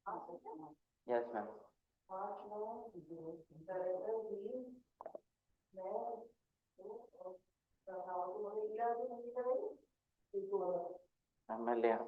Yes, ma'am. MLA.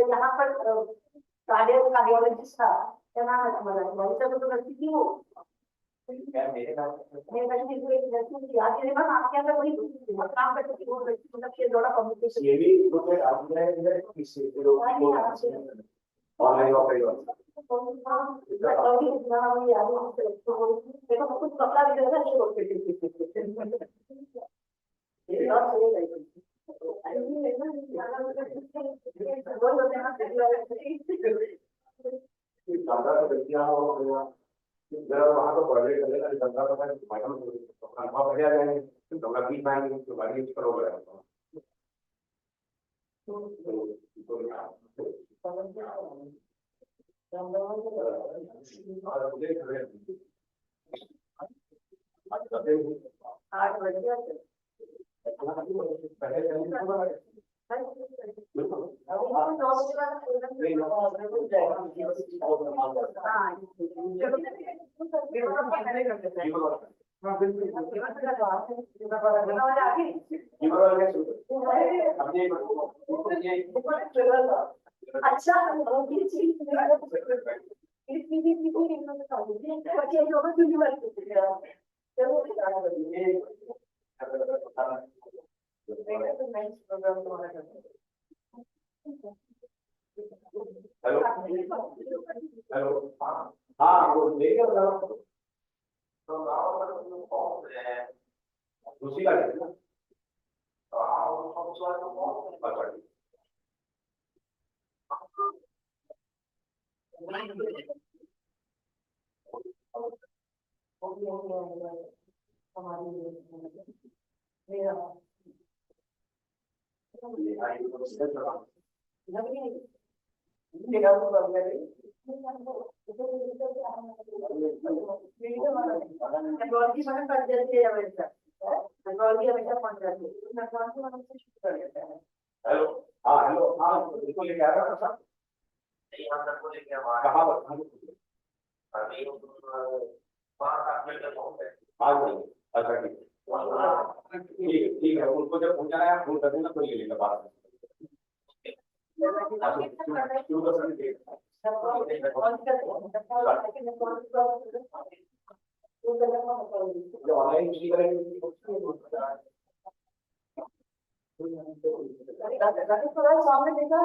यहाँ पर cardiologist था क्या नाम है तुम्हारा वही तो लड़की थी वो मेरे पास आपके अंदर वही काम करती थी वो लड़की मतलब ये थोड़ा कम्युनिकेशन ये भी तो आपने ऑनलाइन ऑफलाइन देखो कुछ पता भी रहता है जरा वहाँ तो पढ़े चलेगा निकलता तो है माइनर तो खाना बढ़िया जाएंगे तो डॉलर भी पाएंगे तो गाड़ी यूज करोगे अच्छा हेलो हेलो हाँ वो लेके दूसरी गाड़ी है ना हेलो हाँ हेलो हाँ इसको लेके आ रहा था कहाँ अच्छा ठीक है उनको जब पहुंचाना है फोन कर देना कोई लेगा बात ऑनलाइन सामने देखा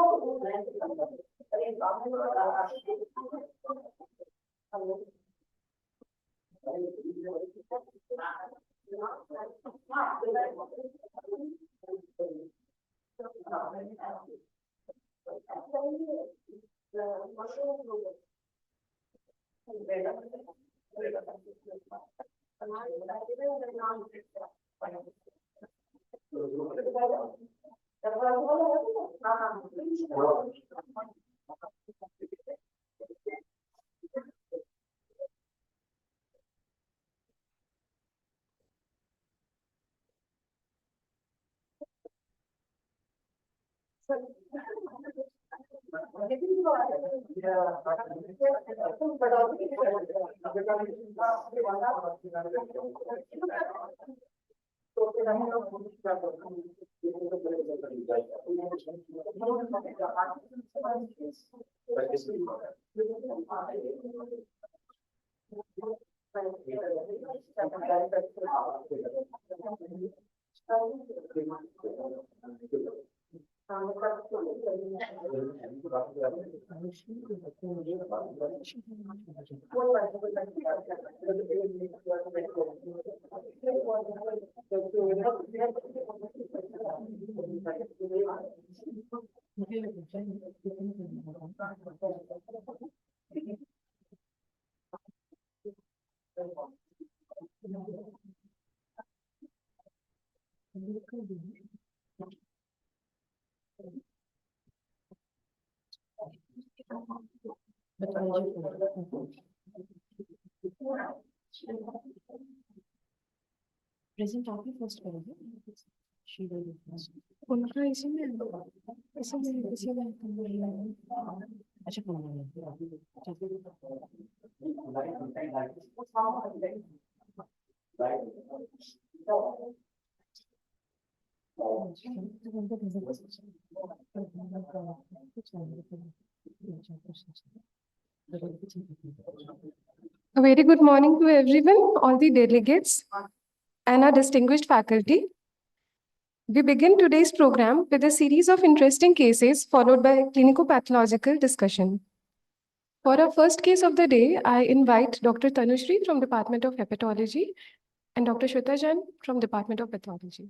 प्रेजेंट आप ही फर्स्ट करोगे उनका इसी A very good morning to everyone, all the delegates and our distinguished faculty. We begin today's program with a series of interesting cases followed by a clinico-pathological discussion. For our first case of the day, I invite Dr. Tanushri from Department of Hepatology and Dr. Shweta Jain from Department of Pathology.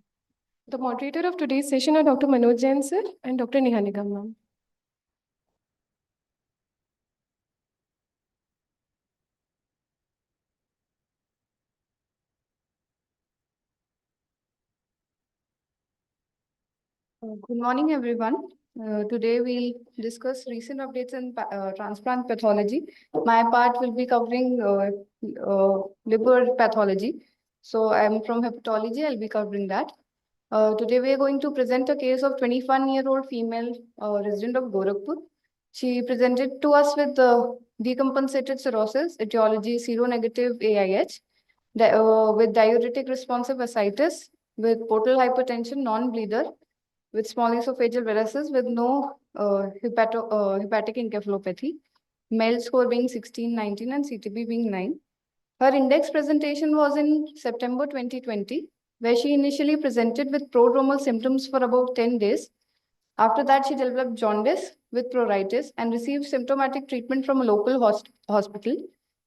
The moderator of today's session are Dr. Manoj Jain sir and Dr. Neha Nigam ma'am. Good morning, everyone. Today we'll discuss recent updates in transplant pathology. My part will be covering liver pathology. So I'm from hepatology, I'll be covering that. Today we are going to present a case of 21-year-old female resident of Gorakhpur. She presented to us with decompensated cirrhosis, etiology seronegative AIH, with diuretic responsive ascites, with portal hypertension, non-bleeder, with small esophageal varices with no hepatic encephalopathy, MELD score being 16, 19, and CTB being 9. Her index presentation was in September 2020, where she initially presented with prodromal symptoms for about 10 days. After that, she developed jaundice with pruritus and received symptomatic treatment from a local hospital.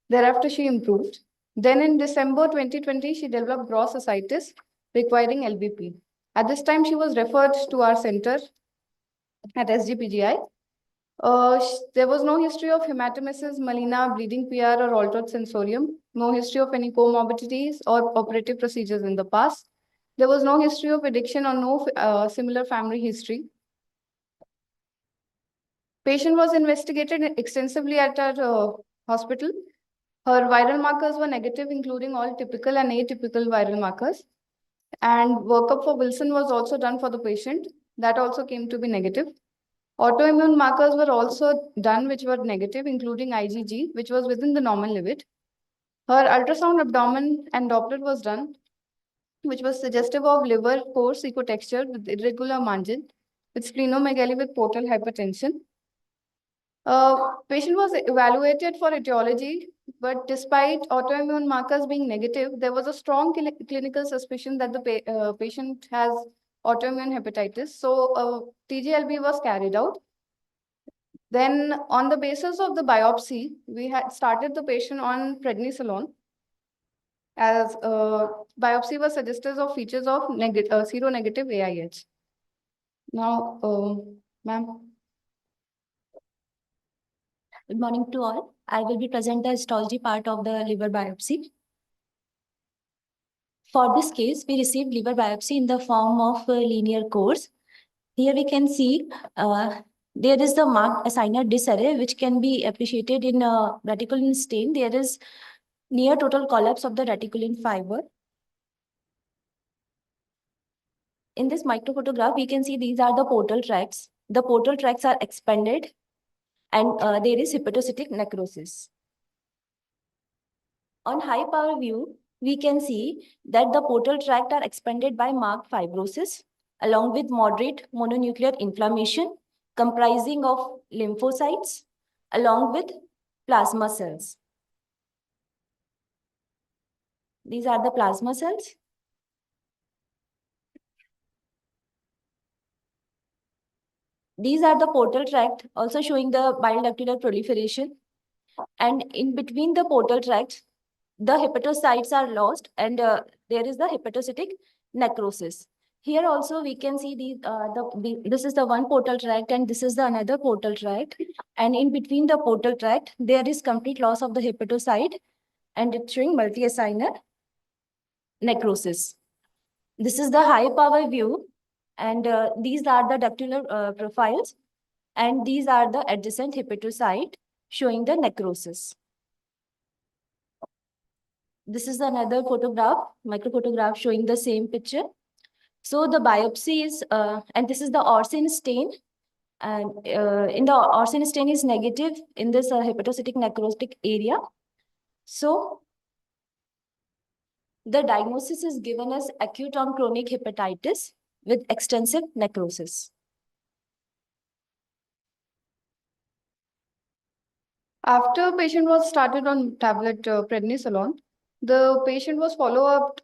Thereafter, she improved. Then in December 2020, she developed gross ascites requiring LBP. At this time, she was referred to our center at SGPGI. There was no history of hematemesis, melena, bleeding PR, or altered sensorium. No history of any comorbidities or operative procedures in the past. There was no history of addiction or no similar family history. Patient was investigated extensively at our hospital. Her viral markers were negative, including all typical and atypical viral markers. And workup for Wilson was also done for the patient. That also came to be negative. Autoimmune markers were also done, which were negative, including IgG, which was within the normal limit. Her ultrasound abdomen and Doppler was done, which was suggestive of liver coarse ecotexture with irregular margin, with splenomegaly with portal hypertension. Patient was evaluated for etiology, but despite autoimmune markers being negative, there was a strong clinical suspicion that the patient has autoimmune hepatitis. So TGLB was carried out. Then on the basis of the biopsy, we had started the patient on prednisolone, as biopsy was suggestive of features of seronegative AIH. Now, ma'am. Good morning to all. I will be present the histology part of the liver biopsy. For this case, we received liver biopsy in the form of a linear course. Here we can see there is the marked acinar disarray, which can be appreciated in reticulin stain. There is near total collapse of the reticulin fiber. In this microphotograph, we can see these are the portal tracts. The portal tracts are expanded and there is hepatocytic necrosis. On high power view, we can see that the portal tract are expanded by marked fibrosis along with moderate mononuclear inflammation comprising of lymphocytes along with plasma cells. These are the plasma cells. These are the portal tract also showing the bile ductular proliferation. And in between the portal tracts, the hepatocytes are lost and there is the hepatocytic necrosis. Here also we can see this is the one portal tract and this is the another portal tract. And in between the portal tract, there is complete loss of the hepatocyte and it's showing multi-acinar necrosis. This is the high power view and these are the ductular profiles and these are the adjacent hepatocyte showing the necrosis. This is another photograph, microphotograph showing the same picture. So the biopsy is, and this is the Orsin stain. And in the Orsin stain is negative in this hepatocytic necrotic area. So the diagnosis is given as acute on chronic hepatitis with extensive necrosis. After patient was started on tablet prednisolone, the patient was followed up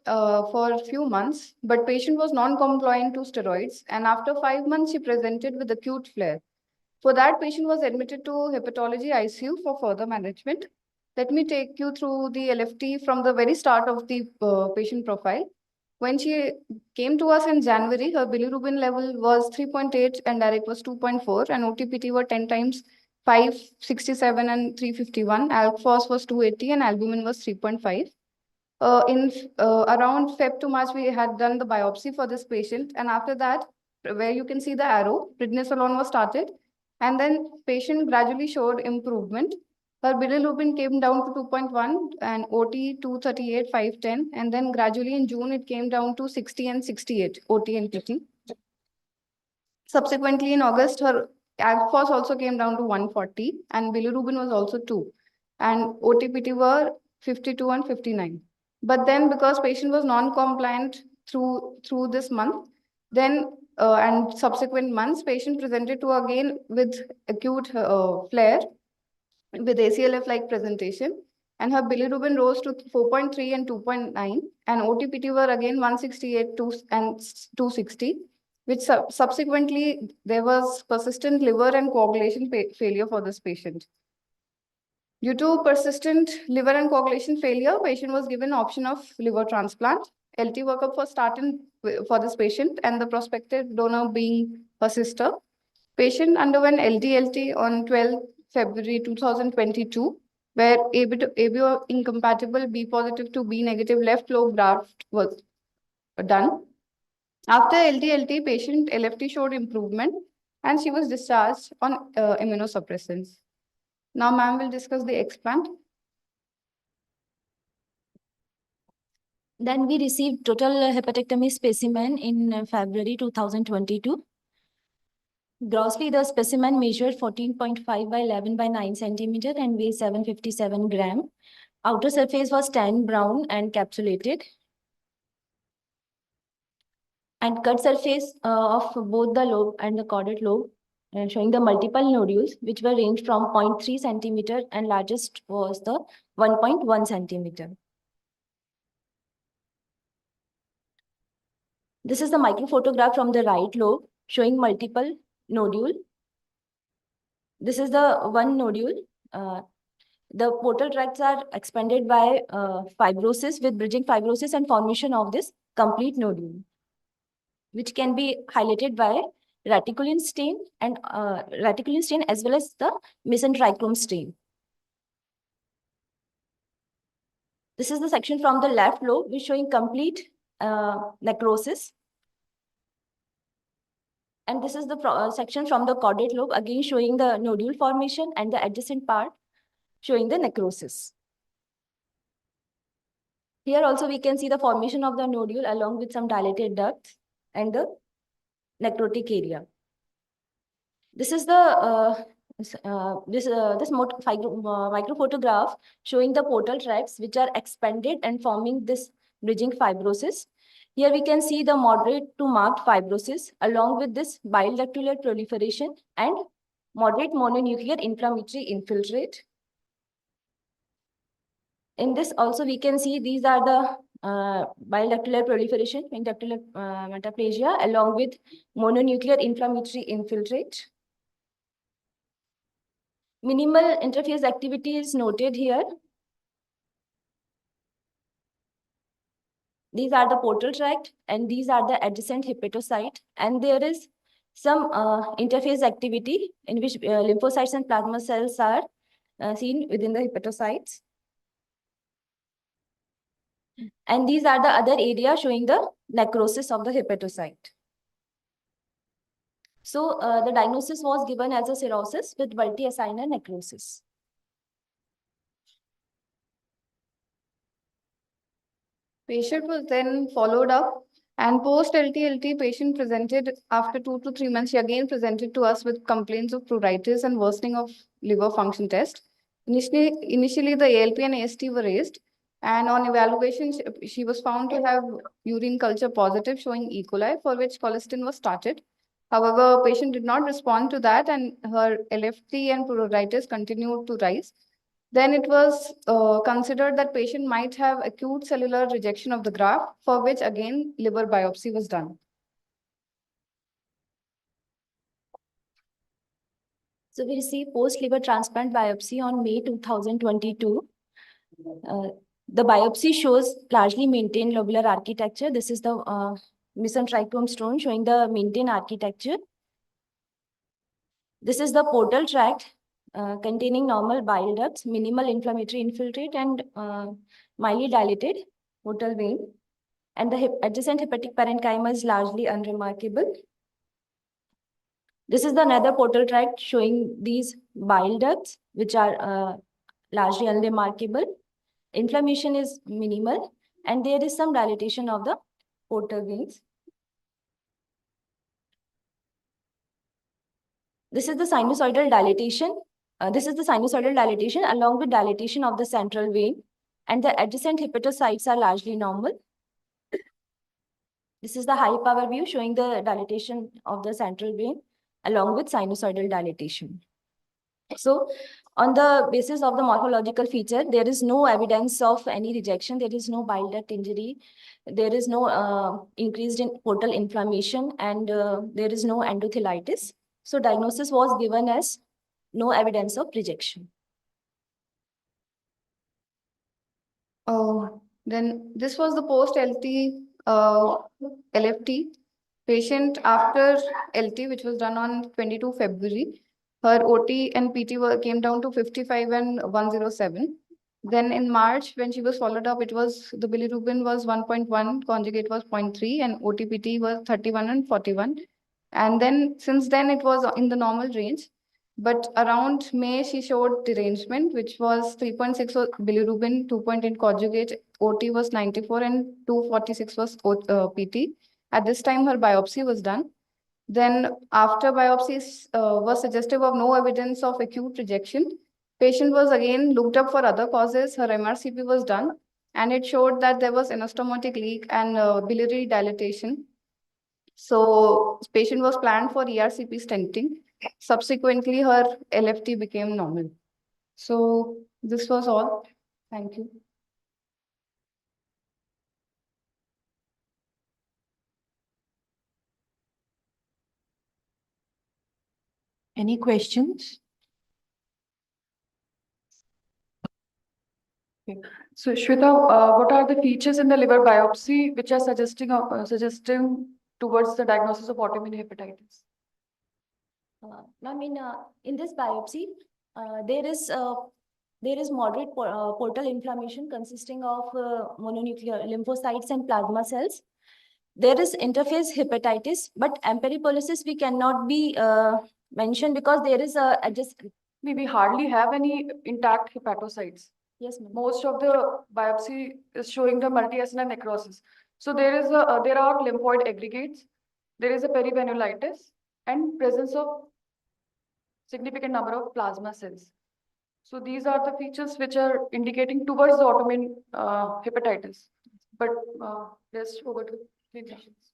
for a few months, but patient was non-compliant to steroids, and after 5 months, she presented with acute flare. For that, patient was admitted to hepatology ICU for further management. Let me take you through the LFT from the very start of the patient profile. When she came to us in January, her bilirubin level was 3.8 and direct was 2.4, and OTPT were 10 times 567 and 351. Alk phos was 280 and albumin was 3.5. In around Feb to March, we had done the biopsy for this patient, and after that, where you can see the arrow, prednisolone was started, and then patient gradually showed improvement. Her bilirubin came down to 2.1 and OT 238, 510, and then gradually in June it came down to 60 and 68 OT and PT. Subsequently in August, her alk phos also came down to 140 and bilirubin was also 2, and OTPT were 52 and 59. But then because patient was non-compliant through this month, then and subsequent months, patient presented to again with acute flare with ACLF-like presentation, and her bilirubin rose to 4.3 and 2.9, and OTPT were again 168 and 260, which subsequently there was persistent liver and coagulation failure for this patient. Due to persistent liver and coagulation failure, patient was given option of liver transplant. LT workup was started for this patient, and the prospective donor being her sister. Patient underwent LDLT on 12 February 2022, where ABO incompatible B positive to B negative left lobe graft was done. After LDLT, patient LFT showed improvement, and she was discharged on immunosuppressants. Now, ma'am will discuss the explant. Then we received total hepatectomy specimen in February 2022. Grossly, the specimen measured 14.5 by 11 by 9 centimeter and weighed 757 gram. Outer surface was tan brown and capsulated. And cut surface of both the lobe and the caudate lobe, showing the multiple nodules, which were ranged from 0.3 centimeter and largest was the 1.1 centimeter. This is the microphotograph from the right lobe showing multiple nodule. This is the one nodule. The portal tracts are expanded by fibrosis with bridging fibrosis and formation of this complete nodule, which can be highlighted by reticulin stain and reticulin stain as well as the mesenterichrome stain. This is the section from the left lobe, which is showing complete necrosis. And this is the section from the caudate lobe, again showing the nodule formation and the adjacent part showing the necrosis. Here also we can see the formation of the nodule along with some dilated ducts and the necrotic area. This is the microphotograph showing the portal tracts which are expanded and forming this bridging fibrosis. Here we can see the moderate to marked fibrosis along with this bile ductular proliferation and moderate mononuclear inflammatory infiltrate. In this also we can see these are the bile ductular proliferation in ductular metaplasia along with mononuclear inflammatory infiltrate. Minimal interface activity is noted here. These are the portal tract and these are the adjacent hepatocyte, and there is some interface activity in which lymphocytes and plasma cells are seen within the hepatocytes. And these are the other areas showing the necrosis of the hepatocyte. So the diagnosis was given as a cirrhosis with multi-acinar necrosis. Patient was then followed up, and post LTLT patient presented after 2 to 3 months. She again presented to us with complaints of pruritus and worsening of liver function test. Initially the ALP and AST were raised, and on evaluation, she was found to have urine culture positive showing E. coli, for which colistin was started. However, patient did not respond to that, and her LFT and pruritus continued to rise. Then it was considered that patient might have acute cellular rejection of the graft, for which again liver biopsy was done. So we received post-liver transplant biopsy on May 2022. The biopsy shows largely maintained lobular architecture. This is the mesenteric stone showing the maintained architecture. This is the portal tract containing normal bile ducts, minimal inflammatory infiltrate, and mildly dilated portal vein. And the adjacent hepatic parenchyma is largely unremarkable. This is the another portal tract showing these bile ducts, which are largely unremarkable. Inflammation is minimal, and there is some dilatation of the portal veins. This is the sinusoidal dilatation. Along with dilatation of the central vein, and the adjacent hepatocytes are largely normal. This is the high power view showing the dilatation of the central vein along with sinusoidal dilatation. So on the basis of the morphological feature, there is no evidence of any rejection. There is no bile duct injury. There is no increased in portal inflammation, and there is no endothelitis. So diagnosis was given as no evidence of rejection. Then this was the post-LT LFT patient after LT, which was done on 22 February. Her OT and PT came down to 55 and 107. Then in March, when she was followed up, it was the bilirubin was 1.1, conjugate was 0.3, and OTPT was 31 and 41. And then since then, it was in the normal range. But around May, she showed derangement, which was 3.6 was bilirubin, 2.8 conjugate, OT was 94, and 246 was PT. At this time, her biopsy was done. Then after biopsies was suggestive of no evidence of acute rejection. Patient was again looked up for other causes. Her MRCP was done, and it showed that there was anastomotic leak and biliary dilatation. So patient was planned for ERCP stenting. Subsequently, her LFT became normal. So this was all. Thank you. Any questions? Okay. So Shweta, what are the features in the liver biopsy which are suggesting towards the diagnosis of autoimmune hepatitis? In this biopsy, there is moderate portal inflammation consisting of mononuclear lymphocytes and plasma cells. There is interface hepatitis, but emperipolysis we cannot be mentioned because there is a We hardly have any intact hepatocytes. Yes, ma'am. Most of the biopsy is showing the multi-acinar necrosis. So there are lymphoid aggregates, there is a perivenulitis, and presence of significant number of plasma cells. So these are the features which are indicating towards the autoimmune hepatitis. But let's over to clinicians.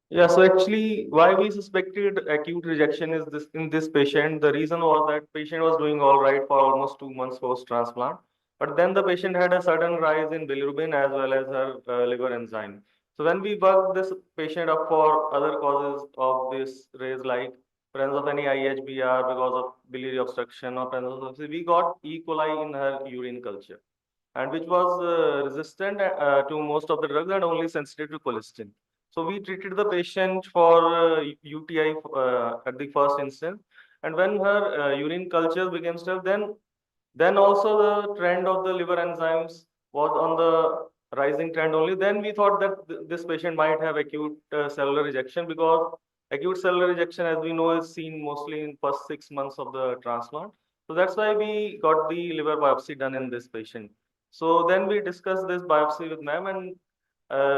Yeah, so actually, why we suspected acute rejection is this in this patient. The reason was that patient was doing all right for almost 2 months post-transplant, but then the patient had a sudden rise in bilirubin as well as her liver enzyme. So when we worked this patient up for other causes of this raise, like presence of any IHBR because of biliary obstruction or presence of, we got E. coli in her urine culture, and which was resistant to most of the drugs and only sensitive to colistin. So we treated the patient for UTI at the first instance, and when her urine culture became stable, then also the trend of the liver enzymes was on the rising trend only. Then we thought that this patient might have acute cellular rejection, because acute cellular rejection, as we know, is seen mostly in first 6 months of the transplant. So that's why we got the liver biopsy done in this patient. So then we discussed this biopsy with ma'am, and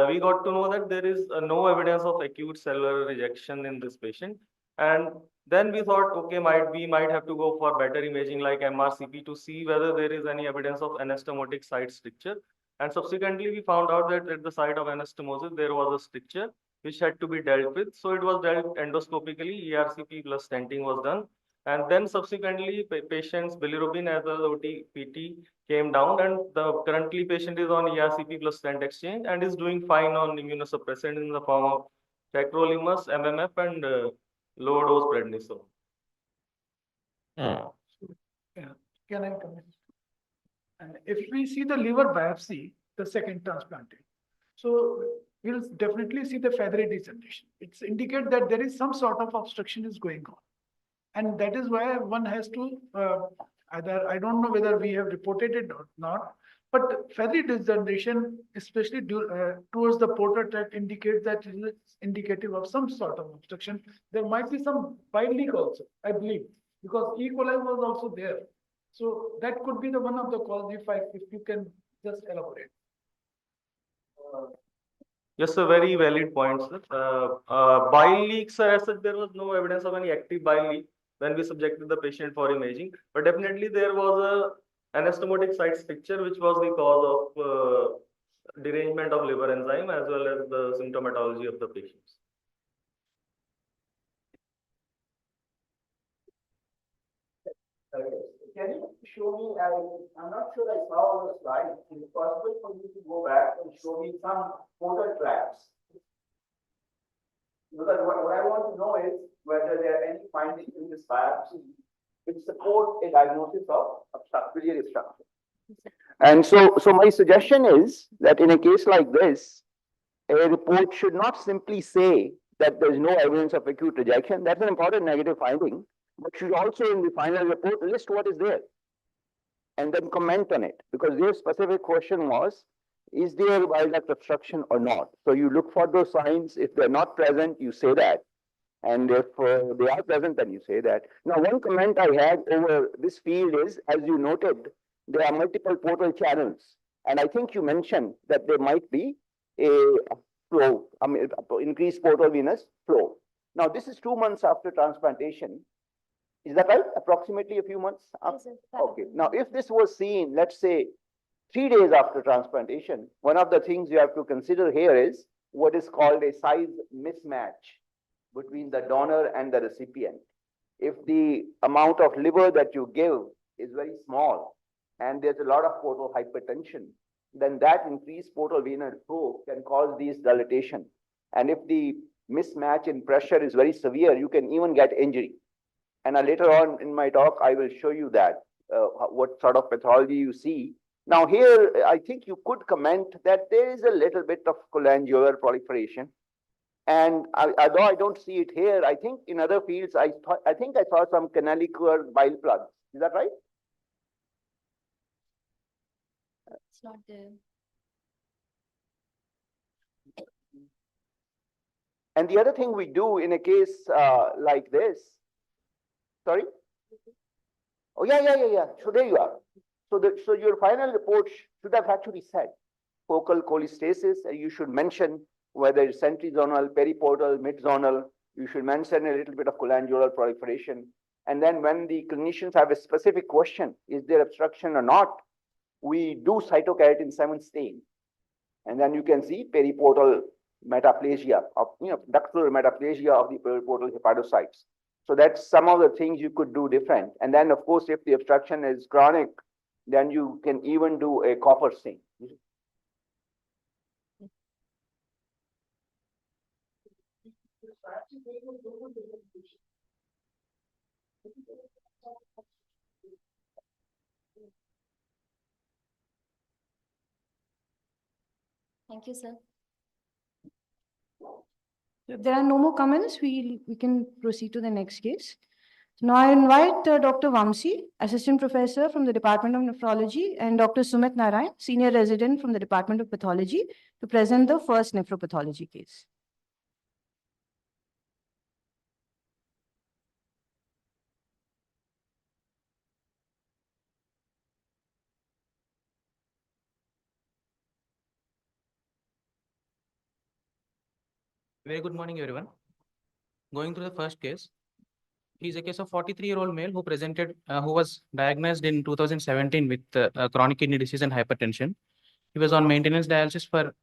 we got to know that there is no evidence of acute cellular rejection in this patient. And then we thought, okay, we might have to go for better imaging like MRCP to see whether there is any evidence of anastomotic site stricture. And subsequently, we found out that at the site of anastomosis, there was a stricture which had to be dealt with. So it was dealt endoscopically, ERCP plus stenting was done. And then subsequently, patient's bilirubin as well as OTPT came down, and the currently patient is on ERCP plus stent exchange and is doing fine on immunosuppressant in the form of tacrolimus, MMF, and low dose prednisone. Yeah, can I come in? And if we see the liver biopsy, the second transplanted, so we'll definitely see the feathery degeneration. It's indicate that there is some sort of obstruction is going on. And that is why one has to, either, I don't know whether we have reported it or not, but feathery degeneration, especially towards the portal tract, indicates that it is indicative of some sort of obstruction. There might be some bile leak also, I believe, because E. coli was also there. So that could be the one of the cause if you can just elaborate. Yes, a very valid point, sir. Bile leaks, sir, as such, there was no evidence of any active bile leak when we subjected the patient for imaging, but definitely there was a anastomotic site stricture, which was the cause of derangement of liver enzyme as well as the symptomatology of the patients. Can you show me, I'm not sure I saw on the slide, is it possible for you to go back and show me some portal tracks? Because what I want to know is whether there are any findings in this biopsy which support a diagnosis of biliary obstruction. And so my suggestion is that in a case like this, a report should not simply say that there is no evidence of acute rejection. That's an important negative finding, but should also in the final report list what is there and then comment on it, because their specific question was, is there bile duct obstruction or not? So you look for those signs. If they're not present, you say that. And if they are present, then you say that. Now, one comment I had over this field is, as you noted, there are multiple portal channels. And I think you mentioned that there might be a flow, increased portal venous flow. Now, this is 2 months after transplantation. Is that right? Approximately a few months? Yes, sir. Okay. Now, if this was seen, let's say, 3 days after transplantation, one of the things you have to consider here is what is called a size mismatch between the donor and the recipient. If the amount of liver that you give is very small and there's a lot of portal hypertension, then that increased portal venous flow can cause these dilatation. And if the mismatch in pressure is very severe, you can even get injury. And later on in my talk, I will show you that, what sort of pathology you see. Now here, I think you could comment that there is a little bit of cholangiosal proliferation. And although I don't see it here, I think in other fields, I think I saw some canalicular bile plugs. Is that right? It's not there. And the other thing we do in a case like this, sorry? Oh, yeah. So there you are. So your final report should have actually said focal cholestasis. You should mention whether it's centrizonal, periportal, midzonal. You should mention a little bit of cholangiosal proliferation. And then when the clinicians have a specific question, is there obstruction or not, we do cytokeratin 7 stain. And then you can see periportal metaplasia of, ductal metaplasia of the periportal hepatocytes. So that's some of the things you could do different. And then, of course, if the obstruction is chronic, then you can even do a copper stain. Thank you, sir. If there are no more comments, we can proceed to the next case. Now I invite Dr. Vamsi, Assistant Professor from the Department of Nephrology, and Dr. Sumit Narayan, Senior Resident from the Department of Pathology, to present the first nephropathology case. Very good morning, everyone. Going to the first case. He is a case of 43-year-old male who presented, who was diagnosed in 2017 with chronic kidney disease and hypertension. He was on maintenance dialysis for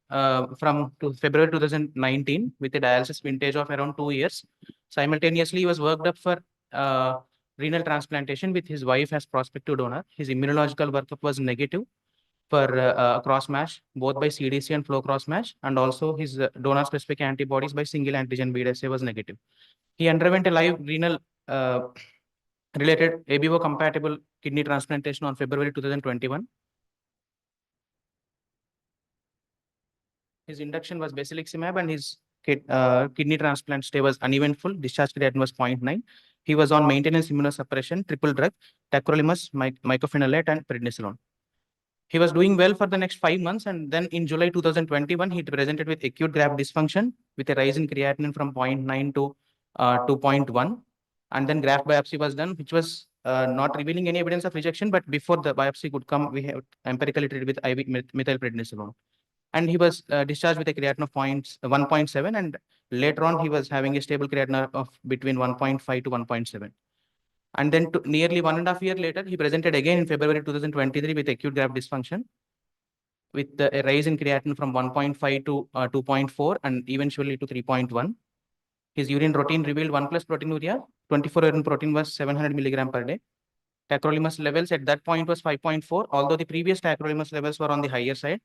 from February 2019 with a dialysis vintage of around 2 years. Simultaneously, he was worked up for renal transplantation with his wife as prospective donor. His immunological workup was negative for cross match, both by CDC and flow cross match, and also his donor specific antibodies by single antigen bead assay was negative. He underwent a live renal related ABO compatible kidney transplantation on February 2021. His induction was basiliximab and his kidney transplant stay was uneventful. Discharge creatinine was 0.9. He was on maintenance immunosuppression, triple drug, tacrolimus, mycophenolate, and prednisolone. He was doing well for the next 5 months, and then in July 2021, he presented with acute graft dysfunction with a rise in creatinine from 0.9 to 2.1. And then graft biopsy was done, which was not revealing any evidence of rejection, but before the biopsy could come, we have empirically treated with IV methylprednisolone. And he was discharged with a creatinine of 1.7, and later on, he was having a stable creatinine of between 1.5 to 1.7. And then nearly 1.5 years later, he presented again in February 2023 with acute graft dysfunction with a rise in creatinine from 1.5 to 2.4 and eventually to 3.1. His urine routine revealed 1+ proteinuria. 24-hour urine protein was 700 milligram per day. Tacrolimus levels at that point was 5.4, although the previous tacrolimus levels were on the higher side.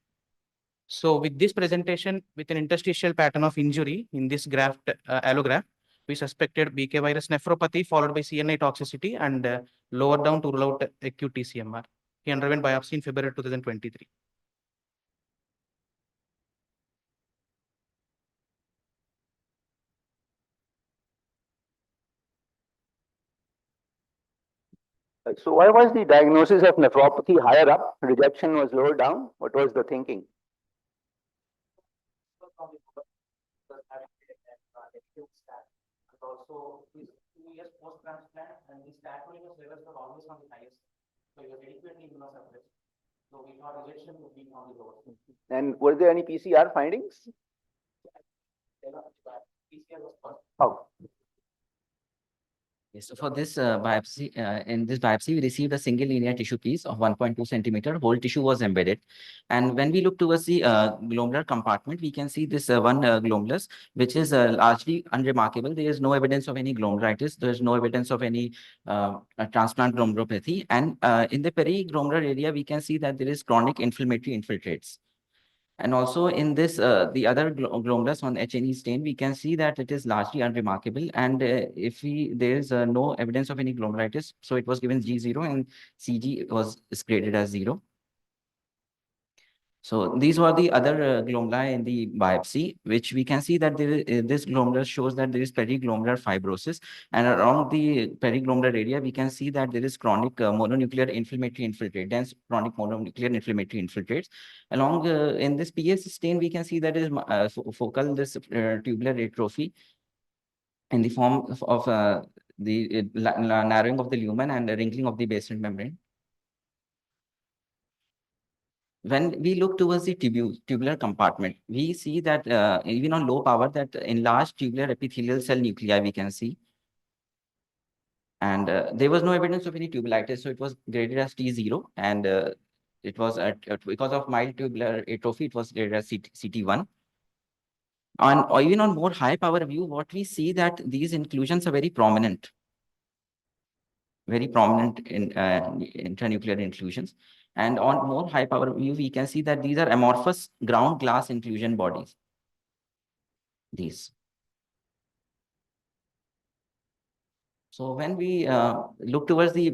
So with this presentation, with an interstitial pattern of injury in this graft, allograft, we suspected BK virus nephropathy followed by CNI toxicity and lower down to rule out acute TCMR. He underwent biopsy in February 2023. So why was the diagnosis of nephropathy higher up? Rejection was lower down? What was the thinking? Also, his 2 years post-transplant and his tacrolimus levels were always on the highest. So he was adequately immunosuppressed. So we thought rejection would be on the lower. And were there any PCR findings? PCR was positive. Oh. Yes, so for this biopsy, in this biopsy, we received a single linear tissue piece of 1.2 centimeter. Whole tissue was embedded. And when we look towards the glomerular compartment, we can see this one glomerulus, which is largely unremarkable. There is no evidence of any glomerulitis. There is no evidence of any transplant glomerulopathy. And in the periglomerular area, we can see that there is chronic inflammatory infiltrates. And also in this, the other glomerulus on H&E stain, we can see that it is largely unremarkable. And if there is no evidence of any glomerulitis, so it was given G0 and CG was graded as 0. So these were the other glomeruli in the biopsy, which we can see that this glomerular shows that there is periglomerular fibrosis. And around the periglomerular area, we can see that there is chronic mononuclear inflammatory infiltrate, dense chronic mononuclear inflammatory infiltrates. Along in this PS stain, we can see that is focal this tubular atrophy in the form of the narrowing of the lumen and wrinkling of the basement membrane. When we look towards the tubular compartment, we see that even on low power, that enlarged tubular epithelial cell nuclei we can see. And there was no evidence of any tubulitis, so it was graded as T0. And it was because of mild tubular atrophy, it was graded as CT1. Or even on more high power view, what we see that these inclusions are very prominent in intranuclear inclusions. And on more high power view, we can see that these are amorphous ground glass inclusion bodies. These. So when we look towards the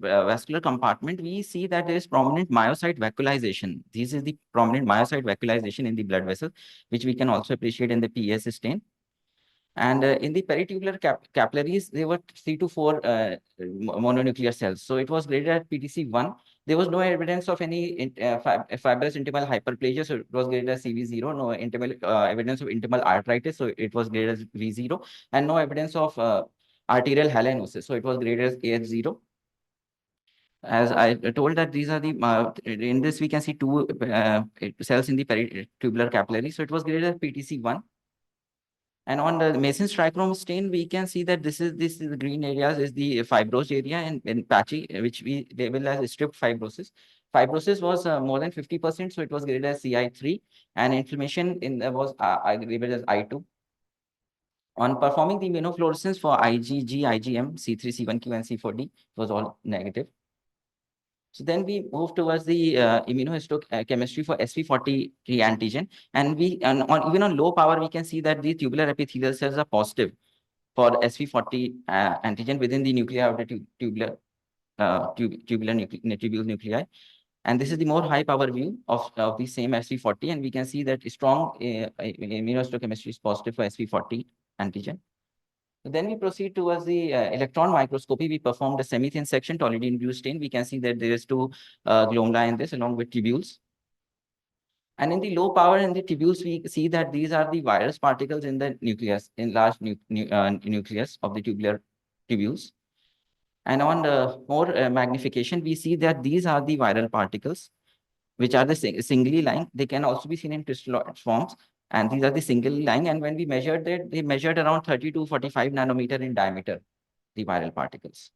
vascular compartment, we see that there is prominent myocyte vacuolization. This is the prominent myocyte vacuolization in the blood vessels, which we can also appreciate in the PS stain. And in the peritubular capillaries, there were 3 to 4 mononuclear cells. So it was graded at PTC1. There was no evidence of any fibrous intimal hyperplasia, so it was graded as CV0. No evidence of intimal arteritis, so it was graded as V0. And no evidence of arterial halanosis, so it was graded as AH0. As I told that these are the, in this we can see 2 cells in the peritubular capillary, so it was graded as PTC1. And on the Mason's trichrome stain, we can see that this is the green areas is the fibrosed area and patchy, which we label as strip fibrosis. Fibrosis was more than 50%, so it was graded as CI3, and inflammation was labeled as I2. On performing the immunofluorescence for IgG, IgM, C3, C1q, and C4d, it was all negative. So then we move towards the immunohistochemistry for SV40 antigen, and even on low power, we can see that the tubular epithelial cells are positive for SV40 antigen within the nuclei of the tubular tubule nuclei. And this is the more high power view of the same SV40, and we can see that strong immunohistochemistry is positive for SV40 antigen. So then we proceed towards the electron microscopy. We performed a semi-thin section toluidine-induced stain. We can see that there is two glomuli in this along with tubules. And in the low power in the tubules, we see that these are the virus particles in the nucleus, in large nucleus of the tubular tubules. And on more magnification, we see that these are the viral particles, which are the singly lying. They can also be seen in crystalloid forms. And these are the singly lying. And when we measured that, they measured around 30 to 45 nanometer in diameter, the viral particles.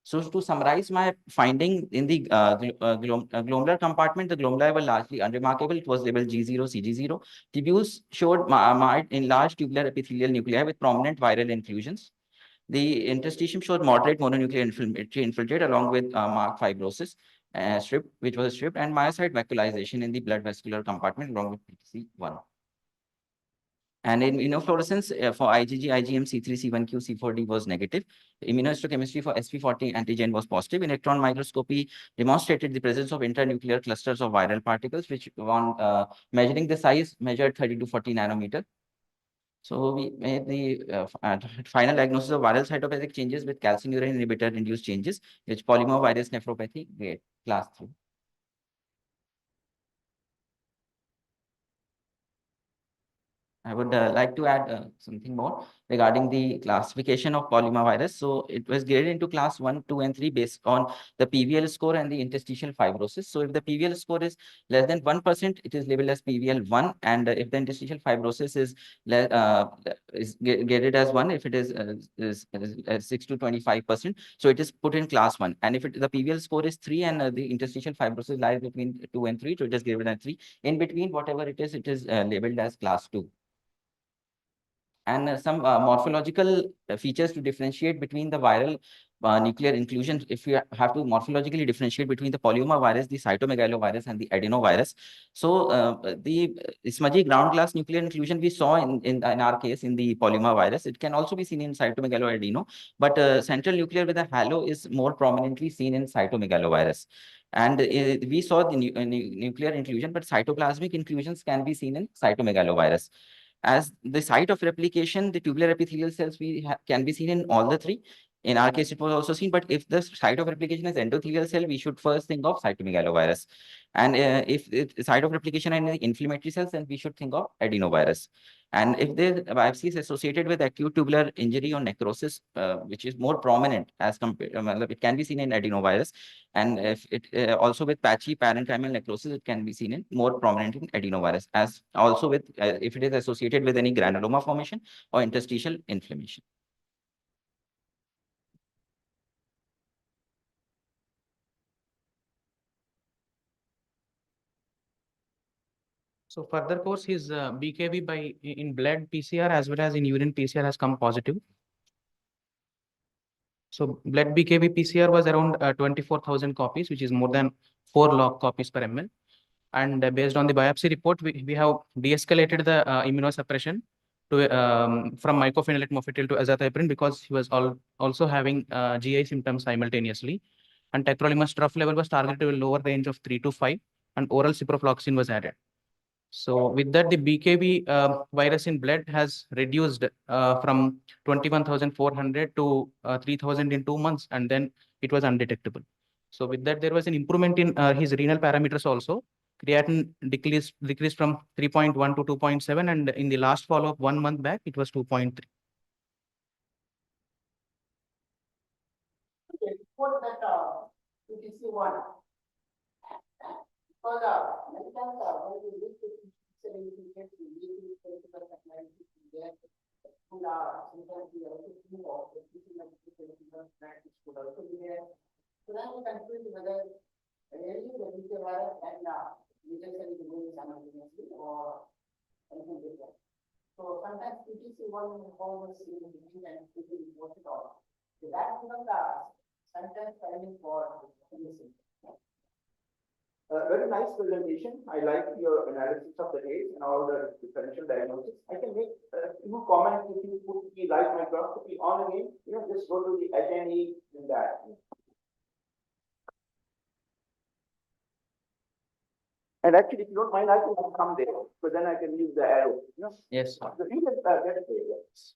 So to summarize my finding in the glomerular compartment, the glomuli were largely unremarkable. It was labeled G0, CG0. Tubules showed mild enlarged tubular epithelial nuclei with prominent viral inclusions. The interstitium showed moderate mononuclear inflammatory infiltrate along with marked fibrosis, which was stripped, and myocyte vacuolization in the blood vascular compartment along with PTC1. And in immunofluorescence for IgG, IgM, C3, C1q, C4d was negative. Immunohistochemistry for SV40 antigen was positive. Electron microscopy demonstrated the presence of internuclear clusters of viral particles, which on measuring the size measured 30 to 40 nanometer. So we made the final diagnosis of viral cytopathic changes with calcineurin inhibitor induced changes, which polymovirus nephropathy, grade class 3. I would like to add something more regarding the classification of polymovirus. So it was graded into class 1, 2, and 3 based on the PVL score and the interstitial fibrosis. So if the PVL score is less than 1%, it is labeled as PVL1. And if the interstitial fibrosis is graded as 1, if it is 6 to 25%, so it is put in class 1. And if the PVL score is 3 and the interstitial fibrosis lies between 2 and 3, so it is graded as 3. In between, whatever it is labeled as class 2. And some morphological features to differentiate between the viral nuclear inclusions. If you have to morphologically differentiate between the polyomavirus, the cytomegalovirus, and the adenovirus. So the smudgy ground glass nuclear inclusion we saw in our case in the polymovirus, it can also be seen in cytomegaloadeno, but central nuclear with a halo is more prominently seen in cytomegalovirus. And we saw the nuclear inclusion, but cytoplasmic inclusions can be seen in cytomegalovirus. As the site of replication, the tubular epithelial cells can be seen in all the three. In our case, it was also seen, but if the site of replication is endothelial cell, we should first think of cytomegalovirus. And if the site of replication are in the inflammatory cells, then we should think of adenovirus. And if the biopsy is associated with acute tubular injury or necrosis, which is more prominent as compared, it can be seen in adenovirus. And if it also with patchy parenchymal necrosis, it can be seen in more prominent in adenovirus, as also with if it is associated with any granuloma formation or interstitial inflammation. So further course, his BKV in blood PCR as well as in urine PCR has come positive. So blood BKV PCR was around 24,000 copies, which is more than 4 log copies per ml. And based on the biopsy report, we have de-escalated the immunosuppression to from mycophenolate mofetil to azathioprine because he was also having GI symptoms simultaneously. And tacrolimus trough level was targeted to a lower range of 3 to 5, and oral ciprofloxacin was added. So with that, the BKV virus in blood has reduced from 21,400 to 3,000 in 2 months, and then it was undetectable. So with that, there was an improvement in his renal parameters also. Creatinine decreased from 3.1 to 2.7, and in the last follow-up 1 month back, it was 2.3. Okay, before that, PTC1. For the many times, when you use the PTC, you get the Very nice presentation. I like your analysis of the case and all the differential diagnosis. I can make a few comments if you put the light microscopy on again. Just go to the HNE in that. And actually, if you don't mind, I can come there, but then I can use the arrow. Yes. So you can get it there. Yes.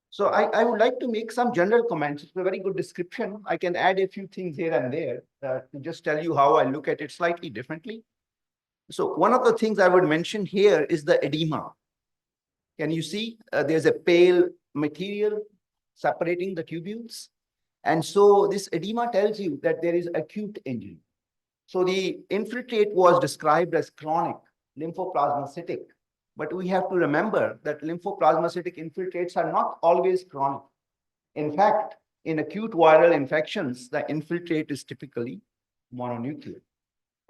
So I would like to make some general comments. It's a very good description. I can add a few things here and there to just tell you how I look at it slightly differently. So one of the things I would mention here is the edema. Can you see there's a pale material separating the tubules? And so this edema tells you that there is acute injury. So the infiltrate was described as chronic lymphoplasmacytic. But we have to remember that lymphoplasmacytic infiltrates are not always chronic. In fact, in acute viral infections, the infiltrate is typically mononuclear.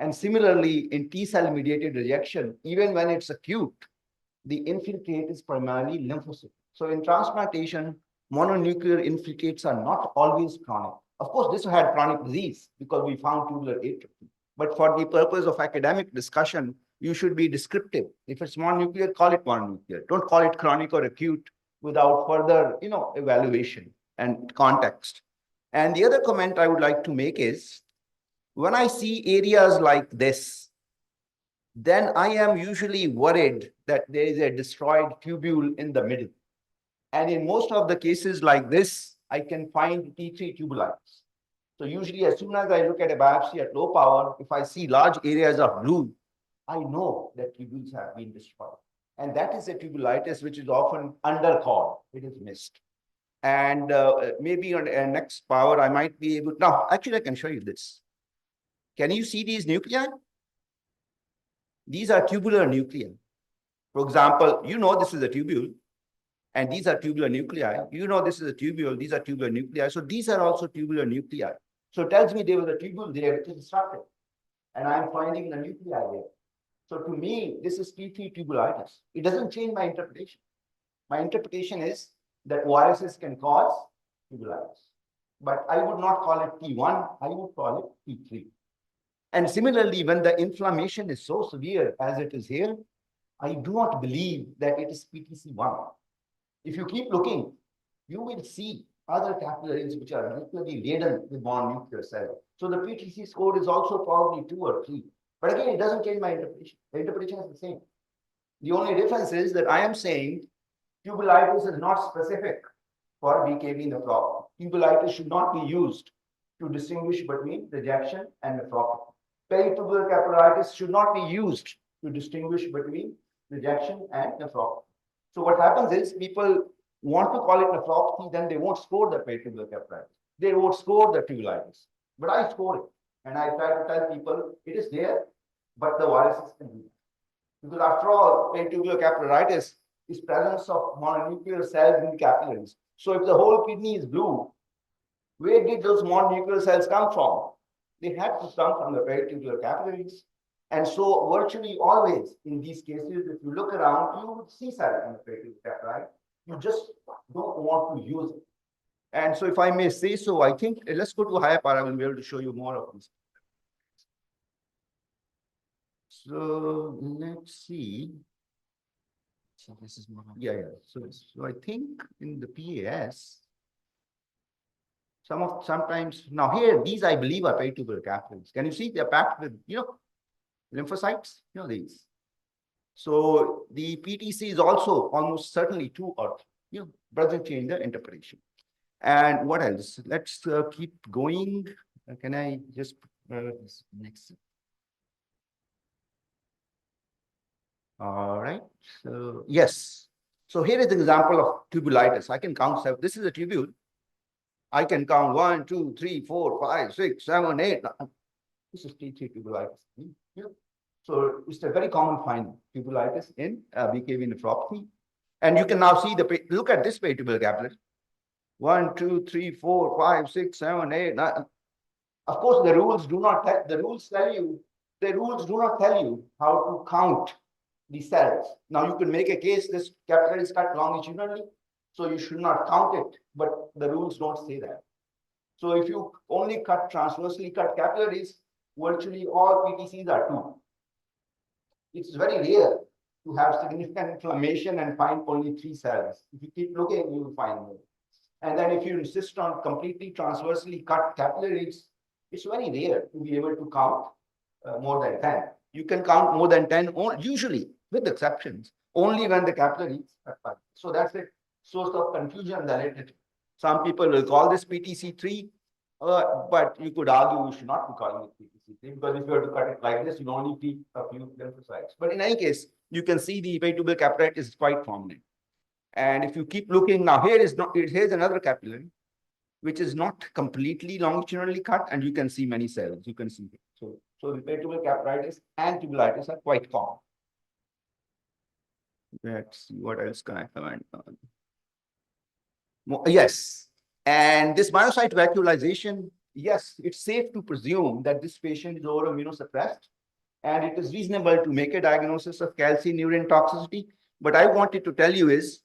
And similarly, in T-cell mediated rejection, even when it's acute, the infiltrate is primarily lymphocyte. So in transplantation, mononuclear infiltrates are not always chronic. Of course, this had chronic disease because we found tubular atrophy. But for the purpose of academic discussion, you should be descriptive. If it's mononuclear, call it mononuclear. Don't call it chronic or acute without further, evaluation and context. And the other comment I would like to make is, when I see areas like this, then I am usually worried that there is a destroyed tubule in the middle. And in most of the cases like this, I can find T3 tubulitis. So usually as soon as I look at a biopsy at low power, if I see large areas of blue, I know that tubules have been destroyed. And that is a tubulitis which is often undercalled. It is missed. And maybe on next power, I might be able, now actually I can show you this. Can you see these nuclei? These are tubular nuclei. For example, this is a tubule, and these are tubular nuclei. This is a tubule, these are tubular nuclei. So these are also tubular nuclei. So it tells me there was a tubule there which is destructive. And I'm finding the nuclei there. So to me, this is T3 tubulitis. It doesn't change my interpretation. My interpretation is that viruses can cause tubulitis. But I would not call it T1, I would call it T3. And similarly, when the inflammation is so severe as it is here, I do not believe that it is PTC1. If you keep looking, you will see other capillaries which are equally laden with mononuclear cells. So the PTC score is also probably 2 or 3. But again, it doesn't change my interpretation. The interpretation is the same. The only difference is that I am saying tubulitis is not specific for BKV nephropathy. Tubulitis should not be used to distinguish between rejection and nephropathy. Peritubular capillaritis should not be used to distinguish between rejection and nephropathy. So what happens is people want to call it nephropathy, then they won't score the peritubular capillaritis. They won't score the tubulitis. But I score it. And I try to tell people it is there, but the viruses can do that. Because after all, peritubular capillaritis is presence of mononuclear cells in the capillaries. So if the whole kidney is blue, where did those mononuclear cells come from? They had to come from the peritubular capillaries. And so virtually always in these cases, if you look around, you would see cells in the peritubular capillary. You just don't want to use it. And so if I may say so, I think let's go to higher power. I will be able to show you more of this. So let's see. So this is more. Yeah. So I think in the PAS, sometimes now here, these I believe are peritubular capillaries. Can you see they're packed with, lymphocytes, these. So the PTC is also almost certainly 2 or, doesn't change the interpretation. And what else? Let's keep going. Can I just next? All right. So yes. So here is an example of tubulitis. I can count 7. This is a tubule. I can count 1, 2, 3, 4, 5, 6, 7, 8. This is T3 tubulitis. Yeah. So it's a very common finding, tubulitis in BKV nephropathy. And you can now see look at this tubular capillary. 1, 2, 3, 4, 5, 6, 7, 8, 9. Of course, the rules do not tell you how to count the cells. Now you can make a case this capillary is cut longitudinally, so you should not count it, but the rules don't say that. So if you only cut transversely cut capillaries, virtually all PTCs are 2. It's very rare to have significant inflammation and find only 3 cells. If you keep looking, you will find more. And then if you insist on completely transversely cut capillaries, it's very rare to be able to count more than 10. You can count more than 10, usually, with exceptions, only when the capillaries are cut. So that's a source of confusion in the literature. Some people will call this PTC3, but you could argue we should not be calling it PTC3, because if you were to cut it like this, you only keep a few lymphocytes. But in any case, you can see the tubular capillary is quite prominent. And if you keep looking now, here's another capillary, which is not completely longitudinally cut, and you can see many cells. You can see it. So the tubular capillaritis and tubulitis are quite common. Let's see what else can I comment on. Yes, and this myocyte vacuolization, yes, it's safe to presume that this patient is over-immunosuppressed, and it is reasonable to make a diagnosis of calcineurin toxicity. But I wanted to tell you is,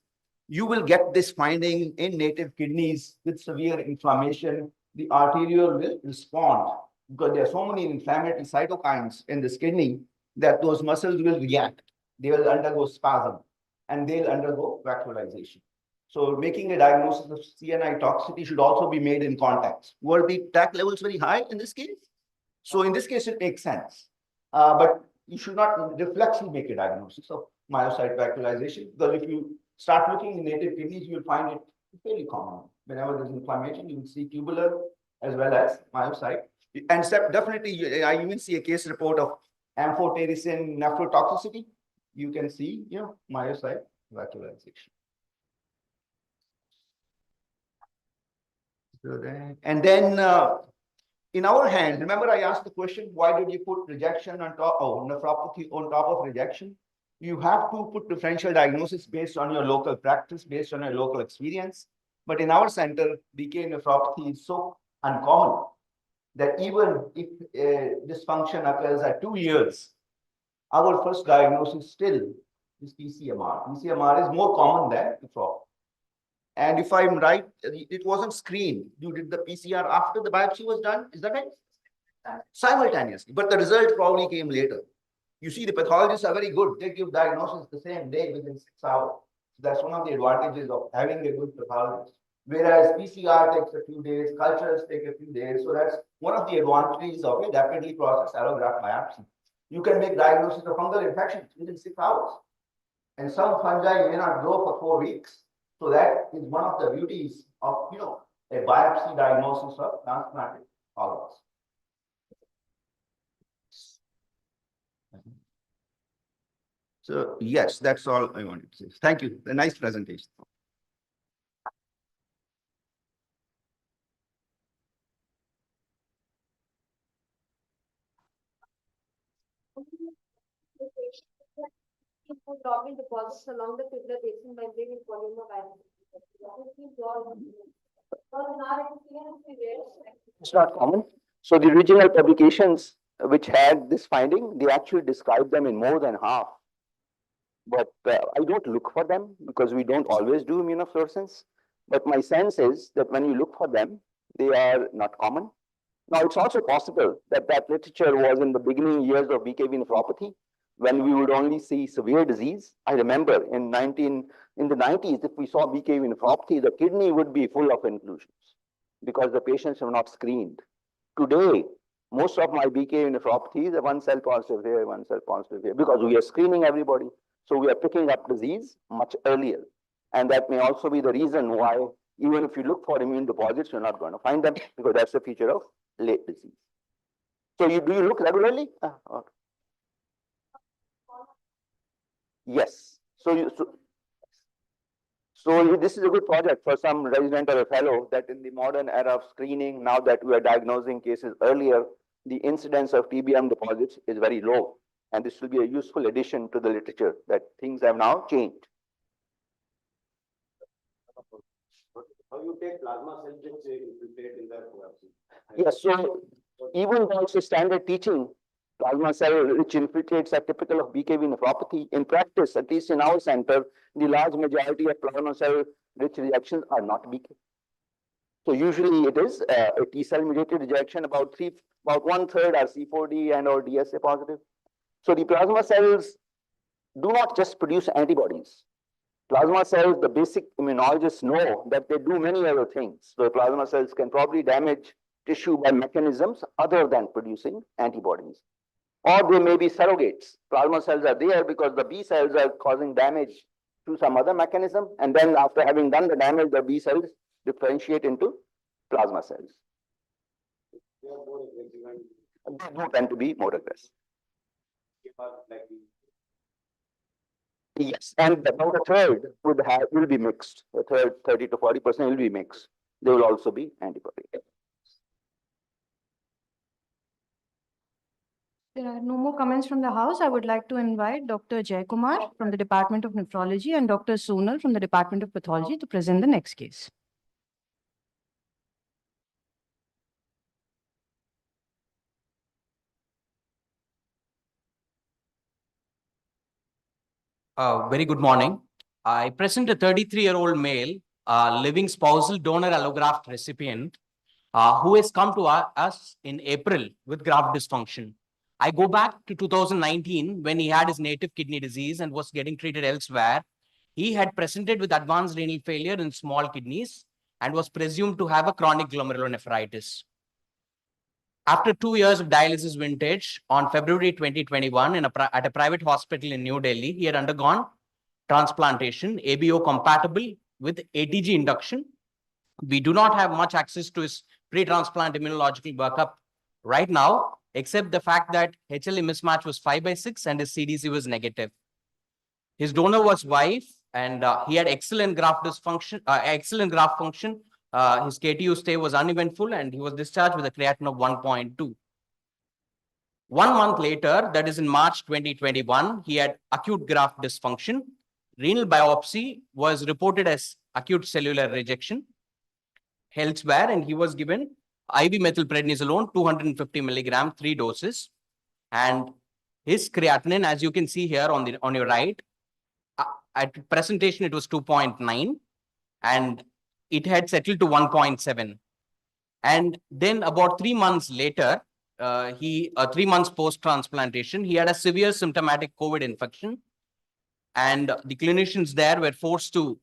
you will get this finding in native kidneys with severe inflammation. The arteriole will respond because there are so many inflammatory cytokines in this kidney that those muscles will react. They will undergo spasm and they'll undergo vacuolization. So making a diagnosis of CNI toxicity should also be made in context. Were the TAC levels very high in this case? So in this case, it makes sense. But you should not reflexively make a diagnosis of myocyte vacuolization, because if you start looking in native kidneys, you will find it fairly common. Whenever there's inflammation, you will see tubular as well as myocyte. And definitely, I even see a case report of amphotericin nephrotoxicity. You can see, myocyte vacuolization. And then in our hands, remember I asked the question, why did you put rejection on top of nephropathy on top of rejection? You have to put differential diagnosis based on your local practice, based on your local experience. But in our center, BK nephropathy is so uncommon that even if dysfunction occurs at 2 years, our first diagnosis still is PCMR. PCMR is more common than nephropathy. And if I'm right, it wasn't screened. You did the PCR after the biopsy was done. Is that right? Simultaneously, but the result probably came later. You see, the pathologists are very good. They give diagnosis the same day within 6 hours. That's one of the advantages of having a good pathologist. Whereas PCR takes a few days, cultures take a few days. So that's one of the advantages of a rapidly processed allograft biopsy. You can make diagnosis of fungal infections within 6 hours. And some fungi may not grow for 4 weeks. So that is one of the beauties of, a biopsy diagnosis of transplanted organs. So yes, that's all I wanted to say. Thank you. A nice presentation. Abdominal deposits along the tubular basin membrane in polymer. It's not common. So the original publications which had this finding, they actually described them in more than half. But I don't look for them because we don't always do immunofluorescence. But my sense is that when you look for them, they are not common. Now, it's also possible that that literature was in the beginning years of BKV nephropathy, when we would only see severe disease. I remember in the 90s, if we saw BKV nephropathy, the kidney would be full of inclusions because the patients were not screened. Today, most of my BKV nephropathies are 1 cell positive here, 1 cell positive here, because we are screening everybody. So we are picking up disease much earlier. And that may also be the reason why, even if you look for immune deposits, you're not going to find them, because that's a feature of late disease. So do you look regularly? Okay. Yes. So this is a good project for some resident or a fellow, that in the modern era of screening, now that we are diagnosing cases earlier, the incidence of TBM deposits is very low. And this will be a useful addition to the literature that things have now changed. How you take plasma cells which infiltrate in the biopsy? Yes, so even though it's a standard teaching, plasma cell which infiltrates are typical of BKV nephropathy. In practice, at least in our center, the large majority of plasma cell rich rejections are not BK. So usually it is a T cell mediated rejection, about 1/3 are C4D and or DSA positive. So the plasma cells do not just produce antibodies. Plasma cells, the basic immunologists know that they do many other things. So plasma cells can probably damage tissue by mechanisms other than producing antibodies. Or they may be surrogates. Plasma cells are there because the B cells are causing damage through some other mechanism. And then after having done the damage, the B cells differentiate into plasma cells. They are more aggressive and They do tend to be more aggressive. like Yes, and about a third will be mixed. A third, 30 to 40% will be mixed. They will also be antibody. There are no more comments from the House. I would like to invite Dr. Jaykumar from the Department of Nephrology and Dr. Sonal from the Department of Pathology to present the next case. Very good morning. I present a 33-year-old male, living spousal donor allograft recipient, who has come to us in April with graft dysfunction. I go back to 2019 when he had his native kidney disease and was getting treated elsewhere. He had presented with advanced renal failure in small kidneys and was presumed to have a chronic glomerulonephritis. After 2 years of dialysis vintage, on February 2021, at a private hospital in New Delhi, he had undergone transplantation, ABO compatible with ATG induction. We do not have much access to his pre-transplant immunological workup right now, except the fact that HLA mismatch was 5/6 and his CDC was negative. His donor was wife, and he had excellent graft function. His KTU stay was uneventful, and he was discharged with a creatinine of 1.2. 1 month later, that is in March 2021, he had acute graft dysfunction. Renal biopsy was reported as acute cellular rejection elsewhere, and he was given IV methylprednisolone 250 milligram, 3 doses. And his creatinine, as you can see here on your right, at presentation it was 2.9, and it had settled to 1.7. And then about 3 months later, 3 months post-transplantation, he had a severe symptomatic COVID infection. And the clinicians there were forced to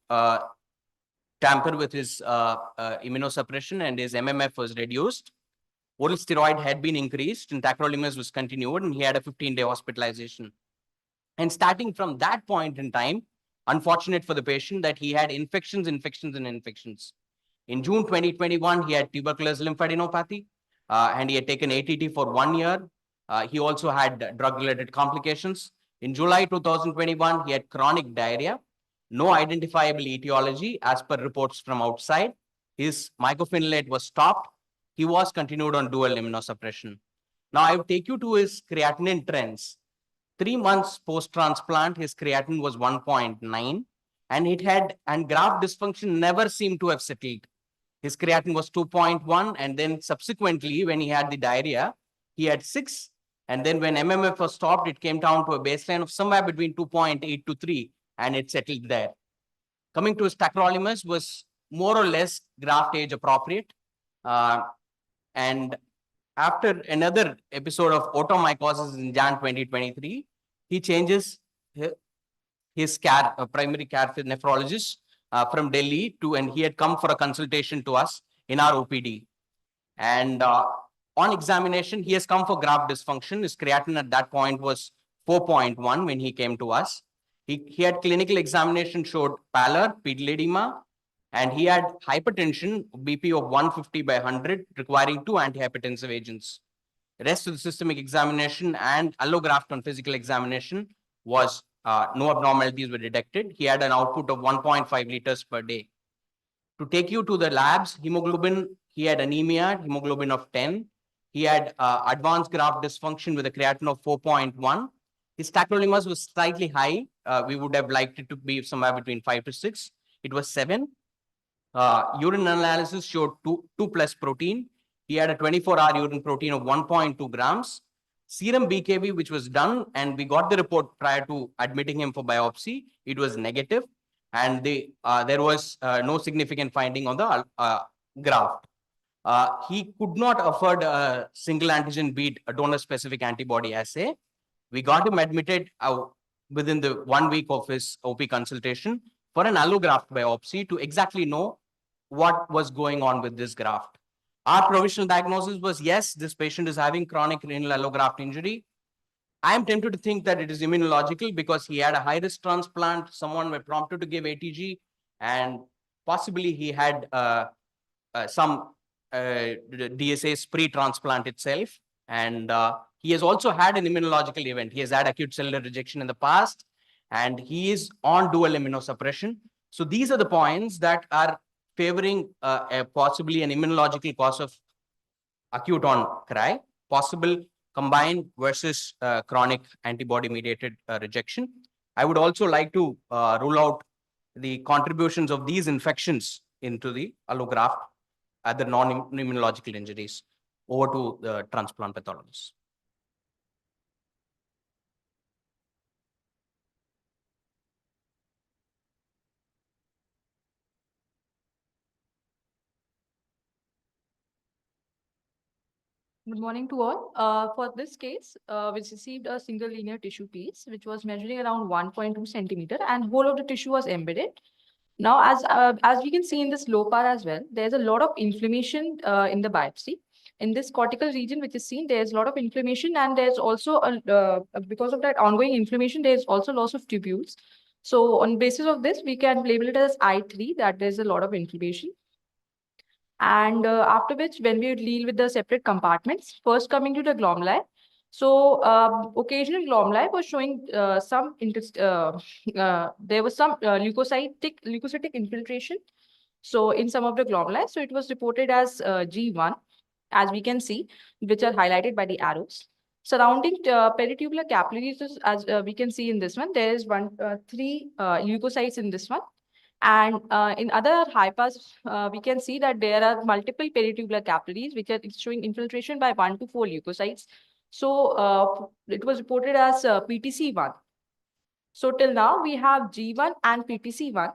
tamper with his immunosuppression, and his MMF was reduced. Oral steroid had been increased, and tacrolimus was continued, and he had a 15-day hospitalization. And starting from that point in time, unfortunate for the patient that he had infections. In June 2021, he had tuberculous lymphadenopathy, and he had taken ATT for 1 year. He also had drug-related complications. In July 2021, he had chronic diarrhea, no identifiable etiology as per reports from outside. His mycophenolate was stopped. He was continued on dual immunosuppression. Now I will take you to his creatinine trends. 3 months post-transplant, his creatinine was 1.9, and graft dysfunction never seemed to have settled. His creatinine was 2.1, and then subsequently, when he had the diarrhea, he had 6. And then when MMF was stopped, it came down to a baseline of somewhere between 2.8 to 3, and it settled there. Coming to his tacrolimus was more or less graft age appropriate. And after another episode of otomycosis in Jan 2023, he changes his primary care nephrologist from Delhi and he had come for a consultation to us in our OPD. And on examination, he has come for graft dysfunction. His creatinine at that point was 4.1 when he came to us. He had clinical examination showed pallor, pedal edema, and he had hypertension, BP of 150/100, requiring 2 antihypertensive agents. The rest of the systemic examination and allograft on physical examination was no abnormalities were detected. He had an output of 1.5 liters per day. To take you to the labs, hemoglobin, he had anemia, hemoglobin of 10. He had advanced graft dysfunction with a creatinine of 4.1. His tacrolimus was slightly high. We would have liked it to be somewhere between 5 to 6. It was 7. Urine analysis showed 2 plus protein. He had a 24-hour urine protein of 1.2 grams. Serum BKV, which was done, and we got the report prior to admitting him for biopsy. It was negative, and there was no significant finding on the graft. He could not afford a single antigen beat a donor-specific antibody assay. We got him admitted within the 1 week of his OP consultation for an allograft biopsy to exactly know what was going on with this graft. Our provisional diagnosis was, yes, this patient is having chronic renal allograft injury. I am tempted to think that it is immunological because he had a high-risk transplant. Someone were prompted to give ATG, and possibly he had some DSAs pre-transplant itself. And he has also had an immunological event. He has had acute cellular rejection in the past, and he is on dual immunosuppression. So these are the points that are favoring possibly an immunological cause of acute on cry, possible combined versus chronic antibody-mediated rejection. I would also like to rule out the contributions of these infections into the allograft at the non-immunological injuries. Over to the transplant pathologists. Good morning to all. For this case, we received a single linear tissue piece, which was measuring around 1.2 centimeter, and whole of the tissue was embedded. Now, as we can see in this low part as well, there's a lot of inflammation in the biopsy. In this cortical region, which is seen, there's a lot of inflammation, and there's also, because of that ongoing inflammation, there's also loss of tubules. So on basis of this, we can label it as I3, that there's a lot of inflammation. And after which, when we deal with the separate compartments, first coming to the glomeruli. So occasional glomeruli was showing some interest, there was some leukocytic infiltration. So in some of the glomeruli, so it was reported as G1, as we can see, which are highlighted by the arrows. Surrounding peritubular capillaries, as we can see in this one, there is 3 leukocytes in this one. And in other hypas, we can see that there are multiple peritubular capillaries, which are showing infiltration by 1 to 4 leukocytes. So it was reported as PTC1. So till now, we have G1 and PTC1.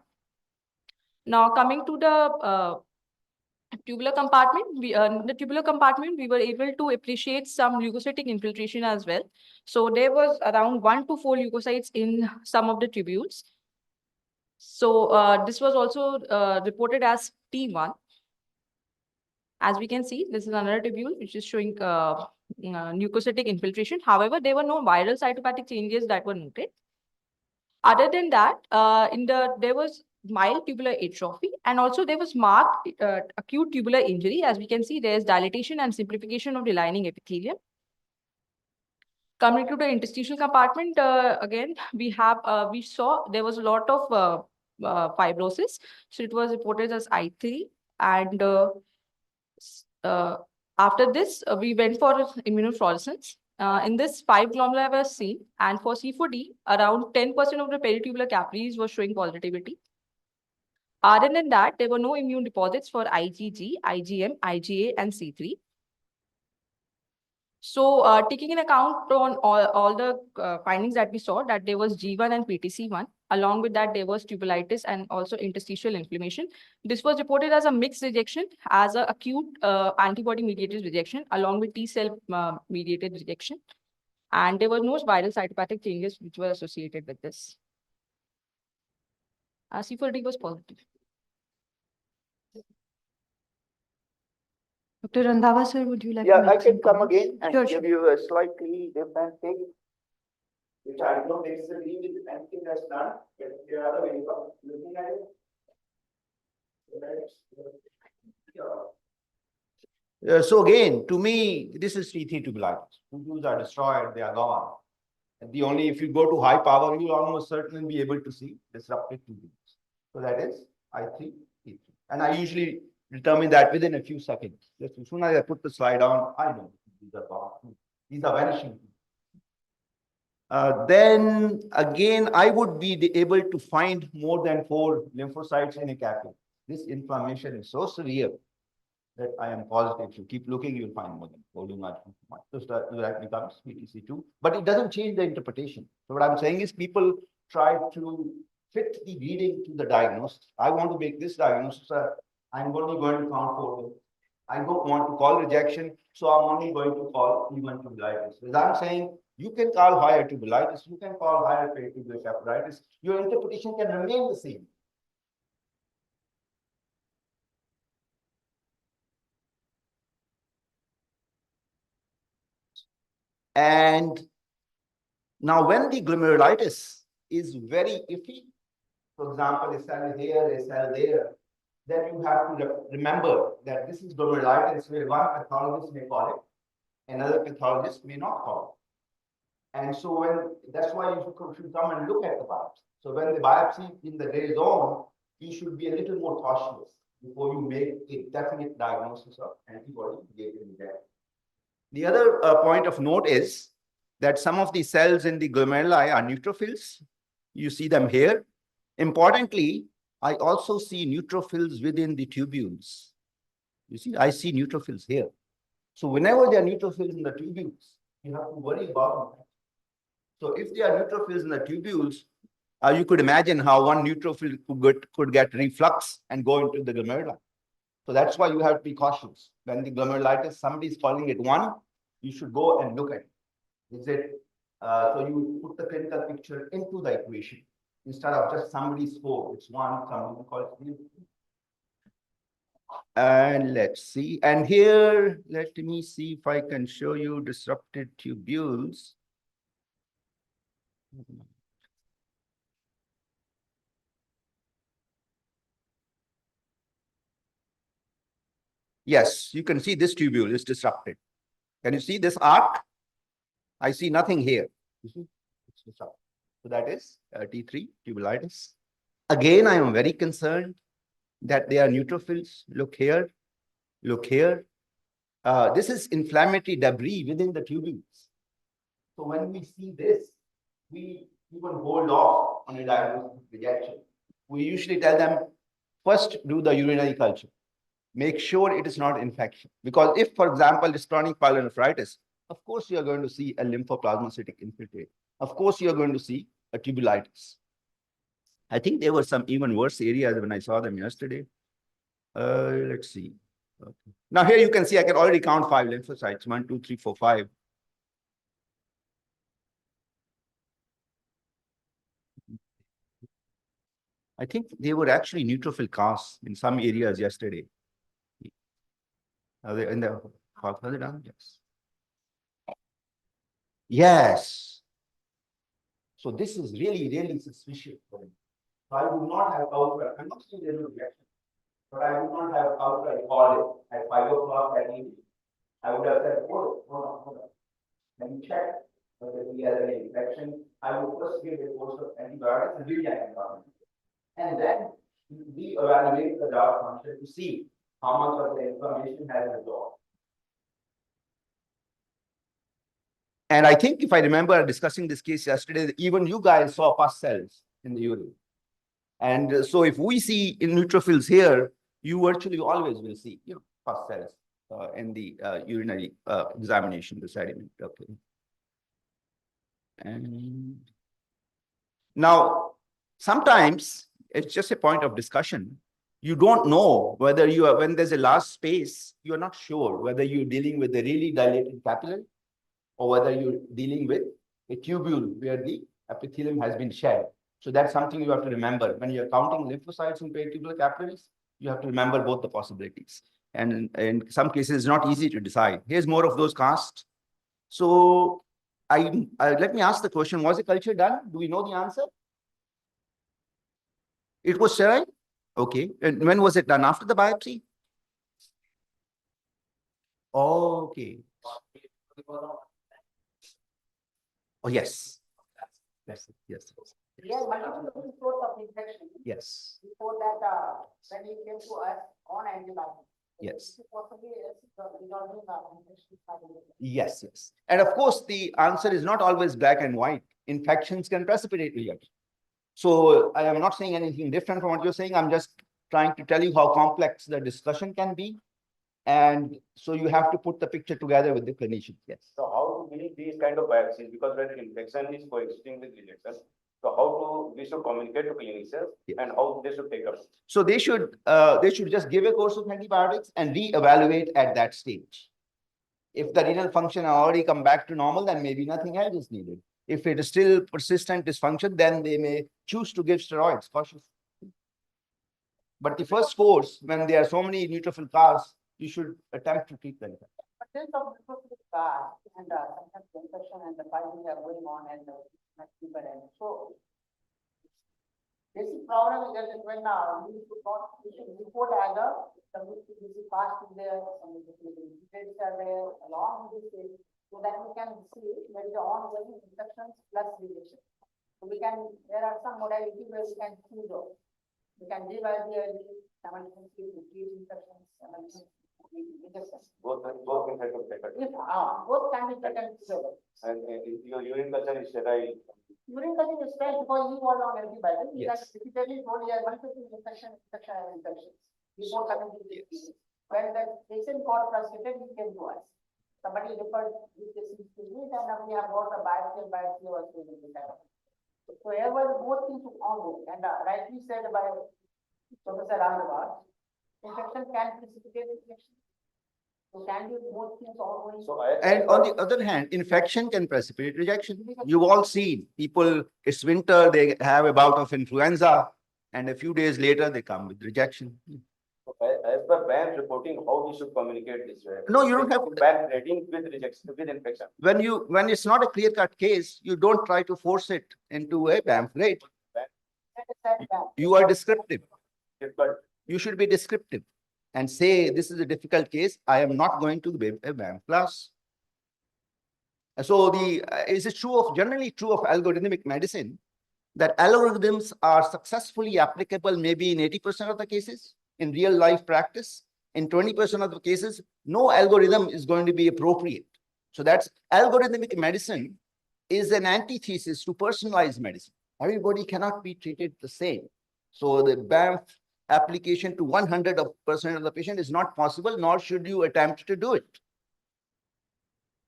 Now coming to the tubular compartment, the tubular compartment, we were able to appreciate some leukocytic infiltration as well. So there was around 1 to 4 leukocytes in some of the tubules. So this was also reported as T1. As we can see, this is another tubule which is showing leukocytic infiltration. However, there were no viral cytopathic changes that were noted. Other than that, there was mild tubular atrophy, and also there was marked acute tubular injury. As we can see, there is dilatation and simplification of the lining epithelium. Coming to the interstitial compartment, again, we saw there was a lot of fibrosis. So it was reported as I3. And after this, we went for immunofluorescence. In this, 5 glomeruli were seen. And for C4D, around 10% of the peritubular capillaries were showing positivity. Other than that, there were no immune deposits for IgG, IgM, IgA, and C3. So taking in account on all the findings that we saw, that there was G1 and PTC1, along with that there was tubulitis and also interstitial inflammation. This was reported as a mixed rejection, as an acute antibody-mediated rejection, along with T-cell mediated rejection. And there were no viral cytopathic changes which were associated with this. C4D was positive. Dr. Randhawa, sir, would you like to Yeah, make I some can come comments? again and Sure, give sure. you a slightly different thing, which I don't necessarily with anything that's done, but there are other ways of looking at it. So again, to me, this is T3 tubulitis. Tubules are destroyed, they are gone. And if you go to high power, you'll almost certainly be able to see disrupted tubules. So that is I3, T3. And I usually determine that within a few seconds. Just as soon as I put the slide on, I know. These are gone. These are vanishing. Then again, I would be able to find more than 4 lymphocytes in a capillary. This inflammation is so severe that I am positive. If you keep looking, you'll find more than 4 lymphocytes. So that becomes PTC2, but it doesn't change the interpretation. So what I'm saying is people try to fit the reading to the diagnosis. I want to make this diagnosis. I'm only going to count 4. I don't want to call rejection, so I'm only going to call even tubulitis. As I'm saying, you can call higher tubulitis, you can call higher tubular capillaritis. Your interpretation can remain the same. And now when the glomerulitis is very iffy, for example, a cell here, a cell there, then you have to remember that this is glomerulitis where one pathologist may call it, another pathologist may not call it. And so that's why you should come and look at the biopsy. So when the biopsy in the gray zone, you should be a little more cautious before you make a definite diagnosis of antibody mediated death. The other point of note is that some of the cells in the glomeruli are neutrophils. You see them here. Importantly, I also see neutrophils within the tubules. You see, I see neutrophils here. So whenever there are neutrophils in the tubules, you have to worry about them. So if there are neutrophils in the tubules, you could imagine how one neutrophil could get reflux and go into the glomeruli. So that's why you have to be cautious. When the glomerulitis, somebody is calling it 1, you should go and look at it. Is it, so you put the clinical picture into the equation instead of just somebody's 4. It's 1, somebody calls it 3. And let's see. And here, let me see if I can show you disrupted tubules. Yes, you can see this tubule is disrupted. Can you see this arc? I see nothing here. You see? It's disrupted. So that is T3 tubulitis. Again, I am very concerned that they are neutrophils. Look here. Look here. This is inflammatory debris within the tubules. So when we see this, we even hold off on a diagnosis of rejection. We usually tell them, first do the urinary culture. Make sure it is not infection. Because if, for example, it's chronic pyelonephritis, of course, you are going to see a lymphoplasmacytic infiltrate. Of course, you are going to see a tubulitis. I think there were some even worse areas when I saw them yesterday. Let's see. Okay. Now here you can see I can already count 5 lymphocytes, 1, 2, 3, 4, 5. I think they were actually neutrophil casts in some areas yesterday. Are they in the further down? Yes. Yes. So this is really, really suspicious. So I would not have outright, I'm not saying there's no reaction, but I would not have outright called it at 5 o'clock that evening. I would have said, hold on. Let me check whether he has any infection. I would first give a course of antibiotics and really antibiotics. And then we evaluate the job function to see how much of the inflammation has resolved. And I think if I remember discussing this case yesterday, even you guys saw pus cells in the urine. And so if we see in neutrophils here, you virtually always will see, pus cells in the urinary examination, the sediment. Okay. And now, sometimes it's just a point of discussion. You don't know whether you are, when there's a large space, you're not sure whether you're dealing with a really dilated capillary or whether you're dealing with a tubule where the epithelium has been shed. So that's something you have to remember. When you're counting lymphocytes in peritubular capillaries, you have to remember both the possibilities. And in some cases, it's not easy to decide. Here's more of those casts. So let me ask the question, was the culture done? Do we know the answer? It was sterile? Okay. And when was it done? After the biopsy? Okay. Oh, yes. Yes. Yes. Yes, multiple source of infection. Yes. Before that, when he came to us on antibiotics. Yes. Yes, yes. And of course, the answer is not always black and white. Infections can precipitate rejection. So I am not saying anything different from what you're saying. I'm just trying to tell you how complex the discussion can be. And so you have to put the picture together with the clinician. Yes. So how to deal these kind of biopsies, because when infection is coexisting with rejection, so how to we should communicate to clinicians and how they should take up. So they should just give a course of antibiotics and reevaluate at that stage. If the renal function already come back to normal, then maybe nothing else is needed. If it is still persistent dysfunction, then they may choose to give steroids cautiously. But the first course, when there are so many neutrophil cars, you should attempt to treat them. But there's some neutrophil cars and sometimes the infection and the fighting are going on and so basic problem is that when we should report as a WCBC past is there, some details are there along with this, so that we can see there is ongoing infections plus rejection. So we can, there are some modalities where we can choose those. We can give IVIG, simultaneously treat infections, rejection. Both can take up. Both can be taken together. And your urine culture is sterile. Urine culture is sterile because he was on antibiotics. Yes. That typically told you 150 infections before coming to the when the patient got frustrated, he came to us. Somebody referred this disease to me, and we have got a biopsy was able to kind of. So here were both things ongoing, and rightly said by Professor Ramdewar, infection can precipitate infection. So can do both things ongoing. So And on the other hand, infection can precipitate rejection. You've all seen people, it's winter, they have a bout of influenza, and a few days later they come with rejection. as per BAM reporting, how we should communicate this way? No, you don't have to. BAM rating with rejection, with infection. When it's not a clear-cut case, you don't try to force it into a BAM rate. You are descriptive. You should be descriptive and say, this is a difficult case. I am not going to be a BAM class. So is it generally true of algorithmic medicine that algorithms are successfully applicable maybe in 80% of the cases in real life practice? In 20% of the cases, no algorithm is going to be appropriate. So that's algorithmic medicine is an antithesis to personalized medicine. Everybody cannot be treated the same. So the BAM application to 100% of the patient is not possible, nor should you attempt to do it.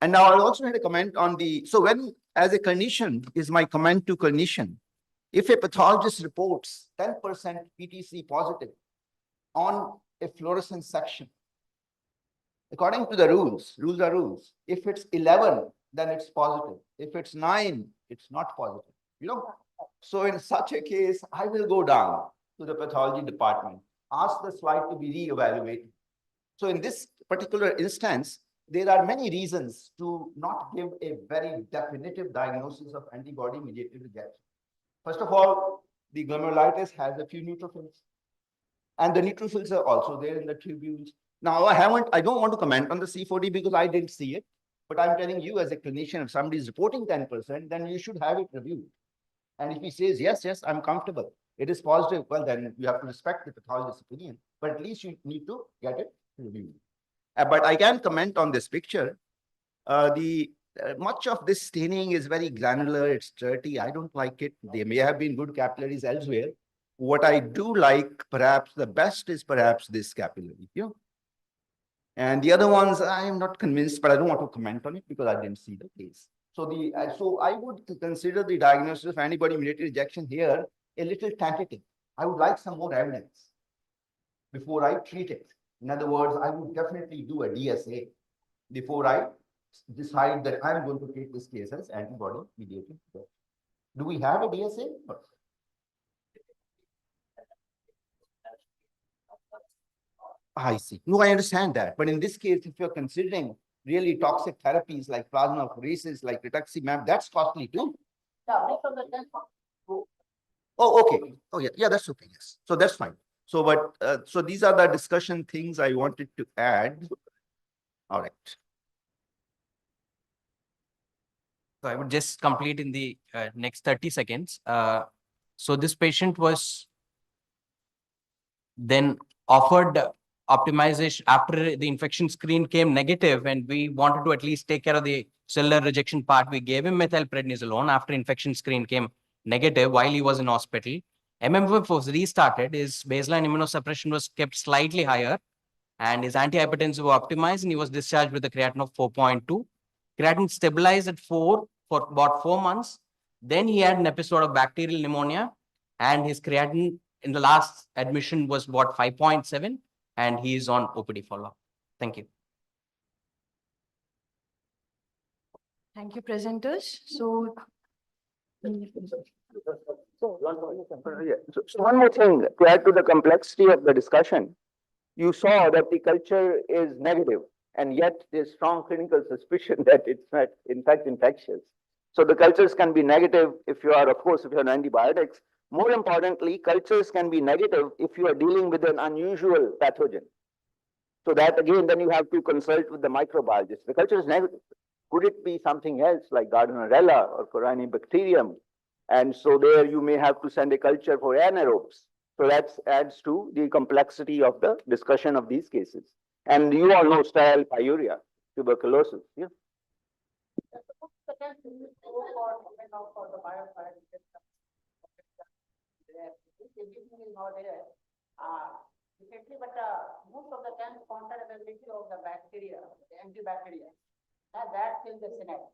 And now I also had a comment on so when, as a clinician, is my comment to clinician, if a pathologist reports 10% PTC positive on a fluorescence section, according to the rules are rules. If it's 11, then it's positive. If it's 9, it's not positive. So in such a case, I will go down to the pathology department, ask the slide to be re-evaluated. So in this particular instance, there are many reasons to not give a very definitive diagnosis of antibody-mediated rejection. First of all, the glomerulitis has a few neutrophils, and the neutrophils are also there in the tubules. Now, I don't want to comment on the C40 because I didn't see it, but I'm telling you as a clinician, if somebody is reporting 10%, then you should have it reviewed. And if he says, yes, I'm comfortable, it is positive, well, then you have to respect the pathologist's opinion, but at least you need to get it reviewed. But I can comment on this picture. Much of this staining is very granular, it's dirty, I don't like it. There may have been good capillaries elsewhere. What I do like, perhaps the best is perhaps this capillary. And the other ones, I am not convinced, but I don't want to comment on it because I didn't see the case. So I would consider the diagnosis of antibody-mediated rejection here a little tentative. I would like some more evidence before I treat it. In other words, I would definitely do a DSA before I decide that I'm going to treat this case as antibody-mediated rejection. Do we have a DSA? I see. No, I understand that. But in this case, if you're considering really toxic therapies like plasmapheresis, like rituximab, that's costly too. Yeah, Oh, okay. Oh, yeah, that's okay. Yes. So that's fine. So, so these are the discussion things I wanted to add. All right. So I would just complete in the next 30 seconds. So this patient was then offered optimization after the infection screen came negative, and we wanted to at least take care of the cellular rejection part. We gave him methylprednisolone after infection screen came negative while he was in hospital. MMF was restarted. His baseline immunosuppression was kept slightly higher, and his antihypertensive were optimized, and he was discharged with a creatinine of 4.2. Creatinine stabilized at 4 for about 4 months. Then he had an episode of bacterial pneumonia, and his creatinine in the last admission was about 5.7, and he is on OPD follow-up. Thank you. Thank you, presenters. So, So one more thing, to add to the complexity of the discussion, you saw that the culture is negative, and yet there's strong clinical suspicion that it's not, in fact, infectious. So the cultures can be negative if you are, of course, if you're on antibiotics. More importantly, cultures can be negative if you are dealing with an unusual pathogen. So that again, then you have to consult with the microbiologist. The culture is negative. Could it be something else like Gardnerella or Corynebacterium? And so there you may have to send a culture for anaerobes. So that adds to the complexity of the discussion of these cases. And you all know sterile pyuria, tuberculosis. Yeah. But most of the times counteravailability of the bacteria, the antibacteria, that's in the synapse.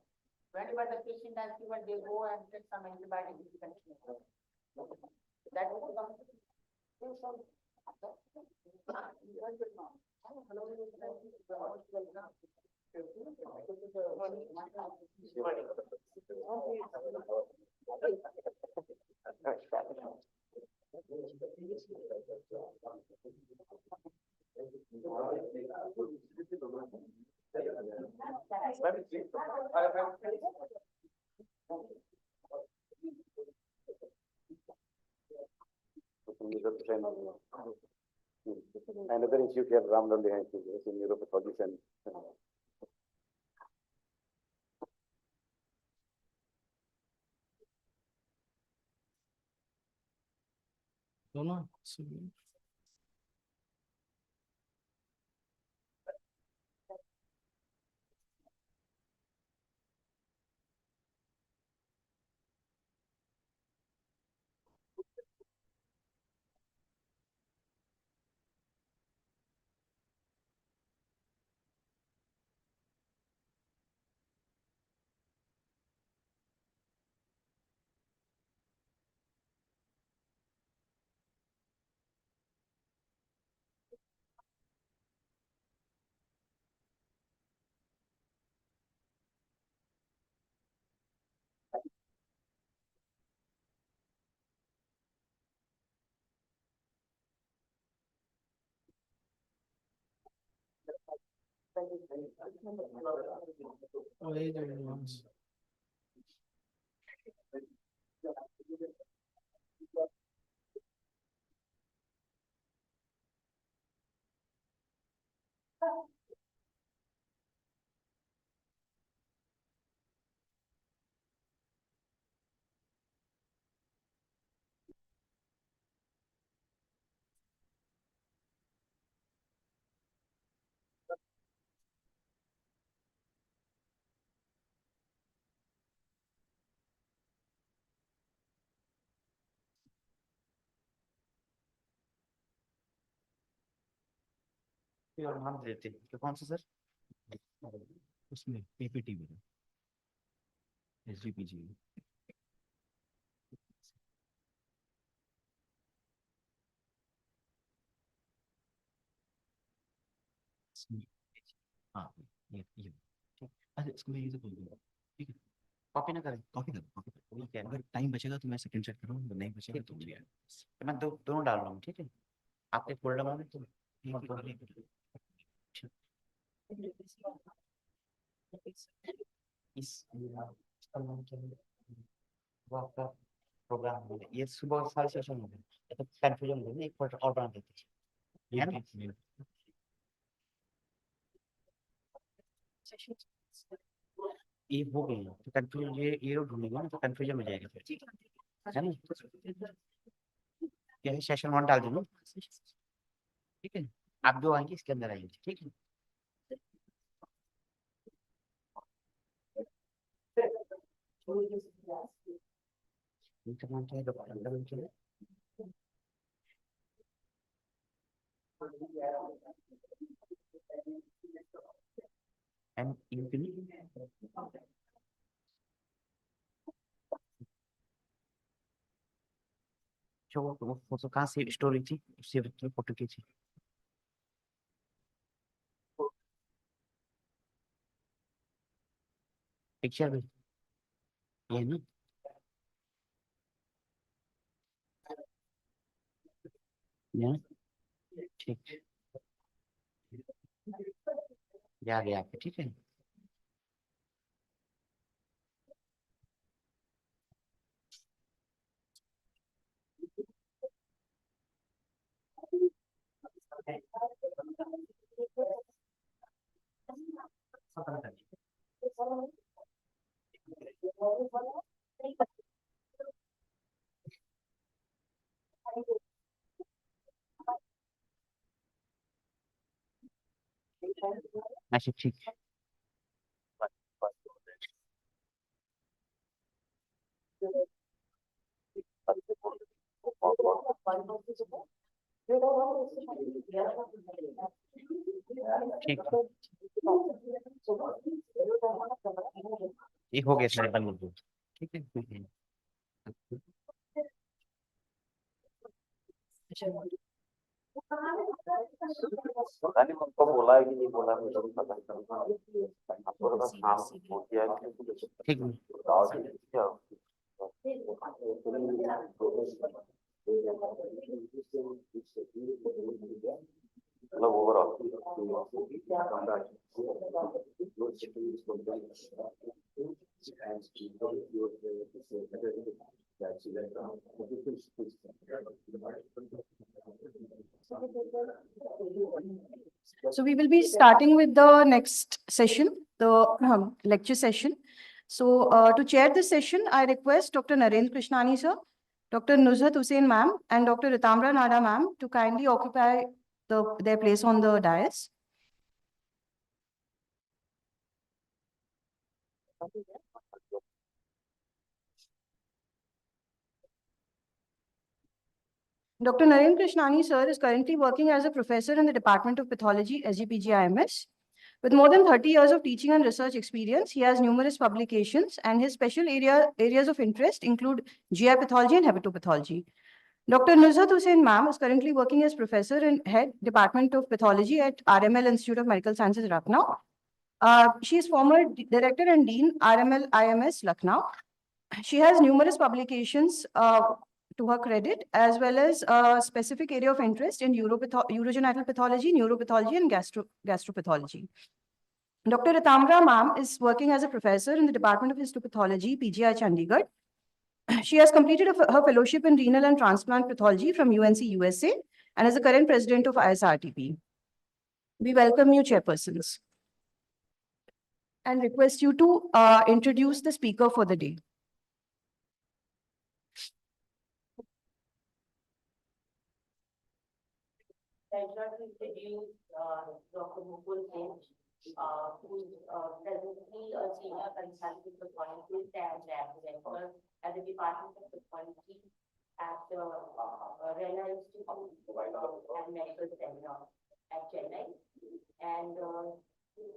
Whenever the patient has fever, they go and take some antibiotics. That Another issue here, Ramdam behind is in neuropathology and No. और नाम देते तो कौन सा sir उसमें PPT में SGPGI हाँ ये ठीक अच्छा इसको मैं यूज कर दूंगा ठीक है कॉपी ना करें कॉपी कर अगर टाइम बचेगा तो मैं सेकंड चेक करूँगा नहीं बचेगा तो मैं दोनों डाल रहा हूँ ठीक है आपके फोल्डर में तो इस वो आपका प्रोग्राम ये सुबह सारे सेशन हो गए तो कंफ्यूजन हो गई एक फोल्डर और बना देते हैं ये हो गई तो कंफ्यूजन ये ढूंढेगा ना तो कंफ्यूजन हो जाएगा फिर है ना यही सेशन 1 डाल दूँ ठीक है आप जो आएंगे इसके अंदर आइए, ठीक है? And you can वो फोटो कहाँ से स्टोरी थी, उससे फोटो खींची। पिक्चर में ये ना, या ठीक, याद है आपको, ठीक है? अच्छा ठीक है। ठीक है, ये हो गया सर, बन गया, ठीक है। पता नहीं उनको बोला है कि नहीं बोला, मुझे भी पता नहीं चल रहा। आपको तो बस नाम हो गया है कि ठीक है। मतलब overall So we will be starting with the next session, the lecture session. So to chair this session, I request Dr. Narendra Krishnani sir, Dr. Nuzhat Hussain ma'am, and Dr. Ritamra Nada ma'am to kindly occupy their place on the dais. Dr. Narendra Krishnani sir is currently working as a professor in the Department of Pathology, SGPGI MS. With more than 30 years of teaching and research experience, he has numerous publications, and his special areas of interest include GI pathology and hepatopathology. Dr. Nuzhat Hussain ma'am is currently working as professor in head Department of Pathology at RML Institute of Medical Sciences, Lucknow. She is former director and dean RML IMS, Lucknow. She has numerous publications to her credit, as well as a specific area of interest in urogenital pathology, neuropathology, and gastropathology. Dr. Ritamra ma'am is working as a professor in the Department of Histopathology, PGI Chandigarh. She has completed her fellowship in renal and transplant pathology from UNC USA and is the current president of ISRTP. We welcome you, chairpersons, and request you to introduce the speaker for the day. Pleasure to introduce Dr. Mukul Singh, who is presently a senior consultant pathologist and lab director at the Department of Pathology at the Rena Institute and Medical Center at Chennai. And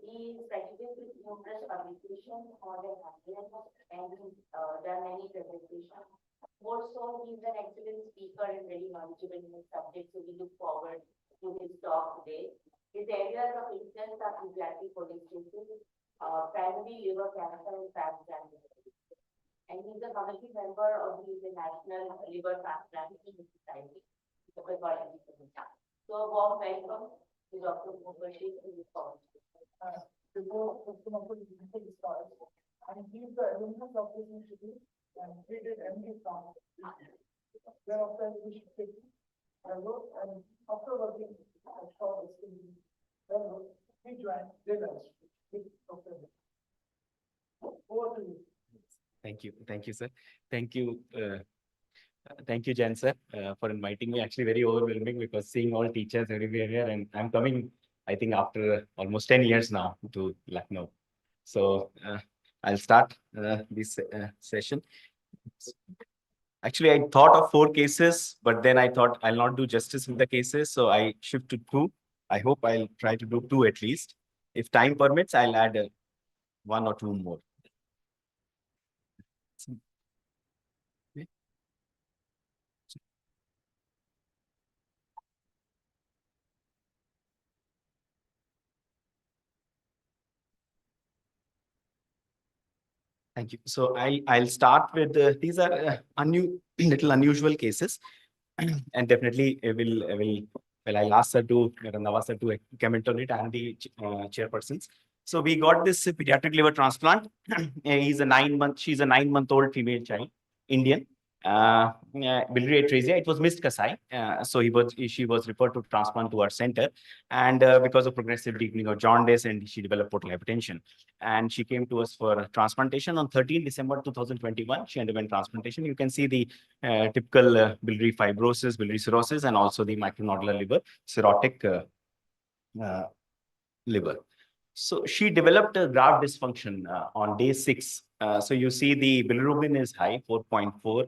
he is credited with numerous publications on the happiness and done many presentations. More so, he's an excellent speaker and very knowledgeable in his subject, so we look forward to his talk today. His areas of interest are pediatric cholestasis, primary liver cancer, and transplant. And he's a committee member of the International Liver Transplantation Society, the Pathology Society. So a warm welcome to Dr. Mukul Singh in this talk. And he's the alumnus of this institute and he did MD from thereafter we should take and after working at short distance, he joined Rena Institute. Over to you. Thank you, sir. Thank you, Thank you, Jen sir, for inviting me. Actually, very overwhelming because seeing all teachers everywhere here, and I'm coming, I think, after almost 10 years now to Lucknow. So I'll start this session. Actually, I thought of 4 cases, but then I thought I'll not do justice in the cases, so I shift to 2. I hope I'll try to do 2 at least. If time permits, I'll add 1 or 2 more. Thank you. So I'll start with these are little unusual cases, and definitely I'll ask her to Madam Nawaz sir to comment on it and the chairpersons. So we got this pediatric liver transplant. She's a 9-month-old female child, Indian. Biliary atresia. It was missed Kasai. So she was referred to transplant to our center, and because of progressive deepening of jaundice, and she developed portal hypertension. And she came to us for transplantation on 13 December 2021. She underwent transplantation. You can see the typical biliary fibrosis, biliary cirrhosis, and also the micronodular liver, cirrhotic liver. So she developed a graft dysfunction on day 6. So you see the bilirubin is high, 4.4.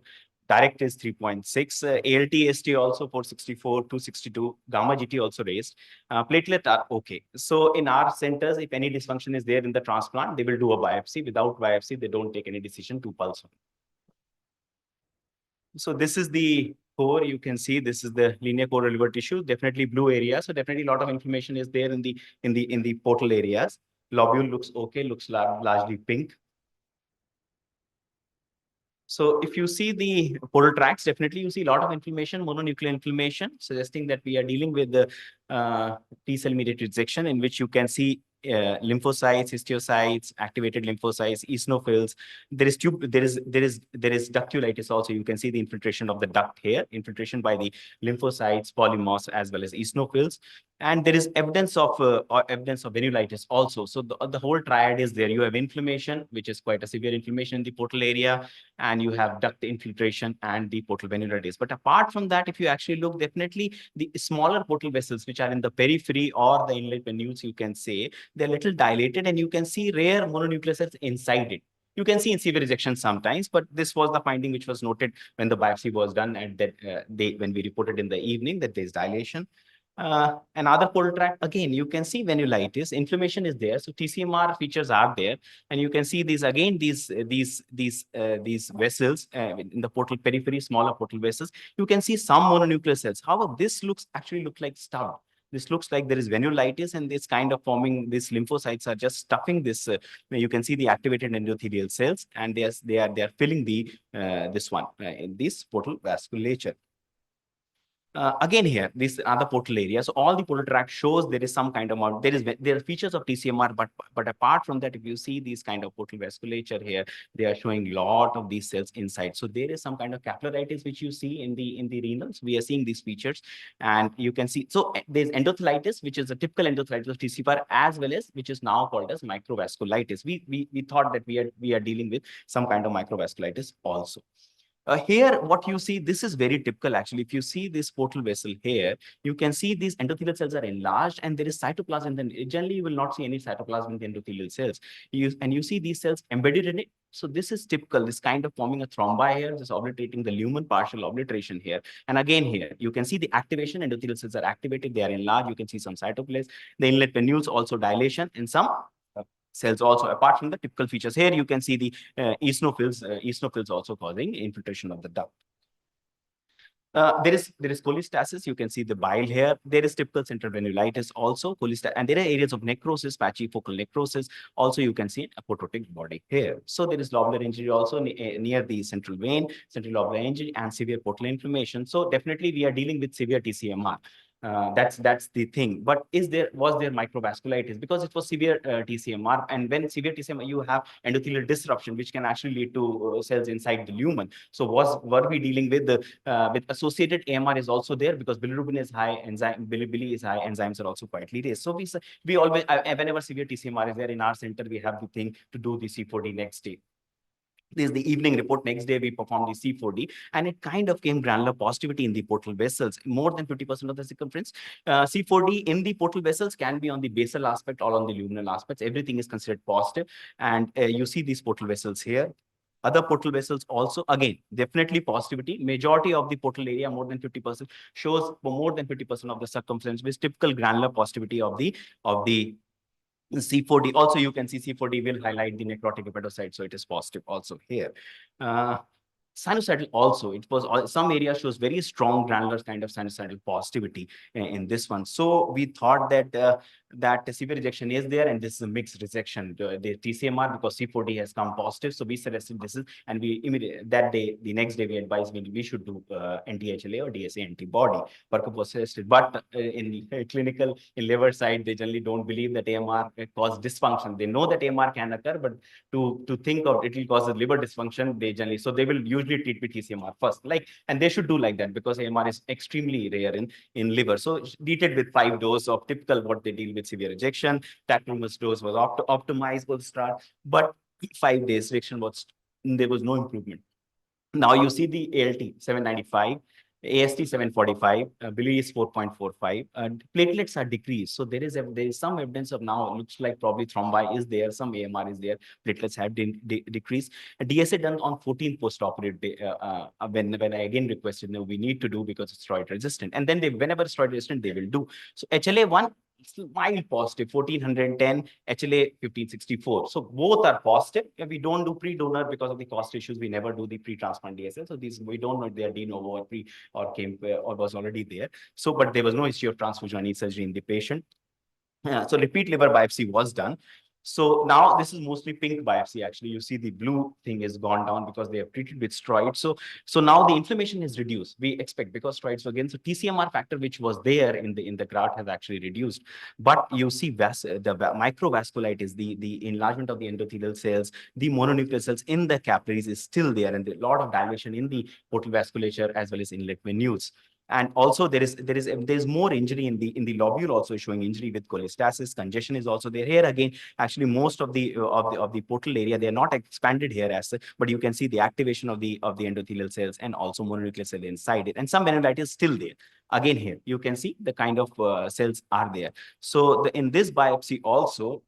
Direct is 3.6. ALT, ST also 464, 262. Gamma GT also raised. Platelet are okay. So in our centers, if any dysfunction is there in the transplant, they will do a biopsy. Without biopsy, they don't take any decision to pulse. So this is the core. You can see this is the linear core liver tissue. Definitely blue area. So definitely a lot of inflammation is there in the portal areas. Lobule looks okay. Looks largely pink. So if you see the portal tracts, definitely you see a lot of inflammation, mononuclear inflammation, suggesting that we are dealing with the T cell mediated rejection, in which you can see lymphocytes, histiocytes, activated lymphocytes, eosinophils. There is ductulitis also. You can see the infiltration of the duct here, infiltration by the lymphocytes, polymorphs, as well as eosinophils. And there is evidence of venulitis also. So the whole triad is there. You have inflammation, which is quite a severe inflammation in the portal area, and you have duct infiltration and the portal venulitis. But apart from that, if you actually look, definitely the smaller portal vessels, which are in the periphery or the inlet venules, you can say they're little dilated, and you can see rare mononuclear cells inside it. You can see in severe rejection sometimes, but this was the finding which was noted when the biopsy was done at that when we reported in the evening that there's dilation. Another portal tract, again, you can see venulitis, inflammation is there. So TCMR features are there. And you can see these vessels in the portal periphery, smaller portal vessels. You can see some mononuclear cells. However, this actually looks like stub. This looks like there is venulitis, and this kind of forming, these lymphocytes are just stuffing this. You can see the activated endothelial cells, and they are filling this one in this portal vasculature. Again here, this other portal area. So all the portal tract shows there is some kind of there are features of TCMR, but apart from that, if you see these kind of portal vasculature here, they are showing lot of these cells inside. So there is some kind of capillaritis which you see in the renals. We are seeing these features, and you can see. So there's endothelitis, which is a typical endothelitis of TCMR, as well as which is now called as microvasculitis. We thought that we are dealing with some kind of microvasculitis also. Here, what you see, this is very typical actually. If you see this portal vessel here, you can see these endothelial cells are enlarged, and there is cytoplasm. Then generally, you will not see any cytoplasm in the endothelial cells. You see these cells embedded in it. So this is typical, this kind of forming a thrombi here, just obliterating the lumen, partial obliteration here. And again here, you can see the activation, endothelial cells are activated, they are enlarged. You can see some cytoplasm. The inlet venules also dilation, and some cells also, apart from the typical features. Here you can see the eosinophils also causing infiltration of the duct. There is cholestasis. You can see the bile here. There is typical central venulitis also, cholestasis, and there are areas of necrosis, patchy focal necrosis. Also, you can see a apototic body here. So there is lobular injury also near the central vein, central lobular injury, and severe portal inflammation. So definitely we are dealing with severe TCMR. That's the thing. But was there microvasculitis? Because it was severe TCMR, and when severe TCMR, you have endothelial disruption, which can actually lead to cells inside the lumen. So were we dealing with associated AMR is also there, because bilirubin is high, bili is high, enzymes are also quietly raised. So we always, whenever severe TCMR is there in our center, we have the thing to do the C4D next day. This is the evening report. Next day, we performed the C4D, and it kind of came granular positivity in the portal vessels, more than 50% of the circumference. C4D in the portal vessels can be on the basal aspect or on the luminal aspects. Everything is considered positive. And you see these portal vessels here. Other portal vessels also, again, definitely positivity. Majority of the portal area, more than 50%, shows more than 50% of the circumference, with typical granular positivity of the C4D. Also, you can see C4D will highlight the necrotic hepatocyte, so it is positive also here. Sinusoidal also, it was some areas shows very strong granular kind of sinusoidal positivity in this one. So we thought that that severe rejection is there, and this is a mixed rejection. The TCMR, because C4D has come positive, so we suggested this is, and we immediately that day, the next day, we advised we should do anti-HLA or DSA antibody. Workup was suggested, but in clinical, in liver side, they generally don't believe that AMR cause dysfunction. They know that AMR can occur, but to think of it will cause liver dysfunction, they generally, so they will usually treat with TCMR first, and they should do like that, because AMR is extremely rare in liver. So treated with 5 doses of typical what they deal with severe rejection. Tacrolimus dose was optimized for the start, but 5 days rejection was, there was no improvement. Now you see the ALT 795, AST 745, Billy is 4.45, and platelets are decreased. So there is some evidence of now, looks like probably thrombi is there, some AMR is there, platelets have decreased. DSA done on 14th post-operative day, when I again requested, no, we need to do because it's steroid resistant. And then whenever steroid resistant, they will do. So HLA1, mild positive, 1410, HLA 1564. So both are positive. We don't do pre-donor because of the cost issues. We never do the pre-transplant DSL. So these, we don't know if they are de novo or pre or came or was already there. So, but there was no issue of transfusion or any surgery in the patient. So repeat liver biopsy was done. So now this is mostly pink biopsy. Actually, you see the blue thing is gone down because they have treated with steroids. So now the inflammation is reduced. We expect, because steroids were again, so TCMR factor, which was there in the graft, has actually reduced. But you see the microvasculitis, the enlargement of the endothelial cells, the mononuclear cells in the capillaries is still there, and a lot of dilation in the portal vasculature as well as inlet venules. And also there is more injury in the lobule, also showing injury with cholestasis. Congestion is also there. Here again, actually most of the portal area, they are not expanded here as such, but you can see the activation of the endothelial cells and also mononuclear cell inside it, and some venulitis is still there. Again, here you can see the kind of cells are there. So in this biopsy also,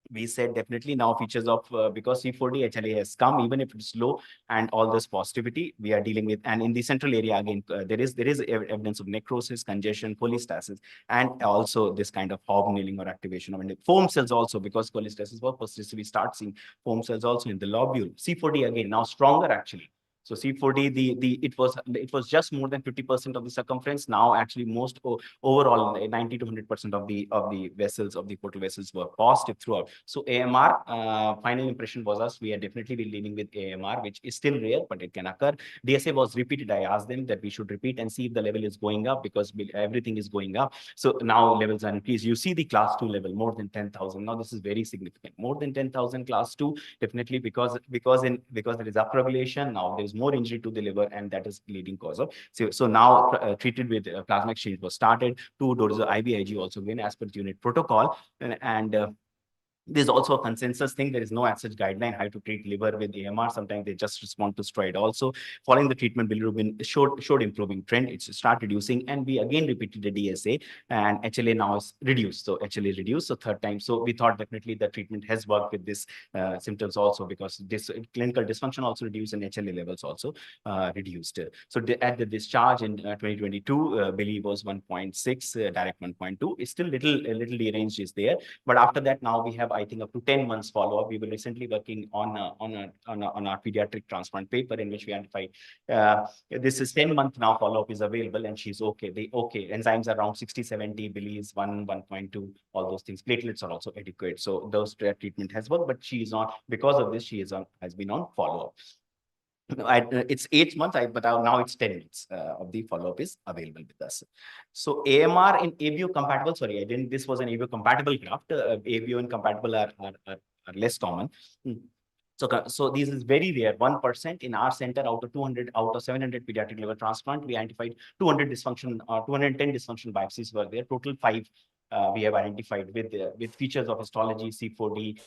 we said definitely now features of, because C4D HLA has come, even if it's low, and all this positivity we are dealing with. And in the central area, again, there is evidence of necrosis, congestion, cholestasis, and also this kind of hobnaling or activation of foam cells also, because cholestasis was persistent. We start seeing foam cells also in the lobule. C4D again, now stronger actually. So C4D, it was just more than 50% of the circumference. Now actually most overall 90 to 100% of the vessels, of the portal vessels, were positive throughout. So AMR, final impression was us, we are definitely dealing with AMR, which is still rare, but it can occur. DSA was repeated. I asked them that we should repeat and see if the level is going up, because everything is going up. So now levels are increased. You see the class 2 level, more than 10,000. Now this is very significant. More than 10,000 class 2, definitely because there is upregulation. Now there is more injury to the liver, and that is leading cause of. So now treated with plasma exchange was started. 2 doses of IVIG also given as per unit protocol, and there's also a consensus thing. There is no as such guideline how to treat liver with AMR. Sometimes they just respond to steroid also. Following the treatment, bilirubin showed improving trend. It start reducing, and we again repeated the DSA, and HLA now is reduced. So HLA reduced, so third time. So we thought definitely the treatment has worked with this symptoms also, because this clinical dysfunction also reduced and HLA levels also reduced. So at the discharge in 2022, Billy was 1.6, direct 1.2. It's still little deranged is there, but after that now we have, I think, up to 10 months follow-up. We were recently working on our pediatric transplant paper, in which we identified this is 10-month now follow-up is available, and she's okay. Enzymes are around 60, 70, Billy's 1.2, all those things. Platelets are also adequate. So those treatment has worked, but she is on, because of this, she is on, has been on follow-up. It's 8 months, but now it's 10 months of the follow-up is available with us. So AMR in ABO compatible, sorry, I didn't, this was an ABO compatible graft. ABO incompatible are less common. So this is very rare. 1% in our center out of 700 pediatric liver transplant, we identified 200 dysfunction or 210 dysfunction biopsies were there. Total 5 we have identified with features of histology, C4D,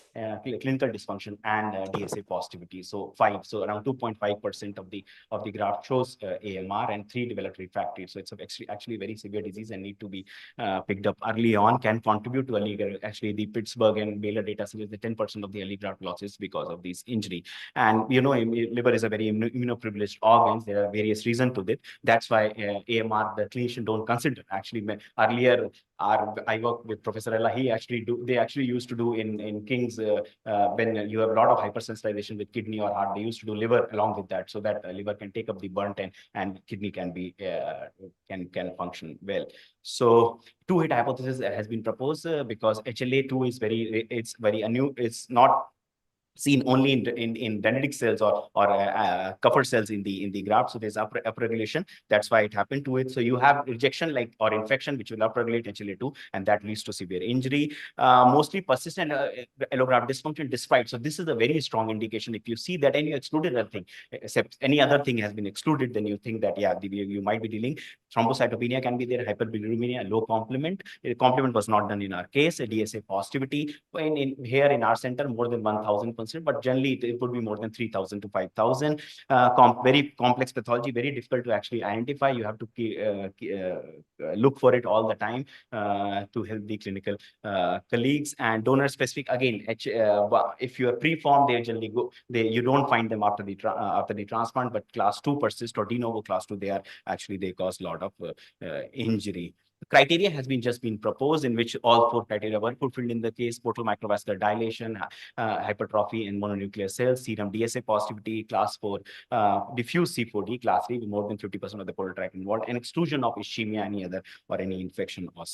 clinical dysfunction, and DSA positivity. So around 2.5% of the graft shows AMR, and 3 developed refractory. So it's actually very severe disease and need to be picked up early on, can contribute to early. Actually, the Pittsburgh and Baylor data suggests that 10% of the early graft losses because of this injury. And liver is a very immunoprivileged organ. There are various reasons to that. That's why AMR the clinician don't consider. Actually, earlier I work with Professor Ella. They actually used to do in King's when you have a lot of hypersensitization with kidney or heart. They used to do liver along with that, so that liver can take up the burnt and kidney can be can function well. So two-hit hypothesis has been proposed because HLA2 is it's very new. It's not seen only in dendritic cells or Kupffer cells in the graft. So there's upregulation. That's why it happened to it. So you have rejection or infection, which will upregulate HLA2, and that leads to severe injury. Mostly persistent allograft dysfunction despite. So this is a very strong indication. If you see that and you excluded anything, except any other thing has been excluded, then you think that, yeah, you might be dealing. Thrombocytopenia can be there, hyperbilirubinemia, low complement. Complement was not done in our case. A DSA positivity here in our center, more than 1,000%, but generally it would be more than 3,000 to 5,000. Very complex pathology, very difficult to actually identify. You have to look for it all the time to help the clinical colleagues. And donor specific, again, if you are preformed, they generally go. You don't find them after the transplant, but class 2 persist or de novo class 2, they cause a lot of injury. Criteria has just been proposed in which all 4 criteria were fulfilled in the case: portal microvascular dilation, hypertrophy in mononuclear cells, serum DSA positivity, class 4, diffuse C4D, class 3 with more than 50% of the portal tract involved, and exclusion of ischemia, any infection or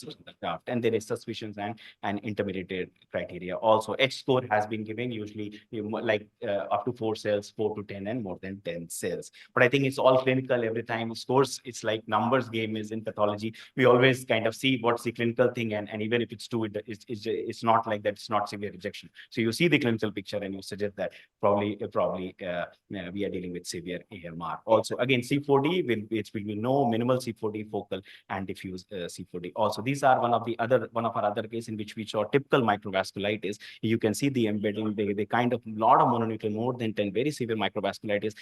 graft. And there is suspicions and intermediate criteria. Also, H score has been given, usually up to 4 cells, 4 to 10, and more than 10 cells. But I think it's all clinical every time. Scores, it's like numbers game is in pathology. We always kind of see what's the clinical thing, and even if it's 2, it's not like that. It's not severe rejection. So you see the clinical picture and you suggest that probably we are dealing with severe AMR. Also, again, C4D it will be no minimal C4D, focal and diffuse C4D. Also, these are one of our other cases in which we saw typical microvasculitis. You can see the embedding. They kind of lot of mononuclear, more than 10, very severe microvasculitis.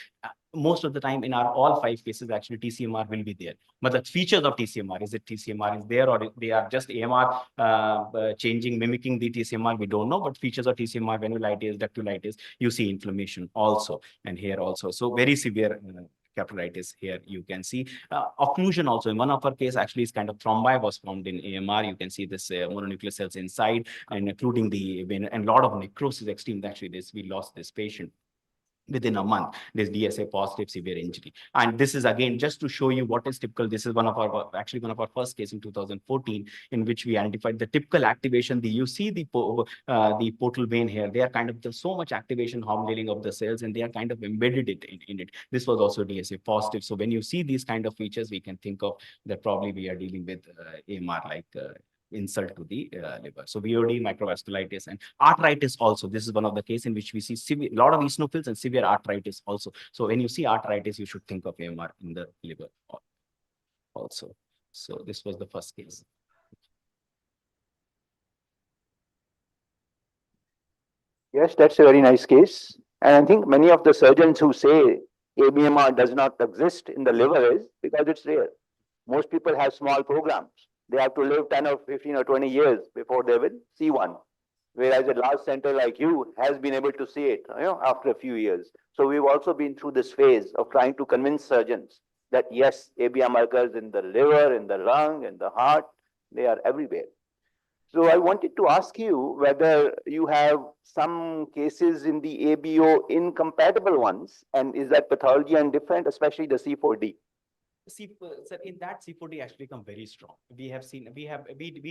Most of the time in all 5 cases, actually TCMR will be there. But the features of TCMR, is it TCMR is there, or they are just AMR changing, mimicking the TCMR? We don't know, but features of TCMR, venulitis, ductulitis, you see inflammation also, and here also. So very severe capsulitis here you can see. Occlusion also, in one of our case, actually is kind of thrombi was found in AMR. You can see this mononuclear cells inside, and including the vein, and a lot of necrosis, extreme. Actually, we lost this patient within a month. There's DSA positive severe injury. And this is again just to show you what is typical. This is one of our first case in 2014 in which we identified the typical activation. You see the portal vein here. They are kind of so much activation, hormonating of the cells, and they are kind of embedded in it. This was also DSA positive. So when you see these kind of features, we can think of that probably we are dealing with AMR like insult to the liver. So VOD, microvasculitis, and arthritis also. This is one of the cases in which we see a lot of eosinophils and severe arthritis also. So when you see arthritis, you should think of AMR in the liver also. So this was the first case. Yes, that's a very nice case. And I think many of the surgeons who say ABMR does not exist in the liver is because it's rare. Most people have small programs. They have to live 10 or 15 or 20 years before they will see one. Whereas a large center like you has been able to see it, after a few years. So we've also been through this phase of trying to convince surgeons that yes, ABMR occurs in the liver, in the lung, in the heart. They are everywhere. So I wanted to ask you whether you have some cases in the ABO incompatible ones, and is that pathology and different, especially the C4D? Sir, in that C4D actually become very strong. We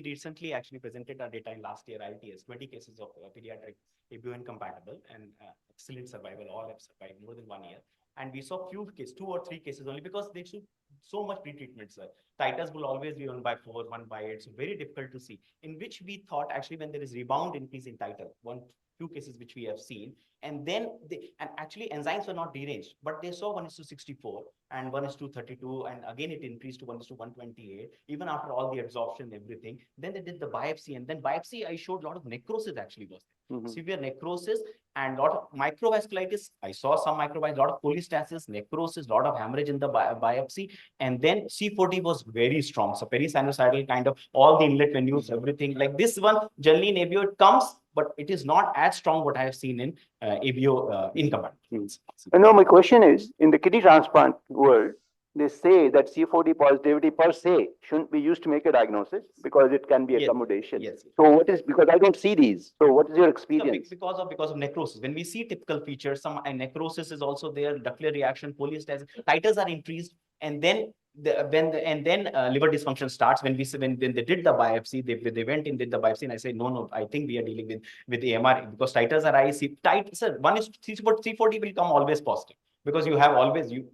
recently actually presented our data in last year ITS, 20 cases of pediatric ABO incompatible, and excellent survival. All have survived more than 1 year. And we saw few cases, 2 or 3 cases only, because they should so much pretreatment, sir. Titers will always be 1/4, 1/8, so very difficult to see. In which we thought actually when there is rebound increase in titer, few cases which we have seen. And then and actually enzymes were not deranged, but they saw 1:64 and 1:32, and again it increased to 1:128, even after all the absorption, everything. Then they did the biopsy, and then biopsy, I showed a lot of necrosis actually was there. Severe necrosis and lot of microvasculitis. I saw some microvasculitis, lot of cholestasis, necrosis, lot of hemorrhage in the biopsy. And then C40 was very strong. So perisinusoidal kind of all the inlet venues, everything like this one, generally in ABO it comes, but it is not as strong what I have seen in ABO incompatible. No, my question is, in the kidney transplant world, they say that C40 positivity per se shouldn't be used to make a diagnosis because it can be accommodation. Yes. So what is, because I don't see these. So what is your So experience? because of necrosis, when we see typical features, some necrosis is also there, ductal reaction, cholestasis, titers are increased, and then liver dysfunction starts. When they did the biopsy, they went and did the biopsy, and I say no, I think we are dealing with AMR because titers are high. Sir, one is C40 will come always positive. Because you have always, you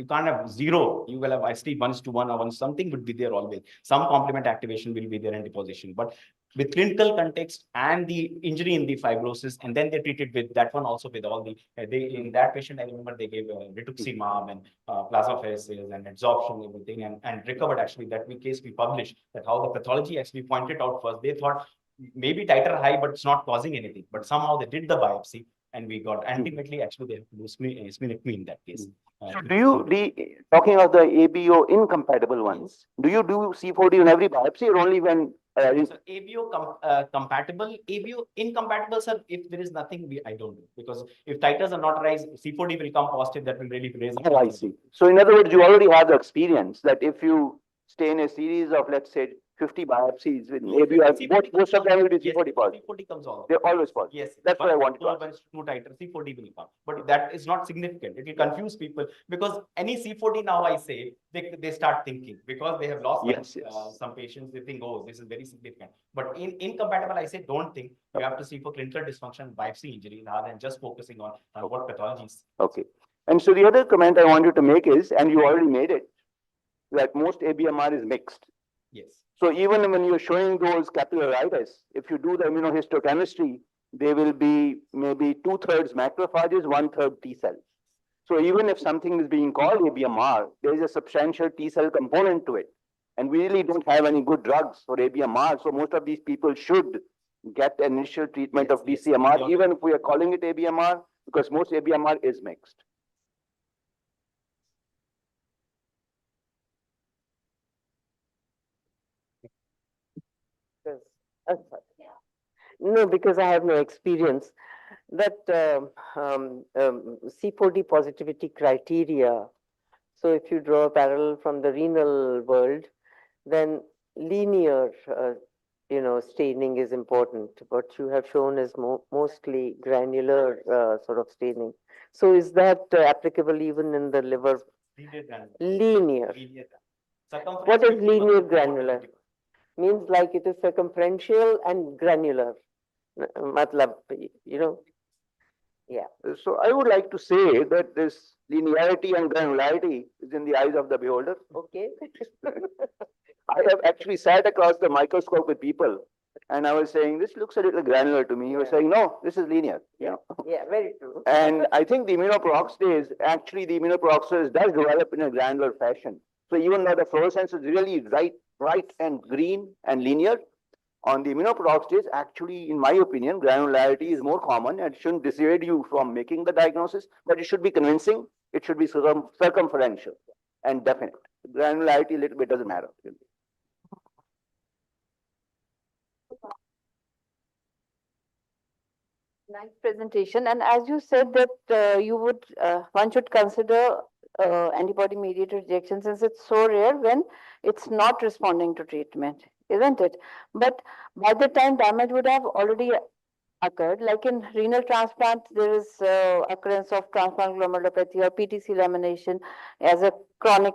can't have zero. You will have IST 1:1 or 1, something would be there always. Some complement activation will be there in deposition. But with clinical context and the injury in the fibrosis, and then they treated with that one also with all the, in that patient, I remember they gave rituximab and plasmapheresis and adsorption, everything, and recovered actually. That case we published that how the pathology actually pointed out first. They thought maybe titer high, but it's not causing anything. But somehow they did the biopsy, and we got ultimately actually they have to do splenectomy in that case. So do you, talking of the ABO incompatible ones, do you do C40 on every biopsy or only when? So ABO compatible, ABO incompatible, sir, if there is nothing, I don't do. Because if titers are not raised, C40 will come positive, that will really raise. Oh, I see. So in other words, you already have the experience that if you stay in a series of, let's say, 50 biopsies with ABO, most of them will be C40 positive. C40 comes always. They're always positive. Yes. That's what I wanted to ask. Two titer, C40 will come. But that is not significant. It will confuse people because any C40 now I say, they start thinking because they have lost some patients, they think, oh, this is very significant. But in incompatible, I say, don't think. You have to see for clinical dysfunction, biopsy injury, rather than just focusing on what pathology is. Okay. And so the other comment I wanted to make is, and you already made it, that most ABMR is mixed. Yes. So even when you're showing those capillaritis, if you do the immunohistochemistry, they will be maybe 2/3 macrophages, 1/3 T cells. So even if something is being called ABMR, there is a substantial T cell component to it. And we really don't have any good drugs for ABMR. So most of these people should get initial treatment of DCMR, even if we are calling it ABMR, because most ABMR is mixed. No, because I have no experience. That C40 positivity criteria. So if you draw a parallel from the renal world, then linear, staining is important. What you have shown is mostly granular sort of staining. So is that applicable even in the liver? Linear. What is linear granular? Means like it is circumferential and granular. Matlab, yeah. So I would like to say that this linearity and granularity is in the eyes of the beholder. Okay. I have actually sat across the microscope with people and I was saying, this looks a little granular to me. He was saying, no, this is linear. Yeah, very true. And I think the immunoperoxidase, actually the immunoperoxidase does develop in a granular fashion. So even though the fluorescence is really bright and green and linear, on the immunoperoxidase, actually, in my opinion, granularity is more common and shouldn't dissuade you from making the diagnosis, but it should be convincing. It should be circumferential and definite. Granularity a little bit doesn't matter. Nice presentation. And as you said that one should consider antibody-mediated rejection since it's so rare when it's not responding to treatment, isn't it? But by the time damage would have already occurred, like in renal transplant, there is occurrence of transplant glomerulopathy or PTC lamination as a chronic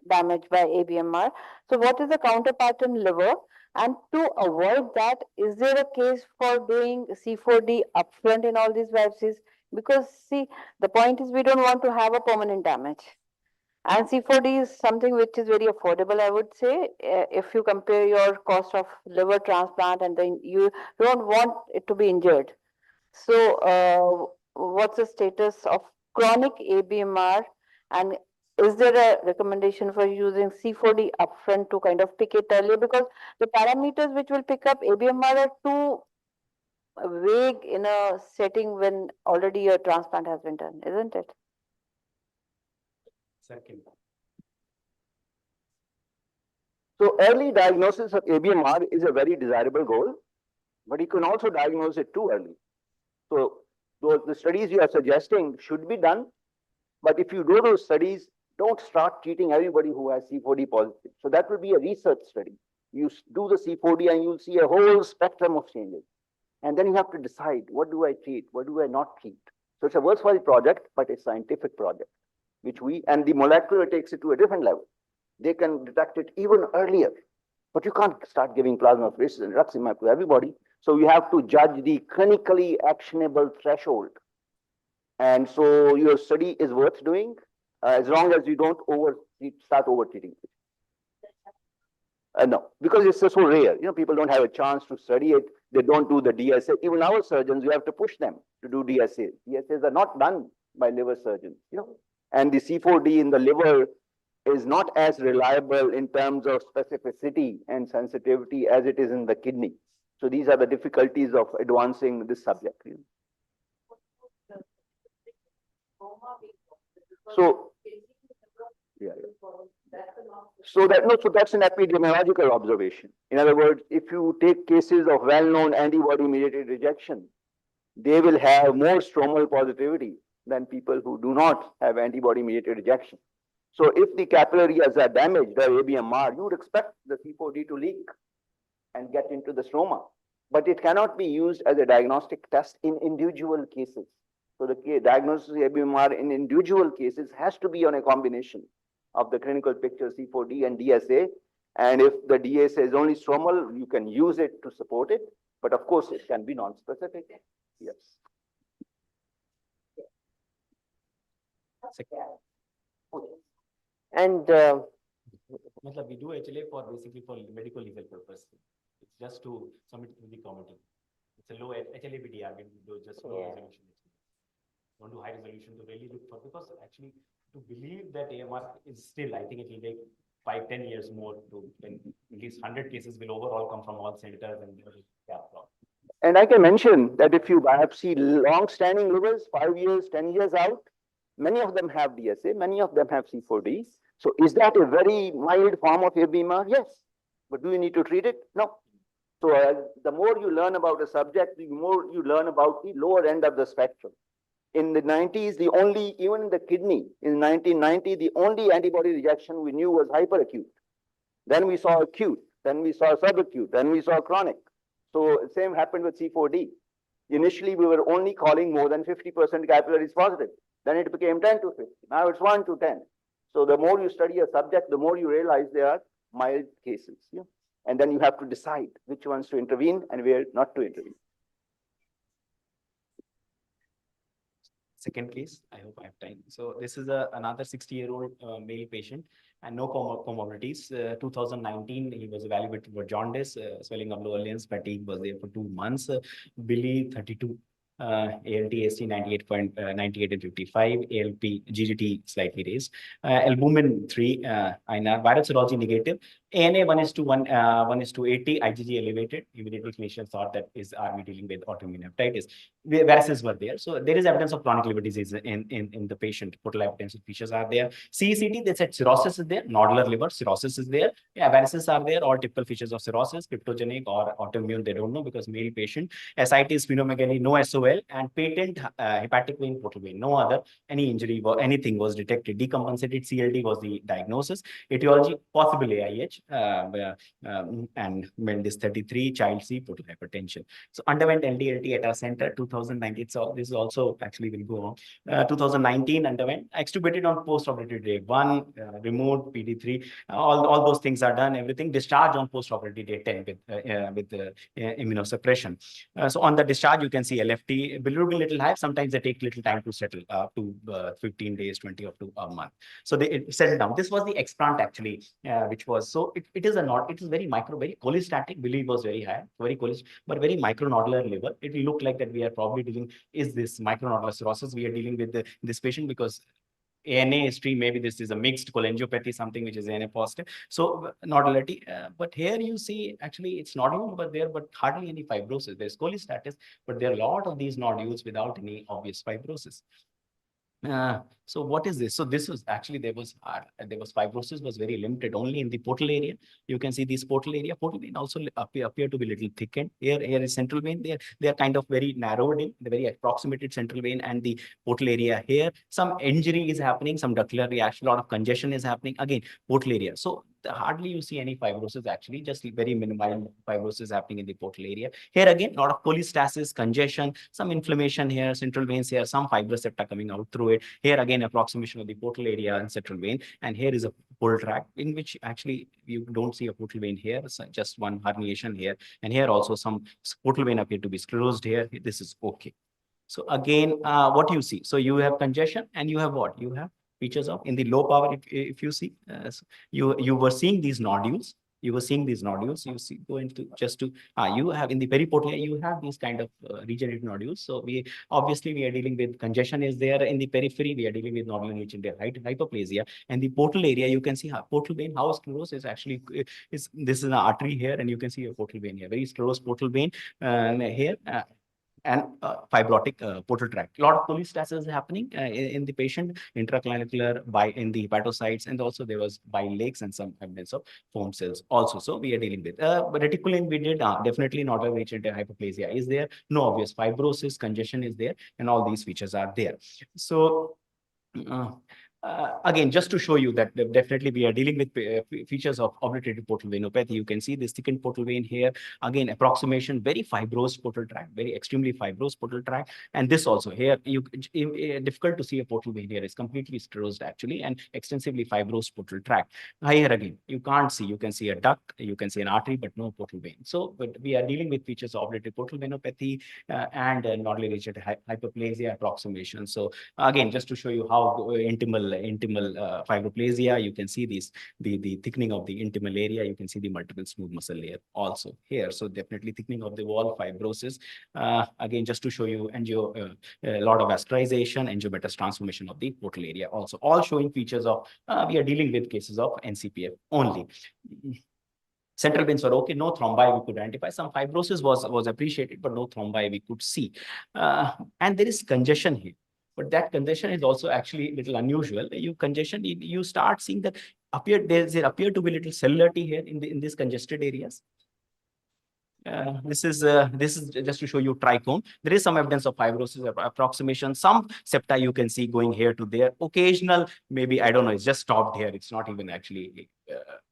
damage by ABMR. So what is the counterpart in liver? And to avoid that, is there a case for doing C4D upfront in all these biopsies? Because see, the point is we don't want to have a permanent damage. And C4D is something which is very affordable, I would say. If you compare your cost of liver transplant and then you don't want it to be injured. So, what's the status of chronic ABMR? And is there a recommendation for using C4D upfront to kind of pick it earlier? Because the parameters which will pick up ABMR are too vague in a setting when already a transplant has been done, isn't it? Second. So early diagnosis of ABMR is a very desirable goal, but you can also diagnose it too early. So the studies you are suggesting should be done, but if you do those studies, don't start treating everybody who has C4D positive. So that will be a research study. You do the C4D and you'll see a whole spectrum of changes. And then you have to decide, what do I treat? What do I not treat? So it's a worthwhile project, but a scientific project, and the molecular takes it to a different level. They can detect it even earlier, but you can't start giving plasmapheresis and rituximab to everybody. So you have to judge the clinically actionable threshold. And so your study is worth doing as long as you don't start over treating. No, because it's so rare. People don't have a chance to study it. They don't do the DSA. Even our surgeons, you have to push them to do DSA. DSAs are not done by liver surgeons. And the C4D in the liver is not as reliable in terms of specificity and sensitivity as it is in the kidney. So these are the difficulties of advancing this subject. So, So that's an epidemiological observation. In other words, if you take cases of well-known antibody-mediated rejection, they will have more stromal positivity than people who do not have antibody-mediated rejection. So if the capillaries are damaged by ABMR, you would expect the C4D to leak and get into the stroma. But it cannot be used as a diagnostic test in individual cases. So the diagnosis of ABMR in individual cases has to be on a combination of the clinical picture C4D and DSA. And if the DSA is only stromal, you can use it to support it. But of course, it can be non-specific. Yes. And we do HLA basically for medical legal purpose. It's just to submit to the committee. It's a low HLA BDR, we do just low resolution. Don't do high resolution to really look for, because actually to believe that AMR is still, I think it will take 5-10 years more to, when at least 100 cases will overall come from all centers and And I can mention that if you biopsy long-standing livers, 5 years, 10 years out, many of them have DSA, many of them have C4D. So is that a very mild form of ABMR? Yes. But do you need to treat it? No. So the more you learn about a subject, the more you learn about the lower end of the spectrum. In the 90s, even in the kidney, in 1990, the only antibody rejection we knew was hyperacute. Then we saw acute, then we saw subacute, then we saw chronic. So the same happened with C4D. Initially, we were only calling more than 50% capillaries positive. Then it became 10 to 50. Now it's 1 to 10. So the more you study a subject, the more you realize there are mild cases. And then you have to decide which ones to intervene and where not to intervene. Second case, I hope I have time. So this is another 60-year-old male patient and no comorbidities. 2019, he was evaluated for jaundice, swelling of lower limbs, fatigue, was there for 2 months. Billy 32, ALT, ST 98.98 and 55, ALP, GGT slightly raised, albumin 3, INR, viral serology negative, ANA 1:1:80, IgG elevated. Immediately clinicians thought that are we dealing with autoimmune hepatitis. Varices were there. So there is evidence of chronic liver disease in the patient. Portal hypertensive features are there. CECT, they said cirrhosis is there. Nodular liver, cirrhosis is there. Yeah, varices are there. All typical features of cirrhosis, cryptogenic or autoimmune, they don't know because male patient. Ascites, splenomegaly, no SOL, and patent hepatic vein, portal vein. No other, any injury or anything was detected. Decompensated CLD was the diagnosis. Etiology, possible AIH, and Mendes 33, child C, portal hypertension. So underwent LDLT at our center, 2019. So this is also actually will go on. 2019 underwent, extubated on post-operative day 1, removed PD3. All those things are done. Everything discharged on post-operative day 10 with immunosuppression. So on the discharge, you can see LFT bilirubin little high. Sometimes they take little time to settle, to 15 days, 20 up to a month. So it settled down. This was the explant actually, which was so it is a nod, it is very micro, very cholestatic, believe was very high, very cholestatic, but very micronodular liver. It will look like that we are probably dealing, is this micronodular cirrhosis we are dealing with this patient, because ANA stream, maybe this is a mixed cholangiopathy, something which is ANA positive. So nodulity, but here you see actually it's nodule, but hardly any fibrosis. There's cholestasis, but there are a lot of these nodules without any obvious fibrosis. So what is this? So this was actually, there was fibrosis was very limited only in the portal area. You can see this portal area. Portal vein also appear to be little thickened. Here is central vein. They are kind of very narrowed in, the very approximated central vein and the portal area here. Some injury is happening, some ductal reaction, a lot of congestion is happening. Again, portal area. So hardly you see any fibrosis actually, just very minimal fibrosis happening in the portal area. Here again, a lot of cholestasis, congestion, some inflammation here, central veins here, some fibrous septa coming out through it. Here again, approximation of the portal area and central vein. And here is a portal tract in which actually you don't see a portal vein here, so just one herniation here. And here also some portal vein appear to be sclerosed here. This is okay. So again, what you see? So you have congestion and you have what? You have features of in the low power, if you see, so you were seeing these nodules. You were seeing these nodules. You see, go into just to you have in the periportal, you have these kind of regenerative nodules. So we are dealing with congestion is there in the periphery. We are dealing with nodular regenerative hyperplasia, and the portal area. You can see portal vein. How sclerosed is actually this is an artery here, and you can see a portal vein here, very sclerosed portal vein here. And fibrotic portal tract. A lot of cholestasis is happening in the patient, intraclinicular in the hepatocytes, and also there was bile lakes and some evidence of foam cells also. So we are dealing with reticulin. We did definitely not a regenerative hyperplasia is there. No obvious fibrosis, congestion is there, and all these features are there. So. Again, just to show you that definitely we are dealing with features of obliterated portal venopathy. You can see this thickened portal vein here. Again, approximation, very fibrosed portal tract, very extremely fibrosed portal tract. And this also here, difficult to see a portal vein here. It's completely sclerosed actually, and extensively fibrosed portal tract. Here again, you can't see. You can see a duct, you can see an artery, but no portal vein. So, but we are dealing with features of obliterated portal venopathy and nodular regenerative hyperplasia approximation. So again, just to show you how intimal fibroplasia, you can see the thickening of the intimal area. You can see the multiple smooth muscle layer also here. So definitely thickening of the wall, fibrosis. Again, just to show you a lot of vascularization, angiomatous transformation of the portal area also. All showing features of we are dealing with cases of NCPF only. Central veins were okay, no thrombi we could identify. Some fibrosis was appreciated, but no thrombi we could see. And there is congestion here. But that congestion is also actually a little unusual. You start seeing that there appear to be little cellularity here in these congested areas. This is just to show you trichome. There is some evidence of fibrosis approximation. Some septa you can see going here to there. Occasional, maybe, I don't know, it's just stopped here. It's not even actually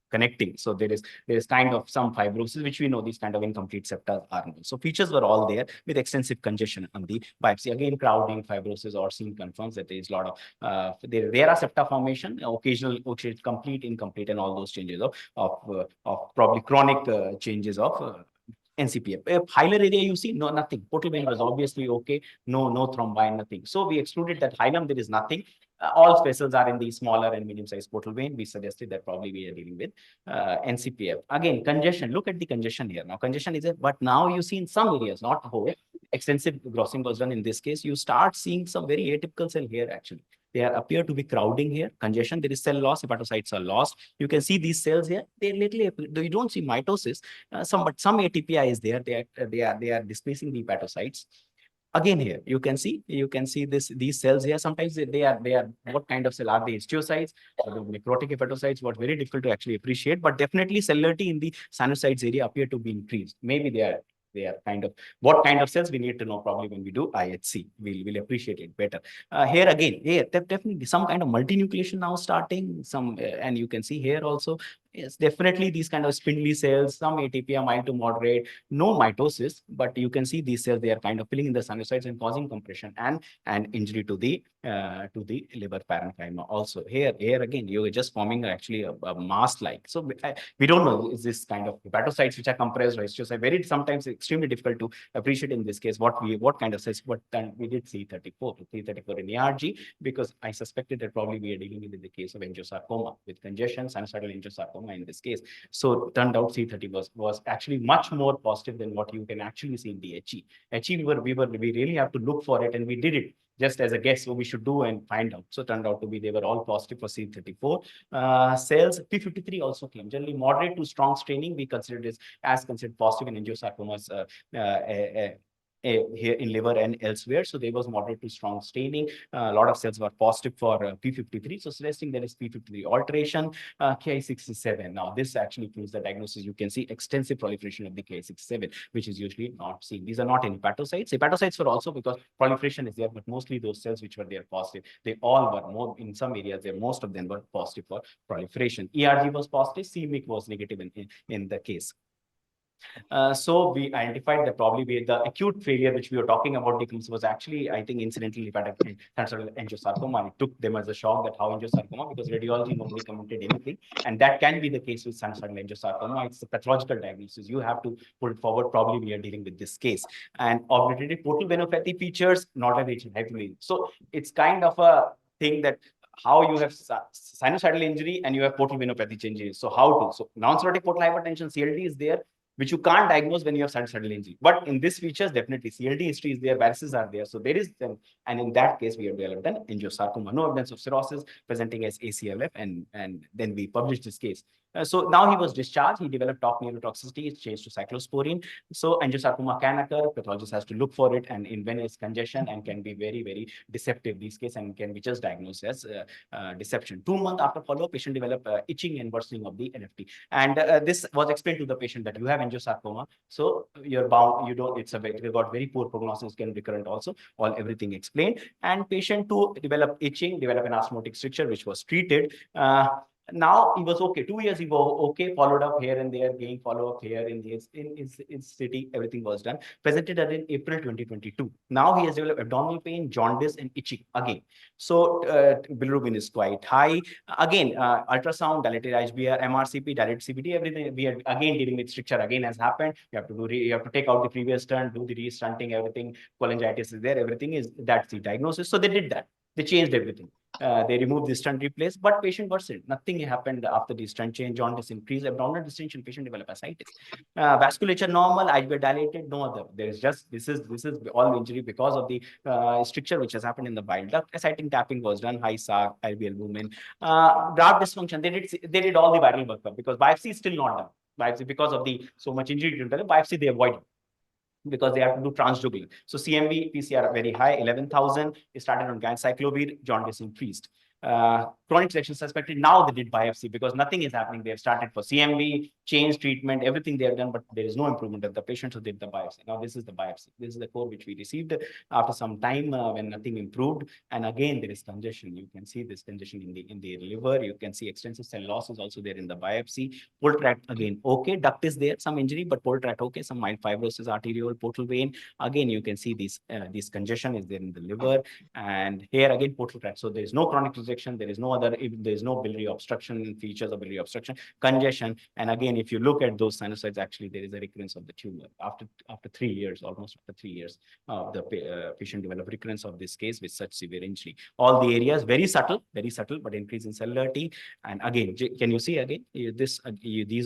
connecting. So there is kind of some fibrosis, which we know these kind of incomplete septa are known. So features were all there with extensive congestion on the biopsy. Again, crowding, fibrosis, or seen confirms that there is a lot of there are septa formation, occasional, complete, incomplete, and all those changes of probably chronic changes of NCPF. Hilar area, you see, no, nothing. Portal vein was obviously okay. No thrombi, nothing. So we excluded that hilum. There is nothing. All vessels are in the smaller and medium-sized portal vein. We suggested that probably we are dealing with NCPF. Again, congestion. Look at the congestion here. Now, congestion is but now you see in some areas, not whole, extensive grossing was done in this case. You start seeing some very atypical cell here actually. They appear to be crowding here. Congestion, there is cell loss, hepatocytes are lost. You can see these cells here. They literally, you don't see mitosis. But some ATPI is there. They are displacing the hepatocytes. Again here, you can see these cells here. Sometimes they are what kind of cell are they? Histiocytes or the necrotic hepatocytes? What very difficult to actually appreciate. But definitely cellularity in the sinusoids area appear to be increased. Maybe they are kind of what kind of cells we need to know probably when we do IHC. We'll appreciate it better. Here again, definitely some kind of multinucleation now starting. And you can see here also. Yes, definitely these kind of spindly cells, some ATPI mild to moderate, no mitosis, but you can see these cells, they are kind of filling in the sinusoids and causing compression and injury to the liver parenchyma also. Here again, you're just forming actually a mass like. So we don't know, is this kind of hepatocytes which are compressed or histiocytes? Very sometimes extremely difficult to appreciate in this case what kind of cells, but then we did see 334 in ARG, because I suspected that probably we are dealing with in the case of angiosarcoma with congestion, sinusoidal angiosarcoma angiosarcoma in this case. So turned out C30 was actually much more positive than what you can actually see in the HE. HE, we really have to look for it, and we did it just as a guess what we should do and find out. So turned out to be they were all positive for C34. Cells P53 also came. Generally moderate to strong staining, we considered this as considered positive in angiosarcomas here in liver and elsewhere. So there was moderate to strong staining. A lot of cells were positive for P53. So suggesting there is P53 alteration, Ki67. Now this actually proves the diagnosis. You can see extensive proliferation of the Ki67, which is usually not seen. These are not in hepatocytes. Hepatocytes were also because proliferation is there, but mostly those cells which were there positive, they all were more in some areas, most of them were positive for proliferation. ERG was positive, CME was negative in the case. So we identified that probably the acute failure which we were talking about was actually, I think, incidental hepatic transnodal angiosarcoma. It took them as a shock that how angiosarcoma, because radiology nobody commented anything, and that can be the case with transnodal angiosarcoma. It's the pathological diagnosis. You have to put it forward. Probably we are dealing with this case, and obliterated portal venopathy features not a heavily. So it's kind of a thing that how you have sinusoidal injury and you have portal venopathy changes. So how to? So non-cirrhotic portal hypertension, CLD is there, which you can't diagnose when you have sinusoidal injury. But in this features, definitely CLD history is there, varices are there. So there is them. And in that case, we have developed an angiosarcoma, no evidence of cirrhosis, presenting as ACLF, and then we published this case. So now he was discharged. He developed top neurotoxicity. It's changed to cyclosporine. So angiosarcoma can occur. Pathologist has to look for it, and in when it's congestion and can be very, very deceptive. These cases and can be just diagnosed as deception. 2 months after follow-up, patient developed itching and worsening of the NFT. And this was explained to the patient that you have angiosarcoma, so you're bound. You don't. You got very poor prognosis, can recurrent also. Everything explained. And patient 2 developed itching, developed an osmotic stricture, which was treated. Now he was okay. 2 years he was okay. Followed up here and there, gained follow-up here in his city. Everything was done. Presented in April 2022. Now he has developed abdominal pain, jaundice, and itching again. So bilirubin is quite high. Again, ultrasound, dilated HBR, MRCP, dilated CBD, everything. We are again dealing with stricture. Again has happened. You have to do. You have to take out the previous stunt, do the restunting. Everything. Cholangitis is there. Everything is. That's the diagnosis. So they did that. They changed everything. They removed the stunt, replaced, but patient worsened. Nothing happened after the stunt change. Jaundice increased, abdominal distension, patient developed ascites. Vasculature normal, IGA dilated, no other. There is just this is all injury because of the stricture which has happened in the bile duct. Ascitic tapping was done, high SAR, LBL movement. Graft dysfunction, they did all the viral workup because biopsy is still not done. Biopsy, because of the so much injury to the biopsy, they avoid it, because they have to do transjugular. So CMV, PCR very high, 11,000. They started on ganciclovir, jaundice increased. Chronic rejection suspected. Now they did biopsy because nothing is happening. They have started for CMV, changed treatment, everything they have done, but there is no improvement of the patient, so they did the biopsy. Now this is the biopsy. This is the core which we received after some time when nothing improved. And again, there is congestion. You can see this congestion in the liver. You can see extensive cell loss is also there in the biopsy. Portal tract again okay. Duct is there, some injury, but portal tract okay. Some mild fibrosis, arterial, portal vein. Again, you can see this congestion is there in the liver, and here again portal tract. So there is no chronic rejection. There is no other. There is no biliary obstruction features of biliary obstruction, congestion, and again, if you look at those sinusoids, actually there is a recurrence of the tumor after 3 years, almost after 3 years. The patient developed recurrence of this case with such severe injury. All the areas very subtle, but increase in cellularity. And again, can you see again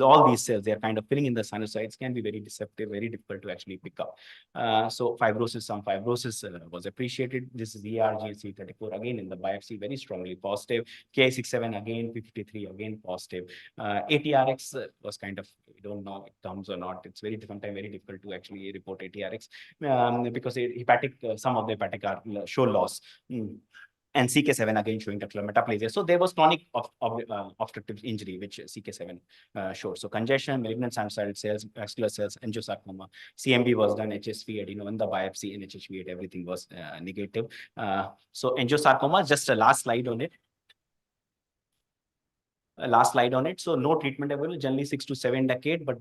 all these cells? They are kind of filling in the sinusoids. Can be very deceptive, very difficult to actually pick up. So fibrosis, some fibrosis was appreciated. This is ERG C34 again in the biopsy, very strongly positive. Ki67 again, P53 again positive. ATRX was kind of, we don't know if it comes or not. It's very difficult to actually report ATRX because some of the hepatic are show loss. And CK7 again showing ductal metaplasia. So there was chronic obstructive injury, which CK7 showed. So congestion, malignant sinusoidal cells, vascular cells, angiosarcoma. CMB was done, HSV, adeno in the biopsy, and HHV, everything was negative. So angiosarcoma, just a last slide on it. So no treatment available, generally 6 to 7 decades, but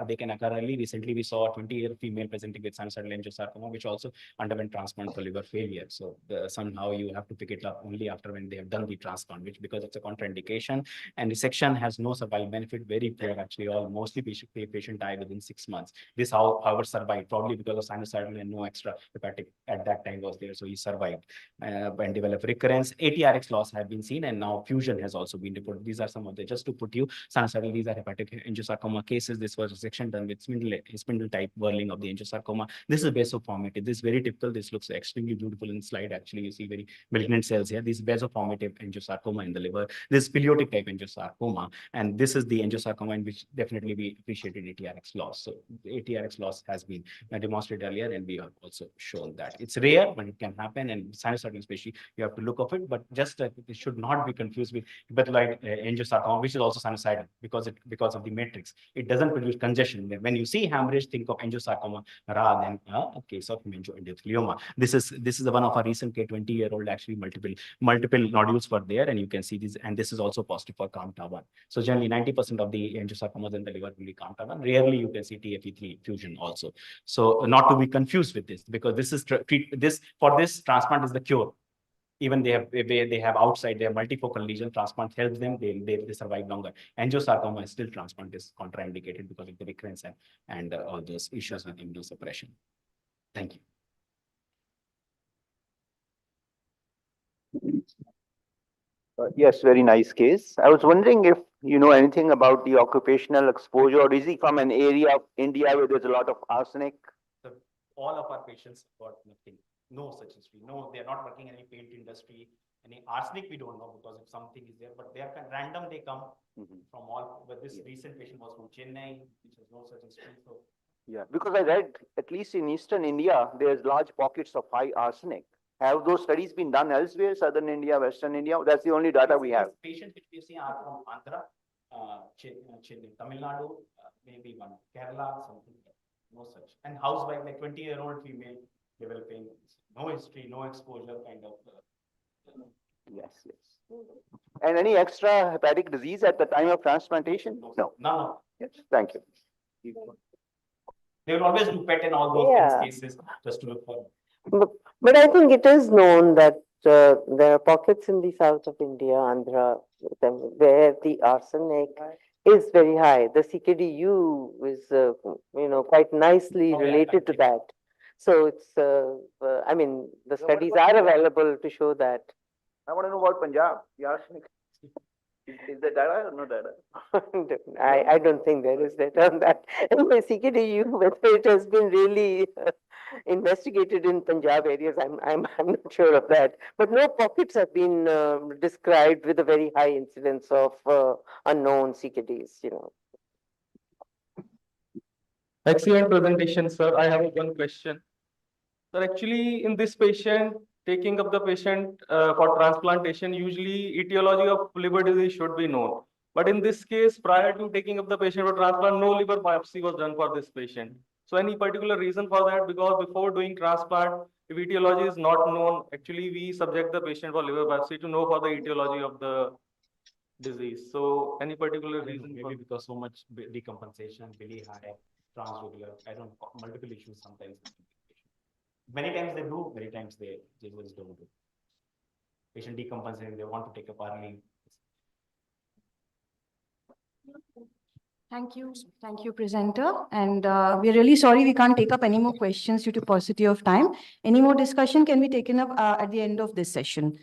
they can occur early. Recently, we saw a 20-year female presenting with sinusoidal angiosarcoma, which also underwent transplant for liver failure. So somehow you have to pick it up only after when they have done the transplant, which because it's a contraindication, and resection has no survival benefit, very poor actually. Mostly patient die within 6 months. This however survived, probably because of sinusoidal and no extra hepatic at that time was there, so he survived and developed recurrence. ATRX loss have been seen, and now fusion has also been reported. These are some of the, just to put you, sinusoidal, these are hepatic angiosarcoma cases. This was a section done with spindle type whirling of the angiosarcoma. This is basoformative. This is very typical. This looks extremely beautiful in the slide. Actually, you see very malignant cells here. This is basoformative angiosarcoma in the liver. This is pleiotic type angiosarcoma. And this is the angiosarcoma in which definitely we appreciated ATRX loss. So the ATRX loss has been demonstrated earlier, and we have also shown that it's rare, but it can happen. And sinusoidal especially, you have to look of it, but just it should not be confused with hepatocyte angiosarcoma, which is also sinusoidal because of the matrix. It doesn't produce congestion. When you see hemorrhage, think of angiosarcoma rather than a case of meningoendothelioma. This is the one of our recent 20-year-old, actually multiple nodules were there, and you can see this, and this is also positive for CAMTA1. So generally 90% of the angiosarcomas in the liver will be CAMTA1. Rarely you can see TFE3 fusion also. So not to be confused with this, because this is for this transplant is the cure. Even they have outside, they have multifocal lesion, transplant helps them, they survive longer. Angiosarcoma is still, transplant is contraindicated because of the recurrence and all those issues with immunosuppression. Thank you. Yes, very nice case. I was wondering if you know anything about the occupational exposure, or is he from an area of India where there's a lot of arsenic? So all of our patients got nothing, no such history. No, they are not working in any paint industry. Any arsenic, we don't know, because if something is there, but they are random, they come from all. But this recent patient was from Chennai, which has no such history. So Yeah, because I read, at least in Eastern India, there's large pockets of high arsenic. Have those studies been done elsewhere, Southern India, Western India? That's the only data we have. Patients which we see are from Andhra, Chennai, Tamil Nadu, maybe one, Kerala, something. No such. And housewife, like 20-year-old female, developing no history, no exposure, kind of. Yes, yes. And any extra hepatic disease at the time of transplantation? No. No. Yes, thank you. They will always do PET in all those cases just to look for. But I think it is known that there are pockets in the south of India, Andhra, where the arsenic is very high. The CKDU is, quite nicely related to that. So it's, I mean, the studies are available to show that. I want to know about Punjab, the arsenic. Is there data or no data? I don't think there is data on that. Anyway, CKDU, whether it has been really investigated in Punjab areas, I'm not sure of that. But no pockets have been described with a very high incidence of unknown CKDs, Excellent presentation, sir. I have one question. Sir, actually, in this patient, taking up the patient for transplantation, usually etiology of liver disease should be known. But in this case, prior to taking up the patient for transplant, no liver biopsy was done for this patient. So any particular reason for that? Because before doing transplant, if etiology is not known, actually we subject the patient for liver biopsy to know for the etiology of the disease. So any particular reason? Maybe because so much decompensation, really high, transregular, I don't know, multiple issues sometimes. Many times they do, many times they just don't do. Patient decompensating, they want to take up early. Thank you, presenter. And we're really sorry we can't take up any more questions due to paucity of time. Any more discussion can be taken up at the end of this session.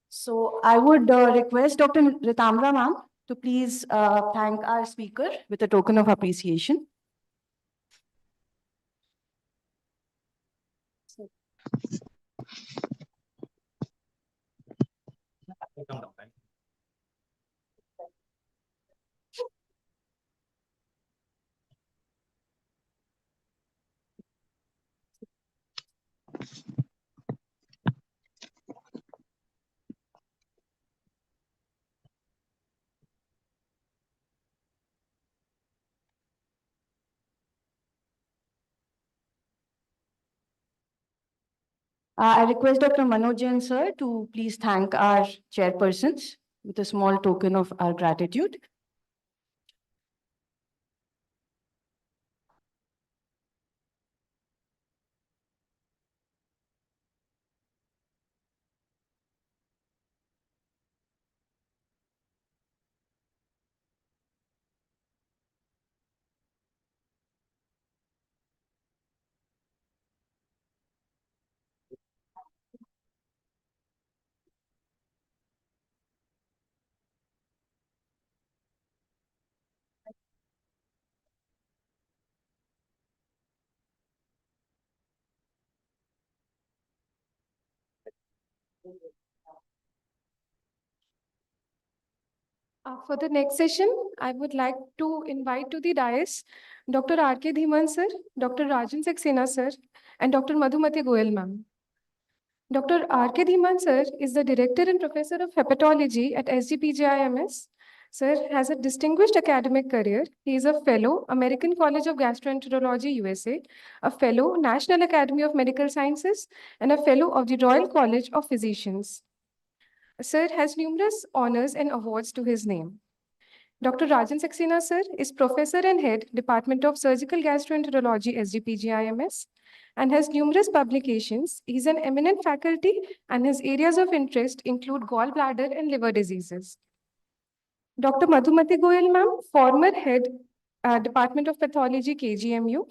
So I would request Dr. Ritamra ma'am to please thank our speaker with a token of appreciation. I request Dr. Manoj Jain sir to please thank our chairpersons with a small token of our gratitude. For the next session, I would like to invite to the dais Dr. R.K. Dhiman sir, Dr. Rajan Saxena sir, and Dr. Madhumati Goyal ma'am. Dr. R.K. Dhiman sir is the Director and Professor of Hepatology at SGPGI. Sir has a distinguished academic career. He is a Fellow, American College of Gastroenterology, USA, a Fellow, National Academy of Medical Sciences, and a Fellow of the Royal College of Physicians. Sir has numerous honors and awards to his name. Dr. Rajan Saxena sir is Professor and Head, Department of Surgical Gastroenterology, SGPGI, and has numerous publications. He is an eminent faculty and his areas of interest include gallbladder and liver diseases. Dr. Madhumati Goyal ma'am, former Head, Department of Pathology, KGMU.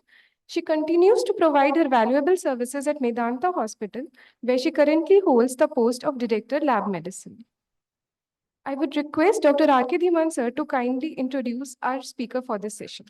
She continues to provide her valuable services at Medanta Hospital, where she currently holds the post of Director Lab Medicine. I would request Dr. R.K. Dhiman sir to kindly introduce our speaker for this session.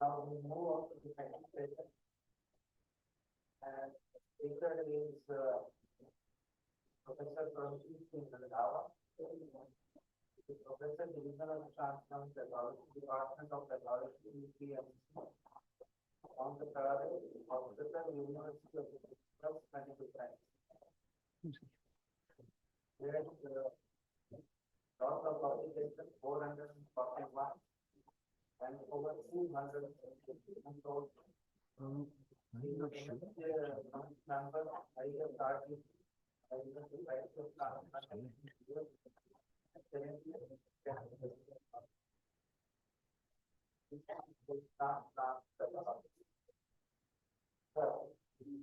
Now we move on to the second session. And the speaker is Professor from Lucknow. Professor Division of Transplant Pathology, Department of Pathology, CME. On the third, Professor University of Medical Science. There is lot of publications, 441. And over 200 controls. I'm not sure. Number, I have started. I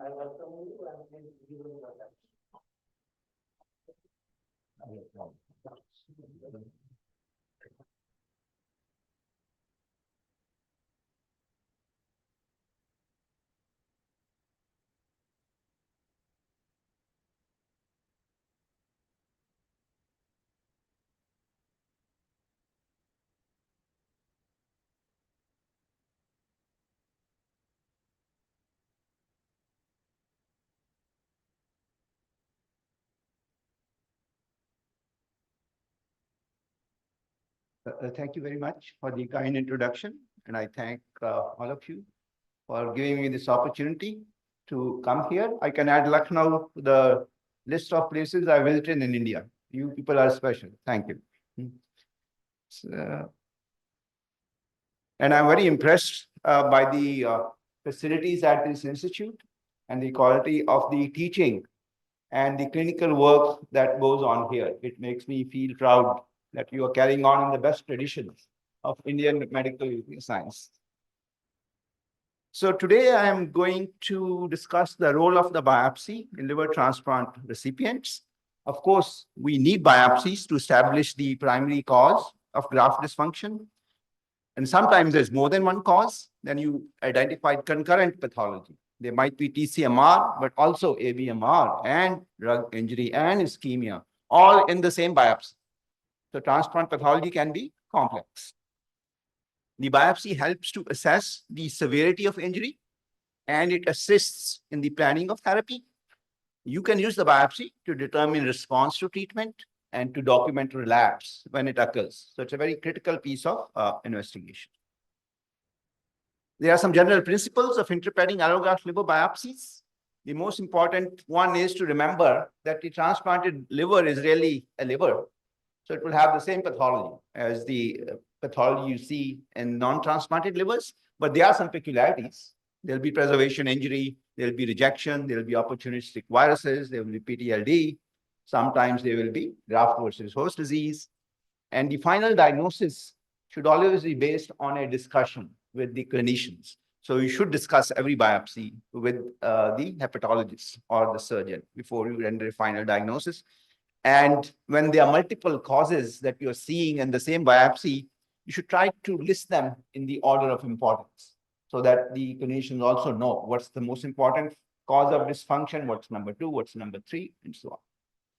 welcome you and give you your Thank you very much for the kind introduction, and I thank all of you for giving me this opportunity to come here. I can add Lucknow to the list of places I visited in India. You people are special. Thank you. And I'm very impressed by the facilities at this institute and the quality of the teaching and the clinical work that goes on here. It makes me feel proud that you are carrying on in the best traditions of Indian medical science. So today I am going to discuss the role of the biopsy in liver transplant recipients. Of course, we need biopsies to establish the primary cause of graft dysfunction. And sometimes there's more than one cause. Then you identified concurrent pathology. There might be TCMR, but also ABMR and drug injury and ischemia, all in the same biopsy. So transplant pathology can be complex. The biopsy helps to assess the severity of injury, and it assists in the planning of therapy. You can use the biopsy to determine response to treatment and to document relapse when it occurs. So it's a very critical piece of investigation. There are some general principles of interpreting allograft liver biopsies. The most important one is to remember that the transplanted liver is really a liver. So it will have the same pathology as the pathology you see in non-transplanted livers, but there are some peculiarities. There'll be preservation injury, there'll be rejection, there'll be opportunistic viruses, there will be PTLD. Sometimes there will be graft versus host disease. And the final diagnosis should always be based on a discussion with the clinicians. So you should discuss every biopsy with the hepatologist or the surgeon before you render a final diagnosis. And when there are multiple causes that you're seeing in the same biopsy, you should try to list them in the order of importance so that the clinicians also know what's the most important cause of dysfunction, what's number 2, what's number 3, and so on.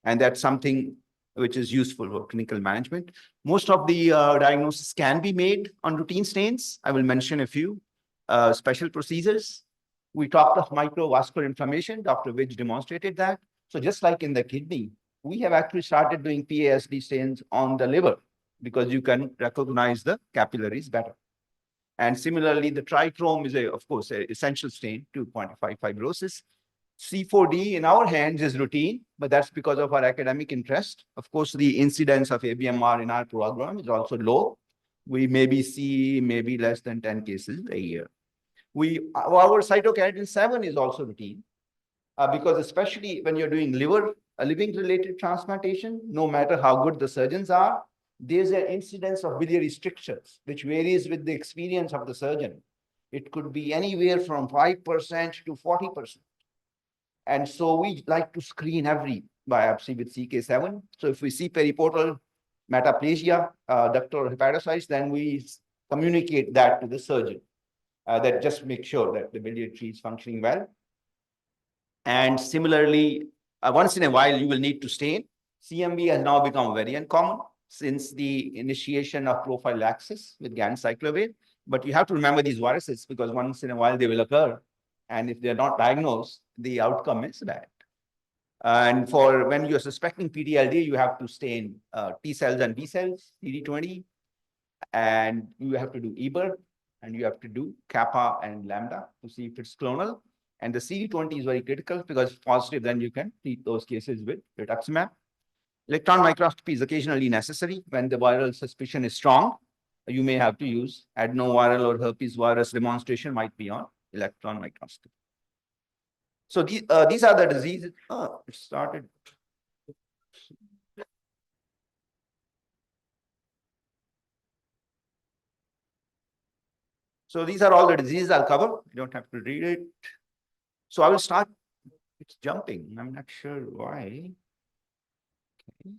And that's something which is useful for clinical management. Most of the diagnosis can be made on routine stains. I will mention a few special procedures. We talked of microvascular inflammation. Dr. Vidge demonstrated that. So just like in the kidney, we have actually started doing PASD stains on the liver because you can recognize the capillaries better. And similarly, the trichrome is, of course, an essential stain to quantify fibrosis. C4D in our hands is routine, but that's because of our academic interest. Of course, the incidence of ABMR in our program is also low. We maybe see maybe less than 10 cases a year. Our cytokeratin 7 is also routine because especially when you're doing living related transplantation, no matter how good the surgeons are, there's an incidence of biliary strictures, which varies with the experience of the surgeon. It could be anywhere from 5% to 40%. And so we like to screen every biopsy with CK7. So if we see periportal metaplasia, ductal hepatocytes, then we communicate that to the surgeon. That just make sure that the biliary tree is functioning well. And similarly, once in a while, you will need to stain. CME has now become very uncommon since the initiation of prophylaxis with ganciclovir. But you have to remember these viruses because once in a while they will occur. And if they're not diagnosed, the outcome is bad. And for when you're suspecting PTLD, you have to stain T cells and B cells, CD20, and you have to do EBER, and you have to do kappa and lambda to see if it's clonal. And the CD20 is very critical because if positive, then you can treat those cases with rituximab. Electron microscopy is occasionally necessary when the viral suspicion is strong. You may have to use adenoviral or herpes virus demonstration might be on electron microscopy. So these are the diseases. Oh, it started. So these are all the diseases I'll cover. You don't have to read it. So I will start. It's jumping. I'm not sure why. Okay.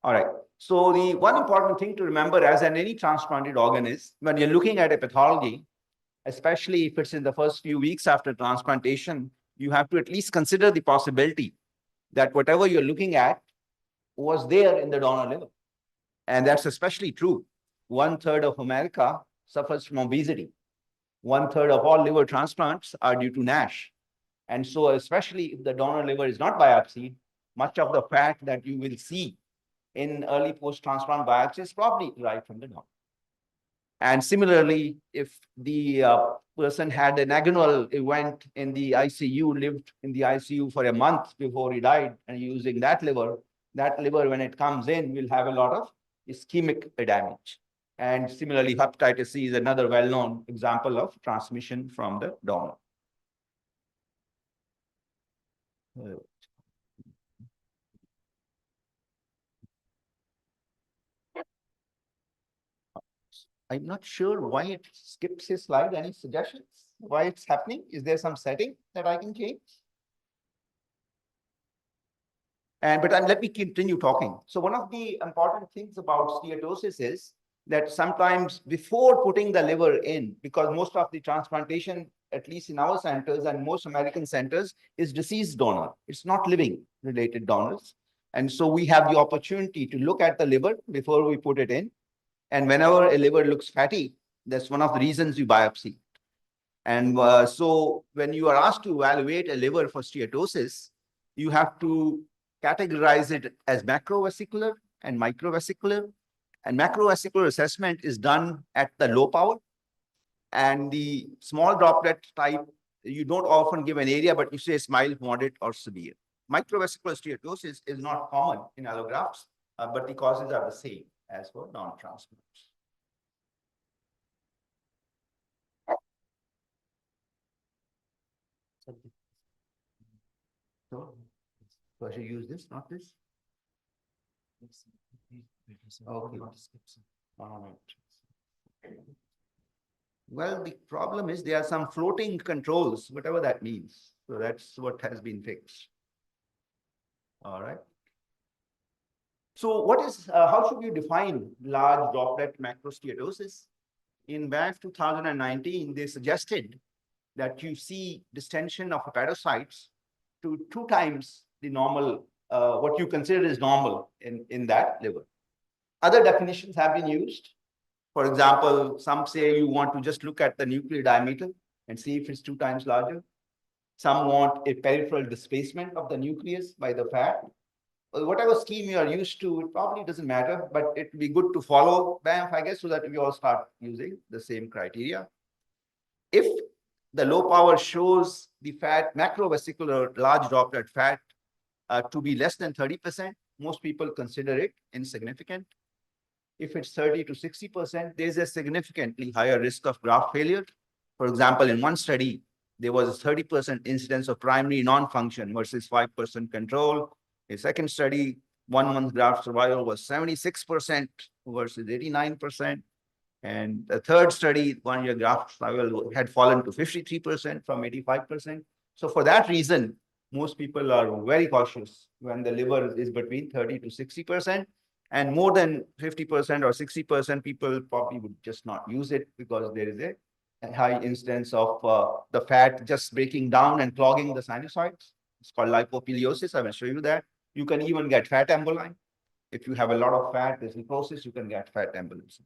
All right. So the one important thing to remember as in any transplanted organ is when you're looking at a pathology, especially if it's in the first few weeks after transplantation, you have to at least consider the possibility that whatever you're looking at was there in the donor liver. And that's especially true. 1/3 of America suffers from obesity. 1/3 of all liver transplants are due to NASH. And so especially if the donor liver is not biopsied, much of the fat that you will see in early post-transplant biopsy is probably derived from the donor. And similarly, if the person had an agonal event in the ICU, lived in the ICU for a month before he died, and using that liver, when it comes in, will have a lot of ischemic damage. And similarly, hepatitis C is another well-known example of transmission from the donor. I'm not sure why it skips his slide. Any suggestions? Why it's happening? Is there some setting that I can change? But let me continue talking. So one of the important things about steatosis is that sometimes before putting the liver in, because most of the transplantation, at least in our centers and most American centers, is deceased donor. It's not living related donors. And so we have the opportunity to look at the liver before we put it in. And whenever a liver looks fatty, that's one of the reasons you biopsy. And so when you are asked to evaluate a liver for steatosis, you have to categorize it as macrovesicular and microvesicular. And macrovesicular assessment is done at the low power. And the small droplet type, you don't often give an area, but you say mild, moderate, or severe. Microvesicular steatosis is not common in allografts, but the causes are the same as for non-transplants. So I should use this, not this? Okay. All right. Well, the problem is there are some floating controls, whatever that means. So that's what has been fixed. All right. So what is, how should you define large droplet macrosteatosis? In BAF 2019, they suggested that you see distension of hepatocytes to 2 times the normal, what you consider is normal in that liver. Other definitions have been used. For example, some say you want to just look at the nuclear diameter and see if it's 2 times larger. Some want a peripheral displacement of the nucleus by the fat. Whatever scheme you are used to, it probably doesn't matter, but it would be good to follow BAMF, I guess, so that we all start using the same criteria. If the low power shows the fat, macrovesicular large droplet fat to be less than 30%, most people consider it insignificant. If it's 30 to 60%, there's a significantly higher risk of graft failure. For example, in one study, there was a 30% incidence of primary non-function versus 5% control. A second study, 1 month graft survival was 76% versus 89%. And the third study, 1 year graft survival had fallen to 53% from 85%. So for that reason, most people are very cautious when the liver is between 30 to 60%. And more than 50% or 60% people probably would just not use it because there is a high incidence of the fat just breaking down and clogging the sinusoids. It's called lipopiliosis. I will show you that. You can even get fat emboli. If you have a lot of fat, there's necrosis, you can get fat embolism.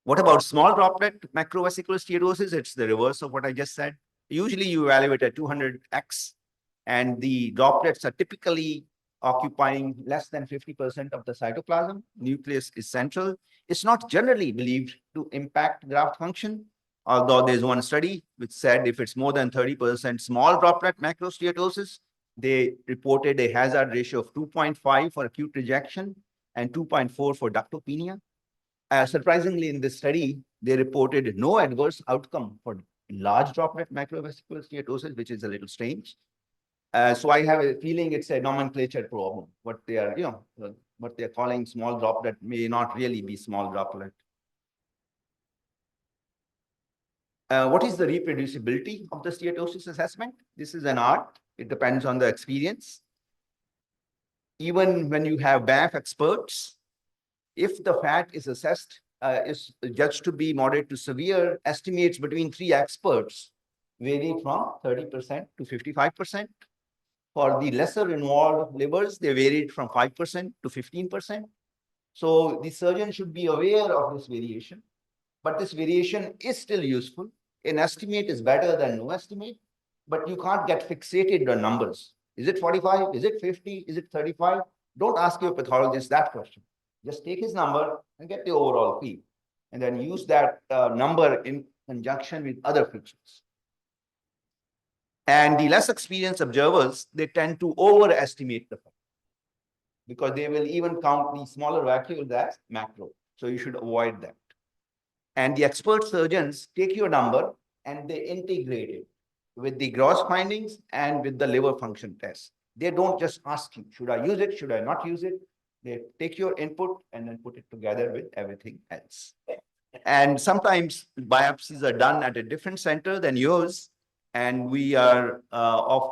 What about small droplet macrovesicular steatosis? It's the reverse of what I just said. Usually you evaluate at 200x, and the droplets are typically occupying less than 50% of the cytoplasm. Nucleus is central. It's not generally believed to impact graft function, although there's one study which said if it's more than 30% small droplet macrosteatosis, they reported a hazard ratio of 2.5 for acute rejection and 2.4 for ductopenia. Surprisingly, in this study, they reported no adverse outcome for large droplet macrovesicular steatosis, which is a little strange. So I have a feeling it's a nomenclature problem. What they are, what they're calling small droplet may not really be small droplet. What is the reproducibility of the steatosis assessment? This is an art. It depends on the experience. Even when you have BAF experts, if the fat is assessed, is judged to be moderate to severe, estimates between 3 experts vary from 30% to 55%. For the lesser involved livers, they varied from 5% to 15%. So the surgeon should be aware of this variation, but this variation is still useful. An estimate is better than no estimate, but you can't get fixated on numbers. Is it 45? Is it 50? Is it 35? Don't ask your pathologist that question. Just take his number and get the overall fee, and then use that number in conjunction with other features. And the less experienced observers, they tend to overestimate the fat because they will even count the smaller vacuoles as macro. So you should avoid that. And the expert surgeons take your number and they integrate it with the gross findings and with the liver function test. They don't just ask you, should I use it? Should I not use it? They take your input and then put it together with everything else. And sometimes biopsies are done at a different center than yours. And we are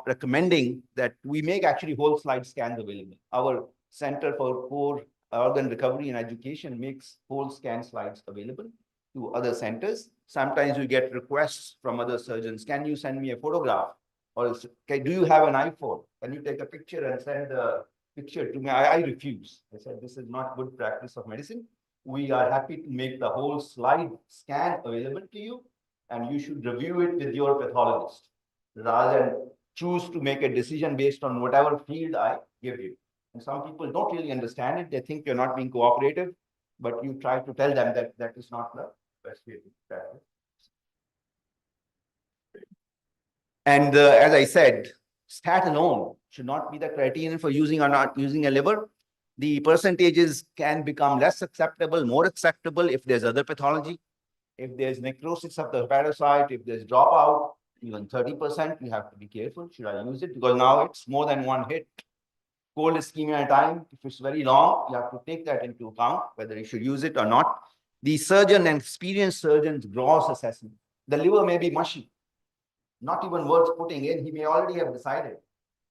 recommending that we make actually whole slide scans available. Our Center for Core Organ Recovery and Education makes whole scan slides available to other centers. Sometimes we get requests from other surgeons. Can you send me a photograph? Or do you have an iPhone? Can you take a picture and send the picture to me? I refuse. I said, this is not good practice of medicine. We are happy to make the whole slide scan available to you, and you should review it with your pathologist rather than choose to make a decision based on whatever field I give you. And some people don't really understand it. They think you're not being cooperative, but you try to tell them that that is not the best way to practice. And as I said, stat alone should not be the criterion for using or not using a liver. The percentages can become less acceptable, more acceptable if there's other pathology. If there's necrosis of the hepatocyte, if there's dropout, even 30%, you have to be careful. Should I use it? Because now it's more than one hit. Cold ischemia time, if it's very long, you have to take that into account, whether you should use it or not. the surgeon and experienced surgeon's gross assessment. The liver may be mushy, not even worth putting in. He may already have decided,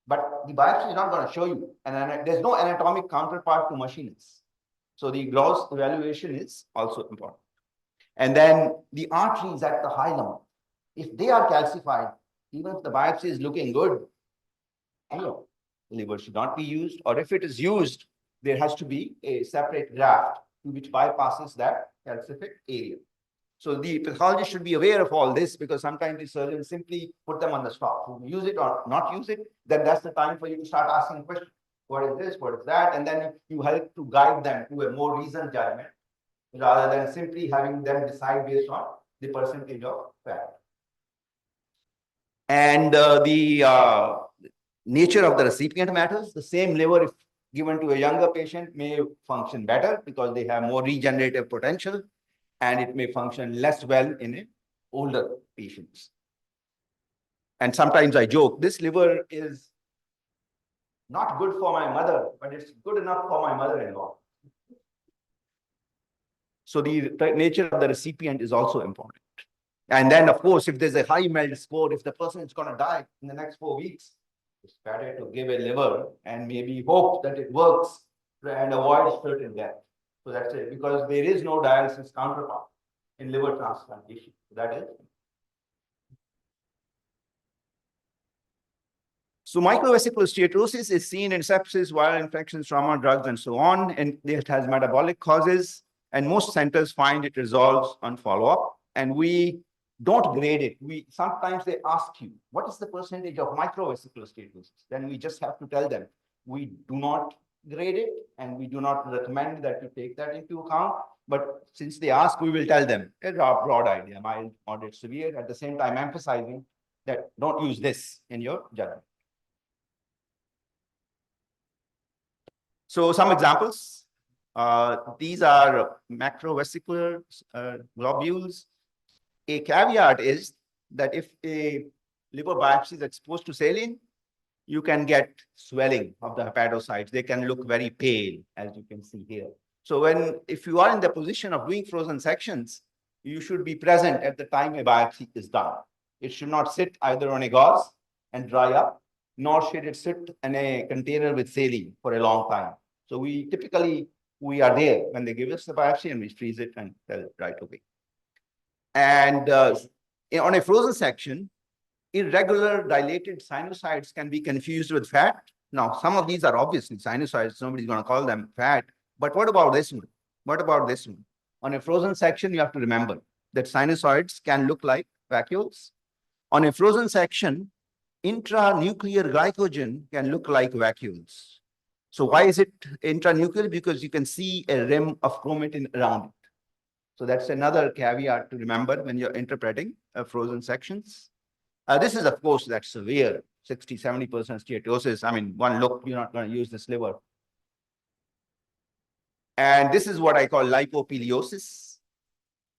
but the biopsy is not going to show you. And there's no anatomic counterpart to mushiness. So the gross evaluation is also important. And then the arteries at the hilum, if they are calcified, even if the biopsy is looking good, the liver should not be used. Or if it is used, there has to be a separate graft which bypasses that calcific area. So the pathologist should be aware of all this, because sometimes the surgeons simply put them on the spot. Use it or not use it, then that's the time for you to start asking questions. What is this? What is that? And then you help to guide them to a more reasoned judgment, rather than simply having them decide based on the percentage of fat. And the nature of the recipient matters. The same liver, if given to a younger patient, may function better because they have more regenerative potential, and it may function less well in a older patients. And sometimes I joke, this liver is not good for my mother, but it's good enough for my mother-in-law. So the nature of the recipient is also important. And then, of course, if there's a high MELD score, if the person is going to die in the next 4 weeks, it's better to give a liver and maybe hope that it works and avoid certain death. So that's it, because there is no dialysis counterpart in liver transplantation. That is. So microvesicular steatosis is seen in sepsis, viral infections, trauma, drugs, and so on, and it has metabolic causes, and most centers find it resolves on follow-up, and we don't grade it. Sometimes they ask you, what is the percentage of microvesicular steatosis? Then we just have to tell them, we do not grade it, and we do not recommend that you take that into account. But since they ask, we will tell them a broad idea, mild, moderate, severe, at the same time emphasizing that don't use this in your judgment. So some examples, these are macrovesicular globules. A caveat is that if a liver biopsy is exposed to saline, you can get swelling of the hepatocytes. They can look very pale, as you can see here. So if you are in the position of doing frozen sections, you should be present at the time a biopsy is done. It should not sit either on a gauze and dry up, nor should it sit in a container with saline for a long time. So we are there when they give us the biopsy, and we freeze it and tell it right away. And on a frozen section, irregular dilated sinusoids can be confused with fat. Now, some of these are obviously sinusoids. Nobody's going to call them fat. But what about this one? What about this one? On a frozen section, you have to remember that sinusoids can look like vacuoles. On a frozen section, intranuclear glycogen can look like vacuoles. So why is it intranuclear? Because you can see a rim of chromatin around it. So that's another caveat to remember when you're interpreting frozen sections. This is, of course, that severe 60–70% steatosis. I mean, one look, you're not going to use this liver. And this is what I call lipopiliosis.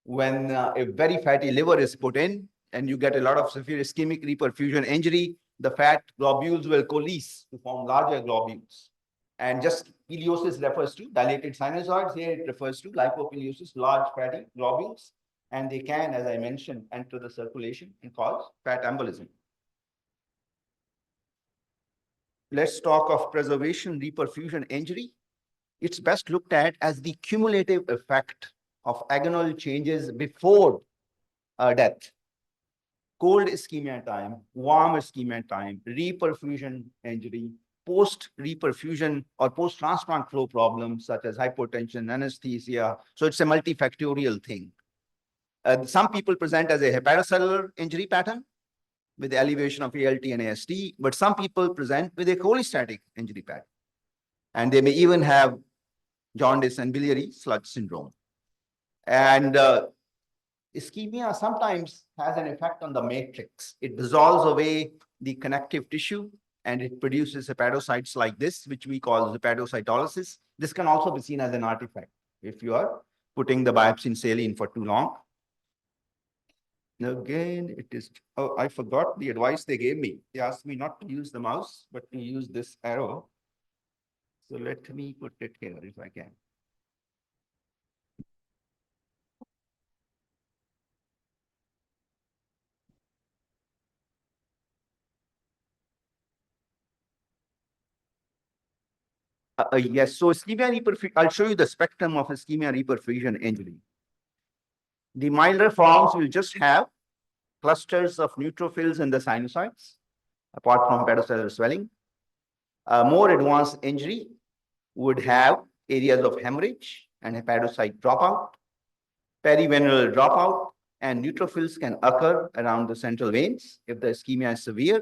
When a very fatty liver is put in and you get a lot of severe ischemic reperfusion injury, the fat globules will coalesce to form larger globules. And just piliosis refers to dilated sinusoids. Here it refers to lipopiliosis, large fatty globules. And they can, as I mentioned, enter the circulation and cause fat embolism. Let's talk of preservation reperfusion injury. It's best looked at as the cumulative effect of agonal changes before death. Cold ischemia time, warm ischemia time, reperfusion injury, post-reperfusion or post-transplant flow problems such as hypotension, anesthesia. So it's a multifactorial thing. Some people present as a hepatocellular injury pattern with the elevation of ALT and AST, but some people present with a cholestatic injury pattern. And they may even have jaundice and biliary sludge syndrome. And ischemia sometimes has an effect on the matrix. It dissolves away the connective tissue and it produces hepatocytes like this, which we call hepatocytolysis. This can also be seen as an artifact if you are putting the biopsy in saline for too long. Again, it is, oh, I forgot the advice they gave me. They asked me not to use the mouse, but to use this arrow. So let me put it here if I can. Yes, so ischemia reperfusion, I'll show you the spectrum of ischemia reperfusion injury. The milder forms will just have clusters of neutrophils in the sinusoids, apart from hepatocellular swelling. A more advanced injury would have areas of hemorrhage and hepatocyte dropout, perivenular dropout, and neutrophils can occur around the central veins if the ischemia is severe.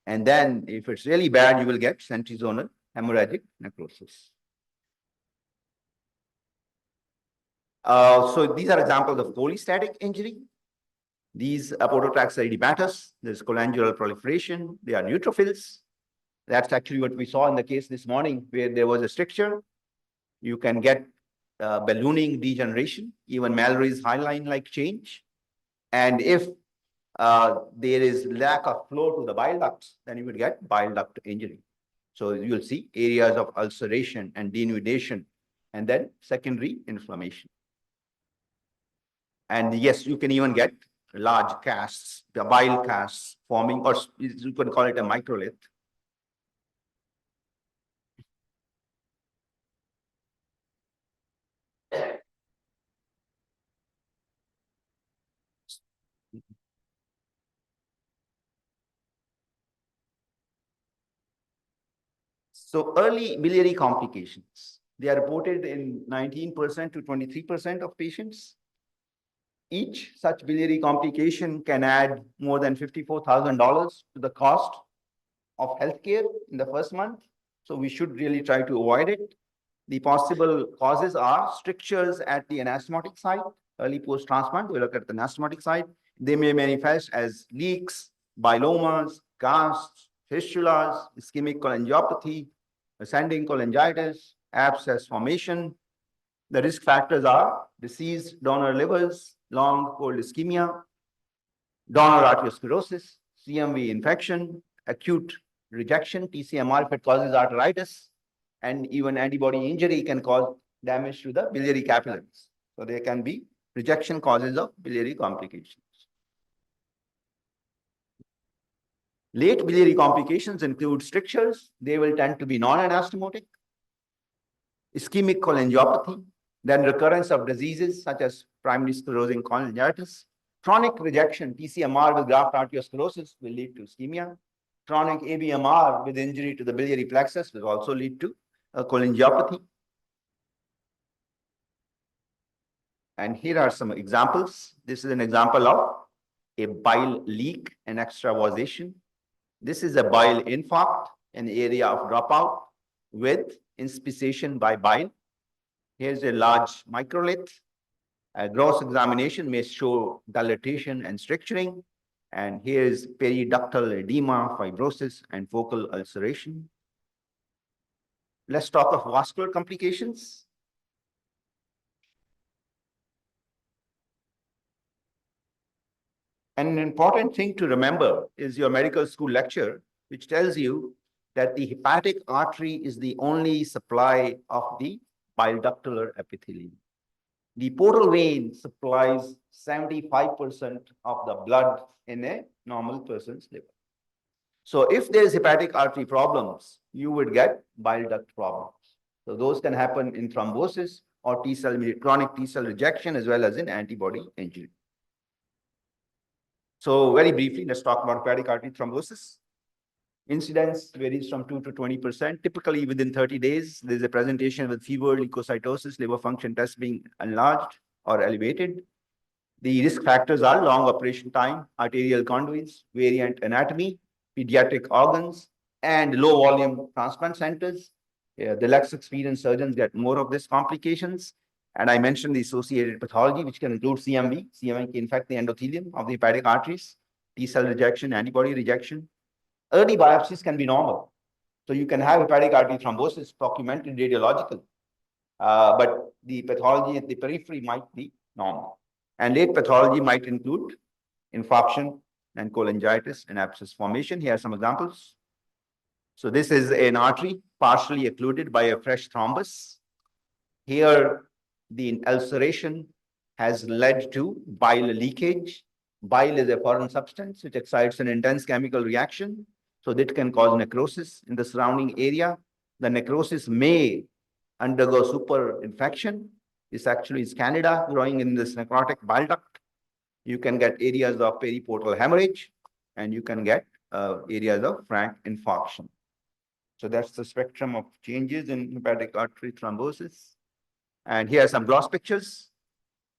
And then if it's really bad, you will get centrizonal hemorrhagic necrosis. So these are examples of cholestatic injury. These apodotracts are edematous. There's cholangeral proliferation. They are neutrophils. That's actually what we saw in the case this morning, where there was a stricture. You can get ballooning degeneration, even Mallory's hyaline-like change. And if there is lack of flow to the bile ducts, then you would get bile duct injury. So you'll see areas of ulceration and denudation, and then secondary inflammation. And yes, you can even get large casts, the bile casts forming, or you can call it a microlith. So early biliary complications, they are reported in 19% to 23% of patients. Each such biliary complication can add more than $54,000 to the cost of healthcare in the first month. So we should really try to avoid it. The possible causes are strictures at the anastomotic site, early post-transplant. We look at the anastomotic site. They may manifest as leaks, bilomas, casts, fistulas, ischemic cholangiopathy, ascending cholangitis, abscess formation. The risk factors are deceased donor livers, long cold ischemia, donor arteriosclerosis, CMV infection, acute rejection, TCMR if it causes arteritis, and even antibody injury can cause damage to the biliary capillaries. So there can be rejection causes of biliary complications. Late biliary complications include strictures. They will tend to be non-anastomotic, ischemic cholangiopathy, then recurrence of diseases such as primary sclerosing cholangitis. Chronic rejection, TCMR with graft arteriosclerosis will lead to ischemia. Chronic ABMR with injury to the biliary plexus will also lead to cholangiopathy. And here are some examples. This is an example of a bile leak and extravasation. This is a bile infarct, an area of dropout with inspission by bile. Here's a large microlith. A gross examination may show dilatation and stricturing. And here's periductal edema, fibrosis, and focal ulceration. Let's talk of vascular complications. An important thing to remember is your medical school lecture, which tells you that the hepatic artery is the only supply of the bile ductal epithelium. The portal vein supplies 75% of the blood in a normal person's liver. So if there's hepatic artery problems, you would get bile duct problems. So those can happen in thrombosis or chronic T-cell rejection, as well as in antibody injury. So very briefly, let's talk about hepatic artery thrombosis. Incidence varies from 2 to 20%. Typically, within 30 days, there's a presentation with fever, leukocytosis, liver function tests being enlarged or elevated. The risk factors are long operation time, arterial conduits, variant anatomy, pediatric organs, and low volume transplant centers. The less experienced surgeons get more of these complications. And I mentioned the associated pathology, which can include CMV. CMV can infect the endothelium of the hepatic arteries, T-cell rejection, antibody rejection. Early biopsies can be normal. So you can have hepatic artery thrombosis documented radiologically, but the pathology at the periphery might be normal. And late pathology might include infarction and cholangitis and abscess formation. Here are some examples. So this is an artery partially occluded by a fresh thrombus. Here, the ulceration has led to bile leakage. Bile is a foreign substance which excites an intense chemical reaction. So that can cause necrosis in the surrounding area. The necrosis may undergo super infection. This actually is Candida growing in this necrotic bile duct. You can get areas of periportal hemorrhage, and you can get areas of frank infarction. So that's the spectrum of changes in hepatic artery thrombosis. And here are some gross pictures.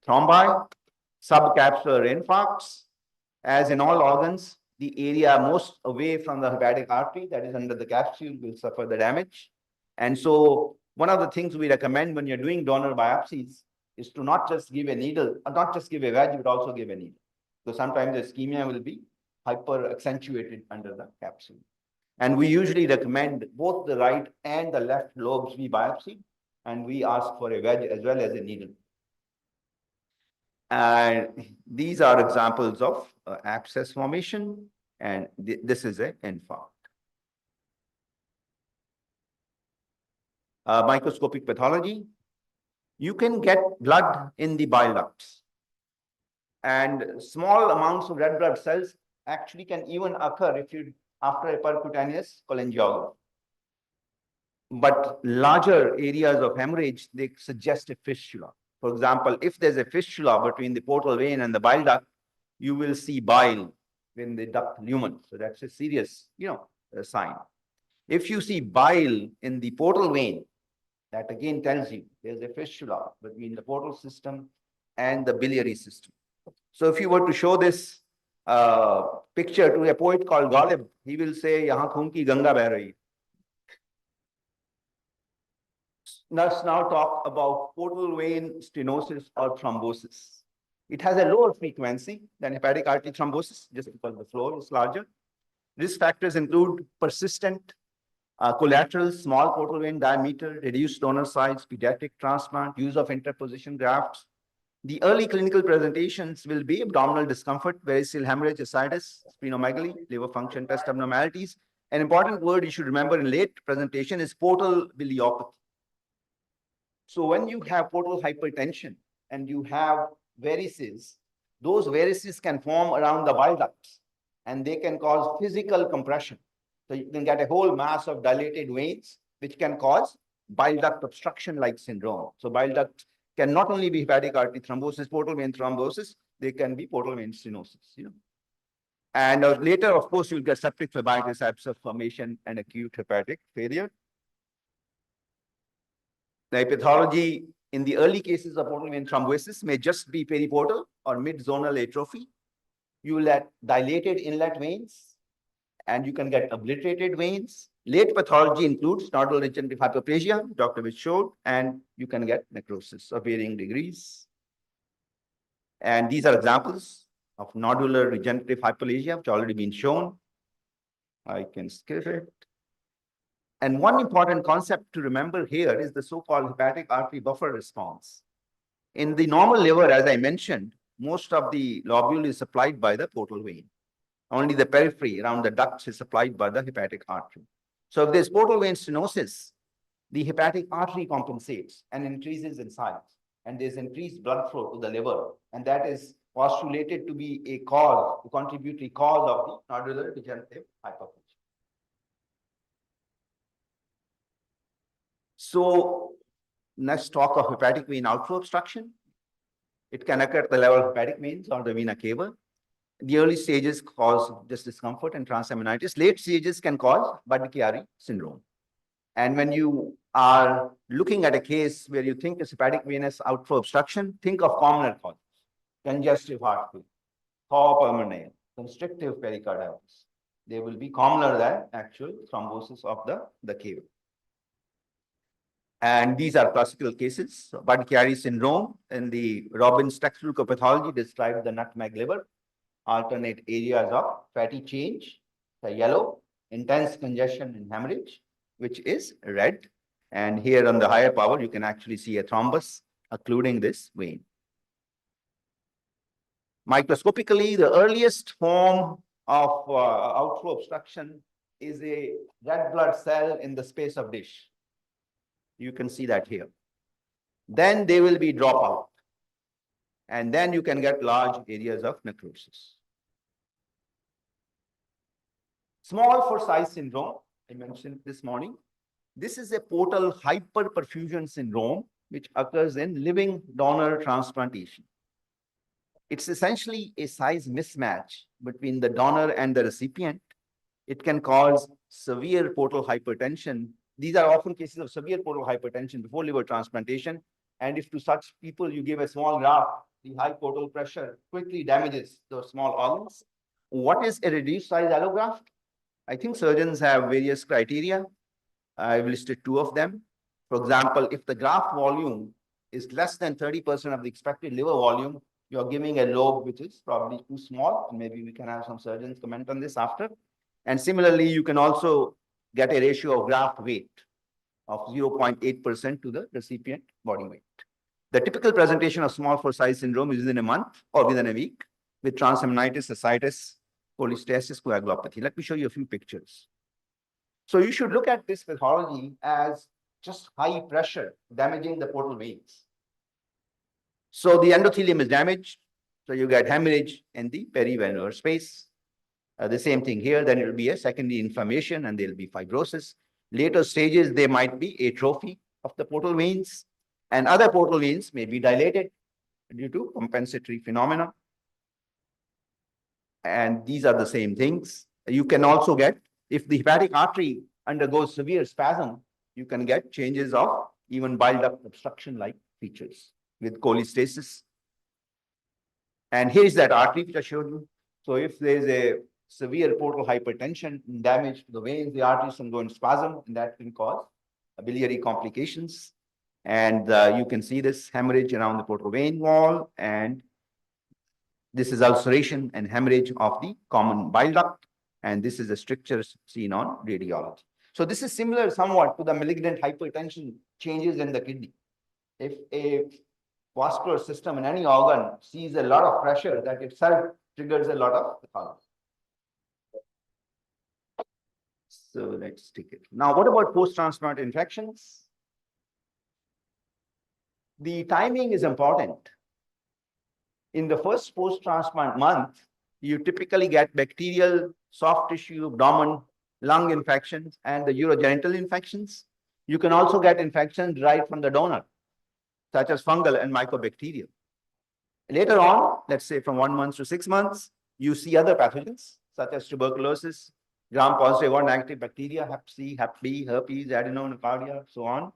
Thrombi, subcapsular infarcts. As in all organs, the area most away from the hepatic artery, that is under the capsule, will suffer the damage. And so one of the things we recommend when you're doing donor biopsies is to not just give a needle, or not just give a wedge, but also give a needle. So sometimes the ischemia will be hyper accentuated under the capsule. And we usually recommend both the right and the left lobes be biopsied, and we ask for a wedge as well as a needle. And these are examples of abscess formation, and this is an infarct. Microscopic pathology. You can get blood in the bile ducts, and small amounts of red blood cells actually can even occur if you after a percutaneous cholangiogram. But larger areas of hemorrhage, they suggest a fistula. For example, if there's a fistula between the portal vein and the bile duct, you will see bile in the duct lumen. So that's a serious, sign. If you see bile in the portal vein, that again tells you there's a fistula between the portal system and the biliary system. So if you were to show this picture to a poet called Ghalib, he will say, "Yahan khoon ki Ganga beh rahi." Let's now talk about portal vein stenosis or thrombosis. It has a lower frequency than hepatic artery thrombosis, just because the flow is larger. Risk factors include persistent collateral, small portal vein diameter, reduced donor size, pediatric transplant, use of interposition grafts. The early clinical presentations will be abdominal discomfort, variceal hemorrhage, ascites, splenomegaly, liver function test abnormalities. An important word you should remember in late presentation is portal biliopathy. So when you have portal hypertension and you have varices, those varices can form around the bile ducts, and they can cause physical compression. So you can get a whole mass of dilated veins, which can cause bile duct obstruction-like syndrome. So bile duct can not only be hepatic artery thrombosis, portal vein thrombosis, they can be portal vein stenosis. And later, of course, you'll get septic phlebitis, abscess formation, and acute hepatic failure. The pathology in the early cases of portal vein thrombosis may just be periportal or mid-zonal atrophy. You will get dilated inlet veins, and you can get obliterated veins. Late pathology includes nodular regenerative hyperplasia, Dr. Vish showed, and you can get necrosis of varying degrees. And these are examples of nodular regenerative hyperplasia, which have already been shown. I can skip it. And one important concept to remember here is the so-called hepatic artery buffer response. In the normal liver, as I mentioned, most of the lobule is supplied by the portal vein. Only the periphery around the ducts is supplied by the hepatic artery. So if there's portal vein stenosis, the hepatic artery compensates and increases in size, and there's increased blood flow to the liver, and that is postulated to be a cause, a contributory cause of the nodular degenerative hyperplasia. So let's talk of hepatic vein outflow obstruction. It can occur at the level of hepatic veins or the vena cava. The early stages cause just discomfort and transaminitis. Late stages can cause Budd-Chiari syndrome. And when you are looking at a case where you think it's hepatic venous outflow obstruction, think of commoner causes: congestive heart failure, thaw pulmonale, constrictive pericarditis. They will be commoner than actual thrombosis of the cava. And these are classical cases. Budd-Chiari syndrome in the Robbins textbook of pathology describes the nutmeg liver, alternate areas of fatty change, the yellow, intense congestion and hemorrhage, which is red. And here on the higher power, you can actually see a thrombus occluding this vein. Microscopically, the earliest form of outflow obstruction is a red blood cell in the space of dish. You can see that here. Then they will be dropout. And then you can get large areas of necrosis. Small for size syndrome, I mentioned this morning. This is a portal hyperperfusion syndrome, which occurs in living donor transplantation. It's essentially a size mismatch between the donor and the recipient. It can cause severe portal hypertension. These are often cases of severe portal hypertension before liver transplantation. And if to such people you give a small graft, the high portal pressure quickly damages those small organs. What is a reduced size allograft? I think surgeons have various criteria. I've listed two of them. For example, if the graft volume is less than 30% of the expected liver volume, you're giving a lobe which is probably too small. And maybe we can have some surgeons comment on this after. And similarly, you can also get a ratio of graft weight of 0.8% to the recipient body weight. The typical presentation of small for size syndrome is within a month or within a week with transaminitis, ascites, cholestasis, coagulopathy. Let me show you a few pictures. So you should look at this pathology as just high pressure damaging the portal veins. So the endothelium is damaged, so you get hemorrhage in the perivenular space. The same thing here, then it will be a secondary inflammation and there will be fibrosis. Later stages, there might be atrophy of the portal veins, and other portal veins may be dilated due to compensatory phenomena. And these are the same things. You can also get, if the hepatic artery undergoes severe spasm, you can get changes of even bile duct obstruction-like features with cholestasis. And here's that artery which I showed you. So if there's a severe portal hypertension and damage to the veins, the arteries can go into spasm, and that can cause biliary complications. And you can see this hemorrhage around the portal vein wall, and this is ulceration and hemorrhage of the common bile duct, and this is the strictures seen on radiology. So this is similar somewhat to the malignant hypertension changes in the kidney. If a vascular system in any organ sees a lot of pressure, that itself triggers a lot of pathology. So let's take it. Now, what about post-transplant infections? The timing is important. In the first post-transplant month, you typically get bacterial, soft tissue, abdomen, lung infections, and the urogenital infections. You can also get infections derived from the donor, such as fungal and mycobacterial. Later on, let's say from 1 month to 6 months, you see other pathogens, such as tuberculosis, gram-positive or negative bacteria, Hep C, Hep B, herpes, adenocardia, so on.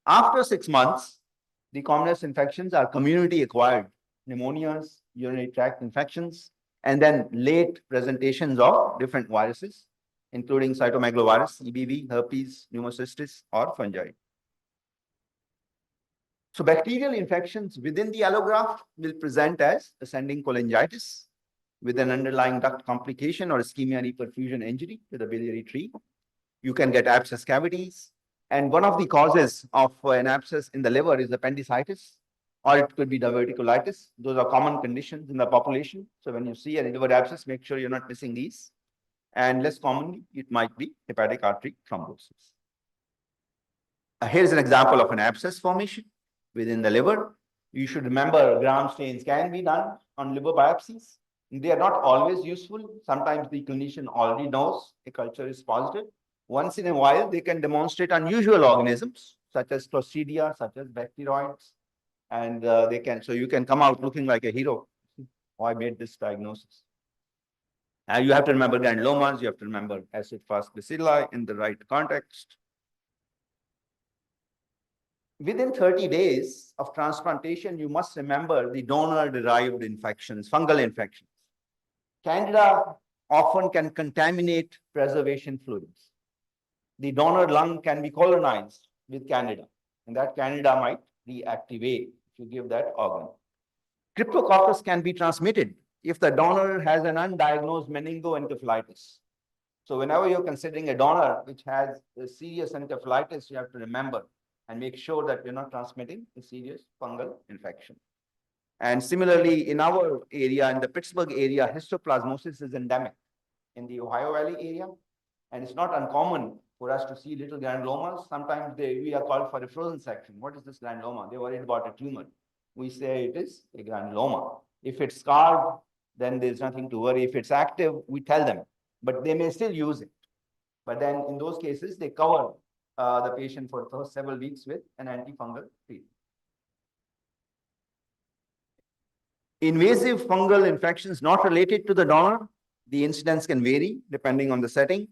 After 6 months, the commonest infections are community-acquired pneumonias, urinary tract infections, and then late presentations of different viruses, including cytomegalovirus, EBV, herpes, pneumocystis, or fungi. So bacterial infections within the allograft will present as ascending cholangitis with an underlying duct complication or ischemia reperfusion injury to the biliary tree. You can get abscess cavities. And one of the causes of an abscess in the liver is appendicitis, or it could be diverticulitis. Those are common conditions in the population. So when you see a liver abscess, make sure you're not missing these. And less commonly, it might be hepatic artery thrombosis. Here's an example of an abscess formation within the liver. You should remember gram stains can be done on liver biopsies. They are not always useful. Sometimes the clinician already knows a culture is positive. Once in a while, they can demonstrate unusual organisms, such as Clostridia, such as bacteroids. And so you can come out looking like a hero. Oh, I made this diagnosis. You have to remember granulomas, you have to remember acid-fast bacilli in the right context. Within 30 days of transplantation, you must remember the donor-derived infections, fungal infections. Candida often can contaminate preservation fluids. The donor lung can be colonized with Candida, and that Candida might reactivate if you give that organ. Cryptococcus can be transmitted if the donor has an undiagnosed meningoencephalitis. So whenever you're considering a donor which has a serious encephalitis, you have to remember and make sure that you're not transmitting a serious fungal infection. And similarly, in our area, in the Pittsburgh area, histoplasmosis is endemic in the Ohio Valley area. And it's not uncommon for us to see little granulomas. Sometimes we are called for a frozen section. What is this granuloma? They're worried about a tumor. We say it is a granuloma. If it's scarred, then there's nothing to worry. If it's active, we tell them, but they may still use it. But then in those cases, they cover the patient for those several weeks with an antifungal treatment. Invasive fungal infections not related to the donor, the incidence can vary depending on the setting.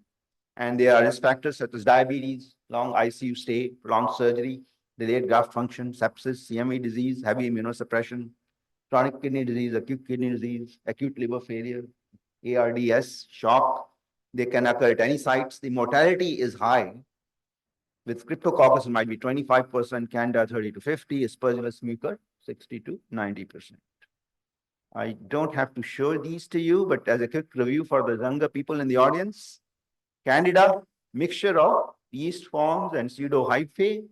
And there are risk factors such as diabetes, long ICU stay, prolonged surgery, delayed graft function, sepsis, CME disease, heavy immunosuppression, chronic kidney disease, acute kidney disease, acute liver failure, ARDS, shock. They can occur at any sites. The mortality is high. With Cryptococcus, it might be 25%, Candida 30 to 50, Aspergillus mucor 60 to 90%. I don't have to show these to you, but as a quick review for the younger people in the audience, Candida, mixture of yeast forms and pseudohyphae,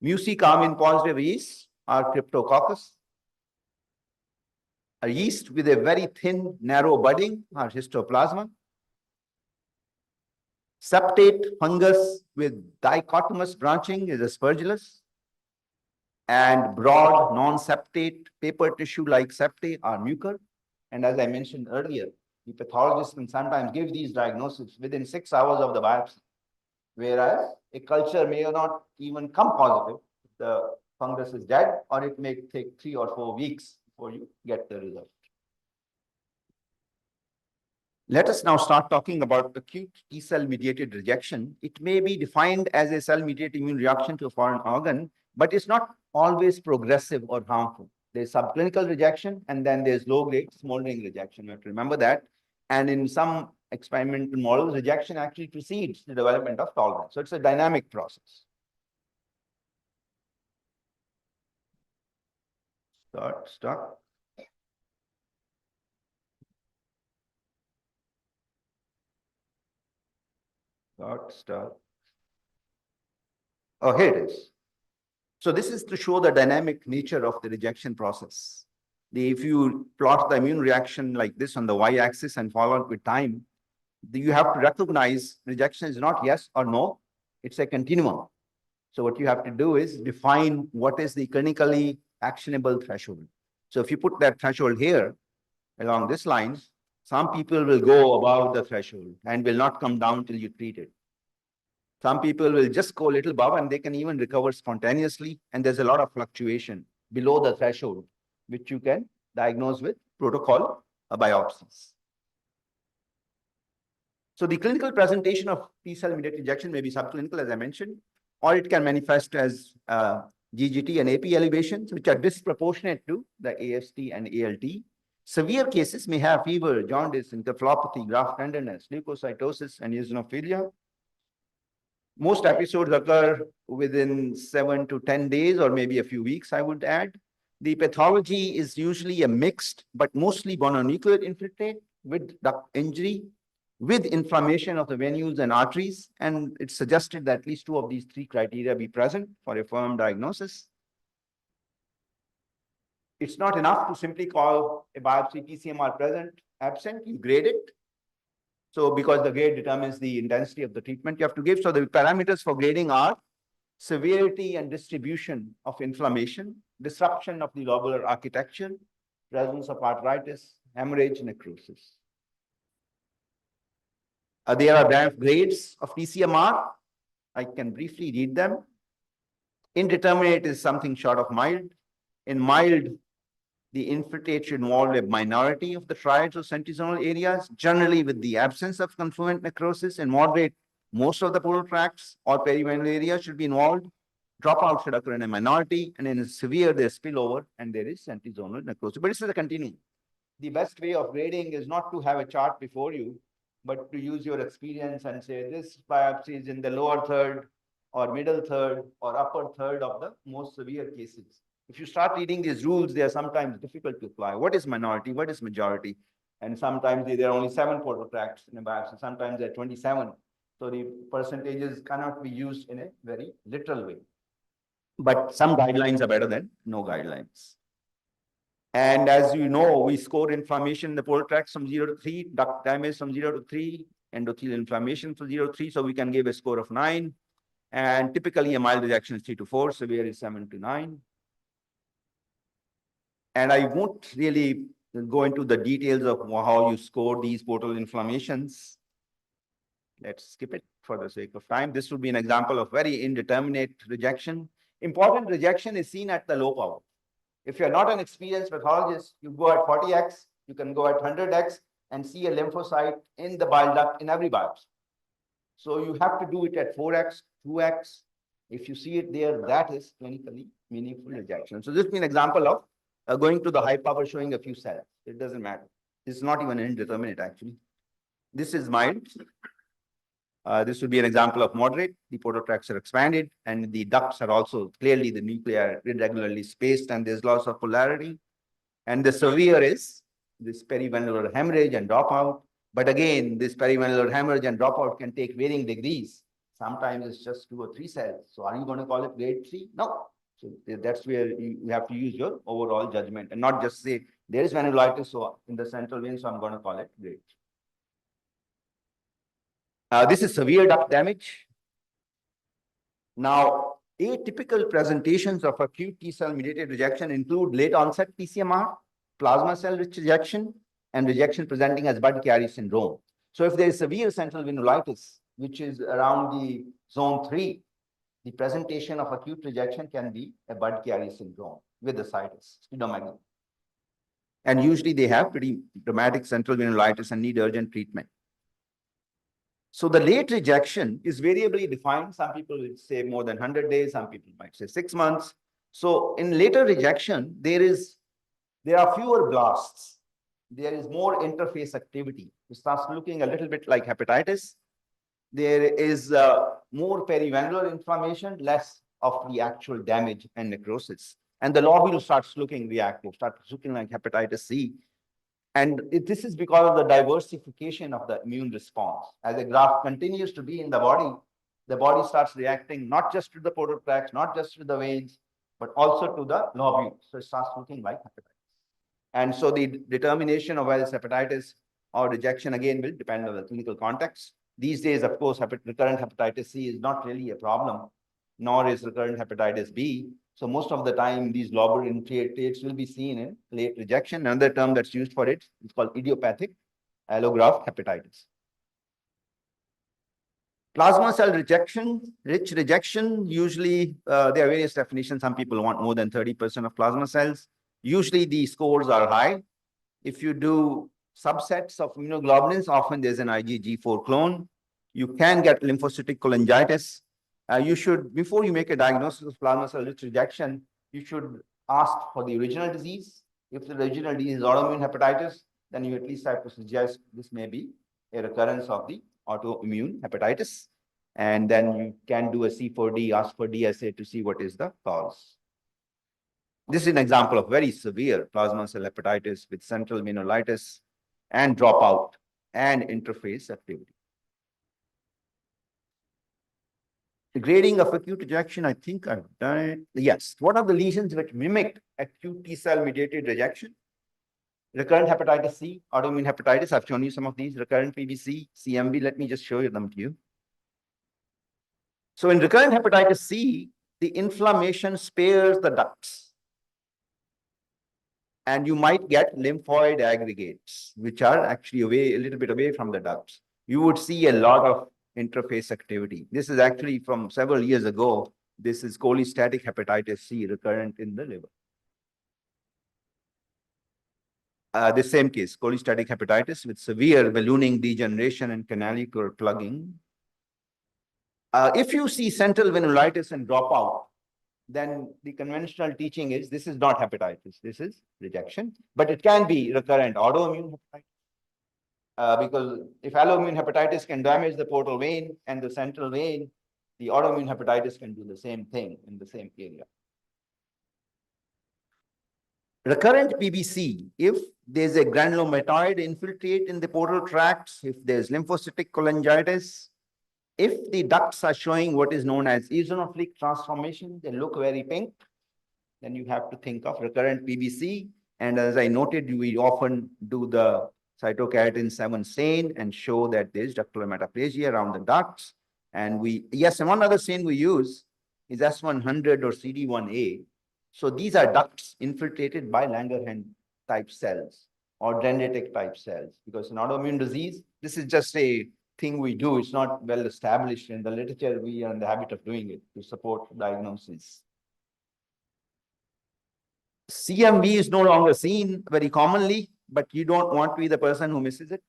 mucicarmin positive yeast are Cryptococcus. A yeast with a very thin, narrow budding are Histoplasma. Septate fungus with dichotomous branching is Aspergillus. And broad, non-septate, paper tissue-like septae are mucor. And as I mentioned earlier, the pathologist can sometimes give these diagnoses within 6 hours of the biopsy, whereas a culture may not even come positive. The fungus is dead, or it may take 3 or 4 weeks before you get the result. Let us now start talking about acute T-cell mediated rejection. It may be defined as a cell-mediated immune reaction to a foreign organ, but it's not always progressive or harmful. There's subclinical rejection, and then there's low-grade smoldering rejection. You have to remember that. And in some experimental models, rejection actually precedes the development of tolerance. So it's a dynamic process. Start. Oh, here it is. So this is to show the dynamic nature of the rejection process. If you plot the immune reaction like this on the y-axis and follow it with time, you have to recognize rejection is not yes or no, it's a continuum. So what you have to do is define what is the clinically actionable threshold. So if you put that threshold here along this line, some people will go above the threshold and will not come down till you treat it. Some people will just go a little above and they can even recover spontaneously. And there's a lot of fluctuation below the threshold, which you can diagnose with protocol biopsies. So the clinical presentation of T-cell mediated rejection may be subclinical, as I mentioned, or it can manifest as GGT and AP elevations, which are disproportionate to the AST and ALT. Severe cases may have fever, jaundice, encephalopathy, graft tenderness, leukocytosis, and eosinophilia. Most episodes occur within 7 to 10 days or maybe a few weeks, I would add. The pathology is usually a mixed, but mostly mononuclear infiltrate with duct injury, with inflammation of the venules and arteries. And it's suggested that at least 2 of these 3 criteria be present for a firm diagnosis. It's not enough to simply call a biopsy TCMR present, absent, you grade it. So because the grade determines the intensity of the treatment you have to give. So the parameters for grading are severity and distribution of inflammation, disruption of the lobular architecture, presence of arthritis, hemorrhage, necrosis. There are grades of TCMR. I can briefly read them. Indeterminate is something short of mild. In mild, the infiltrate should involve a minority of the triads or centrizonal areas, generally with the absence of confluent necrosis. In moderate, most of the portal tracts or perivenular areas should be involved. Dropout should occur in a minority, and in a severe, there's spillover and there is centrizonal necrosis. But this is a continuum. The best way of grading is not to have a chart before you, but to use your experience and say this biopsy is in the lower third or middle third or upper third of the most severe cases. If you start reading these rules, they are sometimes difficult to apply. What is minority? What is majority? And sometimes there are only 7 portal tracts in a biopsy. Sometimes there are 27. So the percentages cannot be used in a very literal way. But some guidelines are better than no guidelines. And as you know, we score inflammation in the portal tracts from 0 to 3, duct damage from 0 to 3, endothelial inflammation from 0 to 3. So we can give a score of 9. And typically a mild rejection is 3 to 4, severe is 7 to 9. And I won't really go into the details of how you score these portal inflammations. Let's skip it. for the sake of time. This would be an example of very indeterminate rejection. Important rejection is seen at the low power. If you're not an experienced pathologist, you go at 40x, you can go at 100x and see a lymphocyte in the bile duct in every biopsy. So you have to do it at 4x, 2x. If you see it there, that is clinically meaningful rejection. So this is an example of going to the high power, showing a few cells. It doesn't matter. It's not even indeterminate, actually. This is mild. This would be an example of moderate. The portal tracts are expanded and the ducts are also clearly the nuclei are irregularly spaced and there's loss of polarity. And the severe is this perivenular hemorrhage and dropout. But again, this perivenular hemorrhage and dropout can take varying degrees. Sometimes it's just 2 or 3 cells. So are you going to call it grade 3? No. So that's where you have to use your overall judgment and not just say there is venulitis so in the central vein, so I'm going to call it grade 3. This is severe duct damage. Now, atypical presentations of acute T-cell mediated rejection include late onset PCMR, plasma cell rich rejection, and rejection presenting as Budd-Chiari syndrome. So if there is severe central venulitis, which is around the zone 3, the presentation of acute rejection can be a Budd-Chiari syndrome with ascites, splenomegaly. And usually they have pretty dramatic central venulitis and need urgent treatment. So the late rejection is variably defined. Some people will say more than 100 days, some people might say 6 months. So in later rejection, there are fewer blasts. There is more interface activity. It starts looking a little bit like hepatitis. There is more perivenular inflammation, less of the actual damage and necrosis. And the lobule starts looking reactive, starts looking like hepatitis C. And this is because of the diversification of the immune response. As the graft continues to be in the body starts reacting not just to the portal tracts, not just to the veins, but also to the lobules. So it starts looking like hepatitis. And so the determination of whether it's hepatitis or rejection again will depend on the clinical context. These days, of course, recurrent hepatitis C is not really a problem, nor is recurrent hepatitis B. So most of the time, these lobular infiltrates will be seen in late rejection. Another term that's used for it is called idiopathic allograft hepatitis. Plasma cell rejection, rich rejection, usually there are various definitions. Some people want more than 30% of plasma cells. Usually the scores are high. If you do subsets of immunoglobulins, often there's an IgG4 clone. You can get lymphocytic cholangitis. You should, before you make a diagnosis of plasma cell rich rejection, you should ask for the original disease. If the original disease is autoimmune hepatitis, then you at least have to suggest this may be a recurrence of the autoimmune hepatitis. And then you can do a C4D, ask for DSA to see what is the cause. This is an example of very severe plasma cell hepatitis with central venulitis and dropout and interface activity. The grading of acute rejection, I think I've done it. Yes. What are the lesions which mimic acute T-cell mediated rejection? Recurrent hepatitis C, autoimmune hepatitis. I've shown you some of these. Recurrent PBC, CMV. Let me just show you them to you. So in recurrent hepatitis C, the inflammation spares the ducts. And you might get lymphoid aggregates, which are actually a little bit away from the ducts. You would see a lot of interface activity. This is actually from several years ago. This is cholestatic hepatitis C recurrent in the liver. The same case, cholestatic hepatitis with severe ballooning degeneration and canalicular plugging. If you see central venulitis and dropout, then the conventional teaching is this is not hepatitis, this is rejection, but it can be recurrent autoimmune hepatitis. Because if alloimmune hepatitis can damage the portal vein and the central vein, the autoimmune hepatitis can do the same thing in the same area. Recurrent PBC, if there's a granulomatoid infiltrate in the portal tracts, if there's lymphocytic cholangitis, if the ducts are showing what is known as eosinophilic transformation, they look very pink, then you have to think of recurrent PBC. And as I noted, we often do the cytokeratin 7 stain and show that there's ductal metaplasia around the ducts. And one other stain we use is S100 or CD1A. So these are ducts infiltrated by Langerhans type cells or dendritic type cells, because in autoimmune disease, this is just a thing we do. It's not well established in the literature. We are in the habit of doing it to support diagnosis. CMV is no longer seen very commonly, but you don't want to be the person who misses it.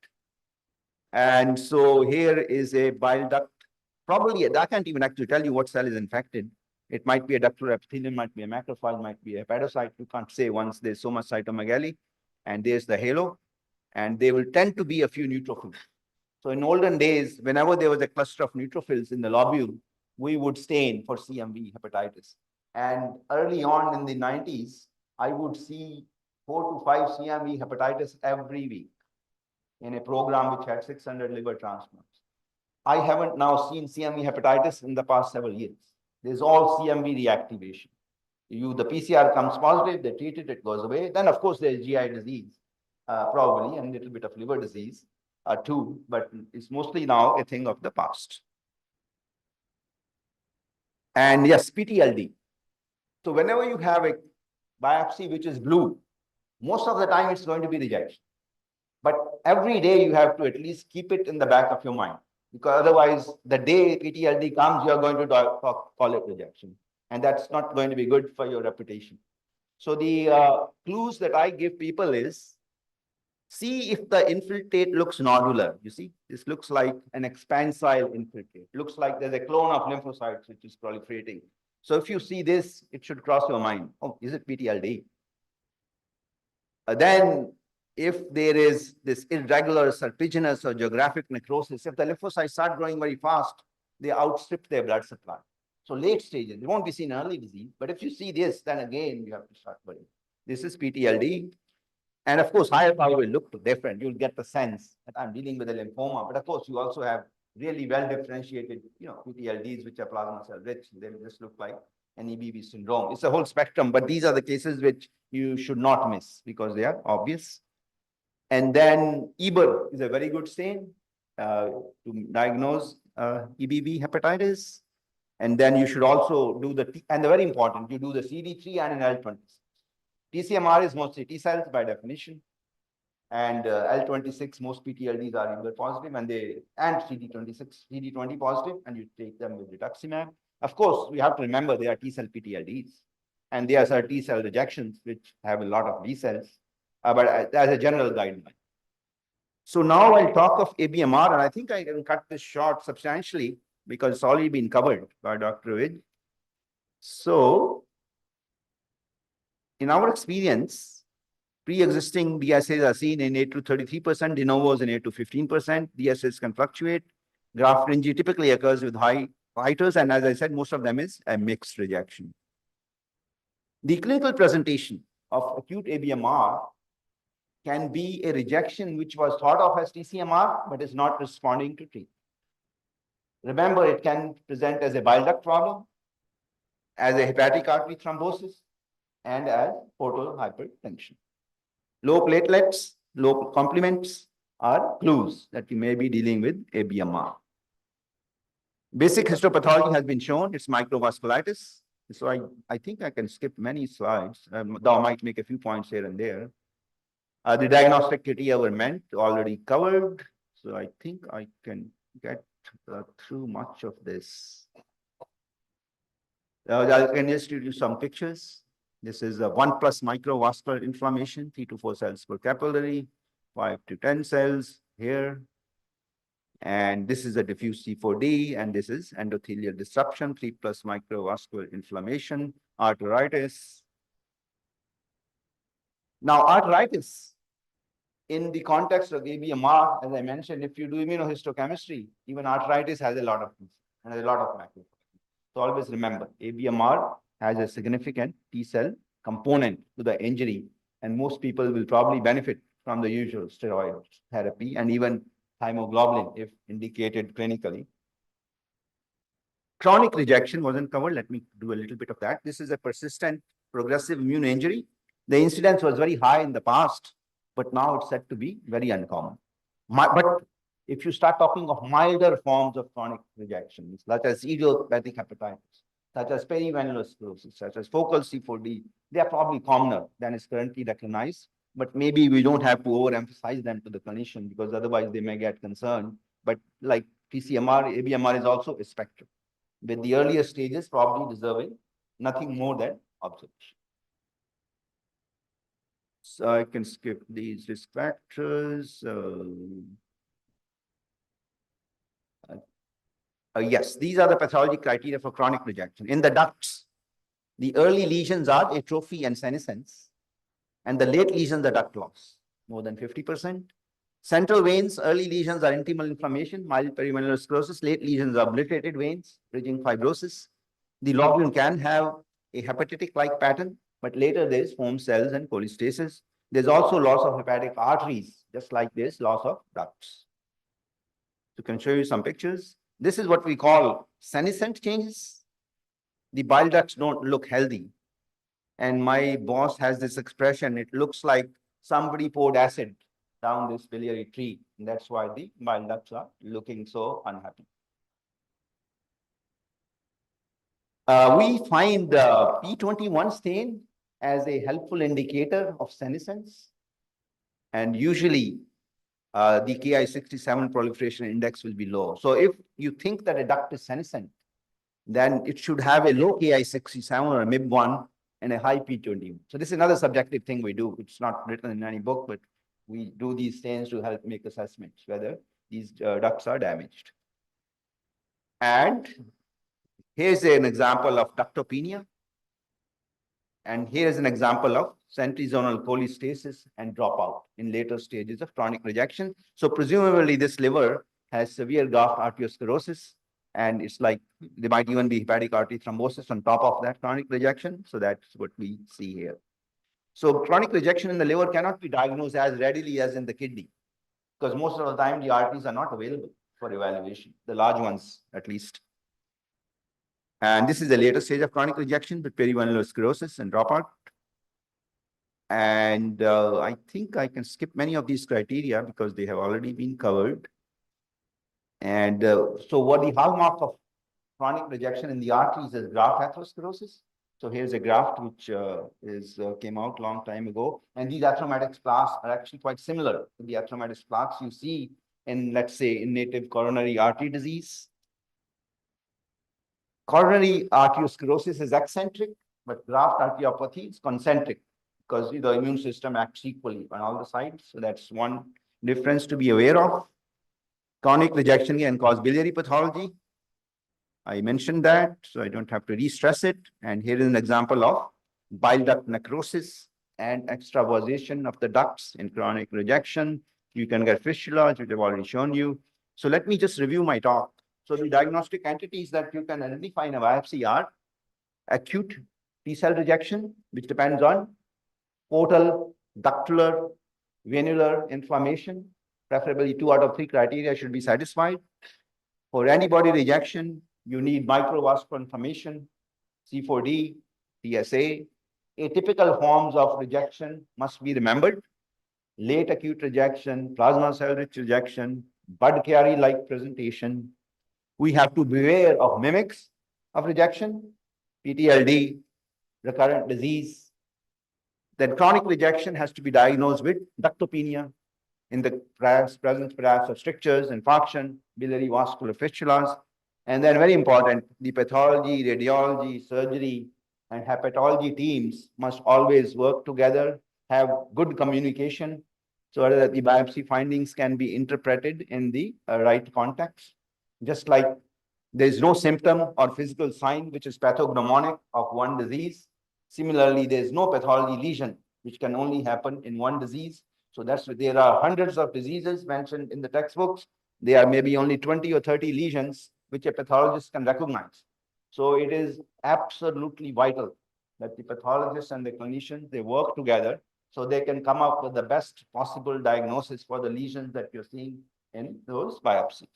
And so here is a bile duct. Probably, I can't even actually tell you what cell is infected. It might be a ductal epithelium, might be a macrophage, might be a hepatocyte. You can't say once there's so much cytomegalomy, and there's the halo, and they will tend to be a few neutrophils. So in olden days, whenever there was a cluster of neutrophils in the lobule, we would stain for CMV hepatitis. And early on in the 90s, I would see 4 to 5 CMV hepatitis every week in a program which had 600 liver transplants. I haven't now seen CMV hepatitis in the past several years. There's all CMV reactivation. The PCR comes positive, they treat it, it goes away. Then of course there's GI disease, probably, and a little bit of liver disease too, but it's mostly now a thing of the past. And yes, PTLD. So whenever you have a biopsy which is blue, most of the time it's going to be rejection. But every day you have to at least keep it in the back of your mind, because otherwise the day PTLD comes, you're going to call it rejection. And that's not going to be good for your reputation. So the clues that I give people is, see if the infiltrate looks nodular. You see, this looks like an expansile infiltrate. Looks like there's a clone of lymphocytes which is proliferating. So if you see this, it should cross your mind. Oh, is it PTLD? Then if there is this irregular serpiginous or geographic necrosis, if the lymphocytes start growing very fast, they outstrip their blood supply. So late stages, it won't be seen in early disease, but if you see this, then again, you have to start worrying. This is PTLD. And of course, higher power will look different. You'll get the sense that I'm dealing with a lymphoma, but of course, you also have really well differentiated, PTLDs, which are plasma cell rich. They just look like an EBV syndrome. It's a whole spectrum, but these are the cases which you should not miss because they are obvious. And then EBER is a very good stain to diagnose EBV hepatitis. And then you should also do and very important, you do the CD3 and an L26. TCMR is mostly T cells by definition. And L26, most PTLDs are EBER positive, and CD26, CD20 positive, and you take them with rituximab. Of course, we have to remember they are T cell PTLDs, and there are T cell rejections which have a lot of B cells, but as a general guideline. So now I'll talk of ABMR, and I think I can cut this short substantially because it's already been covered by Dr. Vid. So in our experience, pre-existing DSAs are seen in 8 to 33%, de novos in 8 to 15%. DSAs can fluctuate. Graft ringi typically occurs with high titers, and as I said, most of them is a mixed rejection. The clinical presentation of acute ABMR can be a rejection which was thought of as TCMR, but is not responding to treatment. Remember, it can present as a bile duct problem, as a hepatic artery thrombosis, and as portal hypertension. Low platelets, low complements are clues that you may be dealing with ABMR. Basic histopathology has been shown, it's microvasculitis. So I think I can skip many slides, though I might make a few points here and there. The diagnostic criteria were meant, already covered. So I think I can get through much of this. I can just give you some pictures. This is a 1+ microvascular inflammation, 3 to 4 cells per capillary, 5 to 10 cells here. And this is a diffuse C4D, and this is endothelial disruption, 3+ microvascular inflammation, arteritis. Now, arteritis, in the context of ABMR, as I mentioned, if you do immunohistochemistry, even arteritis has a lot of things and a lot of macrophages. So always remember, ABMR has a significant T cell component to the injury, and most people will probably benefit from the usual steroid therapy and even thymoglobulin if indicated clinically. Chronic rejection wasn't covered. Let me do a little bit of that. This is a persistent progressive immune injury. The incidence was very high in the past, but now it's said to be very uncommon. But if you start talking of milder forms of chronic rejection, such as idiopathic hepatitis, such as perivenular sclerosis, such as focal C4D, they are probably commoner than is currently recognized. But maybe we don't have to overemphasize them to the clinician because otherwise they may get concerned. but like PCMR, ABMR is also a spectrum, with the earlier stages probably deserving nothing more than observation. So I can skip these risk factors. Yes, these are the pathology criteria for chronic rejection. In the ducts, the early lesions are atrophy and senescence, and the late lesions are duct loss, more than 50%. Central veins, early lesions are intimal inflammation, mild perivenular sclerosis. Late lesions are obliterated veins, bridging fibrosis. The lobule can have a hepatic-like pattern, but later there is foam cells and cholestasis. There's also loss of hepatic arteries, just like this, loss of ducts. So I can show you some pictures. This is what we call senescent changes. The bile ducts don't look healthy. And my boss has this expression, it looks like somebody poured acid down this biliary tree. And that's why the bile ducts are looking so unhappy. We find P21 stain as a helpful indicator of senescence. And usually the Ki67 proliferation index will be low. So if you think that a duct is senescent, then it should have a low Ki67 or a MIB1 and a high P21. So this is another subjective thing we do. It's not written in any book, but we do these stains to help make assessments whether these ducts are damaged. And here's an example of ductopenia. And here's an example of centrizonal cholestasis and dropout in later stages of chronic rejection. So presumably this liver has severe graft arteriosclerosis, and it's like there might even be hepatic artery thrombosis on top of that chronic rejection. So that's what we see here. So chronic rejection in the liver cannot be diagnosed as readily as in the kidney, because most of the time the arteries are not available for evaluation, the large ones at least. And this is the later stage of chronic rejection with perivenular sclerosis and dropout. And I think I can skip many of these criteria because they have already been covered. And so what the hallmark of chronic rejection in the arteries is graft atherosclerosis. So here's a graft which came out long time ago. And these atheromatics plaques are actually quite similar to the atheromatics plaques you see in, let's say, in native coronary artery disease. Coronary arteriosclerosis is eccentric, but graft arteriopathy is concentric because the immune system acts equally on all the sides. So that's one difference to be aware of. Chronic rejection can cause biliary pathology. I mentioned that, so I don't have to re-stress it. And here is an example of bile duct necrosis and extravasation of the ducts in chronic rejection. You can get fistulas, which I've already shown you. So let me just review my talk. So the diagnostic entities that you can identify in a biopsy are acute T-cell rejection, which depends on portal, ductular, venular inflammation. Preferably 2 out of 3 criteria should be satisfied. For antibody rejection, you need microvascular inflammation, C4D, TSA. Atypical forms of rejection must be remembered. Late acute rejection, plasma cell-rich rejection, Budd-Chiari-like presentation. We have to beware of mimics of rejection, PTLD, recurrent disease. Then chronic rejection has to be diagnosed with ductopenia in the presence perhaps of strictures, infarction, biliary vascular fistulas. And then very important, the pathology, radiology, surgery, and hepatology teams must always work together, have good communication, so that the biopsy findings can be interpreted in the right context. Just like there is no symptom or physical sign which is pathognomonic of one disease. Similarly, there is no pathology lesion which can only happen in one disease. So that's why there are hundreds of diseases mentioned in the textbooks. There are maybe only 20 or 30 lesions which a pathologist can recognize. So it is absolutely vital that the pathologists and the clinicians, they work together so they can come up with the best possible diagnosis for the lesions that you're seeing in those biopsies.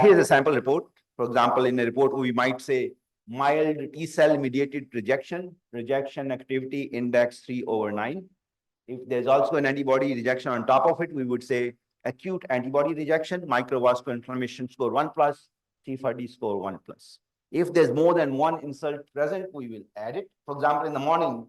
Here's a sample report. For example, in a report, we might say mild T-cell mediated rejection, rejection activity index 3/9. If there's also an antibody rejection on top of it, we would say acute antibody rejection, microvascular inflammation score 1+, C4D score 1+. If there's more than one insult present, we will add it. For example, in the morning,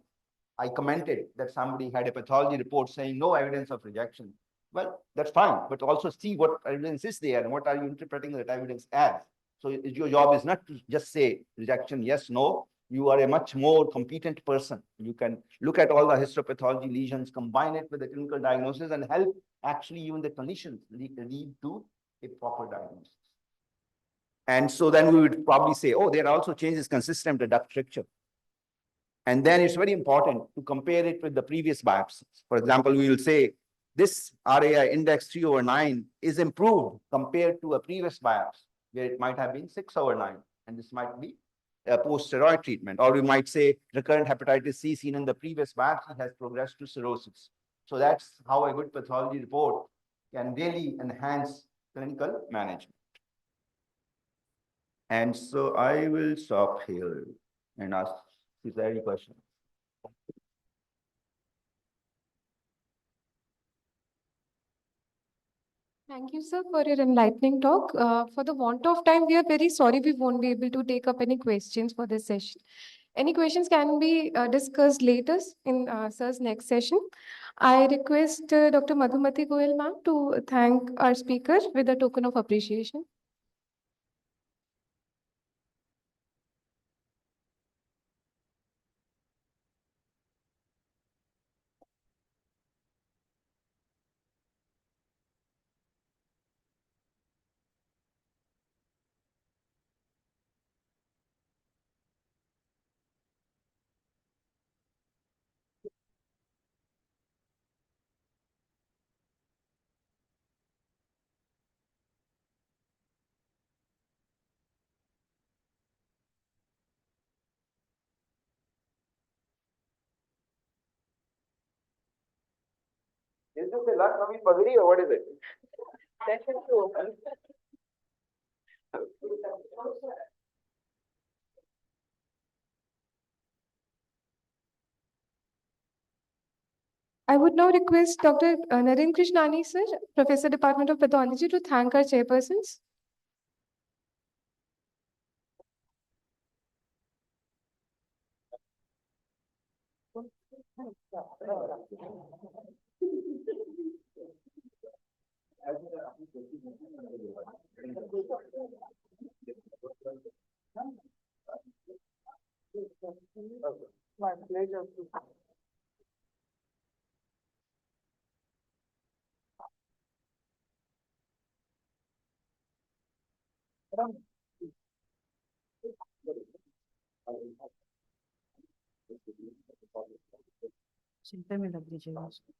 I commented that somebody had a pathology report saying no evidence of rejection. well, that's fine, but also see what evidence is there and what are you interpreting that evidence as. So your job is not to just say rejection, yes, no. You are a much more competent person. You can look at all the histopathology lesions, combine it with the clinical diagnosis, and help actually even the clinicians lead to a proper diagnosis. And so then we would probably say, oh, there are also changes consistent with duct stricture. And then it's very important to compare it with the previous biopsies. For example, we will say this RAI index 3/9 is improved compared to a previous biopsy, where it might have been 6/9, and this might be a post-steroid treatment. Or we might say recurrent hepatitis C seen in the previous biopsy has progressed to cirrhosis. So that's how a good pathology report can really enhance clinical management. And so I will stop here and ask, is there any question? Thank you, sir, for your enlightening talk. For the want of time, we are very sorry we won't be able to take up any questions for this session. Any questions can be discussed later in sir's next session. I request Dr. Madhumati Goyal ma'am to thank our speaker with a token of appreciation. Is this a Lucknow Pagri or what is it? Session two. I would now request Dr. Naren Krishnani, sir, Professor, Department of Pathology, to thank our chairpersons. My pleasure. चिंता में लग दीजिएगा उसको।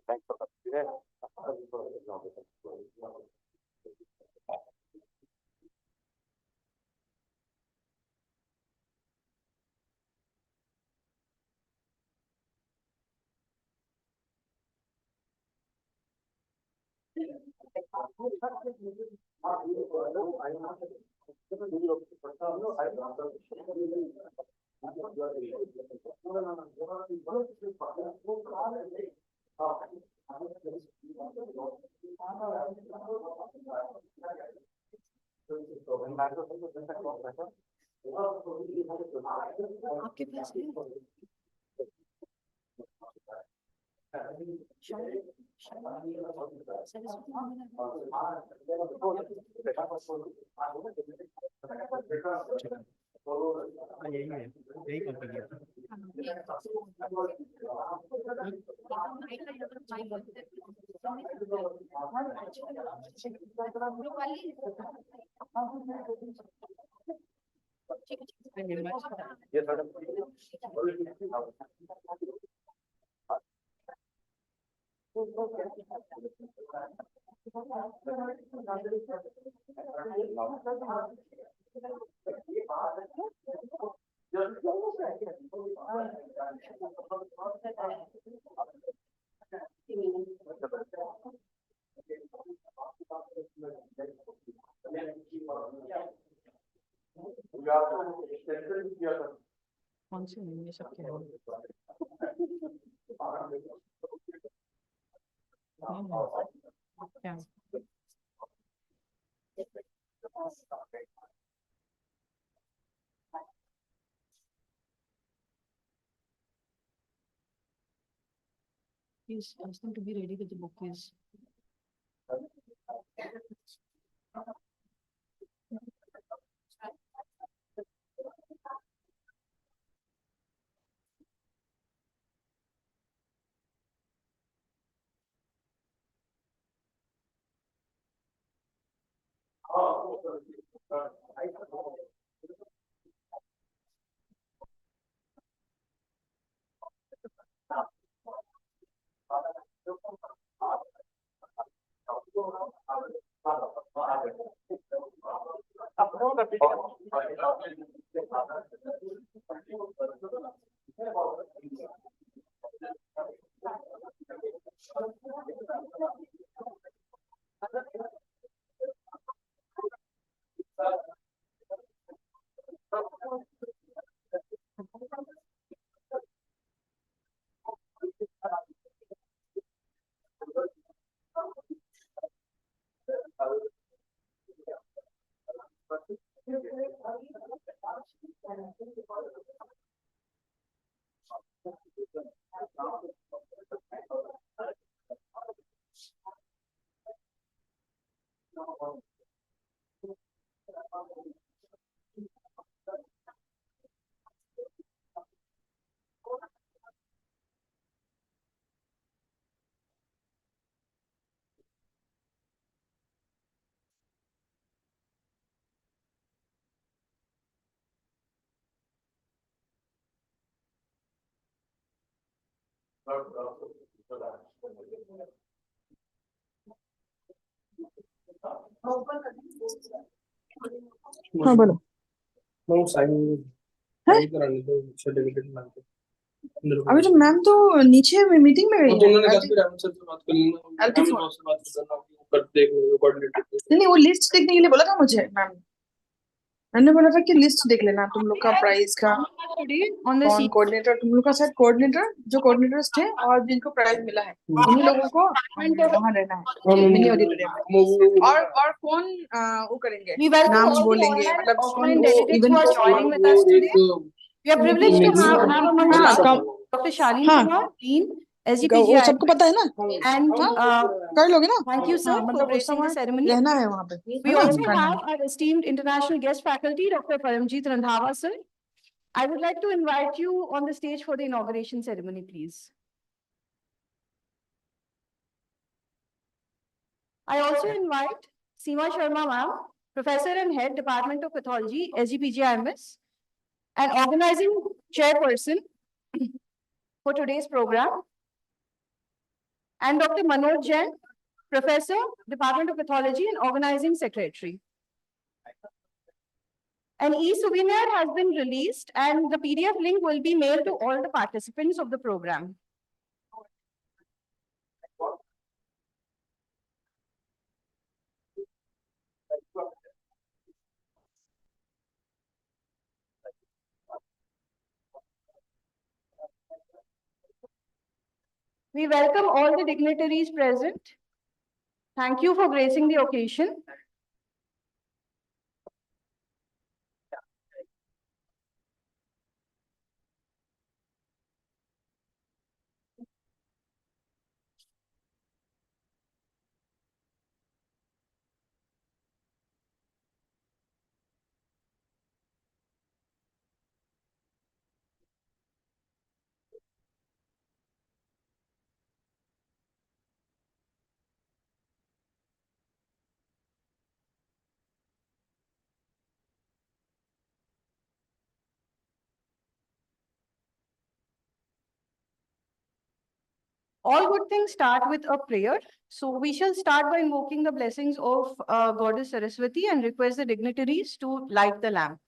Thanks for coming. आपके पास है? यही company है। Yes, madam. कौन सी नहीं, ये सब क्या है? क्या? Please ask them to be ready with the book, please. हाँ बोलो। अभी तो मैम तो नीचे में मीटिंग में गई नहीं, वो लिस्ट देखने के लिए बोला था मुझे मैम। मैंने बोला था कि लिस्ट देख लेना तुम लोग का प्राइस का, कौन कोऑर्डिनेटर, तुम लोग का शायद कोऑर्डिनेटर, जो कोऑर्डिनेटर्स थे और जिनको प्राइज मिला है उन्हीं लोगों को वहाँ रहना है मिनी ऑडिटोरियम में। और कौन वो करेंगे, नाम बोलेंगे, मतलब कौन वो event We are privileged to have among us Dr. Shalini Kumar, Dean, SGPGI. वो सबको पता है ना, And कर लोगे ना? thank you, sir, for मतलब उस gracing the समय ceremony. रहना है वहाँ पे। We also have our esteemed international guest faculty, Dr. Paramjeet Randhawa, sir. I would like to invite you on the stage for the inauguration ceremony, please. I also invite Seema Sharma, ma'am, Professor and Head, Department of Pathology, SGPGI MS, and organizing chairperson for today's program, and Dr. Manoj Jain, Professor, Department of Pathology and Organizing Secretary. An e-souvenir has been released and the PDF link will be mailed to all the participants of the program. We welcome all the dignitaries present. Thank you for gracing the occasion. All good things start with a prayer. So we shall start by invoking the blessings of Goddess Saraswati and request the dignitaries to light the lamp.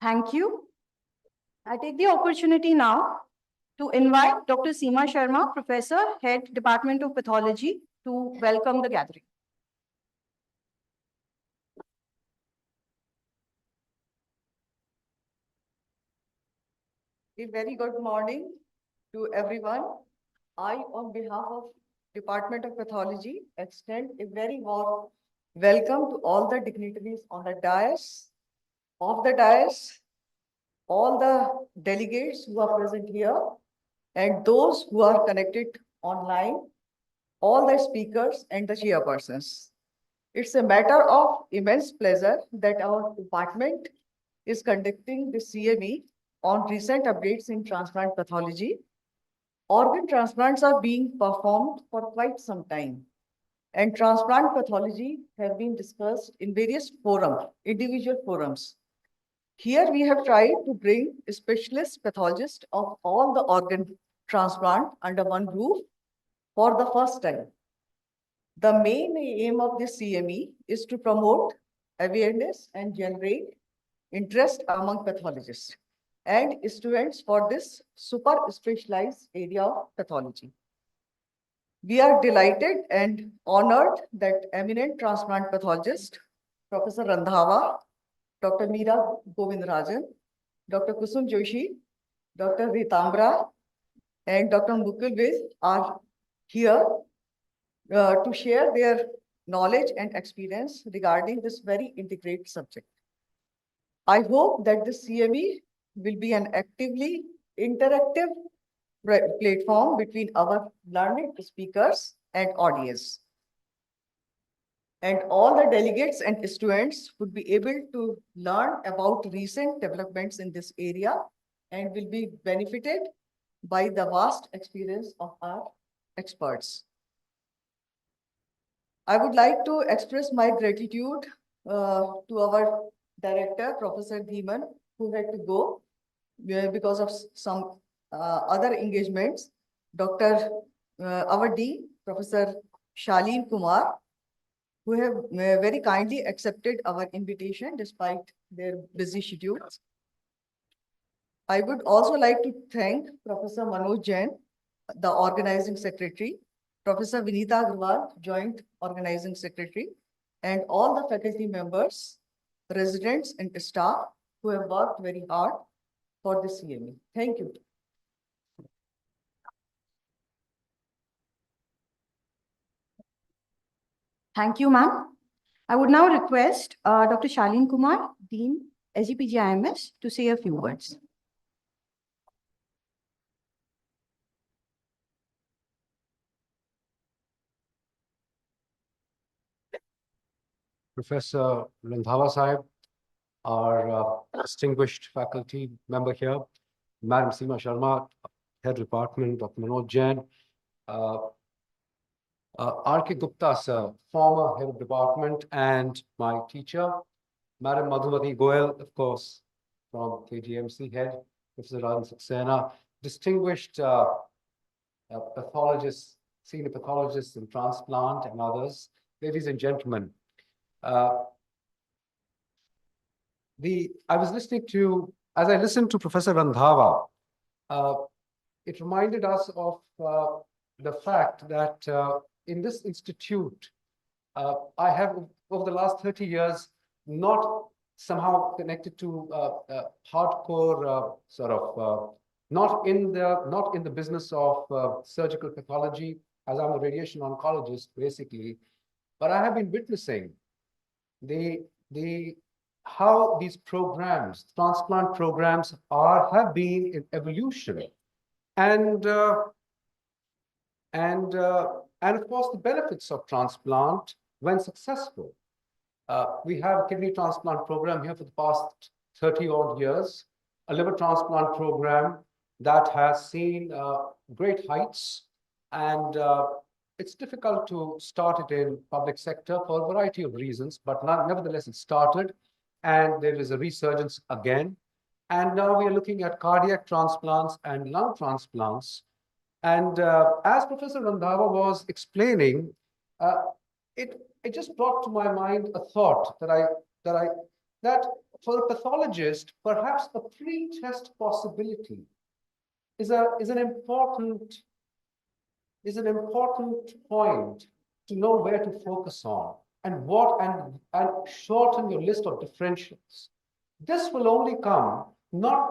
Thank you. I take the opportunity now to invite Dr. Seema Sharma, Professor, Head, Department of Pathology, to welcome the gathering. A very good morning to everyone. I, on behalf of Department of Pathology, extend a very warm welcome to all the dignitaries on the dais, off the dais, all the delegates who are present here, and those who are connected online, all the speakers and the chairpersons. It's a matter of immense pleasure that our department is conducting the CME on recent updates in transplant pathology. Organ transplants are being performed for quite some time, and transplant pathology have been discussed in various forums, individual forums. Here we have tried to bring specialist pathologists of all the organ transplant under one roof for the first time. The main aim of this CME is to promote awareness and generate interest among pathologists and students for this super specialized area of pathology. We are delighted and honored that eminent transplant pathologist, Professor Randhawa, Dr. Meera Govindarajan, Dr. Kusum Joshi, Dr. Ritambra, and Dr. Mukul Viz are here to share their knowledge and experience regarding this very integrated subject. I hope that this CME will be an actively interactive platform between our learned speakers and audience. And all the delegates and students would be able to learn about recent developments in this area and will be benefited by the vast experience of our experts. I would like to express my gratitude to our director, Professor Dhiman, who had to go because of some other engagements. Our Dean, Professor Shaleen Kumar, who have very kindly accepted our invitation despite their busy schedules. I would also like to thank Professor Manoj Jain, the organizing secretary, Professor Vinita Agarwal, joint organizing secretary, and all the faculty members, residents, and staff who have worked very hard for this CME. Thank you. Thank you, ma'am. I would now request Dr. Shaleen Kumar, Dean, SGPGI, to say a few words. Professor Randhawa Sahib, our distinguished faculty member here, Madam Seema Sharma, Head Department, Dr. Manoj Jain, R.K. Gupta, sir, former Head of Department and my teacher, Madam Madhumati Goel, of course, from KGMC Head, Professor Rajan Saxena, distinguished pathologists, senior pathologists in transplant and others, ladies and gentlemen. I was listening to, as I listened to Professor Randhawa, it reminded us of the fact that in this institute, I have, over the last 30 years, not somehow connected to hardcore sort of not in the business of surgical pathology, as I'm a radiation oncologist, basically, but I have been witnessing the how these programs, transplant programs, have been in evolution, and and of course the benefits of transplant when successful. We have a kidney transplant program here for the past 30 odd years, a liver transplant program that has seen great heights, and it's difficult to start it in public sector for a variety of reasons, but nevertheless it started, and there is a resurgence again. And now we are looking at cardiac transplants and lung transplants. And as Professor Randhawa was explaining, uh, it just brought to my mind a thought that for a pathologist, perhaps a pre-test possibility is an important point to know where to focus on and shorten your list of differentials. This will only come not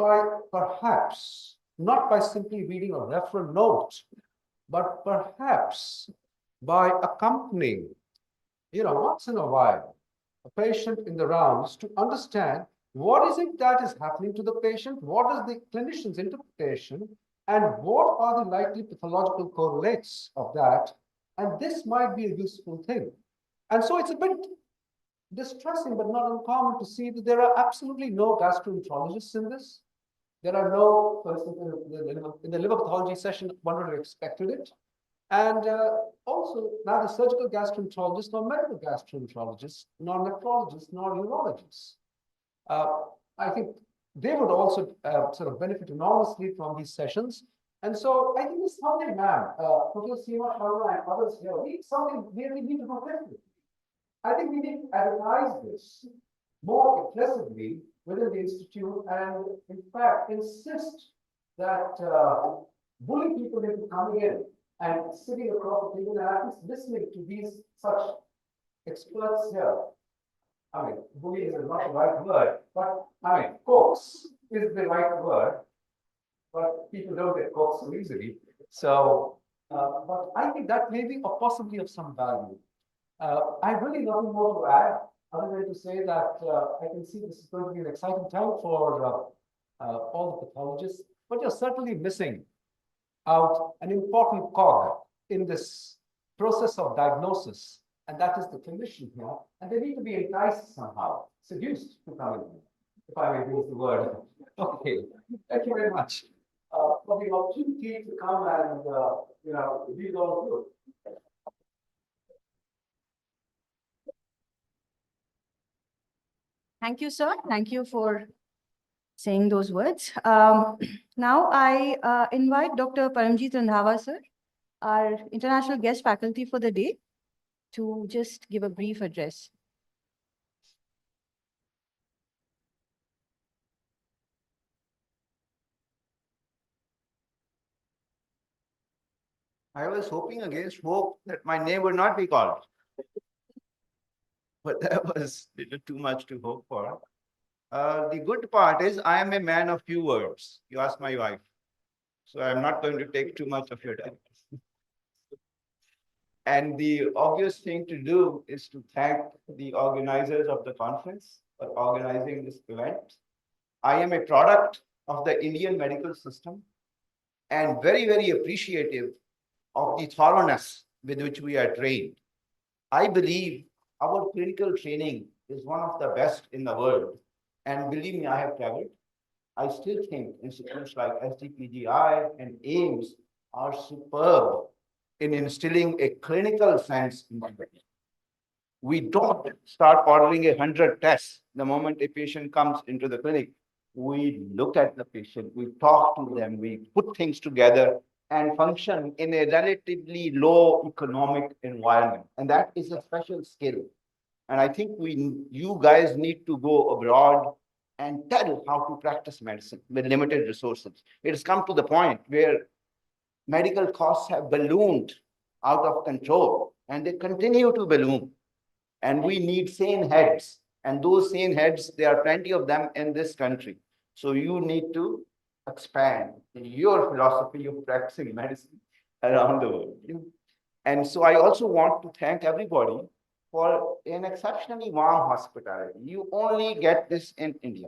by simply reading a referral note, but perhaps by accompanying, once in a while, a patient in the rounds to understand what is it that is happening to the patient, what is the clinician's interpretation, and what are the likely pathological correlates of that. And this might be a useful thing. And so it's a bit distressing, but not uncommon to see that there are absolutely no gastroenterologists in this. There are no, for instance, in the liver pathology session, one would have expected it. And also, neither surgical gastroenterologists nor medical gastroenterologists, nor nephrologists, nor urologists. I think they would also sort of benefit enormously from these sessions. And so I think it's something, ma'am, Professor Seema Sharma and others here, it's something we really need to do differently. I think we need to advertise this more aggressively within the institute, and in fact insist that bully people into coming in and sitting across the table and at least listening to these such experts here. I mean, bully is not the right word, but I mean, coax is the right word, but people don't get coaxed so easily. So, but I think that may be possibly of some value. I have really nothing more to add, other than to say that I can see this is going to be an exciting time for all the pathologists, but you're certainly missing out an important cog in this process of diagnosis, and that is the clinician here, and they need to be enticed somehow, seduced to come in, if I may use the word. Okay, thank you very much for the opportunity to come and read all of you. Thank you, sir. Thank you for saying those words. Now I invite Dr. Paramjit Randhawa, sir, our international guest faculty for the day, to just give a brief address. I was hoping against hope that my name would not be called. But that was a little too much to hope for. The good part is I am a man of few words. You ask my wife. So I'm not going to take too much of your time. And the obvious thing to do is to thank the organizers of the conference for organizing this event. I am a product of the Indian medical system and very, very appreciative of the thoroughness with which we are trained. I believe our clinical training is one of the best in the world. And believe me, I have traveled. I still think institutes like SGPGI and AIMS are superb in instilling a clinical sense in the patient. We don't start ordering 100 tests the moment a patient comes into the clinic. We look at the patient, we talk to them, we put things together and function in a relatively low economic environment. And that is a special skill. And I think you guys need to go abroad and tell how to practice medicine with limited resources. It has come to the point where medical costs have ballooned out of control, and they continue to balloon. And we need sane heads. And those sane heads, there are plenty of them in this country. So you need to expand your philosophy of practicing medicine around the world. And so I also want to thank everybody for an exceptionally warm hospitality. You only get this in India.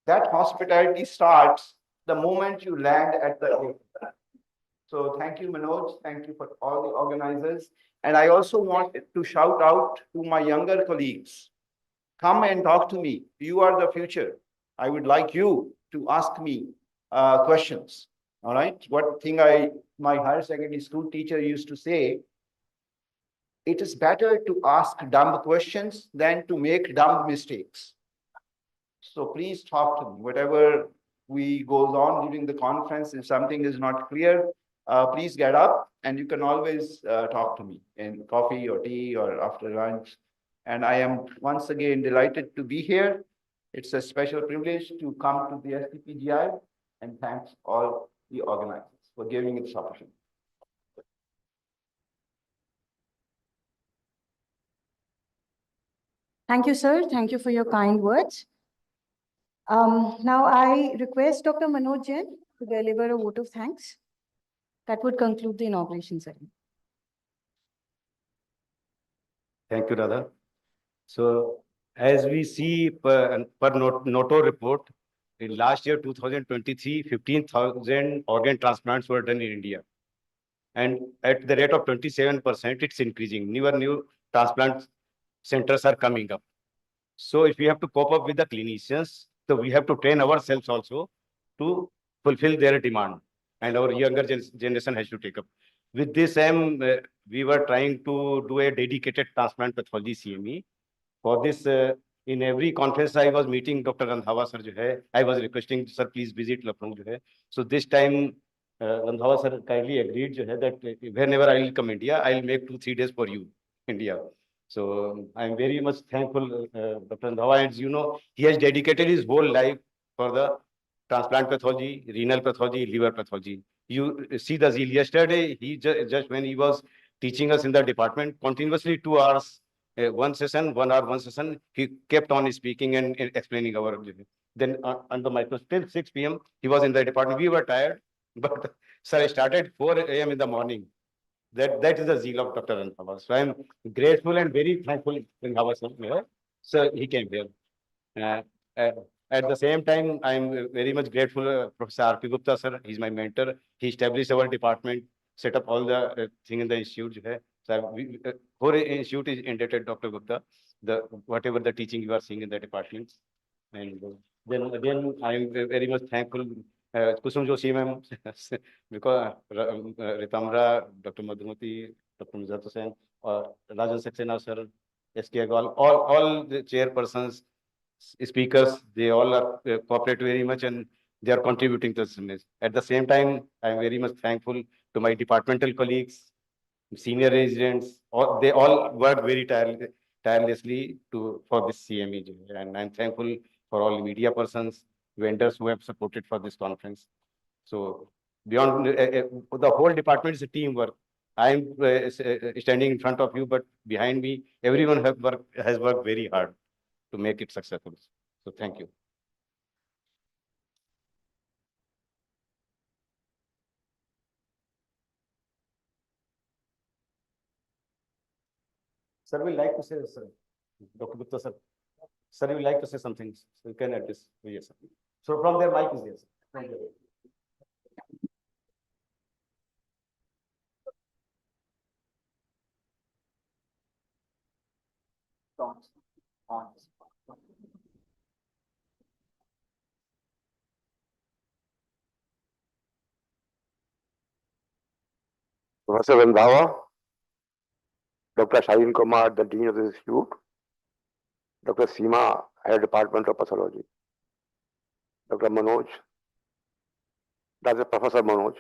That hospitality starts the moment you land at the airport. So thank you, Manoj. Thank you for all the organizers. And I also want to shout out to my younger colleagues. Come and talk to me. You are the future. I would like you to ask me questions. All right. What thing my higher secondary school teacher used to say, it is better to ask dumb questions than to make dumb mistakes. So please talk to me. Whatever we goes on during the conference, if something is not clear, please get up and you can always talk to me in coffee or tea or after lunch. And I am once again delighted to be here. It's a special privilege to come to the SGPGI, and thanks all the organizers for giving me this opportunity. Thank you, sir. Thank you for your kind words. Now I request Dr. Manoj Jain to deliver a vote of thanks. That would conclude the inauguration ceremony. Thank you, Radha. So as we see per Noto report, in last year, 2023, 15,000 organ transplants were done in India. And at the rate of 27%, it's increasing. New transplant centers are coming up. So if we have to cope up with the clinicians, so we have to train ourselves also to fulfill their demand. And our younger generation has to take up. With this, we were trying to do a dedicated transplant pathology CME. For this, in every conference I was meeting Dr. Randhawa sir, I was requesting, sir, please visit Lucknow. So this time, Randhawa sir kindly agreed that whenever I will come India, I will make 2-3 days for you, India. So I'm very much thankful, Dr. Randhawa, and you know, he has dedicated his whole life for the transplant pathology, renal pathology, liver pathology. You see the zeal. Yesterday, he just when he was teaching us in the department, continuously 2 hours, 1 session, 1 hour, 1 session, he kept on speaking and explaining our. Then on the micro, till 6 p.m., he was in the department. We were tired, but sir, I started 4 a.m. in the morning. That is the zeal of Dr. Randhawa. So I am grateful and very thankful Randhawa sir. So he came here. At the same time, I am very much grateful Professor R.P. Gupta sir. He's my mentor. He established our department, set up all the thing in the institute. So whole institute is indebted Dr. Gupta. Whatever the teaching you are seeing in the departments. And then again, I am very much thankful Kusum Joshi ma'am, because Ritamra, Dr. Madhumati, Dr. Mizat Hussain, Rajan Saxena sir, S.K. Agarwal, all the chairpersons, speakers, they all are cooperate very much and they are contributing to this image. At the same time, I am very much thankful to my departmental colleagues, senior residents, they all work very tirelessly for this CME. And I'm thankful for all media persons, vendors who have supported for this conference. So beyond the whole department is a teamwork. I'm standing in front of you, but behind me, everyone has worked very hard to make it successful. So thank you. Sir, we like to say, sir, Dr. Gupta sir. Sir, you would like to say something? So you can address. Yes, sir. So from there, mic is there, sir. From there. Professor Randhawa, Dr. Shaheen Kumar, the Dean of the Institute, Dr. Seema, Head Department of Pathology, Dr. Manoj, that's Professor Manoj,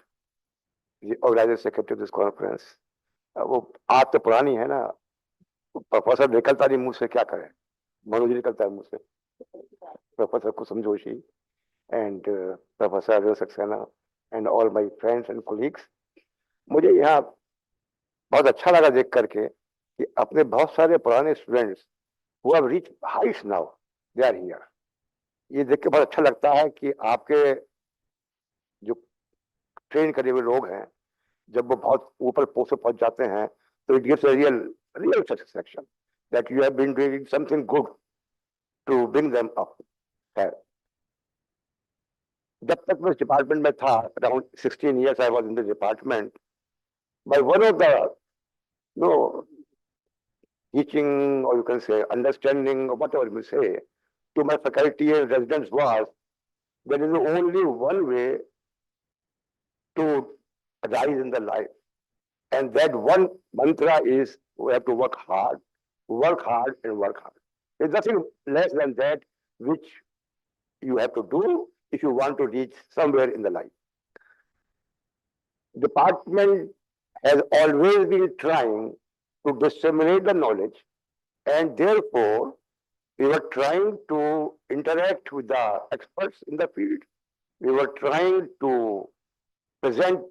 the organizing secretary of this conference. वो बात तो पुरानी है ना, professor निकलता नहीं मुंह से, क्या करें, मनोज निकलता है मुंह से. Professor Kusum Joshi and Professor Rajan Saxena and all my friends and colleagues. मुझे यहाँ बहुत अच्छा लगा देख करके कि अपने बहुत सारे पुराने students who have reached heights now, they are here. ये देख के बहुत अच्छा लगता है कि आपके ट्रेन करे हुए लोग हैं, जब वो बहुत ऊपर पोस्ट पे पहुंच जाते हैं, तो it gives a real satisfaction that you have been doing something good to bring them up. जब तक मैं इस डिपार्टमेंट में था, around 16 years I was in the department, by one of the teaching, or you can say understanding, or whatever you say, to my faculty and residents was, there is only one way to rise in the life. And that one mantra is, we have to work hard and work hard. There's nothing less than that which you have to do if you want to reach somewhere in the life. Department has always been trying to disseminate the knowledge, and therefore we were trying to interact with the experts in the field. We were trying to present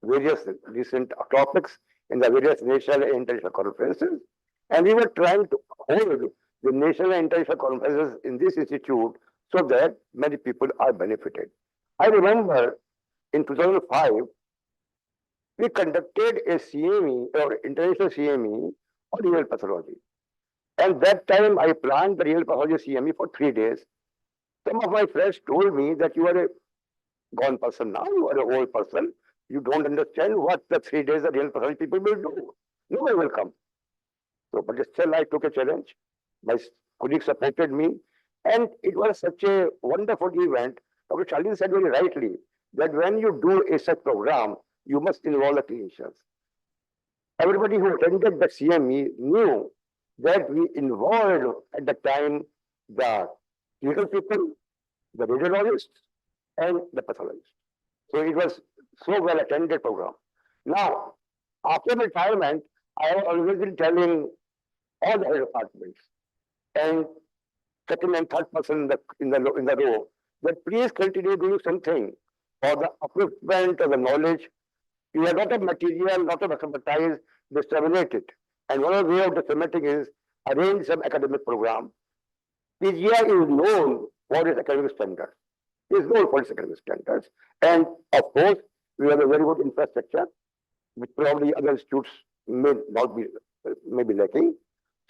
various recent topics in the various national and international conferences, and we were trying to hold the national and international conferences in this institute so that many people are benefited. I remember in 2005, we conducted a CME or international CME on renal pathology. And that time I planned the renal pathology CME for 3 days. Some of my friends told me that you are a gone person now, you are an old person. You don't understand what the 3 days the renal pathology people will do. No one will come. So, but still I took a challenge. My colleagues supported me. And it was such a wonderful event. Dr. Shalin said very rightly that when you do a such program, you must involve the clinicians. Everybody who attended the CME knew that we involved at the time the clinical people, the radiologists, and the pathologists. So it was so well attended program. Now, after retirement, I have always been telling all the head departments and second and third person in the row that please continue doing something for the upliftment of the knowledge. You have a lot of material, lot of expertise, disseminate it. And one of the way of disseminating is arrange some academic program. PGI is known for its academic standards. It is known for its academic standards. And of course, we have a very good infrastructure, which probably other institutes may not be, may be lacking.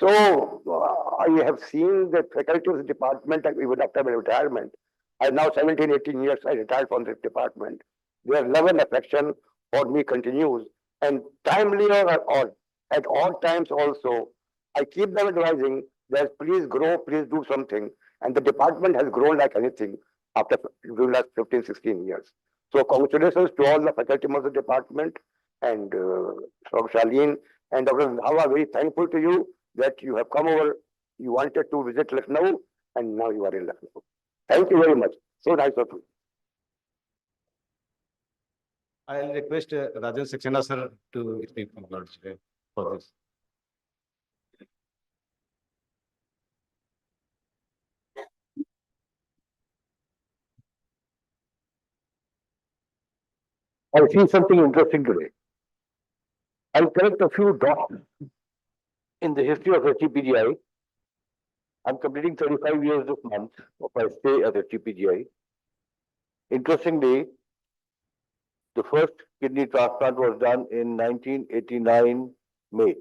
So I have seen the faculty of the department, even after my retirement. I now 17, 18 years, I retired from the department. Their love and affection for me continues. And timely or at all times also, I keep them advising that please grow, please do something. And the department has grown like anything after the last 15, 16 years. So congratulations to all the faculty members of the department and Dr. Shalin and Dr. Dhawa, very thankful to you that you have come over, you wanted to visit Lucknow, and now you are in Lucknow. Thank you very much. So nice of you. I'll request Rajan Saxena sir to speak for this. I've seen something interesting today. I'll correct a few dots in the history of SGPGI. I'm completing 35 years this month of my stay at SGPGI. Interestingly, the first kidney transplant was done in 1989 May.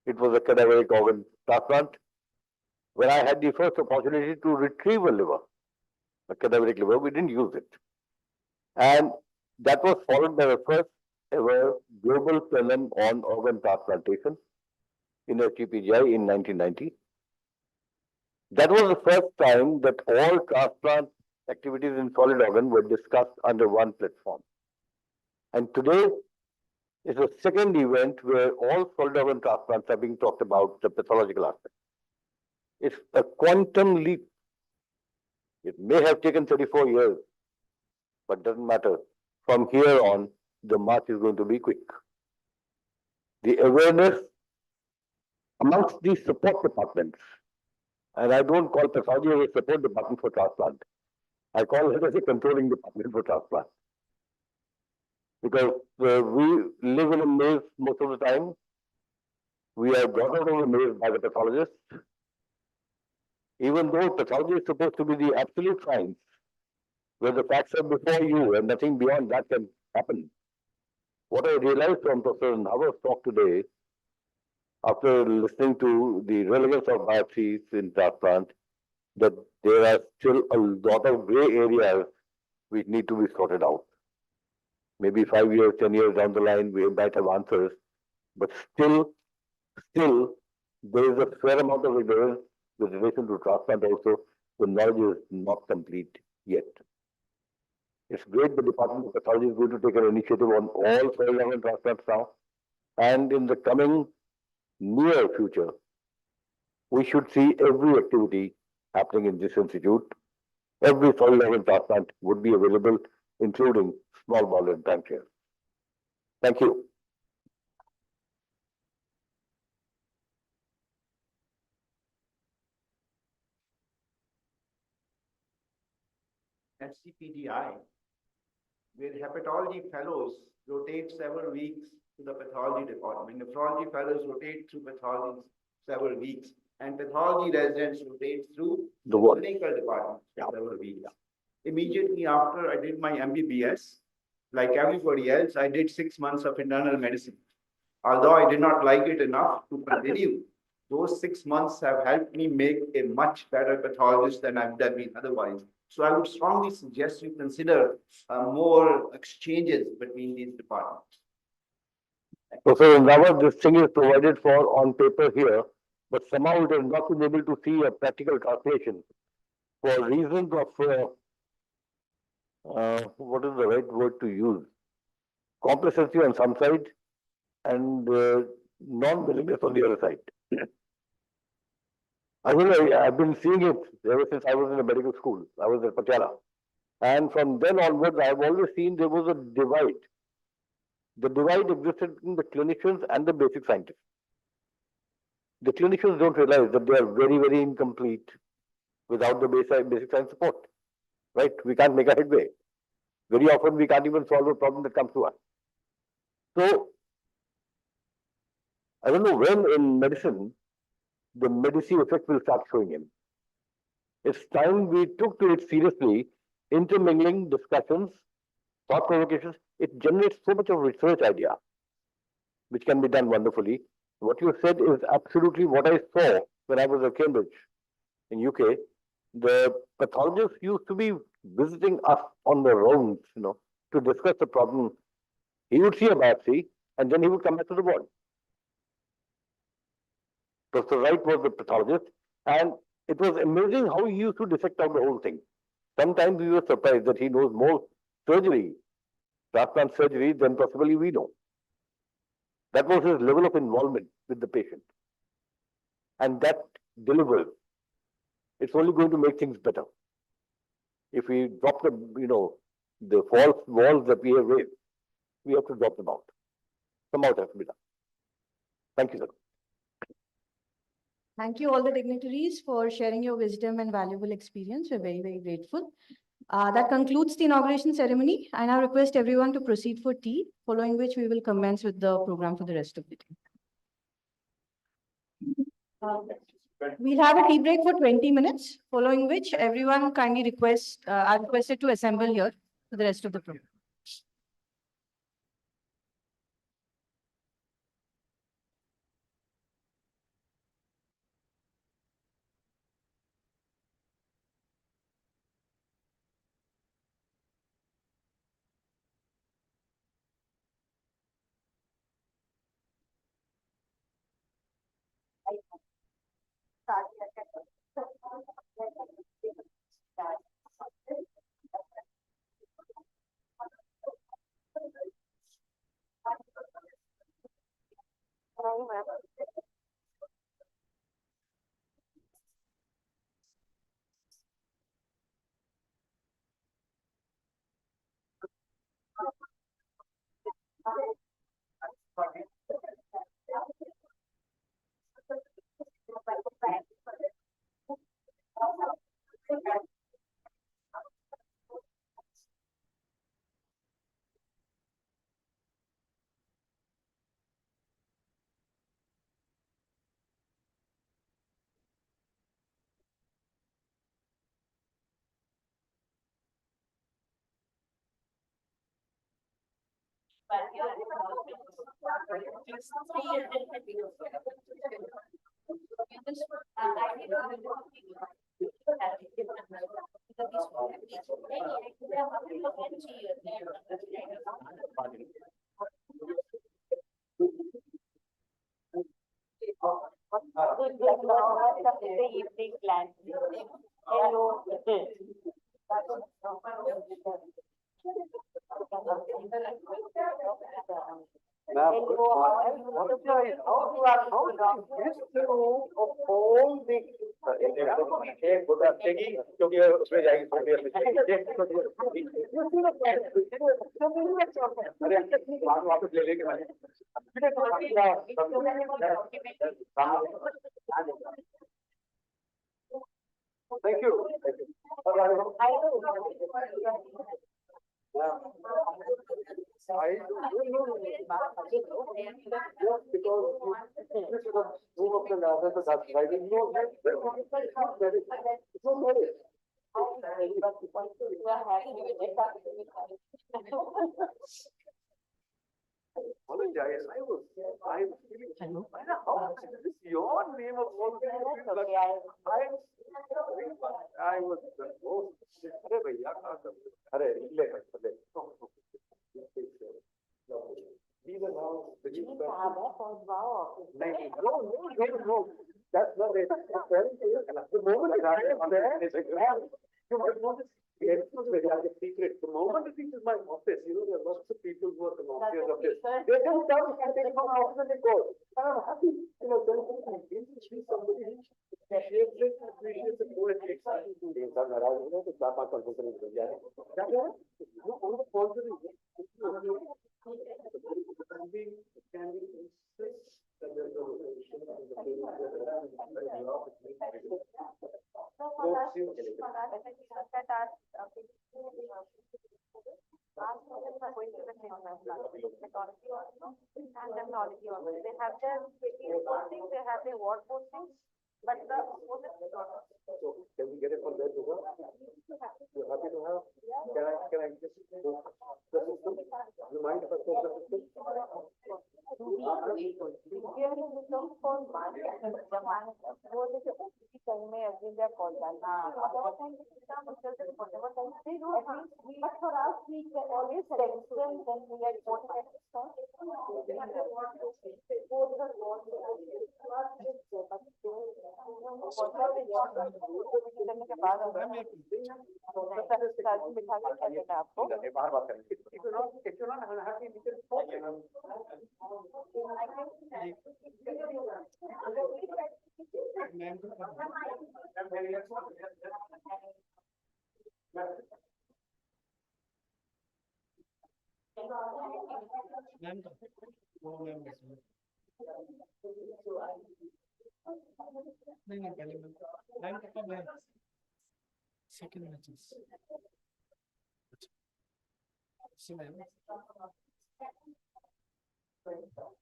It was a cadaveric organ transplant, when I had the first opportunity to retrieve a liver, a cadaveric liver. We didn't use it. And that was followed by the first ever global plenum on organ transplantation in SGPGI in 1990. That was the first time that all transplant activities in solid organ were discussed under one platform. And today is the second event where all solid organ transplants are being talked about, the pathological aspect. It's a quantum leap. It may have taken 34 years, but doesn't matter. From here on, the march is going to be quick. The awareness amongst these support departments, and I don't call pathology as a support department for transplant. I call it as a controlling department for transplant. Because we live in a maze most of the time. We are brought out of a maze by the pathologists. Even though pathology is supposed to be the absolute science, where the facts are before you and nothing beyond that can happen. What I realized from Professor Nava's talk today, after listening to the relevance of biopsies in transplant, that there are still a lot of gray areas which need to be sorted out. Maybe 5 years, 10 years down the line, we might have answers, but still, there is a fair amount of ignorance with relation to transplant also. The knowledge is not complete yet. It's great the Department of Pathology is going to take an initiative on all soil organ transplants now. And in the coming near future, we should see every activity happening in this institute. Every soil organ transplant would be available, including small bowel and pancreas. Thank you. SGPGI, where hepatology fellows rotate several weeks to the pathology department. Nephrology fellows rotate through pathology several weeks, and pathology residents rotate through the clinical department several weeks. Immediately after I did my MBBS, like everybody else, I did 6 months of internal medicine. Although I did not like it enough to continue, those 6 months have helped me make a much better pathologist than I would have been otherwise. So I would strongly suggest you consider more exchanges between these departments. Professor Randhawa, this thing is provided for on paper here, but somehow it has not been able to see a practical translation for reasons of, what is the right word to use? Complacency on some side and non-willingness on the other side. I don't know, I've been seeing it ever since I was in a medical school. I was at Patiala. And from then onwards, I've always seen there was a divide. The divide existed in the clinicians and the basic scientists. The clinicians don't realize that they are very, very incomplete without the basic science support. Right? We can't make a headway. Very often, we can't even solve a problem that comes to us. So, I don't know when in medicine, the medicine effect will start showing in. It's time we took to it seriously, intermingling discussions, thought provocations. It generates so much of research idea, which can be done wonderfully. What you said is absolutely what I saw when I was at Cambridge in UK. The pathologists used to be visiting us on the rounds, to discuss the problem. He would see a biopsy and then he would come back to the ward. Professor Wright was the pathologist, and it was amazing how he used to dissect out the whole thing. Sometimes we were surprised that he knows more surgery, transplant surgery, than possibly we know. That was his level of involvement with the patient. And that delivers. It's only going to make things better. If we drop the, the false walls that we have raised, we have to drop them out. Somehow it has to be done. Thank you, sir. Thank you all the dignitaries for sharing your wisdom and valuable experience. We're very, very grateful. That concludes the inauguration ceremony. I now request everyone to proceed for tea, following which we will commence with the program for the rest of the day. We'll have a tea break for 20 minutes, following which everyone kindly are requested to assemble here for the rest of the program. The evening plan. Hello. क्योंकि उसमें जाएगी अरे वापस ले लेंगे thank you I don't know. Just because this is a move of the ladder to that side. It's no merit. It's no merit. Apologize. I'm feeling. How is this your name of all things? I was the most. अरे भैया अरे ले ले these are now the new no. That's not it. The moment I got there, you might notice it's not a secret. The moment it reaches my office, you know, there are lots of people who are connoisseurs of this. They come down and take from my office and they go. And I'm happy, you know, then I see somebody who appreciates it, appreciates the poetry. इंसान नाराज हो गया तो 4-5 computer हो जाए क्या है वो उनको positive can we insist that there's a location in the field They have their posting, they have their ward postings, but the so can we get it from there to work? You're happy to have? Can I just post the system? You mind if I post the system? But for us, we can always text them when we are reporting at the store. बाहर बात करेंगे if you're not unhappy we can post it Second matches. See, ma'am. Very good.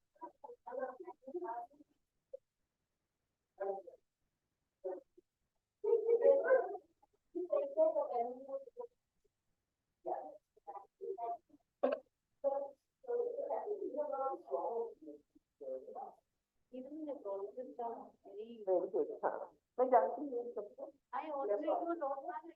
मैं जानती हूँ सबको. I also do not want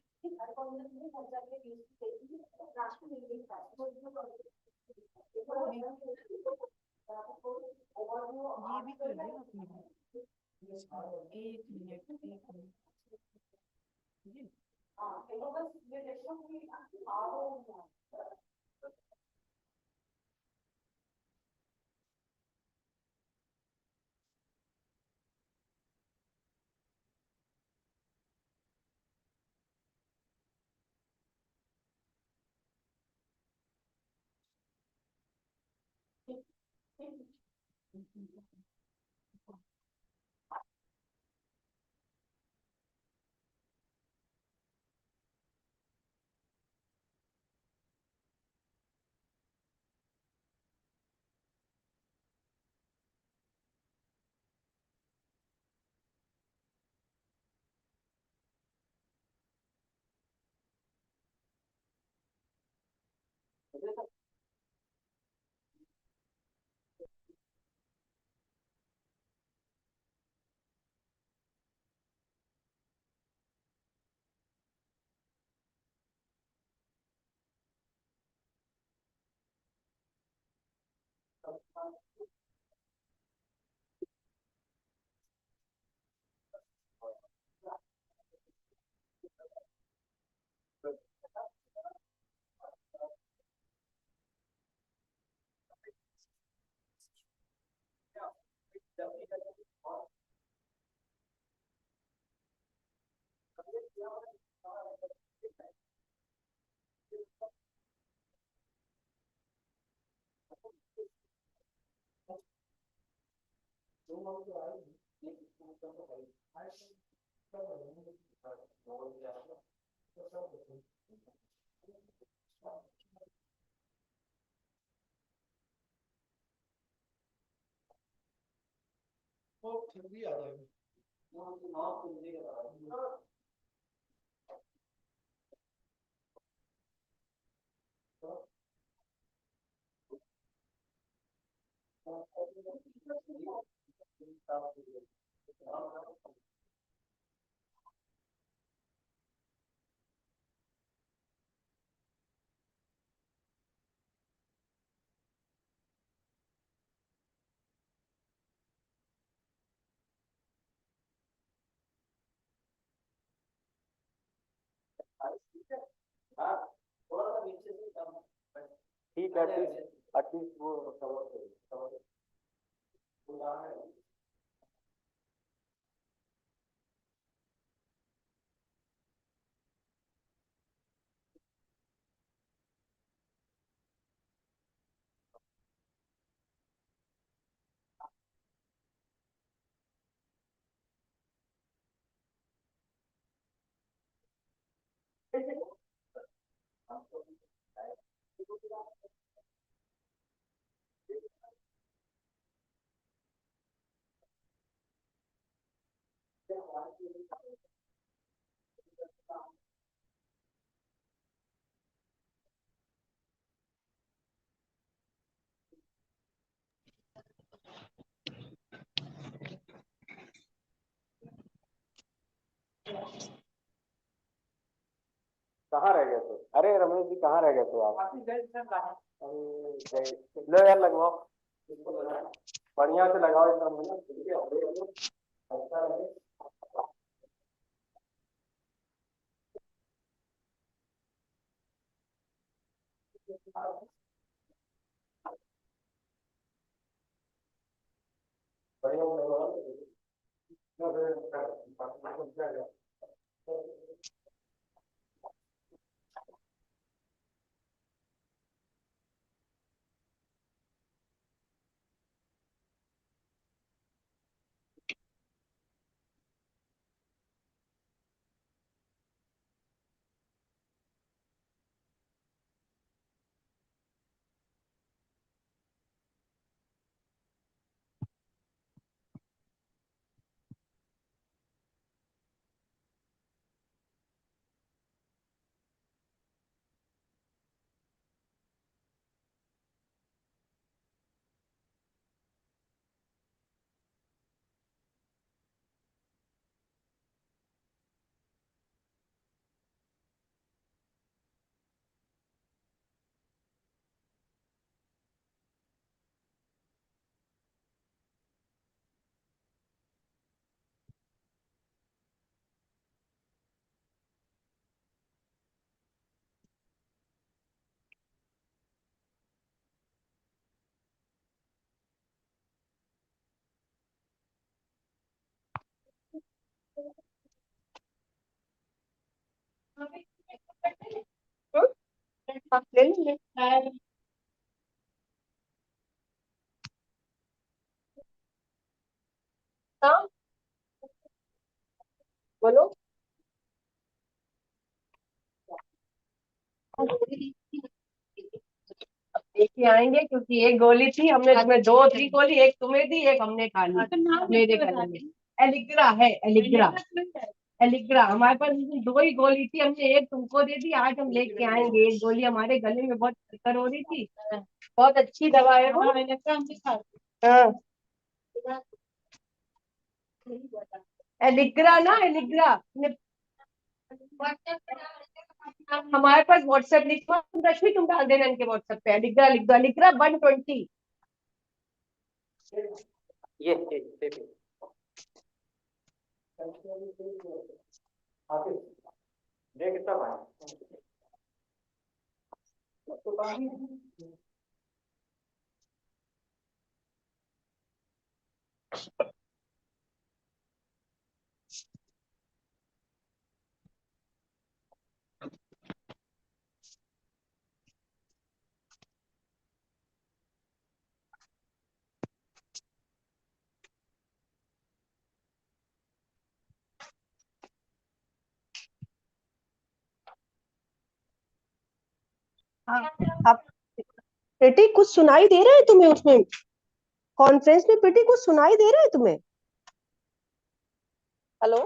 ठीक है, at least वो cover कहाँ रह गए थे? अरे रमेश जी कहाँ रह गए थे आप? लो यार लगवाओ, बढ़िया से लगाओ एकदम अच्छा रहे। बढ़िया लगवाओ। बोलो। लेके आएंगे क्योंकि एक गोली थी, हमने तुम्हें दो थी गोली, एक तुम्हें दी, एक हमने खा ली मेरे खाने में। एलिग्रा है, एलिग्रा, एलिग्रा हमारे पास दो ही गोली थी, हमने एक तुमको दे दी, आज हम लेके आएंगे एक गोली, हमारे गले में बहुत दिक्कत हो रही थी, बहुत अच्छी दवा है वो। हाँ एलिग्रा ना, एलिग्रा हमारे पास व्हाट्सएप लिखो, रश्मि तुम डाल देना इनके व्हाट्सएप पे, एलिग्रा लिख दो, एलिग्रा 120। ये देख कितना भाई आप बेटी कुछ सुनाई दे रहा है तुम्हें उसमें कॉन्फ्रेंस में बेटी कुछ सुनाई दे रहा है तुम्हें हेलो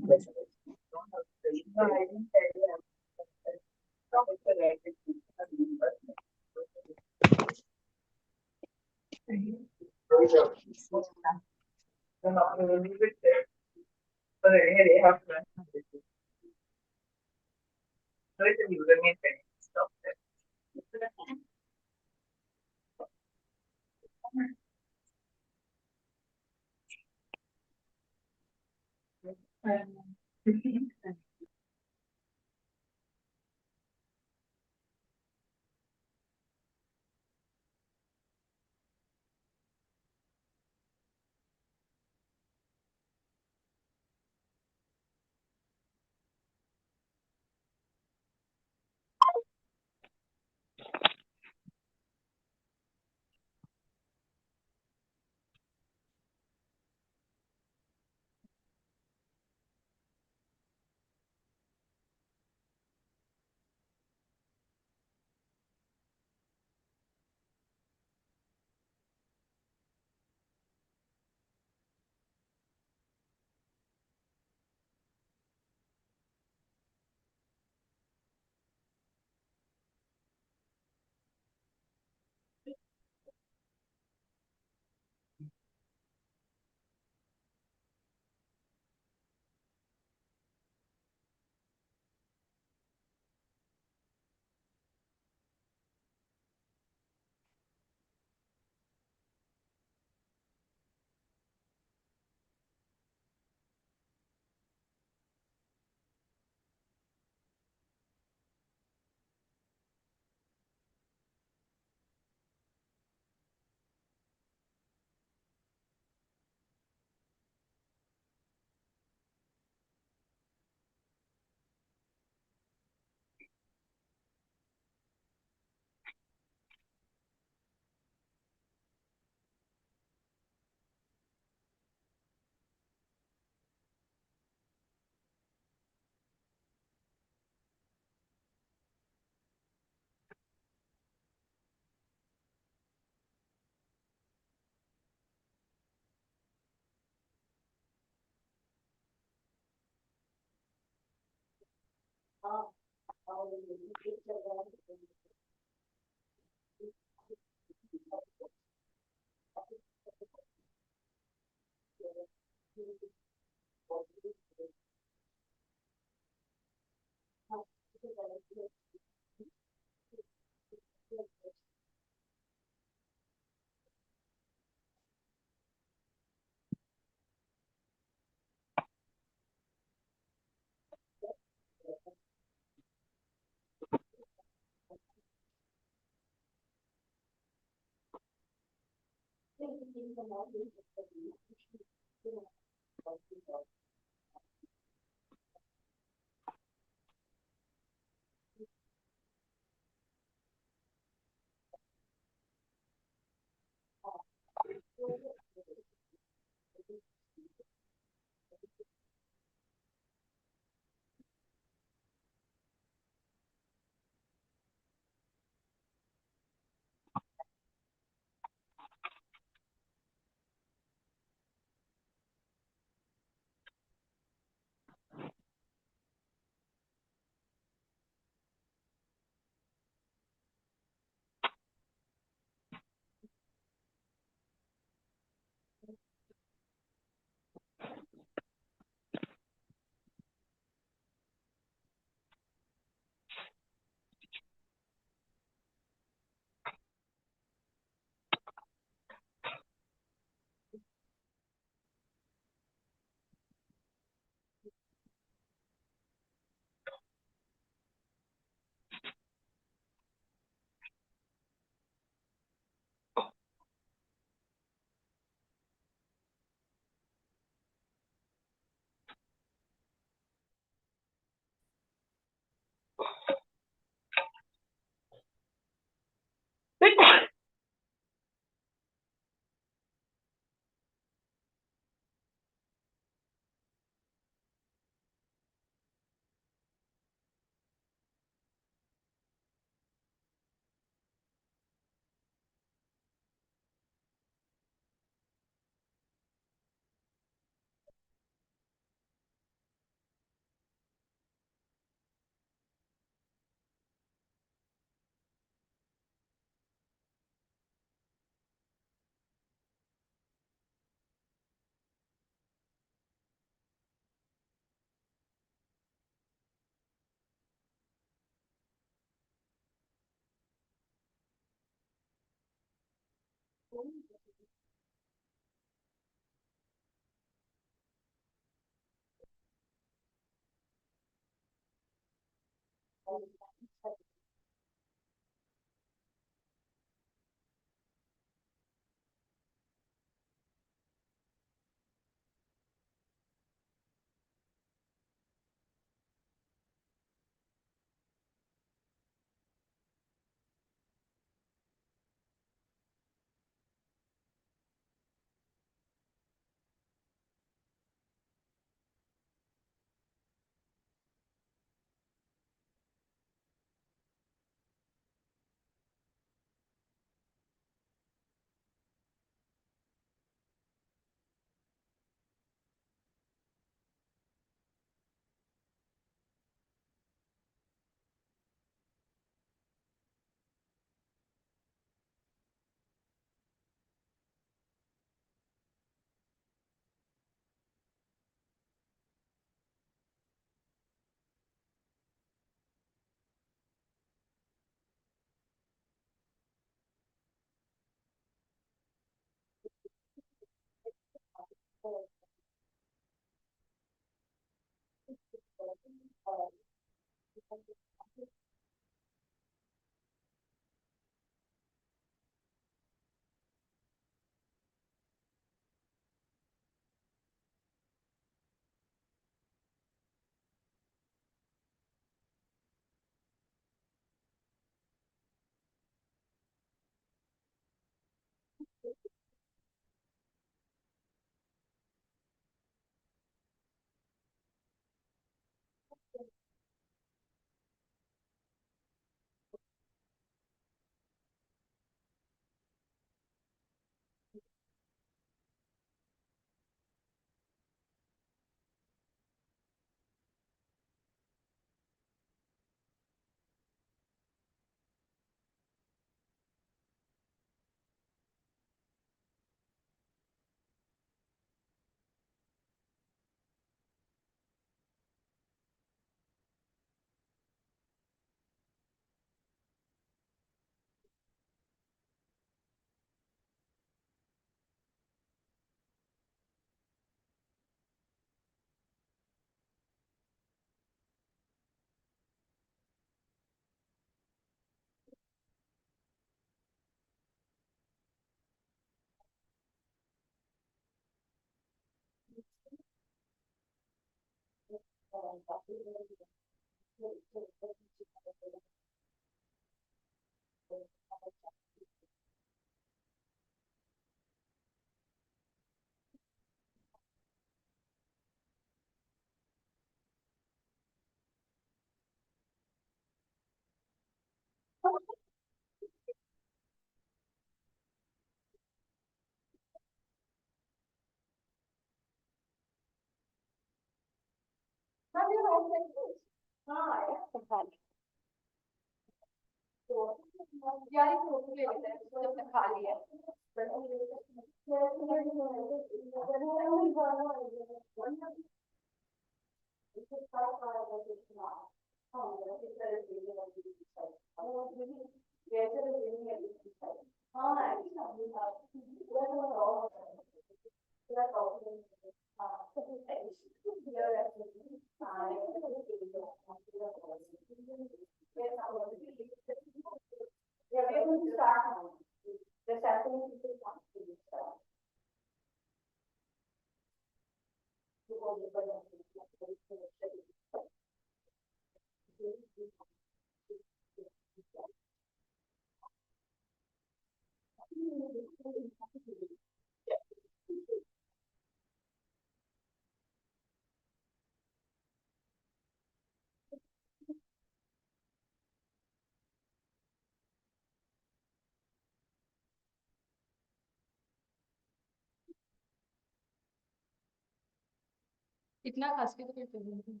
इतना खास के तो फिर करूँगी।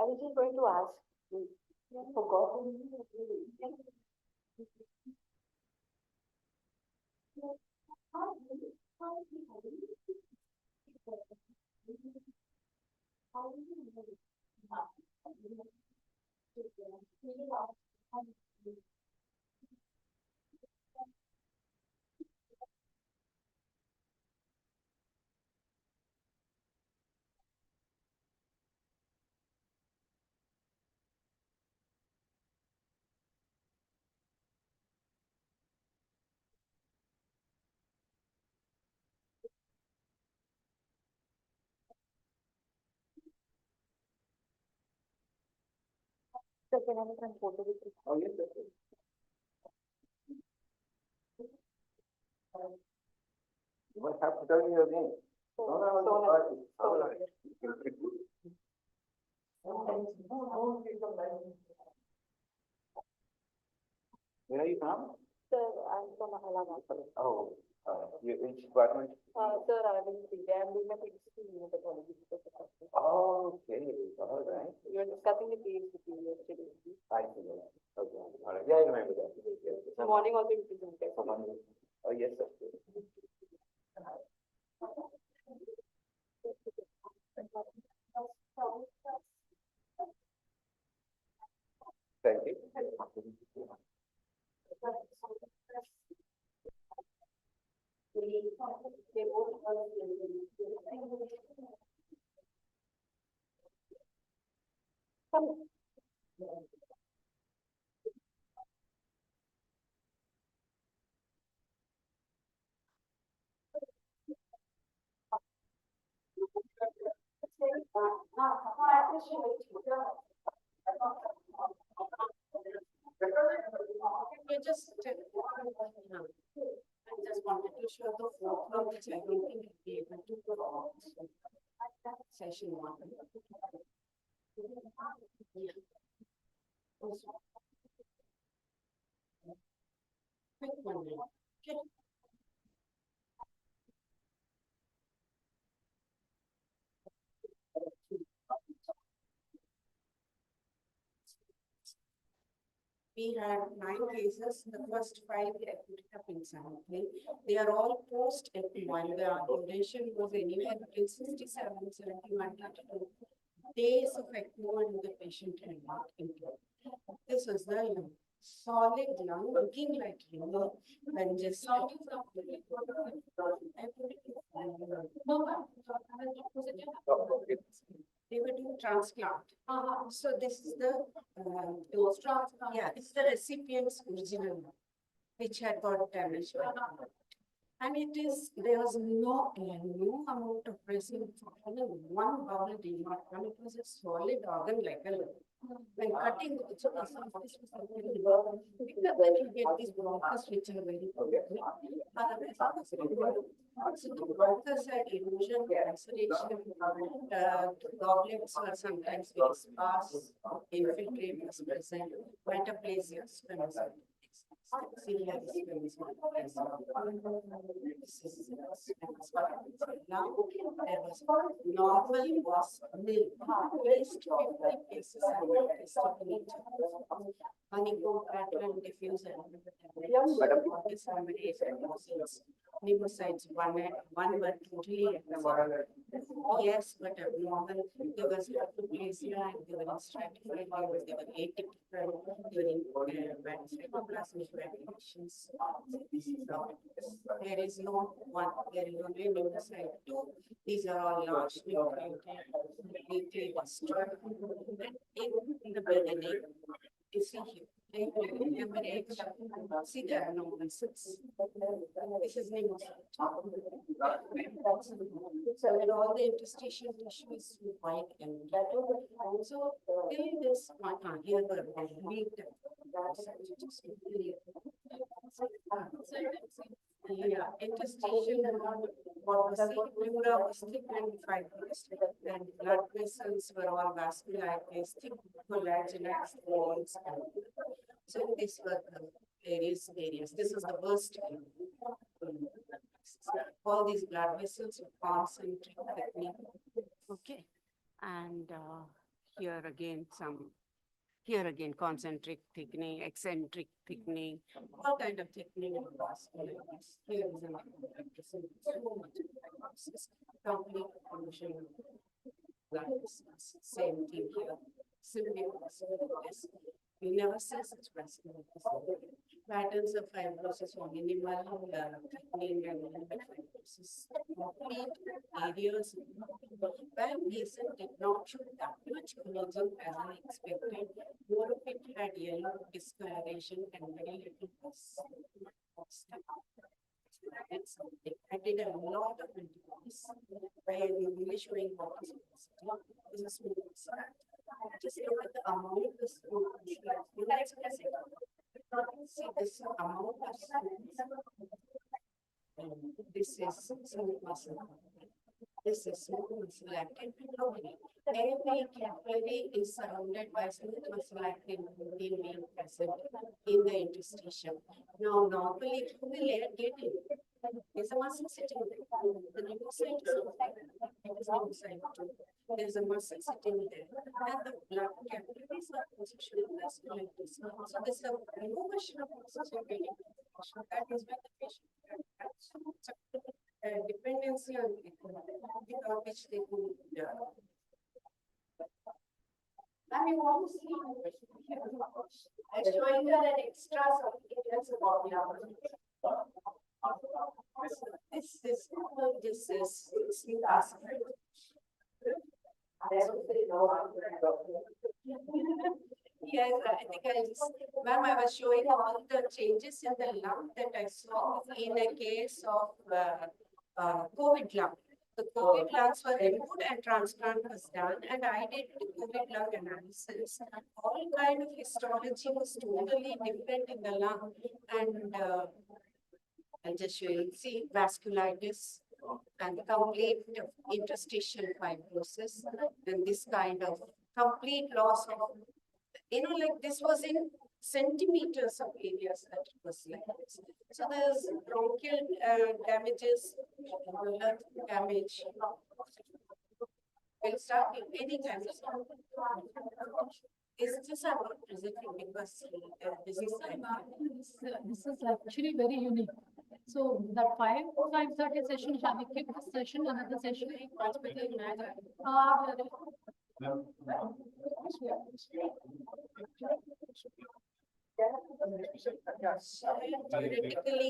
I was just going to ask, I forgot. So can I make a photo with you? Oh, yes, yes, yes. You must have to tell me your name. Where are you from? Sir, I'm from Allahabad. Oh, which department? Sir, I'm doing my PhD in pathology. Okay, all right. You were discussing the case with you yesterday. I see. Okay, all right. Yeah, I remember that. Yes, yes. The morning also you presented. Oh, yes, sir. Thank you. I just wanted to show the photo which I don't think I'll be able to provide. Session 1. Quick one. Okay. We had 9 cases. The first 5 we admitted up in sampling. They are all post FP1. The duration was anywhere between 67 and 71 days of ECMO and the patient had not improved. This was the lung. Solid lung looking like liver when just they were doing transplant. So this is the yeah, it's the recipient's original lung, which had got damaged by the and it is there was no amount of pressing one bubble did not come. It was a solid organ like a lung. When cutting the surface of this you get these bronchus which are very so the bronchus had erosion, laceration, goblets were sometimes very sparse, infiltrate was present, metaplasia, now there was normal was nil. At least 50 cases honeycomb pattern diffuse pneumocites one were totally yes, but abnormal. There was hypoplasia and there were stratified levels, there were atypical during fibroplasmic variations. There is no one, there is only pneumocite 2. These are all large nuclei destroyed. In the beginning, you see here. See the abnormal cells. This is pneumocite. So and all the interstitial tissue is white and so till this one here the yeah, interstitial what was the pleura was thick and fibrous, and blood vessels were all vasculitis, thick collagenous walls. So these were the various areas. This is the worst. All these blood vessels were concentric technique. Okay, and here again here again concentric thickening, eccentric thickening, all kind of thickening in vasculitis. Here is an example. So much fibrosis, complete pollution of blood vessels. Same thing here. Severe vasculitis. We never see such vasculitis. Patterns of fibrosis or minimal thickening and fibrosis. Complete areas where patient did not show that much collagen as I expected. More of it had yellow discoloration and very little pus. That's something. I did a lot of antibodies where we really showing what is possible. This is smooth. Just look at the amount of smooth. See this amount of smooth. This is smooth muscle. This is smooth muscle actin protein. Every capillary is surrounded by smooth muscle actin protein being present in the interstitium. Now, normally, who will get it? There's a muscle sitting there. The pneumocyte is not there. It is pneumocyte too. There's a muscle sitting there. And the blood capillaries are positioned vasculitis. So there's a remotion of muscles you're getting. That is why the patient dependency on without which they could I mean, want to see I'm showing her an extra subcutaneous this is sleep acid. Yes, I think I just, ma'am, I was showing all the changes in the lung that I saw in a case of COVID lung. The COVID lungs were removed and transplant was done, and I did the COVID lung analysis. All kind of histology was totally different in the lung, and I'll just show you. See vasculitis and the complete interstitial fibrosis, and this kind of complete loss of, like this was in centimeters of areas that it was like this. So there's bronchial damages, lung damage. We'll start anytime. Is this I'm not presenting because this is actually very unique. So that 5:30 session, shall we keep this session, another session? Theoretically,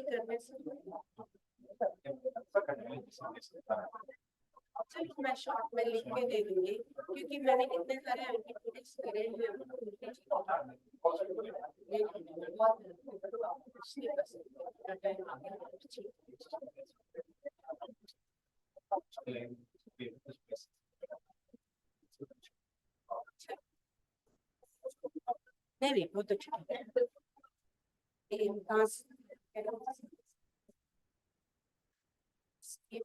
चलो मैं short में लिख के दे दूंगी क्योंकि मैंने कितने सारे एंटीबॉडीज करे नहीं वो तो ठीक है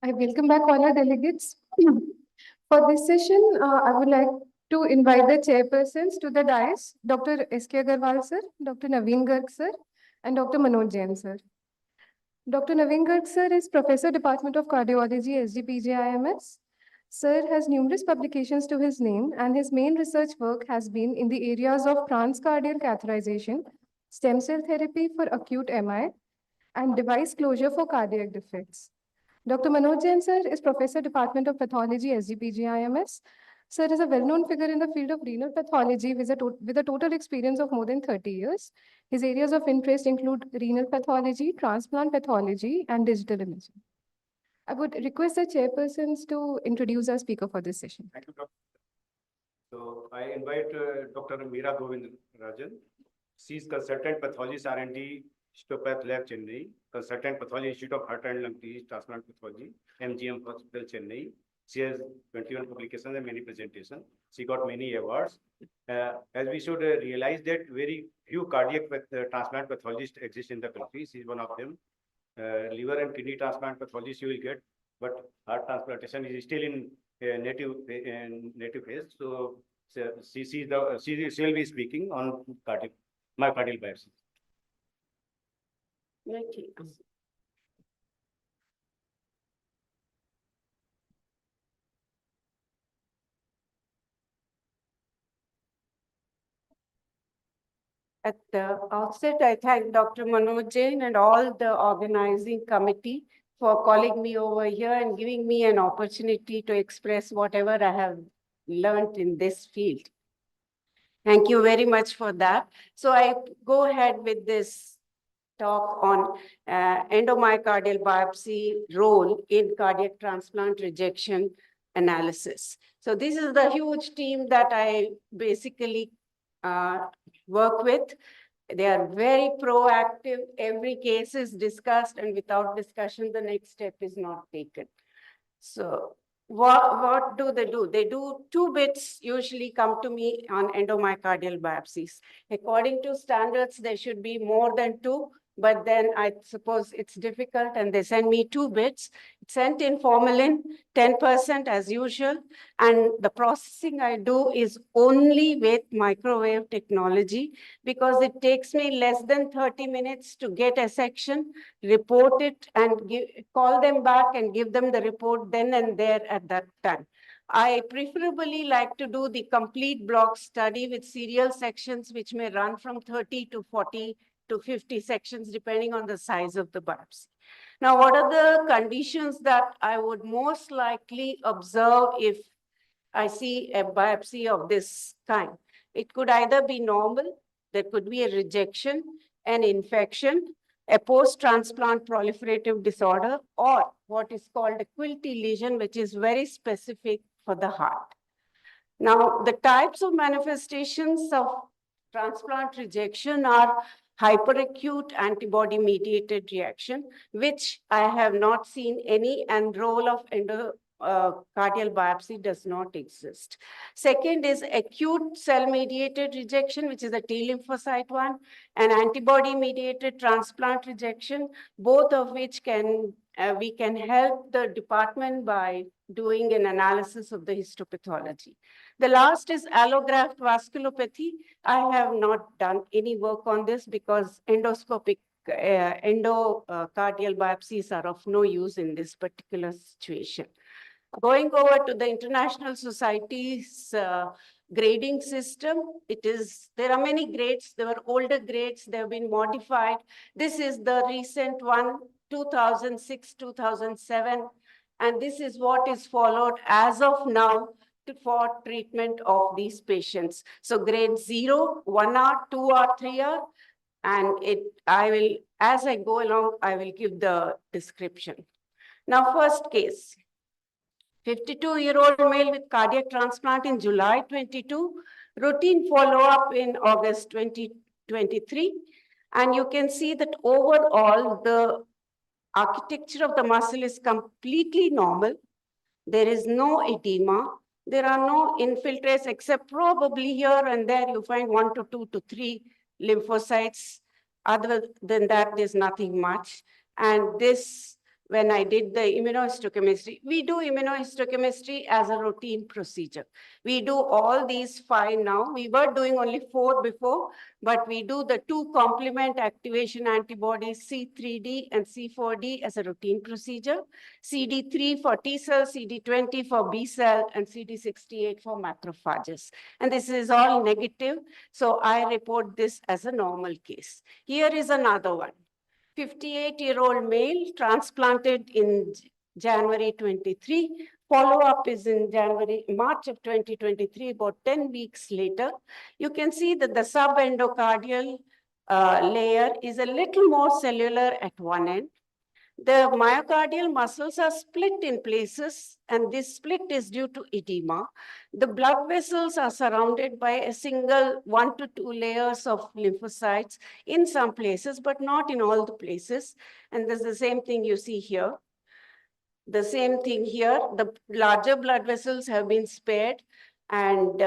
I welcome back all our delegates. For this session, I would like to invite the chairpersons to the dais, Dr. S.K. Agarwal sir, Dr. Naveen Garg sir, and Dr. Manoj Jain sir. Dr. Naveen Garg sir is Professor, Department of Cardiology, SGPGI. Sir has numerous publications to his name, and his main research work has been in the areas of transcardial catheterization, stem cell therapy for acute MI, and device closure for cardiac defects. Dr. Manoj Jain sir is Professor, Department of Pathology, SGPGI. Sir is a well-known figure in the field of renal pathology with a total experience of more than 30 years. His areas of interest include renal pathology, transplant pathology, and digital imaging. I would request the chairpersons to introduce our speaker for this session. Thank you, Doctor. So I invite Dr. Meera Govindarajan. She is consultant pathologist R&D, Histopath Lab, Chennai, consultant pathology Institute of Heart and Lung Disease Transplant Pathology, MGM Hospital, Chennai. She has 21 publications and many presentations. She got many awards. As we should realize that very few cardiac transplant pathologists exist in the country. She is one of them. Liver and kidney transplant pathologists you will get, but heart transplantation is still in native phase. So she will be speaking on myocardial biopsy. At the outset, I thank Dr. Manoj Jain and all the organizing committee for calling me over here and giving me an opportunity to express whatever I have learned in this field. Thank you very much for that. So I go ahead with this talk on endomyocardial biopsy role in cardiac transplant rejection analysis. So this is the huge team that I basically work with. They are very proactive. Every case is discussed, and without discussion, the next step is not taken. So what do? They do 2 bits usually come to me on endomyocardial biopsies. According to standards, there should be more than 2, but then I suppose it's difficult and they send me 2 bits. It's sent in formalin, 10% as usual. And the processing I do is only with microwave technology because it takes me less than 30 minutes to get a section, report it and call them back and give them the report then and there at that time. I preferably like to do the complete block study with serial sections, which may run from 30 to 40 to 50 sections, depending on the size of the biopsy. Now, what are the conditions that I would most likely observe if I see a biopsy of this kind? It could either be normal, there could be a rejection, an infection, a post-transplant proliferative disorder, or what is called a quilty lesion, which is very specific for the heart. Now, the types of manifestations of transplant rejection are hyperacute antibody-mediated reaction, which I have not seen any, and role of endocardial biopsy does not exist. Second is acute cell-mediated rejection, which is a T lymphocyte one, and antibody-mediated transplant rejection, both of which we can help the department by doing an analysis of the histopathology. The last is allograft vasculopathy. I have not done any work on this because endocardial biopsies are of no use in this particular situation. Going over to the International Society's grading system, there are many grades. There were older grades, they have been modified. This is the recent one, 2006, 2007, and this is what is followed as of now for treatment of these patients. So grade 0, 1R, 2R, 3R, and as I go along, I will give the description. Now, first case, 52-year-old male with cardiac transplant in July 22, routine follow-up in August 2023. And you can see that overall, the architecture of the muscle is completely normal. There is no edema. There are no infiltrates except probably here and there you find 1 to 2 to 3 lymphocytes. Other than that, there's nothing much. And this, when I did the immunohistochemistry, we do immunohistochemistry as a routine procedure. We do all these 5 now. We were doing only 4 before, but we do the 2 complement activation antibodies, C3D and C4D as a routine procedure, CD3 for T cell, CD20 for B cell, and CD68 for macrophages. And this is all negative, so I report this as a normal case. Here is another one. 58-year-old male transplanted in January 23. Follow-up is in March of 2023, about 10 weeks later. You can see that the subendocardial layer is a little more cellular at one end. The myocardial muscles are split in places, and this split is due to edema. The blood vessels are surrounded by a single 1 to 2 layers of lymphocytes in some places, but not in all the places. And there's the same thing you see here. The same thing here, the larger blood vessels have been spared, and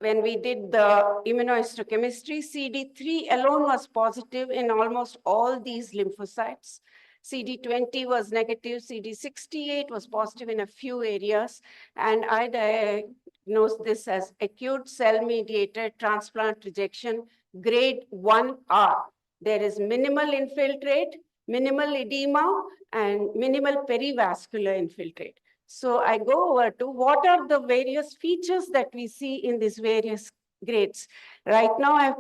when we did the immunohistochemistry, CD3 alone was positive in almost all these lymphocytes. CD20 was negative, CD68 was positive in a few areas, and I diagnosed this as acute cell-mediated transplant rejection, grade 1R. There is minimal infiltrate, minimal edema, and minimal perivascular infiltrate. So I go over to what are the various features that we see in these various grades. Right now, I have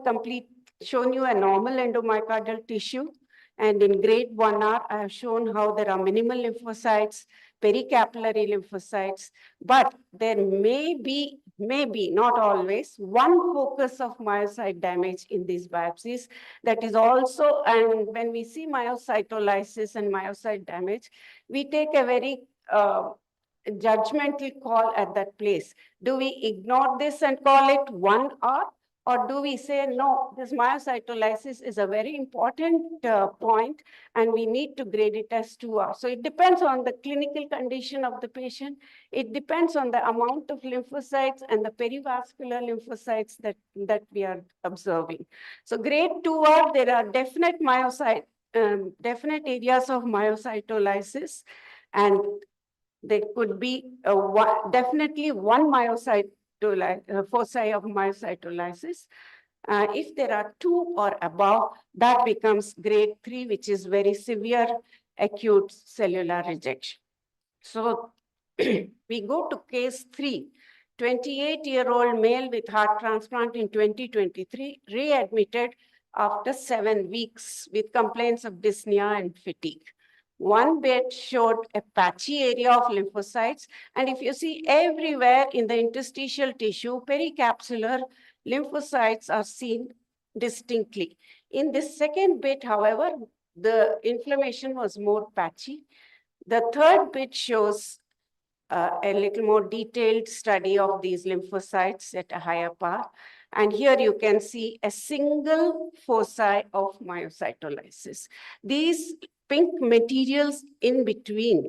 shown you a normal endomyocardial tissue. And in grade 1R, I have shown how there are minimal lymphocytes, pericapillary lymphocytes, but there may be, not always, one focus of myocyte damage in these biopsies. That is also, and when we see myocytolysis and myocyte damage, we take a very judgmental call at that place. Do we ignore this and call it 1R? Or do we say, no, this myocytolysis is a very important point and we need to grade it as 2R. So it depends on the clinical condition of the patient. It depends on the amount of lymphocytes and the perivascular lymphocytes that we are observing. So grade 2R, there are definite definite areas of myocytolysis, and there could be definitely one foci of myocytolysis. If there are 2 or above, that becomes grade 3, which is very severe acute cellular rejection. So we go to case 3. 28-year-old male with heart transplant in 2023, readmitted after 7 weeks with complaints of dyspnea and fatigue. One bed showed a patchy area of lymphocytes, and if you see everywhere in the interstitial tissue, pericapsular lymphocytes are seen distinctly. In this second bit, however, the inflammation was more patchy. The third bit shows a little more detailed study of these lymphocytes at a higher power. And here you can see a single foci of myocytolysis. These pink materials in between,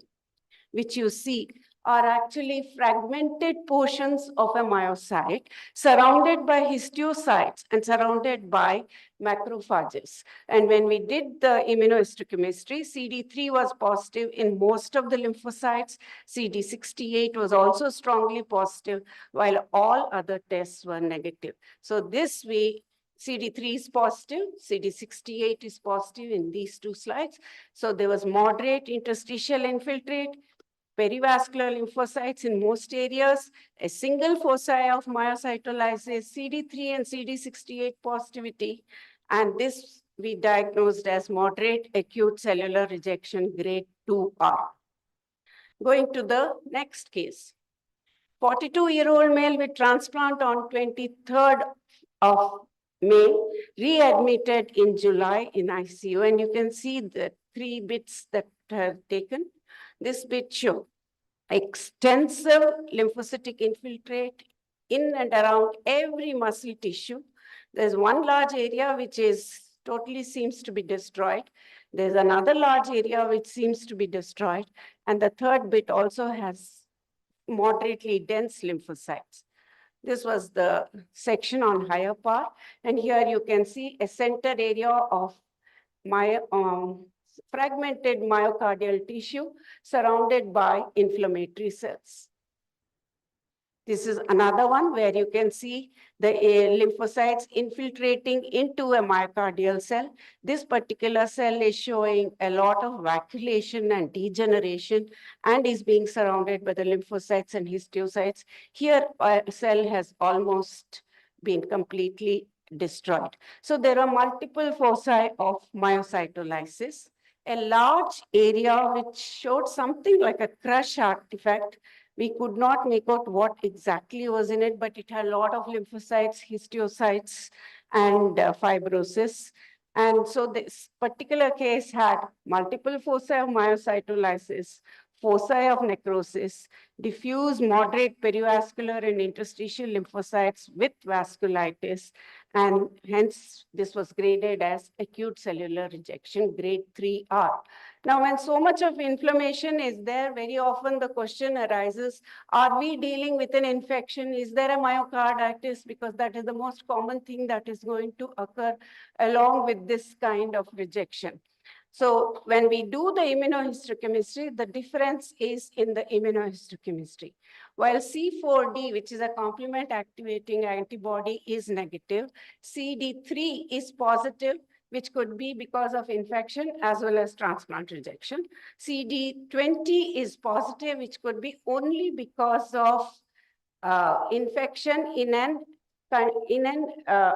which you see, are actually fragmented portions of a myocyte surrounded by histiocytes and surrounded by macrophages. And when we did the immunohistochemistry, CD3 was positive in most of the lymphocytes. CD68 was also strongly positive, while all other tests were negative. So this way, CD3 is positive, CD68 is positive in these 2 slides. So there was moderate interstitial infiltrate, perivascular lymphocytes in most areas, a single foci of myocytolysis, CD3 and CD68 positivity, and this we diagnosed as moderate acute cellular rejection grade 2R. Going to the next case. 42-year-old male with transplant on 23rd of May, readmitted in July in ICU, and you can see the 3 bits that are taken. This bit shows extensive lymphocytic infiltrate in and around every muscle tissue. There's one large area which is totally seems to be destroyed. There's another large area which seems to be destroyed. And the third bit also has moderately dense lymphocytes. This was the section on higher power. And here you can see a center area of fragmented myocardial tissue surrounded by inflammatory cells. This is another one where you can see the lymphocytes infiltrating into a myocardial cell. This particular cell is showing a lot of vacuolation and degeneration and is being surrounded by the lymphocytes and histiocytes. Here, a cell has almost been completely destroyed. So there are multiple foci of myocytolysis. A large area which showed something like a crush artifact. We could not make out what exactly was in it, but it had a lot of lymphocytes, histiocytes, and fibrosis. And so this particular case had multiple foci of myocytolysis, foci of necrosis, diffuse moderate perivascular and interstitial lymphocytes with vasculitis, and hence this was graded as acute cellular rejection, grade 3R. Now, when so much of inflammation is there, very often the question arises, are we dealing with an infection? Is there a myocarditis? Because that is the most common thing that is going to occur along with this kind of rejection. So when we do the immunohistochemistry, the difference is in the immunohistochemistry. While C4D, which is a complement activating antibody, is negative, CD3 is positive, which could be because of infection as well as transplant rejection. CD20 is positive, which could be only because of infection in an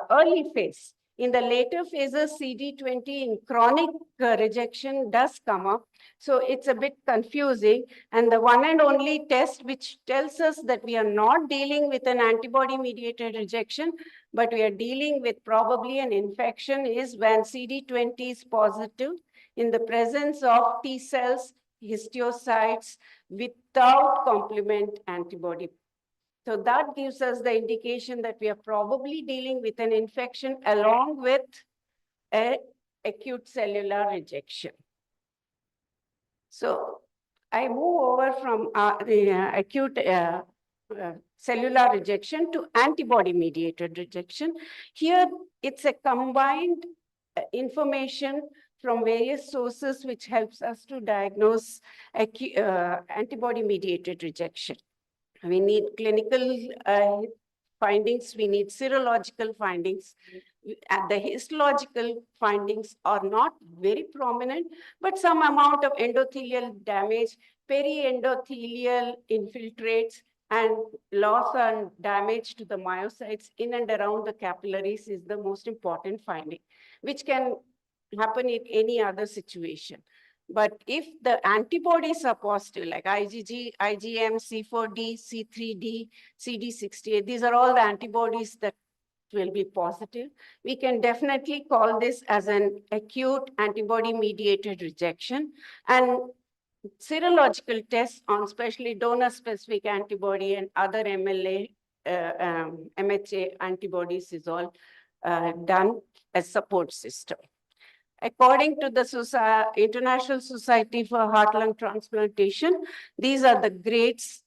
early phase. In the later phases, CD20 in chronic rejection does come up. So it's a bit confusing. And the one and only test which tells us that we are not dealing with an antibody-mediated rejection, but we are dealing with probably an infection is when CD20 is positive in the presence of T cells, histiocytes without complement antibody. So that gives us the indication that we are probably dealing with an infection along with an acute cellular rejection. So I move over from the acute cellular rejection to antibody-mediated rejection. Here, it's a combined information from various sources which helps us to diagnose antibody-mediated rejection. We need clinical findings, we need serological findings. The histological findings are not very prominent, but some amount of endothelial damage, periendothelial infiltrates, and loss and damage to the myocytes in and around the capillaries is the most important finding, which can happen in any other situation. But if the antibodies are positive, like IgG, IgM, C4D, C3D, CD68, these are all the antibodies that will be positive. We can definitely call this as an acute antibody-mediated rejection. And serological tests on especially donor-specific antibody and other MHA antibodies is all done as support system. According to the International Society for Heart-Lung Transplantation, these are the grades,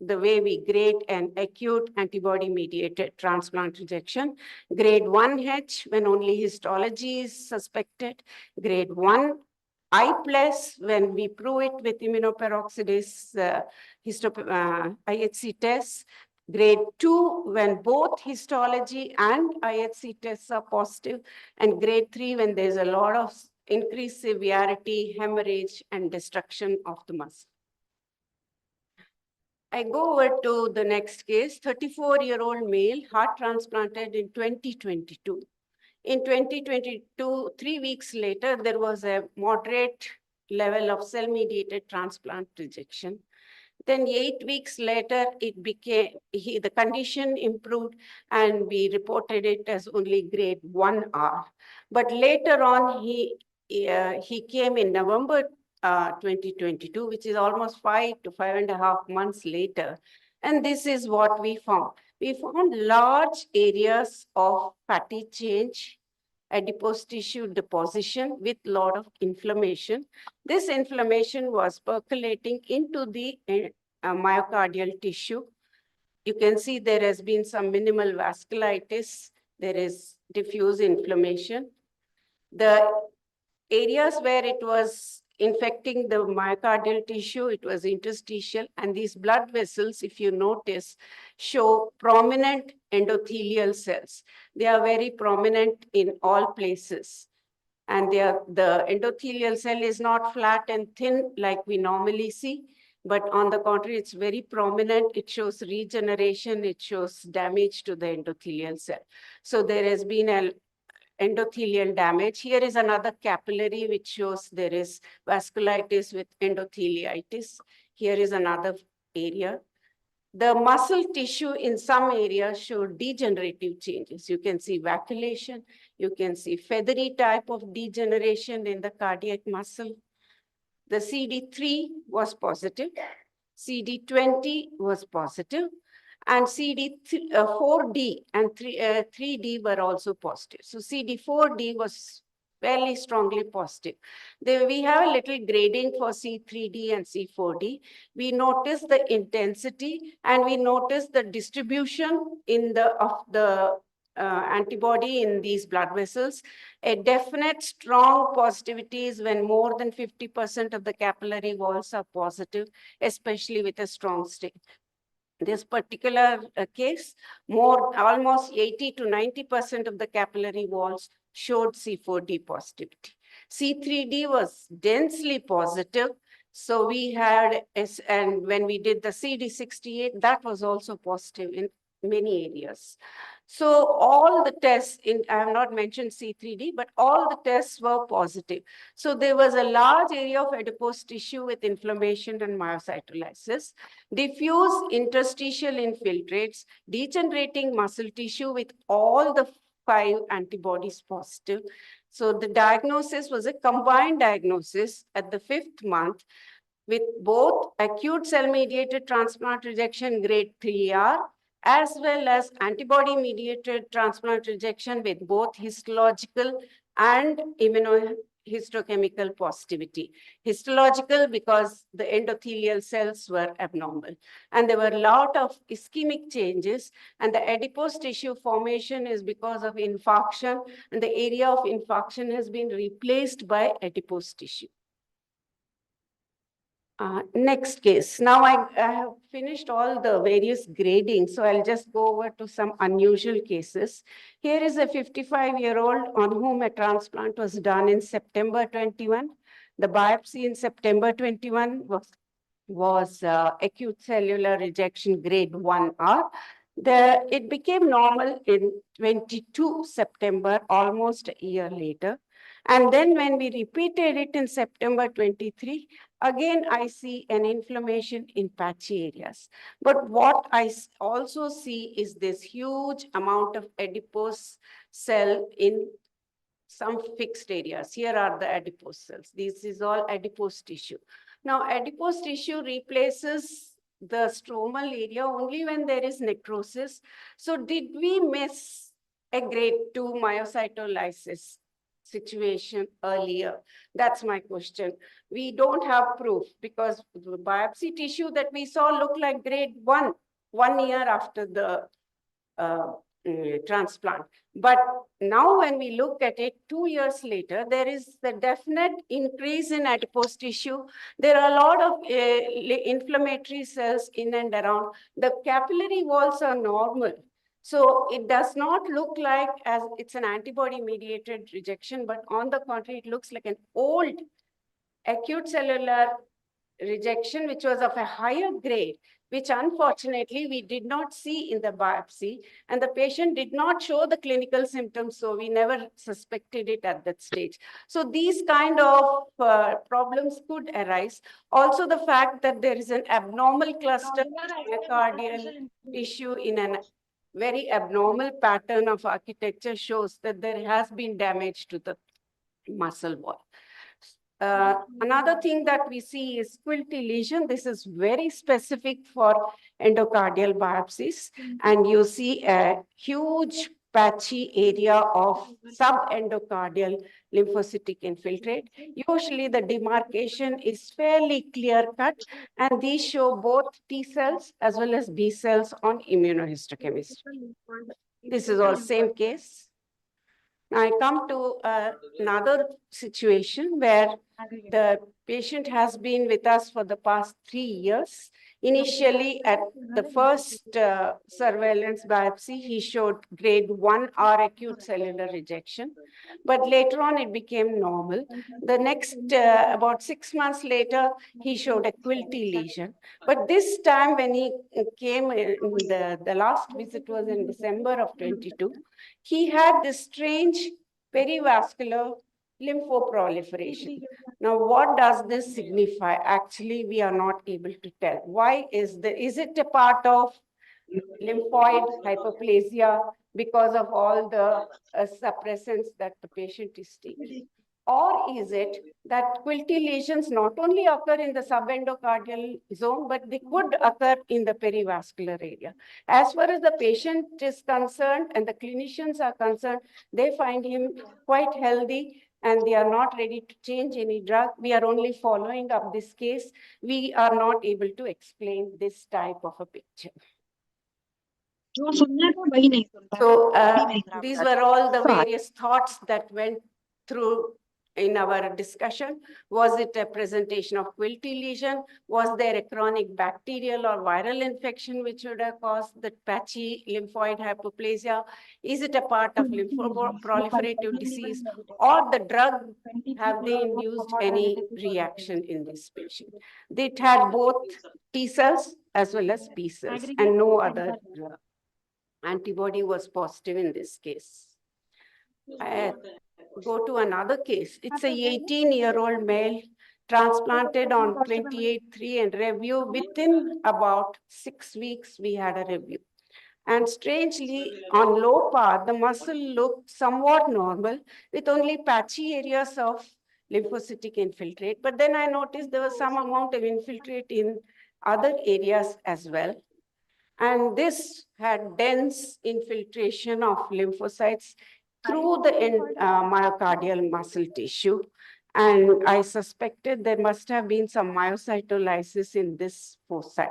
the way we grade an acute antibody-mediated transplant rejection. Grade 1H, when only histology is suspected. Grade 1 I+, when we prove it with immunoperoxidase IHC tests. Grade 2, when both histology and IHC tests are positive, and grade 3, when there's a lot of increased severity, hemorrhage, and destruction of the muscle. I go over to the next case, 34-year-old male, heart transplanted in 2022. In 2022, 3 weeks later, there was a moderate level of cell-mediated transplant rejection. Then 8 weeks later, it became, the condition improved and we reported it as only grade 1R. But later on, he came in November 2022, which is almost 5 to 5.5 months later. And this is what we found. We found large areas of fatty change, adipose tissue deposition with lot of inflammation. This inflammation was percolating into the myocardial tissue. You can see there has been some minimal vasculitis. There is diffuse inflammation. The areas where it was infecting the myocardial tissue, it was interstitial, and these blood vessels, if you notice, show prominent endothelial cells. They are very prominent in all places. And the endothelial cell is not flat and thin like we normally see, but on the contrary, it's very prominent. It shows regeneration. It shows damage to the endothelial cell. So there has been an endothelial damage. Here is another capillary which shows there is vasculitis with endotheliitis. Here is another area. The muscle tissue in some areas showed degenerative changes. You can see vacillation, you can see feathery type of degeneration in the cardiac muscle. The CD3 was positive, CD20 was positive, and CD4D and 3D were also positive. So CD4D was fairly strongly positive. We have a little grading for C3D and C4D. We notice the intensity and we notice the distribution of the antibody in these blood vessels. A definite strong positivity is when more than 50% of the capillary walls are positive, especially with a strong state. This particular case, almost 80 to 90% of the capillary walls showed C4D positivity. C3D was densely positive. So we had, and when we did the CD68, that was also positive in many areas. So all the tests, I have not mentioned C3D, but all the tests were positive. So there was a large area of adipose tissue with inflammation and myocytolysis, diffuse interstitial infiltrates, degenerating muscle tissue with all the 5 antibodies positive. So the diagnosis was a combined diagnosis at the 5th month with both acute cell-mediated transplant rejection grade 3R as well as antibody-mediated transplant rejection with both histological and immunohistochemical positivity. Histological because the endothelial cells were abnormal. And there were a lot of ischemic changes, and the adipose tissue formation is because of infarction, and the area of infarction has been replaced by adipose tissue. Next case. Now I have finished all the various grading, so I'll just go over to some unusual cases. Here is a 55-year-old on whom a transplant was done in September 21. The biopsy in September 21 was acute cellular rejection grade 1R. It became normal in 22 September, almost a year later. And then when we repeated it in September 23, again, I see an inflammation in patchy areas. But what I also see is this huge amount of adipose cell in some fixed areas. Here are the adipose cells. This is all adipose tissue. Now, adipose tissue replaces the stromal area only when there is necrosis. So did we miss a grade 2 myositis situation earlier? That's my question. We don't have proof because the biopsy tissue that we saw looked like grade 1 year after the transplant. But now when we look at it 2 years later, there is the definite increase in adipose tissue. There are a lot of inflammatory cells in and around. The capillary walls are normal. So it does not look like as it's an antibody-mediated rejection, but on the contrary, it looks like an old acute cellular rejection, which was of a higher grade, which unfortunately we did not see in the biopsy, and the patient did not show the clinical symptoms, so we never suspected it at that stage. So these kind of problems could arise. Also the fact that there is an abnormal cluster of myocardial tissue in a very abnormal pattern of architecture shows that there has been damage to the muscle wall. Another thing that we see is quilty lesion. This is very specific for endocardial biopsies. And you see a huge patchy area of subendocardial lymphocytic infiltrate. Usually the demarcation is fairly clear-cut, and these show both T cells as well as B cells on immunohistochemistry. This is all same case. Now I come to another situation where the patient has been with us for the past 3 years. Initially, at the first surveillance biopsy, he showed grade 1R acute cellular rejection, but later on it became normal. The next, about 6 months later, he showed a quilty lesion. But this time when he came, the last visit was in December of 22, he had this strange perivascular lymphoproliferation. Now, what does this signify? Actually, we are not able to tell. Why is it a part of lymphoid hyperplasia because of all the suppressants that the patient is taking? Or is it that quilty lesions not only occur in the subendocardial zone, but they could occur in the perivascular area? As far as the patient is concerned and the clinicians are concerned, they find him quite healthy and they are not ready to change any drug. We are only following up this case. We are not able to explain this type of a picture. So these were all the various thoughts that went through in our discussion. Was it a presentation of quilty lesion? Was there a chronic bacterial or viral infection which would have caused the patchy lymphoid hyperplasia? Is it a part of lymphoproliferative disease? Or the drug, have they induced any reaction in this patient? It had both T cells as well as B cells and no other antibody was positive in this case. Go to another case. It's a 18-year-old male transplanted on 28/3 and review. Within about 6 weeks, we had a review. And strangely, on low power, the muscle looked somewhat normal with only patchy areas of lymphocytic infiltrate. But then I noticed there was some amount of infiltrate in other areas as well. And this had dense infiltration of lymphocytes through the myocardial muscle tissue. And I suspected there must have been some myocytolysis in this foci.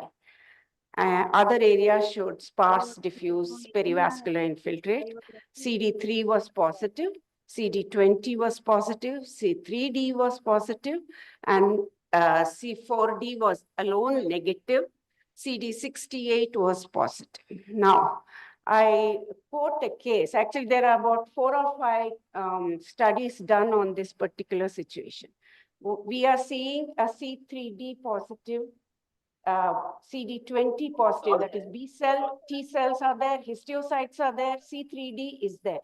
Other areas showed sparse diffuse perivascular infiltrate. CD3 was positive, CD20 was positive, C3d was positive, and C4d was alone negative. CD68 was positive. Now, I quote a case. Actually, there are about 4 or 5 studies done on this particular situation. We are seeing a C3d positive, CD20 positive, that is B cell, T cells are there, histiocytes are there, C3d is there.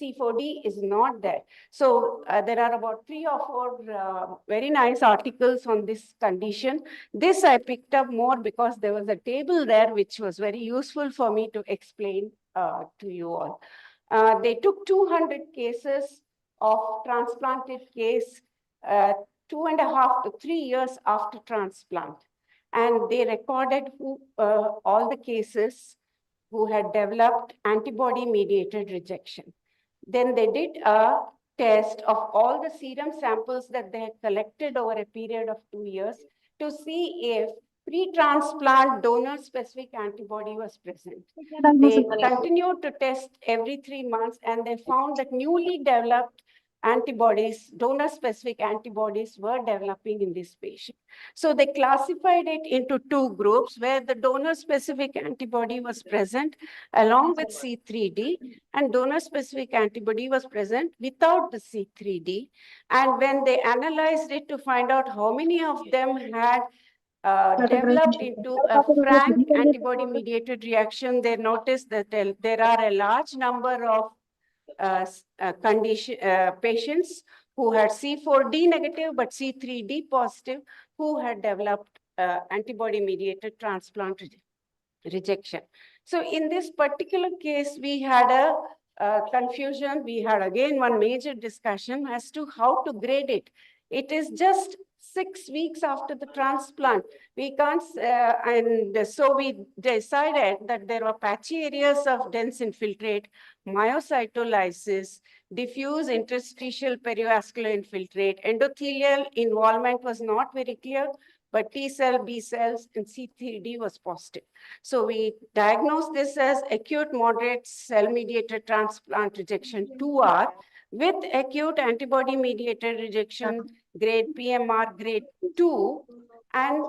C4d is not there. So there are about 3 or 4 very nice articles on this condition. This I picked up more because there was a table there which was very useful for me to explain to you all. They took 200 cases of transplanted case 2.5 to 3 years after transplant. And they recorded all the cases who had developed antibody-mediated rejection. Then they did a test of all the serum samples that they had collected over a period of 2 years to see if pre-transplant donor-specific antibody was present. They continued to test every 3 months, and they found that newly developed antibodies, donor-specific antibodies, were developing in this patient. So they classified it into 2 groups where the donor-specific antibody was present along with C3d, and donor-specific antibody was present without the C3d. And when they analyzed it to find out how many of them had developed into a frank antibody-mediated reaction, they noticed that there are a large number of patients who had C4d negative but C3d positive who had developed antibody-mediated transplant rejection. So in this particular case, we had a confusion. We had again one major discussion as to how to grade it. It is just 6 weeks after the transplant. We can't, and so we decided that there were patchy areas of dense infiltrate, myocytolysis, diffuse interstitial perivascular infiltrate, endothelial involvement was not very clear, but T cell, B cells, and C3d was positive. So we diagnosed this as acute moderate cell-mediated transplant rejection 2R with acute antibody-mediated rejection grade PMR grade 2 and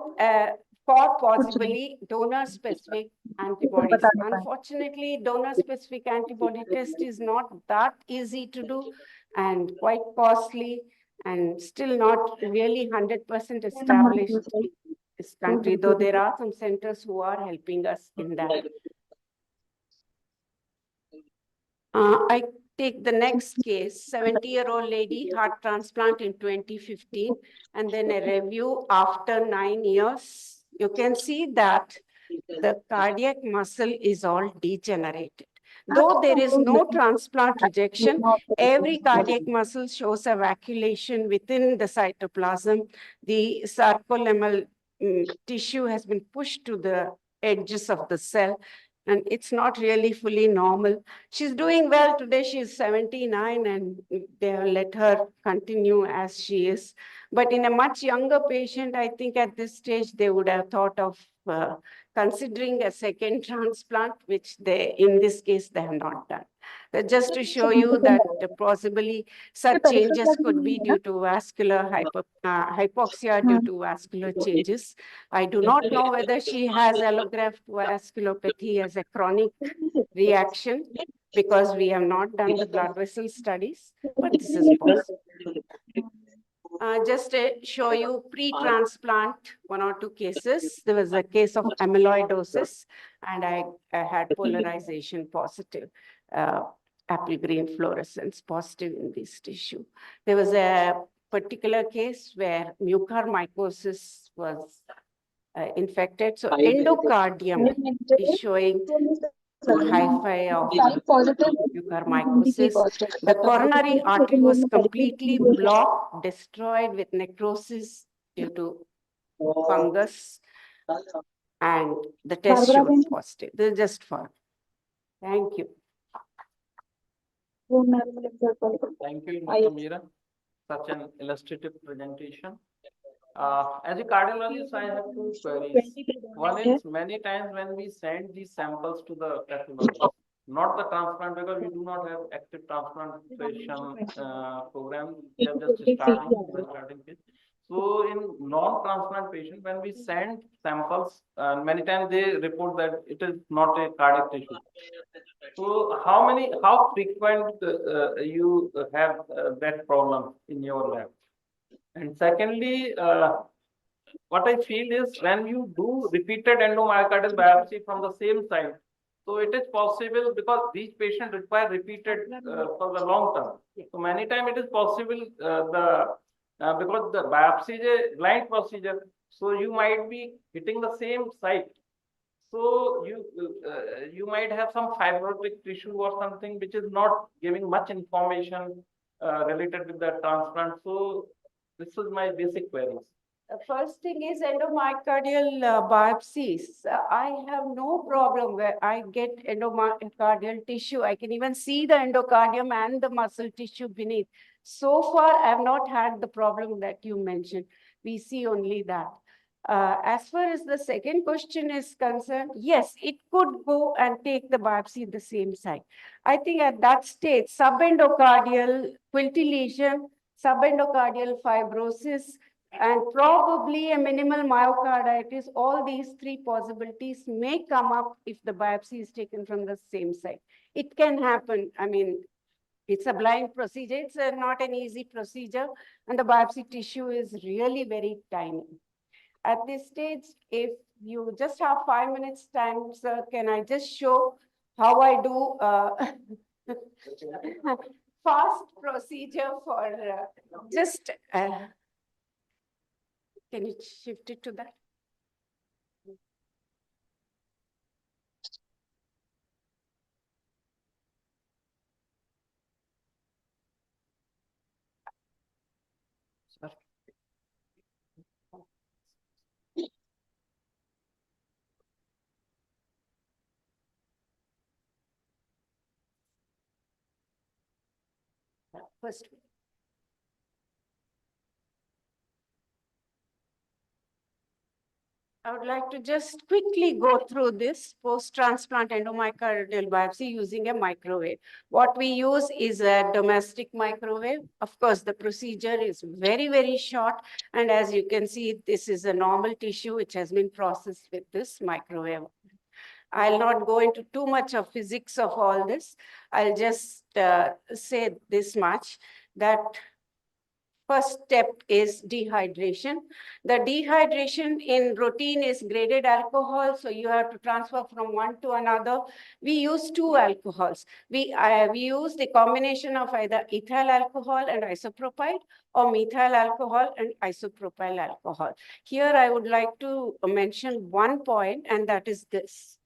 for possibly donor-specific antibodies. Unfortunately, donor-specific antibody test is not that easy to do and quite costly and still not really 100% established in this country, though there are some centers who are helping us in that. I take the next case, 70-year-old lady, heart transplant in 2015, and then a review after 9 years. You can see that the cardiac muscle is all degenerated. Though there is no transplant rejection, every cardiac muscle shows a vacuolation within the cytoplasm. The sarcolemmal tissue has been pushed to the edges of the cell, and it's not really fully normal. She's doing well today. She's 79, and they have let her continue as she is. But in a much younger patient, I think at this stage, they would have thought of considering a second transplant, which they, in this case, they have not done. Just to show you that possibly such changes could be due to vascular hypoxia due to vascular changes. I do not know whether she has allograft vasculopathy as a chronic reaction, because we have not done the blood vessel studies, but this is possible. Just to show you pre-transplant 1 or 2 cases. There was a case of amyloidosis, and I had polarization positive, apple green fluorescence positive in this tissue. There was a particular case where mucormycosis was infected. So endocardium is showing hyphae of mucormycosis. The coronary artery was completely blocked, destroyed with necrosis due to fungus, and the test showed positive. This is just fun. Thank you. Thank you, Dr. Meera. Such an illustrative presentation. As a cardiologist, I have 2 queries. One is, many times when we send these samples to the pathologist, not the transplant, because we do not have active transplantation program. We are just starting phase. So in non-transplant patient, when we send samples, many times they report that it is not a cardiac tissue. So how frequent you have that problem in your lab? And secondly, what I feel is, when you do repeated endomyocardial biopsy from the same site, so it is possible, because these patients require repeated for the long term. So many times it is possible because the biopsy is a blind procedure, so you might be hitting the same site. So you might have some fibrotic tissue or something which is not giving much information related with the transplant. So this is my basic queries. The first thing is endomyocardial biopsies. I have no problem where I get endomyocardial tissue. I can even see the endocardium and the muscle tissue beneath. So far, I have not had the problem that you mentioned. We see only that. As far as the second question is concerned, yes, it could go and take the biopsy at the same site. I think at that stage, subendocardial quilty lesion, subendocardial fibrosis, and probably a minimal myocarditis, all these 3 possibilities may come up if the biopsy is taken from the same site. It can happen. I mean, it's a blind procedure. It's not an easy procedure, and the biopsy tissue is really very tiny. At this stage, if you just have 5 minutes time, sir, can I just show how I do fast procedure for just, can you shift it to that? First. I would like to just quickly go through this post-transplant endomyocardial biopsy using a microwave. What we use is a domestic microwave. Of course, the procedure is very, very short. And as you can see, this is a normal tissue which has been processed with this microwave. I'll not go into too much of physics of all this. I'll just say this much, that First step is dehydration. The dehydration in routine is graded alcohol, so you have to transfer from one to another. We use two alcohols. We use the combination of either ethyl alcohol and isopropyl or methyl alcohol and isopropyl alcohol. Here I would like to mention one point, and that is this.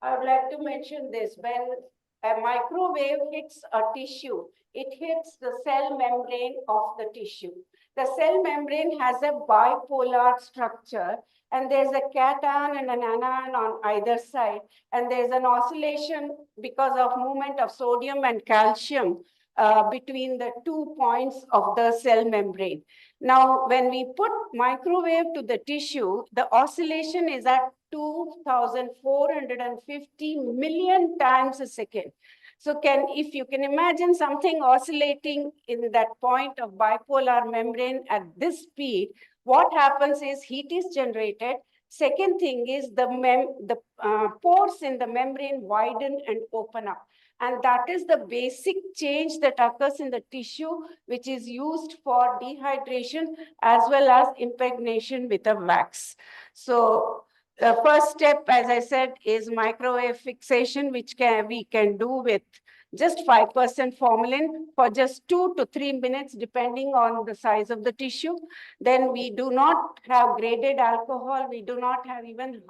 I would like to mention this. When a microwave hits a tissue, it hits the cell membrane of the tissue. The cell membrane has a bipolar structure, and there's a cation and an anion on either side, and there's an oscillation because of movement of sodium and calcium between the 2 points of the cell membrane. Now, when we put microwave to the tissue, the oscillation is at 2,450 million times a second. So if you can imagine something oscillating in that point of bipolar membrane at this speed, what happens is heat is generated. Second thing is the pores in the membrane widen and open up. And that is the basic change that occurs in the tissue, which is used for dehydration as well as impregnation with a wax. So the first step, as I said, is microwave fixation, which we can do with just 5% formalin for just 2 to 3 minutes, depending on the size of the tissue. Then we do not have graded alcohol. We do not have even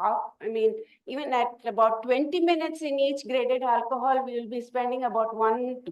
even at about 20 minutes in each graded alcohol, we will be spending about 1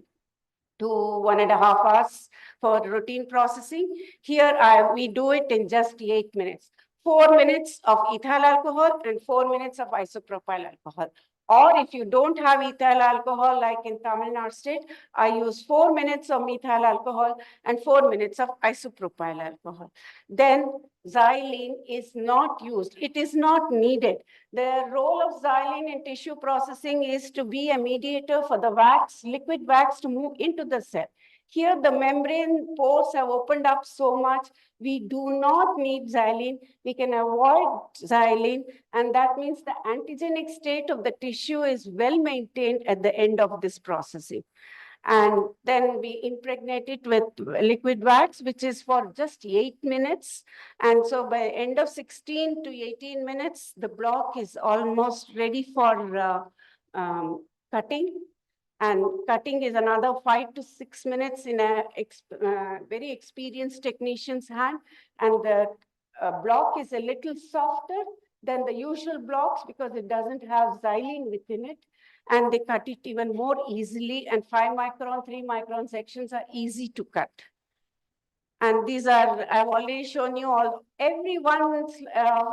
to 1.5 hours for routine processing. Here, we do it in just 8 minutes. 4 minutes of ethyl alcohol and 4 minutes of isopropyl alcohol. Or if you don't have ethyl alcohol, like in Tamil Nadu state, I use 4 minutes of methyl alcohol and 4 minutes of isopropyl alcohol. Then xylene is not used. It is not needed. The role of xylene in tissue processing is to be a mediator for the wax, liquid wax, to move into the cell. Here, the membrane pores have opened up so much, we do not need xylene. We can avoid xylene, and that means the antigenic state of the tissue is well maintained at the end of this processing. And then we impregnate it with liquid wax, which is for just 8 minutes. And so by end of 16 to 18 minutes, the block is almost ready for cutting. And cutting is another 5 to 6 minutes in a very experienced technician's hand. And the block is a little softer than the usual blocks because it doesn't have xylene within it. And they cut it even more easily. And 5 micron, 3 micron sections are easy to cut. And these are, I've already shown you all, every one of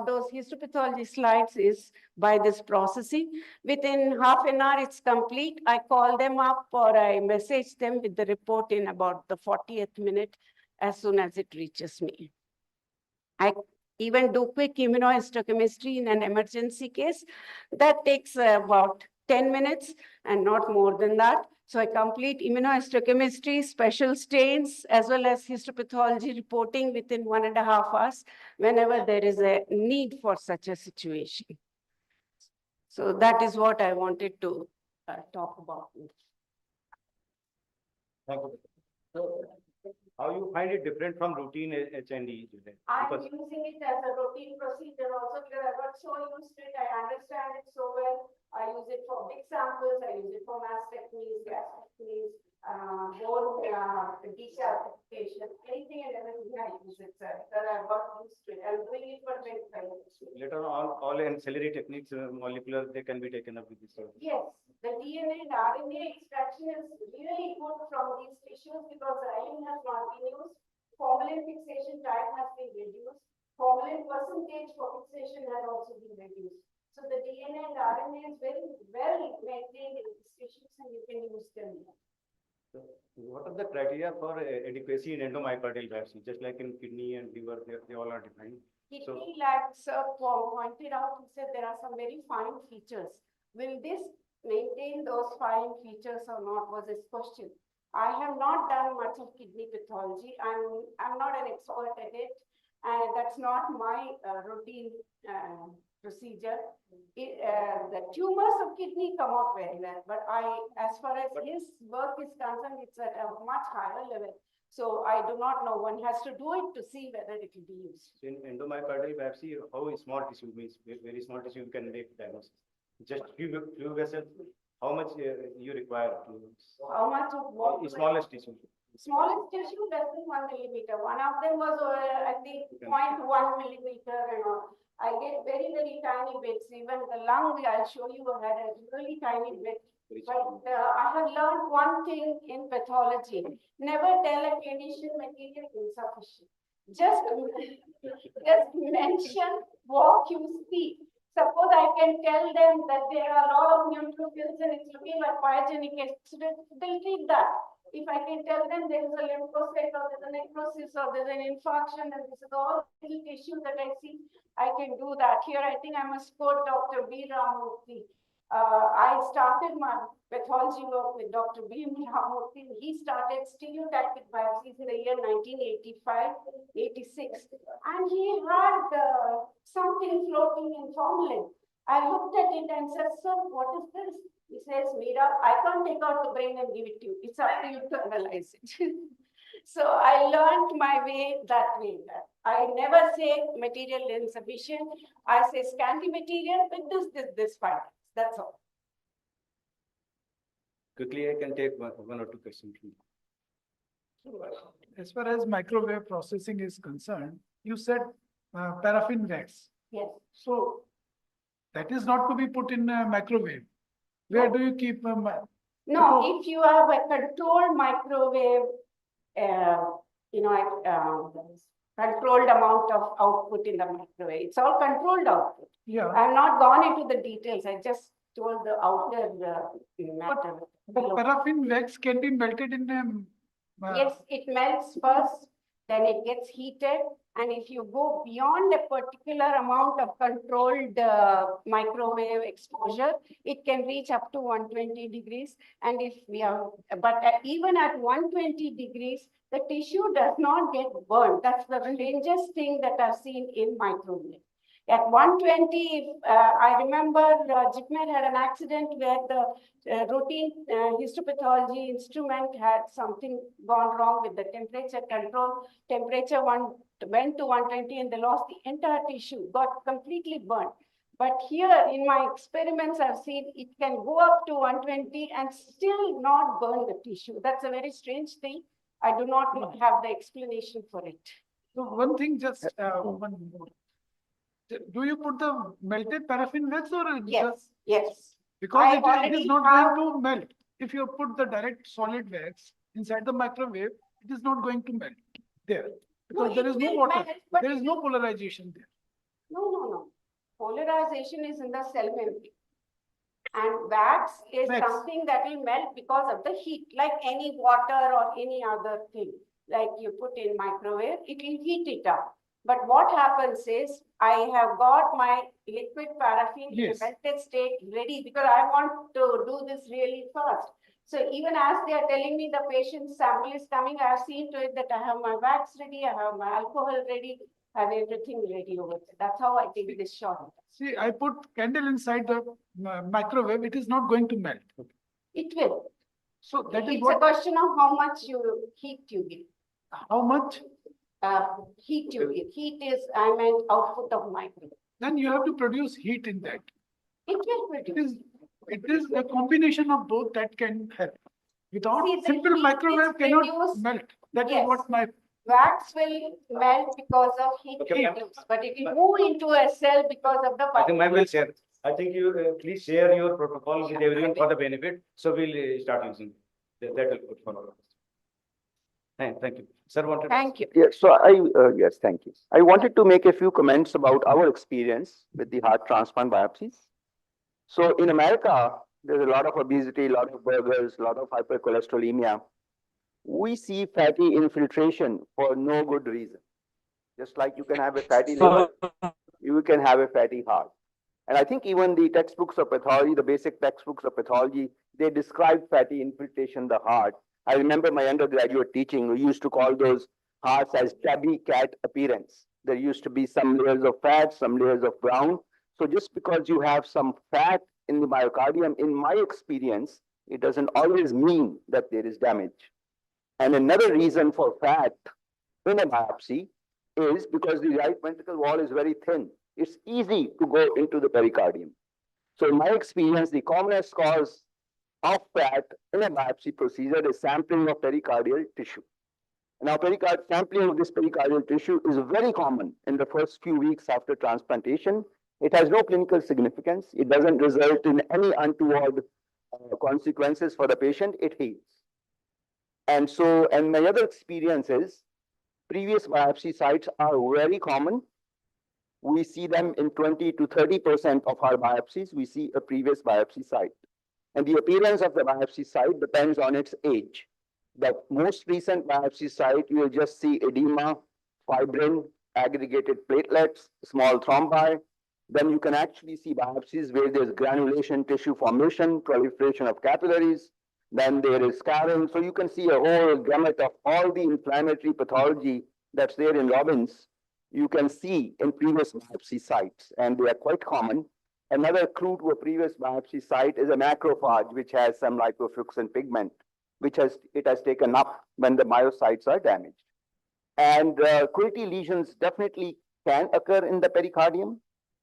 those histopathology slides is by this processing. Within half an hour, it's complete. I call them up or I message them with the report in about the 40th minute as soon as it reaches me. I even do quick immunohistochemistry in an emergency case. That takes about 10 minutes and not more than that. So I complete immunohistochemistry, special stains, as well as histopathology reporting within 1.5 hours whenever there is a need for such a situation. So that is what I wanted to talk about. Thank you. So, how you find it different from routine HND? I'm using it as a routine procedure also because I got so used to it. I understand it so well. I use it for big samples. I use it for mastectomies, gastrectomies, bone decalcification, anything and everything I use it, sir. Because I got used to it. I'm doing it for 25 years. Later on, all ancillary techniques, molecular, they can be taken up with this. Yes, the DNA and RNA extraction is really good from these tissues because xylene has not been used. Formalin fixation time has been reduced. Formalin percentage for fixation has also been reduced. So the DNA and RNA is very well maintained in these tissues and you can use them. So what are the criteria for adequacy in endomyocardial biopsy? Just like in kidney and liver, they all are defined. Kidney, like Sir pointed out, he said there are some very fine features. Will this maintain those fine features or not was his question. I have not done much of kidney pathology. I'm not an expert at it. and that's not my routine procedure. The tumors of kidney come out very well, but as far as his work is concerned, it's at a much higher level. So I do not know. One has to do it to see whether it will be used. So in endomyocardial biopsy, how small tissue means very small tissue you can make diagnosis. Just few vessels, how much you require to? How much of what? Smallest tissue. Smallest tissue less than 1 millimeter. One of them was, I think, 0.1 millimeter and all. I get very, very tiny bits. Even the lung, I'll show you, had a really tiny bit. But I have learned one thing in pathology. Never tell a clinician material insufficient. Just mention what you see. Suppose I can tell them that there are a lot of neutrophils and it's looking like pyogenic accident, they'll treat that. If I can tell them there is a lymphocyte or there's a necrosis or there's an infarction and this is all little tissue that I see, I can do that. Here, I think I must quote Dr. B. Ramurthy. I started my pathology work with Dr. B. Ramurthy. He started stereotactic biopsies in the year 1985, 86. And he had something floating in formalin. I looked at it and said, sir, what is this? He says, Meera, I can't take out the brain and give it to you. It's up to you to analyze it. So I learned my way that way. I never say material insufficient. I say scanty material with this findings. That's all. Quickly, I can take one or two questions. As far as microwave processing is concerned, you said paraffin wax. Yes. So that is not to be put in a microwave. Where do you keep them? No, if you have a controlled microwave, controlled amount of output in the microwave. It's all controlled output. Yeah. I have not gone into the details. I just told the outer matter. But paraffin wax can be melted in a... Yes, it melts first, then it gets heated. And if you go beyond a particular amount of controlled microwave exposure, it can reach up to 120 degrees. And if we are, but even at 120 degrees, the tissue does not get burned. That's the strangest thing that I've seen in microwave. At 120, I remember JIPMED had an accident where the routine histopathology instrument had something gone wrong with the temperature control. Temperature went to 120 and they lost the entire tissue, got completely burnt. But here in my experiments, I've seen it can go up to 120 and still not burn the tissue. That's a very strange thing. I do not have the explanation for it. So one thing, just one more. Do you put the melted paraffin wax or? Yes, yes. Because it is not going to melt. If you put the direct solid wax inside the microwave, it is not going to melt there. Because there is no water. There is no polarization there. No. Polarization is in the cell membrane. And wax is something that will melt because of the heat, like any water or any other thing. Like you put in microwave, it will heat it up. But what happens is, I have got my liquid paraffin in a melted state ready because I want to do this really fast. So even as they are telling me the patient's sample is coming, I have seen to it that I have my wax ready, I have my alcohol ready, I have everything ready over there. That's how I take this shot. See, I put candle inside the microwave, it is not going to melt. It will. So that is it's a question of how much heat you give. How much? Heat you give. Heat is, I meant output of microwave. Then you have to produce heat in that. It will produce. It is a combination of both that can help. Without simple microwave cannot melt. That is what my... Wax will melt because of heat produced, but it will move into a cell because of the... I think ma'am will share. I think you please share your protocol with everyone for the benefit. So we'll start using that. That will good for all of us. Thank you. Sir, Thank you. Yes, so yes, thank you. I wanted to make a few comments about our experience with the heart transplant biopsies. So in America, there's a lot of obesity, a lot of burgers, a lot of hypercholesterolemia. We see fatty infiltration for no good reason. Just like you can have a fatty liver, you can have a fatty heart. And I think even the textbooks of pathology, the basic textbooks of pathology, they describe fatty infiltration in the heart. I remember my undergraduate teaching, we used to call those hearts as tabby cat appearance. There used to be some layers of fat, some layers of brown. So just because you have some fat in the myocardium, in my experience, it doesn't always mean that there is damage. And another reason for fat in a biopsy is because the right ventricle wall is very thin. It's easy to go into the pericardium. So in my experience, the commonest cause of fat in a biopsy procedure is sampling of pericardial tissue. Now, sampling of this pericardial tissue is very common in the first few weeks after transplantation. It has no clinical significance. It doesn't result in any untoward consequences for the patient. It heals. And my other experience is previous biopsy sites are very common. We see them in 20 to 30% of our biopsies. We see a previous biopsy site. And the appearance of the biopsy site depends on its age. The most recent biopsy site, you will just see edema, fibrin, aggregated platelets, small thrombi. Then you can actually see biopsies where there's granulation tissue formation, proliferation of capillaries. Then there is scarring. So you can see a whole gamut of all the inflammatory pathology that's there in Robbins. You can see in previous biopsy sites, and they are quite common. Another clue to a previous biopsy site is a macrophage, which has some lipofuscin pigment, which it has taken up when the myocytes are damaged. And quilty lesions definitely can occur in the pericardium.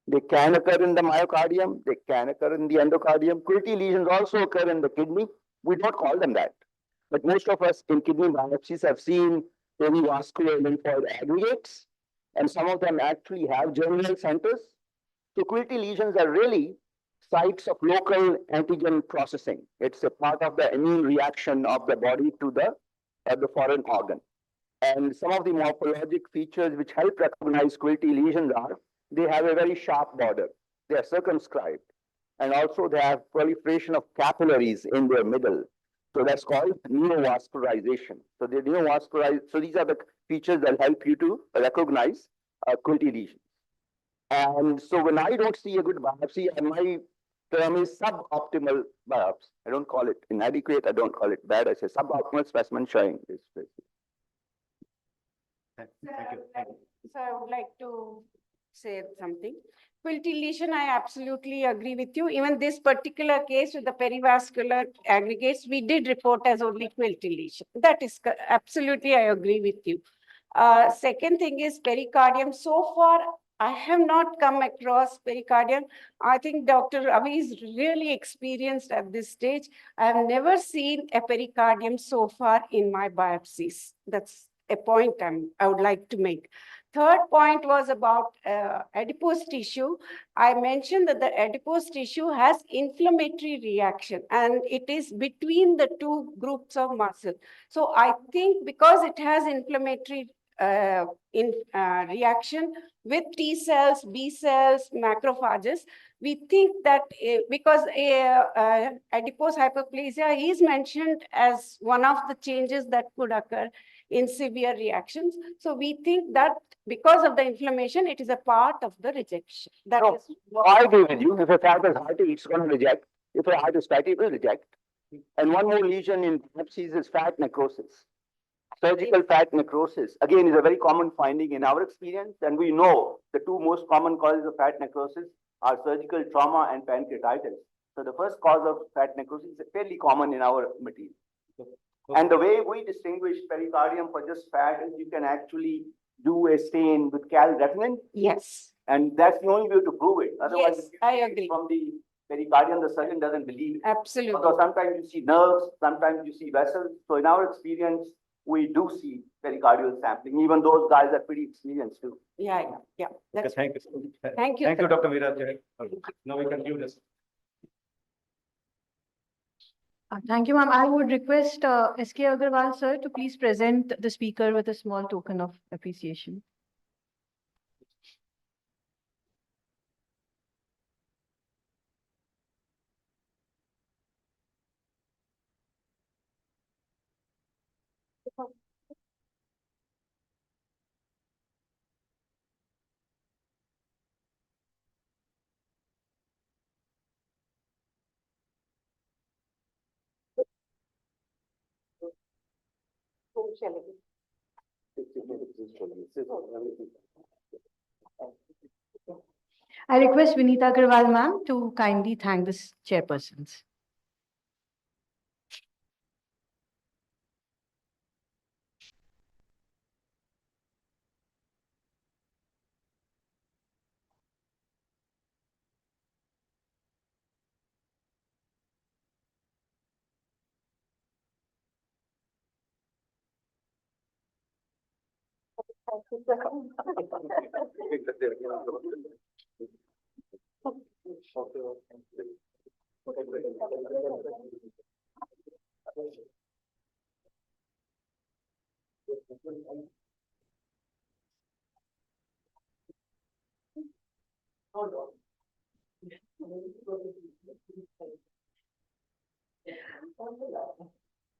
They can occur in the myocardium. They can occur in the endocardium. Quilty lesions also occur in the kidney. We don't call them that. But most of us in kidney biopsies have seen perivascular lymphoid aggregates, and some of them actually have germinal centers. So quilty lesions are really sites of local antigen processing. It's a part of the immune reaction of the body to the foreign organ. And some of the morphologic features which help recognize quilty lesions are, they have a very sharp border. They are circumscribed. And also they have proliferation of capillaries in their middle. So that's called neovascularization. So so these are the features that help you to recognize quilty lesions. And so when I don't see a good biopsy, and my term is suboptimal biopsy. I don't call it inadequate. I don't call it bad. I say suboptimal specimen showing this. Thank you. So I would like to say something. Quilty lesion, I absolutely agree with you. Even this particular case with the perivascular aggregates, we did report as only quilty lesion. That is absolutely, I agree with you. Second thing is pericardium. So far, I have not come across pericardium. I think Dr. Ravi is really experienced at this stage. I have never seen a pericardium so far in my biopsies. That's a point I would like to make. Third point was about adipose tissue. I mentioned that the adipose tissue has inflammatory reaction, and it is between the two groups of muscle. So I think because it has inflammatory reaction with T cells, B cells, macrophages, we think that because adipose hyperplasia is mentioned as one of the changes that could occur in severe reactions. So we think that because of the inflammation, it is a part of the rejection. That is what I agree with you. If a fat is hearty, it's going to reject. If a heart is fatty, it will reject. And one more lesion in biopsies is fat necrosis. Surgical fat necrosis, again, is a very common finding in our experience. And we know the two most common causes of fat necrosis are surgical trauma and pancreatitis. So the first cause of fat necrosis is fairly common in our material. And the way we distinguish pericardium for just fat is you can actually do a stain with calretinine. Yes. And that's the only way to prove it. Otherwise, yes, I agree. From the pericardium, the surgeon doesn't believe. Absolutely. Although sometimes you see nerves, sometimes you see vessels. So in our experience, we do see pericardial sampling. Even those guys are pretty experienced too. Yeah. Okay, thank you. Thank you. Thank you, Dr. Meera. Now we conclude this. Thank you, ma'am. I would request S.K. Agarwal, sir, to please present the speaker with a small token of appreciation. I request Vinita Agarwal ma'am to kindly thank the chairpersons.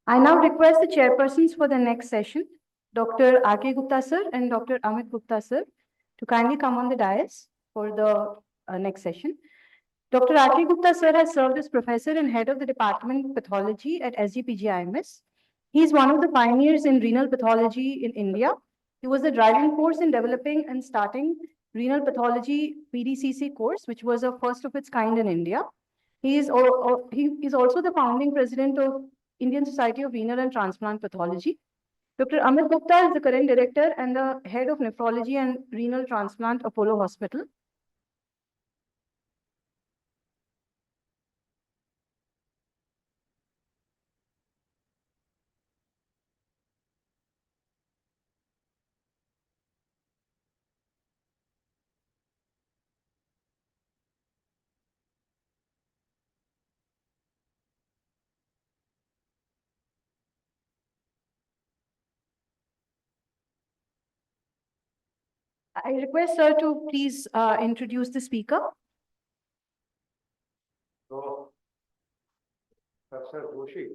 I now request the chairpersons for the next session, Dr. R.K. Gupta sir and Dr. Amit Gupta sir, to kindly come on the dais for the next session. Dr. R.K. Gupta sir has served as professor and head of the Department of Pathology at SGPGI. He is one of the pioneers in renal pathology in India. He was the driving force in developing and starting renal pathology PDCC course, which was a first of its kind in India. He is also the founding president of Indian Society of Renal and Transplant Pathology. Dr. Amit Gupta is the current director and the head of nephrology and renal transplant, Apollo Hospital. I request sir to please introduce the speaker. So, Professor Joshi.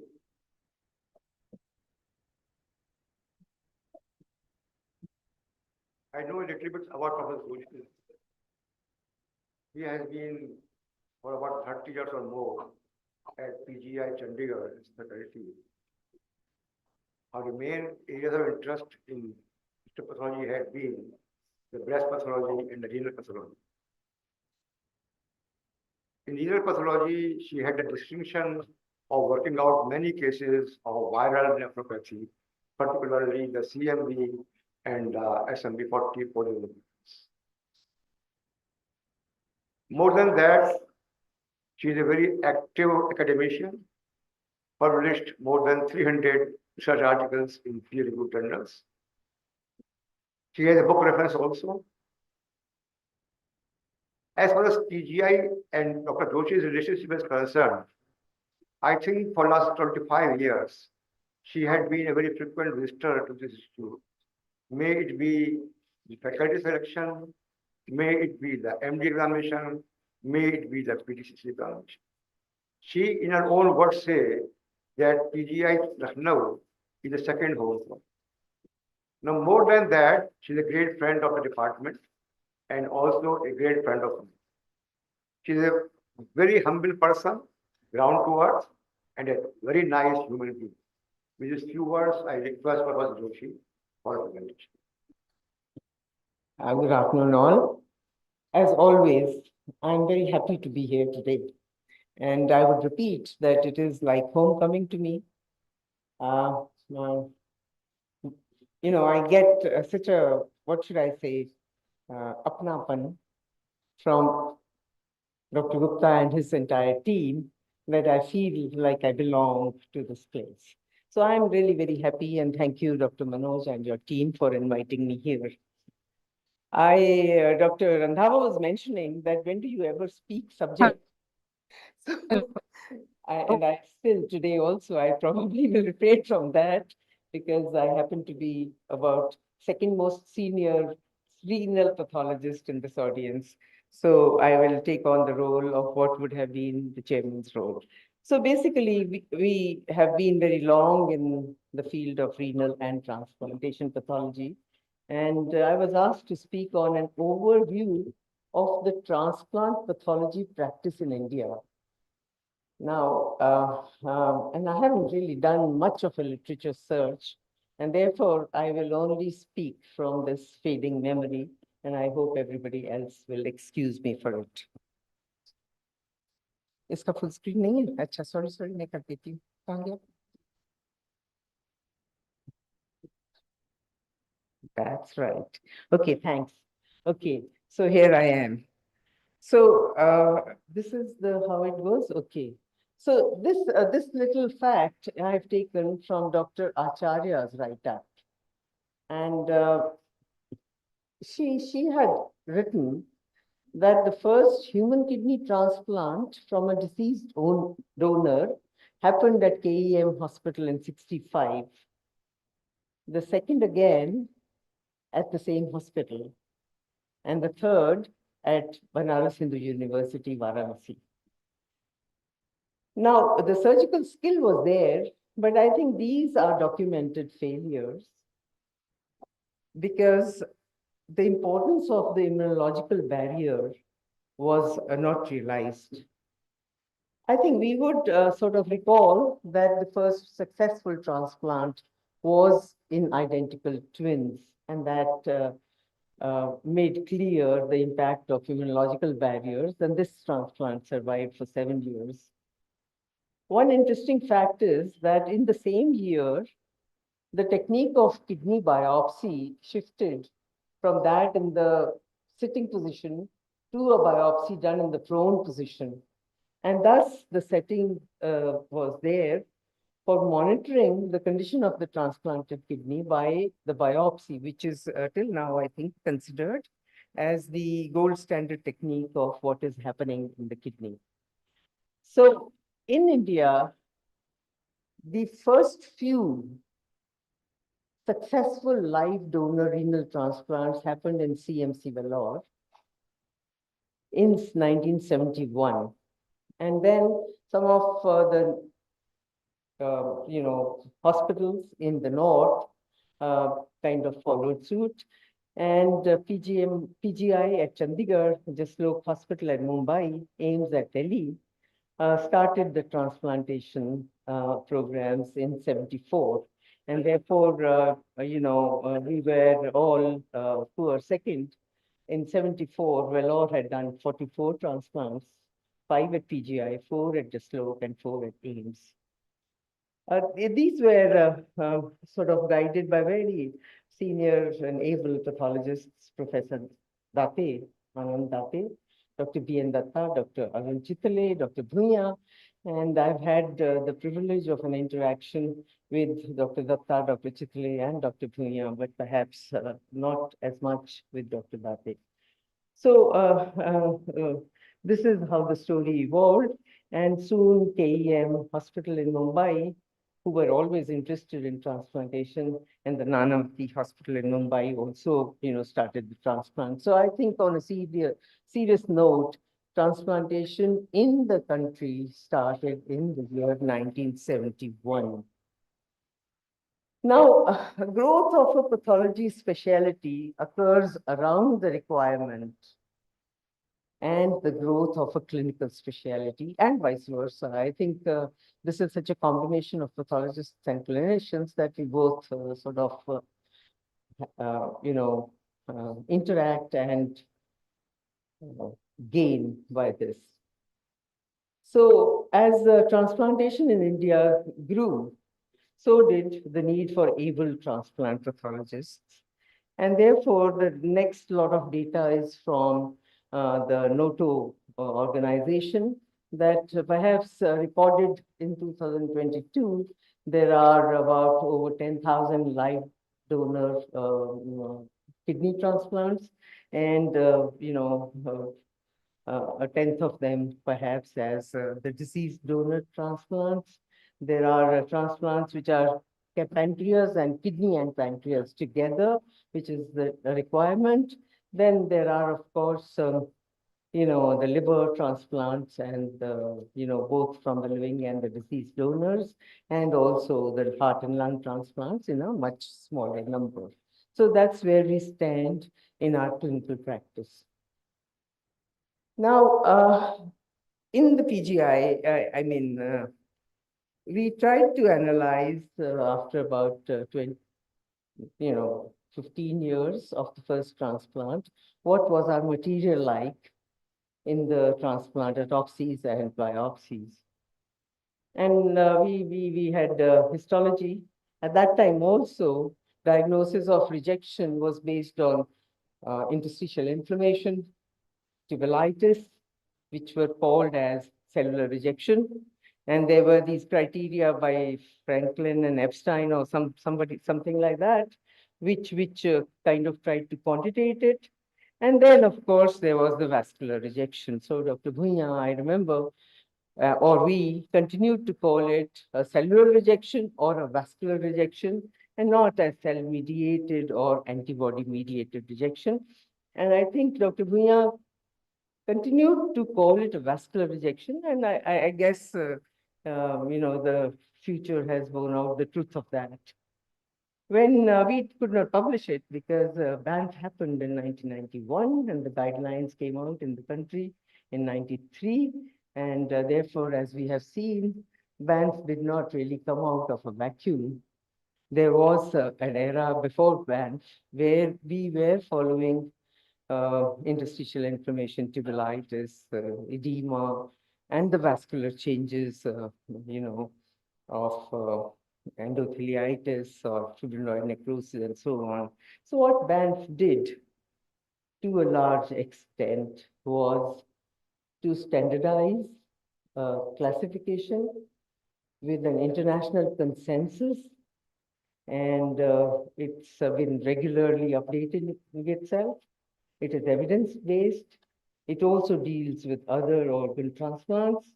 I know a little bit about Professor Joshi. He has been for about 30 years or more at PGI Chandigarh faculty. Our main areas of interest in histopathology had been the breast pathology and the renal pathology. In renal pathology, she had the distinction of working out many cases of viral nephropathy, particularly the CME and SMB40 polymorphisms. More than that, she is a very active academician, published more than 300 research articles in peer-reviewed journals. She has a book reference also. As far as PGI and Dr. Joshi's relationship is concerned, I think for last 25 years, she had been a very frequent visitor to this institute. May it be the faculty selection, may it be the MD examination, may it be the PDCC examination. She, in her own words, say that PGI Lucknow is a second home for her. Now, more than that, she's a great friend of the department and also a great friend of me. She's a very humble person, ground to earth, and a very nice human being. With these few words, I request Professor Joshi for a presentation. Good afternoon, all. As always, I'm very happy to be here today. And I would repeat that it is like homecoming to me. You know, I get such a, what should I say, apnapan from Dr. Gupta and his entire team that I feel like I belong to this place. So I'm really very happy, and thank you, Dr. Manoj and your team, for inviting me here. Dr. Randhava was mentioning that when do you ever speak subject? So, I still today also, I probably will refrain from that because I happen to be about second most senior renal pathologist in this audience. So I will take on the role of what would have been the chairman's role. So basically, we have been very long in the field of renal and transplantation pathology. And I was asked to speak on an overview of the transplant pathology practice in India. Now, and I haven't really done much of a literature search, and therefore I will only speak from this fading memory and I hope everybody else will excuse me for it. इसका full screen नहीं है? अच्छा, sorry, मैं कर देती हूँ. कहाँ गया? That's right. Okay, thanks. Okay, so here I am. So this is how it goes. Okay. So this little fact I've taken from Dr. Acharya's write-up, and she had written that the first human kidney transplant from a deceased donor happened at KEM Hospital in 65. The second again at the same hospital, and the third at Banaras Hindu University, Varanasi. Now, the surgical skill was there, but I think these are documented failures because the importance of the immunological barrier was not realized. I think we would sort of recall that the first successful transplant was in identical twins, and that made clear the impact of immunological barriers, and this transplant survived for 7 years. One interesting fact is that in the same year, the technique of kidney biopsy shifted from that in the sitting position to a biopsy done in the prone position. And thus the setting was there for monitoring the condition of the transplanted kidney by the biopsy, which is till now, I think, considered as the gold standard technique of what is happening in the kidney. So in India, the first few successful live donor renal transplants happened in CMC Vellore in 1971. And then some of the hospitals in the north kind of followed suit. And PGI at Chandigarh, Jaslok Hospital at Mumbai, AIMS at Delhi, started the transplantation programs in 74. And therefore, we were all who were second. In 74, Vellore had done 44 transplants, 5 at PGI, 4 at Jaslok, and 4 at AIMS. These were sort of guided by very senior and able pathologists, Professor Date, Anand Date, Dr. B.N. Datta, Dr. Arun Chitale, Dr. Bhuya, and I've had the privilege of an interaction with Dr. Datta, Dr. Chitale, and Dr. Bhuya, but perhaps not as much with Dr. Date. So this is how the story evolved, and soon KEM Hospital in Mumbai, who were always interested in transplantation, and the Nanavati Hospital in Mumbai also, started the transplant. So I think on a serious note, transplantation in the country started in the year 1971. Now, growth of a pathology specialty occurs around the requirement and the growth of a clinical specialty, and vice versa. I think this is such a combination of pathologists and clinicians that we both sort of, interact and gain by this. So as transplantation in India grew, so did the need for able transplant pathologists. And therefore, the next lot of data is from the NOTO organization that perhaps recorded in 2022, there are about over 10,000 live donor kidney transplants, and a tenth of them perhaps as the deceased donor transplants. There are transplants which are pancreas and kidney and pancreas together, which is the requirement. Then there are, of course, the liver transplants and, both from the living and the deceased donors, and also the heart and lung transplants in a much smaller number. So that's where we stand in our clinical practice. Now, in the PGI, we tried to analyze after about 20, 15 years of the first transplant, what was our material like in the transplant autopsies and biopsies. And we had histology. At that time also, diagnosis of rejection was based on interstitial inflammation, tubulitis, which were called as cellular rejection. And there were these criteria by Franklin and Epstein or something like that, which kind of tried to quantitate it. And then, of course, there was the vascular rejection. So Dr. Bhuiyan, I remember, or we continued to call it a cellular rejection or a vascular rejection, and not a cell-mediated or antibody-mediated rejection. And I think Dr. Bhuiyan continued to call it a vascular rejection, and I guess, the future has borne out the truth of that. When we could not publish it because Banff happened in 1991 and the guidelines came out in the country in 93. And therefore, as we have seen, Banff did not really come out of a vacuum. There was an era before Banff where we were following interstitial inflammation, tubulitis, edema, and the vascular changes, of endotheliitis or fibrinoid necrosis and so on. So what Banff did to a large extent was to standardize classification with an international consensus, and it's been regularly updating itself. It is evidence-based. It also deals with other organ transplants.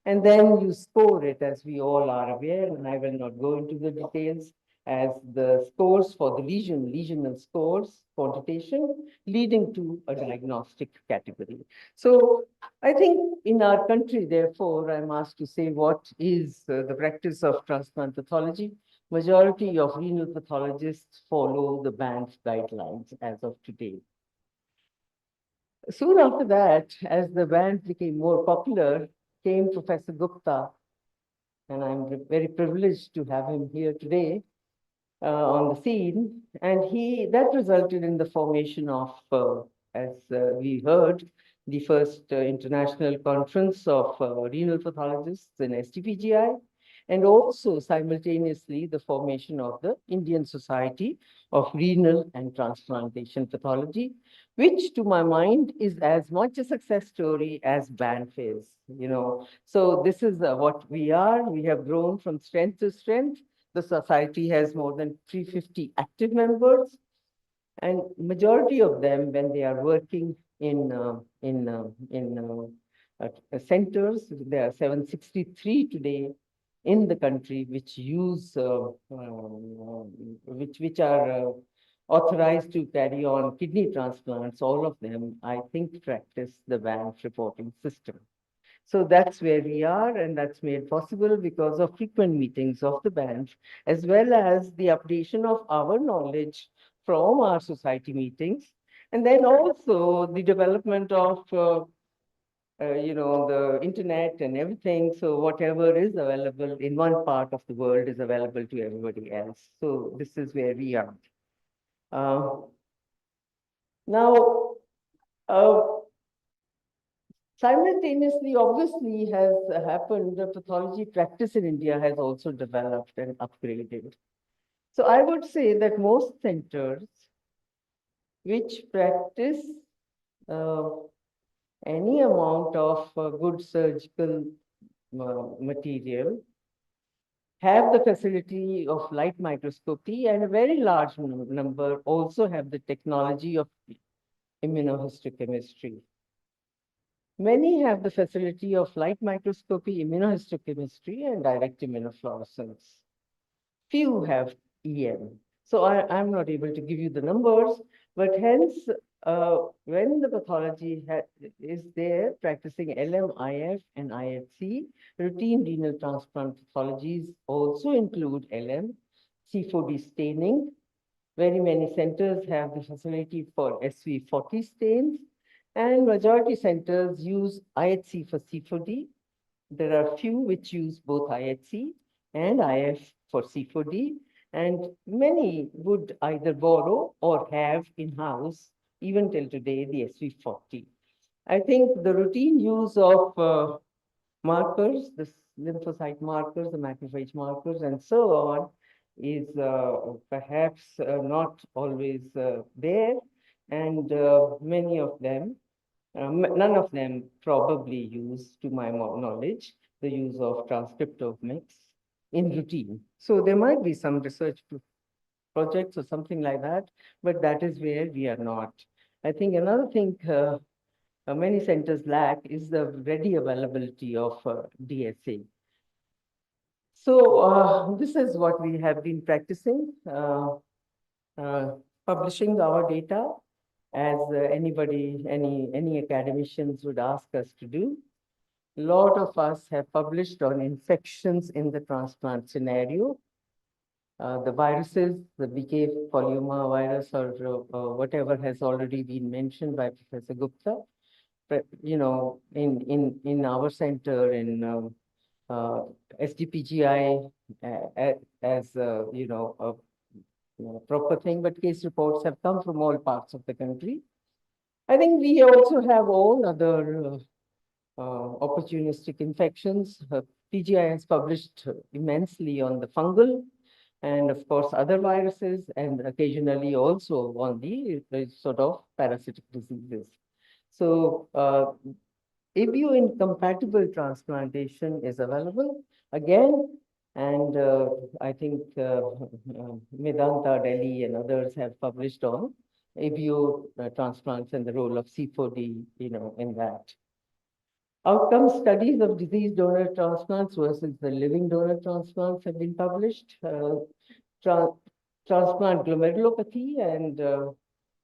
And then you score it, as we all are aware, and I will not go into the details, as the scores for the lesional scores, quantitation, leading to a diagnostic category. So I think in our country, therefore, I'm asked to say what is the practice of transplant pathology. Majority of renal pathologists follow the Banff guidelines as of today. Soon after that, as the band became more popular, came Professor Gupta, and I'm very privileged to have him here today on the scene. And that resulted in the formation of, as we heard, the first international conference of renal pathologists in SGPGI, and also simultaneously the formation of the Indian Society of Renal and Transplantation Pathology, which to my mind is as much a success story as Banff is, So this is what we are. We have grown from strength to strength. The society has more than 350 active members, and majority of them, when they are working in centers, there are 763 today in the country which use, which are authorized to carry on kidney transplants. All of them, I think, practice the Banff reporting system. So that's where we are, and that's made possible because of frequent meetings of the Banff, as well as the updation of our knowledge from our society meetings, and then also the development of the internet and everything. So whatever is available in one part of the world is available to everybody else. So this is where we are. Now, simultaneously, obviously, has happened, the pathology practice in India has also developed and upgraded. So I would say that most centers which practice any amount of good surgical material have the facility of light microscopy, and a very large number also have the technology of immunohistochemistry. Many have the facility of light microscopy, immunohistochemistry, and direct immunofluorescence. Few have EM. So I'm not able to give you the numbers, but hence, when the pathology is there practicing LM, IF, and IFC, routine renal transplant pathologies also include LM, C4D staining. Very many centers have the facility for SV40 stains, and majority centers use IHC for C4D. There are few which use both IHC and IF for C4D, And many would either borrow or have in-house, even till today, the SV40. I think the routine use of markers, the lymphocyte markers, the macrophage markers, and so on, is perhaps not always there, and many of them, none of them probably use, to my knowledge, the use of transcriptomics in routine. So there might be some research projects or something like that, but that is where we are not. I think another thing many centers lack is the ready availability of DSA. So this is what we have been practicing, publishing our data as any academicians would ask us to do. A lot of us have published on infections in the transplant scenario. The viruses, the BK polyoma virus or whatever has already been mentioned by Professor Gupta. But, you know, in our center in SGPGI as you know, a proper thing, but case reports have come from all parts of the country. I think we also have all other opportunistic infections. PGI has published immensely on the fungal and of course other viruses, and occasionally also on the sort of parasitic diseases. So ABO-incompatible transplantation is available again, and I think Medanta, Delhi, and others have published on ABO transplants and the role of C4D, you know, in that. Outcome studies of diseased donor transplants versus the living donor transplants have been published. Transplant glomerulopathy and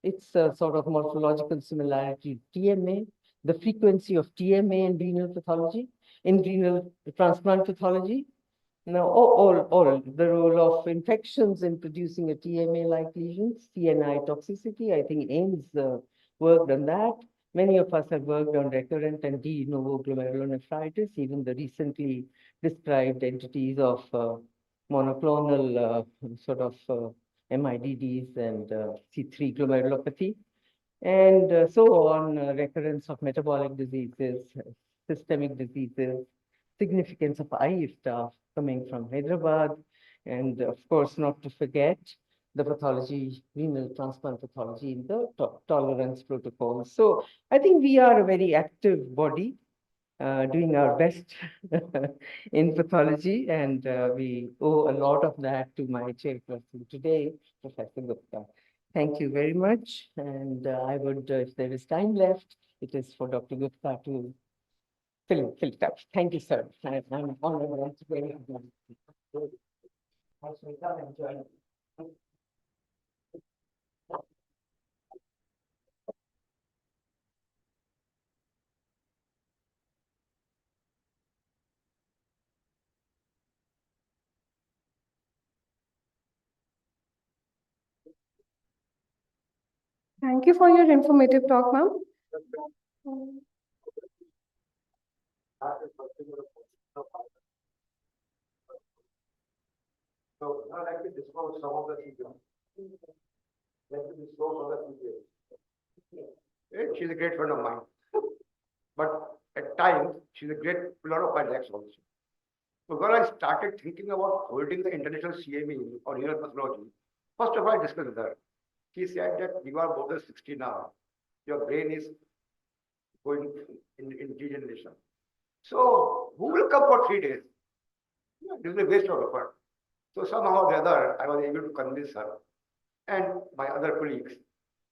its sort of morphological similarity to TMA, the frequency of TMA in renal pathology, in renal transplant pathology. Now, all the role of infections in producing a TMA-like lesions, CNI toxicity. I think Ames worked on that. Many of us have worked on recurrent and de novo glomerulonephritis, even the recently described entities of monoclonal sort of MIDDs and C3 glomerulopathy, and so on, recurrence of metabolic diseases, systemic diseases, significance of IE staff coming from Hyderabad, and of course, not to forget the pathology, renal transplant pathology in the tolerance protocol. So I think we are a very active body doing our best in pathology, and we owe a lot of that to my chairperson today, Professor Gupta. Thank you very much, and I would, if there is time left, it is for Dr. Gupta to fill it up. Thank you, sir. I'm honored once again. Come and join. Thank you for your informative talk, ma'am. So I'd like to disclose some of the features. Like to disclose some of the features. She's a great friend of mine. But at times, she's a great pillar of my legs also. So when I started thinking about holding the international CME or renal pathology, first of all, I discussed with her. She said that you are more than 60 now. Your brain is going in degeneration. So who will come for 3 days? This is a waste of effort. So somehow or the other, I was able to convince her and my other colleagues.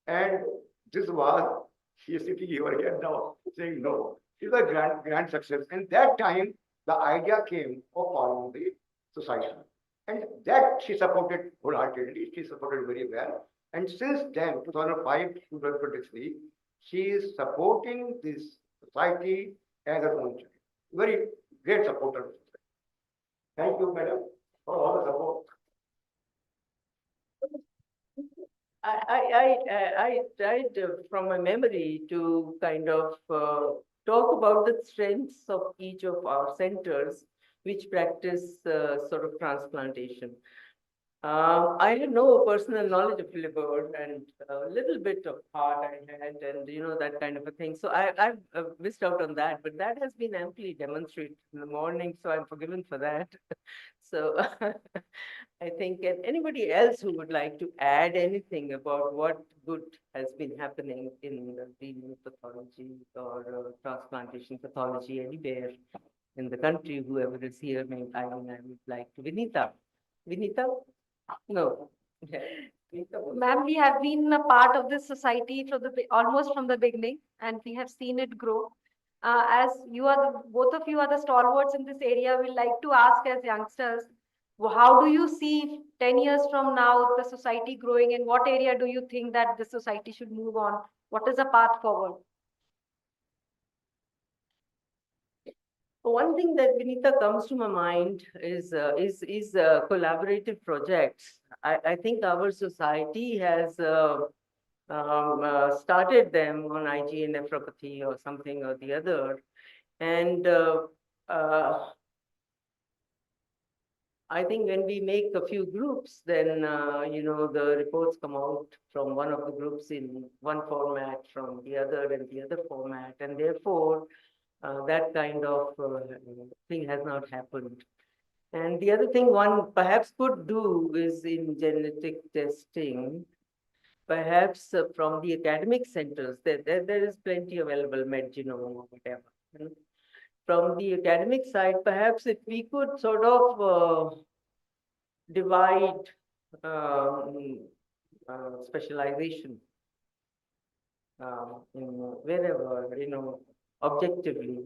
And this was, she is sitting over here now saying no. It's a grand success. And that time, the idea came of forming the society. And that she supported wholeheartedly. She supported very well. And since then, 2005 to 2023, she is supporting this society as her own child. Very great supporter. Thank you, madam, for all the support. I tried from my memory to kind of talk about the strengths of each of our centers which practice sort of transplantation. I had no personal knowledge of liver and a little bit of heart I had and, that kind of a thing. So I've missed out on that, but that has been amply demonstrated in the morning, so I'm forgiven for that. So I think anybody else who would like to add anything about what good has been happening in renal pathology or transplantation pathology anywhere in the country, whoever is here, I would like to. Vinita? No. Ma'am, we have been a part of this society from almost from the beginning, and we have seen it grow. As both of you are the stalwarts in this area, we like to ask as youngsters, how do you see 10 years from now the society growing? In what area do you think that the society should move on? What is the path forward? One thing that, Vinita, comes to my mind is collaborative projects. I think our society has started them on IgA nephropathy or something or the other. And I think when we make a few groups, then, the reports come out from one of the groups in one format, from the other in the other format. And therefore, that kind of thing has not happened. And the other thing one perhaps could do is in genetic testing, perhaps from the academic centers, there is plenty available, MedGenome or whatever. From the academic side, perhaps if we could sort of divide specialization in wherever, objectively,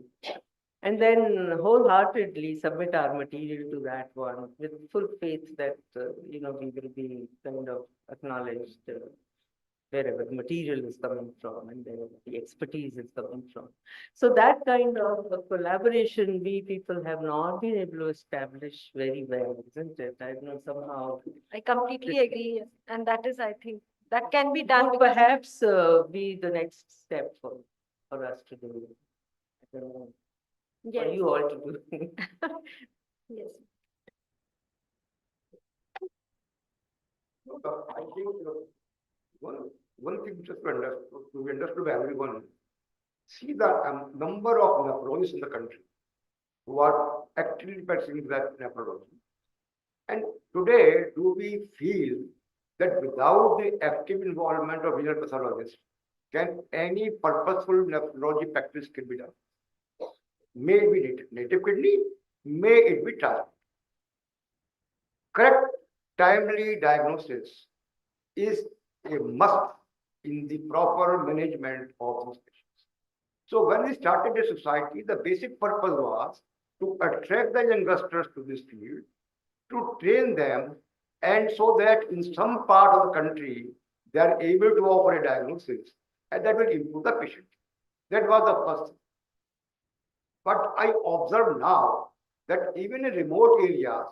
and then wholeheartedly submit our material to that one with full faith that, we will be kind of acknowledged wherever the material is coming from and wherever the expertise is coming from. So that kind of a collaboration we people have not been able to establish very well, isn't it? I don't know, somehow. I completely agree. Yes. And that is, I think, that can be done. Would perhaps be the next step for us to do. I don't know. For you all to do. Yes. I think one thing just to be understood by everyone, see the number of nephrologists in the country who are actually practicing that nephrology. And today, do we feel that without the active involvement of renal pathologists, can any purposeful nephrology practice can be done? May it be native kidney, may it be transplant. Correct, timely diagnosis is a must in the proper management of these patients. So when we started the society, the basic purpose was to attract the youngsters to this field, to train them, and so that in some part of the country, they are able to offer a diagnosis, and that will improve the patient. That was the first thing. But I observe now that even in remote areas,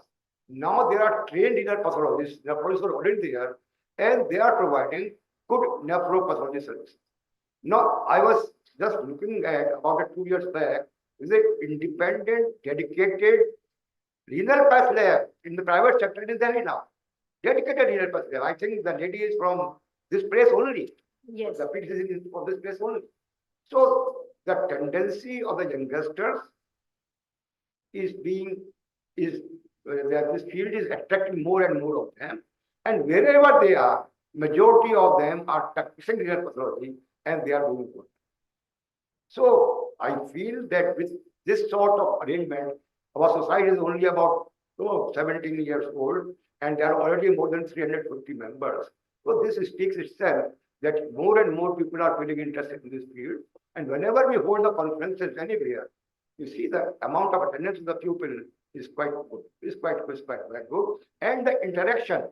now there are trained renal pathologists, nephrologists are already there, and they are providing good nephropathology services. Now, I was just looking at about 2 years back, is an independent, dedicated renal path lab in the private sector in Delhi now. Dedicated renal path lab. I think the lady is from this place only. Yes. The PhD is from this place only. So the tendency of the youngsters is that this field is attracting more and more of them. And wherever they are, majority of them are practicing renal pathology and they are doing good. So I feel that with this sort of arrangement, our society is only about 17 years old and there are already more than 350 members. So this speaks itself that more and more people are feeling interested in this field. And whenever we hold the conferences anywhere, you see the amount of attendance of the pupil is quite good, is quite very good. And the interaction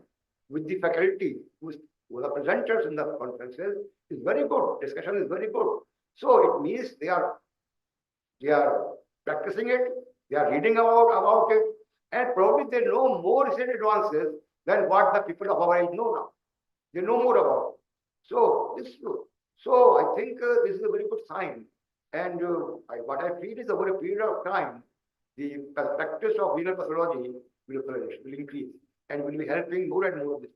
with the faculty, who the presenters in the conferences is very good. Discussion is very good. So it means they are practicing it, they are reading about it, and probably they know more recent advances than what the people of our age know now. They know more about it. So this is good. So I think this is a very good sign. And what I feel is over a period of time, the practice of renal pathology will increase. and will be helping more and more of the.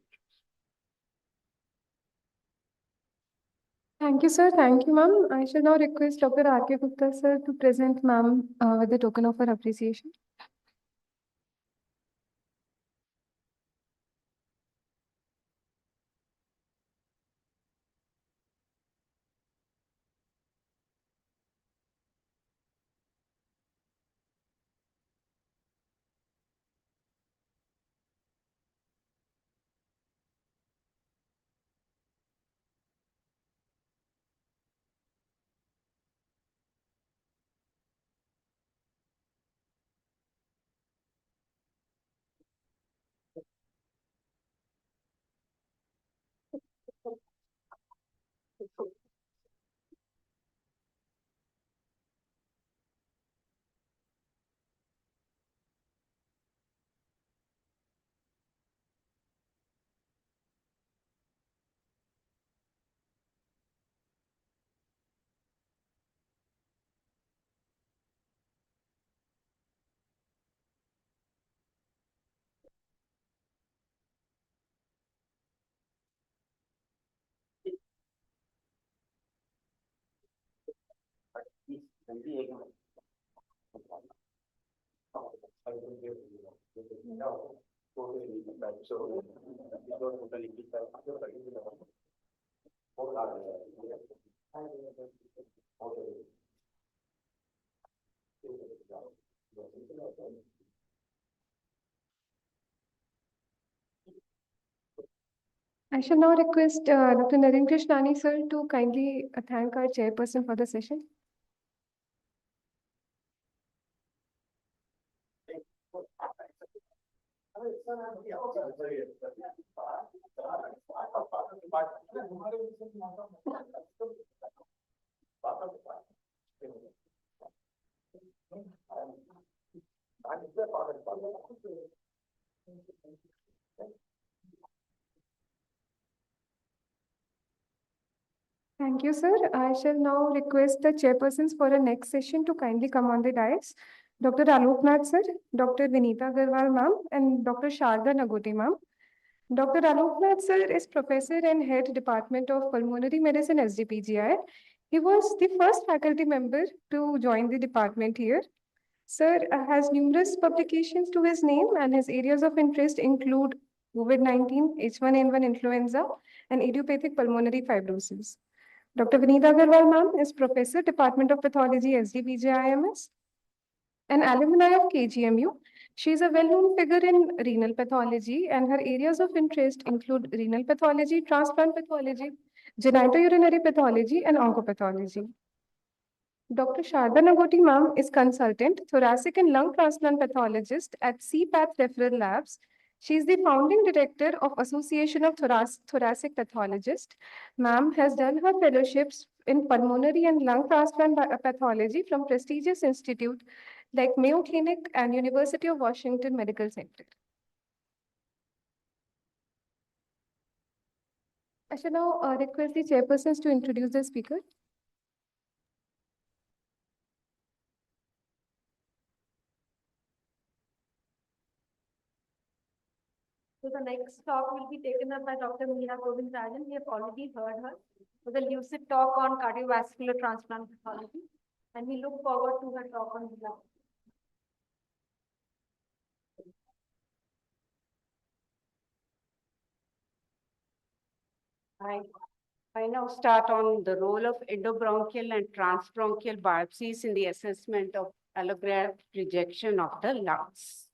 Thank you, sir. Thank you, ma'am. I shall now request Dr. R.K. Gupta, sir, to present ma'am with the token of her appreciation. I shall now request Dr. Naren Krishnani, sir, to kindly thank our chairperson for the session. Thank you, sir. I shall now request the chairpersons for the next session to kindly come on the dais. Dr. Alok Nath, sir, Dr. Vinita Agarwal, ma'am, and Dr. Sharda Nagoti, ma'am. Dr. Alok Nath, sir, is professor and head Department of Pulmonary Medicine, SGPGI. He was the first faculty member to join the department here. Sir has numerous publications to his name, and his areas of interest include COVID-19, H1N1 influenza, and idiopathic pulmonary fibrosis. Dr. Vinita Agarwal, ma'am, is Professor, Department of Pathology, SGPGIMS, an alumni of KGMU. She is a well-known figure in renal pathology, and her areas of interest include renal pathology, transplant pathology, genitourinary pathology, and oncopathology. Dr. Sharda Nagoti, ma'am, is consultant, thoracic and lung transplant pathologist at CPATH Referral Labs. She is the founding director of Association of Thoracic Pathologists. Ma'am has done her fellowships in pulmonary and lung transplant pathology from prestigious institutes like Mayo Clinic and University of Washington Medical Center. I shall now request the chairpersons to introduce the speaker. So the next talk will be taken up by Dr. Meera Govindarajan. We have already heard her with a lucid talk on cardiovascular transplant pathology, and we look forward to her talk on lung. I now start on the role of endobronchial and transbronchial biopsies in the assessment of allograft rejection of the lungs.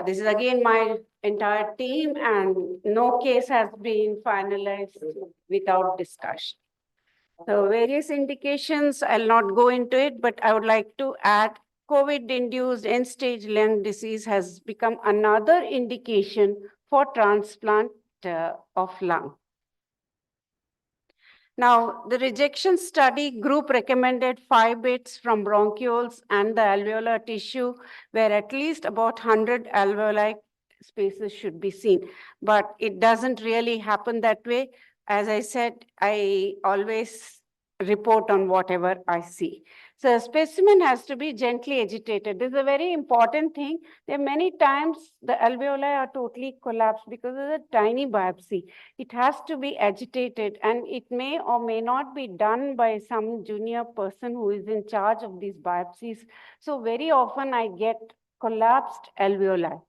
This is again my entire team, and no case has been finalized without discussion. So various indications, I'll not go into it, but I would like to add COVID-induced end-stage lung disease has become another indication for transplant of lung. Now, the rejection study group recommended 5 bits from bronchioles and the alveolar tissue, where at least about 100 alveoli spaces should be seen. But it doesn't really happen that way. As I said, I always report on whatever I see. So a specimen has to be gently agitated. This is a very important thing. There are many times the alveoli are totally collapsed because of a tiny biopsy. It has to be agitated, and it may or may not be done by some junior person who is in charge of these biopsies. So very often I get collapsed alveoli,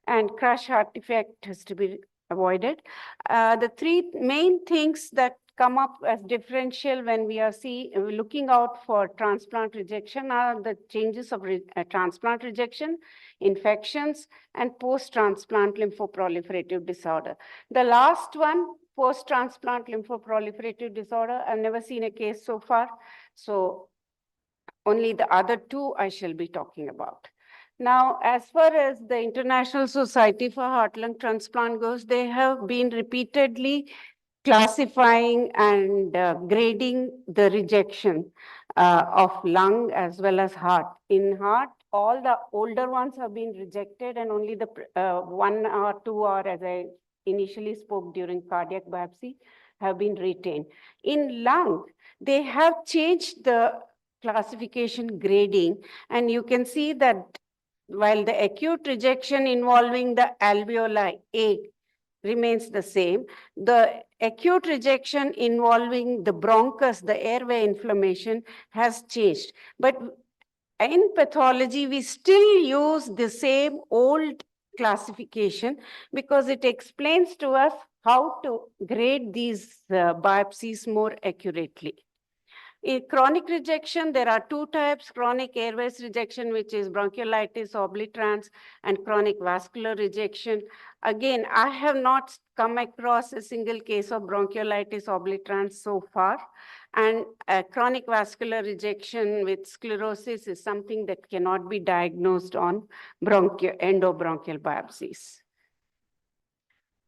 and crush artifact has to be avoided. The three main things that come up as differential when we are looking out for transplant rejection are the changes of transplant rejection, infections, and post-transplant lymphoproliferative disorder. The last one, post-transplant lymphoproliferative disorder, I've never seen a case so far, so only the other two I shall be talking about. Now, as far as the International Society for Heart-Lung Transplant goes, they have been repeatedly classifying and grading the rejection of lung as well as heart. In heart, all the older ones have been rejected, and only the 1 or 2 are, as I initially spoke during cardiac biopsy, have been retained. In lung, they have changed the classification grading, and you can see that while the acute rejection involving the alveoli A remains the same, the acute rejection involving the bronchus, the airway inflammation, has changed. But in pathology, we still use the same old classification because it explains to us how to grade these biopsies more accurately. In chronic rejection, there are two types: chronic airways rejection, which is bronchiolitis obliterans, and chronic vascular rejection. Again, I have not come across a single case of bronchiolitis obliterans so far. And chronic vascular rejection with sclerosis is something that cannot be diagnosed on endobronchial biopsies.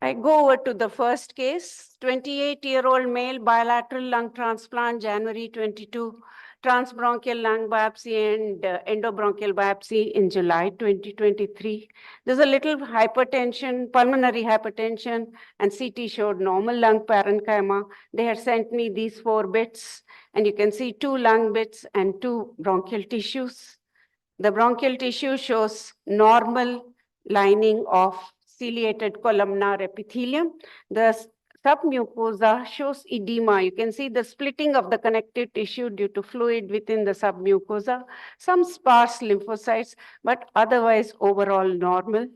I go over to the first case, 28-year-old male bilateral lung transplant, January 22, transbronchial lung biopsy and endobronchial biopsy in July 2023. There's a little hypertension, pulmonary hypertension, and CT showed normal lung parenchyma. They had sent me these 4 bits, and you can see 2 lung bits and 2 bronchial tissues. The bronchial tissue shows normal lining of ciliated columnar epithelium. The submucosa shows edema. You can see the splitting of the connective tissue due to fluid within the submucosa, some sparse lymphocytes, but otherwise overall normal.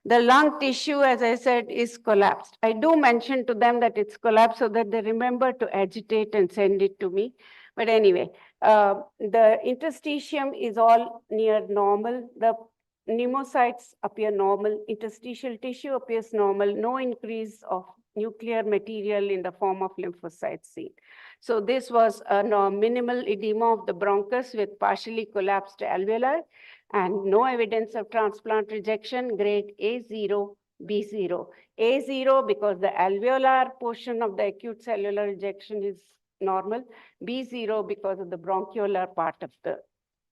The lung tissue, as I said, is collapsed. I do mention to them that it's collapsed so that they remember to agitate and send it to me. But anyway, the interstitium is all near normal. The pneumocytes appear normal. Interstitial tissue appears normal. No increase of nuclear material in the form of lymphocytes seen. So this was a minimal edema of the bronchus with partially collapsed alveoli and no evidence of transplant rejection, grade A0, B0. A0 because the alveolar portion of the acute cellular rejection is normal. B0 because of the bronchiolar part of the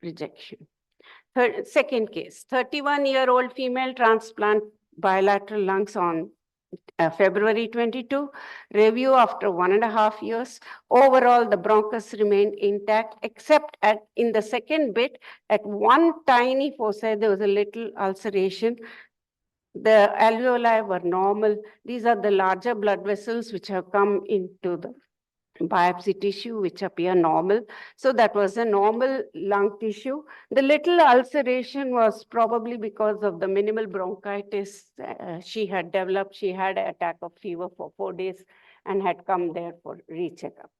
rejection. Second case, 31-year-old female transplant bilateral lungs on February 22, review after 1.5 years. Overall, the bronchus remained intact, except in the second bit, at one tiny foci, there was a little ulceration. The alveoli were normal. These are the larger blood vessels which have come into the biopsy tissue, which appear normal. So that was a normal lung tissue. The little ulceration was probably because of the minimal bronchitis she had developed. She had an attack of fever for 4 days and had come there for re-checkup.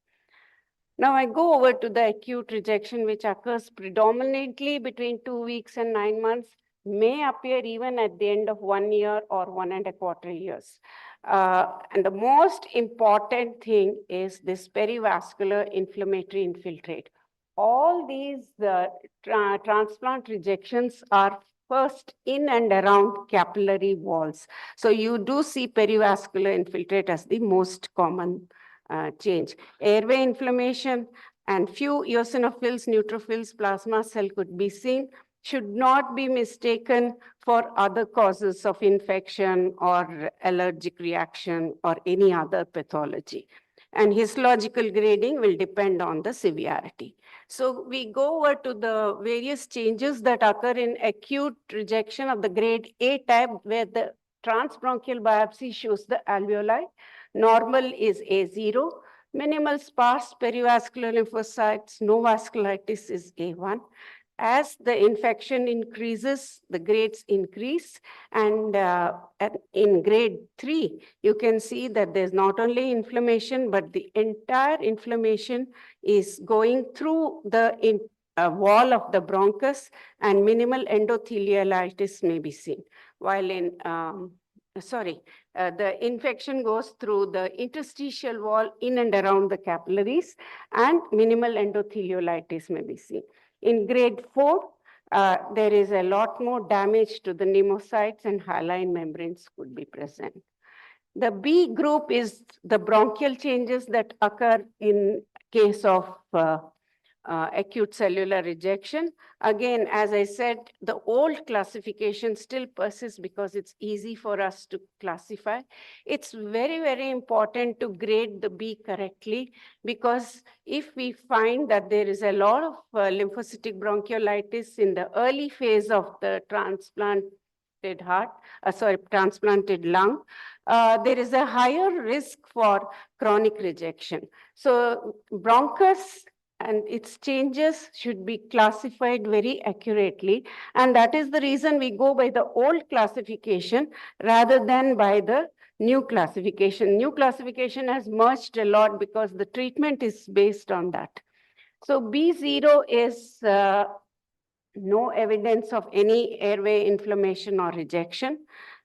Now I go over to the acute rejection, which occurs predominantly between 2 weeks and 9 months, may appear even at the end of 1 year or 1.25 years. And the most important thing is this perivascular inflammatory infiltrate. All these transplant rejections are first in and around capillary walls. So you do see perivascular infiltrate as the most common change. Airway inflammation and few eosinophils, neutrophils, plasma cell could be seen, should not be mistaken for other causes of infection or allergic reaction or any other pathology. and histological grading will depend on the severity. So we go over to the various changes that occur in acute rejection of the grade A type, where the transbronchial biopsy shows the alveoli. Normal is A0. Minimal sparse perivascular lymphocytes, no vasculitis is A1. As the infection increases, the grades increase. And in grade 3, you can see that there's not only inflammation, but the entire inflammation is going through the wall of the bronchus, and minimal endothelialitis may be seen. While in, the infection goes through the interstitial wall in and around the capillaries, and minimal endotheliolitis may be seen. In grade 4, there is a lot more damage to the pneumocytes, and hyaline membranes could be present. The B group is the bronchial changes that occur in case of acute cellular rejection. Again, as I said, the old classification still persists because it's easy for us to classify. It's very, very important to grade the B correctly, because if we find that there is a lot of lymphocytic bronchiolitis in the early phase of the transplanted transplanted lung, there is a higher risk for chronic rejection. So bronchus and its changes should be classified very accurately. And that is the reason we go by the old classification rather than by the new classification. New classification has merged a lot because the treatment is based on that. So B0 is no evidence of any airway inflammation or rejection.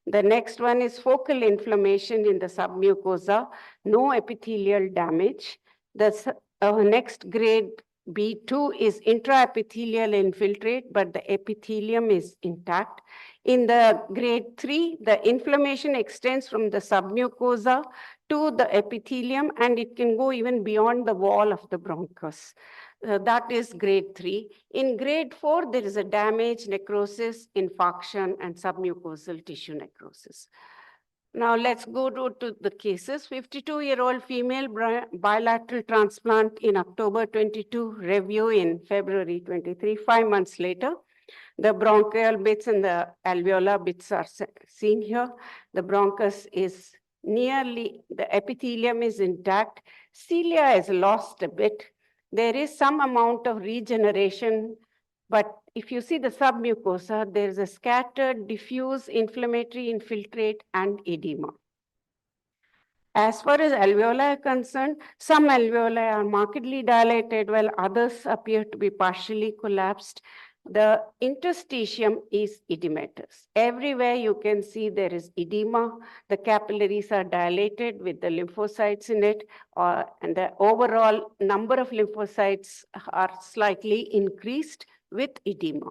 The next one is focal inflammation in the submucosa, no epithelial damage. The next grade B2 is intraepithelial infiltrate, but the epithelium is intact. In the grade 3, the inflammation extends from the submucosa to the epithelium, and it can go even beyond the wall of the bronchus. That is grade 3. In grade 4, there is a damage, necrosis, infarction, and submucosal tissue necrosis. Now let's go to the cases. 52-year-old female bilateral transplant in October 22, review in February 23, 5 months later. The bronchial bits and the alveolar bits are seen here. The bronchus is nearly, the epithelium is intact. Cilia is lost a bit. There is some amount of regeneration, but if you see the submucosa, there is a scattered, diffuse inflammatory infiltrate and edema. As far as alveoli are concerned, some alveoli are markedly dilated while others appear to be partially collapsed. The interstitium is edematous. Everywhere you can see there is edema. The capillaries are dilated with the lymphocytes in it, and the overall number of lymphocytes are slightly increased with edema.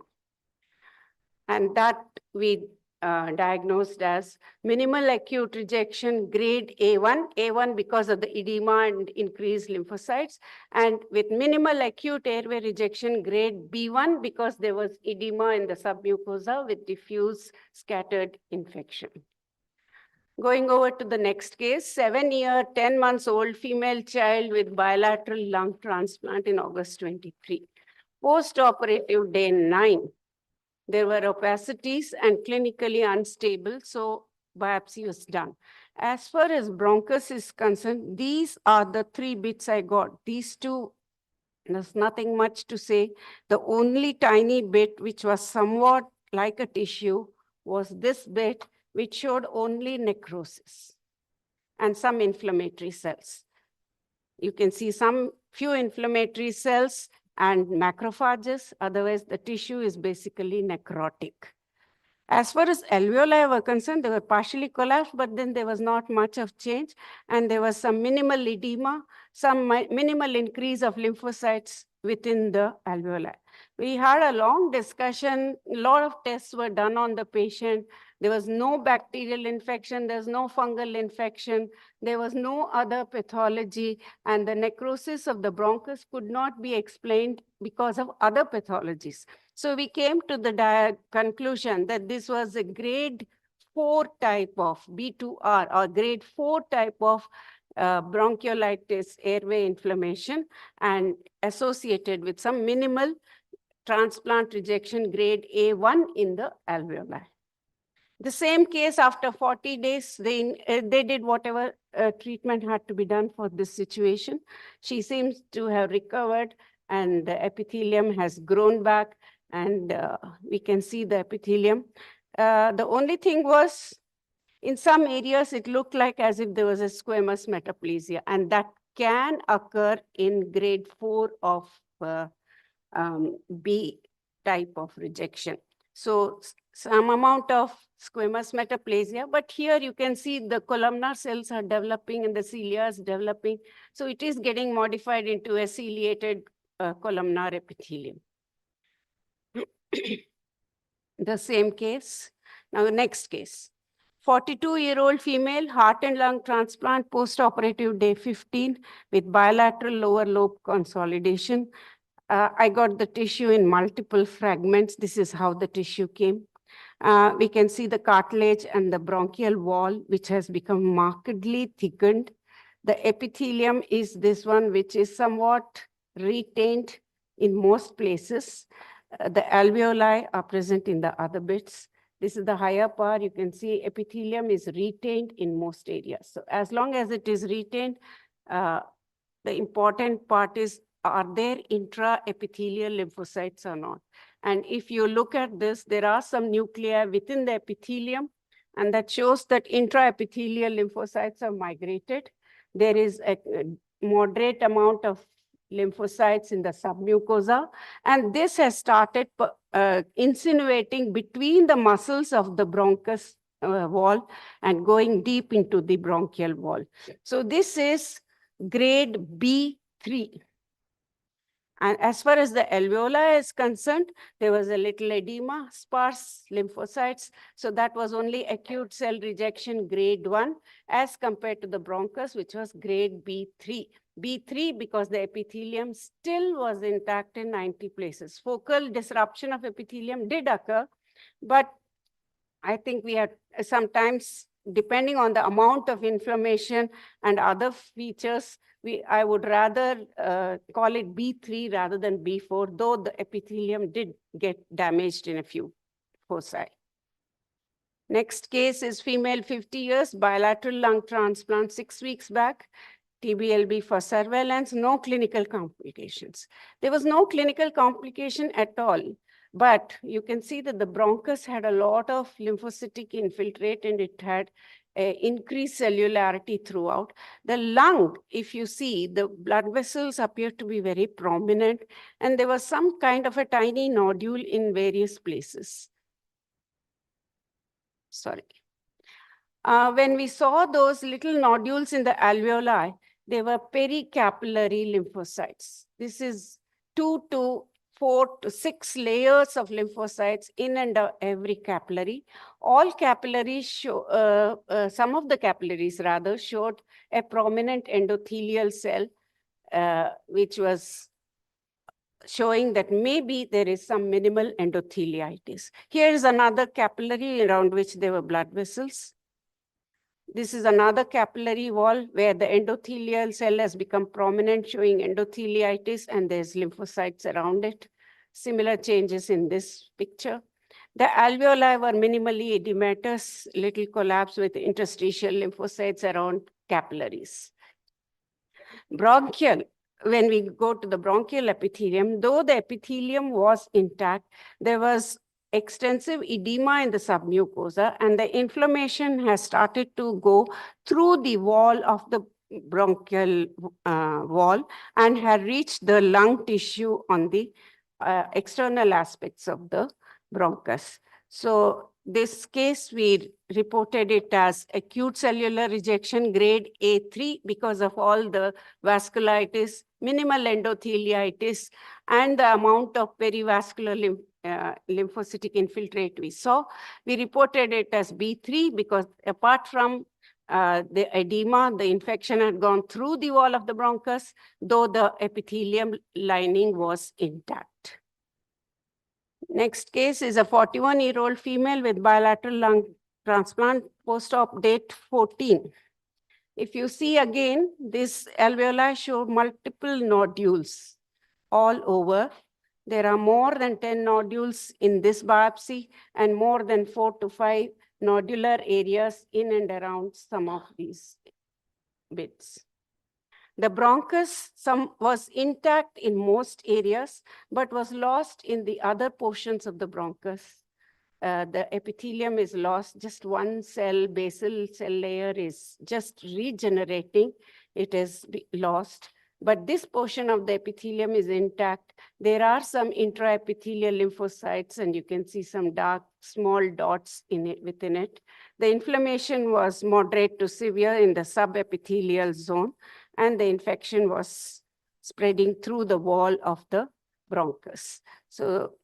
And that we diagnosed as minimal acute rejection grade A1, A1 because of the edema and increased lymphocytes, and with minimal acute airway rejection grade B1 because there was edema in the submucosa with diffuse scattered infection. Going over to the next case, 7-year, 10 months old female child with bilateral lung transplant in August 23. Post-operative day 9. There were opacities and clinically unstable, so biopsy was done. As far as bronchus is concerned, these are the 3 bits I got. These 2, there's nothing much to say. The only tiny bit which was somewhat like a tissue was this bit, which showed only necrosis and some inflammatory cells. You can see some few inflammatory cells and macrophages, otherwise the tissue is basically necrotic. As far as alveoli were concerned, they were partially collapsed, but then there was not much of change, and there was some minimal edema, some minimal increase of lymphocytes within the alveoli. We had a long discussion, a lot of tests were done on the patient. There was no bacterial infection, there's no fungal infection, there was no other pathology, and the necrosis of the bronchus could not be explained because of other pathologies. So we came to the conclusion that this was a grade 4 type of B2R or grade 4 type of bronchiolitis, airway inflammation, and associated with some minimal transplant rejection grade A1 in the alveoli. The same case, after 40 days, they did whatever treatment had to be done for this situation. She seems to have recovered, and the epithelium has grown back, and we can see the epithelium. The only thing was, in some areas, it looked like as if there was a squamous metaplasia, and that can occur in grade 4 of B type of rejection. So some amount of squamous metaplasia, but here you can see the columnar cells are developing and the cilia is developing. So it is getting modified into a ciliated columnar epithelium. The same case. Now the next case. 42-year-old female, heart and lung transplant, post-operative day 15 with bilateral lower lobe consolidation. I got the tissue in multiple fragments. This is how the tissue came. We can see the cartilage and the bronchial wall, which has become markedly thickened. The epithelium is this one, which is somewhat retained in most places. The alveoli are present in the other bits. This is the higher part. You can see epithelium is retained in most areas. So as long as it is retained, the important part is, are there intraepithelial lymphocytes or not? And if you look at this, there are some nuclei within the epithelium, and that shows that intraepithelial lymphocytes are migrated. There is a moderate amount of lymphocytes in the submucosa, and this has started insinuating between the muscles of the bronchus wall and going deep into the bronchial wall. So this is grade B3. And as far as the alveoli is concerned, there was a little edema, sparse lymphocytes. So that was only acute cell rejection grade 1 as compared to the bronchus, which was grade B3. B3 because the epithelium still was intact in 90 places. Focal disruption of epithelium did occur, but I think we had sometimes, depending on the amount of inflammation and other features, I would rather call it B3 rather than B4, though the epithelium did get damaged in a few foci. Next case is female, 50 years, bilateral lung transplant 6 weeks back, TBLB for surveillance, no clinical complications. There was no clinical complication at all. But you can see that the bronchus had a lot of lymphocytic infiltrate, and it had increased cellularity throughout. The lung, if you see, the blood vessels appear to be very prominent, and there was some kind of a tiny nodule in various places. Sorry. When we saw those little nodules in the alveoli, they were pericapillary lymphocytes. This is 2 to 4 to 6 layers of lymphocytes in and every capillary. All capillaries show, some of the capillaries rather showed a prominent endothelial cell, which was showing that maybe there is some minimal endotheliitis. Here is another capillary around which there were blood vessels. This is another capillary wall where the endothelial cell has become prominent, showing endotheliitis, and there's lymphocytes around it. Similar changes in this picture. The alveoli were minimally edematous, little collapse with interstitial lymphocytes around capillaries. Bronchial, when we go to the bronchial epithelium, though the epithelium was intact, there was extensive edema in the submucosa, and the inflammation has started to go through the wall of the bronchial wall and had reached the lung tissue on the external aspects of the bronchus. So this case, we reported it as acute cellular rejection grade A3 because of all the vasculitis, minimal endotheliitis, and the amount of perivascular lymphocytic infiltrate we saw. We reported it as B3 because apart from the edema, the infection had gone through the wall of the bronchus, though the epithelium lining was intact. Next case is a 41-year-old female with bilateral lung transplant, post-op date 14. If you see again, this alveoli show multiple nodules all over. There are more than 10 nodules in this biopsy and more than 4 to 5 nodular areas in and around some of these bits. The bronchus was intact in most areas, but was lost in the other portions of the bronchus. The epithelium is lost, just one cell, basal cell layer is just regenerating. It is lost, but this portion of the epithelium is intact. There are some intraepithelial lymphocytes, and you can see some dark, small dots within it. The inflammation was moderate to severe in the subepithelial zone, and the infection was spreading through the wall of the bronchus. So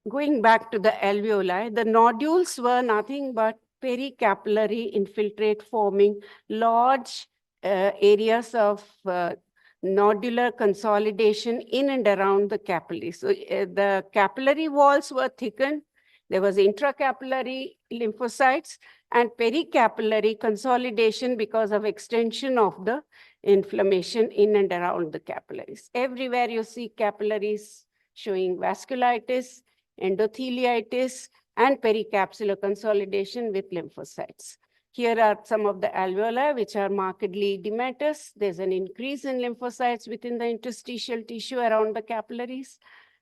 going back to the alveoli, the nodules were nothing but pericapillary infiltrate forming large areas of nodular consolidation in and around the capillary. So the capillary walls were thickened. There was intracapillary lymphocytes and pericapillary consolidation because of extension of the inflammation in and around the capillaries. Everywhere you see capillaries showing vasculitis, endotheliitis, and pericapsular consolidation with lymphocytes. Here are some of the alveoli, which are markedly edematous. There's an increase in lymphocytes within the interstitial tissue around the capillaries.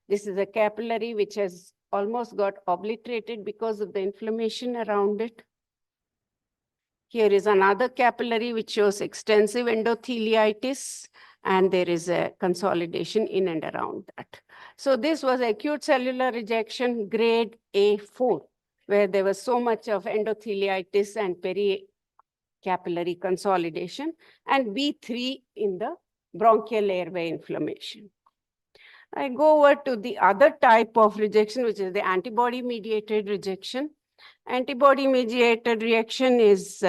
This is a capillary which has almost got obliterated because of the inflammation around it. Here is another capillary which shows extensive endotheliitis, and there is a consolidation in and around that. So this was acute cellular rejection grade A4, where there was so much of endotheliitis and pericapillary consolidation, and B3 in the bronchial airway inflammation. I go over to the other type of rejection, which is the antibody-mediated rejection. Antibody-mediated reaction is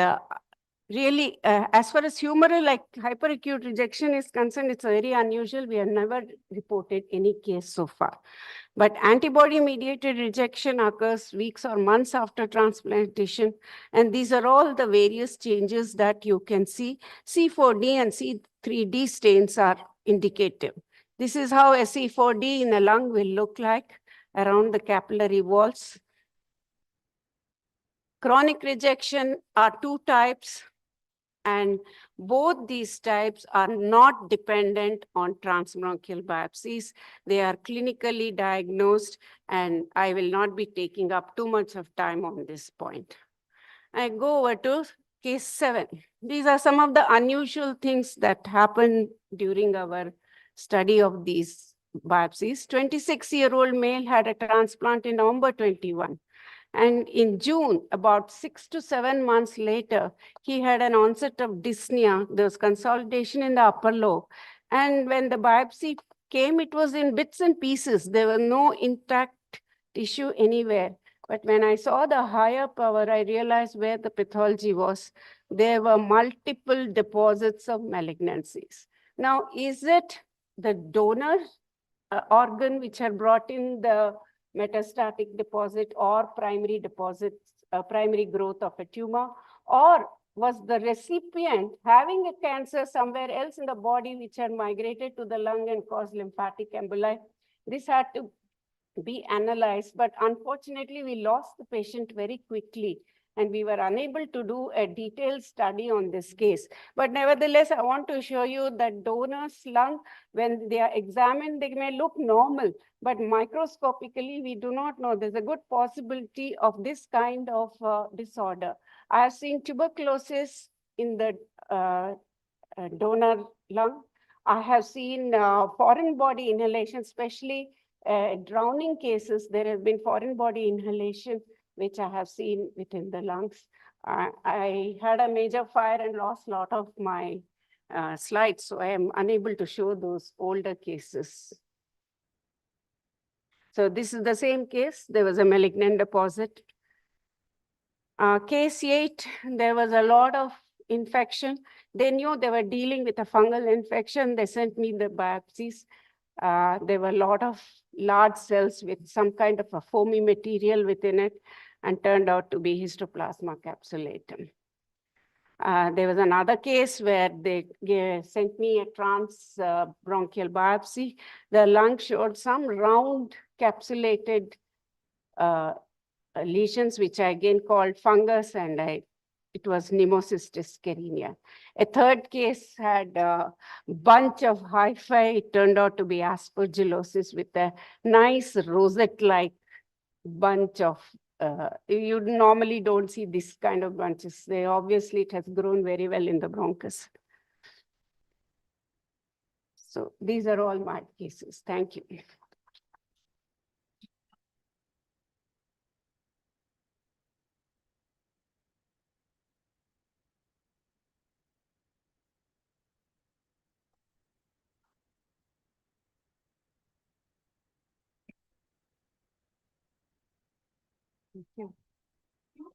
really, as far as humoral like hyperacute rejection is concerned, it's very unusual. We have never reported any case so far. But antibody-mediated rejection occurs weeks or months after transplantation. And these are all the various changes that you can see. C4D and C3D stains are indicative. This is how a C4D in a lung will look like around the capillary walls. Chronic rejection are two types, and both these types are not dependent on transbronchial biopsies. They are clinically diagnosed, and I will not be taking up too much of time on this point. I go over to case 7. These are some of the unusual things that happened during our study of these biopsies. 26-year-old male had a transplant in November 21. And in June, about 6 to 7 months later, he had an onset of dyspnea. There was consolidation in the upper lobe. And when the biopsy came, it was in bits and pieces. There was no intact tissue anywhere. But when I saw the higher power, I realized where the pathology was. There were multiple deposits of malignancies. Now, is it the donor organ which had brought in the metastatic deposit or primary deposits, primary growth of a tumor, or was the recipient having a cancer somewhere else in the body which had migrated to the lung and caused lymphatic emboli? This had to be analyzed, but unfortunately we lost the patient very quickly, and we were unable to do a detailed study on this case. But nevertheless, I want to show you that donor's lung, when they are examined, they may look normal, but microscopically, we do not know. There's a good possibility of this kind of disorder. I have seen tuberculosis in the donor lung. I have seen foreign body inhalation, especially drowning cases. There has been foreign body inhalation, which I have seen within the lungs. I had a major fire and lost a lot of my slides, so I am unable to show those older cases. So this is the same case. There was a malignant deposit. Case 8, there was a lot of infection. They knew they were dealing with a fungal infection. They sent me the biopsies. There were a lot of large cells with some kind of a foamy material within it, and turned out to be histoplasma capsulatum. There was another case where they sent me a bronchial biopsy. The lung showed some round capsulated lesions, which I again called fungus, and it was Pneumocystis carinea. A third case had a bunch of hyphae. It turned out to be aspergillosis with a nice rosette-like bunch of, you normally don't see this kind of bunches. Obviously, it has grown very well in the bronchus. So these are all my cases. Thank you. Thank you.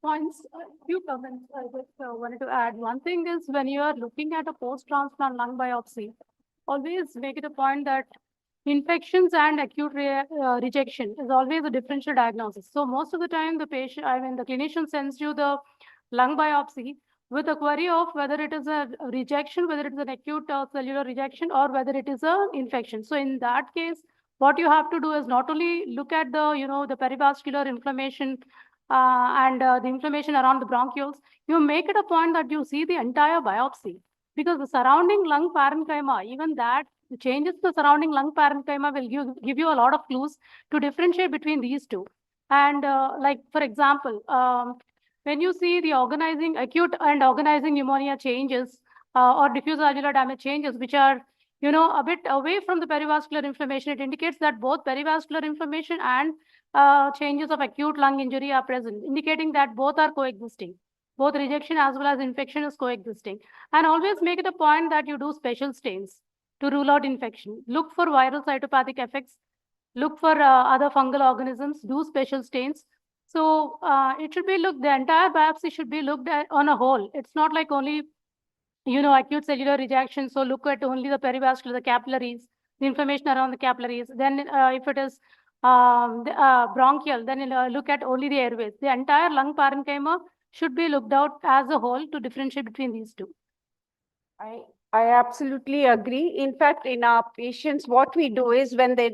Points, few comments I just wanted to add. One thing is when you are looking at a post-transplant lung biopsy, always make it a point that infections and acute rejection is always a differential diagnosis. So most of the time the patient, the clinician sends you the lung biopsy with a query of whether it is a rejection, whether it is an acute cellular rejection, or whether it is an infection. So in that case, what you have to do is not only look at the, the perivascular inflammation and the inflammation around the bronchioles, you make it a point that you see the entire biopsy, because the surrounding lung parenchyma, even that, the changes to the surrounding lung parenchyma will give you a lot of clues to differentiate between these two. And like, for example, when you see the acute and organizing pneumonia changes or diffuse alveolar damage changes, which are a bit away from the perivascular inflammation, it indicates that both perivascular inflammation and changes of acute lung injury are present, indicating that both are coexisting. Both rejection as well as infection is coexisting. And always make it a point that you do special stains to rule out infection. Look for viral cytopathic effects. Look for other fungal organisms. Do special stains. So it should be looked, the entire biopsy should be looked at on a whole. It's not like only acute cellular rejection. So look at only the perivascular, the capillaries, the inflammation around the capillaries. Then if it is bronchial, then look at only the airways. The entire lung parenchyma should be looked out as a whole to differentiate between these two. I absolutely agree. In fact, in our patients, what we do is when they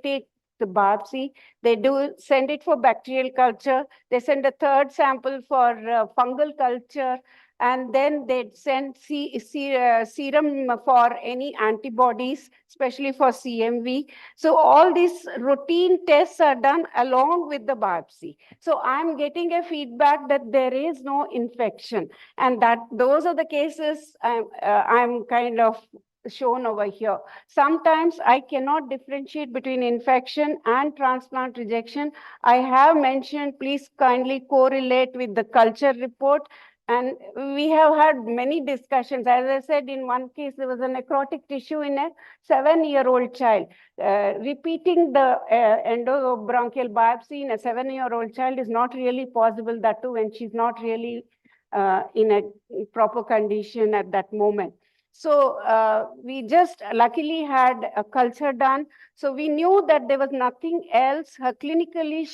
take the biopsy, they do send it for bacterial culture. They send a third sample for fungal culture, and then they send serum for any antibodies, especially for CMV. So all these routine tests are done along with the biopsy. So I'm getting a feedback that there is no infection, and that those are the cases I'm kind of shown over here. Sometimes I cannot differentiate between infection and transplant rejection. I have mentioned, please kindly correlate with the culture report. And we have had many discussions. As I said, in one case, there was a necrotic tissue in a 7-year-old child. Repeating the endobronchial biopsy in a 7-year-old child is not really possible, that too when she's not really in a proper condition at that moment. So we just luckily had a culture done. So we knew that there was nothing else. Clinically,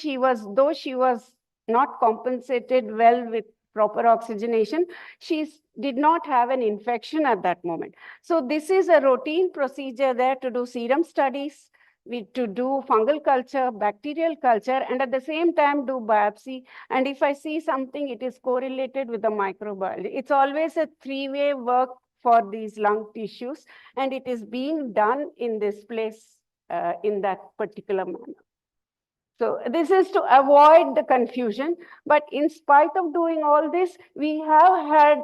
though she was not compensated well with proper oxygenation, she did not have an infection at that moment. So this is a routine procedure there to do serum studies, to do fungal culture, bacterial culture, and at the same time do biopsy. And if I see something, it is correlated with the microbiology. It's always a three-way work for these lung tissues, and it is being done in this place in that particular manner. So this is to avoid the confusion, but in spite of doing all this, we have had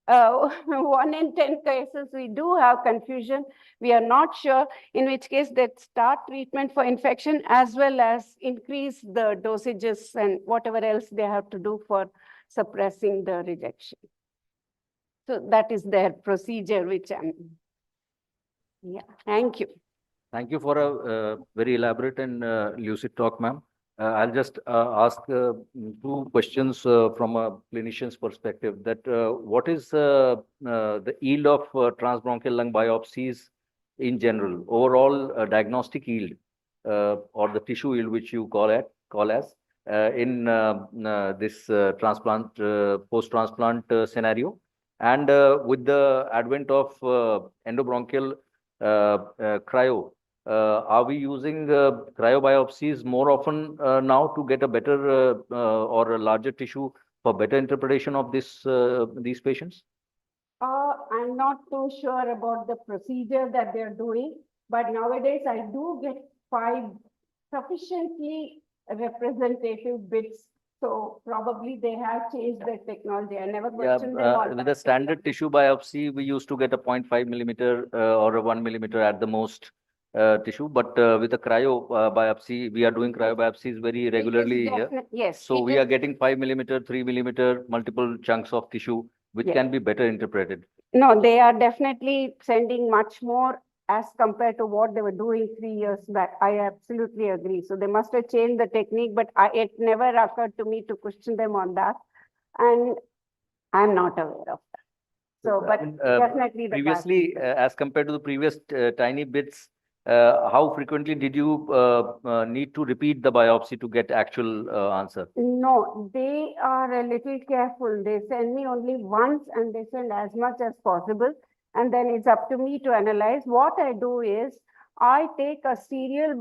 1 in 10 cases, we do have confusion. We are not sure, in which case they start treatment for infection as well as increase the dosages and whatever else they have to do for suppressing the rejection. So that is their procedure, which thank you. Thank you for a very elaborate and lucid talk, ma'am. I'll just ask 2 questions from a clinician's perspective. That what is the yield of transbronchial lung biopsies in general, overall diagnostic yield or the tissue yield, which you call as in this transplant post-transplant scenario? And with the advent of endobronchial cryo, are we using cryobiopsies more often now to get a better or a larger tissue for better interpretation of these patients? I'm not too sure about the procedure that they're doing, but nowadays I do get 5 sufficiently representative bits. So probably they have changed their technology. I never questioned them on With that. a standard tissue biopsy, we used to get a 0.5 millimeter or a 1 millimeter at the most tissue. But with a cryo biopsy, we are doing cryobiopsies very regularly here. Yes. So it we are is- getting 5 millimeter, 3 millimeter, multiple chunks of tissue, which Yes. can be better interpreted. No, they are definitely sending much more as compared to what they were doing 3 years back. I absolutely agree. So they must have changed the technique, but it never occurred to me to question them on that. And I'm not aware of that. So, but definitely the Previously, as compared to the previous tiny bits, how frequently did you need to repeat the biopsy to get actual answer? No, they are a little careful. They send me only once and they send as much as possible. And then it's up to me to analyze. What I do is I take a serial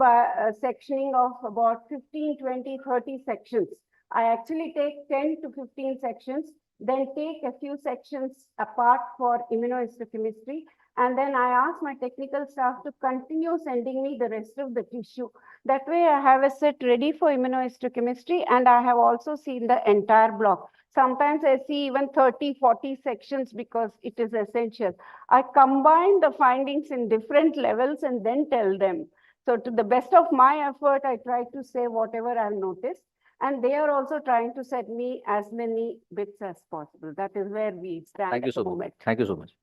sectioning of about 15, 20, 30 sections. I actually take 10 to 15 sections, then take a few sections apart for immunohistochemistry. And then I ask my technical staff to continue sending me the rest of the tissue. That way I have a set ready for immunohistochemistry, and I have also seen the entire block. Sometimes I see even 30, 40 sections because it is essential. I combine the findings in different levels and then tell them. So to the best of my effort, I try to say whatever I've noticed. And they are also trying to send me as many bits as possible. That is where we stand Thank you at the so much. moment. Thank you so much.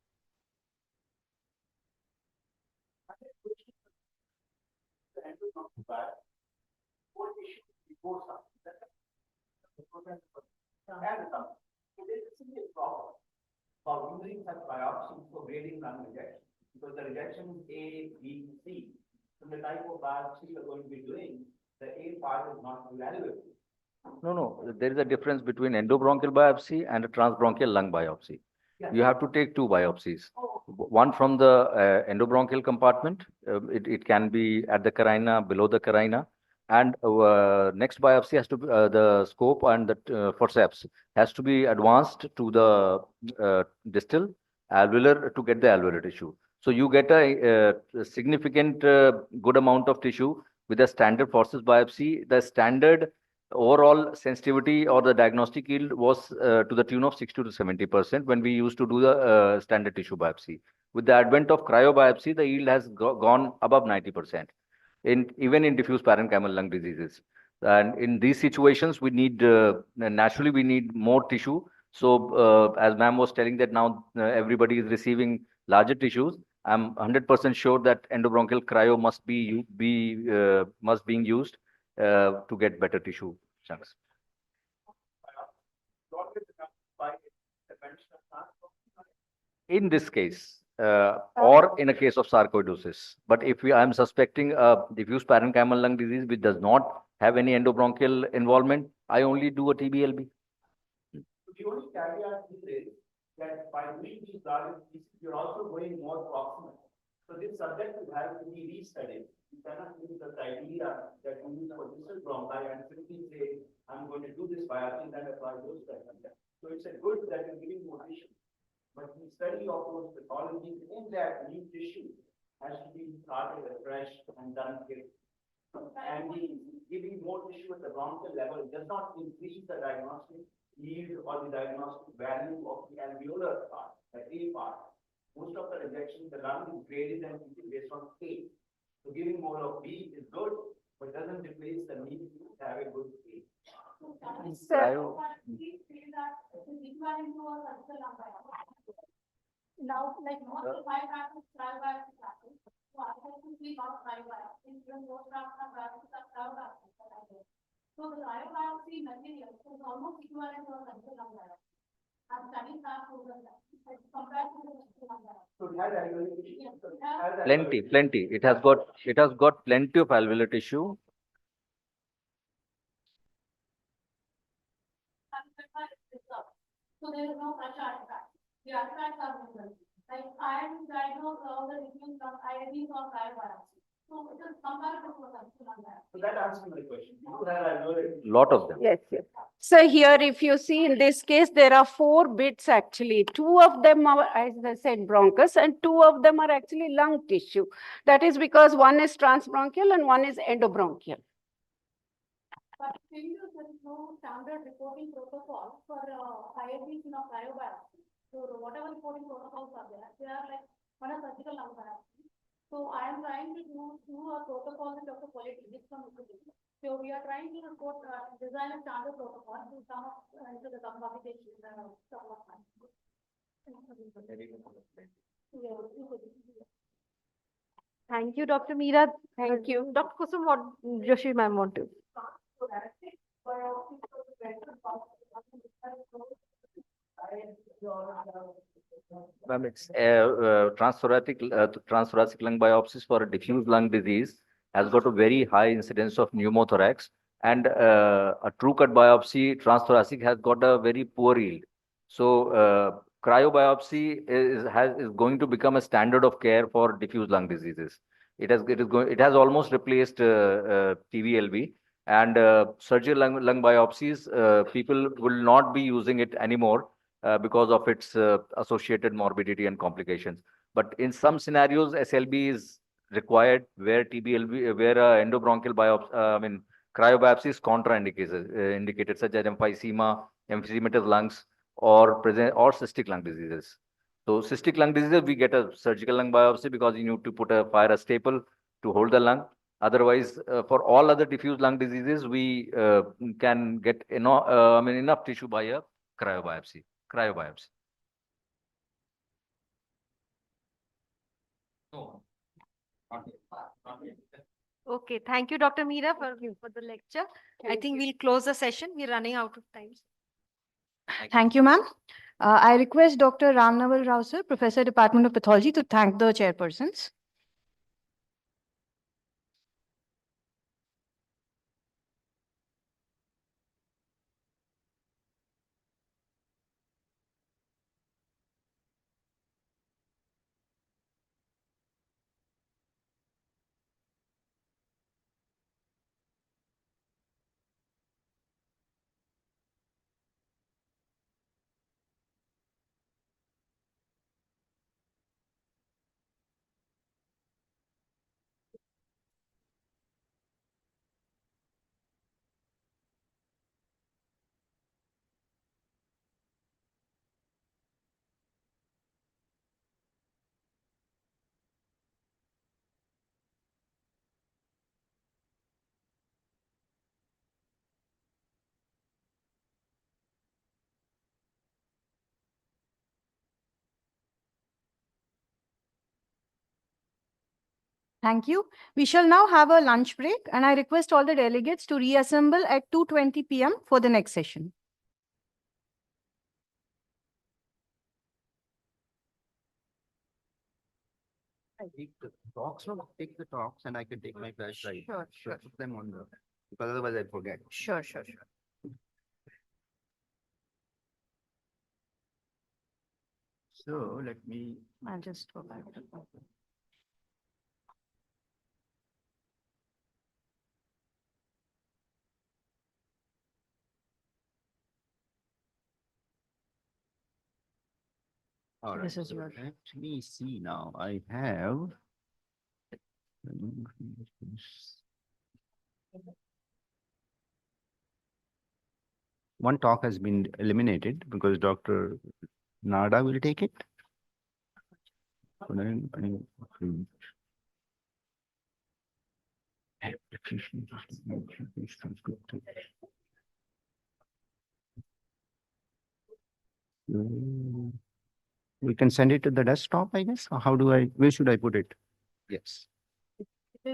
For using such biopsies for grading lung rejection, because the rejection is A, B, C. So the type of biopsy you're going to be doing, the A part is not evaluable. No. There is a difference between endobronchial biopsy and a transbronchial lung biopsy. You have to take 2 biopsies. One from the endobronchial compartment. It can be at the carina, below the carina. And next biopsy has to be the scope and the forceps has to be advanced to the distal alveolar to get the alveolar tissue. So you get a significant good amount of tissue with a standard forceps biopsy. The standard overall sensitivity or the diagnostic yield was to the tune of 60 to 70% when we used to do the standard tissue biopsy. With the advent of cryobiopsy, the yield has gone above 90% even in diffuse parenchymal lung diseases. And in these situations, we need naturally we need more tissue. So as ma'am was telling that now everybody is receiving larger tissues. I'm 100% sure that endobronchial cryo must be being used to get better tissue chunks. In this case, or in a case of sarcoidosis. But if I'm suspecting a diffuse parenchymal lung disease which does not have any endobronchial involvement, I only do a TBLB. The only caveat is that by doing these larger pieces, you're also going more proximal. So this subject will have to be restudied. You cannot use the idea that you use for distal bronchi and simply say, I'm going to do this biopsy and apply those criteria. So it's a good that you're giving more tissue. But the study of those pathologies in that new tissue has to be started afresh and done here. And giving more tissue at the bronchial level does not increase the diagnostic yield or the diagnostic value of the alveolar part, the A part. Most of the rejections, the lung is graded and based on A. So giving more of B is good, but doesn't replace the need to have a good A. Now, like most of my practice, cryobiopsy practice, so I have to speak about cryobiopsy, even most biopsy are cryobiopsy. So the cryobiopsy material is almost equivalent to a central lung biopsy. I'm studying that program compared to the central lung biopsy. So it has Plenty. It has got plenty of alveolar tissue. So there is no such artifact. Yeah, that's our like I am diagnosed all the different IITs or private biopsy. So it is comparable to something like that. So that answers my question. Lot of them. Yes, yes. So here, if you see in this case, there are 4 bits actually. 2 of them are, as I said, bronchus, and 2 of them are actually lung tissue. That is because one is transbronchial and one is endobronchial. But still, there is no standard reporting protocol for IITs in a cryobiopsy. So whatever reporting protocols are there, they are like on a surgical lung biopsy. So I am trying to do a protocol with Dr. Quality, which from so we are trying to report, design a standard protocol to come up into the publication couple of times. Thank you, Dr. Meera. Thank you. Dr. Kusum, what Joshi ma'am want to? Ma'am, it's transthoracic lung biopsies for a diffuse lung disease has got a very high incidence of pneumothorax, and a true cut biopsy transthoracic has got a very poor yield. So cryobiopsy is going to become a standard of care for diffuse lung diseases. It has almost replaced TVLB, and surgical lung biopsies, people will not be using it anymore because of its associated morbidity and complications. But in some scenarios, SLB is required where TBLB, where endobronchial biopsy, cryobiopsy is contraindicated, indicated, such as emphysema, emphysematous lungs, or cystic lung diseases. So cystic lung diseases, we get a surgical lung biopsy because you need to fire a staple to hold the lung. Otherwise, for all other diffuse lung diseases, we can get enough tissue by a cryobiopsy. No. Okay, thank you, Dr. Meera, for the lecture. I think we'll close the session. We're running out of time. Thank you, ma'am. I request Dr. Ramnaval Rao, sir, Professor, Department of Pathology, to thank the chairpersons. Thank you. We shall now have a lunch break, and I request all the delegates to reassemble at 2:20 p.m. for the next session. Take the talks, no, take the talks, and I can take my flash drive. Sure. Put them on the, because otherwise I forget. Sure. So let me. I'll just go back. All right, This is so yours. let me see now. I have. One talk has been eliminated because Dr. Nada will take it. We can send it to the desktop, I guess. Or how do I, where should I put it? Yes.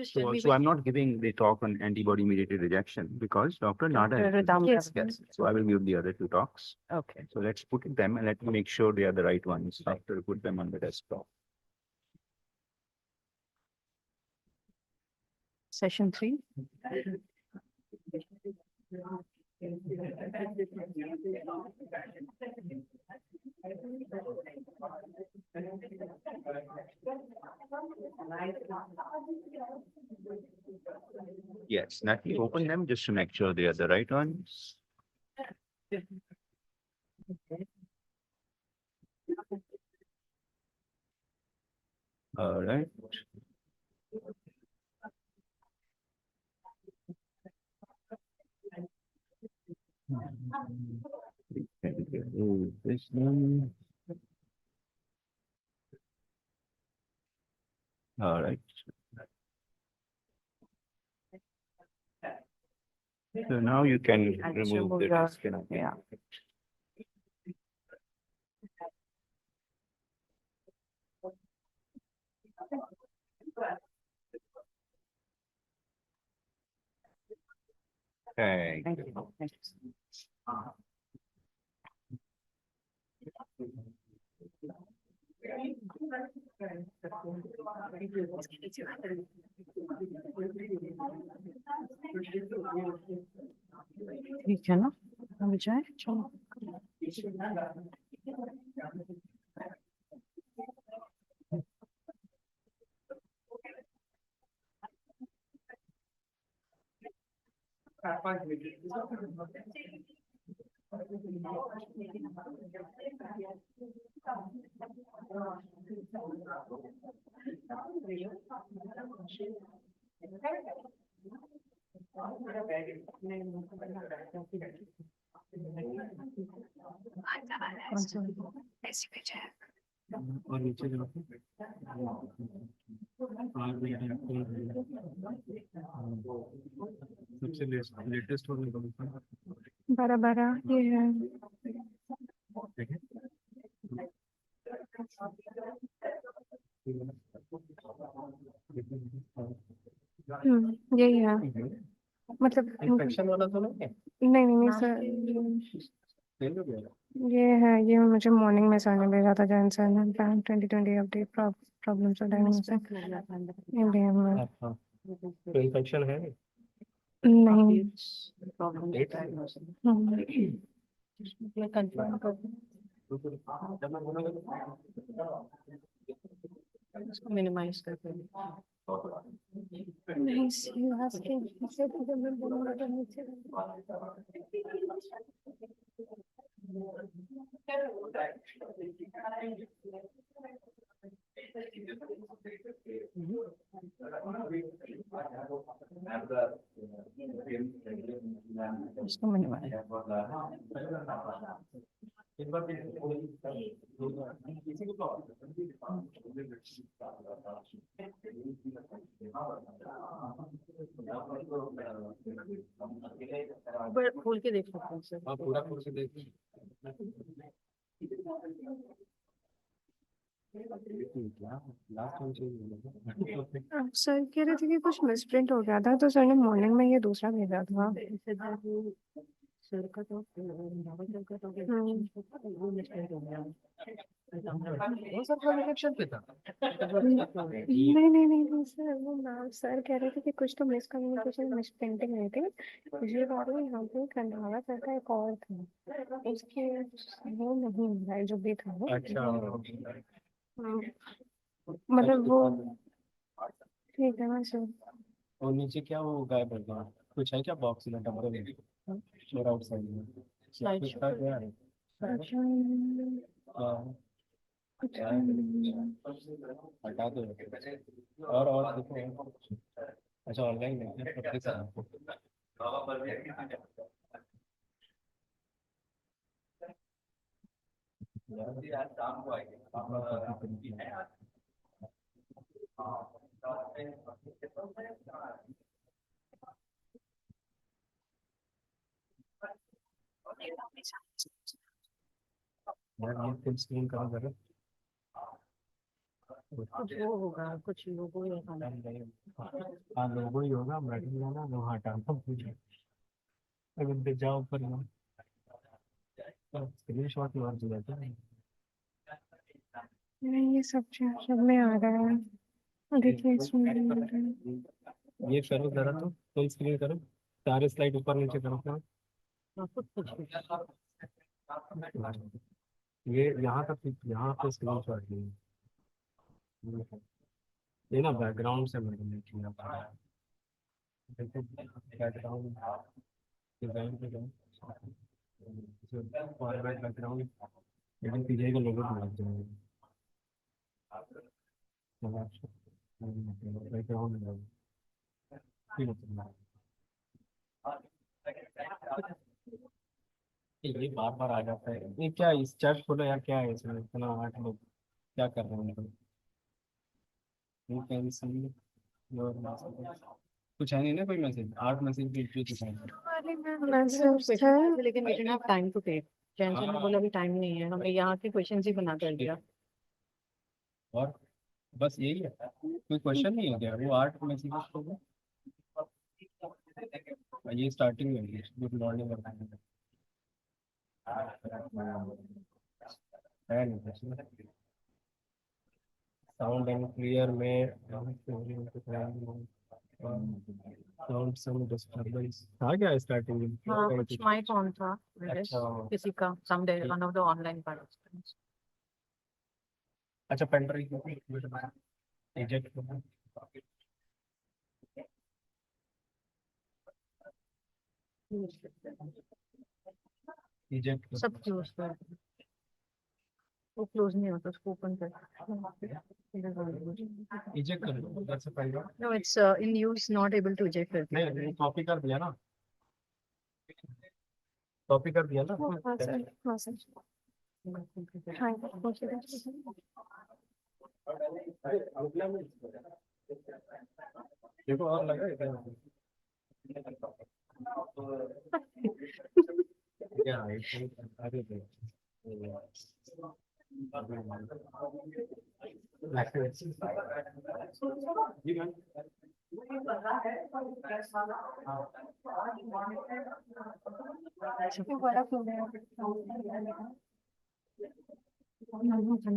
So I'm not giving the talk on antibody-mediated rejection because Dr. Nada. Yes. So I will give the other 2 talks. Okay. So let's put them and let me make sure they are the right ones after we put them on the desktop. Session 3. Yes, Natalie, open them just to make sure they are the right ones. All right. This one. All right. So now you can remove the disk. Yeah. Thank you. ठीक है ना अब जाए चलो और नीचे जाओ सबसे लेटेस्ट वाला कौन सा बड़ा बड़ा ये है यही है मतलब इन्फेक्शन वाला तो नहीं है नहीं सर ये है ये मुझे मॉर्निंग में सर ने भेजा था जैन सर ने पैन 2020 अपडेट प्रॉब्लम्स और डायग्नोसिस तो इन्फेक्शन है नहीं मैं कंफर्म कर इसको मिनिमाइज करते हैं नहीं सी asking इसे तो जब मैं बोलूंगा तो नीचे इसको मिनिमाइज खोल के देख सकते हैं सर पूरा खोल के देख सर कह रहे थे कि कुछ मिसप्रिंट हो गया था तो सर ने मॉर्निंग में ये दूसरा भेजा था सर का तो वो सर का इन्फेक्शन पे था नहीं सर वो मैम सर कह रहे थे कि कुछ तो मिसकम्युनिकेशन मिसप्रिंटिंग हुई थी ये बात में यहाँ पे कंधावा सर का एक और था उसके वो नहीं हो रहा है जो भी था वो अच्छा मतलब वो ठीक है ना सर और नीचे क्या वो गायब हो गया कुछ है क्या बॉक्स में डब्बे में और आउटसाइड में कुछ था क्या है हटा दो और देखो अच्छा ऑनलाइन है शाम को आएंगे ये फुल स्क्रीन कहाँ कर कुछ वो होगा कुछ लोगों या हाँ लोगो ही होगा मैडम जाना वो हटा अगर जाओ पर स्क्रीन शॉट मार दिया था नहीं ये सब में आ रहा है देखिए इसमें ये करो जरा तो फुल स्क्रीन करो सारे स्लाइड ऊपर नीचे करो ये यहाँ पे स्क्रीनशॉट लिए ये ना बैकग्राउंड से मैंने नहीं किया बैकग्राउंड डिजाइन पे जाओ फॉरवर्ड बैकग्राउंड लेकिन पीछे का लोगो तो लग जाएगा बैकग्राउंड ये बार आ जाता है ये क्या इस चैट खोलो यार क्या है इसमें इतना 8 लोग क्या कर रहे हैं You can see your messages. कुछ है नहीं ना कोई मैसेज 8 मैसेज भेज दिखाई लेकिन we didn't have time to take. Jain sir ने बोला अभी टाइम नहीं है हमें यहाँ के क्वेश्चंस ही बना कर दिया और बस यही है कोई क्वेश्चन नहीं है क्या वो 8 मैसेजेस तो ये स्टार्टिंग में है गुड मॉर्निंग है नहीं साउंड एंड क्लियर में साउंड सम डिस्टरबेंस था क्या स्टार्टिंग में हाँ कुछ माइक ऑन था अच्छा किसी का someday one of the online participants अच्छा पेन ड्राइव एजेक्ट एजेक्ट सब क्लोज कर वो क्लोज नहीं होता उसको ओपन कर eject कर दो that's a file no it's in use not able to eject it नहीं कॉपी कर दिया ना कॉपी कर दिया ना हाँ सर हाँ सर हाँ देखो और लगा इधर क्या है आगे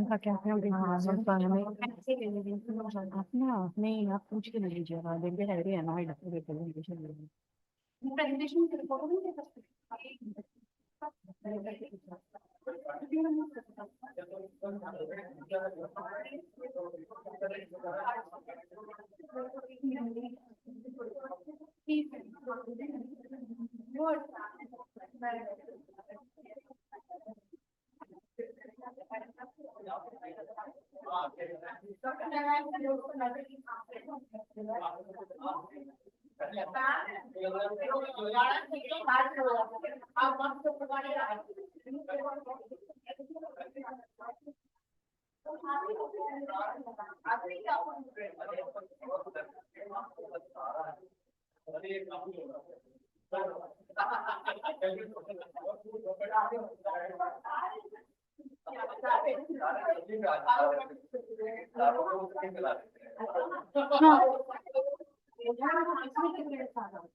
का क्या नहीं आप पूछ के ले लीजिएगा देखिए है ना प्रेजेंटेशन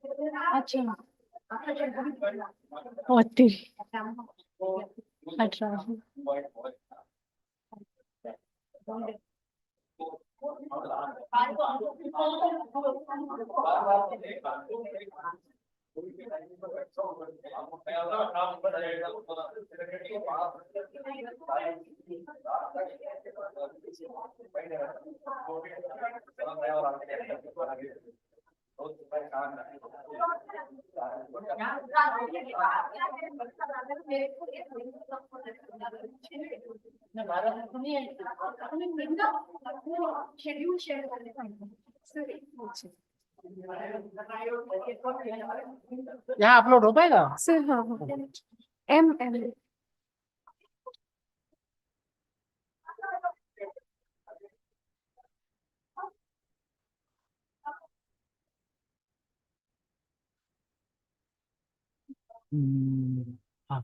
अच्छा होती अच्छा शेड्यूल शेयर करने का यहाँ अपलोड हो पाएगा सर हाँ हाँ एम हाँ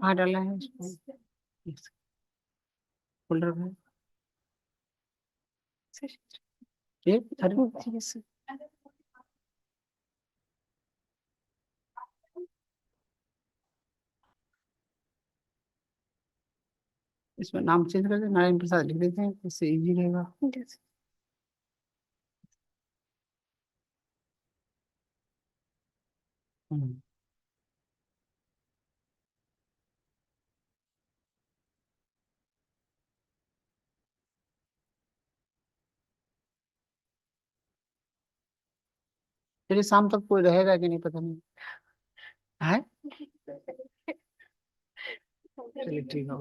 हाँ डाला है फोल्डर में ये इसमें नाम चेंज कर दे नारायण प्रसाद लिख देते हैं इससे इजी रहेगा फिर शाम तक कोई रहेगा कि नहीं पता नहीं है। चलिए ठीक है।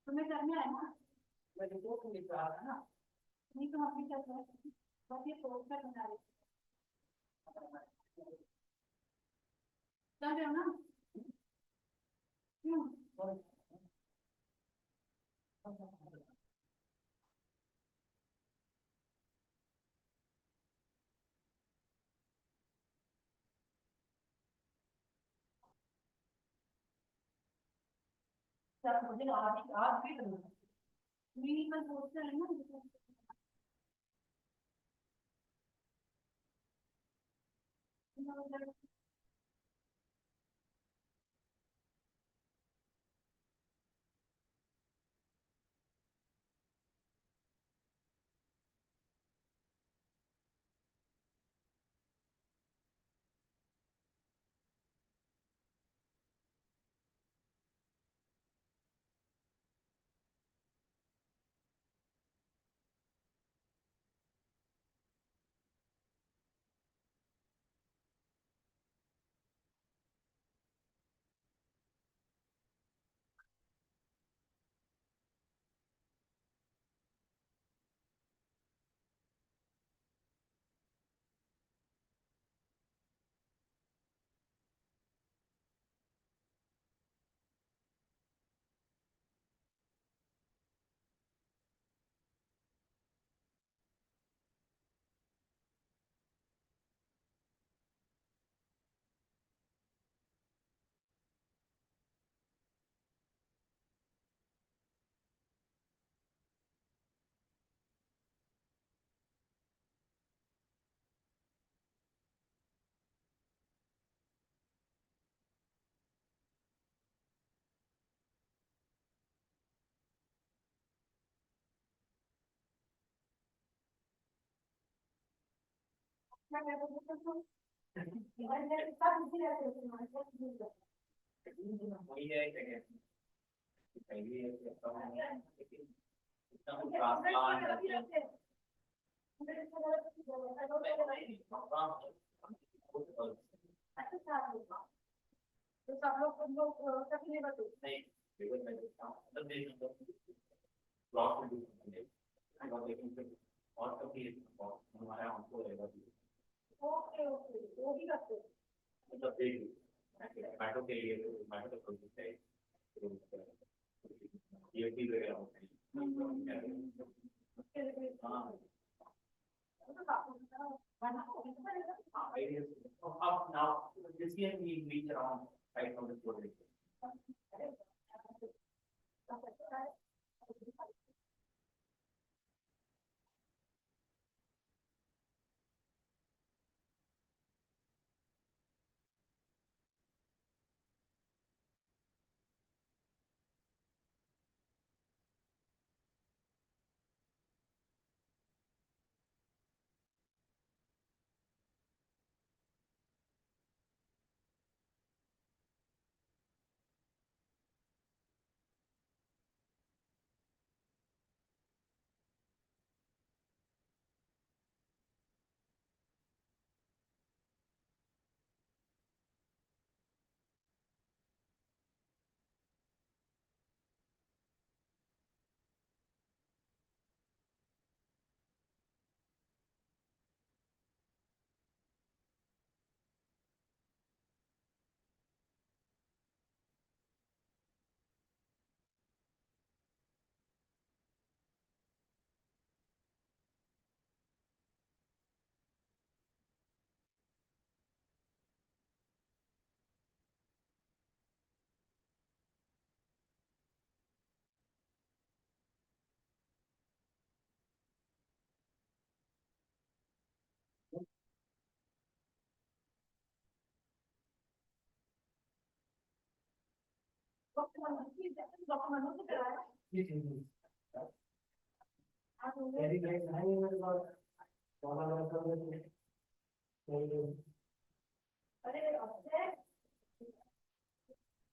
तुम्हें करना है ना, नहीं तो हम भी कर रहे हैं, बस ये पोस्टर बना रहे चल रहे हो ना, क्यों मुझे आज भी करना मेरी कल पोस्टर है ना, तो सब लोग तुम लोग कभी नहीं बतो नहीं केवल मैं देखता हूँ तब देखना ब्लॉक में और लेकिन और कभी हमारा हमको रहेगा ओके ओके वो भी करते हैं मतलब देख मैटो के लिए मैटो का प्रोजेक्ट है ये भी वगैरह होते हैं हाँ अब now this year we reach around 5,000 crore.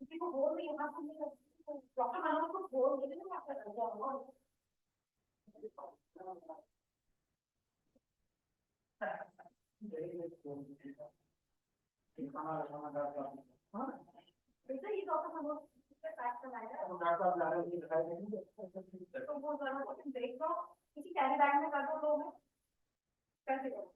किसी को बोल रही है डॉक्टर मानो को बोल देते ना वैसे ही डॉक्टर मानो पैक कराया तो वो जरा को देख दो किसी कैरी बैग में कर दो तो मैं कैसे करो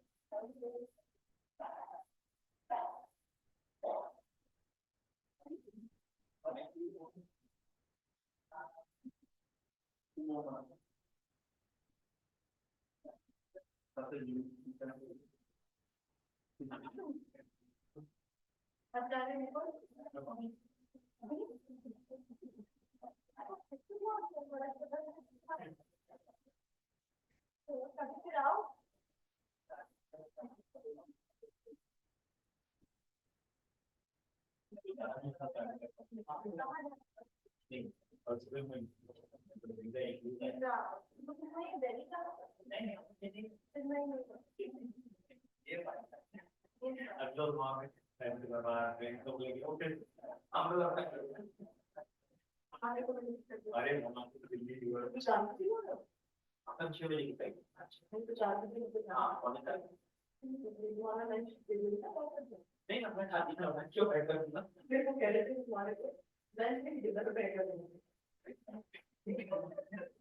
नहीं अपने खाती ना क्यों बैठ कर दूंगा मेरे को कह रहे थे तुम्हारे को मैं नहीं डिनर बैठ कर दूंगा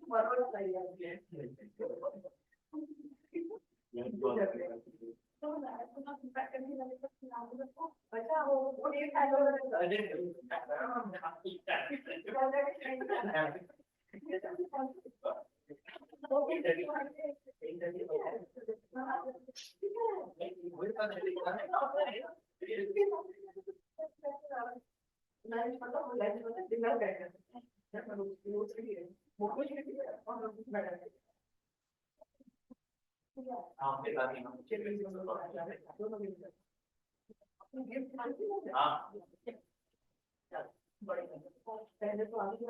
बराबर सही है तो मैं अपना फीडबैक करने वाले को नाम को बचा वो एक हेलो पहले तो आगे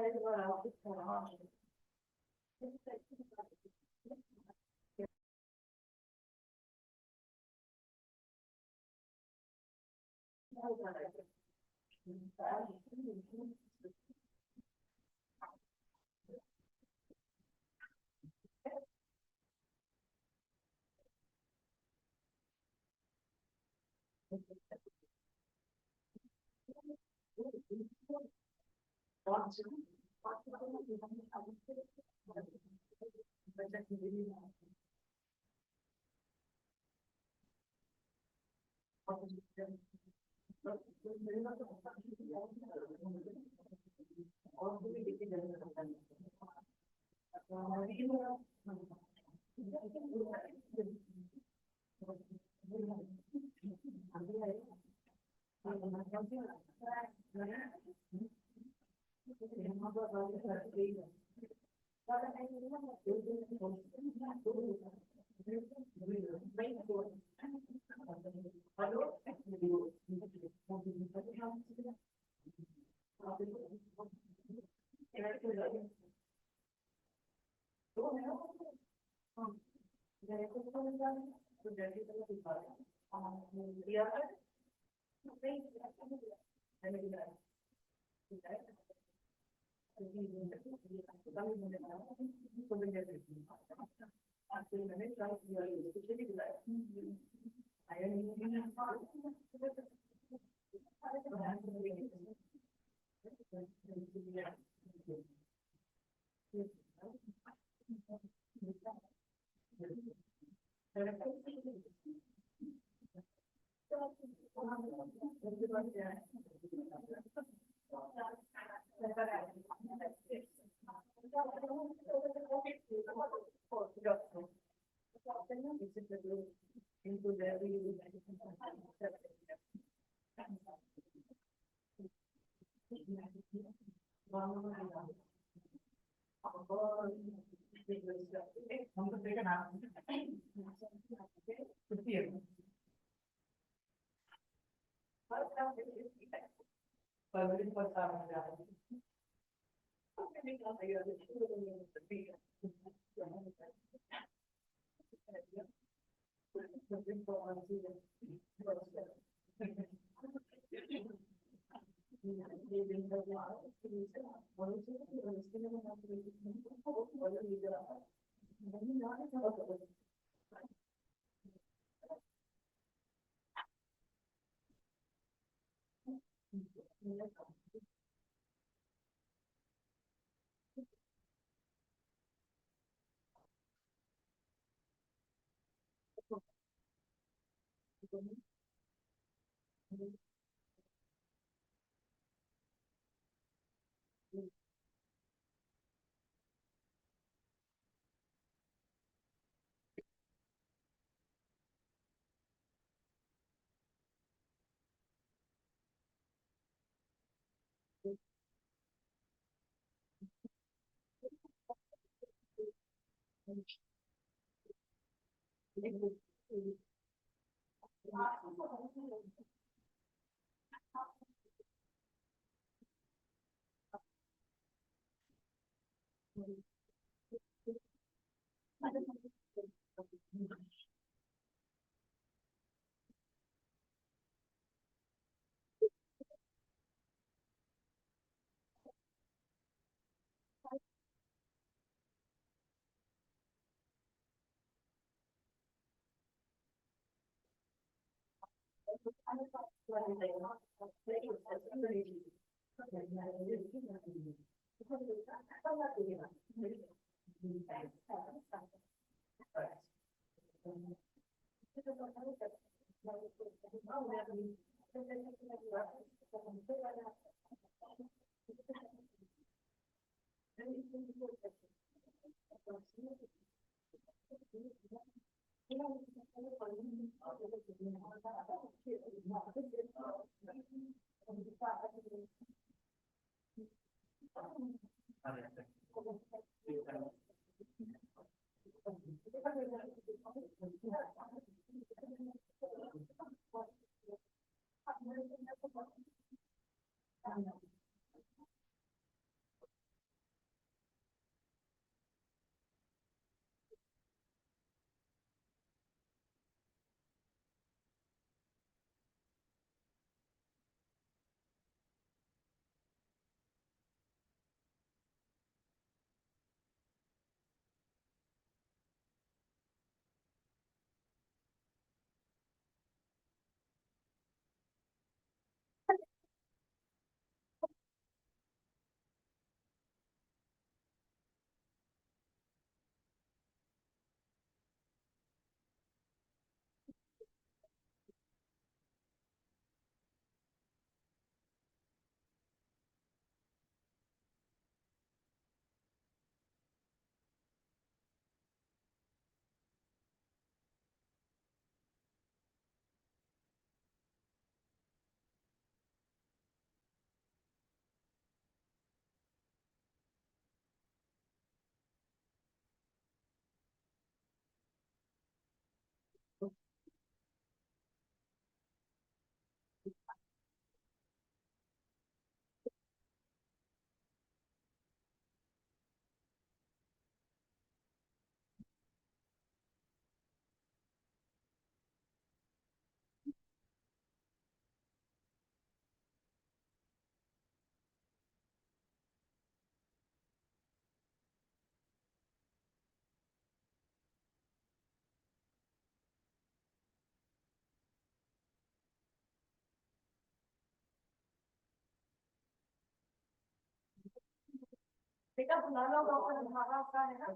बेटा बुला लो डॉक्टर हमारा का है ना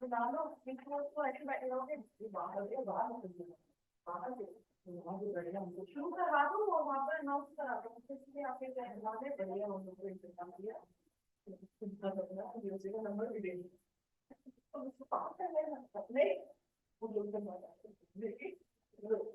बुला लो को ऐसे बैठे रहोगे शुरू करवा दो और वहाँ पर अनाउंस करा दो इसलिए आपके बढ़िया हम लोग को इंतजाम किया नंबर भी दे नहीं वो लोग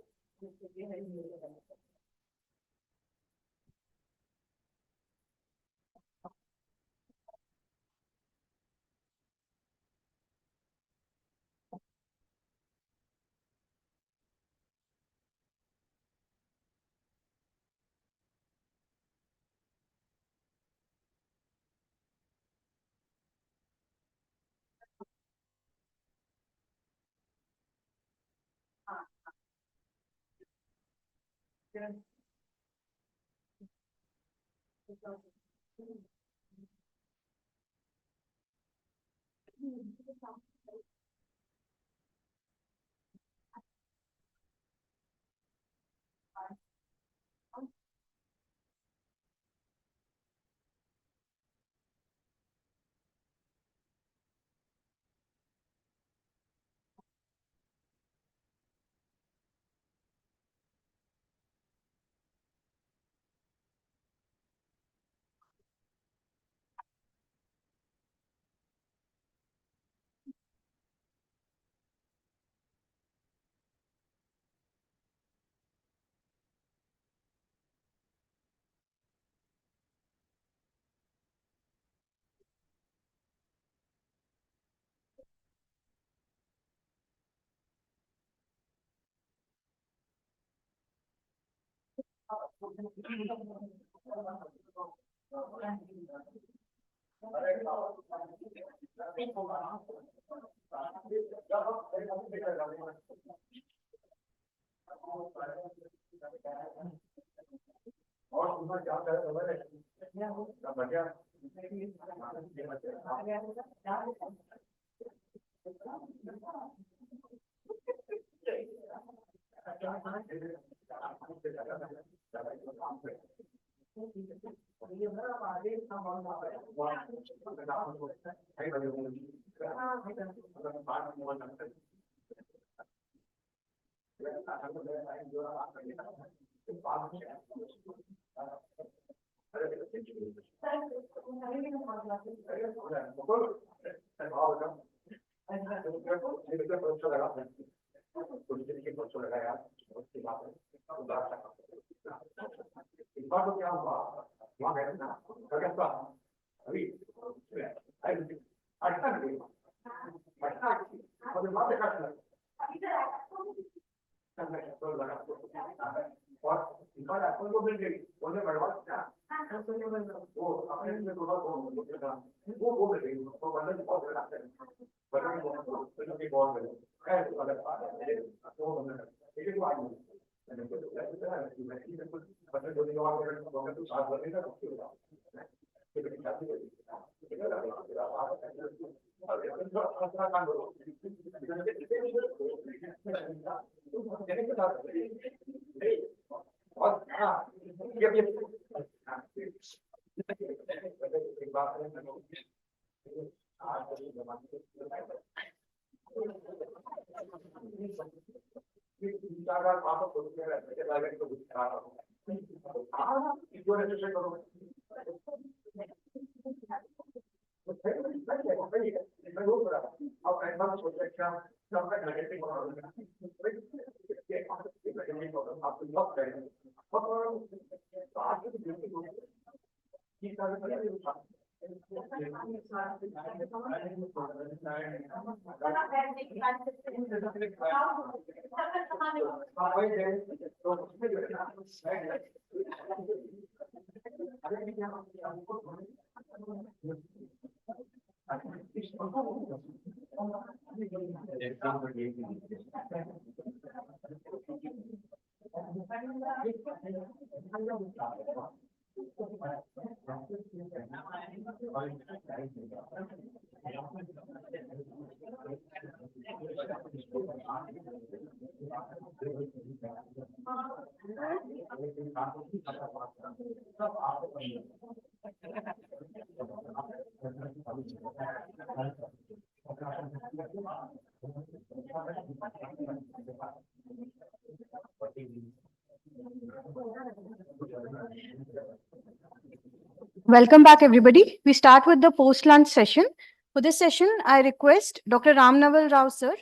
Welcome back, everybody. We start with the post-lunch session. For this session, I request Dr. Ram Naval Rao, sir,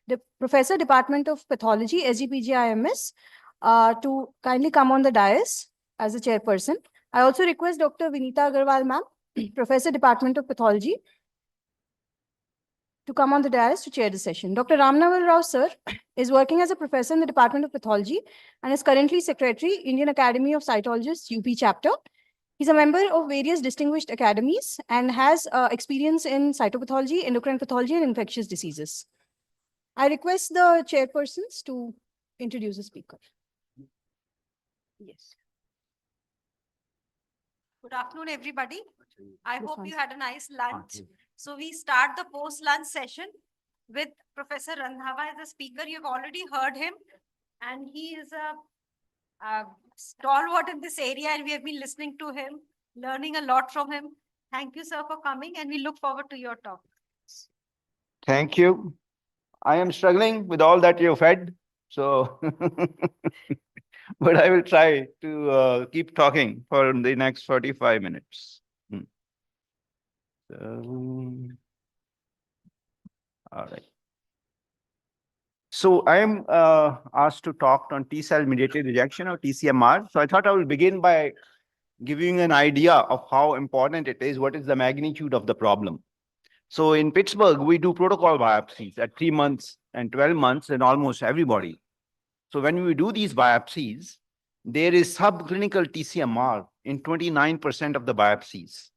the Professor, Department of Pathology, SGPGI MS, to kindly come on the dais as the chairperson. I also request Dr. Vinita Agarwal, ma'am, Professor, Department of Pathology, to come on the dais to chair the session. Dr. Ram Naval Rao, sir, is working as a professor in the Department of Pathology and is currently Secretary, Indian Academy of Cytologists, UP chapter. He's a member of various distinguished academies and has experience in cytopathology, endocrine pathology, and infectious diseases. I request the chairpersons to introduce the speaker. Yes. Good afternoon, everybody. I hope you had a nice lunch. So we start the post-lunch session with Professor Randhawa as a speaker. You've already heard him, and he is a stalwart in this area, and we have been listening to him, learning a lot from him. Thank you, sir, for coming, and we look forward to your talk. Thank you. I am struggling with all that you've fed, so but I will try to keep talking for the next 45 minutes. All right. So I am asked to talk on T-cell mediated rejection, or TCMR. So I thought I will begin by giving an idea of how important it is, what is the magnitude of the problem. So in Pittsburgh, we do protocol biopsies at 3 months and 12 months in almost everybody. So when we do these biopsies, there is subclinical TCMR in 29% of the biopsies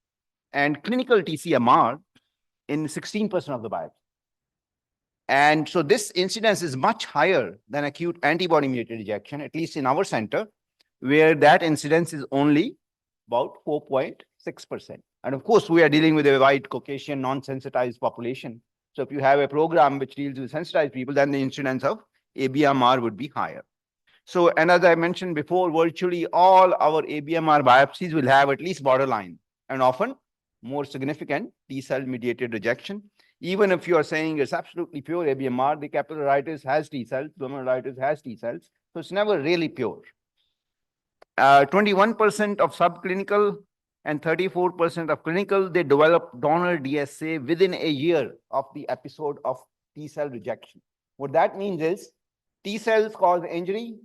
and clinical TCMR in 16% of the biopsies. And so this incidence is much higher than acute antibody-mediated rejection, at least in our center, where that incidence is only about 4.6%. And of course, we are dealing with a white Caucasian non-sensitized population. So if you have a program which deals with sensitized people, then the incidence of ABMR would be higher. So, and as I mentioned before, virtually all our ABMR biopsies will have at least borderline and often more significant T-cell mediated rejection. Even if you are saying it's absolutely pure ABMR, the capillaritis has T cells, glomerulitis has T cells, so it's never really pure. 21% of subclinical and 34% of clinical, they develop donor DSA within a year of the episode of T-cell rejection. What that means is T cells cause injury,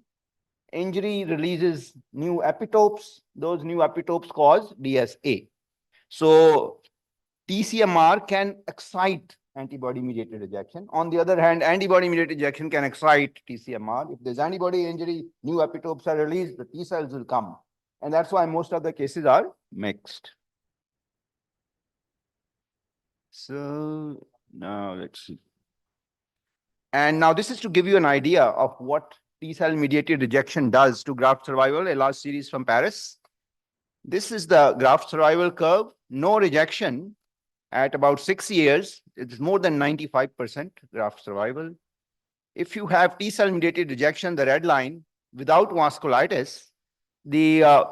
injury releases new epitopes, those new epitopes cause DSA. So TCMR can excite antibody-mediated rejection. On the other hand, antibody-mediated rejection can excite TCMR. If there's antibody injury, new epitopes are released, the T cells will come. And that's why most of the cases are mixed. So now let's see. And now this is to give you an idea of what T-cell mediated rejection does to graft survival, a large series from Paris. This is the graft survival curve, no rejection at about 6 years. It's more than 95% graft survival. If you have T-cell mediated rejection, the red line, without vasculitis, the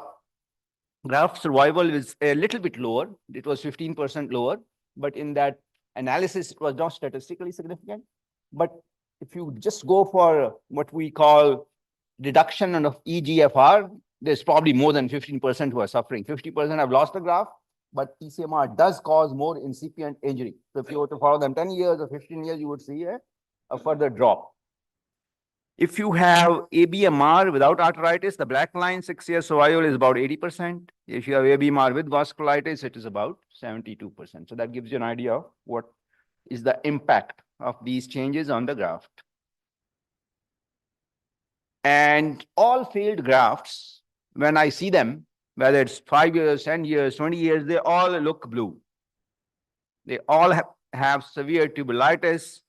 graft survival is a little bit lower. It was 15% lower, but in that analysis, it was not statistically significant. But if you just go for what we call reduction of EGFR, there's probably more than 15% who are suffering. 50% have lost the graft, but TCMR does cause more incipient injury. So if you were to follow them 10 years or 15 years, you would see a further drop. If you have ABMR without arteritis, the black line, 6 years survival is about 80%. If you have ABMR with vasculitis, it is about 72%. So that gives you an idea of what is the impact of these changes on the graft. And all failed grafts, when I see them, whether it's 5 years, 10 years, 20 years, they all look blue. They all have severe tubulitis,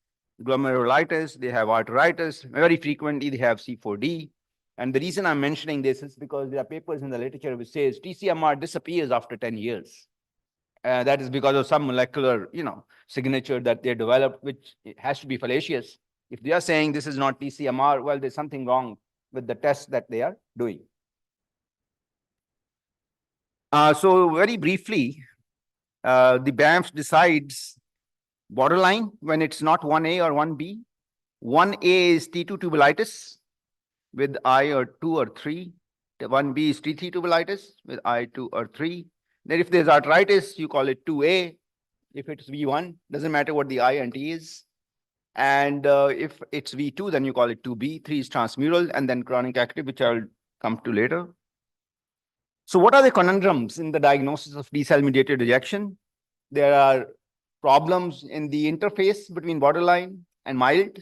glomerulitis, they have arteritis, very frequently they have C4D. And the reason I'm mentioning this is because there are papers in the literature which says TCMR disappears after 10 years. That is because of some molecular, signature that they developed, which has to be fallacious. If they are saying this is not TCMR, well, there's something wrong with the test that they are doing. So very briefly, the BAMF decides Borderline, when it's not 1A or 1B. 1A is T2 tubulitis with I or 2 or 3. The 1B is T3 tubulitis with I, 2 or 3. Then if there's arthritis, you call it 2A. If it's V1, doesn't matter what the I and T is. And if it's V2, then you call it 2B. 3 is transmural, and then chronic active, which I'll come to later. So what are the conundrums in the diagnosis of B-cell mediated rejection? There are problems in the interface between borderline and mild.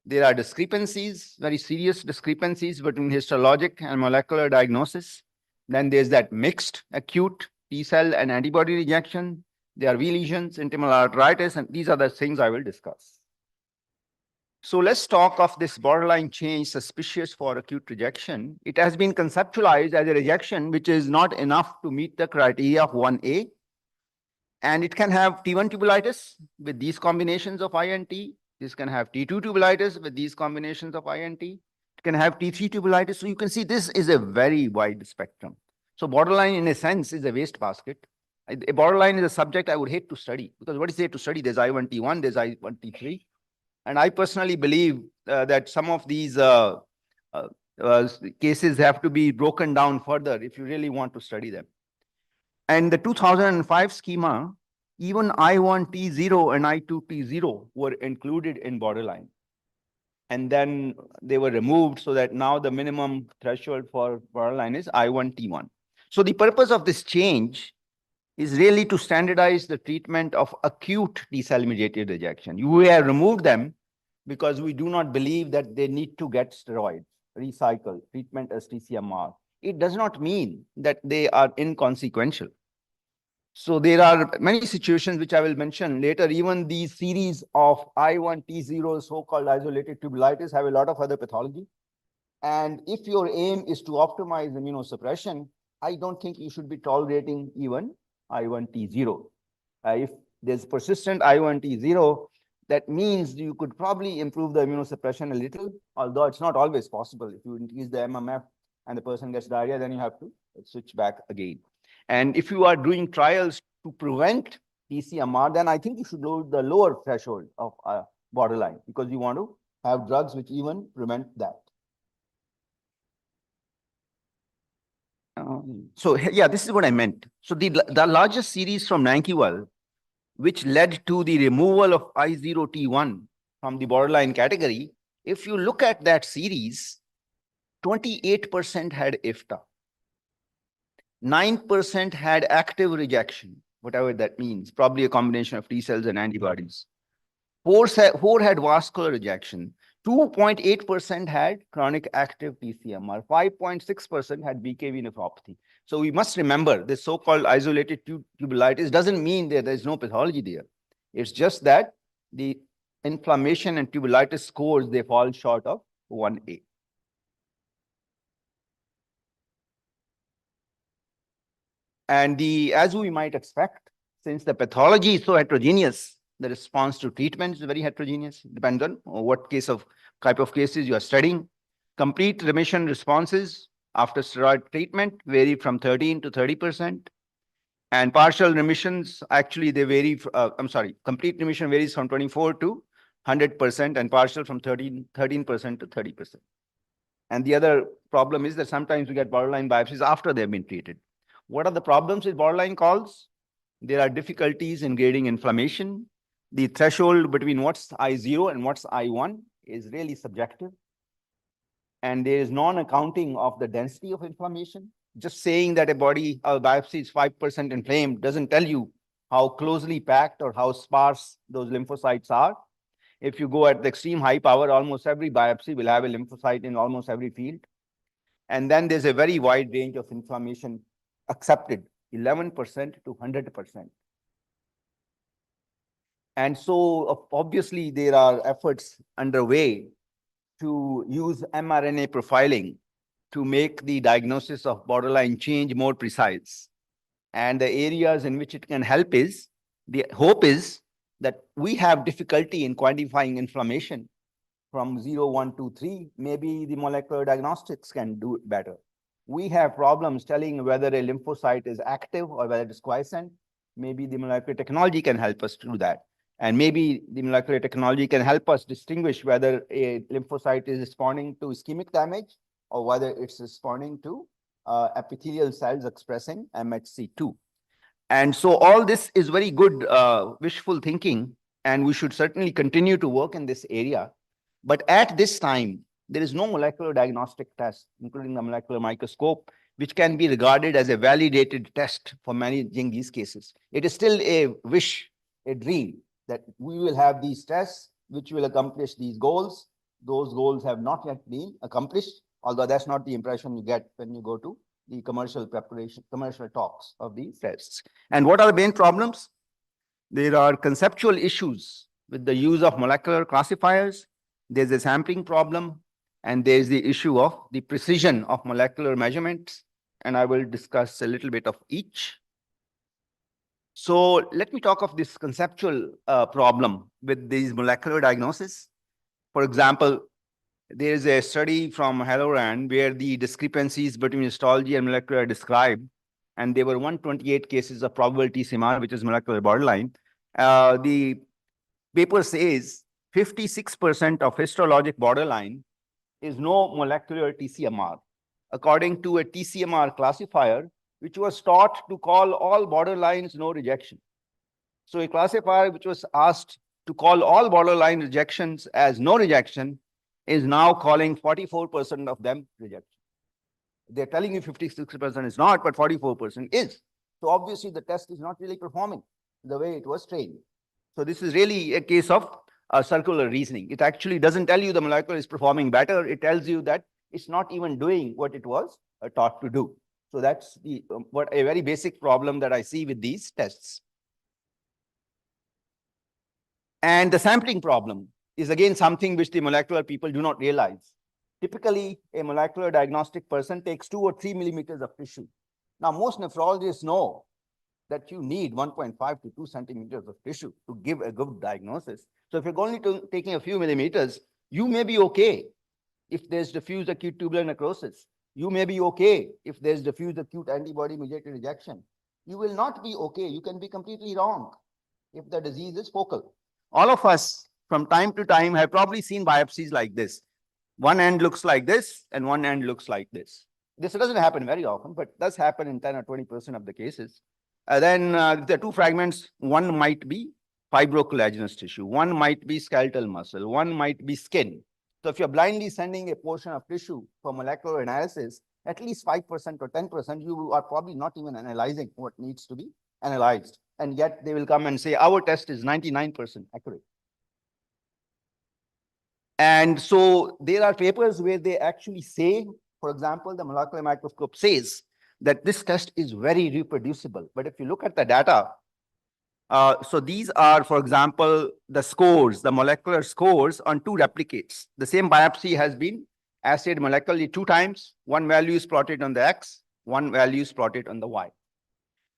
There are discrepancies, very serious discrepancies between histologic and molecular diagnosis. Then there's that mixed acute T-cell and antibody rejection. There are V lesions, intimal arthritis, and these are the things I will discuss. So let's talk of this borderline change suspicious for acute rejection. It has been conceptualized as a rejection which is not enough to meet the criteria of 1A. And it can have T1 tubulitis with these combinations of I and T. This can have T2 tubulitis with these combinations of I and T. It can have T3 tubulitis. So you can see this is a very wide spectrum. So borderline in a sense is a waste basket. A borderline is a subject I would hate to study, because what is there to study? There's I1T1, there's I1T3. And I personally believe that some of these cases have to be broken down further if you really want to study them. And the 2005 schema, even I1T0 and I2T0 were included in borderline. And then they were removed so that now the minimum threshold for borderline is I1T1. So the purpose of this change is really to standardize the treatment of acute T-cell mediated rejection. We have removed them because we do not believe that they need to get steroids, recycle, treatment as TCMR. It does not mean that they are inconsequential. So there are many situations which I will mention later. Even these series of I1T0 so-called isolated tubulitis have a lot of other pathology. And if your aim is to optimize immunosuppression, I don't think you should be tolerating even I1T0. If there's persistent I1T0, that means you could probably improve the immunosuppression a little, although it's not always possible. If you increase the MMF and the person gets diarrhea, then you have to switch back again. And if you are doing trials to prevent TCMR, then I think you should load the lower threshold of borderline, because you want to have drugs which even prevent that. So yeah, this is what I meant. So the largest series from Nankiwal, which led to the removal of I0T1 from the borderline category, if you look at that series, 28% had IFTA. 9% had active rejection, whatever that means, probably a combination of T cells and antibodies. 4 had vascular rejection. 2.8% had chronic active TCMR. 5.6% had BKV nephropathy. So we must remember this so-called isolated tubulitis doesn't mean that there's no pathology there. It's just that the inflammation and tubulitis scores, they fall short of 1A. And as we might expect, since the pathology is so heterogeneous, the response to treatment is very heterogeneous. Depends on what type of cases you are studying. Complete remission responses after steroid treatment vary from 13 to 30%. And partial remissions, actually they vary, complete remission varies from 24 to 100%, and partial from 13% to 30%. And the other problem is that sometimes we get borderline biopsies after they've been treated. What are the problems with borderline calls? There are difficulties in grading inflammation. The threshold between what's I0 and what's I1 is really subjective. And there is non-accounting of the density of inflammation. Just saying that a biopsy is 5% inflamed doesn't tell you how closely packed or how sparse those lymphocytes are. If you go at the extreme high power, almost every biopsy will have a lymphocyte in almost every field. And then there's a very wide range of inflammation accepted, 11% to 100%. And so obviously there are efforts underway to use mRNA profiling to make the diagnosis of borderline change more precise. And the areas in which it can help is, the hope is that we have difficulty in quantifying inflammation from 0, 1, 2, 3. Maybe the molecular diagnostics can do it better. We have problems telling whether a lymphocyte is active or whether it is quiescent. Maybe the molecular technology can help us to do that. And maybe the molecular technology can help us distinguish whether a lymphocyte is responding to ischemic damage or whether it's responding to epithelial cells expressing MHC2. And so all this is very good wishful thinking, and we should certainly continue to work in this area. But at this time, there is no molecular diagnostic test, including the molecular microscope, which can be regarded as a validated test for managing these cases. It is still a wish, a dream, that we will have these tests which will accomplish these goals. Those goals have not yet been accomplished, although that's not the impression you get when you go to the commercial talks of these tests. And what are the main problems? There are conceptual issues with the use of molecular classifiers. There's a sampling problem, and there's the issue of the precision of molecular measurements. And I will discuss a little bit of each. So let me talk of this conceptual problem with these molecular diagnosis. For example, there is a study from Halloran where the discrepancies between histology and molecular are described, and there were 128 cases of probable TCMR, which is molecular borderline. The paper says 56% of histologic borderline is no molecular TCMR, according to a TCMR classifier, which was taught to call all borderlines no rejection. So a classifier which was asked to call all borderline rejections as no rejection is now calling 44% of them rejection. They're telling you 56% is not, but 44% is. So obviously the test is not really performing the way it was trained. So this is really a case of circular reasoning. It actually doesn't tell you the molecule is performing better. It tells you that it's not even doing what it was taught to do. So that's the what a very basic problem that I see with these tests. And the sampling problem is again something which the molecular people do not realize. Typically, a molecular diagnostic person takes 2 or 3 millimeters of tissue. Now, most nephrologists know that you need 1.5 to 2 centimeters of tissue to give a good diagnosis. So if you're only taking a few millimeters, you may be okay if there's diffuse acute tubular necrosis. You may be okay if there's diffuse acute antibody-mediated rejection. You will not be okay. You can be completely wrong if the disease is focal. All of us, from time to time, have probably seen biopsies like this. One end looks like this, and one end looks like this. This doesn't happen very often, but does happen in 10 or 20% of the cases. Then the two fragments, one might be fibrocollagenous tissue, one might be skeletal muscle, one might be skin. So if you're blindly sending a portion of tissue for molecular analysis, at least 5% or 10%, you are probably not even analyzing what needs to be analyzed. And yet they will come and say, our test is 99% accurate. And so there are papers where they actually say, for example, the molecular microscope says that this test is very reproducible. But if you look at the data, so these are, for example, the scores, the molecular scores on 2 replicates. The same biopsy has been assayed molecularly 2 times. One value is plotted on the X, one value is plotted on the Y.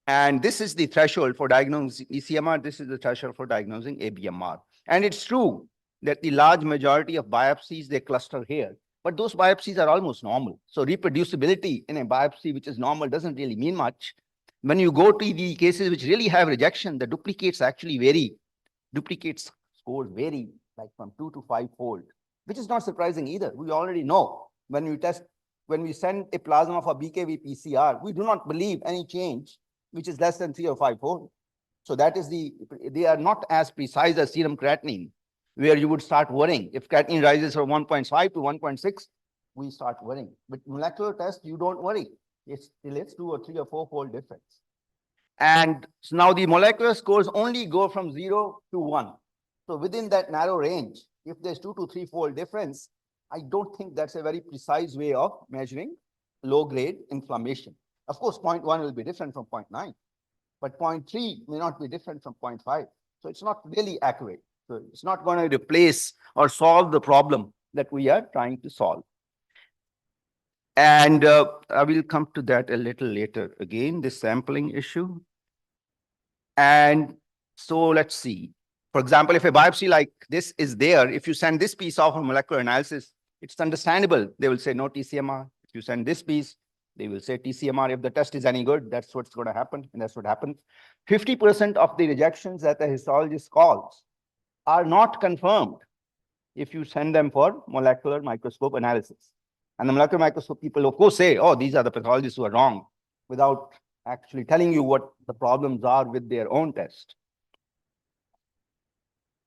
And this is the threshold for diagnosing ECMR. This is the threshold for diagnosing ABMR. And it's true that the large majority of biopsies, they cluster here. But those biopsies are almost normal. So reproducibility in a biopsy which is normal doesn't really mean much. When you go to the cases which really have rejection, the duplicates actually vary. Duplicates scores vary like from 2 to 5-fold, which is not surprising either. We already know when we send a plasma for BKV PCR, we do not believe any change which is less than 3 or 5-fold. So that is they are not as precise as serum creatinine, where you would start worrying. If creatinine rises from 1.5 to 1.6, we start worrying. But molecular test, you don't worry. It's 2 or 3 or 4-fold difference. And so now the molecular scores only go from 0 to 1. So within that narrow range, if there's 2 to 3-fold difference, I don't think that's a very precise way of measuring low-grade inflammation. Of course, 0.1 will be different from 0.9, but 0.3 may not be different from 0.5. So it's not really accurate. So it's not going to replace or solve the problem that we are trying to solve. And I will come to that a little later. Again, this sampling issue. And so let's see. For example, if a biopsy like this is there, if you send this piece off for molecular analysis, it's understandable. They will say no TCMR. If you send this piece, they will say TCMR. If the test is any good, that's what's going to happen. And that's what happens. 50% of the rejections that the histologist calls are not confirmed if you send them for molecular microscope analysis. And the molecular microscope people, of course, say, oh, these are the pathologists who are wrong, without actually telling you what the problems are with their own test.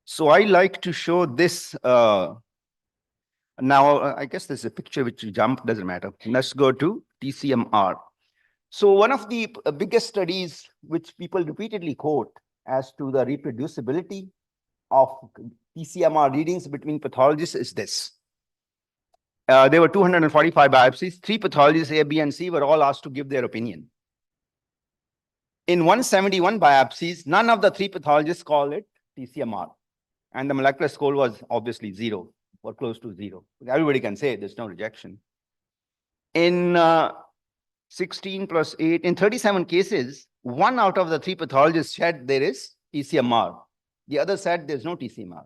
So I like to show this. Now, I guess there's a picture which will jump, doesn't matter. Let's go to TCMR. So one of the biggest studies which people repeatedly quote as to the reproducibility of TCMR readings between pathologists is this. There were 245 biopsies. 3 pathologists, A, B, and C, were all asked to give their opinion. In 171 biopsies, none of the 3 pathologists called it TCMR. And the molecular score was obviously 0 or close to 0. Everybody can say there's no rejection. In 16 plus 8, in 37 cases, 1 out of the 3 pathologists said there is TCMR. The other said there's no TCMR.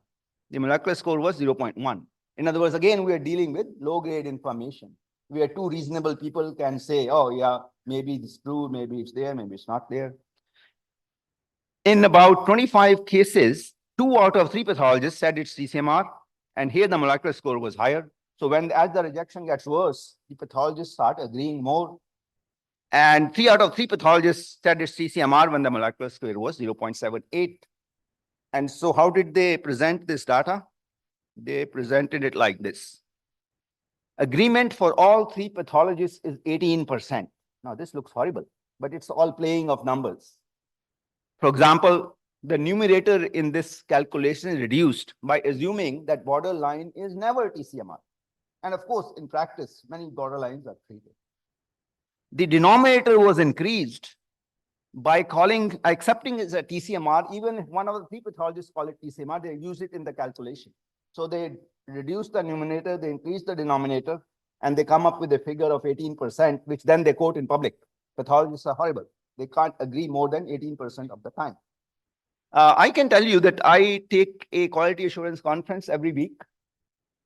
The molecular score was 0.1. In other words, again, we are dealing with low-grade information, where 2 reasonable people can say, oh, yeah, maybe it's true, maybe it's there, maybe it's not there. In about 25 cases, 2 out of 3 pathologists said it's TCMR, and here the molecular score was higher. So as the rejection gets worse, the pathologists start agreeing more. And 3 out of 3 pathologists said it's TCMR when the molecular score was 0.78. And so how did they present this data? They presented it like this. Agreement for all 3 pathologists is 18%. Now, this looks horrible, but it's all playing of numbers. For example, the numerator in this calculation is reduced by assuming that borderline is never TCMR. And of course, in practice, many borderlines are treated. The denominator was increased by accepting it as a TCMR. Even if one of the 3 pathologists call it TCMR, they use it in the calculation. So they reduce the numerator, they increase the denominator, and they come up with a figure of 18%, which then they quote in public. Pathologists are horrible. They can't agree more than 18% of the time. I can tell you that I take a quality assurance conference every week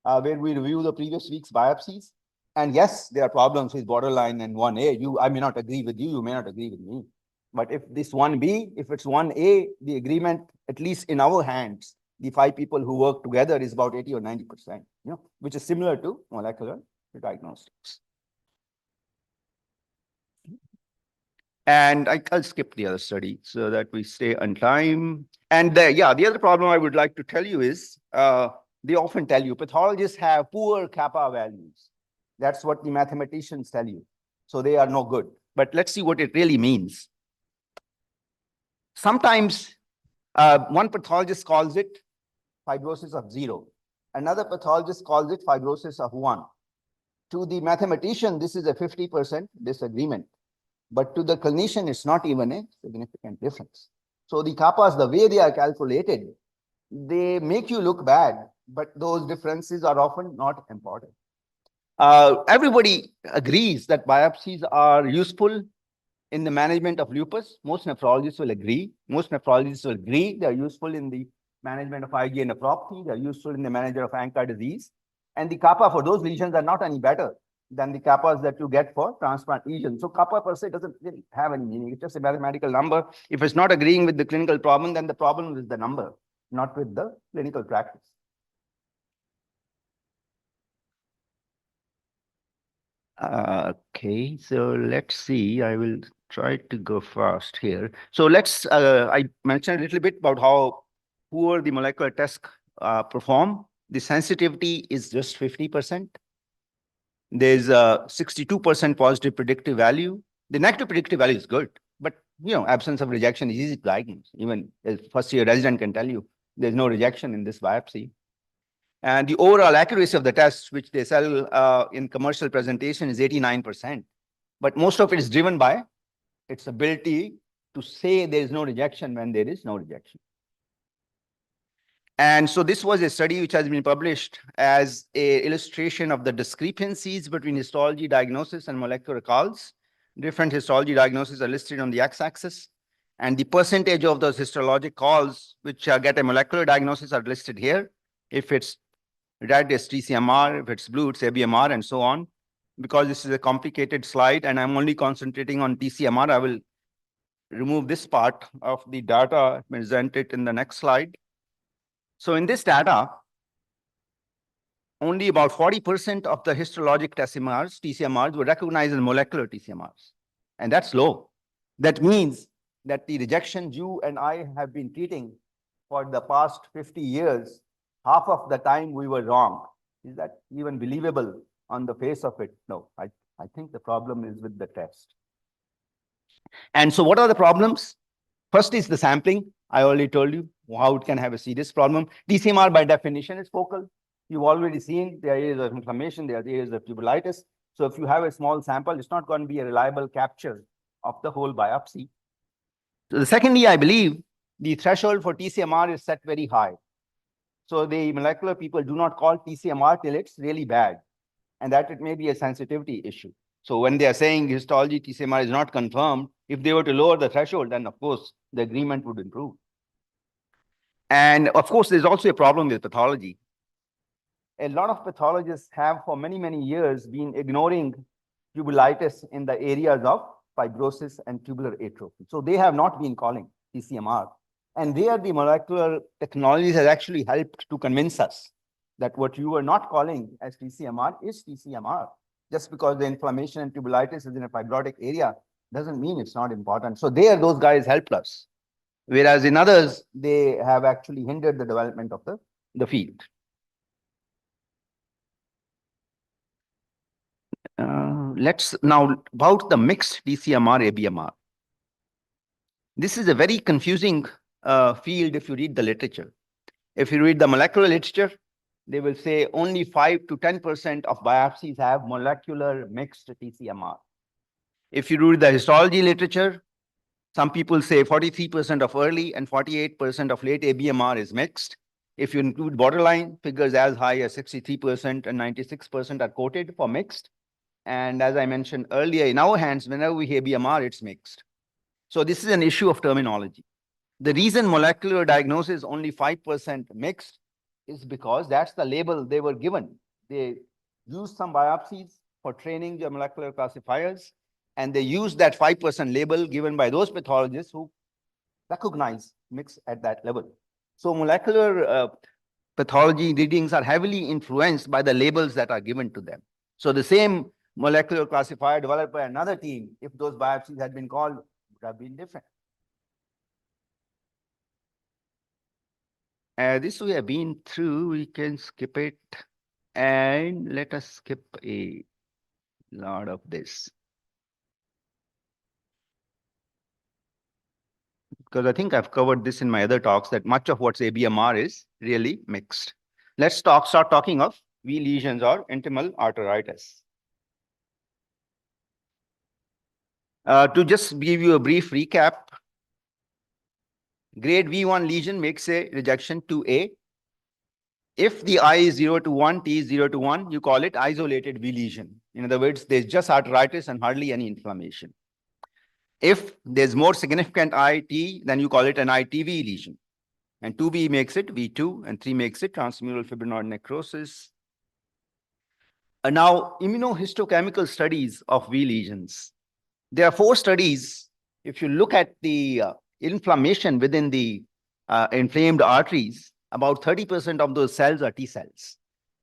where we review the previous week's biopsies. And yes, there are problems with borderline and 1A. I may not agree with you, you may not agree with me. But if this 1B, if it's 1A, the agreement, at least in our hands, the 5 people who work together is about 80 or 90%, which is similar to molecular diagnostics. And I'll skip the other study so that we stay on time. And the other problem I would like to tell you is, they often tell you pathologists have poor kappa values. That's what the mathematicians tell you. So they are no good. But let's see what it really means. Sometimes one pathologist calls it fibrosis of 0. Another pathologist calls it fibrosis of 1. To the mathematician, this is a 50% disagreement. But to the clinician, it's not even a significant difference. So the kappas, the way they are calculated, they make you look bad, but those differences are often not important. Everybody agrees that biopsies are useful in the management of lupus. Most nephrologists will agree. Most nephrologists will agree they are useful in the management of IgA nephropathy. They are useful in the management of ANCA disease. And the kappa for those lesions are not any better than the kappas that you get for transplant lesions. So kappa per se doesn't really have any meaning. It's just a mathematical number. If it's not agreeing with the clinical problem, then the problem is the number, not with the clinical practice. Okay, so let's see. I will try to go fast here. So let's, I mentioned a little bit about how poor the molecular tests perform. The sensitivity is just 50%. There's a 62% positive predictive value. The negative predictive value is good, but absence of rejection is easy to diagnose. Even a first-year resident can tell you there's no rejection in this biopsy. And the overall accuracy of the test, which they sell in commercial presentation, is 89%. But most of it is driven by its ability to say there is no rejection when there is no rejection. And so this was a study which has been published as an illustration of the discrepancies between histology diagnosis and molecular calls. Different histology diagnoses are listed on the x-axis. And the percentage of those histologic calls which get a molecular diagnosis are listed here. If it's red, it's TCMR. If it's blue, it's ABMR, and so on. Because this is a complicated slide and I'm only concentrating on TCMR, I will remove this part of the data, present it in the next slide. So in this data, only about 40% of the histologic TCMRs were recognized as molecular TCMRs. And that's low. That means that the rejections you and I have been treating for the past 50 years, half of the time we were wrong. Is that even believable on the face of it? No, I think the problem is with the test. And so what are the problems? First is the sampling. I already told you how it can have a serious problem. TCMR by definition is focal. You've already seen there is of inflammation, there is of tubulitis. So if you have a small sample, it's not going to be a reliable capture of the whole biopsy. So secondly, I believe the threshold for TCMR is set very high. So the molecular people do not call TCMR till it's really bad, and that it may be a sensitivity issue. So when they are saying histology TCMR is not confirmed, if they were to lower the threshold, then of course the agreement would improve. And of course, there's also a problem with pathology. A lot of pathologists have for many, many years been ignoring tubulitis in the areas of fibrosis and tubular atrophy. So they have not been calling TCMR. And there the molecular technologies has actually helped to convince us that what you were not calling as TCMR is TCMR. Just because the inflammation and tubulitis is in a fibrotic area doesn't mean it's not important. So there, those guys helped us. Whereas in others, they have actually hindered the development of the field. Let's now about the mixed TCMR ABMR. This is a very confusing field if you read the literature. If you read the molecular literature, they will say only 5 to 10% of biopsies have molecular mixed TCMR. If you read the histology literature, some people say 43% of early and 48% of late ABMR is mixed. If you include borderline, figures as high as 63% and 96% are quoted for mixed. And as I mentioned earlier, in our hands, whenever we ABMR, it's mixed. So this is an issue of terminology. The reason molecular diagnosis only 5% mixed is because that's the label they were given. They used some biopsies for training the molecular classifiers, and they used that 5% label given by those pathologists who recognize mix at that level. So molecular pathology readings are heavily influenced by the labels that are given to them. So the same molecular classifier developed by another team, if those biopsies had been called, would have been different. This we have been through, we can skip it. And let us skip a lot of this. Because I think I've covered this in my other talks that much of what's ABMR is really mixed. Let's start talking of V lesions or intimal arteritis. To just give you a brief recap, grade V1 lesion makes a rejection 2A. If the I is 0 to 1, T is 0 to 1, you call it isolated V lesion. In other words, there's just arteritis and hardly any inflammation. If there's more significant IT, then you call it an ITV lesion. And 2B makes it V2, and 3 makes it transmural fibrinoid necrosis. And now, immunohistochemical studies of V lesions. There are 4 studies. If you look at the inflammation within the inflamed arteries, about 30% of those cells are T cells,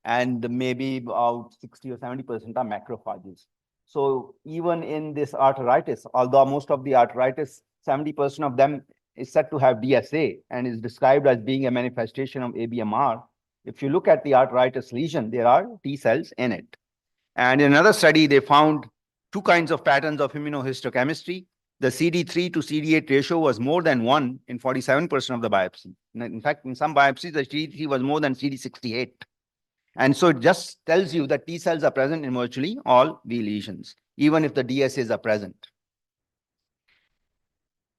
and maybe about 60 or 70% are macrophages. So even in this arteritis, although most of the arteritis, 70% of them is said to have DSA and is described as being a manifestation of ABMR, if you look at the arteritis lesion, there are T cells in it. And in another study, they found 2 kinds of patterns of immunohistochemistry. The CD3 to CD8 ratio was more than 1 in 47% of the biopsy. In fact, in some biopsies, the CD3 was more than CD68. And so it just tells you that T cells are present in virtually all V lesions, even if the DSAs are present.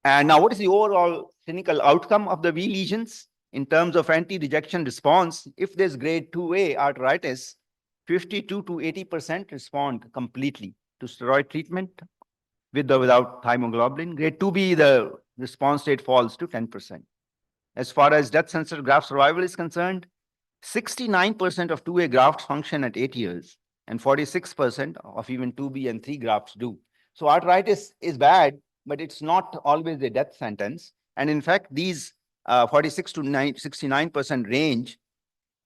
And now, what is the overall clinical outcome of the V lesions? In terms of anti-rejection response, if there's grade 2A arteritis, 52 to 80% respond completely to steroid treatment with or without thymoglobulin. Grade 2B, the response rate falls to 10%. As far as death-sensitive graft survival is concerned, 69% of 2A grafts function at 8 years, and 46% of even 2B and 3 grafts do. So arteritis is bad, but it's not always a death sentence. And in fact, these 46 to 69% range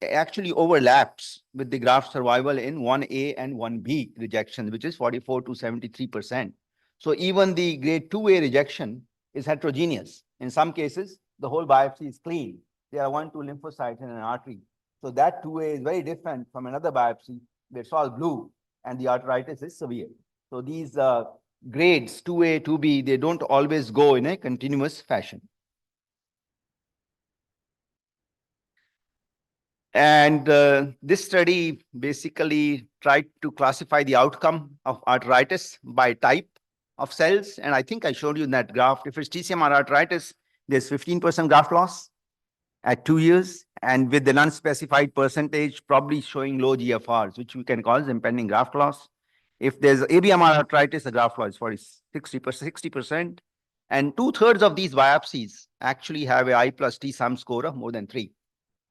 actually overlaps with the graft survival in 1A and 1B rejection, which is 44 to 73%. So even the grade 2A rejection is heterogeneous. In some cases, the whole biopsy is clean. There are 1, 2 lymphocytes in an artery. So that 2A is very different from another biopsy where it's all blue and the arteritis is severe. So these grades 2A, 2B, they don't always go in a continuous fashion. And this study basically tried to classify the outcome of arteritis by type of cells. And I think I showed you in that graph, if it's TCMR arteritis, there's 15% graft loss at 2 years, and with an unspecified percentage, probably showing low GFRs, which we can call as impending graft loss. If there's ABMR arteritis, the graft loss is 60%, and 2/3 of these biopsies actually have a I plus T sum score of more than 3.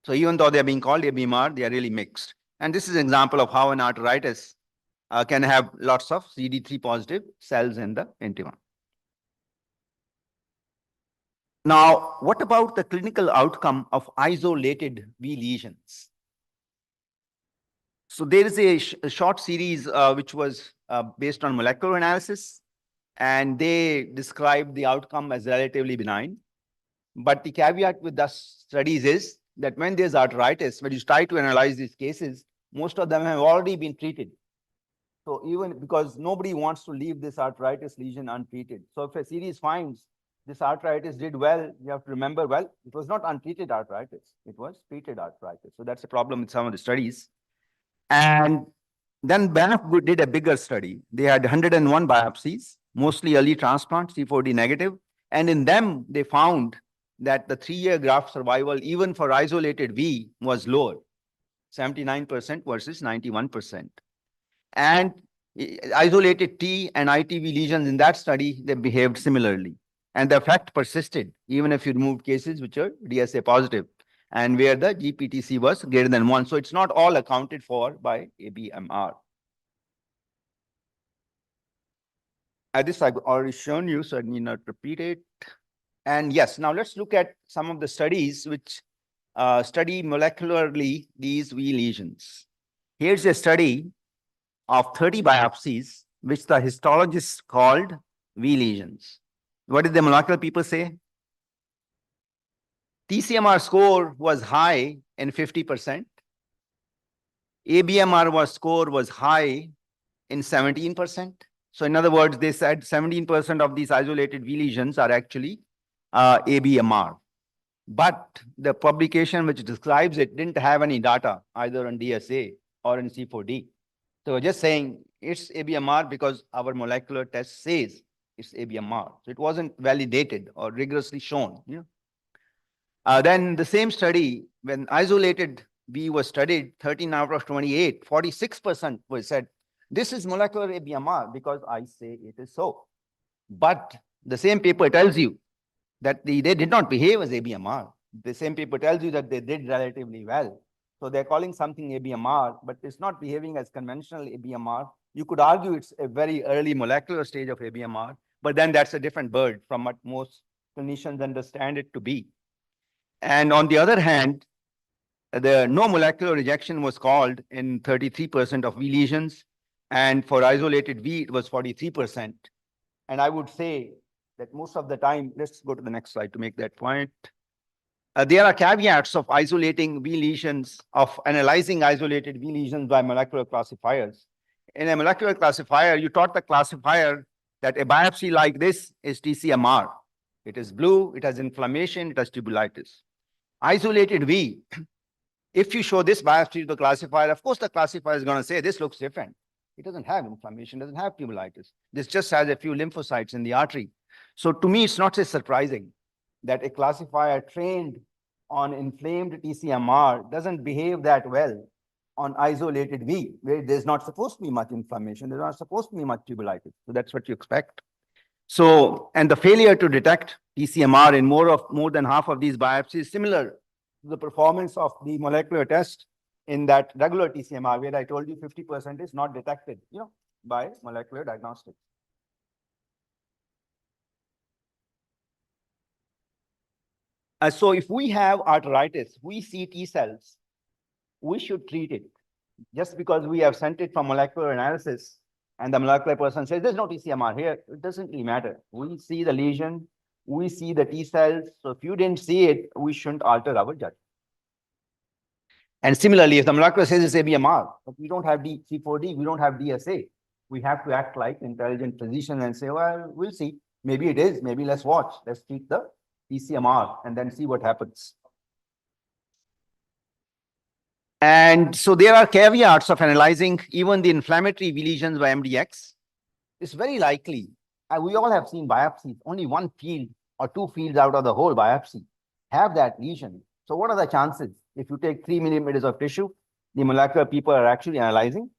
So even though they're being called ABMR, they are really mixed. And this is an example of how an arteritis can have lots of CD3 positive cells in the intima. Now, what about the clinical outcome of isolated V lesions? So there is a short series which was based on molecular analysis, and they described the outcome as relatively benign. But the caveat with the studies is that when there's arteritis, when you try to analyze these cases, most of them have already been treated. So even because nobody wants to leave this arteritis lesion untreated. So if a series finds this arteritis did well, you have to remember, well, it was not untreated arteritis, it was treated arteritis. So that's a problem with some of the studies. And then BANF did a bigger study. They had 101 biopsies, mostly early transplant, C4D negative. And in them, they found that the 3-year graft survival, even for isolated V, was lower, 79% versus 91%. And isolated T and ITV lesions in that study, they behaved similarly. And the effect persisted, even if you removed cases which are DSA positive, and where the GPTC was greater than 1. So it's not all accounted for by ABMR. This I've already shown you, so I need not repeat it. And yes, now let's look at some of the studies which study molecularly these V lesions. Here's a study of 30 biopsies, which the histologists called V lesions. What did the molecular people say? TCMR score was high in 50%. ABMR score was high in 17%. So in other words, they said 17% of these isolated V lesions are actually ABMR. But the publication which describes it didn't have any data either on DSA or in C4D. So we're just saying it's ABMR because our molecular test says it's ABMR. So it wasn't validated or rigorously shown. Then the same study, when isolated V was studied, 13 out of 28, 46% was said, this is molecular ABMR because I say it is so. But the same paper tells you that they did not behave as ABMR. The same paper tells you that they did relatively well. So they're calling something ABMR, but it's not behaving as conventional ABMR. You could argue it's a very early molecular stage of ABMR, but then that's a different bird from what most clinicians understand it to be. And on the other hand, the no molecular rejection was called in 33% of V lesions. And for isolated V, it was 43%. And I would say that most of the time, let's go to the next slide to make that point. There are caveats of isolating V lesions, of analyzing isolated V lesions by molecular classifiers. In a molecular classifier, you taught the classifier that a biopsy like this is TCMR. It is blue, it has inflammation, it has tubulitis. Isolated V, if you show this biopsy to the classifier, of course the classifier is going to say this looks different. It doesn't have inflammation, doesn't have tubulitis. This just has a few lymphocytes in the artery. So to me, it's not so surprising that a classifier trained on inflamed TCMR doesn't behave that well on isolated V, where there's not supposed to be much inflammation, there's not supposed to be much tubulitis. So that's what you expect. So, and the failure to detect TCMR in more than half of these biopsies is similar to the performance of the molecular test in that regular TCMR, where I told you 50% is not detected, by molecular diagnostics. So if we have arteritis, we see T cells, we should treat it. Just because we have sent it from molecular analysis and the molecular person says there's no TCMR here, it doesn't really matter. We see the lesion, we see the T cells. So if you didn't see it, we shouldn't alter our judgment. And similarly, if the molecular says it's ABMR, but we don't have C4D, we don't have DSA, we have to act like intelligent physician and say, well, we'll see. Maybe it is, maybe let's watch. Let's treat the TCMR and then see what happens. And so there are caveats of analyzing even the inflammatory lesions by MDX. It's very likely, we all have seen biopsies, only one field or two fields out of the whole biopsy have that lesion. So what are the chances? If you take 3 millimeters of tissue, the molecular people are actually analyzing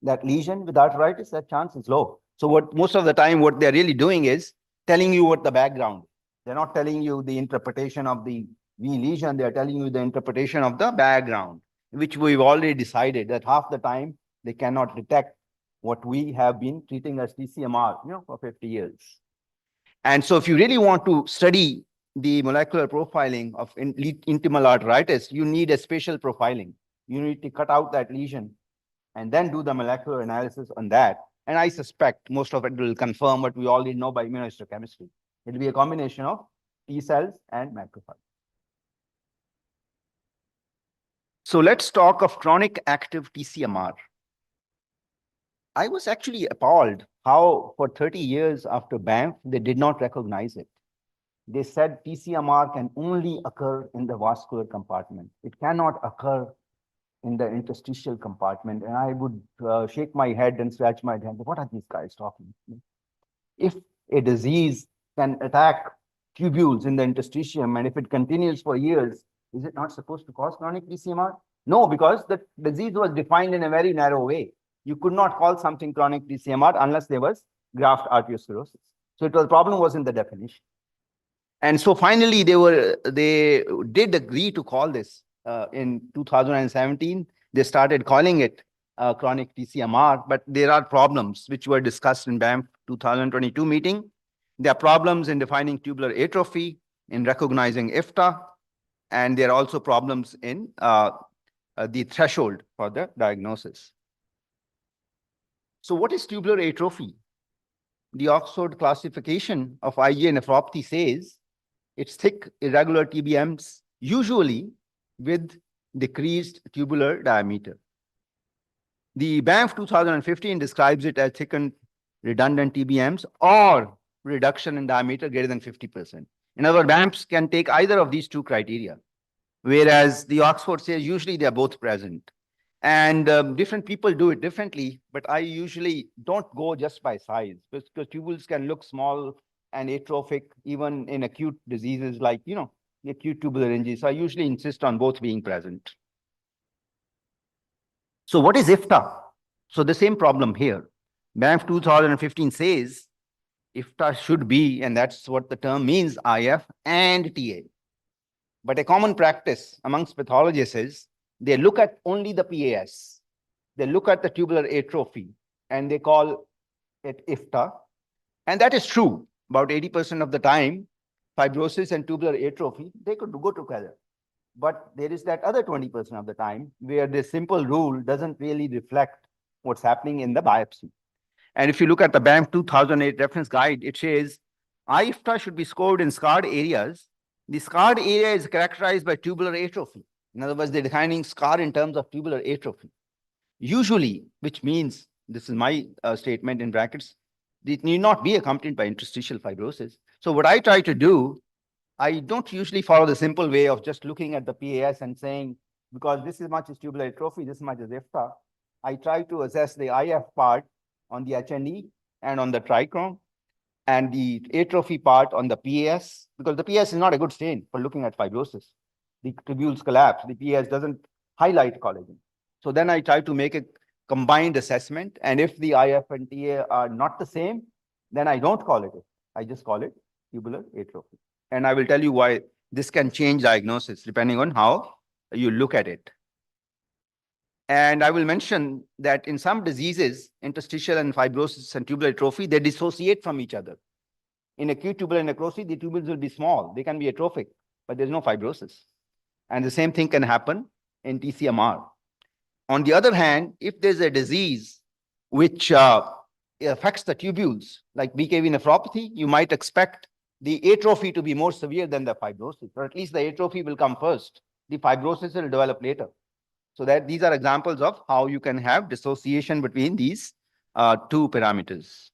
that lesion with arteritis, that chance is low. So what most of the time, what they're really doing is telling you what the background is. They're not telling you the interpretation of the V lesion, they're telling you the interpretation of the background, which we've already decided that half the time they cannot detect what we have been treating as TCMR, for 50 years. And so if you really want to study the molecular profiling of intimal arteritis, you need a spatial profiling. You need to cut out that lesion and then do the molecular analysis on that. And I suspect most of it will confirm what we already know by immunohistochemistry. It will be a combination of T cells and macrophages. So let's talk of chronic active TCMR. I was actually appalled how for 30 years after BAMF, they did not recognize it. They said TCMR can only occur in the vascular compartment. It cannot occur in the interstitial compartment. And I would shake my head and scratch my head. What are these guys talking? If a disease can attack tubules in the interstitium, and if it continues for years, is it not supposed to cause chronic TCMR? No, because the disease was defined in a very narrow way. You could not call something chronic TCMR unless there was graft arteriosclerosis. So the problem was in the definition. And so finally, they did agree to call this in 2017. They started calling it chronic TCMR, but there are problems which were discussed in BAMF 2022 meeting. There are problems in defining tubular atrophy, in recognizing IFTA, and there are also problems in the threshold for the diagnosis. So what is tubular atrophy? The Oxford classification of IgA nephropathy says it's thick, irregular TBMs, usually with decreased tubular diameter. The BAMF 2015 describes it as thickened, redundant TBMs or reduction in diameter greater than 50%. In other words, BAMFs can take either of these two criteria, whereas the Oxford says usually they're both present. And different people do it differently, but I usually don't go just by size because tubules can look small and atrophic even in acute diseases like, acute tubular injury. So I usually insist on both being present. So what is IFTA? So the same problem here. BAMF 2015 says IFTA should be, and that's what the term means, IF and TA. But a common practice amongst pathologists is they look at only the PAS. They look at the tubular atrophy and they call it IFTA. And that is true. About 80% of the time, fibrosis and tubular atrophy, they could go together. But there is that other 20% of the time where this simple rule doesn't really reflect what's happening in the biopsy. And if you look at the BAMF 2008 reference guide, it says IFTA should be scored in scarred areas. The scarred area is characterized by tubular atrophy. In other words, they're defining scar in terms of tubular atrophy. Usually, which means, this is my statement in brackets, it need not be accompanied by interstitial fibrosis. So what I try to do, I don't usually follow the simple way of just looking at the PAS and saying, because this is much is tubular atrophy, this much is IFTA. I try to assess the IF part on the HNE and on the trichrome, and the atrophy part on the PAS, because the PAS is not a good stain for looking at fibrosis. The tubules collapse, the PAS doesn't highlight collagen. So then I try to make a combined assessment, and if the IF and TA are not the same, then I don't call it. I just call it tubular atrophy. And I will tell you why this can change diagnosis depending on how you look at it. And I will mention that in some diseases, interstitial and fibrosis and tubular atrophy, they dissociate from each other. In acute tubular necrosis, the tubules will be small. They can be atrophic. but there's no fibrosis. And the same thing can happen in TCMR. On the other hand, if there's a disease which affects the tubules, like BKV nephropathy, you might expect the atrophy to be more severe than the fibrosis, or at least the atrophy will come first. The fibrosis will develop later. So that these are examples of how you can have dissociation between these two parameters.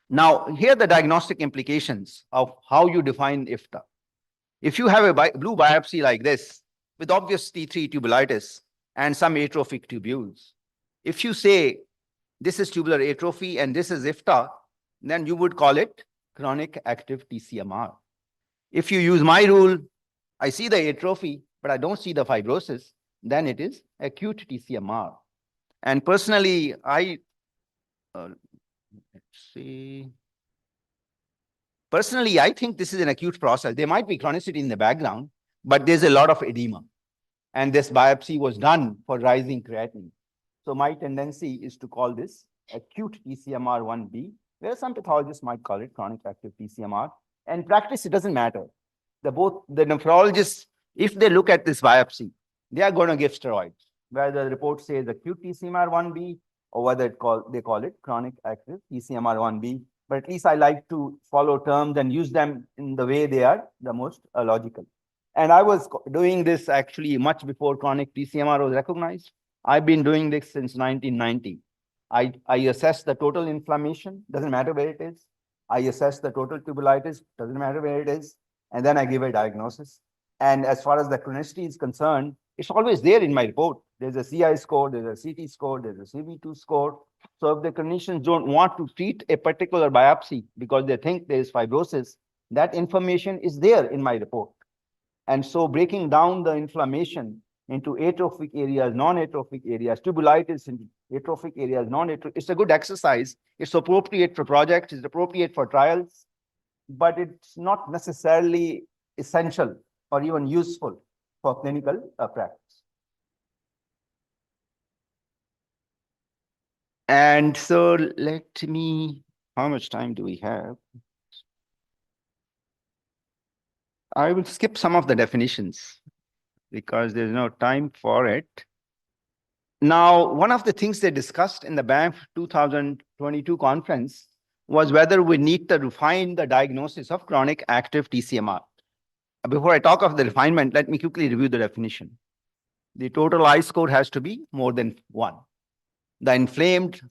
Now, here are the diagnostic implications of how you define IFTA. If you have a blue biopsy like this, with obvious T3 tubulitis and some atrophic tubules, if you say this is tubular atrophy and this is IFTA, then you would call it chronic active TCMR. If you use my rule, I see the atrophy, but I don't see the fibrosis, then it is acute TCMR. And personally, let's see. Personally, I think this is an acute process. There might be chronicity in the background, but there's a lot of edema. And this biopsy was done for rising creatinine. So my tendency is to call this acute TCMR 1B, where some pathologists might call it chronic active TCMR. And in practice, it doesn't matter. The nephrologists, if they look at this biopsy, they are going to give steroids, whether the report says acute TCMR 1B or whether they call it chronic active TCMR 1B. But at least I like to follow terms and use them in the way they are the most logical. And I was doing this actually much before chronic TCMR was recognized. I've been doing this since 1990. I assess the total inflammation, doesn't matter where it is. I assess the total tubulitis, doesn't matter where it is. And then I give a diagnosis. And as far as the chronicity is concerned, it's always there in my report. There's a CI score, there's a CT score, there's a CV2 score. So if the clinicians don't want to treat a particular biopsy because they think there is fibrosis, that information is there in my report. And so breaking down the inflammation into atrophic areas, non-atrophic areas, tubulitis into atrophic areas, non-atrophic, it's a good exercise. It's appropriate for projects, it's appropriate for trials, but it's not necessarily essential or even useful for clinical practice. And so how much time do we have? I will skip some of the definitions because there's no time for it. Now, one of the things they discussed in the BANF 2022 conference was whether we need to refine the diagnosis of chronic active TCMR. Before I talk of the refinement, let me quickly review the definition. The total I score has to be more than 1. The inflamed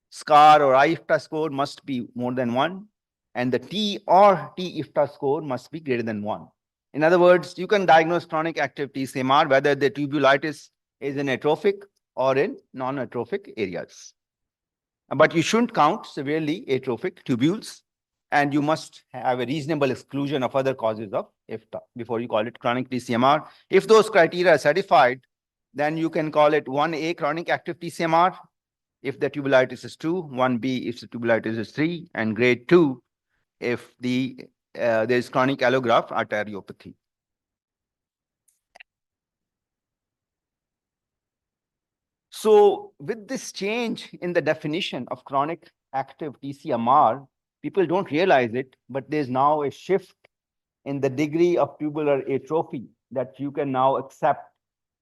scar or IFTA score must be more than 1, and the T or T-IFTA score must be greater than 1. In other words, you can diagnose chronic active TCMR whether the tubulitis is in atrophic or in non-atrophic areas. But you shouldn't count severely atrophic tubules, and you must have a reasonable exclusion of other causes of IFTA before you call it chronic TCMR. If those criteria are satisfied, then you can call it 1A chronic active TCMR if the tubulitis is 2, 1B if the tubulitis is 3, and grade 2 if there is chronic allograft arteriopathy. So with this change in the definition of chronic active TCMR, people don't realize it, but there's now a shift in the degree of tubular atrophy that you can now accept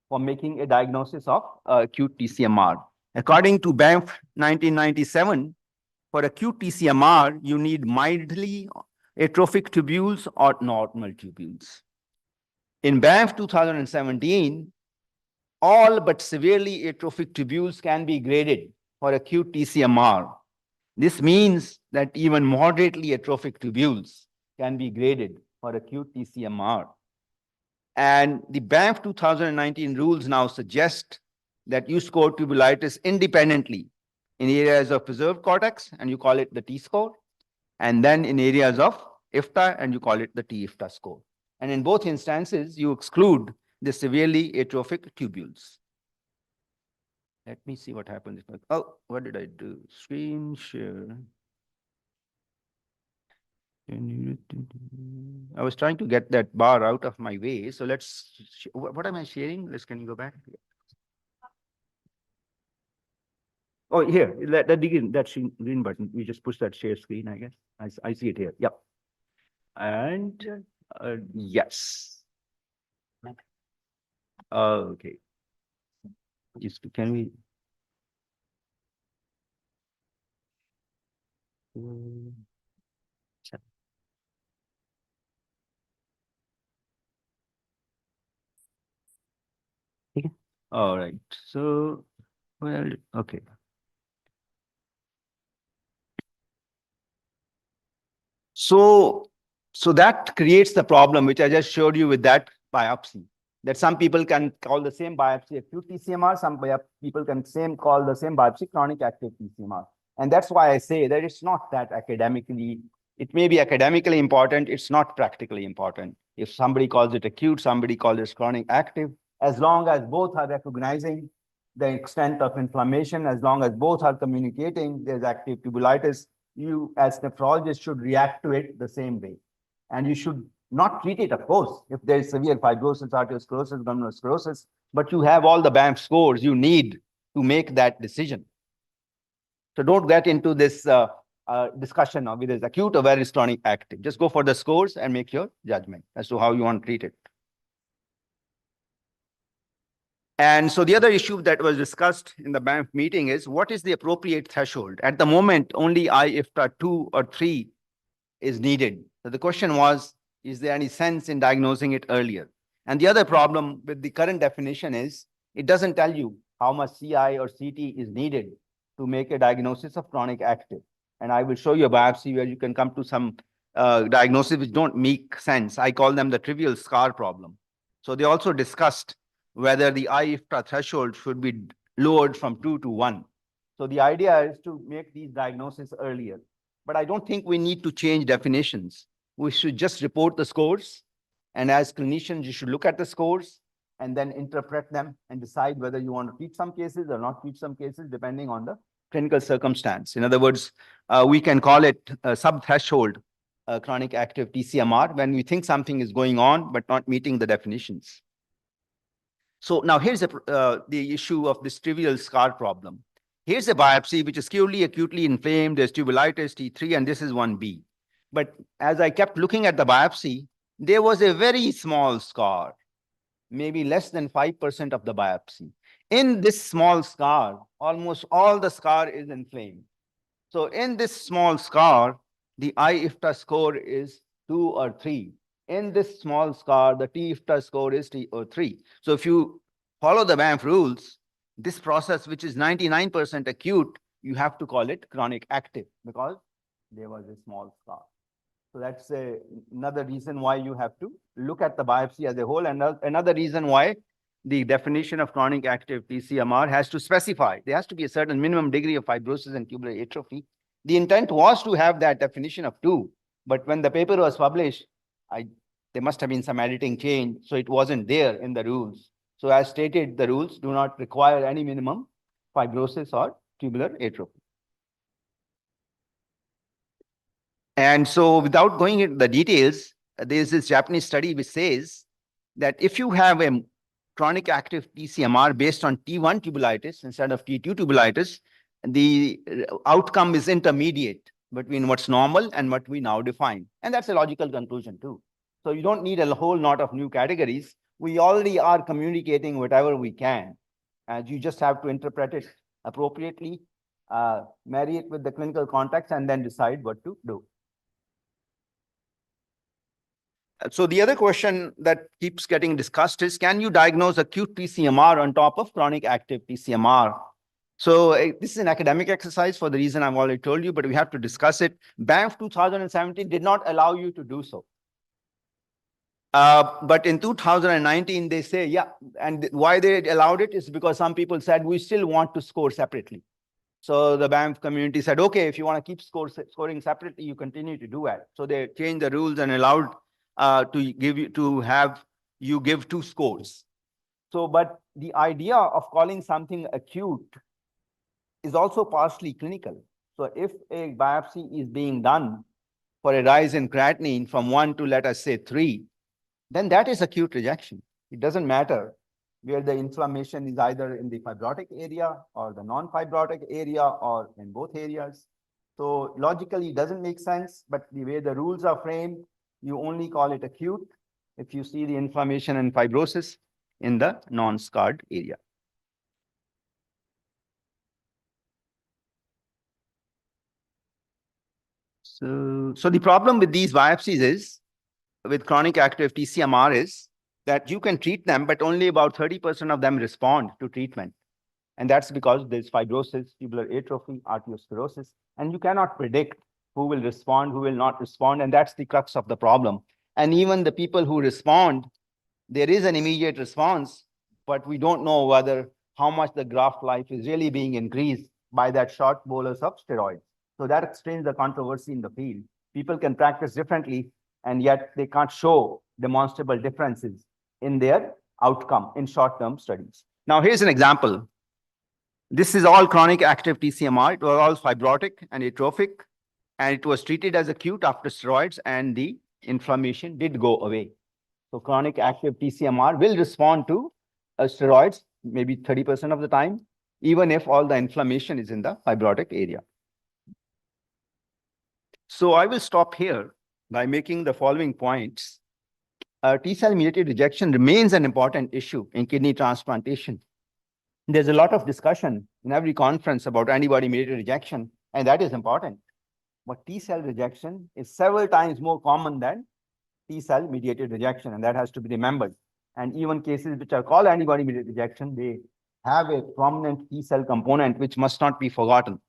for making a diagnosis of acute TCMR. According to BANF 1997, for acute TCMR, you need mildly atrophic tubules or normal tubules. In BANF 2017, all but severely atrophic tubules can be graded for acute TCMR. This means that even moderately atrophic tubules can be graded for acute TCMR. And the BANF 2019 rules now suggest that you score tubulitis independently in areas of preserved cortex, and you call it the T-score, and then in areas of IFTA, and you call it the T-IFTA score. And in both instances, you exclude the severely atrophic tubules. Let me see what happens. Oh, what did I do? Screen share. I was trying to get that bar out of my way. So what am I sharing? Can you go back? Oh, here, that green button. We just push that share screen, I guess. I see it here. Yep. And Yes. Okay. Can we? Okay. All right. So, well, okay. So that creates the problem, which I just showed you with that biopsy, that some people can call the same biopsy acute TCMR, some people can call the same biopsy chronic active TCMR. And that's why I say that it's not that academically, it may be academically important, it's not practically important. If somebody calls it acute, somebody calls it chronic active, as long as both are recognizing the extent of inflammation, as long as both are communicating there's active tubulitis, you as nephrologist should react to it the same way. And you should not treat it, of course, if there is severe fibrosis, arteriosclerosis, glomerulosclerosis, but you have all the BAMF scores you need to make that decision. So don't get into this discussion of whether it's acute or whether it's chronic active. Just go for the scores and make your judgment as to how you want to treat it. And so the other issue that was discussed in the BAMF meeting is what is the appropriate threshold? At the moment, only IFTA 2 or 3 is needed. So the question was, is there any sense in diagnosing it earlier? And the other problem with the current definition is it doesn't tell you how much CI or CT is needed to make a diagnosis of chronic active. And I will show you a biopsy where you can come to some diagnosis which don't make sense. I call them the trivial scar problem. So they also discussed whether the IFTA threshold should be lowered from 2 to 1. So the idea is to make these diagnoses earlier. But I don't think we need to change definitions. We should just report the scores. And as clinicians, you should look at the scores and then interpret them and decide whether you want to treat some cases or not treat some cases, depending on the clinical circumstance. In other words, we can call it a sub-threshold chronic active TCMR when we think something is going on, but not meeting the definitions. So now here's the issue of this trivial scar problem. Here's a biopsy which is purely acutely inflamed, there's tubulitis T3, and this is 1B. But as I kept looking at the biopsy, there was a very small scar, maybe less than 5% of the biopsy. In this small scar, almost all the scar is inflamed. So in this small scar, the IFTA score is 2 or 3. In this small scar, the T-IFTA score is 3 or 3. So if you follow the BAMF rules, this process, which is 99% acute, you have to call it chronic active because there was a small scar. So that's another reason why you have to look at the biopsy as a whole. And another reason why the definition of chronic active TCMR has to specify. There has to be a certain minimum degree of fibrosis and tubular atrophy. The intent was to have that definition of 2, but when the paper was published, there must have been some editing change, so it wasn't there in the rules. So as stated, the rules do not require any minimum fibrosis or tubular atrophy. And so without going into the details, there's this Japanese study which says that if you have a chronic active TCMR based on T1 tubulitis instead of T2 tubulitis, the outcome is intermediate between what's normal and what we now define. And that's a logical conclusion too. So you don't need a whole lot of new categories. We already are communicating whatever we can. And you just have to interpret it appropriately, marry it with the clinical context, and then decide what to do. So the other question that keeps getting discussed is, can you diagnose acute TCMR on top of chronic active TCMR? So this is an academic exercise for the reason I've already told you, but we have to discuss it. BAMF 2017 did not allow you to do so. But in 2019, they say, yeah, and why they allowed it is because some people said, we still want to score separately. So the BAMF community said, okay, if you want to keep scoring separately, you continue to do that. So they changed the rules and allowed you give 2 scores. So, but the idea of calling something acute is also partially clinical. So if a biopsy is being done for a rise in creatinine from 1 to, let us say, 3, then that is acute rejection. It doesn't matter where the inflammation is either in the fibrotic area or the non-fibrotic area or in both areas. So logically, it doesn't make sense, but the way the rules are framed, You only call it acute if you see the inflammation and fibrosis in the non-scarred area. So the problem with these biopsies is, with chronic active TCMR, is that you can treat them, but only about 30% of them respond to treatment. And that's because there's fibrosis, tubular atrophy, arteriosclerosis, and you cannot predict who will respond, who will not respond, and that's the crux of the problem. And even the people who respond, there is an immediate response, but we don't know whether how much the graft life is really being increased by that short bolus of steroids. So that explains the controversy in the field. People can practice differently, and yet they can't show demonstrable differences in their outcome in short-term studies. Now, here's an example. This is all chronic active TCMR. It was all fibrotic and atrophic, and it was treated as acute after steroids, and the inflammation did go away. So chronic active TCMR will respond to steroids maybe 30% of the time, even if all the inflammation is in the fibrotic area. So I will stop here by making the following points. T-cell mediated rejection remains an important issue in kidney transplantation. There's a lot of discussion in every conference about antibody-mediated rejection, and that is important. But T-cell rejection is several times more common than T-cell mediated rejection, and that has to be remembered. And even cases which are called antibody-mediated rejection, they have a prominent T-cell component which must not be forgotten.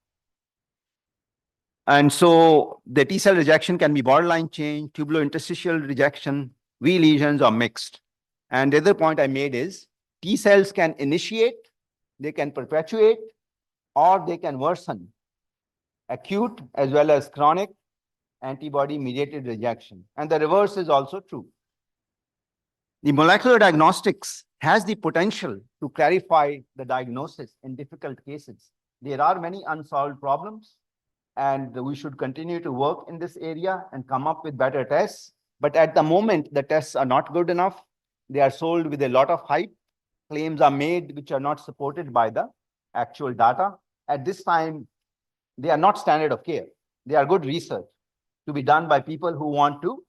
And so the T-cell rejection can be borderline change, tubulointerstitial rejection, V lesions, or mixed. And the other point I made is T-cells can initiate, they can perpetuate, or they can worsen acute as well as chronic antibody-mediated rejection. And the reverse is also true. The molecular diagnostics has the potential to clarify the diagnosis in difficult cases. There are many unsolved problems, and we should continue to work in this area and come up with better tests. But at the moment, the tests are not good enough. They are sold with a lot of hype. Claims are made which are not supported by the actual data. At this time, they are not standard of care. They are good research to be done by people who want to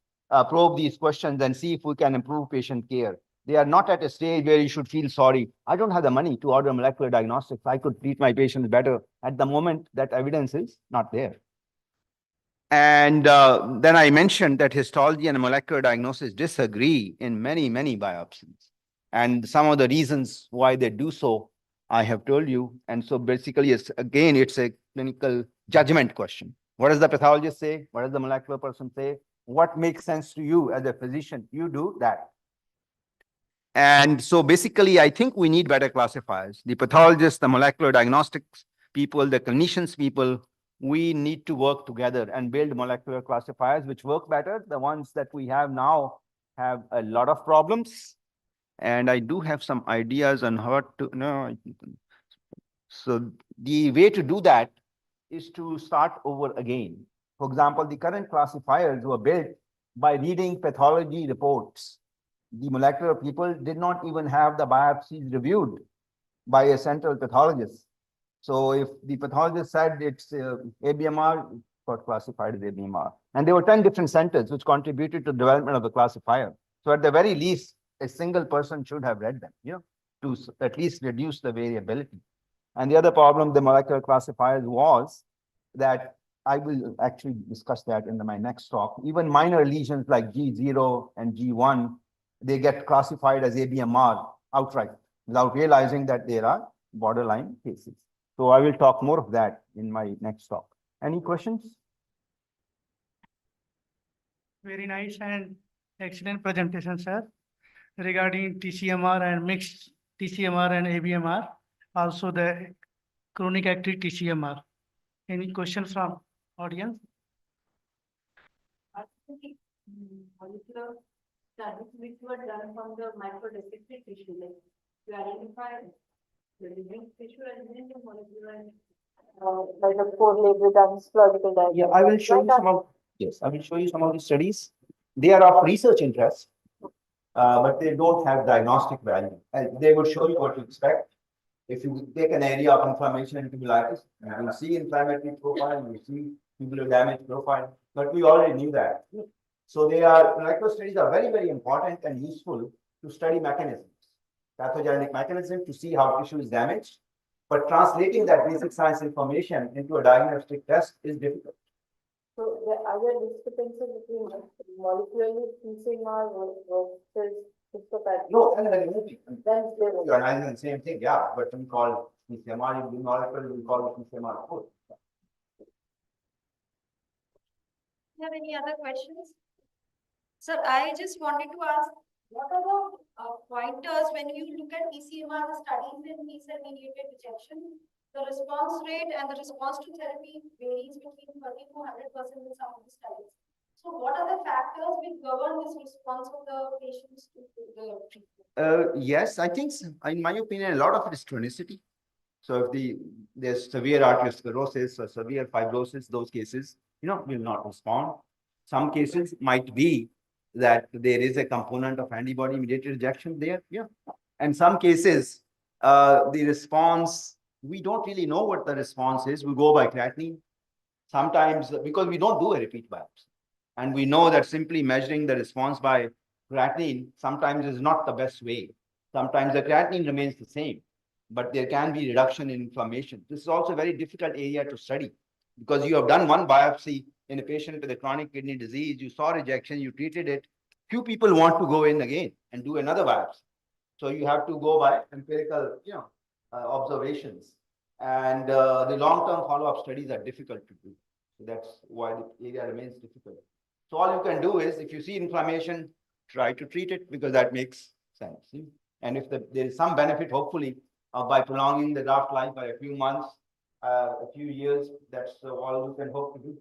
probe these questions and see if we can improve patient care. They are not at a stage where you should feel sorry. I don't have the money to order molecular diagnostics. I could treat my patients better. At the moment, that evidence is not there. And then I mentioned that histology and molecular diagnosis disagree in many, many biopsies. And some of the reasons why they do so, I have told you. And so basically, it's a clinical judgment question. What does the pathologist say? What does the molecular person say? What makes sense to you as a physician? You do that. And so basically, I think we need better classifiers. The pathologists, the molecular diagnostics people, the clinicians people, we need to work together and build molecular classifiers which work better. The ones that we have now have a lot of problems. And I do have some ideas on how to, so the way to do that is to start over again. For example, the current classifiers were built by reading pathology reports. The molecular people did not even have the biopsies reviewed by a central pathologist. So if the pathologist said it's ABMR, it got classified as ABMR. And there were 10 different centers which contributed to the development of the classifier. So at the very least, a single person should have read them, to at least reduce the variability. And the other problem the molecular classifiers was that I will actually discuss that in my next talk. Even minor lesions like G0 and G1, they get classified as ABMR outright without realizing that there are borderline cases. So I will talk more of that in my next talk. Any questions? Very nice and excellent presentation, sir, regarding TCMR and mixed TCMR and ABMR, also the chronic active TCMR. Any questions from audience? Molecular studies which were done from the microdissected tissue, like to identify the living tissue element of molecular. Like a correlate with our histological diagnosis. Yeah, I will show you some of, yes, I will show you some of the studies. They are of research interest, but they don't have diagnostic value. And they will show you what to expect. If you take an area of inflammation and tubulitis, you will see inflammatory profile, you will see tubular damage profile, but we already knew that. So they are, molecular studies are very, very important and useful to study mechanisms, pathogenic mechanism to see how tissue is damaged. But translating that basic science information into a diagnostic test is difficult. So the other discrepancy between molecularly TCMR versus histopathology? No, and then moving. Then You're analyzing the same thing, yeah, but we call TCMR, you molecule, we call it TCMR code. You have any other questions? Sir, I just wanted to ask, what are the pointers when you look at TCMR, the studies in T-cell mediated rejection? The response rate and the response to therapy varies between 30 to 100% in some of the studies. So what are the factors which govern this response of the patients to the treatment? Yes, I think, in my opinion, a lot of it is chronicity. So if there's severe arteriosclerosis or severe fibrosis, those cases, will not respond. Some cases might be that there is a component of antibody-mediated rejection there, yeah. And some cases, the response, we don't really know what the response is. We go by creatinine. Sometimes, because we don't do a repeat biopsy. And we know that simply measuring the response by creatinine sometimes is not the best way. Sometimes the creatinine remains the same, but there can be reduction in inflammation. This is also a very difficult area to study because you have done one biopsy in a patient with a chronic kidney disease, you saw rejection, you treated it. Few people want to go in again and do another biopsy. So you have to go by empirical, observations. And the long-term follow-up studies are difficult to do. So that's why the area remains difficult. So all you can do is, if you see inflammation, try to treat it because that makes sense. And if there is some benefit, hopefully, by prolonging the graft life by a few months, a few years, that's all you can hope to do.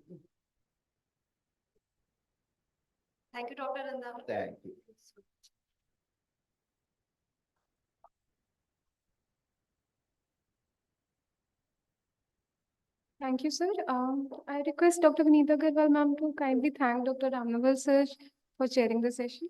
Thank you, Dr. Randhawa. Thank you. Thank you, sir. I request Dr. Vineeta Agarwal ma'am to kindly thank Dr. Ramnaval sir for chairing the session.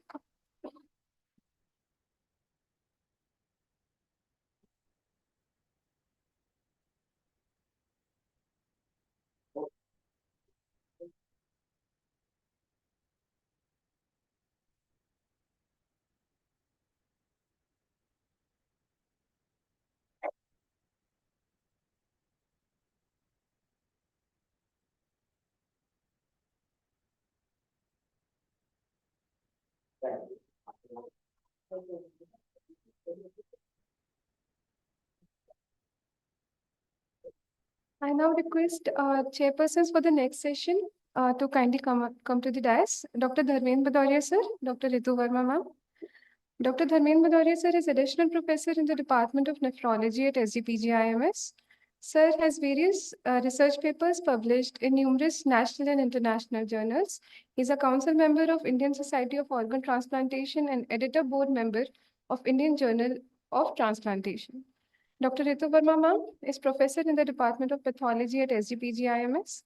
I now request chairpersons for the next session to kindly come to the dais. Dr. Dharmendra Bhadoria sir, Dr. Ritu Verma ma'am. Dr. Dharmendra Bhadoria sir is additional professor in the Department of Nephrology at SGPGI. Sir has various research papers published in numerous national and international journals. He is a council member of Indian Society of Organ Transplantation and editor board member of Indian Journal of Transplantation. Dr. Ritu Verma ma'am is professor in the Department of Pathology at SGPGI,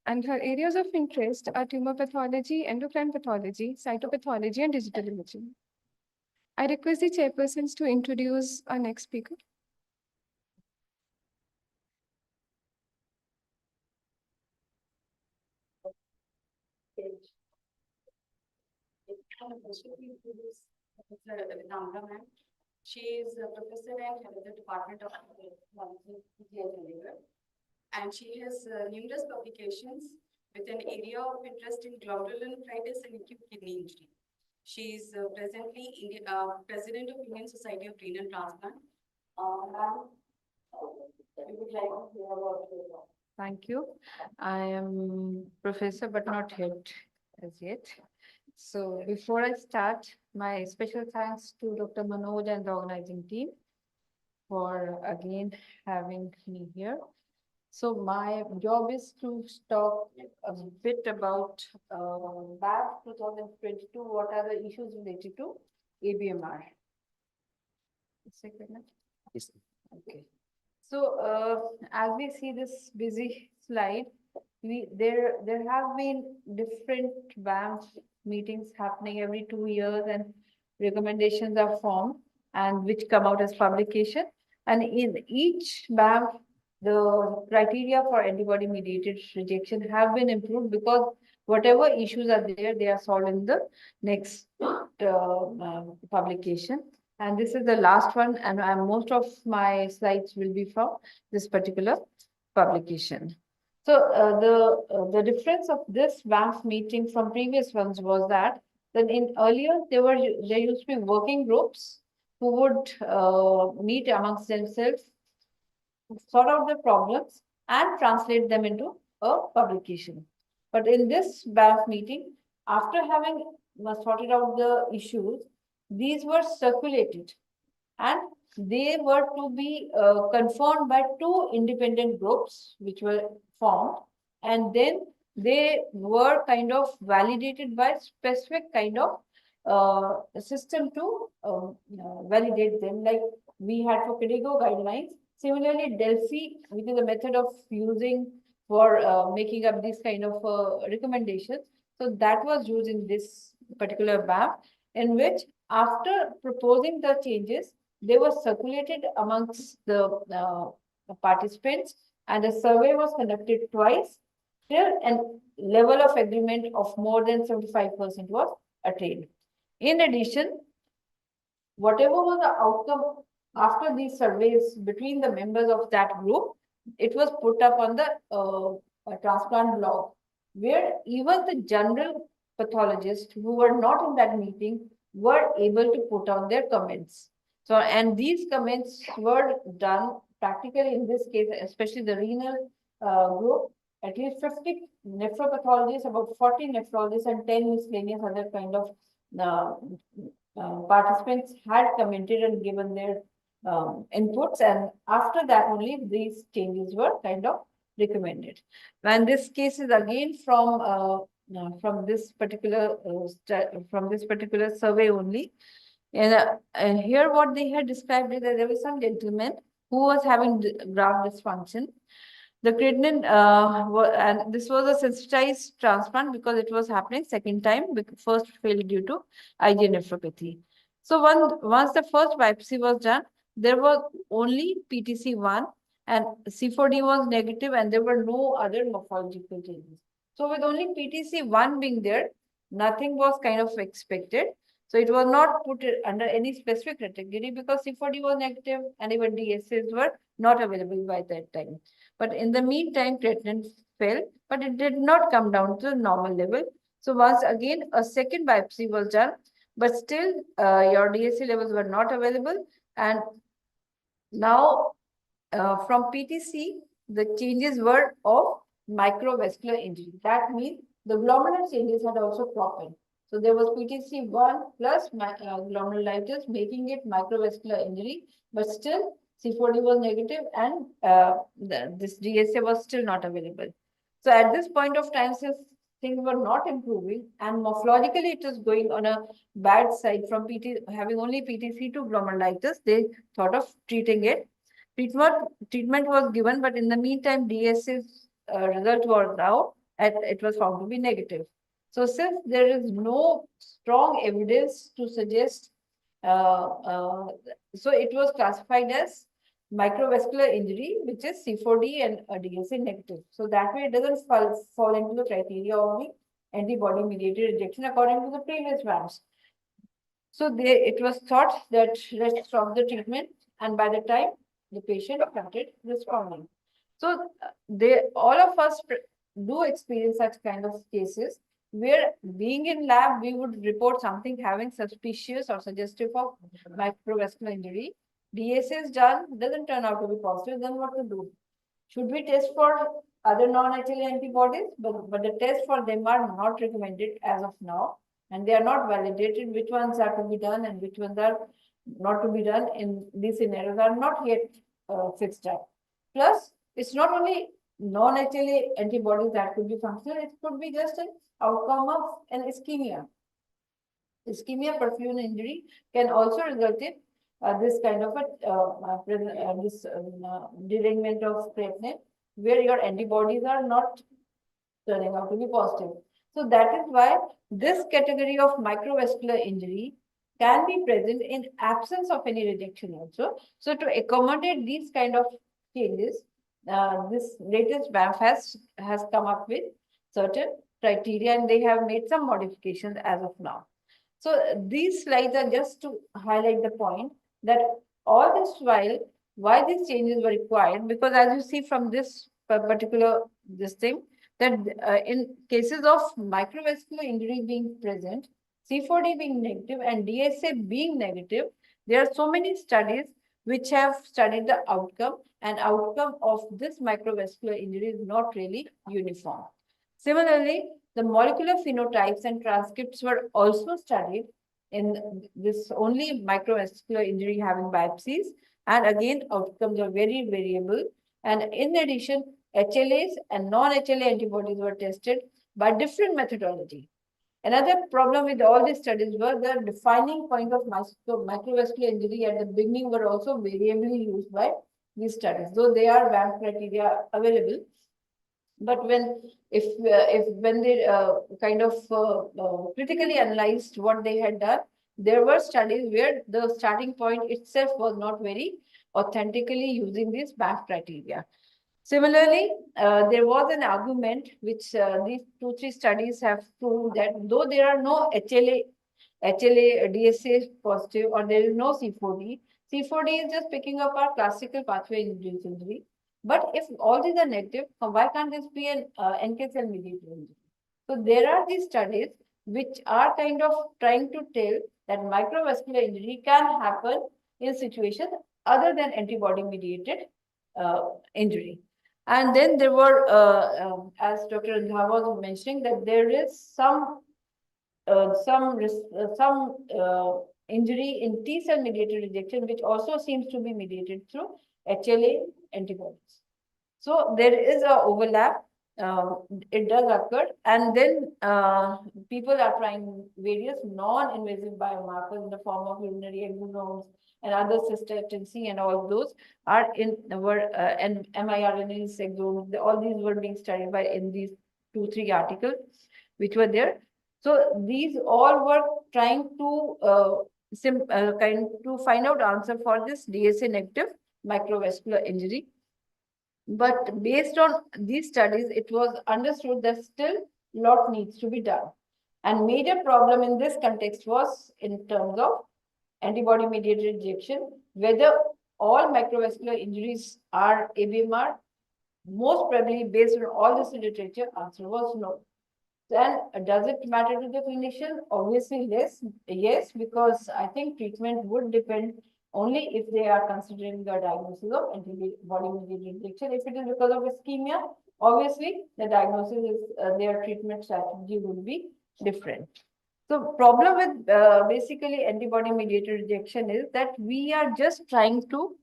and her areas of interest are tumor pathology, endocrine pathology, cytopathology, and digital imaging. I request the chairpersons to introduce our next speaker. She is a professor and head of the Department of Pathology, and she has numerous publications with an area of interest in glomerulonephritis and acute kidney injury. She is presently president of Indian Society of Renal Transplant. We would like to hear about your talk. Thank you. I am professor, but not head as yet. So before I start, my special thanks to Dr. Manoj and the organizing team for again having me here. So my job is to talk a bit about BAF 2022. What are the issues related to ABMR? Yes. Okay. So as we see this busy slide, there have been different BAMF meetings happening every 2 years, and recommendations are formed and which come out as publication. And in each BAMF, the criteria for antibody mediated rejection have been improved because whatever issues are there, they are solved in the next publication. And this is the last one, and most of my slides will be from this particular publication. So the difference of this WAMF meeting from previous ones was that in earlier there used to be working groups who would meet amongst themselves, sort out the problems and translate them into a publication. But in this WAMF meeting, after having sorted out the issues, these were circulated and they were to be confirmed by two independent groups which were formed, and then they were kind of validated by specific kind of system to validate them, like we had for pedagogy guidelines. Similarly, Delphi, which is a method of using for making up these kind of recommendations. So that was used in this particular WAMF, in which after proposing the changes, they were circulated amongst the participants, and a survey was conducted twice till a level of agreement of more than 75% was attained. In addition, whatever was the outcome after these surveys between the members of that group, it was put up on the transplant blog, where even the general pathologists who were not in that meeting were able to put on their comments. So, and these comments were done practically in this case, especially the renal group, at least 50 nephropathologists, about 40 nephrologists, and 10 miscellaneous other kind of participants had commented and given their inputs, and after that only these changes were kind of recommended. And this case is again from this particular survey only. And here what they had described is that there was some gentleman who was having graft dysfunction. The creatinine, and this was a sensitized transplant because it was happening second time, first failed due to IgA nephropathy. So once the first biopsy was done, there was only PTC1 and C4D was negative, and there were no other morphological changes. So with only PTC1 being there, nothing was kind of expected. So it was not put under any specific category because C4D was negative and even DSAs were not available by that time. But in the meantime, creatinine fell, but it did not come down to the normal level. So once again, a second biopsy was done, but still your DSA levels were not available. And now from PTC, the changes were of microvascular injury. That means the glomerular changes had also cropped in. So there was PTC1 plus glomerulitis, making it microvascular injury, but still C4D was negative and this DSA was still not available. So at this point of time, since things were not improving and morphologically it was going on a bad side from having only PTC to glomerulitis, they thought of treating it. Treatment was given, but in the meantime, DSA's result was out and it was found to be negative. So since there is no strong evidence to suggest, so it was classified as microvascular injury, which is C4D and DSA negative. So that way it doesn't fall into the criteria of the antibody-mediated rejection according to the previous WAMs. So it was thought that let's stop the treatment, and by the time the patient started responding. So all of us do experience such kind of cases where being in lab, we would report something having suspicious or suggestive of microvascular injury. DSA is done, doesn't turn out to be positive, then what to do? Should we test for other non-HLA antibodies? But the tests for them are not recommended as of now, and they are not validated. Which ones are to be done and which ones are not to be done in these scenarios are not yet fixed up. Plus, it's not only non-HLA antibodies that could be functional, it could be just an outcome of an ischemia. Ischemia perfusion injury can also result in this kind of a derangement of creatinine, where your antibodies are not turning out to be positive. So that is why this category of microvascular injury can be present in absence of any rejection also. So to accommodate these kind of changes, this latest WAMF has come up with certain criteria, and they have made some modifications as of now. So these slides are just to highlight the point that all this while, why these changes were required, because as you see from this particular thing, that in cases of microvascular injury being present, C4D being negative and DSA being negative, there are so many studies which have studied the outcome, and outcome of this microvascular injury is not really uniform. Similarly, the molecular phenotypes and transcripts were also studied in this only microvascular injury having biopsies, and again outcomes are very variable. And in addition, HLAs and non-HLA antibodies were tested by different methodology. Another problem with all these studies was the defining point of microvascular injury at the beginning were also variably used by these studies, though they are BAM criteria available. But when they kind of critically analyzed what they had done, there were studies where the starting point itself was not very authentically using these BAM criteria. Similarly, there was an argument which these 2-3 studies have proved that though there are no HLA DSA positive or there is no C4D, C4D is just picking up our classical pathway induced injury. But if all these are negative, why can't this be an NK cell mediated injury? So there are these studies which are kind of trying to tell that microvascular injury can happen in situations other than antibody mediated injury. And then there were, as Dr. Randhawa was mentioning, that there is some injury in T cell mediated rejection, which also seems to be mediated through HLA antibodies. So there is a overlap. It does occur, and then people are trying various non-invasive biomarkers in the form of urinary exosomes and other cystatin C, and all those are in and miRNA exosomes. All these were being studied by in these 2-3 articles which were there. So these all were trying to find out answer for this DSA negative microvascular injury. But based on these studies, it was understood that still a lot needs to be done. And major problem in this context was in terms of antibody-mediated rejection, whether all microvascular injuries are ABMR. Most probably, based on all this literature, answer was no. Then does it matter to the clinician? Obviously, yes, because I think treatment would depend only if they are considering the diagnosis of antibody-mediated rejection. If it is because of ischemia, obviously the diagnosis is their treatment strategy would be different. So problem with basically antibody-mediated rejection is that we are just trying to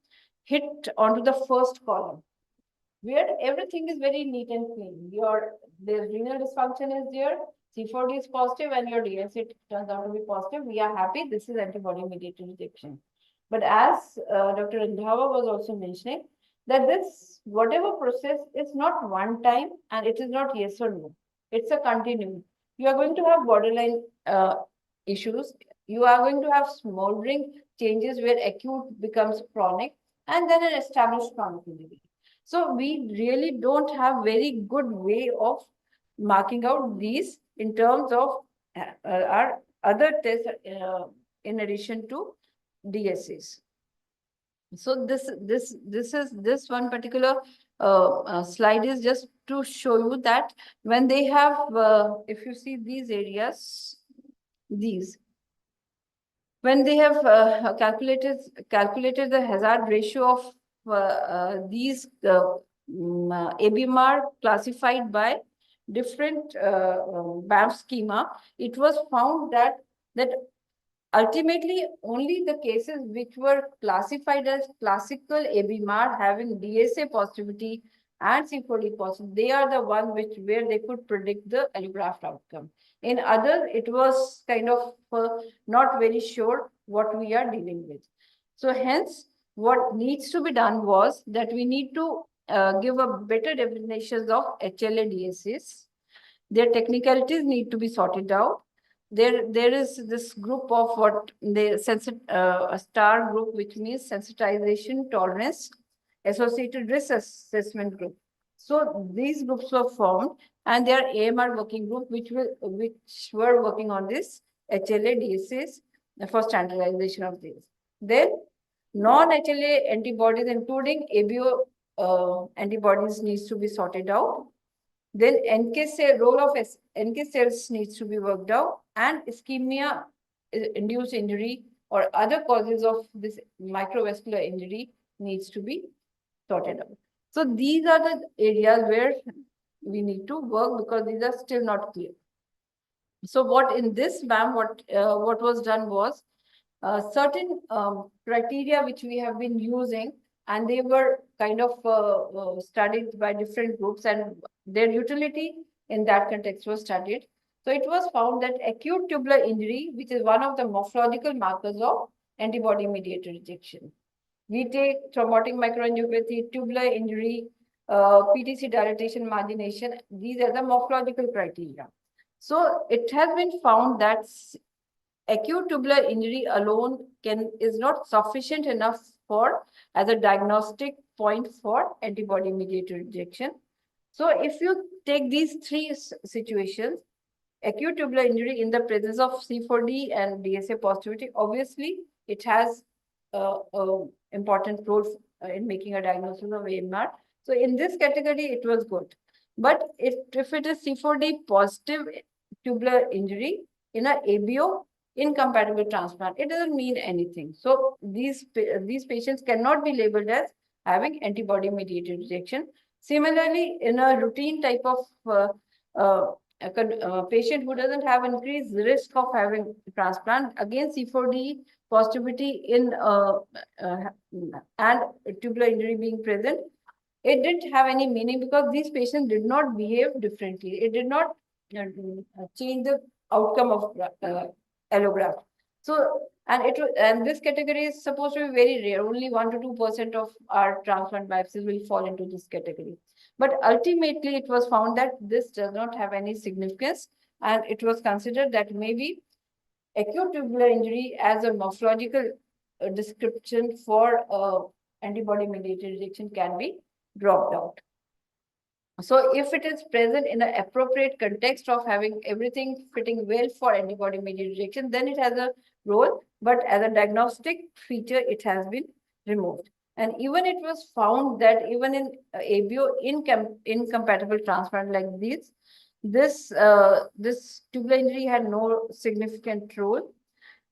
hit onto the first column, where everything is very neat and clean. The renal dysfunction is there, C4D is positive, and your DSA turns out to be positive. We are happy. This is antibody-mediated rejection. But as Dr. Randhawa was also mentioning, that this whatever process is not one time, and it is not yes or no. It's a continuum. You are going to have borderline issues. You are going to have smoldering changes where acute becomes chronic, and then an established chronic injury. So we really don't have very good way of marking out these in terms of our other tests in addition to DSAs. So this one particular slide is just to show you that when they have, if you see these areas, when they have calculated the hazard ratio of these ABMR classified by different BAM schema, it was found that ultimately only the cases which were classified as classical ABMR having DSA positivity and C4D positive, they are the ones where they could predict the allograft outcome. In others, it was kind of not very sure what we are dealing with. So hence, what needs to be done was that we need to give a better definitions of HLA DSAs. Their technicalities need to be sorted out. There is this group of what they a STAR group, which means sensitization tolerance associated risk assessment group. So these groups were formed, and there are AMR working group which were working on this HLA DSAs for standardization of these. Then non-HLA antibodies, including ABO antibodies, needs to be sorted out. Then NK cell role of NK cells needs to be worked out, and ischemia induced injury or other causes of this microvascular injury needs to be sorted out. So these are the areas where we need to work because these are still not clear. So what in this BAM, what was done was certain criteria which we have been using, and they were kind of studied by different groups, and their utility in that context was studied. So it was found that acute tubular injury, which is one of the morphological markers of antibody-mediated rejection. We take traumatic microangiopathy, tubular injury, PTC dilatation, margination. These are the morphological criteria. So it has been found that acute tubular injury alone is not sufficient enough as a diagnostic point for antibody-mediated rejection. So if you take these three situations, acute tubular injury in the presence of C4D and DSA positivity, obviously it has an important role in making a diagnosis of AMR. So in this category, it was good. But if it is C4D positive tubular injury in a ABO incompatible transplant, it doesn't mean anything. So these patients cannot be labeled as having antibody-mediated rejection. Similarly, in a routine type of a patient who doesn't have increased risk of having transplant, again C4D positivity in and tubular injury being present, it didn't have any meaning because these patients did not behave differently. It did not change the outcome of allograft. So, and this category is supposed to be very rare. Only 1 to 2% of our transplant biopsies will fall into this category. But ultimately, it was found that this does not have any significance, and it was considered that maybe acute tubular injury as a morphological description for antibody-mediated rejection can be dropped out. So if it is present in an appropriate context of having everything fitting well for antibody-mediated rejection, then it has a role, but as a diagnostic feature, it has been removed. And even it was found that even in ABO incompatible transplant like this tubular injury had no significant role.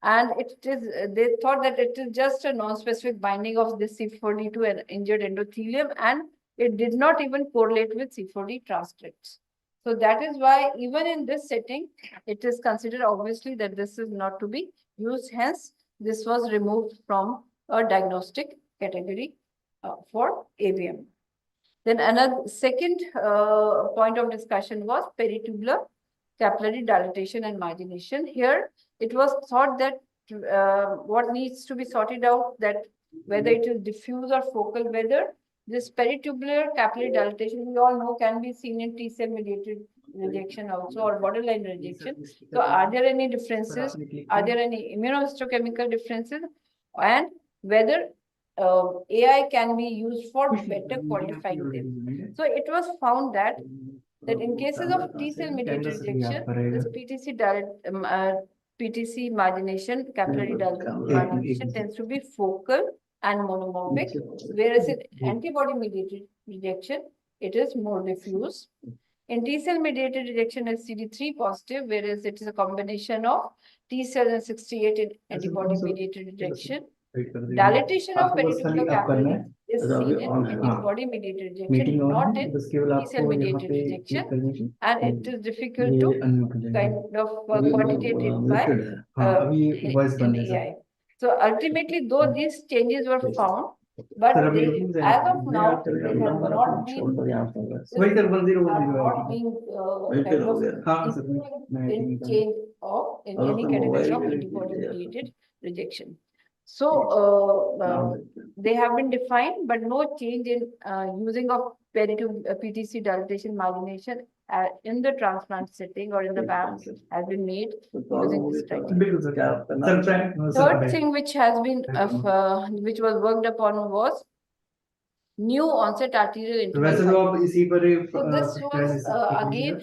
And they thought that it is just a non-specific binding of this C4D to an injured endothelium, and it did not even correlate with C4D transcripts. So that is why even in this setting, it is considered obviously that this is not to be used. Hence, this was removed from a diagnostic category for ABM. Then another second point of discussion was peritubular capillary dilatation and margination. Here, it was thought that what needs to be sorted out, that whether it is diffuse or focal, whether this peritubular capillary dilatation, we all know, can be seen in T-cell mediated rejection also, or borderline rejection. So are there any differences? Are there any immunohistochemical differences? And whether AI can be used for better qualifying them. So it was found that in cases of T-cell mediated rejection, this PTC margination, capillary margination tends to be focal and monomorphic, whereas in antibody-mediated rejection, it is more diffuse. In T-cell mediated rejection is CD3 positive, whereas it is a combination of T-cell and 68 in antibody-mediated rejection. Dilatation of peritubular capillary is seen in antibody-mediated rejection, not in T-cell mediated rejection, and it is difficult to kind of quantitate by in AI. So ultimately, though these changes were found, but as of now, they have not been in change of in any category of antibody-mediated rejection. So they have been defined, but no change in using of PTC dilatation margination in the transplant setting or in the BAM has been made using this criteria. Third thing which has been which was worked upon was new onset arterial intimal वैसे तो आप fibrosis. इसी पर So this was again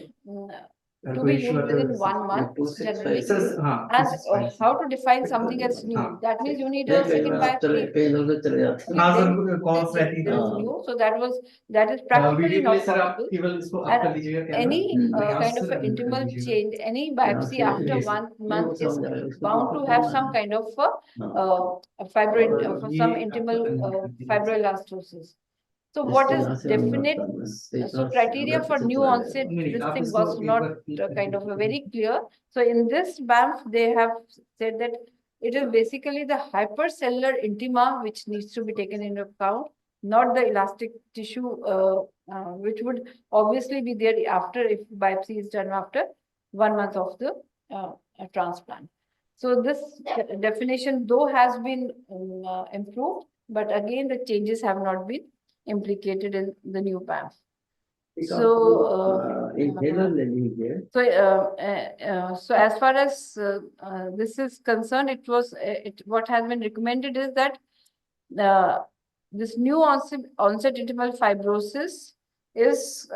to be used within 1 month generally. And how to define something as new? That means you need a second biopsy. हाँ sir cost रहती There is new, so that is practically not possible. केवल इसको And कर लीजिएगा camera any यहाँ kind से of an remove कर intimal लीजिएगा। change, any biopsy after 1 month is bound to have some kind of some intimal fibroelastosis. So what is definite? So criteria for new onset, this thing was not kind of a very clear. So in this BAMF, they have said that it is basically the hypercellular intima which needs to be taken into account, not the elastic tissue, which would obviously be there after, if biopsy is done after 1 month of the transplant. So this definition though has been improved, but again the changes have not been implicated in the new BAMF. So as far as this is concerned, it was what has been recommended is that this new onset intimal fibrosis is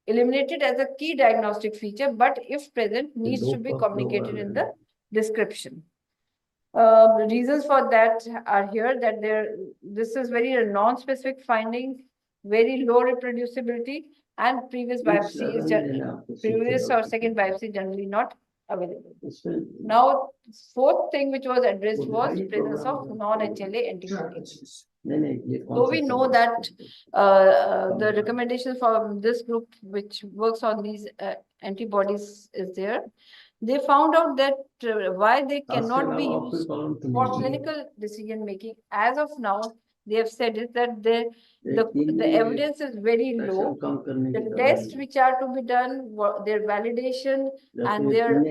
eliminated as a key diagnostic feature, but if present, needs to be communicated in the description. The reasons for that are here, that this is very a non-specific finding, very low reproducibility, and previous biopsy is previous or second biopsy generally not available. Now, fourth thing which was addressed was presence of non-HLA antibodies. So we know that the recommendation for this group which works on these antibodies is there. They found out that why they cannot be used for clinical decision making as of now. They have said is that the evidence is very low. The tests which are to be done, their validation and their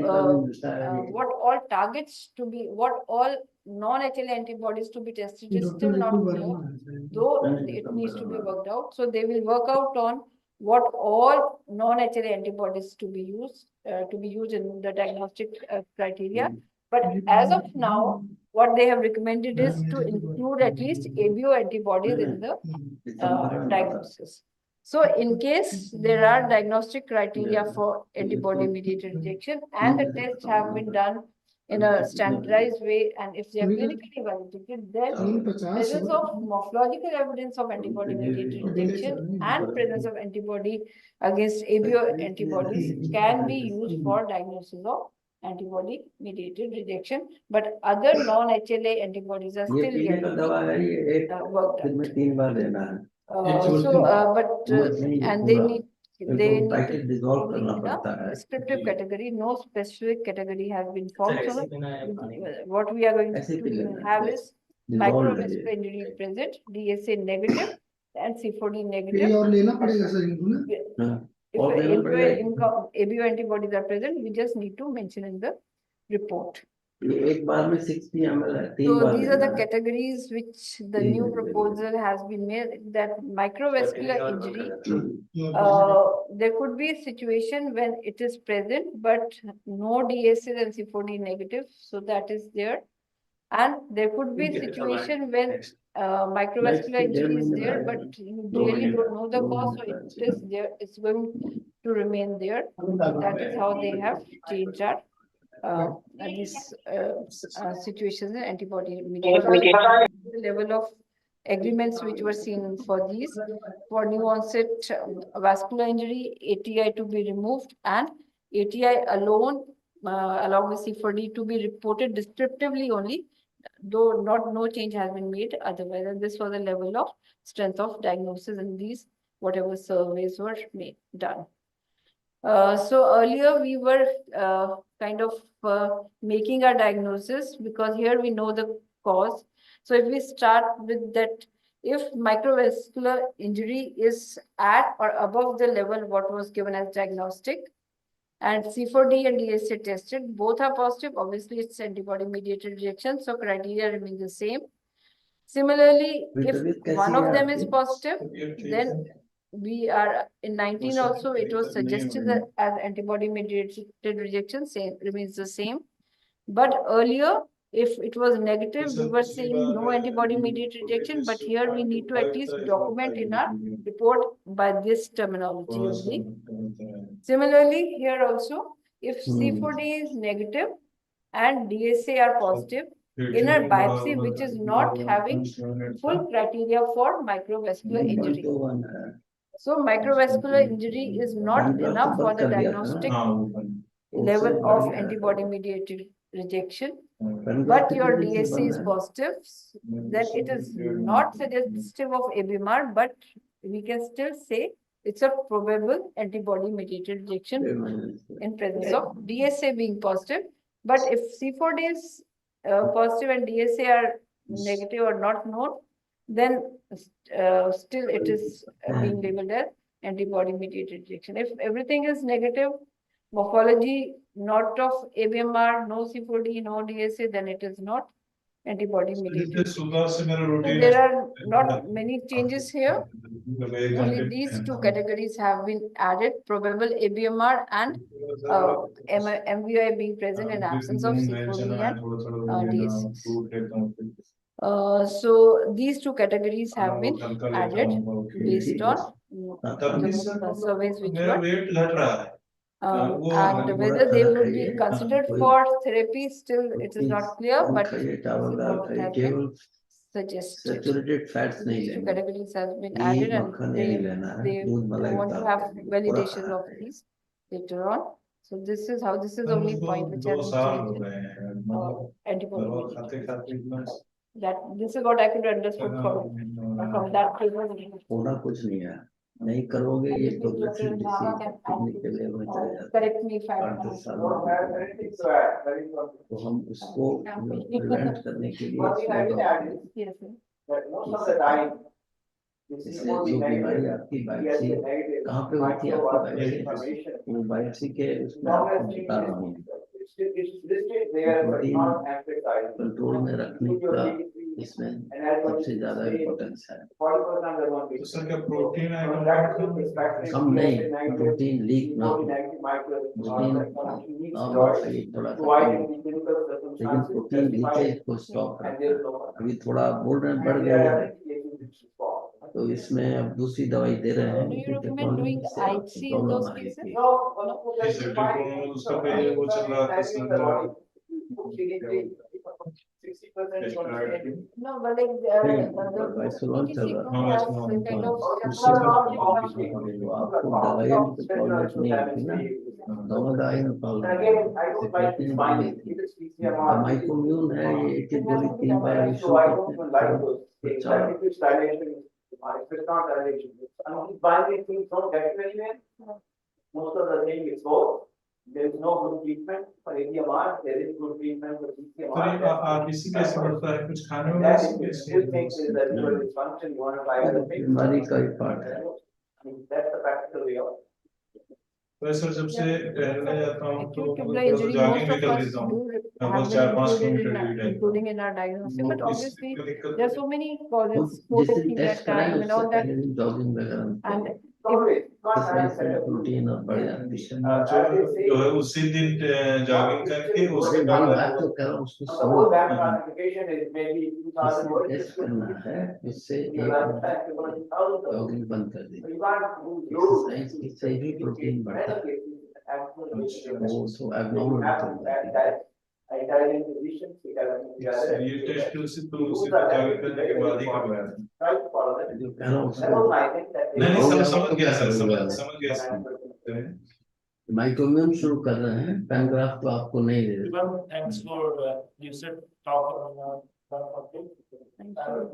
what all targets to be, what all non-HLA antibodies to be tested is still not clear, though it needs to be worked out. So they will work out on what all non-HLA antibodies to be used in the diagnostic criteria. But as of now, what they have recommended is to include at least ABO antibodies in the diagnosis. So in case there are diagnostic criteria for antibody-mediated rejection and the tests have been done in a standardized way, and if they are clinically validated, then presence of morphological evidence of antibody-mediated rejection and presence of antibody against ABO antibodies can be used for diagnosis of antibody-mediated rejection, but other non-HLA antibodies are still yet to be worked out. And they need to be in a descriptive category. No specific category has been formed. So what we are going to have is microvascular injury present, DSA negative, and C4D negative. If ABO antibodies are present, we just need to mention in the report. So these are the categories which the new proposal has been made, that microvascular injury, there could be a situation when it is present, but no DSA and C4D negative. So that is there. And there could be a situation when microvascular injury is there, but you really don't know the cause, so it is there, it's going to remain there. That is how they have changed our these situations in antibody mediated. The level of agreements which were seen for these, for new onset vascular injury, ATI to be removed and ATI alone along with C4D to be reported descriptively only, though no change has been made otherwise. And this was the level of strength of diagnosis in these whatever surveys were done. So earlier we were kind of making our diagnosis, because here we know the cause. So if we start with that, if microvascular injury is at or above the level what was given as diagnostic, and C4D and DSA tested, both are positive, obviously it's antibody mediated rejection, so criteria remain the same. Similarly, if one of them is positive, then we are in 19 also, it was suggested that as antibody mediated rejection remains the same. But earlier If it was negative, we were saying no antibody mediated rejection, but here we need to at least document in our report by this terminology only. Similarly, here also, if C4D is negative and DSA are positive, in a biopsy which is not having full criteria for microvascular injury. So microvascular injury is not enough for the diagnostic level of antibody mediated rejection. But your DSA is positive, then it is not suggestive of ABMR, but we can still say it's a probable antibody mediated rejection in presence of DSA being positive. But if C4D is positive and DSA are negative or not known, then still it is being labeled as antibody mediated rejection. If everything is negative, morphology not of ABMR, no C4D, no DSA, then it is not antibody mediated. So there are not many changes here. Only these two categories have been added, probable ABMR and MVI being present in absence of C4D and DSAs. So these two categories have been added based on the surveys which were and whether they would be considered for therapy, still it is not clear, but this is what it has been suggested. These two categories has been added and they want to have validation of these later on. So this is how, this is the only point which has been changed in antibody mediated. That this is what I could understood from that paper. नहीं करोगे ये progressive disease technical level में चले जाते हैं 8-10 साल तो हम उसको प्रिवेंट करने के लिए इसलिए जो बीमारी आपकी बायोप्सी कहाँ पे हुई थी आपकी बायोप्सी वो बायोप्सी के उसमें आपको बता रहा हूँ प्रोटीन कंट्रोल में रखने का इसमें सबसे ज्यादा इम्पोर्टेंस है तो सर क्या प्रोटीन कम नहीं प्रोटीन लीक ना हो प्रोटीन थोड़ा सा लेकिन प्रोटीन लीकेज को स्टॉप करता है अभी थोड़ा बोल रहे हैं बढ़ गया है तो इसमें अब दूसरी दवाई दे रहे हैं क्योंकि टेक्नोलॉजी से प्रॉब्लम आ रही थी No, but like आपको दवाइयों की प्रॉब्लम नहीं होती ना दोनों दवाई में प्रॉब्लम माइक्रोम्यून है ये एक एक गोली 3 बार इशू करते हैं most of the thing is both. There is no good treatment for ADMR. There is good treatment for DCMR. इसी कैसे बढ़ता है कुछ खाने में still think there is a liver dysfunction. You want to try other things. बीमारी का ही part है That's the practical way of. वैसे जब से टहलने जाता हूँ तो injury, जॉगिंग most भी of कर us लेता हूँ do have been including in our diagnosis, but obviously there are so many causes, smoking that time and all that. Jogging वगैरह And प्रोटीन और बढ़ जाती है जो है उसी दिन जॉगिंग करके उसके बाद बाद तो कह रहा हूँ उसको टेस्ट करना है उससे जॉगिंग बंद कर दी एक्सरसाइज इससे भी प्रोटीन बढ़ता है वो तो एब्नॉर्मल ये टेस्ट उसी जॉगिंग करने के बाद ही करवाया नहीं समझ गया सर समझ गया सर माइक्रोम्यून शुरू कर रहे हैं पैनग्राफ तो आपको नहीं दे रहे Thanks for lucid talk on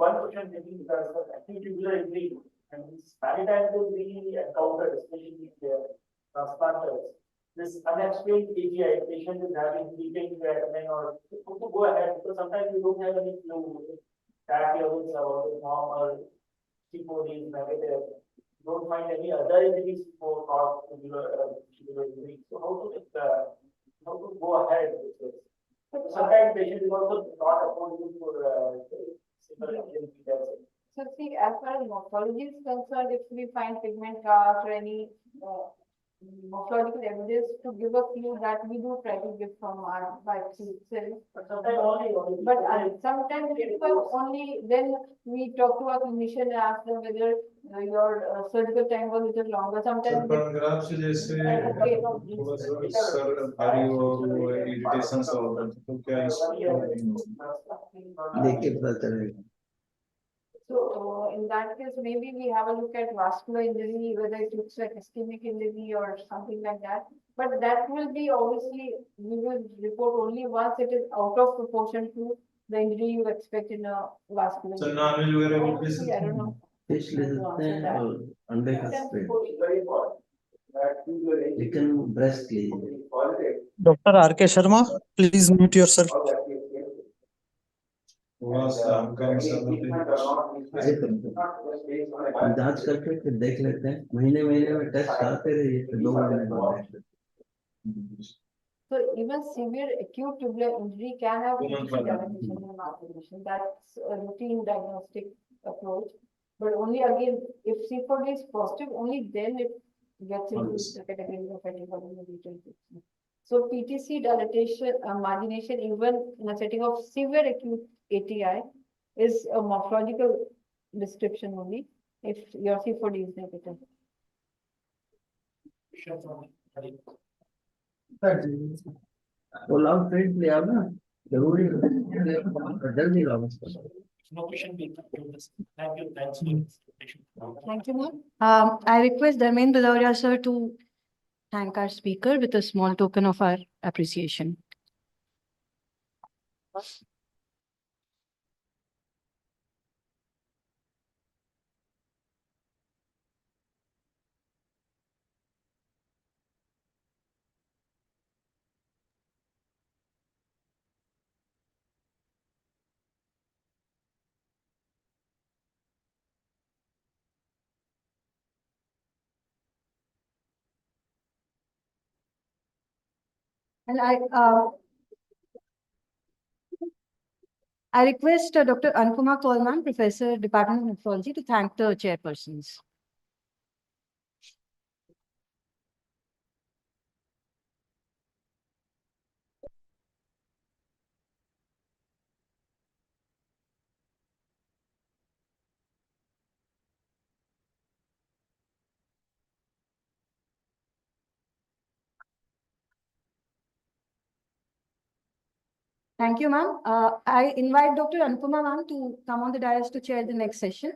one question maybe because I think you will agree and this many times we encountered especially with transplanters this unexplained AGI patient is having leaking abdomen or to go ahead because sometimes you don't have any clue fat levels are normal C4D is negative don't find any other injuries for cause injury. So how to go ahead with this? Sometimes patient is also not affordable for simple injury. So see, as far as morphology is concerned, if we find pigment cast or any morphological evidence to give a clue that we do try to give from our biopsy itself. But sometimes people only then we talk to our clinician and ask them whether your surgical time was a little longer. Sometimes paragraph से जैसे थोड़ा सा sir भारी और वो irritation सा होता है तो क्या इसको देख के पता चलेगा। So in that case, maybe we have a look at vascular injury, whether it looks like ischemic injury or something like that. But that will be obviously, we will report only once it is out of proportion to the injury you expect in a vascular sir injury. Non veg वगैरह भी Obviously, I don't know. Fish ले सकते हैं और अंडे का spread, लेकिन breast लीजिए। Dr. R.K. Sharma, please mute yourself. थोड़ा सा हमका जांच करके फिर देख लेते हैं, महीने महीने में टेस्ट कराते रहिए, फिर 2 महीने बाद देख लेते हैं। So even severe acute tubular injury can have PTC dilatation and malformation. That's a routine diagnostic approach. But only again, if C4D is positive, only then it gets into the category of antibody mediated. So PTC dilatation, margination, even in a setting of severe acute ATI, is a morphological description only if your C4D is negative. वो लाभ print ले आओ ना, जरूरी जल्दी लाओ उसको। No question being Thank you. Thanks. Thank you, ma'am. I request Dharmendra Bhadauria sir to thank our speaker with a small token of our appreciation. And I request Dr. Anupama Coleman, Professor, Department of Nephrology, to thank the chairpersons. Thank you, ma'am. I invite Dr. Anupama ma'am to come on the dais to chair the next session.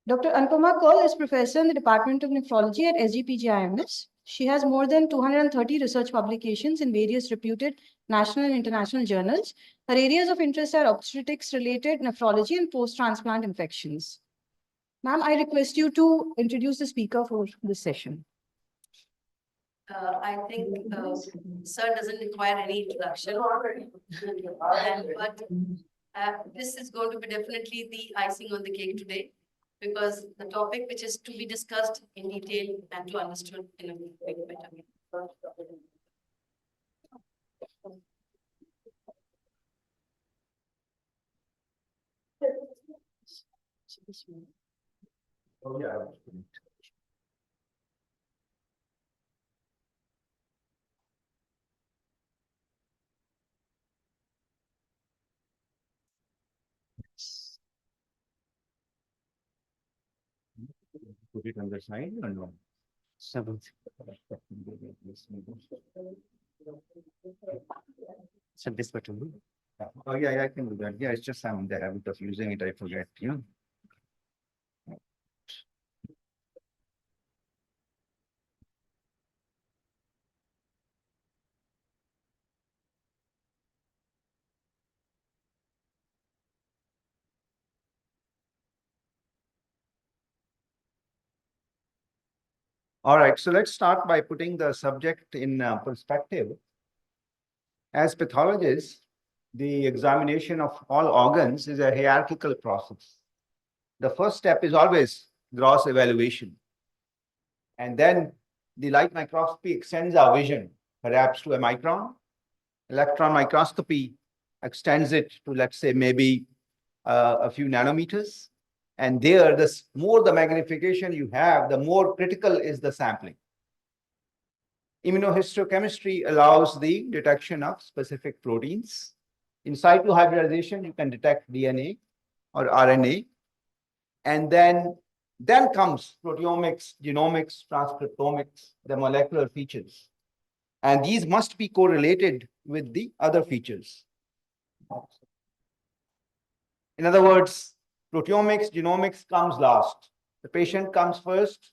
Dr. Anupama Kaul is professor in the Department of Nephrology at SGPGI. She has more than 230 research publications in various reputed national and international journals. Her areas of interest are obstetrics-related nephrology and post-transplant infections. Ma'am, I request you to introduce the speaker for this session. I think sir doesn't require any introduction. But this is going to be definitely the icing on the cake today, because the topic which is to be discussed in detail and to understood in a bit better. Oh, yeah. Put it on the side or no? Seventh. So this button. Oh yeah, I can do that. Yeah, it's just I'm in the habit of using it. I forget. Yeah. All right, so let's start by putting the subject in perspective. As pathologists, the examination of all organs is a hierarchical process. The first step is always gross evaluation. And then the light microscopy extends our vision, perhaps to a micron. Electron microscopy extends it to, let's say, maybe a few nanometers. And there, the more the magnification you have, the more critical is the sampling. Immunohistochemistry allows the detection of specific proteins. In situ hybridization, you can detect DNA or RNA. And then comes proteomics, genomics, transcriptomics, the molecular features. And these must be correlated with the other features. In other words, proteomics, genomics comes last. The patient comes first,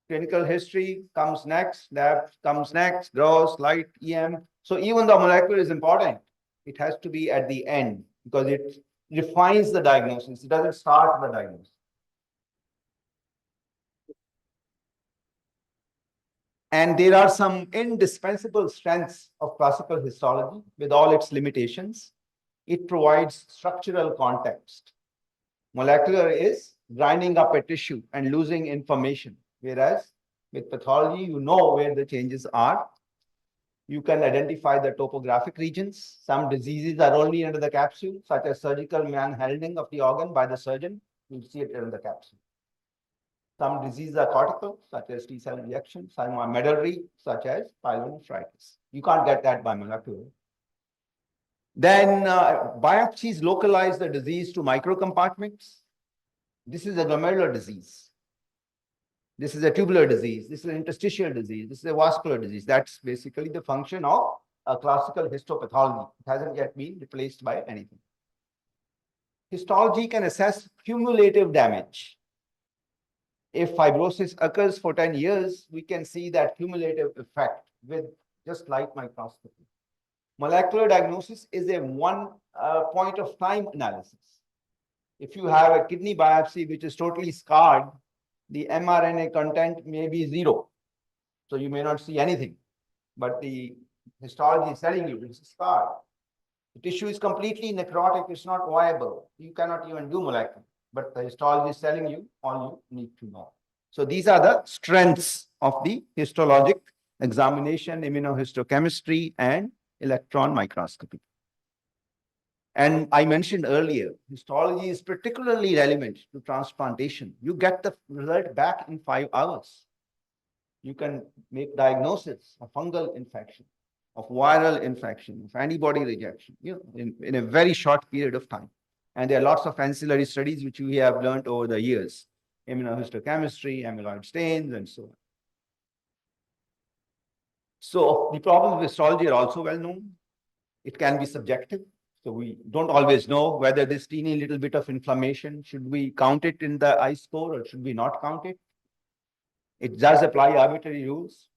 clinical history comes next, lab comes next, gross, light, EM. So even though molecular is important, it has to be at the end because it refines the diagnosis. It doesn't start the diagnosis. And there are some indispensable strengths of classical histology with all its limitations. It provides structural context. Molecular is grinding up a tissue and losing information, whereas with pathology, you know where the changes are. You can identify the topographic regions. Some diseases are only under the capsule, such as surgical manhandling of the organ by the surgeon. You see it in the capsule. Some diseases are cortical, such as T-cell rejection. Some are medullary, such as pyelonephritis. You can't get that by molecular. Then biopsies localize the disease to microcompartments. This is a glomerular disease. This is a tubular disease. This is an interstitial disease. This is a vascular disease. That's basically the function of a classical histopathology. It hasn't yet been replaced by anything. Histology can assess cumulative damage. If fibrosis occurs for 10 years, we can see that cumulative effect with just light microscopy. Molecular diagnosis is a one point of time analysis. If you have a kidney biopsy which is totally scarred, the mRNA content may be 0. So you may not see anything, but the histology is telling you it's scarred. The tissue is completely necrotic, it's not viable. You cannot even do molecular, but the histology is telling you all you need to know. So these are the strengths of the histologic examination, immunohistochemistry, and electron microscopy. And I mentioned earlier, histology is particularly relevant to transplantation. You get the result back in 5 hours. You can make diagnosis of fungal infection, of viral infection, of antibody rejection, in a very short period of time. And there are lots of ancillary studies which we have learned over the years, immunohistochemistry, amyloid stains, and so on. So the problems with histology are also well known. It can be subjective. So we don't always know whether this teeny little bit of inflammation, should we count it in the I-score or should we not count it? It does apply arbitrary rules.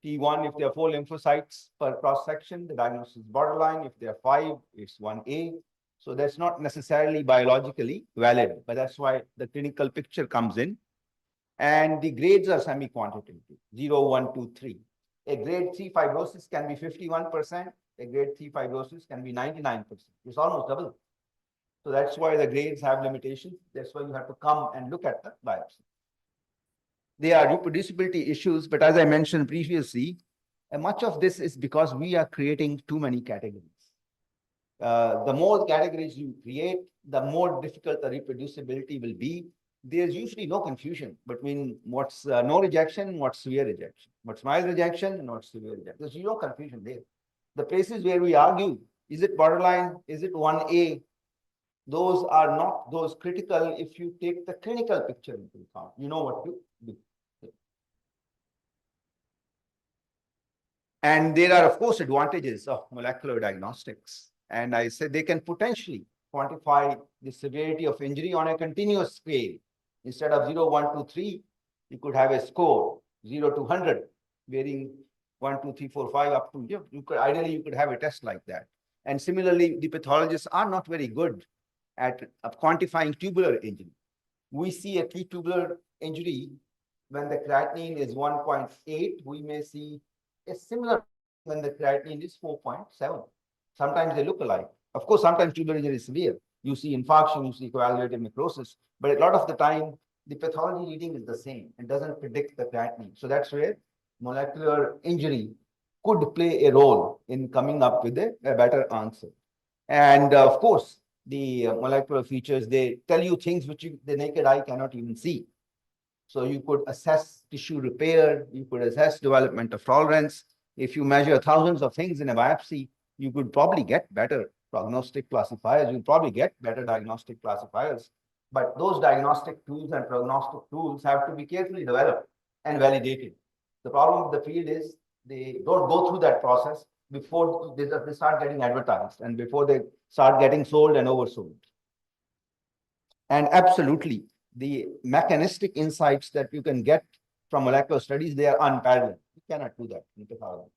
T1, if there are 4 lymphocytes per cross-section, the diagnosis is borderline. If there are 5, it's 1A. So that's not necessarily biologically valid, but that's why the clinical picture comes in. And the grades are semi-quantitative, 0, 1, 2, 3. A grade 3 fibrosis can be 51%. A grade 3 fibrosis can be 99%. It's almost double. So that's why the grades have limitations. That's why you have to come and look at the biopsy. There are reproducibility issues, but as I mentioned previously, much of this is because we are creating too many categories. The more categories you create, the more difficult the reproducibility will be. There's usually no confusion between what's no rejection and what's severe rejection, what's mild rejection and what's severe rejection. There's no confusion there. The places where we argue, is it borderline, is it 1A? Those are not those critical if you take the clinical picture into account. You know what to do. And there are, of course, advantages of molecular diagnostics. And I said they can potentially quantify the severity of injury on a continuous scale. Instead of 0, 1, 2, 3, you could have a score 0 to 100, varying 1, 2, 3, 4, 5 up to, ideally you could have a test like that. And similarly, the pathologists are not very good at quantifying tubular injury. We see a tubular injury when the creatinine is 1.8, we may see a similar when the creatinine is 4.7. Sometimes they look alike. Of course, sometimes tubular injury is severe. You see infarction, you see coagulative necrosis, but a lot of the time, the pathology reading is the same. It doesn't predict the creatinine. So that's where molecular injury could play a role in coming up with a better answer. And of course, the molecular features. They tell you things which the naked eye cannot even see. So you could assess tissue repair, you could assess development of tolerance. If you measure thousands of things in a biopsy, you could probably get better prognostic classifiers. You'll probably get better diagnostic classifiers. But those diagnostic tools and prognostic tools have to be carefully developed and validated. The problem with the field is they don't go through that process before they start getting advertised and before they start getting sold and oversold. And absolutely, the mechanistic insights that you can get from molecular studies, they are unparalleled. You cannot do that in pathology.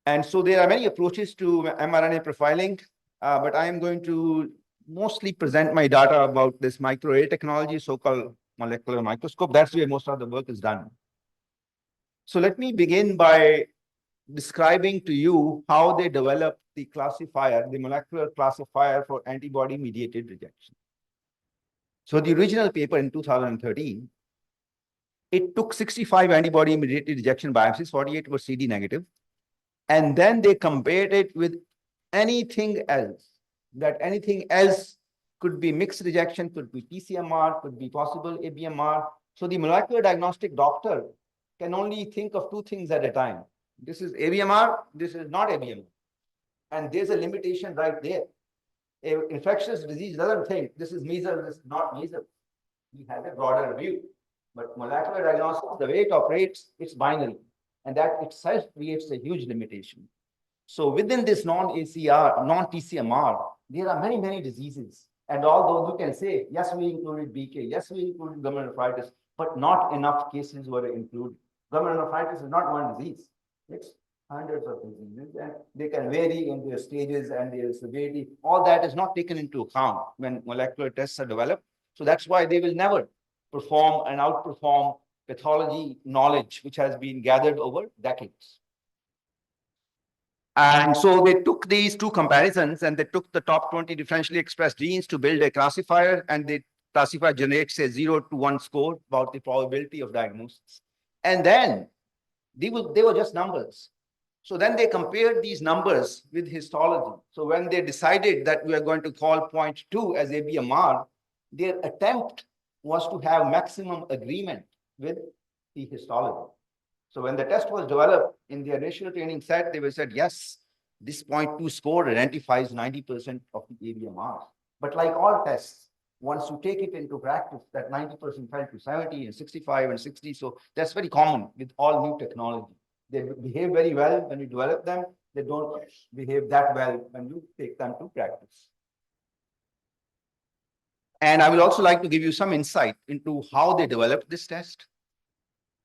And so there are many approaches to mRNA profiling, but I am going to mostly present my data about this microarray technology, so-called molecular microscope. That's where most of the work is done. So let me begin by describing to you how they developed the classifier, the molecular classifier for antibody-mediated rejection. So the original paper in 2013, it took 65 antibody-mediated rejection biopsies, 48 were CD negative, and then they compared it with anything else. That anything else could be mixed rejection, could be TCMR, could be possible ABMR. So the molecular diagnostic doctor can only think of two things at a time. This is ABMR, this is not ABMR. And there's a limitation right there. An infectious disease doesn't think this is measles, this is not measles. We have a broader view. But molecular diagnostics, the way it operates, it's binary. And that itself creates a huge limitation. So within this non-ACR, non-TCMR, there are many, many diseases. And although you can say, yes, we included BK, yes, we included glomerulonephritis, but not enough cases were included. Glomerulonephritis is not one disease. It's hundreds of diseases, and they can vary in their stages and their severity. All that is not taken into account when molecular tests are developed. So that's why they will never perform and outperform pathology knowledge, which has been gathered over decades. And so they took these two comparisons and they took the top 20 differentially expressed genes to build a classifier, and the classifier generates a 0 to 1 score about the probability of diagnosis. And then they were just numbers. So then they compared these numbers with histology. So when they decided that we are going to call 0.2 as ABMR, their attempt was to have maximum agreement with the histology. So when the test was developed in their initial training set, they were said, yes, this 0.2 score identifies 90% of the ABMR. But like all tests, once you take it into practice, that 90% fell to 70 and 65 and 60. So that's very common with all new technology. They behave very well when you develop them. They don't behave that well when you take them to practice. And I would also like to give you some insight into how they developed this test.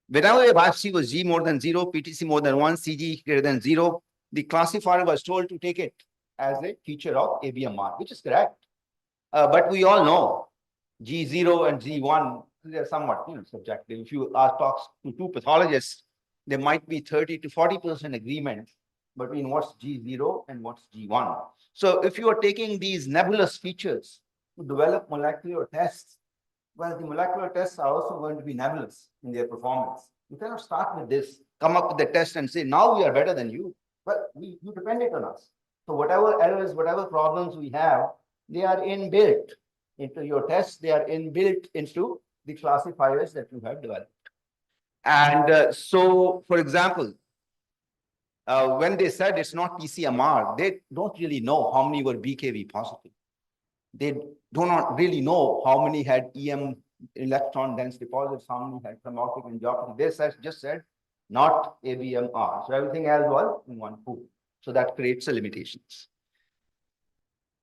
Whenever a biopsy was G more than 0, PTC more than 1, CG greater than 0, the classifier was told to take it as a feature of ABMR, which is correct. But we all know G0 and G1, they're somewhat subjective. If you talk to two pathologists, there might be 30 to 40% agreement between what's G0 and what's G1. So if you are taking these nebulous features to develop molecular tests, well, the molecular tests are also going to be nebulous in their performance. You cannot start with this, come up with the test and say, now we are better than you. Well, you depend it on us. So whatever errors, whatever problems we have, they are inbuilt into your tests. They are inbuilt into the classifiers that you have developed. And so, for example, when they said it's not TCMR, they don't really know how many were BKV positive. They do not really know how many had EM electron dense deposits, how many had thrombotic angiopathy. They just said not ABMR. So everything else was in one pool. So that creates a limitations.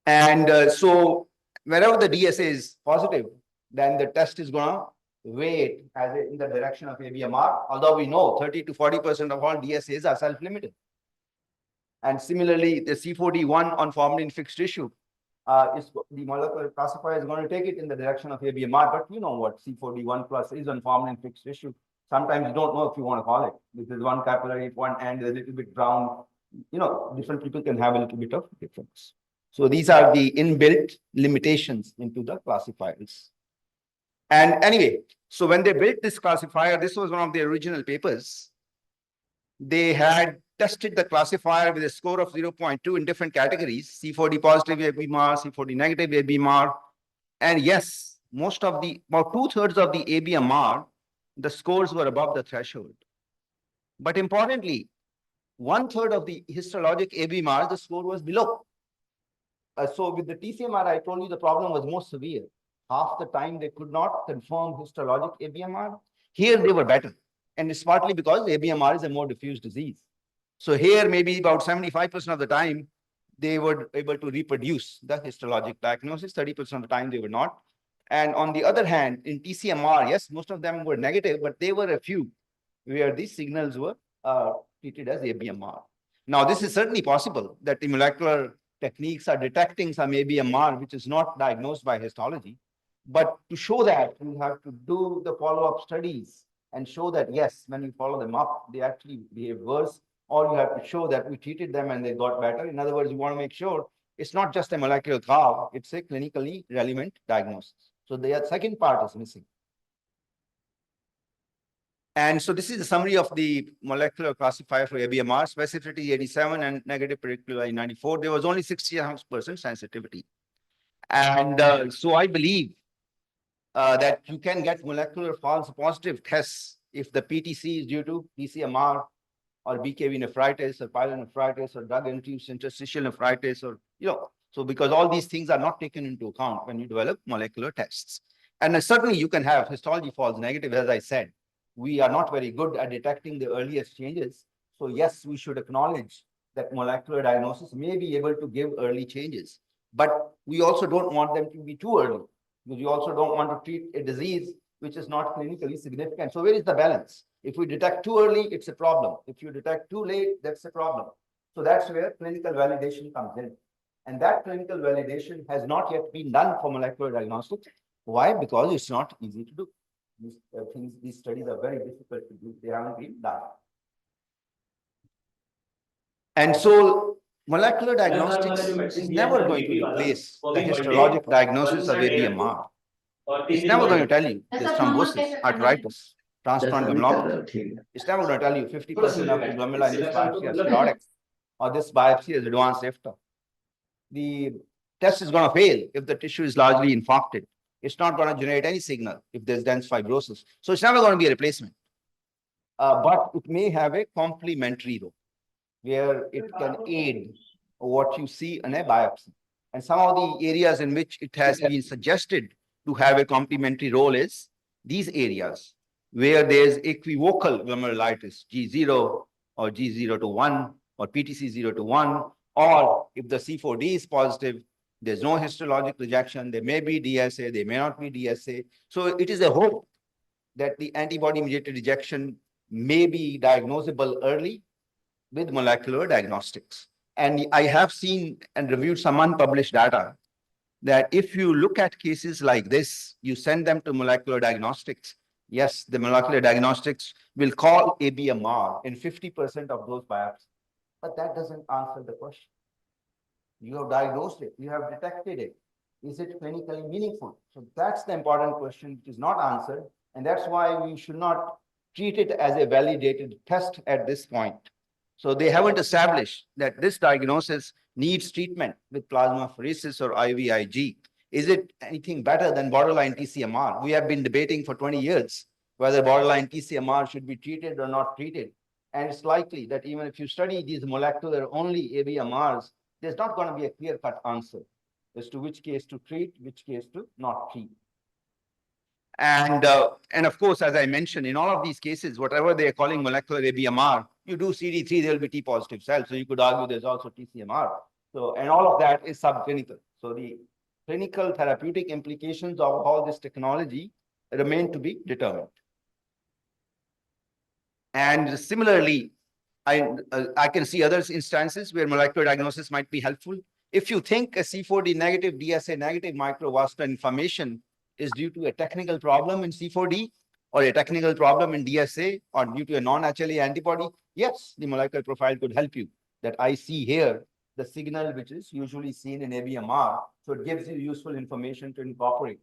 And so wherever the DSA is positive, then the test is going to weight as in the direction of ABMR, although we know 30 to 40% of all DSAs are self-limited. And similarly, the C4D1 on formalin fixed tissue, the molecular classifier is going to take it in the direction of ABMR, but you know what C4D1 plus is on formalin fixed tissue. Sometimes you don't know if you want to call it. This is one capillary at one end, a little bit brown. You know, different people can have a little bit of difference. So these are the inbuilt limitations into the classifiers. And anyway, so when they built this classifier, this was one of the original papers. They had tested the classifier with a score of 0.2 in different categories, C4D positive ABMR, C4D negative ABMR. And yes, most of the, about 2/3 of the ABMR, the scores were above the threshold. But importantly, 1/3 of the histologic ABMR, the score was below. So with the TCMR, I told you the problem was more severe. Half the time they could not confirm histologic ABMR. Here they were better. And it's partly because ABMR is a more diffuse disease. So here maybe about 75% of the time, they were able to reproduce the histologic diagnosis, 30% of the time they were not. And on the other hand, in TCMR, yes, most of them were negative, but there were a few where these signals were treated as ABMR. Now, this is certainly possible that the molecular techniques are detecting some ABMR, which is not diagnosed by histology. But to show that, you have to do the follow-up studies and show that, yes, when you follow them up, they actually behave worse, or you have to show that we treated them and they got better. In other words, you want to make sure it's not just a molecular curve, it's a clinically relevant diagnosis. So the second part is missing. And so this is the summary of the molecular classifier for ABMR, specificity 87 and negative predictive 94. There was only 60% sensitivity. And so I believe that you can get molecular false positive tests if the PTC is due to TCMR or BKV nephritis or pyelonephritis or drug-induced interstitial nephritis, or, so because all these things are not taken into account when you develop molecular tests. And certainly you can have histology false negative, as I said. We are not very good at detecting the earliest changes. So yes, we should acknowledge that molecular diagnosis may be able to give early changes, but we also don't want them to be too early, because you also don't want to treat a disease which is not clinically significant. So where is the balance? If we detect too early, it's a problem. If you detect too late, that's a problem. So that's where clinical validation comes in. And that clinical validation has not yet been done for molecular diagnostics. Why? Because it's not easy to do. These studies are very difficult to do. They haven't been done. And so molecular diagnostics is never going to replace the histologic diagnosis of ABMR. It's never going to tell you there's thrombosis, arteritis, transplant glomerulopathy. It's never going to tell you 50% of the glomeruli in this biopsy are sclerotic, or this biopsy is advanced after. The test is going to fail if the tissue is largely infarcted. It's not going to generate any signal if there's dense fibrosis. So it's never going to be a replacement. But it may have a complementary role where it can aid what you see in a biopsy. And some of the areas in which it has been suggested to have a complementary role is these areas where there's equivocal glomerulitis, G0 or G0 to 1 or PTC 0 to 1, or if the C4D is positive, there's no histologic rejection, there may be DSA, there may not be DSA. So it is a hope that the antibody-mediated rejection may be diagnosable early with molecular diagnostics. And I have seen and reviewed some unpublished data that if you look at cases like this, you send them to molecular diagnostics. Yes, the molecular diagnostics will call ABMR in 50% of those biopsies, but that doesn't answer the question. You have diagnosed it, you have detected it. Is it clinically meaningful? So that's the important question which is not answered. And that's why we should not treat it as a validated test at this point. So they haven't established that this diagnosis needs treatment with plasmapheresis or IVIG. Is it anything better than borderline TCMR? We have been debating for 20 years whether borderline TCMR should be treated or not treated. And it's likely that even if you study these molecular only ABMRs, there's not going to be a clear-cut answer as to which case to treat, which case to not treat. And of course, as I mentioned, in all of these cases, whatever they are calling molecular ABMR, you do CD3, there will be T positive cells. So you could argue there's also TCMR. So, and all of that is subclinical. So the clinical therapeutic implications of all this technology remain to be determined. And similarly, I can see other instances where molecular diagnosis might be helpful. If you think a C4D negative, DSA negative microvascular inflammation is due to a technical problem in C4D or a technical problem in DSA or due to a non-HLA antibody, yes, the molecular profile could help you. That I see here the signal which is usually seen in ABMR. So it gives you useful information to incorporate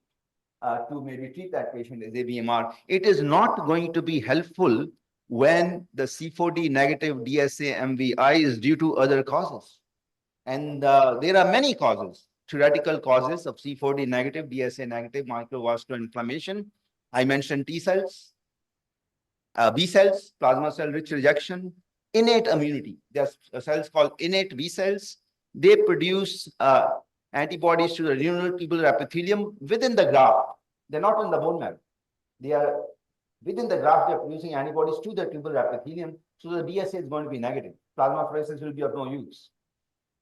to maybe treat that patient as ABMR. It is not going to be helpful when the C4D negative DSA MVI is due to other causes. And there are many causes, theoretical causes of C4D negative, DSA negative microvascular inflammation. I mentioned T cells, B cells, plasma cell rich rejection, innate immunity. There's cells called innate B cells. They produce antibodies to the renal tubular epithelium within the graft. They're not in the bone marrow. They are within the graft, they're producing antibodies to the tubular epithelium. So the DSA is going to be negative. Plasmapheresis will be of no use.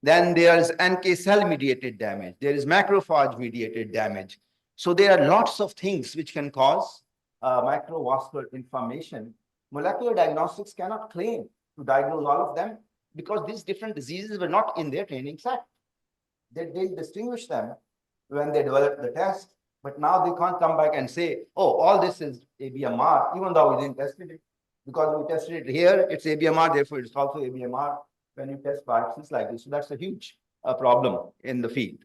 Then there is NK cell mediated damage. There is macrophage mediated damage. So there are lots of things which can cause macrovascular inflammation. Molecular diagnostics cannot claim to diagnose all of them because these different diseases were not in their training set. They didn't distinguish them when they developed the test, but now they can't come back and say, oh, all this is ABMR, even though we didn't test it. Because we tested it here, it's ABMR, therefore it's also ABMR when you test biopsies like this. So that's a huge problem in the field.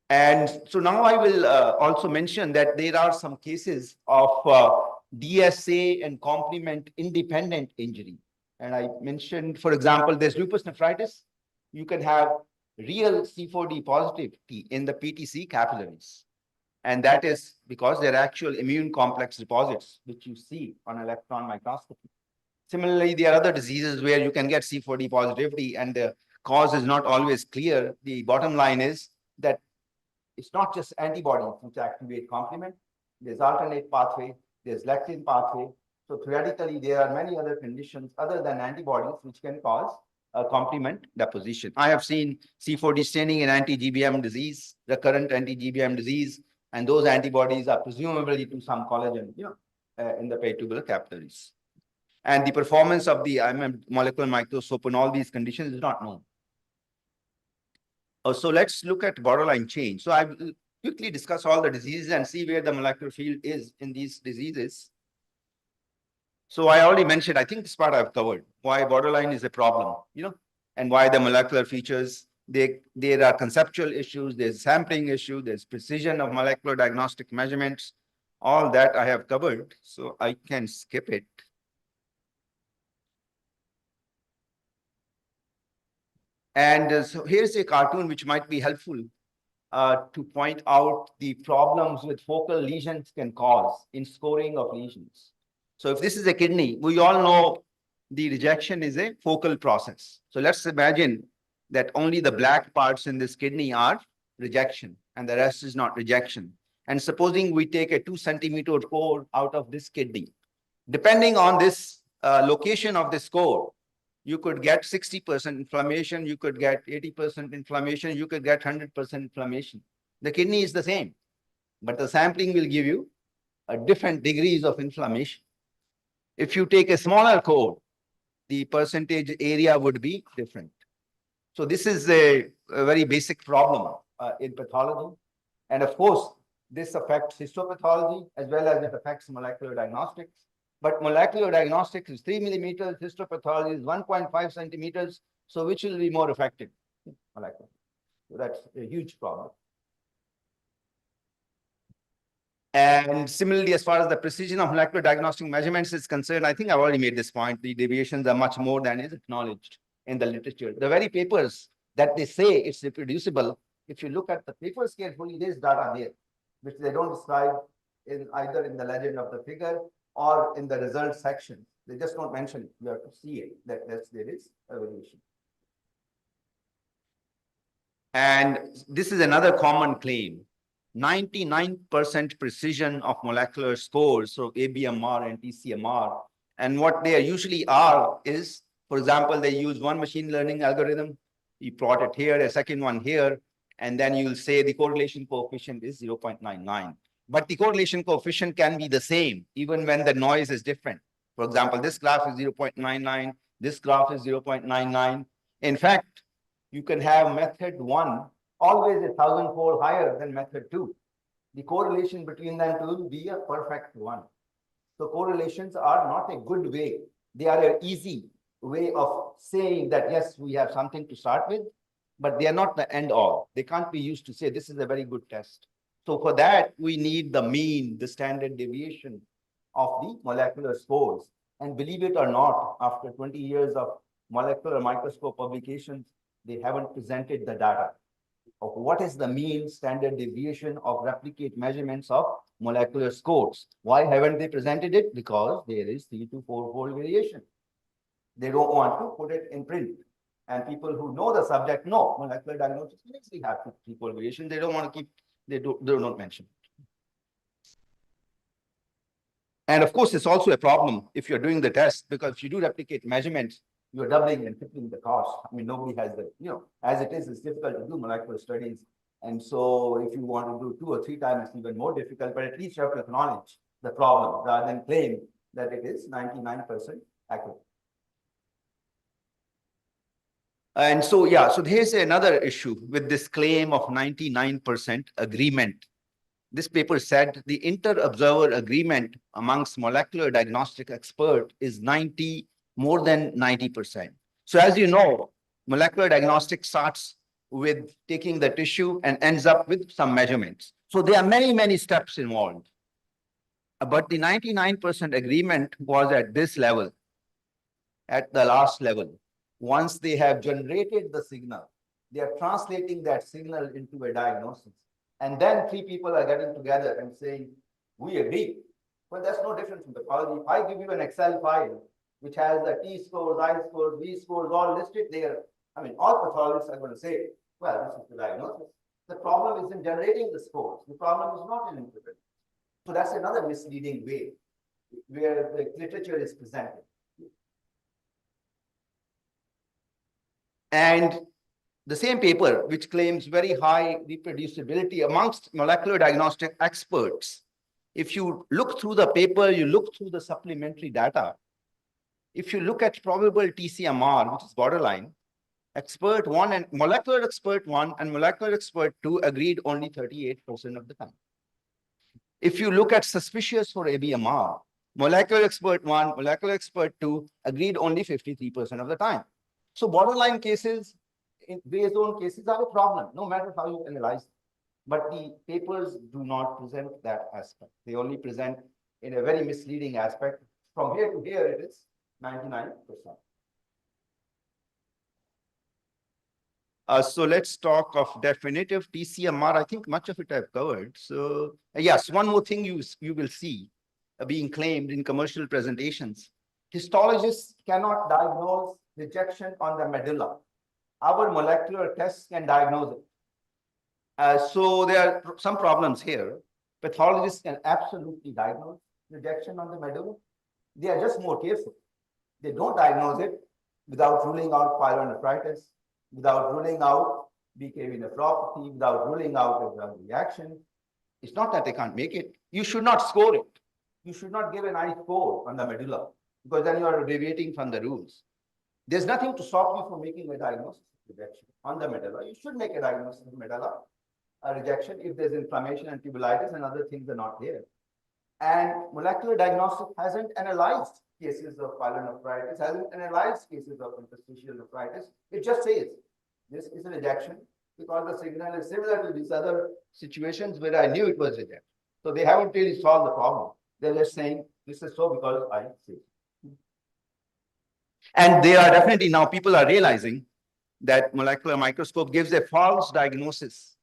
And so now I will also mention that there are some cases of DSA and complement independent injury. And I mentioned, for example, there's lupus nephritis. You can have real C4D positivity in the PTC capillaries. And that is because they're actual immune complex deposits, which you see on electron microscopy. Similarly, there are other diseases where you can get C4D positivity and the cause is not always clear. The bottom line is that it's not just antibodies which activate complement. There's alternate pathway, there's lectin pathway. So theoretically, there are many other conditions other than antibodies which can cause a complement deposition. I have seen C4D staining in anti-GBM disease, recurrent anti-GBM disease, and those antibodies are presumably to some collagen, in the peritubular capillaries. And the performance of the molecular microscope in all these conditions is not known. So let's look at borderline change. So I will quickly discuss all the diseases and see where the molecular field is in these diseases. So I already mentioned, I think this part I've covered, why borderline is a problem, and why the molecular features, there are conceptual issues, there's sampling issue, there's precision of molecular diagnostic measurements, all that I have covered. So I can skip it. And so here's a cartoon which might be helpful to point out the problems with focal lesions can cause in scoring of lesions. So if this is a kidney, we all know the rejection is a focal process. So let's imagine that only the black parts in this kidney are rejection and the rest is not rejection. And supposing we take a 2 centimeter core out of this kidney, depending on this location of this core, you could get 60% inflammation, you could get 80% inflammation, you could get 100% inflammation. The kidney is the same, but the sampling will give you different degrees of inflammation. If you take a smaller core, the percentage area would be different. So this is a very basic problem in pathology. And of course, this affects histopathology as well as it affects molecular diagnostics. But molecular diagnostics is 3 millimeters, histopathology is 1.5 centimeters. So which will be more effective? Molecular. So that's a huge problem. And similarly, as far as the precision of molecular diagnostic measurements is concerned, I think I've already made this point. The deviations are much more than is acknowledged in the literature. The very papers that they say it's reproducible, if you look at the papers carefully, there's data there, which they don't describe in either in the legend of the figure or in the results section. They just don't mention it. You have to see it, that there is a variation. And this is another common claim. 99% precision of molecular scores, so ABMR and TCMR. And what they usually are is, for example, they use one machine learning algorithm. You plot it here, a second one here, and then you'll say the correlation coefficient is 0.99. But the correlation coefficient can be the same, even when the noise is different. For example, this graph is 0.99, this graph is 0.99. In fact, you can have method 1 always 1,000-fold higher than method 2. The correlation between them will be a perfect one. So correlations are not a good way. They are an easy way of saying that, yes, we have something to start with, but they are not the end all. They can't be used to say this is a very good test. So for that, we need the mean, the standard deviation, of the molecular scores. And believe it or not, after 20 years of molecular microscope publications, they haven't presented the data of what is the mean standard deviation of replicate measurements of molecular scores. Why haven't they presented it? Because there is 3 to 4-fold variation. They don't want to put it in print. And people who know the subject know molecular diagnosis we have 3-fold variation. They don't want to keep, they do not mention it. And of course, it's also a problem if you're doing the test, because if you do replicate measurements, you're doubling and tripling the cost. I mean, nobody has the, as it is, it's difficult to do molecular studies. And so if you want to do 2 or 3 times, it's even more difficult, but at least you have to acknowledge the problem rather than claim that it is 99% accurate. And so, yeah, so here's another issue with this claim of 99% agreement. This paper said the inter-observer agreement amongst molecular diagnostic expert is more than 90%. So as you know, molecular diagnostic starts with taking the tissue and ends up with some measurements. So there are many, many steps involved. But the 99% agreement was at this level, at the last level. Once they have generated the signal, they are translating that signal into a diagnosis. And then 3 people are getting together and saying, we agree. Well, that's no different from pathology. If I give you an Excel file, which has the T-scores, I-scores, V-scores, all listed there, I mean, all pathologists are going to say, well, this is the diagnosis. The problem is in generating the scores. The problem is not in interpreting. So that's another misleading way where the literature is presented. And the same paper, which claims very high reproducibility amongst molecular diagnostic experts, if you look through the paper, you look through the supplementary data, if you look at probable TCMR, which is borderline, expert 1 and molecular expert 1 and molecular expert 2 agreed only 38% of the time. If you look at suspicious for ABMR, molecular expert 1, molecular expert 2 agreed only 53% of the time. So borderline cases, in gray zone cases are a problem, no matter how you analyze them. But the papers do not present that aspect. They only present in a very misleading aspect. From here to here, it is 99%. So let's talk of definitive TCMR. I think much of it I've covered. So yes, one more thing you will see being claimed in commercial presentations. Histologists cannot diagnose rejection on the medulla. Our molecular tests can diagnose it. So there are some problems here. Pathologists can absolutely diagnose rejection on the medulla. They are just more careful. They don't diagnose it without ruling out pyelonephritis, without ruling out BKV nephropathy, without ruling out a drug reaction. It's not that they can't make it. You should not score it. You should not give an I score on the medulla, because then you are deviating from the rules. There's nothing to stop you from making a diagnosis of rejection on the medulla. You should make a diagnosis of medulla rejection if there's inflammation and tubulitis and other things are not there. And molecular diagnostic hasn't analyzed cases of pyelonephritis, hasn't analyzed cases of interstitial nephritis. It just says this is a rejection because the signal is similar to these other situations where I knew it was rejection. So they haven't really solved the problem. They're just saying this is so because I see. And they are definitely now people are realizing that molecular microscope gives a false diagnosis,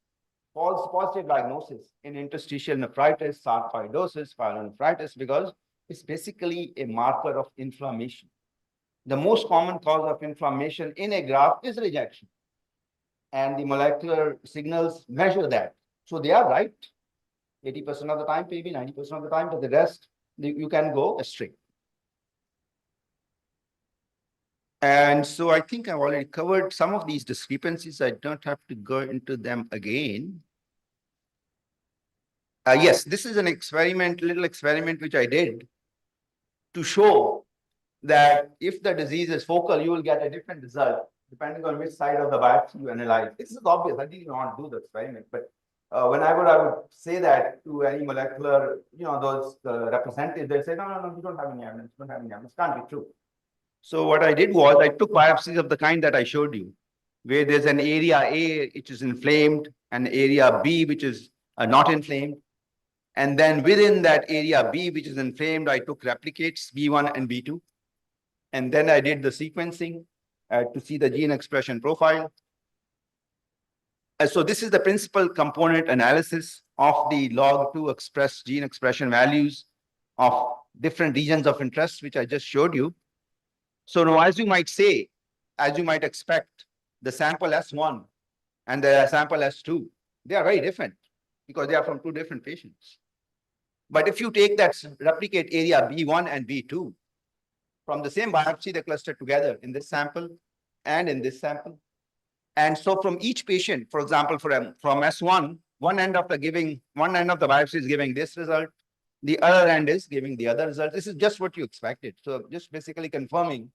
false positive diagnosis in interstitial nephritis, sarcoidosis, pyelonephritis, because it's basically a marker of inflammation. The most common cause of inflammation in a graft is rejection. And the molecular signals measure that. So they are right 80% of the time, maybe 90% of the time, but the rest you can go astray. And so I think I've already covered some of these discrepancies. I don't have to go into them again. Yes, this is an experiment, little experiment which I did to show that if the disease is focal, you will get a different result depending on which side of the biopsy you analyze. This is obvious. I didn't want to do the experiment, but whenever I would say that to any molecular, those representatives, they say, no, we don't have any evidence, don't have any evidence. Can't be true. So what I did was I took biopsies of the kind that I showed you, where there's an area A which is inflamed and area B which is not inflamed. And then within that area B, which is inflamed, I took replicates B1 and B2. And then I did the sequencing to see the gene expression profile. So this is the principal component analysis of the log2 express gene expression values of different regions of interest, which I just showed you. So now, as you might say, as you might expect, the sample S1 and the sample S2, they are very different because they are from two different patients. But if you take that replicate area B1 and B2 from the same biopsy, they clustered together in this sample and in this sample. And so from each patient, for example, from S1, one end of the biopsy is giving this result, the other end is giving the other result. This is just what you expected. So just basically confirming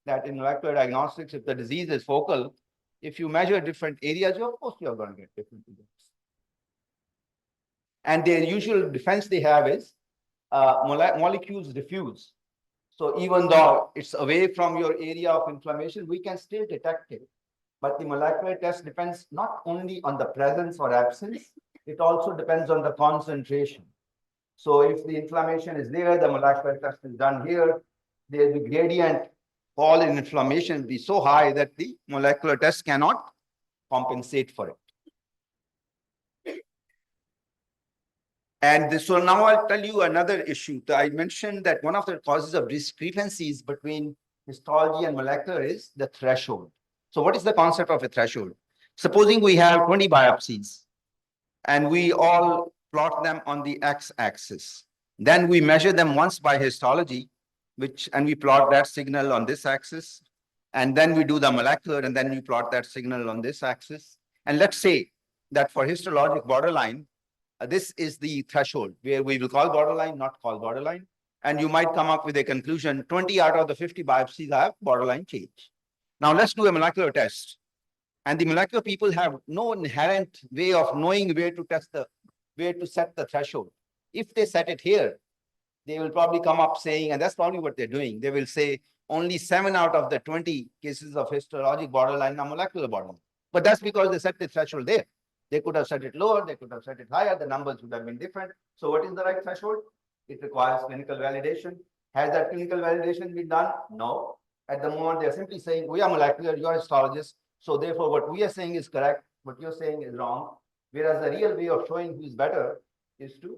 that in molecular diagnostics, if the disease is focal, if you measure different areas, of course you're going to get different results. And their usual defense they have is molecules diffuse. So even though it's away from your area of inflammation, we can still detect it. But the molecular test depends not only on the presence or absence, it also depends on the concentration. So if the inflammation is there, the molecular test is done here, the gradient fall in inflammation will be so high that the molecular test cannot compensate for it. And so now I'll tell you another issue. I mentioned that one of the causes of discrepancies between histology and molecular is the threshold. So what is the concept of a threshold? Supposing we have 20 biopsies and we all plot them on the x-axis. Then we measure them once by histology, and we plot that signal on this axis. And then we do the molecular, and then we plot that signal on this axis. And let's say that for histologic borderline, this is the threshold where we will call borderline, not call borderline. And you might come up with a conclusion, 20 out of the 50 biopsies have borderline change. Now let's do a molecular test. And the molecular people have no inherent way of knowing where to set the threshold. If they set it here, they will probably come up saying, and that's probably what they're doing, they will say only 7 out of the 20 cases of histologic borderline are molecular borderline. But that's because they set the threshold there. They could have set it lower, they could have set it higher, the numbers would have been different. So what is the right threshold? It requires clinical validation. Has that clinical validation been done? No. At the moment, they're simply saying, we are molecular, you're histologist. So therefore, what we are saying is correct, what you're saying is wrong. Whereas the real way of showing who is better is to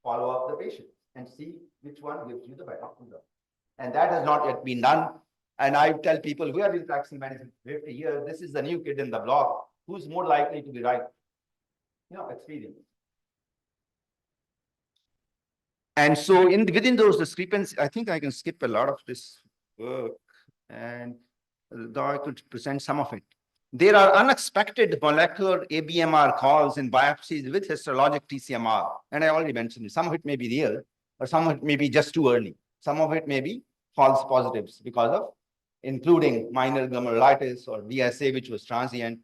follow up the patient and see which one gives you the better result. And that has not yet been done. And I tell people who have been practicing medicine for 50 years, this is the new kid in the block. Who's more likely to be right? Experience. And so within those discrepancies, I think I can skip a lot of this work, and though I could present some of it. There are unexpected molecular ABMR calls in biopsies with histologic TCMR. And I already mentioned it. Some of it may be real, or some of it may be just too early. Some of it may be false positives because of including minor glomerulitis or DSA, which was transient.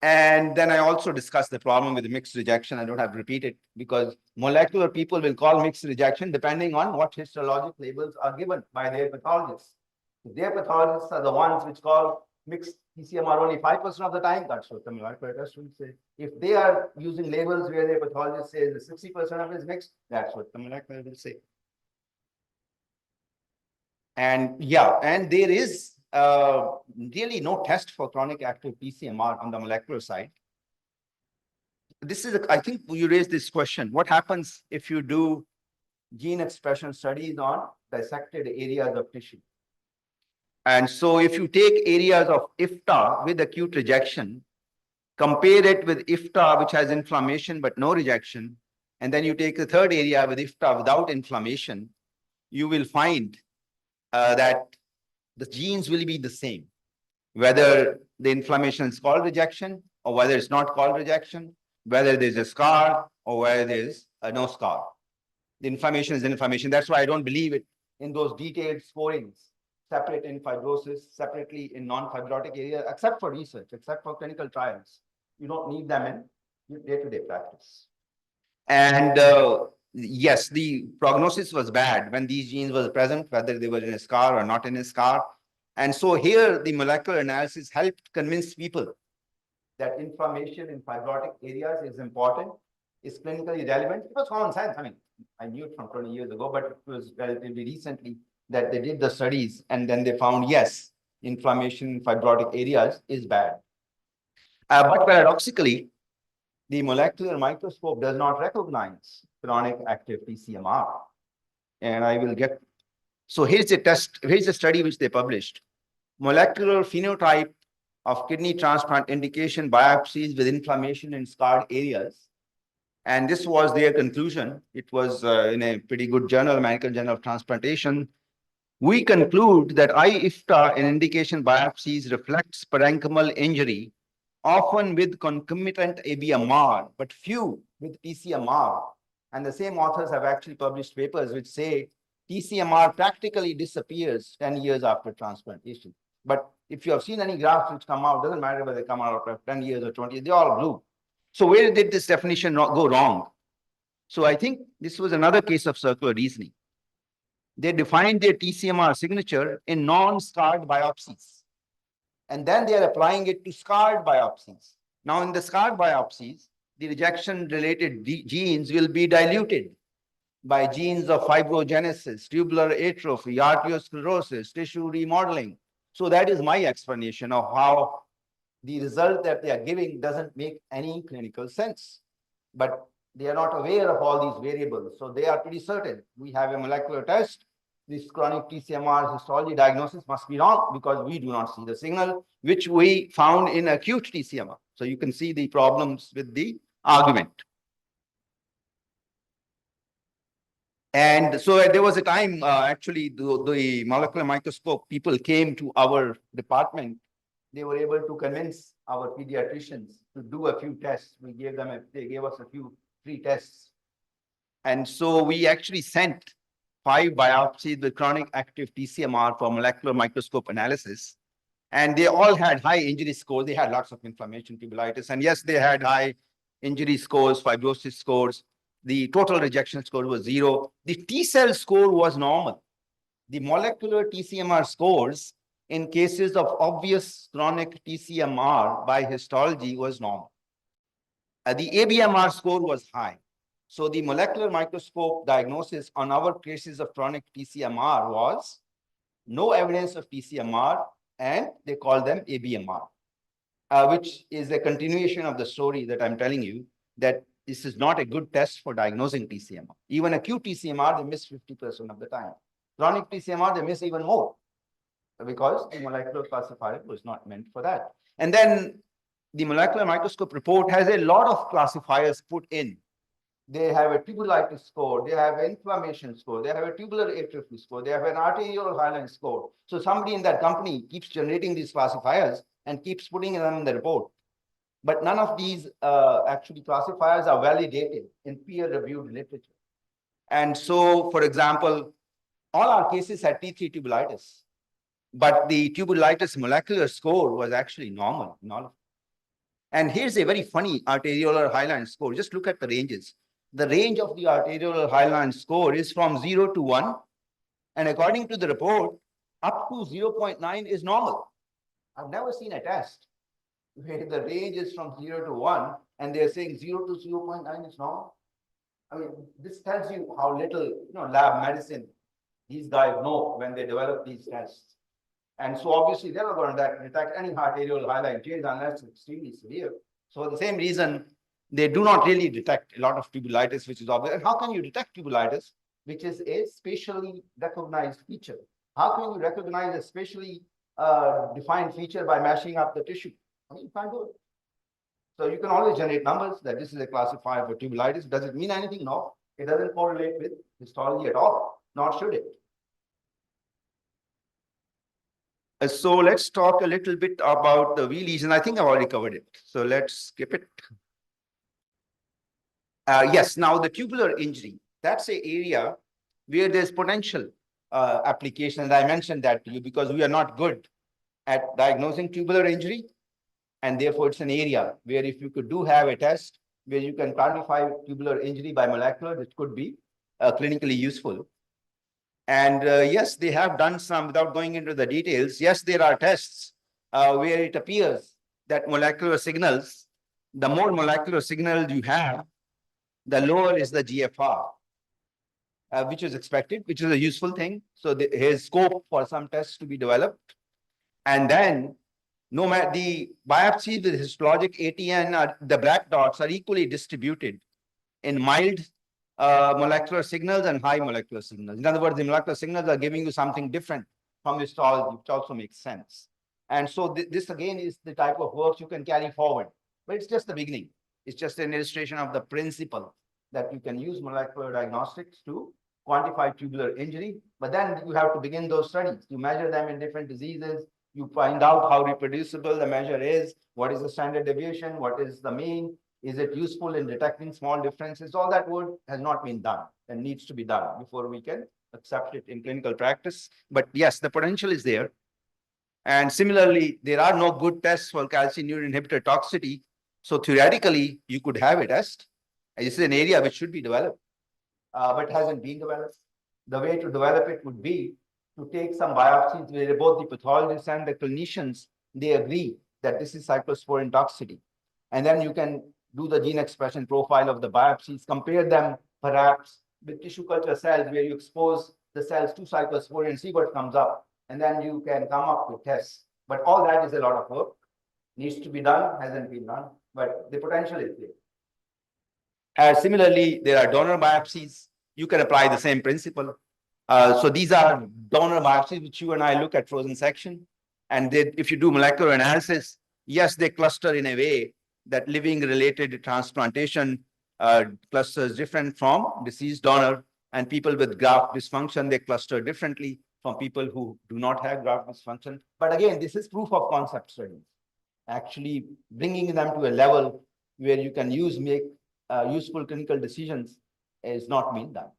And then I also discussed the problem with mixed rejection. I don't have to repeat it because molecular people will call mixed rejection depending on what histologic labels are given by their pathologists. Their pathologists are the ones which call mixed TCMR only 5% of the time. That's what the molecular test will say. If they are using labels where their pathologist says the 60% of it is mixed, that's what the molecular will say. And and there is really no test for chronic active TCMR on the molecular side. This is, I think you raised this question. What happens if you do gene expression studies on dissected areas of tissue? And so if you take areas of IFTA with acute rejection, compare it with IFTA, which has inflammation but no rejection, and then you take the third area with IFTA without inflammation, you will find that the genes will be the same, whether the inflammation is called rejection or whether it's not called rejection, whether there's a scar or whether there's no scar. The inflammation is inflammation. That's why I don't believe it in those detailed scorings, separate in fibrosis, separately in non-fibrotic area, except for research, except for clinical trials. You don't need them in day-to-day practice. And yes, the prognosis was bad when these genes were present, whether they were in a scar or not in a scar. And so here, the molecular analysis helped convince people that inflammation in fibrotic areas is important. is clinically relevant. It was common science. I mean, I knew it from 20 years ago, but it was relatively recently that they did the studies and then they found, yes, inflammation in fibrotic areas is bad. But paradoxically, the molecular microscope does not recognize chronic active TCMR. And I will get, so here's a study which they published. Molecular phenotype of kidney transplant indication biopsies with inflammation in scarred areas. And this was their conclusion. It was in a pretty good journal, American Journal of Transplantation. We conclude that IFTA in indication biopsies reflects parenchymal injury, often with concomitant ABMR, but few with TCMR. And the same authors have actually published papers which say TCMR practically disappears 10 years after transplantation. But if you have seen any graphs which come out, doesn't matter whether they come out after 10 years or 20 years, they're all blue. So where did this definition not go wrong? So I think this was another case of circular reasoning. They defined their TCMR signature in non-scarred biopsies. And then they are applying it to scarred biopsies. Now in the scarred biopsies, the rejection-related genes will be diluted by genes of fibrogenesis, tubular atrophy, arteriosclerosis, tissue remodeling. So that is my explanation of how the result that they are giving doesn't make any clinical sense. But they are not aware of all these variables. So they are pretty certain. We have a molecular test. This chronic TCMR histology diagnosis must be wrong because we do not see the signal, which we found in acute TCMR. So you can see the problems with the argument. And so there was a time, actually, the molecular microscope people came to our department. They were able to convince our pediatricians to do a few tests. They gave us a few free tests. And so we actually sent 5 biopsies with chronic active TCMR for molecular microscope analysis. And they all had high injury scores. They had lots of inflammation, tubulitis. And yes, they had high injury scores, fibrosis scores. The total rejection score was 0. The T cell score was normal. The molecular TCMR scores in cases of obvious chronic TCMR by histology was normal. The ABMR score was high. So the molecular microscope diagnosis on our cases of chronic TCMR was no evidence of TCMR, and they call them ABMR, which is a continuation of the story that I'm telling you, that this is not a good test for diagnosing TCMR. Even acute TCMR, they miss 50% of the time. Chronic TCMR, they miss even more because the molecular classifier was not meant for that. And then the molecular microscope report has a lot of classifiers put in. They have a tubulitis score, they have an inflammation score, they have a tubular atrophy score, they have an arterial hyaline score. So somebody in that company keeps generating these classifiers and keeps putting them in the report. But none of these actually classifiers are validated in peer-reviewed literature. And so, for example, all our cases had T3 tubulitis, but the tubulitis molecular score was actually normal in all of them. And here's a very funny arteriolar hyaline score. Just look at the ranges. The range of the arteriolar hyaline score is from 0 to 1. And according to the report, up to 0.9 is normal. I've never seen a test where the range is from 0 to 1 and they're saying 0 to 0.9 is normal. I mean, this tells you how little lab medicine these guys know when they develop these tests. And so obviously they're not going to detect any arterial hyaline change unless it's extremely severe. So for the same reason, they do not really detect a lot of tubulitis, which is obvious. And how can you detect tubulitis, which is a spatially recognized feature? How can you recognize a spatially defined feature by mashing up the tissue? I mean, you can't do it. So you can always generate numbers that this is a classifier for tubulitis. Does it mean anything? No. It doesn't correlate with histology at all, nor should it. So let's talk a little bit about the V lesion. I think I've already covered it. So let's skip it. Yes, now the tubular injury, that's an area where there's potential application. And I mentioned that to you because we are not good at diagnosing tubular injury. And therefore, it's an area where if you could have a test where you can quantify tubular injury by molecular, it could be clinically useful. And yes, they have done some, without going into the details. Yes, there are tests where it appears that molecular signals, the more molecular signals you have, the lower is the GFR, which is expected, which is a useful thing. So here's scope for some tests to be developed. And then no matter the biopsy, the histologic ATN, the black dots are equally distributed in mild molecular signals and high molecular signals. In other words, the molecular signals are giving you something different from histology, which also makes sense. And so this again is the type of work you can carry forward, but it's just the beginning. It's just an illustration of the principle that you can use molecular diagnostics to quantify tubular injury, but then you have to begin those studies. You measure them in different diseases. You find out how reproducible the measure is, what is the standard deviation, what is the mean, is it useful in detecting small differences? All that work has not been done and needs to be done before we can accept it in clinical practice. But yes, the potential is there. And similarly, there are no good tests for calcineurin inhibitor toxicity. So theoretically, you could have a test. This is an area which should be developed, but hasn't been developed. The way to develop it would be to take some biopsies where both the pathologists and the clinicians, they agree that this is cyclosporine toxicity. And then you can do the gene expression profile of the biopsies, compare them perhaps with tissue culture cells where you expose the cells to cyclosporine and see what comes up. And then you can come up with tests. But all that is a lot of work. Needs to be done, hasn't been done, but the potential is there. Similarly, there are donor biopsies. You can apply the same principle. So these are donor biopsies, which you and I look at frozen section. And if you do molecular analysis, yes, they cluster in a way that living related transplantation clusters different from deceased donor, and people with graft dysfunction, they cluster differently from people who do not have graft dysfunction. But again, this is proof of concept studies, actually bringing them to a level where you can make useful clinical decisions is not being done.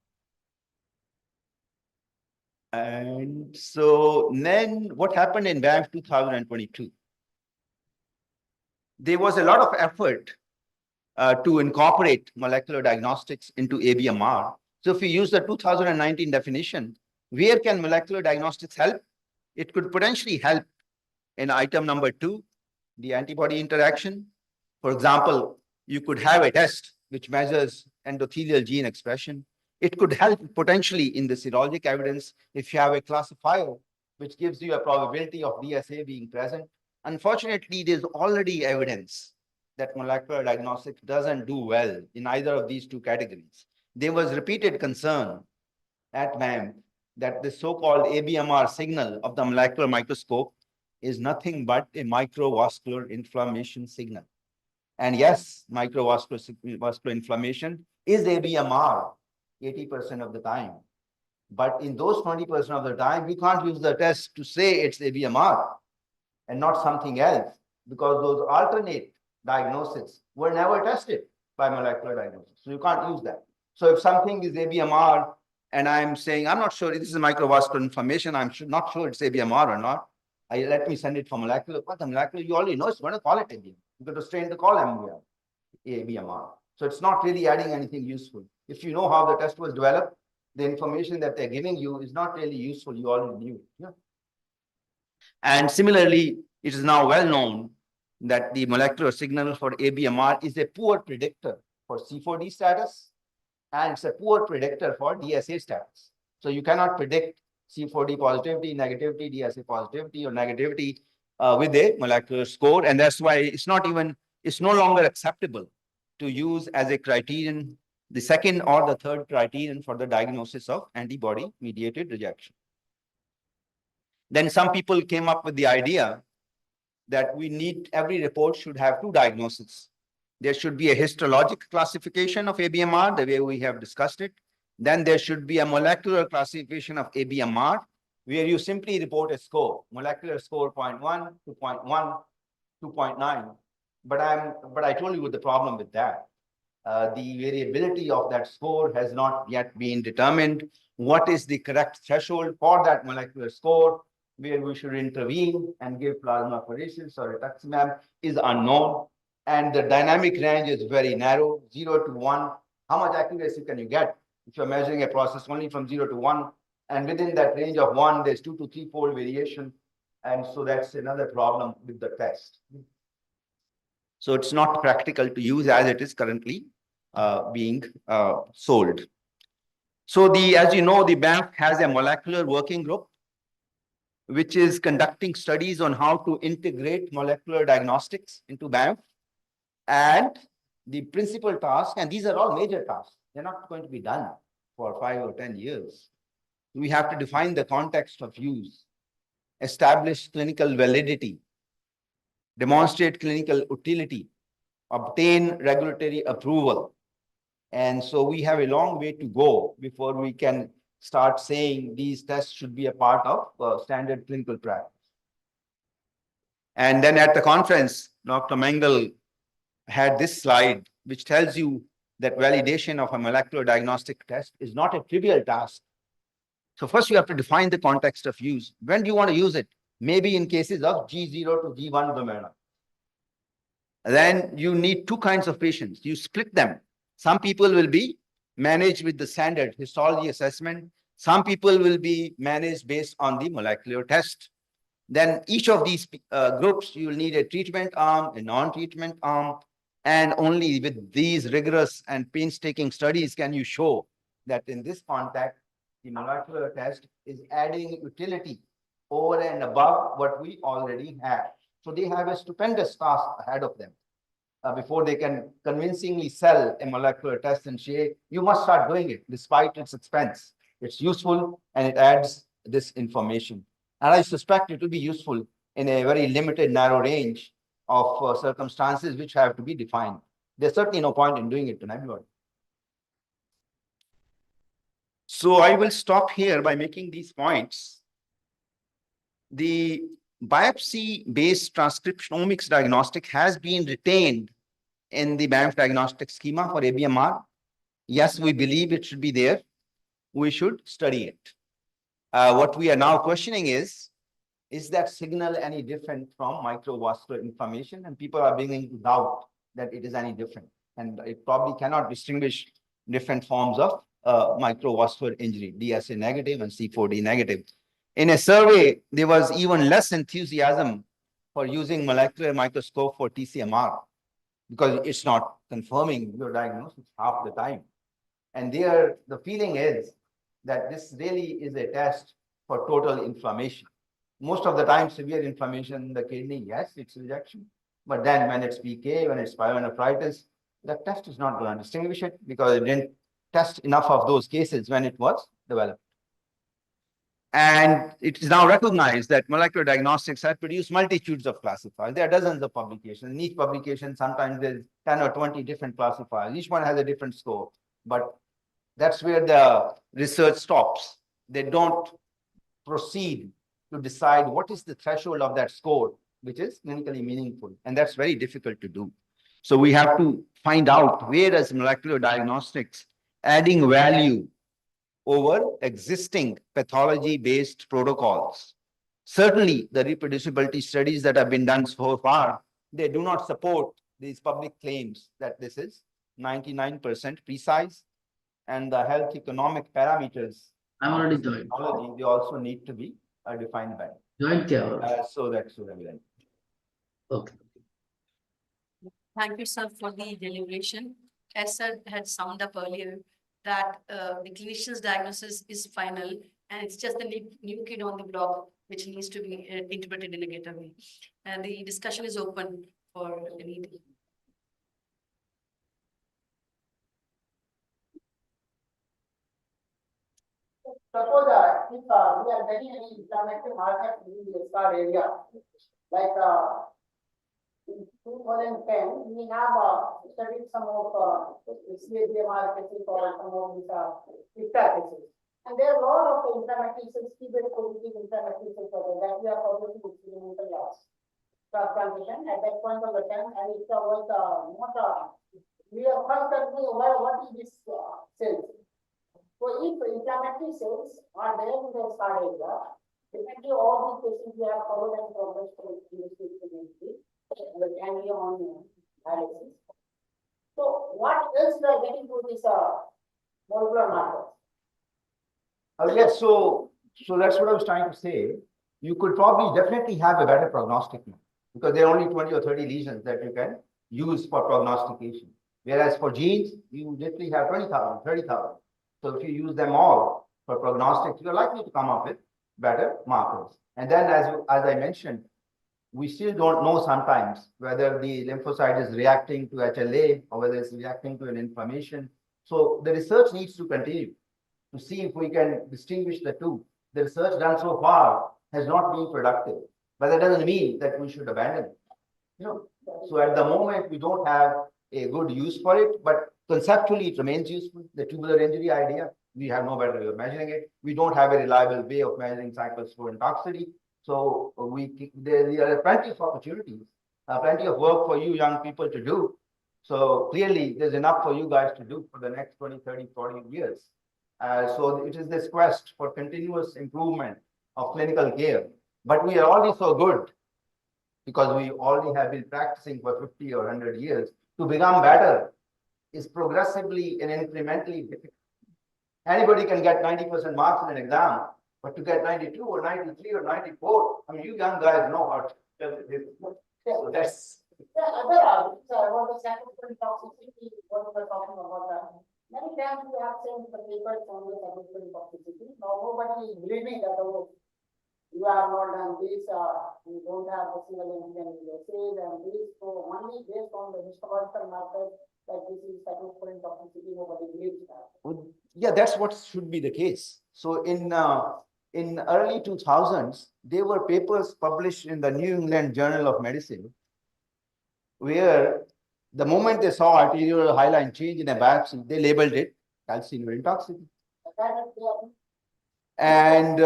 And so then what happened in BAMF 2022? There was a lot of effort to incorporate molecular diagnostics into ABMR. So if we use the 2019 definition, where can molecular diagnostics help? It could potentially help in item number 2, the antibody interaction. For example, you could have a test which measures endothelial gene expression. It could help potentially in the serologic evidence if you have a classifier which gives you a probability of DSA being present. Unfortunately, there's already evidence that molecular diagnostics doesn't do well in either of these two categories. There was repeated concern at BAMF that the so-called ABMR signal of the molecular microscope is nothing but a microvascular inflammation signal. And yes, microvascular inflammation is ABMR 80% of the time. But in those 20% of the time, we can't use the test to say it's ABMR and not something else, because those alternate diagnoses were never tested by molecular diagnosis. So you can't use that. So if something is ABMR and I'm saying, I'm not sure this is microvascular inflammation, I'm not sure it's ABMR or not, let me send it for molecular. But the molecular, you already know it's going to call it ABMR. You've got to strain to call ABMR. So it's not really adding anything useful. If you know how the test was developed, the information that they're giving you is not really useful. You already knew. Yeah. And similarly, it is now well known that the molecular signal for ABMR is a poor predictor for C4D status, and it's a poor predictor for DSA status. So you cannot predict C4D positivity, negativity, DSA positivity or negativity with a molecular score. And that's why it's no longer acceptable to use as a criterion, the second or the third criterion for the diagnosis of antibody-mediated rejection. Then some people came up with the idea that every report should have two diagnoses. There should be a histologic classification of ABMR, the way we have discussed it. Then there should be a molecular classification of ABMR, where you simply report a score, molecular score 0.1, 2.1, 2.9. But I told you what the problem with that. The variability of that score has not yet been determined. What is the correct threshold for that molecular score, where we should intervene and give plasmapheresis or rituximab, is unknown. And the dynamic range is very narrow, 0 to 1. How much accuracy can you get if you're measuring a process only from 0 to 1? And within that range of 1, there's 2 to 3-fold variation. And so that's another problem with the test. So it's not practical to use as it is currently. being sold. So as you know, the bank has a molecular working group which is conducting studies on how to integrate molecular diagnostics into BAMF. And the principal task, and these are all major tasks, they're not going to be done for 5 or 10 years. We have to define the context of use, establish clinical validity, demonstrate clinical utility, obtain regulatory approval. And so we have a long way to go before we can start saying these tests should be a part of standard clinical practice. And then at the conference, Dr. Mengel had this slide, which tells you that validation of a molecular diagnostic test is not a trivial task. So first you have to define the context of use. When do you want to use it? Maybe in cases of G0 to G1 glomeruli. Then you need two kinds of patients. You split them. Some people will be managed with the standard histology assessment. Some people will be managed based on the molecular test. Then each of these groups, you will need a treatment arm, a non-treatment arm, and only with these rigorous and painstaking studies can you show that in this context, the molecular test is adding utility over and above what we already have. So they have a stupendous task ahead of them before they can convincingly sell a molecular test and say, you must start doing it despite its expense. It's useful and it adds this information. And I suspect it will be useful in a very limited, narrow range of circumstances which have to be defined. There's certainly no point in doing it to everybody. So I will stop here by making these points. The biopsy-based transcriptomics diagnostic has been retained in the BAMF diagnostic schema for ABMR. Yes, we believe it should be there. We should study it. What we are now questioning is that signal any different from microvascular inflammation? And people are beginning to doubt that it is any different. And it probably cannot distinguish different forms of microvascular injury, DSA negative and C4D negative. In a survey, there was even less enthusiasm for using molecular microscope for TCMR because it's not confirming your diagnosis half the time. And there, the feeling is that this really is a test for total inflammation. Most of the time, severe inflammation in the kidney, yes, it's rejection. But then when it's PK, when it's pyelonephritis, the test is not going to distinguish it because it didn't test enough of those cases when it was developed. And it is now recognized that molecular diagnostics have produced multitudes of classifiers. There are dozens of publications. In each publication, sometimes there's 10 or 20 different classifiers. Each one has a different score. But that's where the research stops. They don't proceed to decide what is the threshold of that score, which is clinically meaningful. And that's very difficult to do. So we have to find out where is molecular diagnostics adding value over existing pathology-based protocols. Certainly, the reproducibility studies that have been done so far, they do not support these public claims that this is 99% precise, and the health economic parameters. I'm already joined. Pathology, they also need to be defined by. Joined So that's relevant. Okay. Thank you, sir, for the deliberation. As sir had summed up earlier, that the clinician's diagnosis is final and it's just the new kid on the block which needs to be interpreted in a greater way. And the discussion is open for anything. Suppose if we are getting any inflammatory marker in the scar area, like in 2010, we have studied some of CME cases or some of these IFTA cases. And there are a lot of inflammatory cells, T-beta positive inflammatory cells that we are publishing experimental labs. Transplantation at that point of the time, and it was not we are first currently aware what is this cells. So if inflammatory cells are there in the scar area, definitely all these patients we have followed and progressed for and we on analysis. So what else we are getting to this molecular markers? Yes, so that's what I was trying to say. You could probably definitely have a better prognostic now because there are only 20 or 30 lesions that you can use for prognostication. Whereas for genes, you literally have 20,000, 30,000. So if you use them all for prognostics, you're likely to come up with better markers. And then as I mentioned, we still don't know sometimes whether the lymphocyte is reacting to HLA or whether it's reacting to an inflammation. So the research needs to continue to see if we can distinguish the two. The research done so far has not been productive, but that doesn't mean that we should abandon it. So at the moment, we don't have a good use for it, but conceptually it remains useful. The tubular injury idea, we have no better way of measuring it. We don't have a reliable way of measuring cyclosporine toxicity. So there are plenty of opportunities, plenty of work for you young people to do. So clearly there's enough for you guys to do for the next 20, 30, 40 years. So it is this quest for continuous improvement of clinical care. But we are already so good because we already have been practicing for 50 or 100 years. To become better is progressively and incrementally difficult. Anybody can get 90% marks in an exam, but to get 92 or 93 or 94, I mean, you young guys know how to so that's the other arguments about the cyclosporine toxicity, what we're talking about that. Many times we have seen the papers on the cyclosporine toxicity. Now nobody is believing that you have not done this, you don't have a single incident in the sales and this. So only based on the histological markers that this is cyclosporine toxicity, nobody believes that. Yeah, that's what should be the case. So in early 2000s, there were papers published in the New England Journal of Medicine where the moment they saw arterial hyaline change in a biopsy, they labeled it calcineurin toxicity. And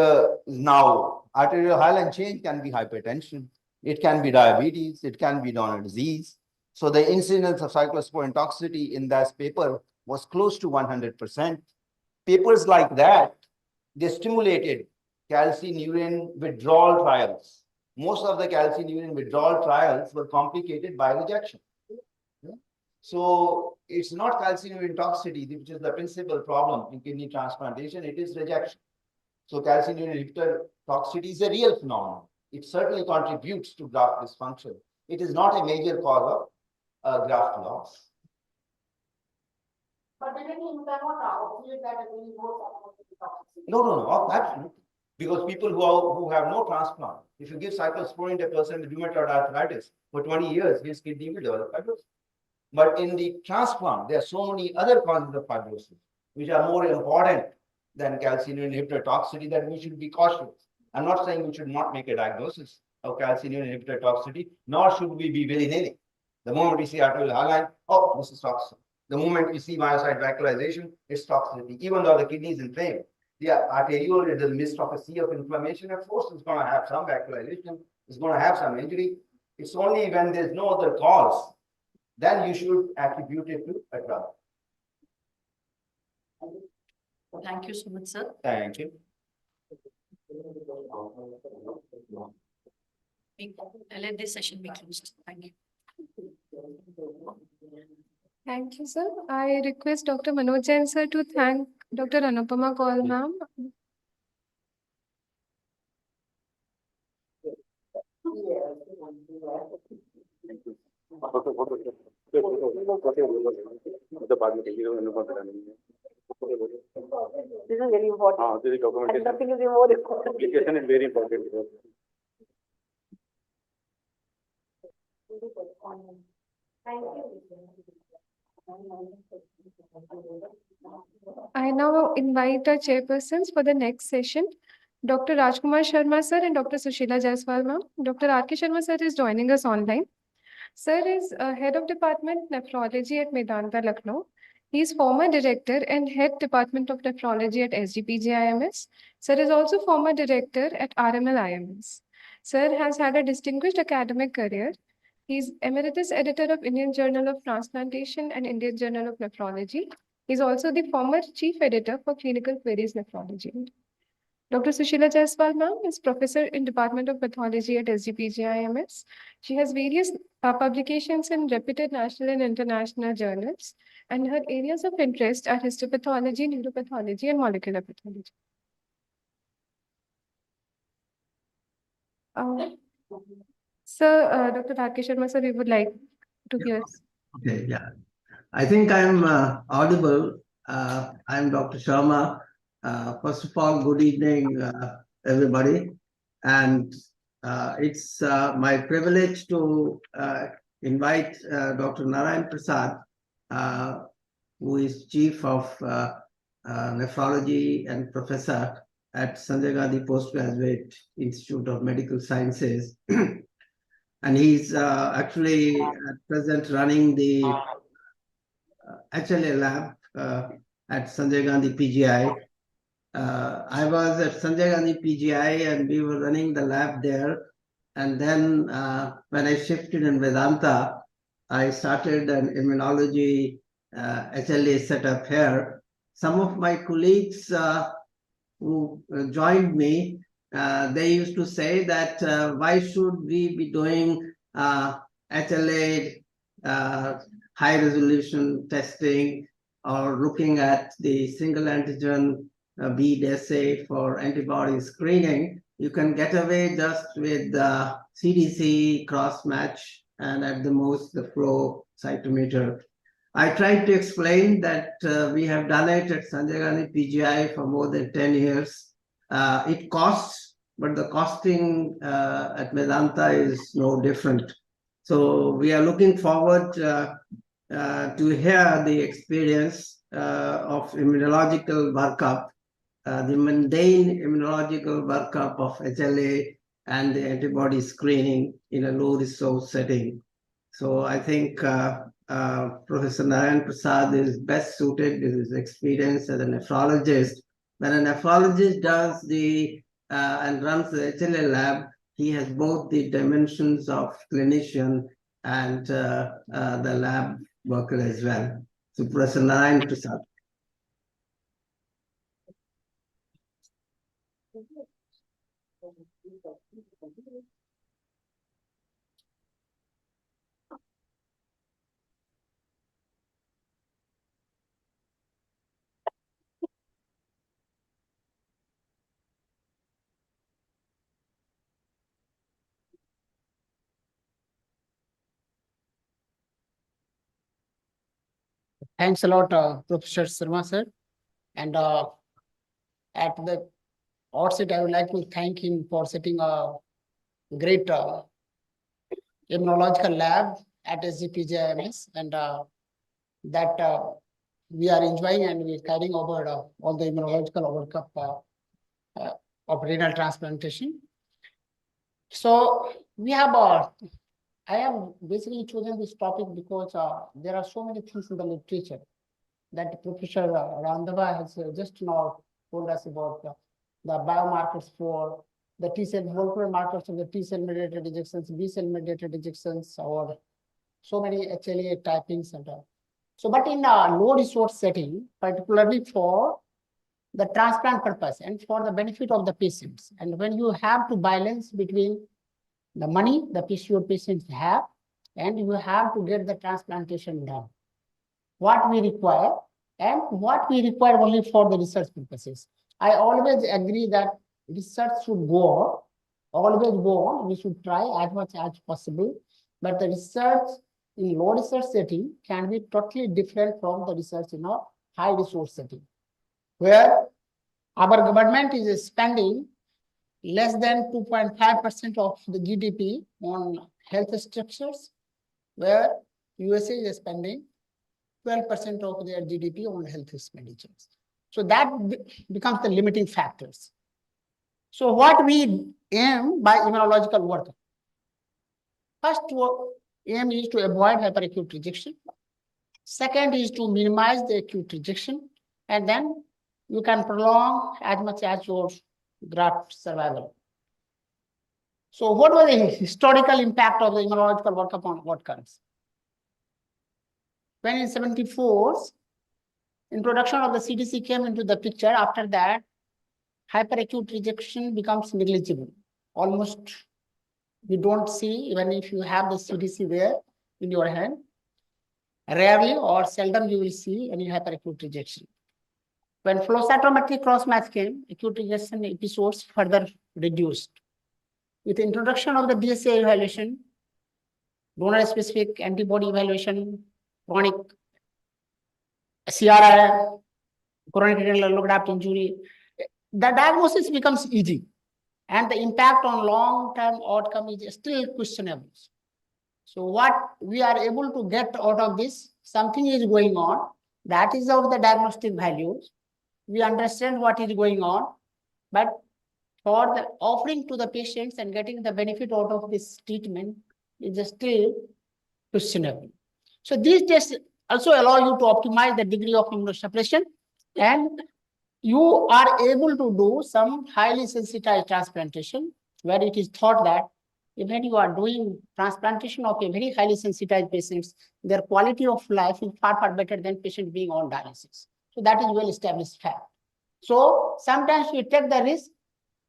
now arterial hyaline change can be hypertension, it can be diabetes, it can be donor disease. So the incidence of cyclosporine toxicity in that paper was close to 100%. Papers like that, they stimulated calcineurin withdrawal trials. Most of the calcineurin withdrawal trials were complicated by rejection. So it's not calcineurin toxicity, which is the principal problem in kidney transplantation, it is rejection. So calcineurin inhibitor toxicity is a real phenomenon. It certainly contributes to graft dysfunction. It is not a major cause of graft loss. But then you cannot obviate that any more toxicity. No, absolutely. Because people who have no transplant, if you give cyclosporine to a person with rheumatoid arthritis for 20 years, his kidney will develop fibrosis. But in the transplant, there are so many other causes of fibrosis, which are more important than calcineurin inhibitor toxicity that we should be cautious. I'm not saying we should not make a diagnosis of calcineurin inhibitor toxicity, nor should we be willy-nilly. The moment we see arterial hyaline, oh, this is toxic. The moment we see myocyte vascularization, it's toxicity. Even though the kidney is inflamed, the arteriole is in the midst of a sea of inflammation. Of course, it's going to have some vascularization, it's going to have some injury. It's only when there's no other cause, then you should attribute it to a drug. Thank you so much, sir. Thank you. Let this session be closed. Thank you. Thank you, sir. I request Dr. Manoj Jain, sir, to thank Dr. Anupama Kaul, ma'am. This is very important. This is documentation. Nothing is more important. Application is very important. Thank you. I now invite our chairpersons for the next session, Dr. Rajkumar Sharma, sir, and Dr. Sushila Jaiswal, ma'am. Dr. R.K. Sharma, sir, is joining us online. Sir is head of Department Nephrology at Medanta, Lucknow. He is former director and head Department of Nephrology at SGPGI. Sir is also former director at RML IMS. Sir has had a distinguished academic career. He is emeritus editor of Indian Journal of Transplantation and Indian Journal of Nephrology. He is also the former chief editor for Clinical Queries Nephrology. Dr. Sushila Jaiswal, ma'am, is professor in Department of Pathology at SGPGI. She has various publications in reputed national and international journals, and her areas of interest are histopathology, neuropathology, and molecular pathology. Sir, Dr. R.K. Sharma, sir, we would like to hear. Okay, yeah. I think I'm audible. I'm Dr. Sharma. First of all, good evening, everybody. And it's my privilege to invite Dr. Narayan Prasad, who is Chief of Nephrology and Professor at Sanjay Gandhi Postgraduate Institute of Medical Sciences. And he's actually at present running the HLA lab at Sanjay Gandhi PGI. I was at Sanjay Gandhi PGI and we were running the lab there. And then when I shifted in Vedanta, I started an immunology HLA setup here. Some of my colleagues who joined me, they used to say that why should we be doing HLA high resolution testing or looking at the single antigen bead assay for antibody screening. You can get away just with the CDC cross match and at the most the flow cytometer. I tried to explain that we have done it at Sanjay Gandhi PGI for more than 10 years. It costs, but the costing at Vedanta is no different. So we are looking forward to hear the experience of immunological workup, the mundane immunological workup of HLA and the antibody screening in a low resource setting. So I think Professor Narayan Prasad is best suited with his experience as a nephrologist. When a nephrologist does and runs the HLA lab, he has both the dimensions of clinician and the lab worker as well. So Professor Narayan Prasad. Thanks a lot, Professor Sharma sir. And at the outset, I would like to thank him for setting a great immunological lab at SGPGI, and that we are enjoying and we're carrying over all the immunological workup of renal transplantation. So we have I have basically chosen this topic because there are so many things in the literature that Professor Randava has just now told us about the biomarkers for the T cell, molecular markers of the T cell mediated rejections, B cell mediated rejections, or so many HLA typings and all. So, but in a low resource setting, particularly for the transplant purpose and for the benefit of the patients, and when you have to balance between the money the PCO patients have and you have to get the transplantation done, what we require and what we require only for the research purposes. I always agree that research should go on, always go on. We should try as much as possible, but the research in low research setting can be totally different from the research in a high resource setting, where our government is spending less than 2.5% of the GDP on health structures, where USA is spending 12% of their GDP on health expenditures. So that becomes the limiting factors. So what we aim by immunological work? First aim is to avoid hyperacute rejection. Second is to minimize the acute rejection. And then you can prolong as much as your graft survival. So what was the historical impact of the immunological work upon outcomes? When in 74, introduction of the CDC came into the picture, after that, hyperacute rejection becomes negligible. Almost you don't see, even if you have the CDC there in your hand, rarely or seldom you will see any hyperacute rejection. When flow cytometry cross-match came, acute rejection episodes further reduced. With the introduction of the DSA evaluation, donor-specific antibody evaluation, chronic CRI, chronic renal low graft injury, the diagnosis becomes easy and the impact on long-term outcome is still questionable. So what we are able to get out of this, something is going on, that is of the diagnostic values. We understand what is going on, but for the offering to the patients and getting the benefit out of this treatment is still questionable. So these tests also allow you to optimize the degree of immunosuppression, and you are able to do some highly sensitized transplantation where it is thought that when you are doing transplantation of a very highly sensitized patients, their quality of life is far, far better than patient being on dialysis. So that is well established fact. So sometimes we take the risk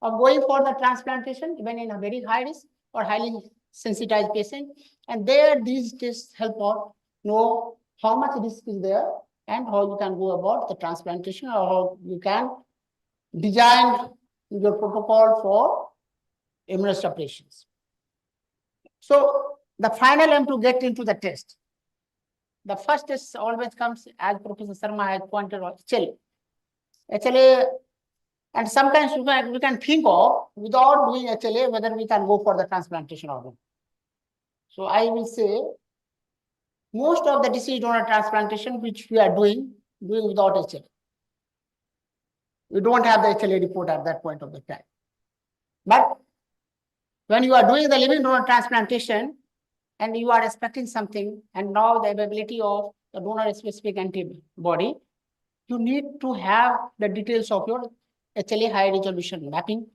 of going for the transplantation even in a very high risk or highly sensitized patient, and there these tests help us know how much risk is there and how you can go about the transplantation, or how you can design your protocol for immunosuppressions. So the final aim to get into the test. The first test always comes, as Professor Sharma has pointed out, HLA. HLA, and sometimes we can think of, without doing HLA, whether we can go for the transplantation or not. So I will say, most of the deceased donor transplantation which we are doing without HLA. We don't have the HLA report at that point of the time. But when you are doing the living donor transplantation and you are expecting something, and now the availability of the donor-specific antibody, you need to have the details of your HLA high resolution mapping.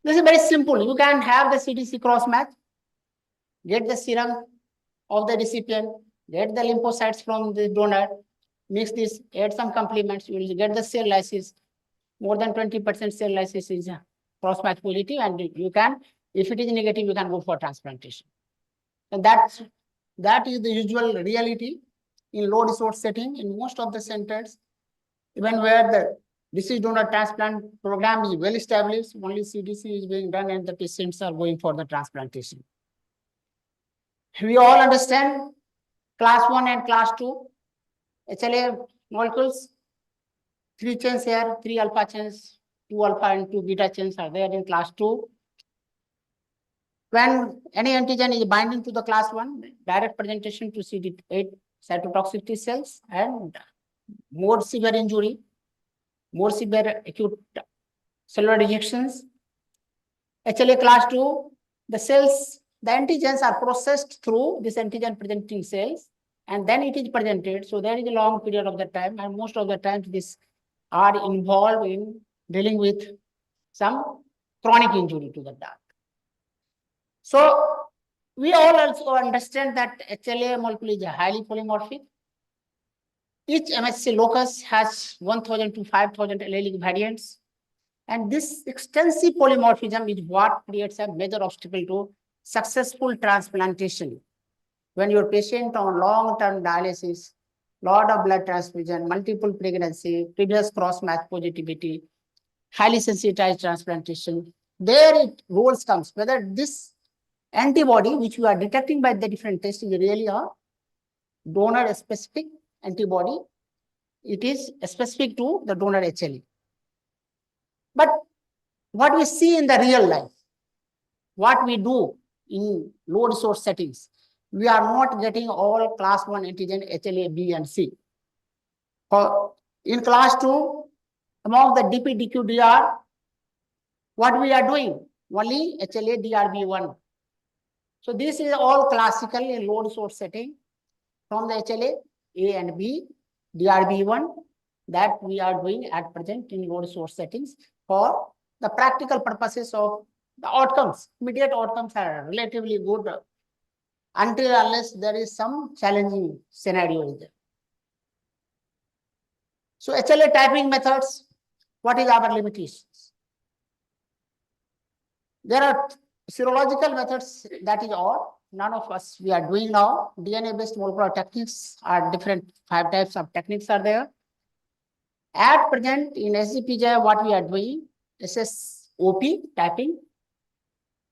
This is very simple. You can have the CDC cross match, get the serum of the recipient, get the lymphocytes from the donor, mix this, add some complements, you will get the cell lysis. More than 20% cell lysis is cross match positive, and you can, if it is negative, you can go for transplantation. And that is the usual reality in low resource setting in most of the centers, even where the deceased donor transplant program is well established, only CDC is being done and the patients are going for the transplantation. We all understand class 1 and class 2 HLA molecules, 3 chains here, 3 alpha chains, 2 alpha and 2 beta chains are there in class 2. When any antigen is binding to the class 1, direct presentation to CD8 cytotoxicity cells and more severe injury, more severe acute cellular rejections. HLA class 2, the cells, the antigens are processed through this antigen presenting cells and then it is presented. So there is a long period of the time, and most of the times these are involved in dealing with some chronic injury to the duct. So we all also understand that HLA molecule is highly polymorphic. Each MHC locus has 1,000 to 5,000 allelic variants. And this extensive polymorphism is what creates a major obstacle to successful transplantation. When your patient on long-term dialysis, lot of blood transfusion, multiple pregnancy, previous cross-match positivity, highly sensitized transplantation, there it roles comes, whether this antibody, which we are detecting by the different tests, is really a donor-specific antibody. It is specific to the donor HLA. But what we see in the real life, what we do in low resource settings, we are not getting all class 1 antigen HLA, B and C. In class 2, among the DP, DQ, DR, what we are doing? Only HLA, DRB1. So this is all classical in low resource setting from the HLA, A and B, DRB1, that we are doing at present in low resource settings for the practical purposes of the outcomes. Immediate outcomes are relatively good until unless there is some challenging scenario there. So HLA typing methods, what is our limitations? There are serological methods, that is all. None of us we are doing now. DNA-based molecular techniques are different, 5 types of techniques are there. At present in SGPGI, what we are doing, SSOP typing.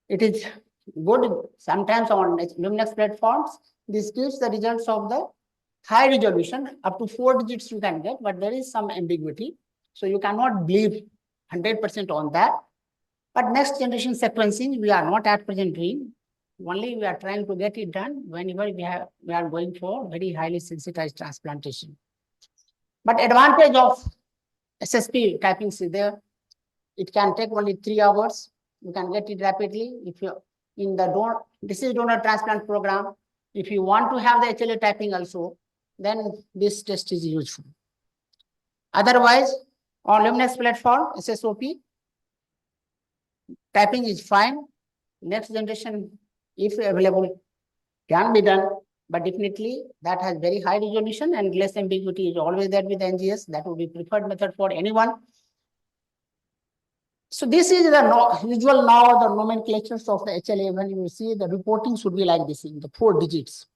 It is good sometimes on Luminex platforms. This gives the results of the high resolution, up to 4 digits you can get, but there is some ambiguity. So you cannot believe 100% on that. But next generation sequencing, we are not at present doing. Only we are trying to get it done whenever we are going for very highly sensitized transplantation. But advantage of SSP typing is there. It can take only 3 hours. You can get it rapidly. If you in the this is donor transplant program. If you want to have the HLA typing also, then this test is useful. Otherwise, on Luminex platform, SSOP, typing is fine. Next generation, if available, can be done, but definitely that has very high resolution and less ambiguity is always there with NGS. That would be preferred method for anyone. So this is the usual now the nomenclatures of the HLA. When you see the reporting should be like this in the 4 digits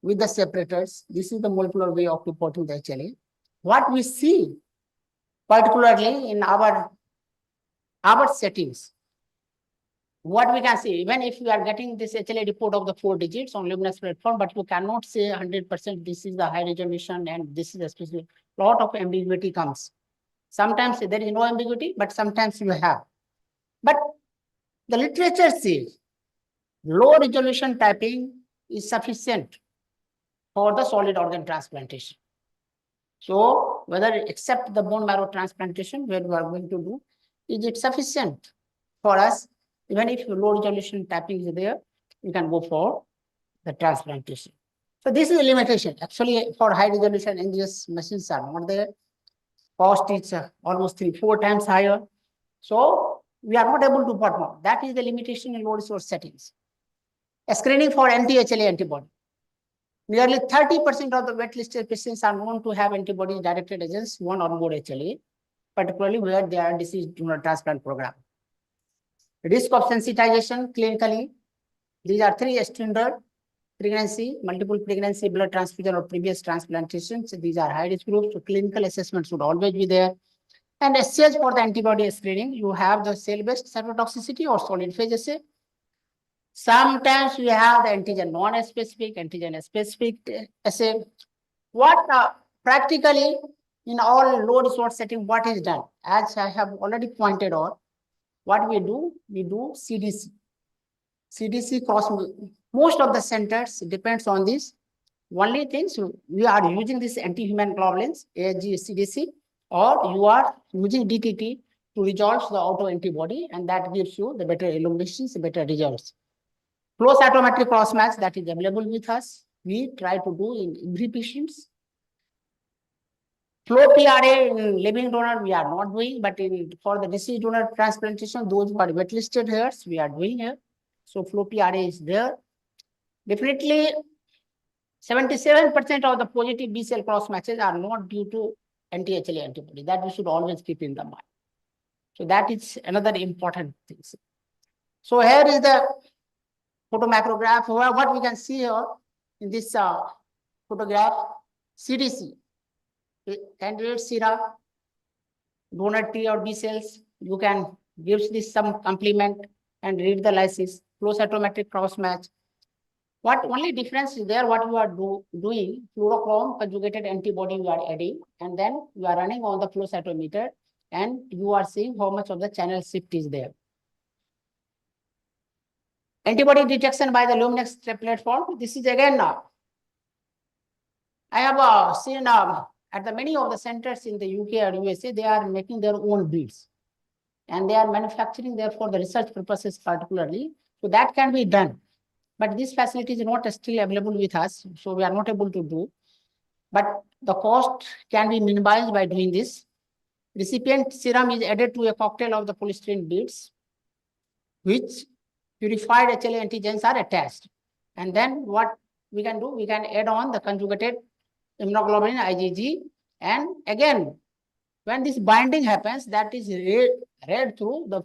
with the separators. This is the molecular way of reporting the HLA. What we see, particularly in our settings, what we can see, even if you are getting this HLA report of the 4 digits on Luminex platform, but you cannot say 100% this is the high resolution and this is a specific. Lot of ambiguity comes. Sometimes there is no ambiguity, but sometimes you have. But the literature says low resolution typing is sufficient for the solid organ transplantation. So whether except the bone marrow transplantation where we are going to do, is it sufficient for us? Even if low resolution typing is there, you can go for the transplantation. So this is a limitation. Actually, for high resolution NGS machines are not there. Cost is almost 3-4 times higher. So we are not able to perform. That is the limitation in low resource settings. A screening for anti-HLA antibody. Nearly 30% of the wet-listed patients are known to have antibodies directed against 1 or more HLA, particularly where they are deceased donor transplant program. Risk of sensitization clinically, these are 3 standard: pregnancy, multiple pregnancy, blood transfusion, or previous transplantations. These are high risk groups, so clinical assessment should always be there. And stage for the antibody screening, you have the cell-based cytotoxicity or solid phase assay. Sometimes we have the antigen non-specific, antigen specific assay. What practically in all low resource setting, what is done? As I have already pointed out, what we do CDC. CDC cross, most of the centers depends on this. Only things we are using this anti-human globulins, ASG, CDC, or you are using DTT to resolve the autoantibody, and that gives you the better illuminations, better results. Flow cytometric cross-match that is available with us, we try to do in every patients. Flow PRA in living donor, we are not doing, but for the deceased donor transplantation, those who are wet-listed hairs, we are doing here. So flow PRA is there. Definitely, 77% of the positive B cell cross matches are not due to anti-HLA antibody. That we should always keep in the mind. So that is another important thing. So here is the photomacrograph. What we can see here in this photograph, CDC, candidate sera, donor T or B cells. You can give this some complement and read the lysis, flow cytometric cross match. What only difference is there, what you are doing, fluorochrome conjugated antibody you are adding, and then you are running on the flow cytometer, and you are seeing how much of the channel shift is there. Antibody detection by the Luminex platform. This is again now. I have seen at the many of the centers in the UK or USA, they are making their own beads, and they are manufacturing there for the research purposes particularly. So that can be done. But this facility is not still available with us, so we are not able to do. But the cost can be minimized by doing this. Recipient serum is added to a cocktail of the polystyrene beads, which purified HLA antigens are attached. And then what we can do, we can add on the conjugated immunoglobulin IgG. And again, when this binding happens, that is read through the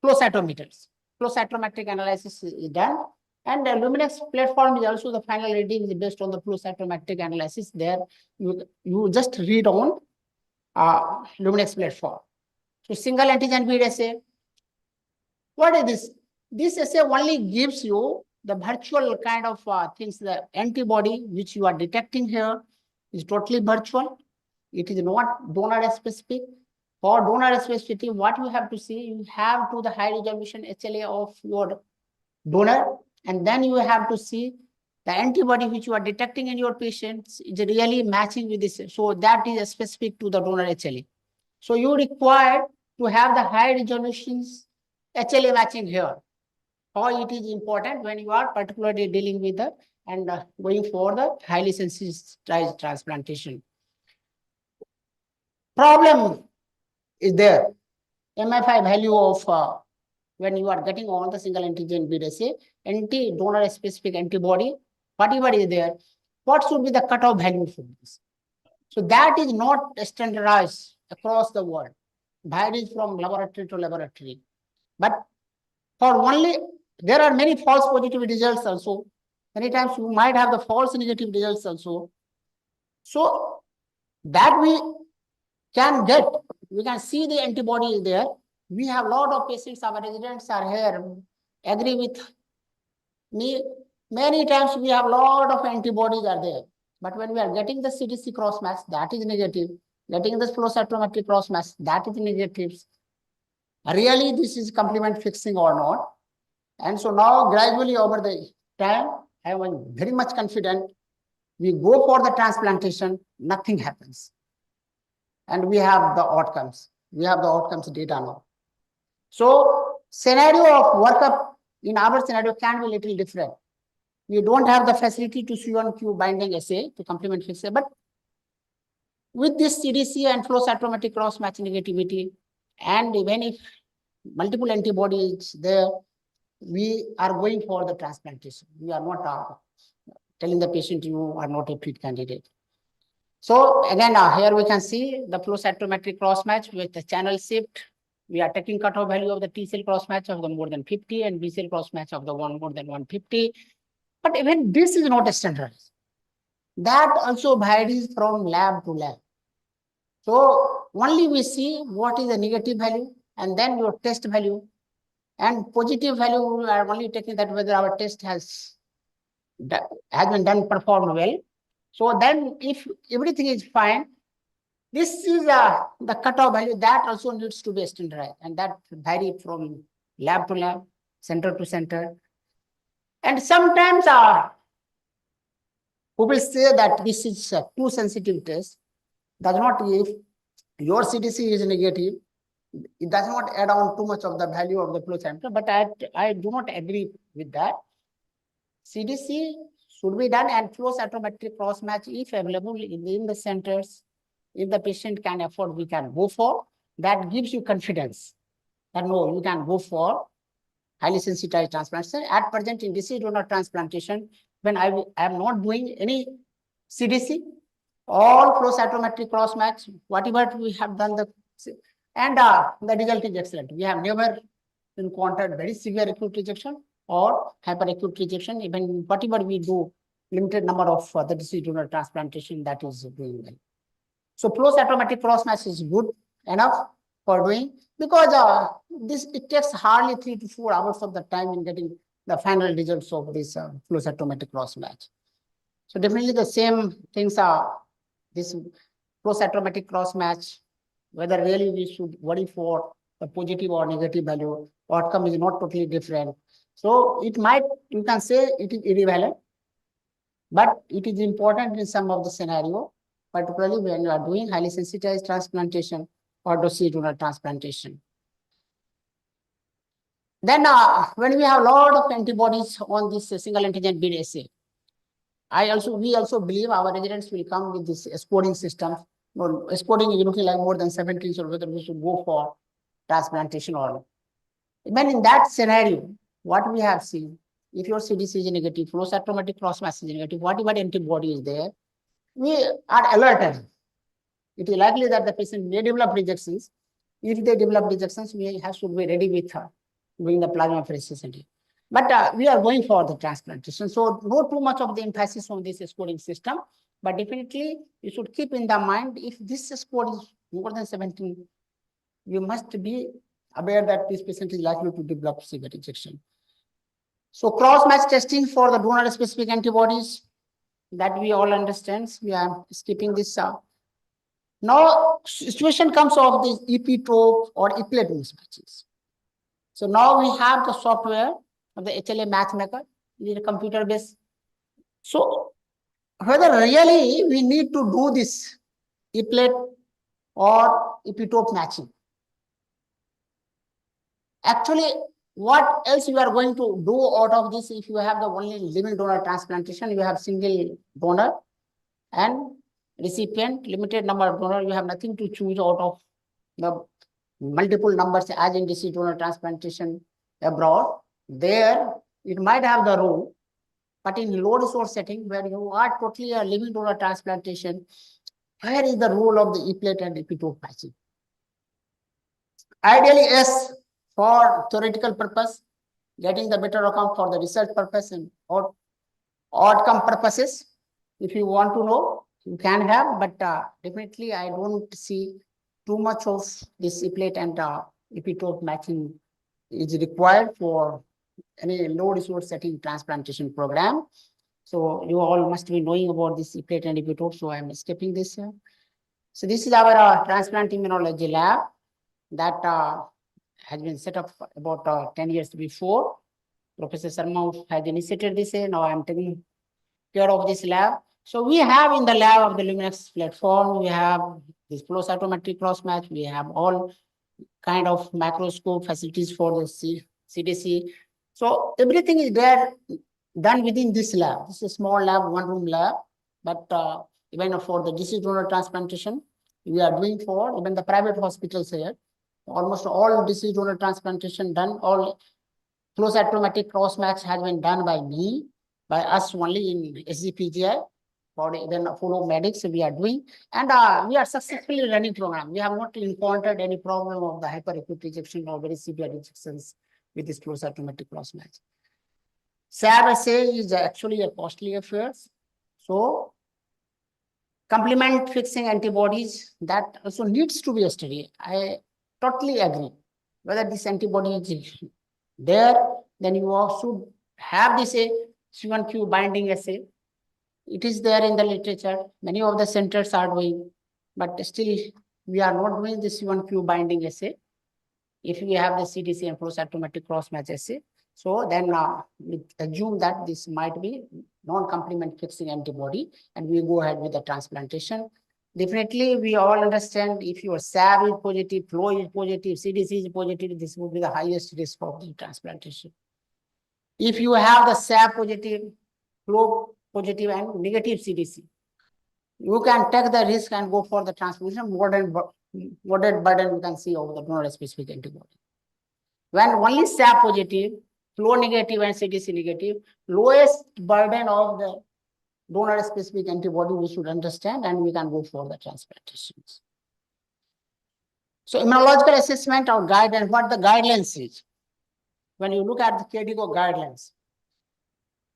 flow cytometers. Flow cytometric analysis is done. And the Luminex platform is also the final reading is based on the flow cytometric analysis. There, you just read on Luminex platform. So single antigen bead assay. What is this? This assay only gives you the virtual kind of things, the antibody which you are detecting here is totally virtual. It is not donor specific. For donor specificity, what you have to see, you have to the high resolution HLA of your donor, and then you have to see the antibody which you are detecting in your patients is really matching with this. So that is specific to the donor HLA. So you require to have the high resolutions HLA matching here. How it is important when you are particularly dealing with the and going for the highly sensitized transplantation. Problem is there. MFI value of when you are getting all the single antigen BRSA, anti-donor specific antibody, whatever is there, what should be the cutoff value for this? So that is not standardized across the world, varies from laboratory to laboratory. But for only, there are many false positive results also. Many times you might have the false negative results also. So that we can get, we can see the antibody is there. We have a lot of patients, our residents are here, agree with me. Many times we have a lot of antibodies are there. But when we are getting the CDC cross match, that is negative. Getting the flow cytometry cross match, that is negative. Really, this is complement fixing or not. And so now gradually over the time, I am very much confident. We go for the transplantation, nothing happens. And we have the outcomes. We have the outcomes data now. So scenario of workup in our scenario can be a little different. We don't have the facility to C1q binding assay to complement fixer, but with this CDC and flow cytometry cross match negativity, and even if multiple antibodies there, we are going for the transplantation. We are not telling the patient you are not a fit candidate. So again, here we can see the flow cytometry cross match with the channel shift. We are taking cutoff value of the T cell cross match of the more than 50 and B cell cross match of the more than 150. But even this is not standardized. That also varies from lab to lab. So only we see what is the negative value and then your test value. And positive value, we are only taking that whether our test has been done, performed well. So then if everything is fine, this is the cutoff value that also needs to be standardized, and that vary from lab to lab, center to center. And sometimes who will say that this is a too sensitive test, does not give your CDC is negative, it does not add on too much of the value of the flow sample, but I do not agree with that. CDC should be done and flow cytometry cross match if available in the centers. If the patient can afford, we can go for. That gives you confidence that no, you can go for highly sensitized transplantation. At present in disease donor transplantation, when I am not doing any CDC, all flow cytometry cross match, whatever we have done and the result is excellent. We have never encountered very severe acute rejection or hyperacute rejection. Even whatever we do, limited number of the disease donor transplantation, that is doing well. So flow cytometry cross match is good enough for doing, because it takes hardly 3 to 4 hours of the time in getting the final results of this flow cytometry cross match. So definitely the same things are this flow cytometry cross match, whether really we should worry for the positive or negative value, outcome is not totally different. So it might, you can say it is irrelevant, but it is important in some of the scenario, particularly when you are doing highly sensitized transplantation or dossier donor transplantation. Then when we have a lot of antibodies on this single antigen bead assay, we also believe our residents will come with this scoring system. Scoring is looking like more than 17, so whether we should go for transplantation or not. Even in that scenario, what we have seen, if your CDC is negative, flow cytometry cross match is negative, whatever antibody is there, we are alerted. It is likely that the patient may develop rejections. If they develop rejections, we should be ready with doing the plasmapheresis. But we are going for the transplantation. So not too much of the emphasis on this scoring system, but definitely you should keep in the mind, if this score is more than 17, you must be aware that this patient is likely to develop severe rejection. So cross-match testing for the donor-specific antibodies, that we all understand. We are skipping this. Now, situation comes of the epitope or eplet mismatches. So now we have the software of the HLA matchmaker, it is a computer based. So whether really we need to do this eplet or epitope matching. Actually, what else you are going to do out of this if you have the only living donor transplantation, you have single donor and recipient, limited number of donor, you have nothing to choose out of the multiple numbers as in deceased donor transplantation abroad. There, it might have the role, but in low resource setting where you are totally a living donor transplantation, where is the role of the eplet and epitope matching? Ideally, yes, for theoretical purpose, getting the better outcome for the research purpose and or outcome purposes. If you want to know, you can have, but definitely I don't see too much of this eplet and epitope matching is required for any low resource setting transplantation program. So you all must be knowing about this eplet and epitope, so I'm skipping this here. So this is our transplant immunology lab that has been set up about 10 years before. Professor Sharma has initiated this, now I'm taking care of this lab. So we have in the lab of the Luminex platform, we have this flow cytometric cross match, we have all kind of microscope facilities for the CDC. So everything is there done within this lab. This is a small lab, one room lab, but even for the deceased donor transplantation, we are doing for even the private hospitals here. Almost all deceased donor transplantation done, all flow cytometric cross match has been done by me, by us only in SGPGI. For even follow medics we are doing, and we are successfully running program. We have not encountered any problem of the hyperacute rejection or very severe rejections with this flow cytometric cross match. SAB assay is actually a costly affair. So complement fixing antibodies, that also needs to be a study. I totally agree. Whether this antibody is there, then you should have this C1q binding assay. It is there in the literature. Many of the centers are doing, but still we are not doing the C1q binding assay. If we have the CDC and flow cytometric cross match assay, so then we assume that this might be non-complement fixing antibody, and we go ahead with the transplantation. Definitely, we all understand if your SAB is positive, flow is positive, CDC is positive, this would be the highest risk of the transplantation. If you have the SAB positive, flow positive and negative CDC, you can take the risk and go for the transplantation. Moderate burden you can see over the donor specific antibody. When only SAB positive, flow negative and CDC negative, lowest burden of the donor specific antibody we should understand, and we can go for the transplantations. So immunological assessment or guidance, what the guidelines is. When you look at the KDIGO guidelines,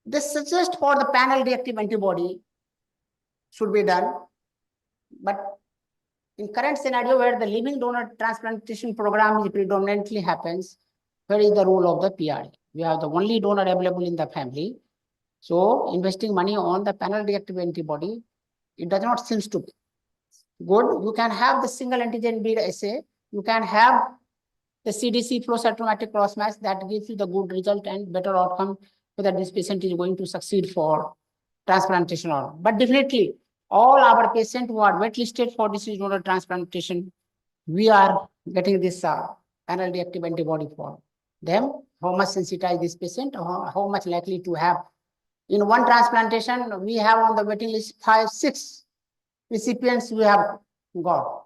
this suggests for the panel reactive antibody should be done. But in current scenario where the living donor transplantation program predominantly happens, where is the role of the PRA? We have the only donor available in the family. So investing money on the panel reactive antibody, it does not seem to be good. You can have the single antigen bead assay. You can have the CDC flow cytometric cross match that gives you the good result and better outcome whether this patient is going to succeed for transplantation or not. But definitely, all our patients who are waitlisted for deceased donor transplantation, we are getting this panel reactive antibody for them. How much sensitized this patient, or how much likely to have. In one transplantation, we have on the waiting list 5, 6 recipients we have got.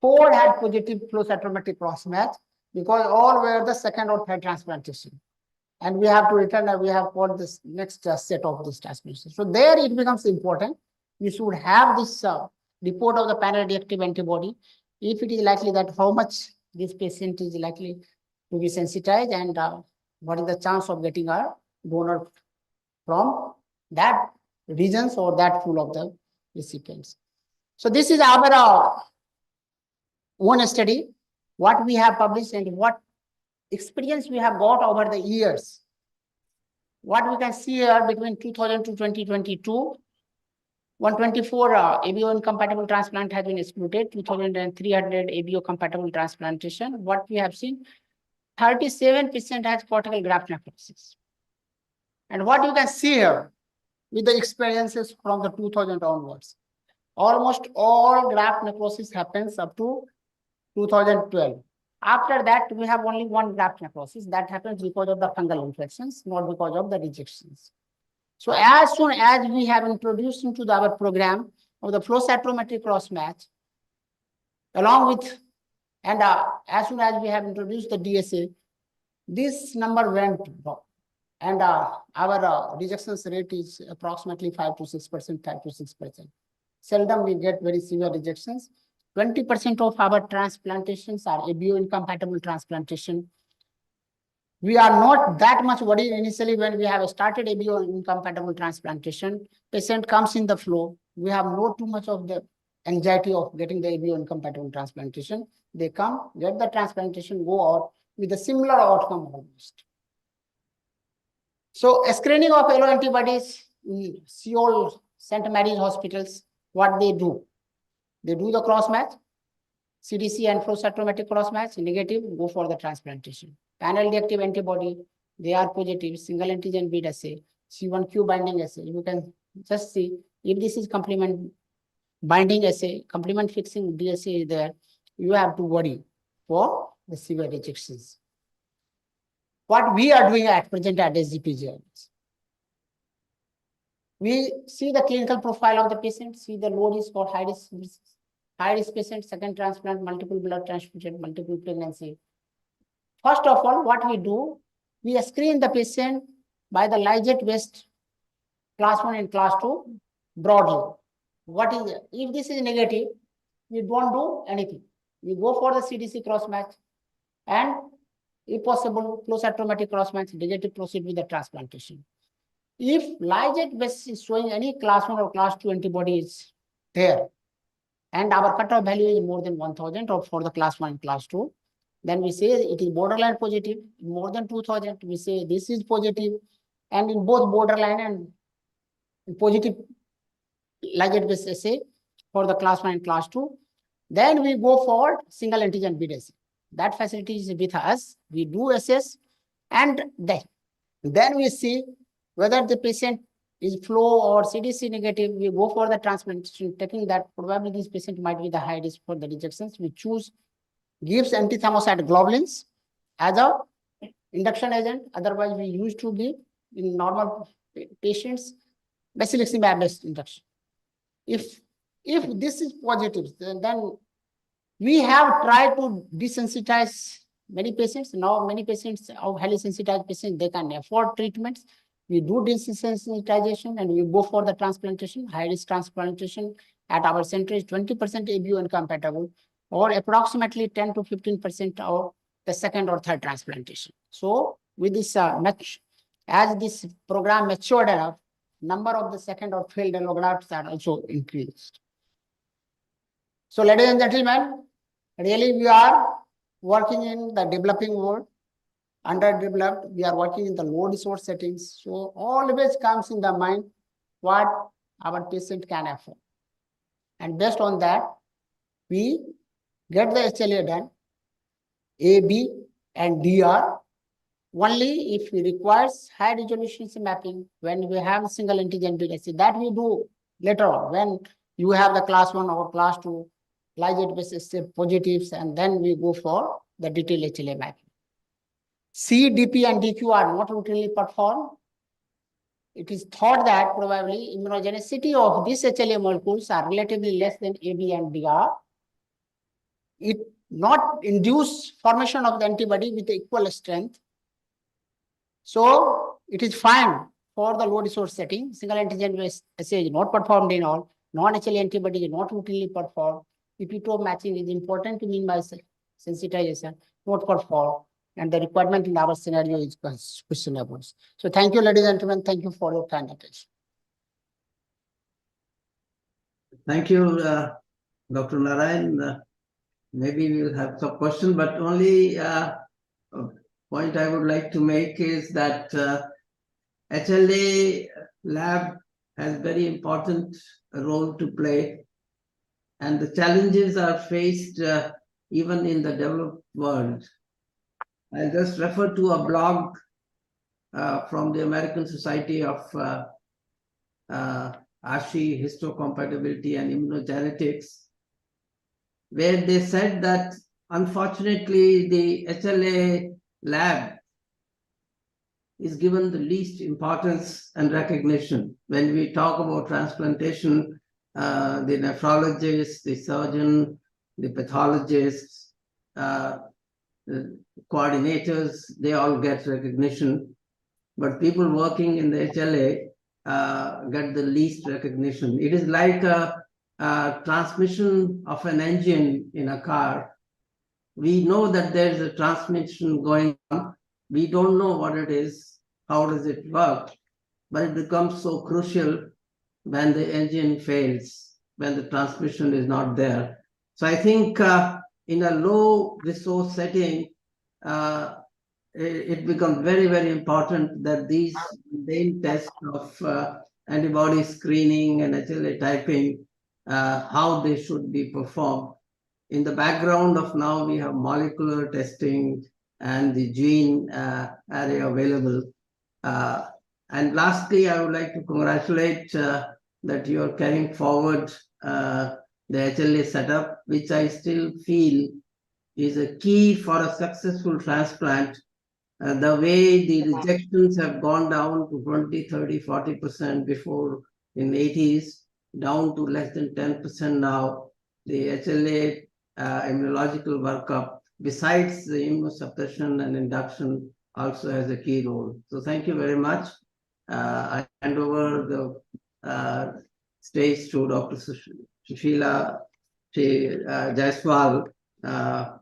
4 had positive flow cytometric cross match because all were the second or third transplantation. And we have to return, we have got this next set of this transplantation. So there it becomes important. You should have this report of the panel reactive antibody. If it is likely that how much this patient is likely to be sensitized and what is the chance of getting a donor from that regions or that pool of the recipients. So this is our own study, what we have published and what experience we have got over the years. What we can see here between 2000 to 2022, 124 ABO incompatible transplant has been excluded, 2,300 ABO compatible transplantation. What we have seen, 37% has cortical graft necrosis. And what you can see here with the experiences from the 2000 onwards, almost all graft necrosis happens up to 2012. After that, we have only one graft necrosis that happens because of the fungal infections, not because of the rejections. So as soon as we have introduced into our program of the flow cytometry cross match, along with, and as soon as we have introduced the DSA, this number went down. And our rejections rate is approximately 5 to 6%, 5 to 6%. Seldom we get very severe rejections. 20% of our transplantations are ABO incompatible transplantation. We are not that much worried initially when we have started ABO incompatible transplantation. Patient comes in the flow. We have no too much of the anxiety of getting the ABO incompatible transplantation. They come, get the transplantation, go out with a similar outcome almost. So screening of yellow antibodies in Seoul, St. Mary's hospitals, what they do? They do the cross match, CDC and flow cytometric cross match, negative, go for the transplantation. Panel reactive antibody, they are positive, single antigen bead assay, C1q binding assay. You can just see if this is complement binding assay, complement fixing DSA is there, you have to worry for the severe rejections. What we are doing at present at SGPGI, we see the clinical profile of the patient, see the low risk or high risk patient, second transplant, multiple blood transfusion, multiple pregnancy. First of all, what we do, we screen the patient by the Lyset-based class 1 and class 2 broadly. What is it? If this is negative, we don't do anything. We go for the CDC cross match and if possible, flow cytometry cross match, negative, proceed with the transplantation. If Lyset-based is showing any class 1 or class 2 antibodies there, and our cutoff value is more than 1000 or for the class 1 and class 2, then we say it is borderline positive, more than 2000, we say this is positive, and in both borderline and positive Lyset-based assay for the class 1 and class 2, then we go for single antigen bead assay. That facility is with us, we do assess, and then we see whether the patient is flow or CDC negative, we go for the transplantation, taking that probably this patient might be the high risk for the rejections. We choose, gives antithymocyte globulins as a induction agent. Otherwise, we used to give in normal patients basiliximab-based induction. If this is positive, then we have tried to desensitize many patients. Now, many patients are highly sensitized patients, they can afford treatments. We do desensitization and we go for the transplantation, high-risk transplantation. At our center is 20% ABO incompatible or approximately 10 to 15% of the second or third transplantation. So with this as this program matured enough, number of the second or failed allografts are also increased. So ladies and gentlemen, really we are working in the developing world. Underdeveloped, we are working in the low resource settings. So always comes in the mind what our patient can afford. And based on that, we get the HLA done, A, B, and DR. Only if we requires high resolution mapping, when we have single antigen bead assay, that we do later on, when you have the class 1 or class 2 Lyset-based positives, and then we go for the detailed HLA mapping. C, DP, and DQ are not routinely performed. It is thought that probably immunogenicity of these HLA molecules are relatively less than AB and DR. It not induce formation of the antibody with equal strength. So it is fine for the low resource setting. Single antigen assay is not performed in all. Non-HLA antibody is not routinely performed. Epitope matching is important to minimize sensitization, not performed. And the requirement in our scenario is questionable. So thank you, ladies and gentlemen. Thank you for your kind attention. Thank you, Dr. Narayan. Maybe we'll have some questions, but only point I would like to make is that HLA lab has very important role to play, and the challenges are faced even in the developed world. I'll just refer to a blog from the American Society of ASHI, Histocompatibility and Immunogenetics, where they said that unfortunately the HLA lab is given the least importance and recognition. When we talk about transplantation, the nephrologist, the surgeon, the pathologists, the coordinators, they all get recognition. But people working in the HLA get the least recognition. It is like a transmission of an engine in a car. We know that there is a transmission going on. We don't know what it is, how does it work, but it becomes so crucial when the engine fails, when the transmission is not there. So I think in a low resource setting, it becomes very, very important that these main tests of antibody screening and HLA typing, how they should be performed. In the background of now, we have molecular testing and the gene array available. And lastly, I would like to congratulate that you are carrying forward the HLA setup, which I still feel is a key for a successful transplant. The way the rejections have gone down to 20, 30, 40% before in 80s, down to less than 10% now, the HLA immunological workup, besides the immunosuppression and induction, also has a key role. So thank you very much. I hand over the stage to Dr. Sushila Jaiswal,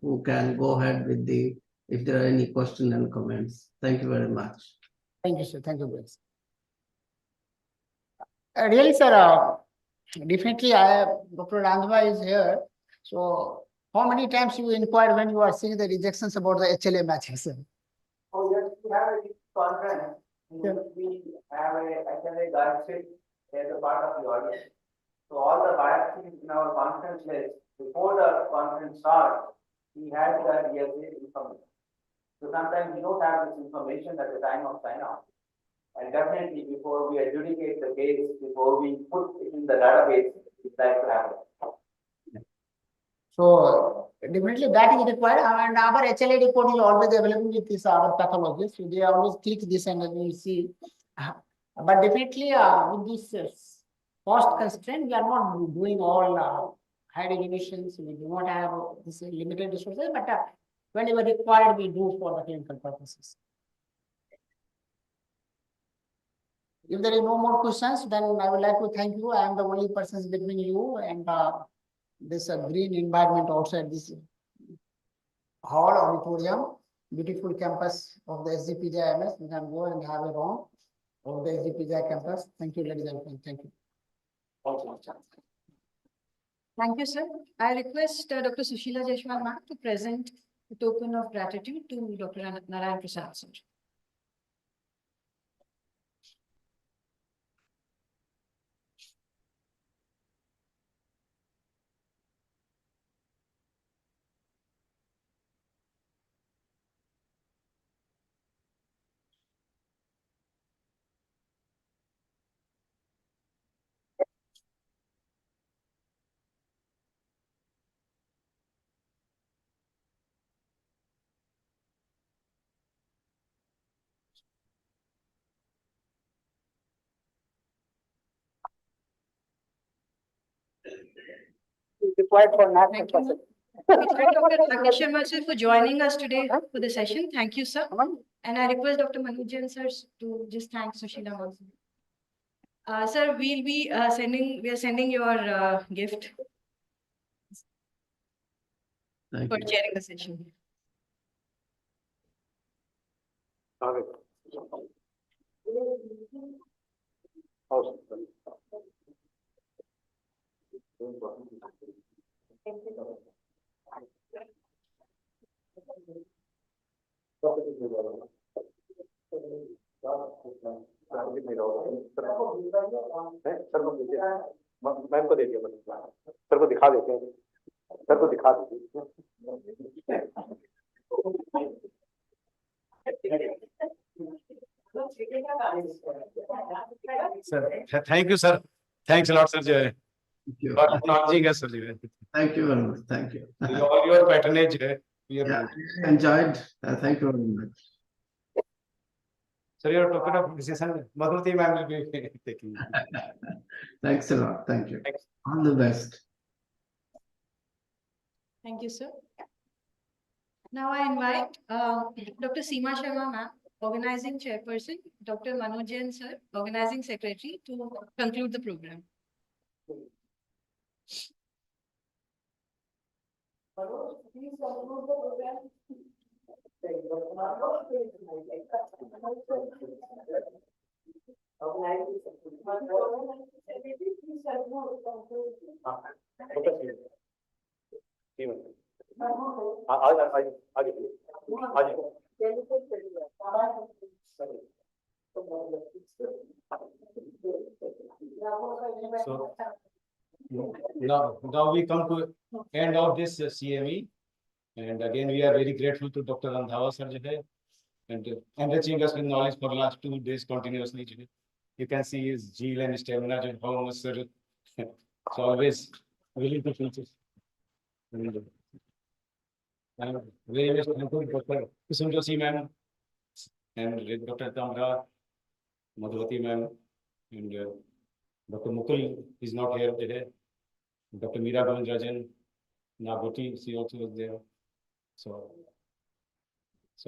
who can go ahead with the, if there are any questions and comments. Thank you very much. Thank you, sir. Thank you, Grace. Really, sir, definitely Dr. Randhava is here. So how many times you inquired when you are seeing the rejections about the HLA matching, sir? Oh, yes, we have a conference. We have a HLA guide sheet as a part of the audience. So all the biopsies in our conference list, before the conference starts, we have the ESA information. So sometimes we don't have this information at the time of sign off. And definitely before we adjudicate the case, before we put it in the database, we'd like to have it. So definitely that is required, and our HLA report is always available with this our pathologist. So they always click this and we will see. But definitely with this cost constraint, we are not doing all high resolutions. We do not have this limited resources, but whenever required, we do for the clinical purposes. If there is no more questions, then I would like to thank you. I am the only person between you and this green environment outside this hall auditorium, beautiful campus of the SGPGI MS. We can go and have a round of the SGPGI campus. Thank you, ladies and gentlemen. Thank you. Thank you, sir. I request Dr. Sushila Jaiswal ma'am to present a token of gratitude to Dr. Narayan Prasad, sir. Required for Thank you, ma'am. We thank Dr. Rakesh Sharma sir for joining us today for the session. Thank you, sir. And I request Dr. Manoj sir to just thank Sushila also. Sir, we'll be sending your gift for chairing the session. Ma'am को दे दिया, sir को दिखा देते हैं, sir को दिखा दीजिए। Sir, thank you, sir. Thanks a lot, sir. For acknowledging us, sir. Thank you very much. Thank you. All your patronage. Yeah, enjoyed. Thank you very much. Sir, your token of appreciation, Madhurti ma'am will be taking. Thanks a lot. Thank you. All the best. Thank you, sir. Now I invite Dr. Seema Sharma, ma'am, Organizing Chairperson, Dr. Manoj Jain, sir, Organizing Secretary, to conclude the program. Please conclude the program. So now we come to end of this CME, and again we are very grateful to Dr. Randhawa sir and enriching us with knowledge for the last 2 days continuously. You can see his zeal and stamina, how much sir is always willing to teach us. I'm very much thankful to Dr. Kusum Joshi ma'am and Dr. Tamra, Madhurti ma'am, and Dr. Mukul is not here today. Dr. Meera Rajan, Nagoti, she also was there. So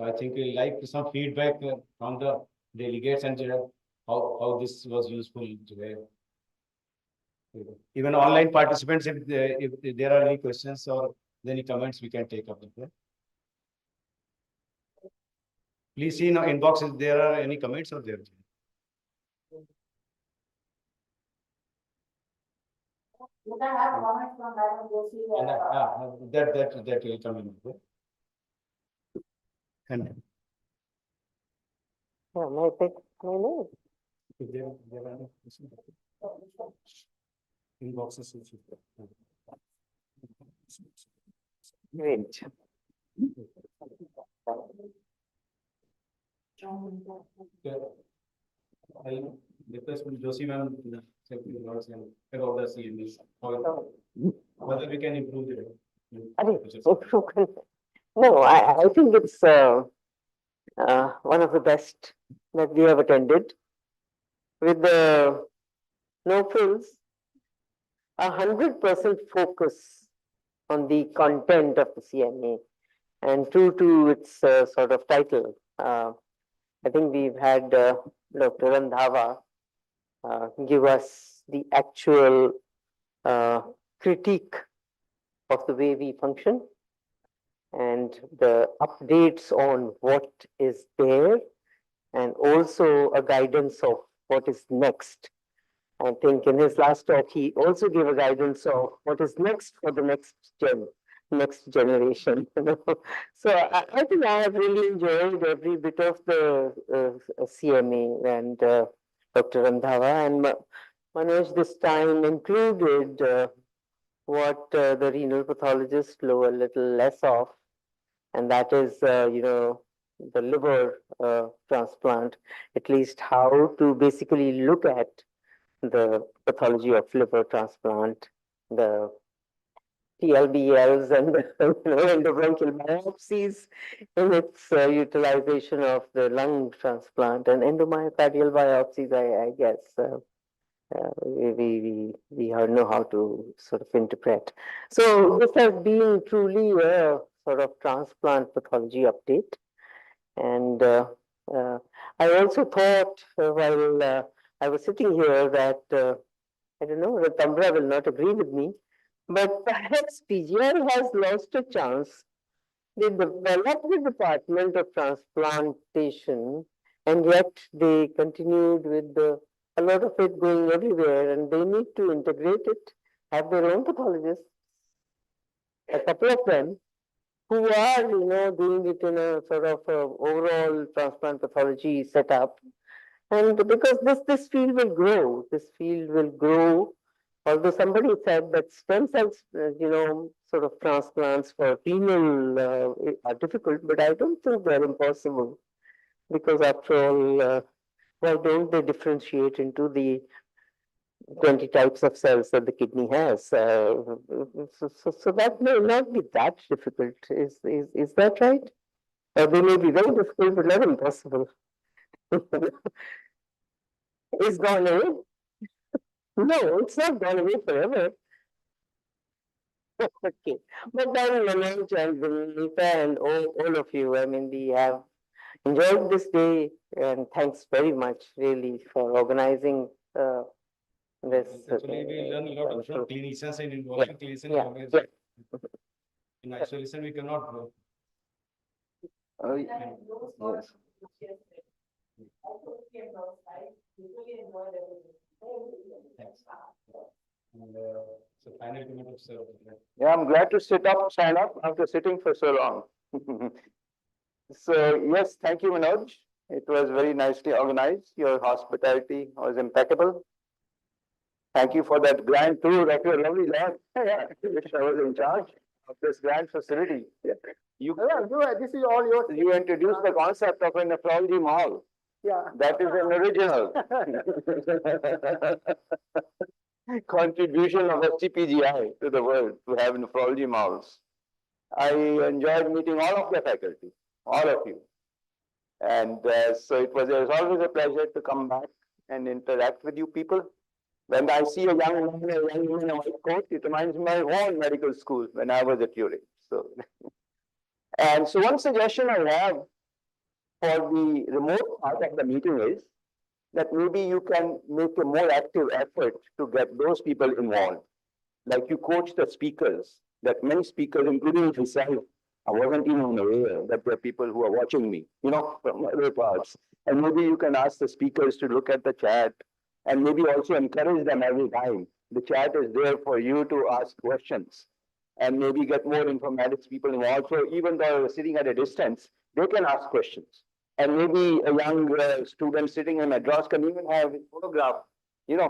I think we like some feedback from the delegates and how this was useful today. Even online participants, if there are any questions or any comments, we can take up. Please see in our inbox if there are any comments or there. You can have comments from Madam Joshi. That will come in. And may I take my name? if there are any questions, inboxes. Great. I request Joshi ma'am to check with Lords and about the CME. Whether we can improve it. No, I think it's one of the best that we have attended, with the no frills, 100% focus on the content of the CME, and true to its sort of title. I think we've had Dr. Randhawa give us the actual critique of the way we function and the updates on what is there, and also a guidance of what is next. I think in his last talk, he also gave a guidance of what is next for the next generation. So I think I have really enjoyed every bit of the CME and Dr. Randhawa, and Manoj this time included what the renal pathologists know a little less of, and that is, the liver transplant, at least how to basically look at the pathology of liver transplant, the TLBLs and the endobronchial biopsies in its utilization of the lung transplant, and endomyocardial biopsies, I guess. We know how to sort of interpret. So this has been truly a sort of transplant pathology update. And I also thought while I was sitting here that, I don't know, Ratambra will not agree with me, but perhaps PGI has lost a chance. They developed the department of transplantation, and yet they continued with a lot of it going everywhere, and they need to integrate it, have their own pathologists, a couple of them, who are, doing it in a sort of overall transplant pathology setup. And because this field will grow, although somebody said that stem cells, sort of transplants for female are difficult, but I don't think they're impossible. Because after all, why don't they differentiate into the 20 types of cells that the kidney has? So that may not be that difficult. Is that right? Or they may be very difficult, but not impossible. It's gone away. No, it's not gone away forever. Okay, but then Manoj and Vinita and all of you, I mean, we have enjoyed this day, and thanks very much, really, for organizing this. Actually, we learn a lot from clinicians and involving clinicians. In isolation, we cannot grow. Yes. So final comment of sir. Yeah, I'm glad to stand up after sitting for so long. So yes, thank you, Manoj. It was very nicely organized. Your hospitality was impeccable. Thank you for that grand tour of your lovely land. Yeah, which I was in charge of this grand facility. This is all yours. You introduced the concept of a nephrology mall. Yeah. That is an original contribution of SGPGI to the world to have nephrology malls. I enjoyed meeting all of the faculty, all of you. And so it was always a pleasure to come back and interact with you people. When I see a young woman in a white coat, it reminds me of my own medical school when I was at URI. So, and so one suggestion I have for the remote part of the meeting is that maybe you can make a more active effort to get those people involved. Like you coach the speakers, that many speakers, including myself, I wasn't even aware that there are people who are watching me, from other parts. And maybe you can ask the speakers to look at the chat and maybe also encourage them every time. The chat is there for you to ask questions and maybe get more informatics people involved. So even though they're sitting at a distance, they can ask questions. And maybe a young student sitting in Madras can even have his photograph,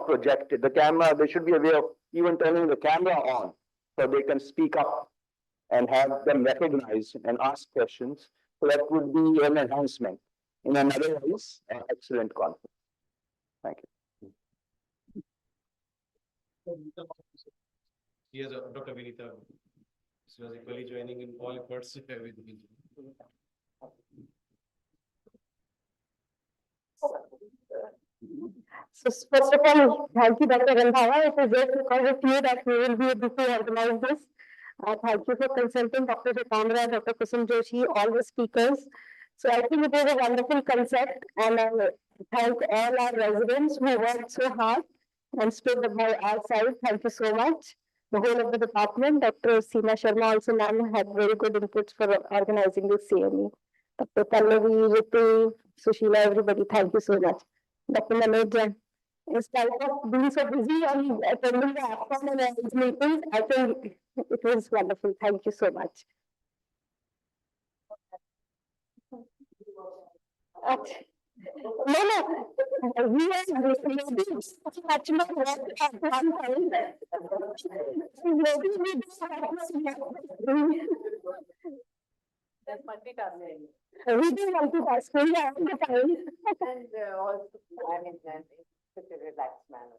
projected. The camera, there should be a way of even turning the camera on so they can speak up and have them recognized and ask questions. So that would be an enhancement in an otherwise excellent conference. Thank you. Yes, Dr. Vinita. She was equally joining in all efforts with me. So first of all, thank you, Dr. Randhawa. It is just because of you that we will be able to organize this. Thank you for consulting Dr. Jitendra, Dr. Kusum Joshi, all the speakers. So I think it was a wonderful concept, and I thank all our residents who worked so hard and stood by our side. Thank you so much. The whole of the department, Dr. Seema Sharma also had very good inputs for organizing this CME. Dr. Pallavi, Ritu, Sushila, everybody, thank you so much. Dr. Manoj, in spite of being so busy and attending the AFCON and these meetings, I think it was wonderful. Thank you so much. No, we are maybe much more work at one time. Maybe we do multitasking. We do multitasking all the time. And also, I mean, such a relaxed manner.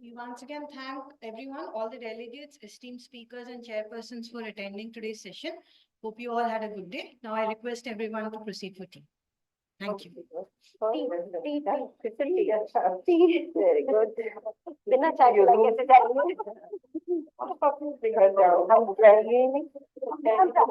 We once again thank everyone, all the delegates, esteemed speakers and chairpersons for attending today's session. Hope you all had a good day. Now I request everyone to proceed for tea. Thank you. Very good.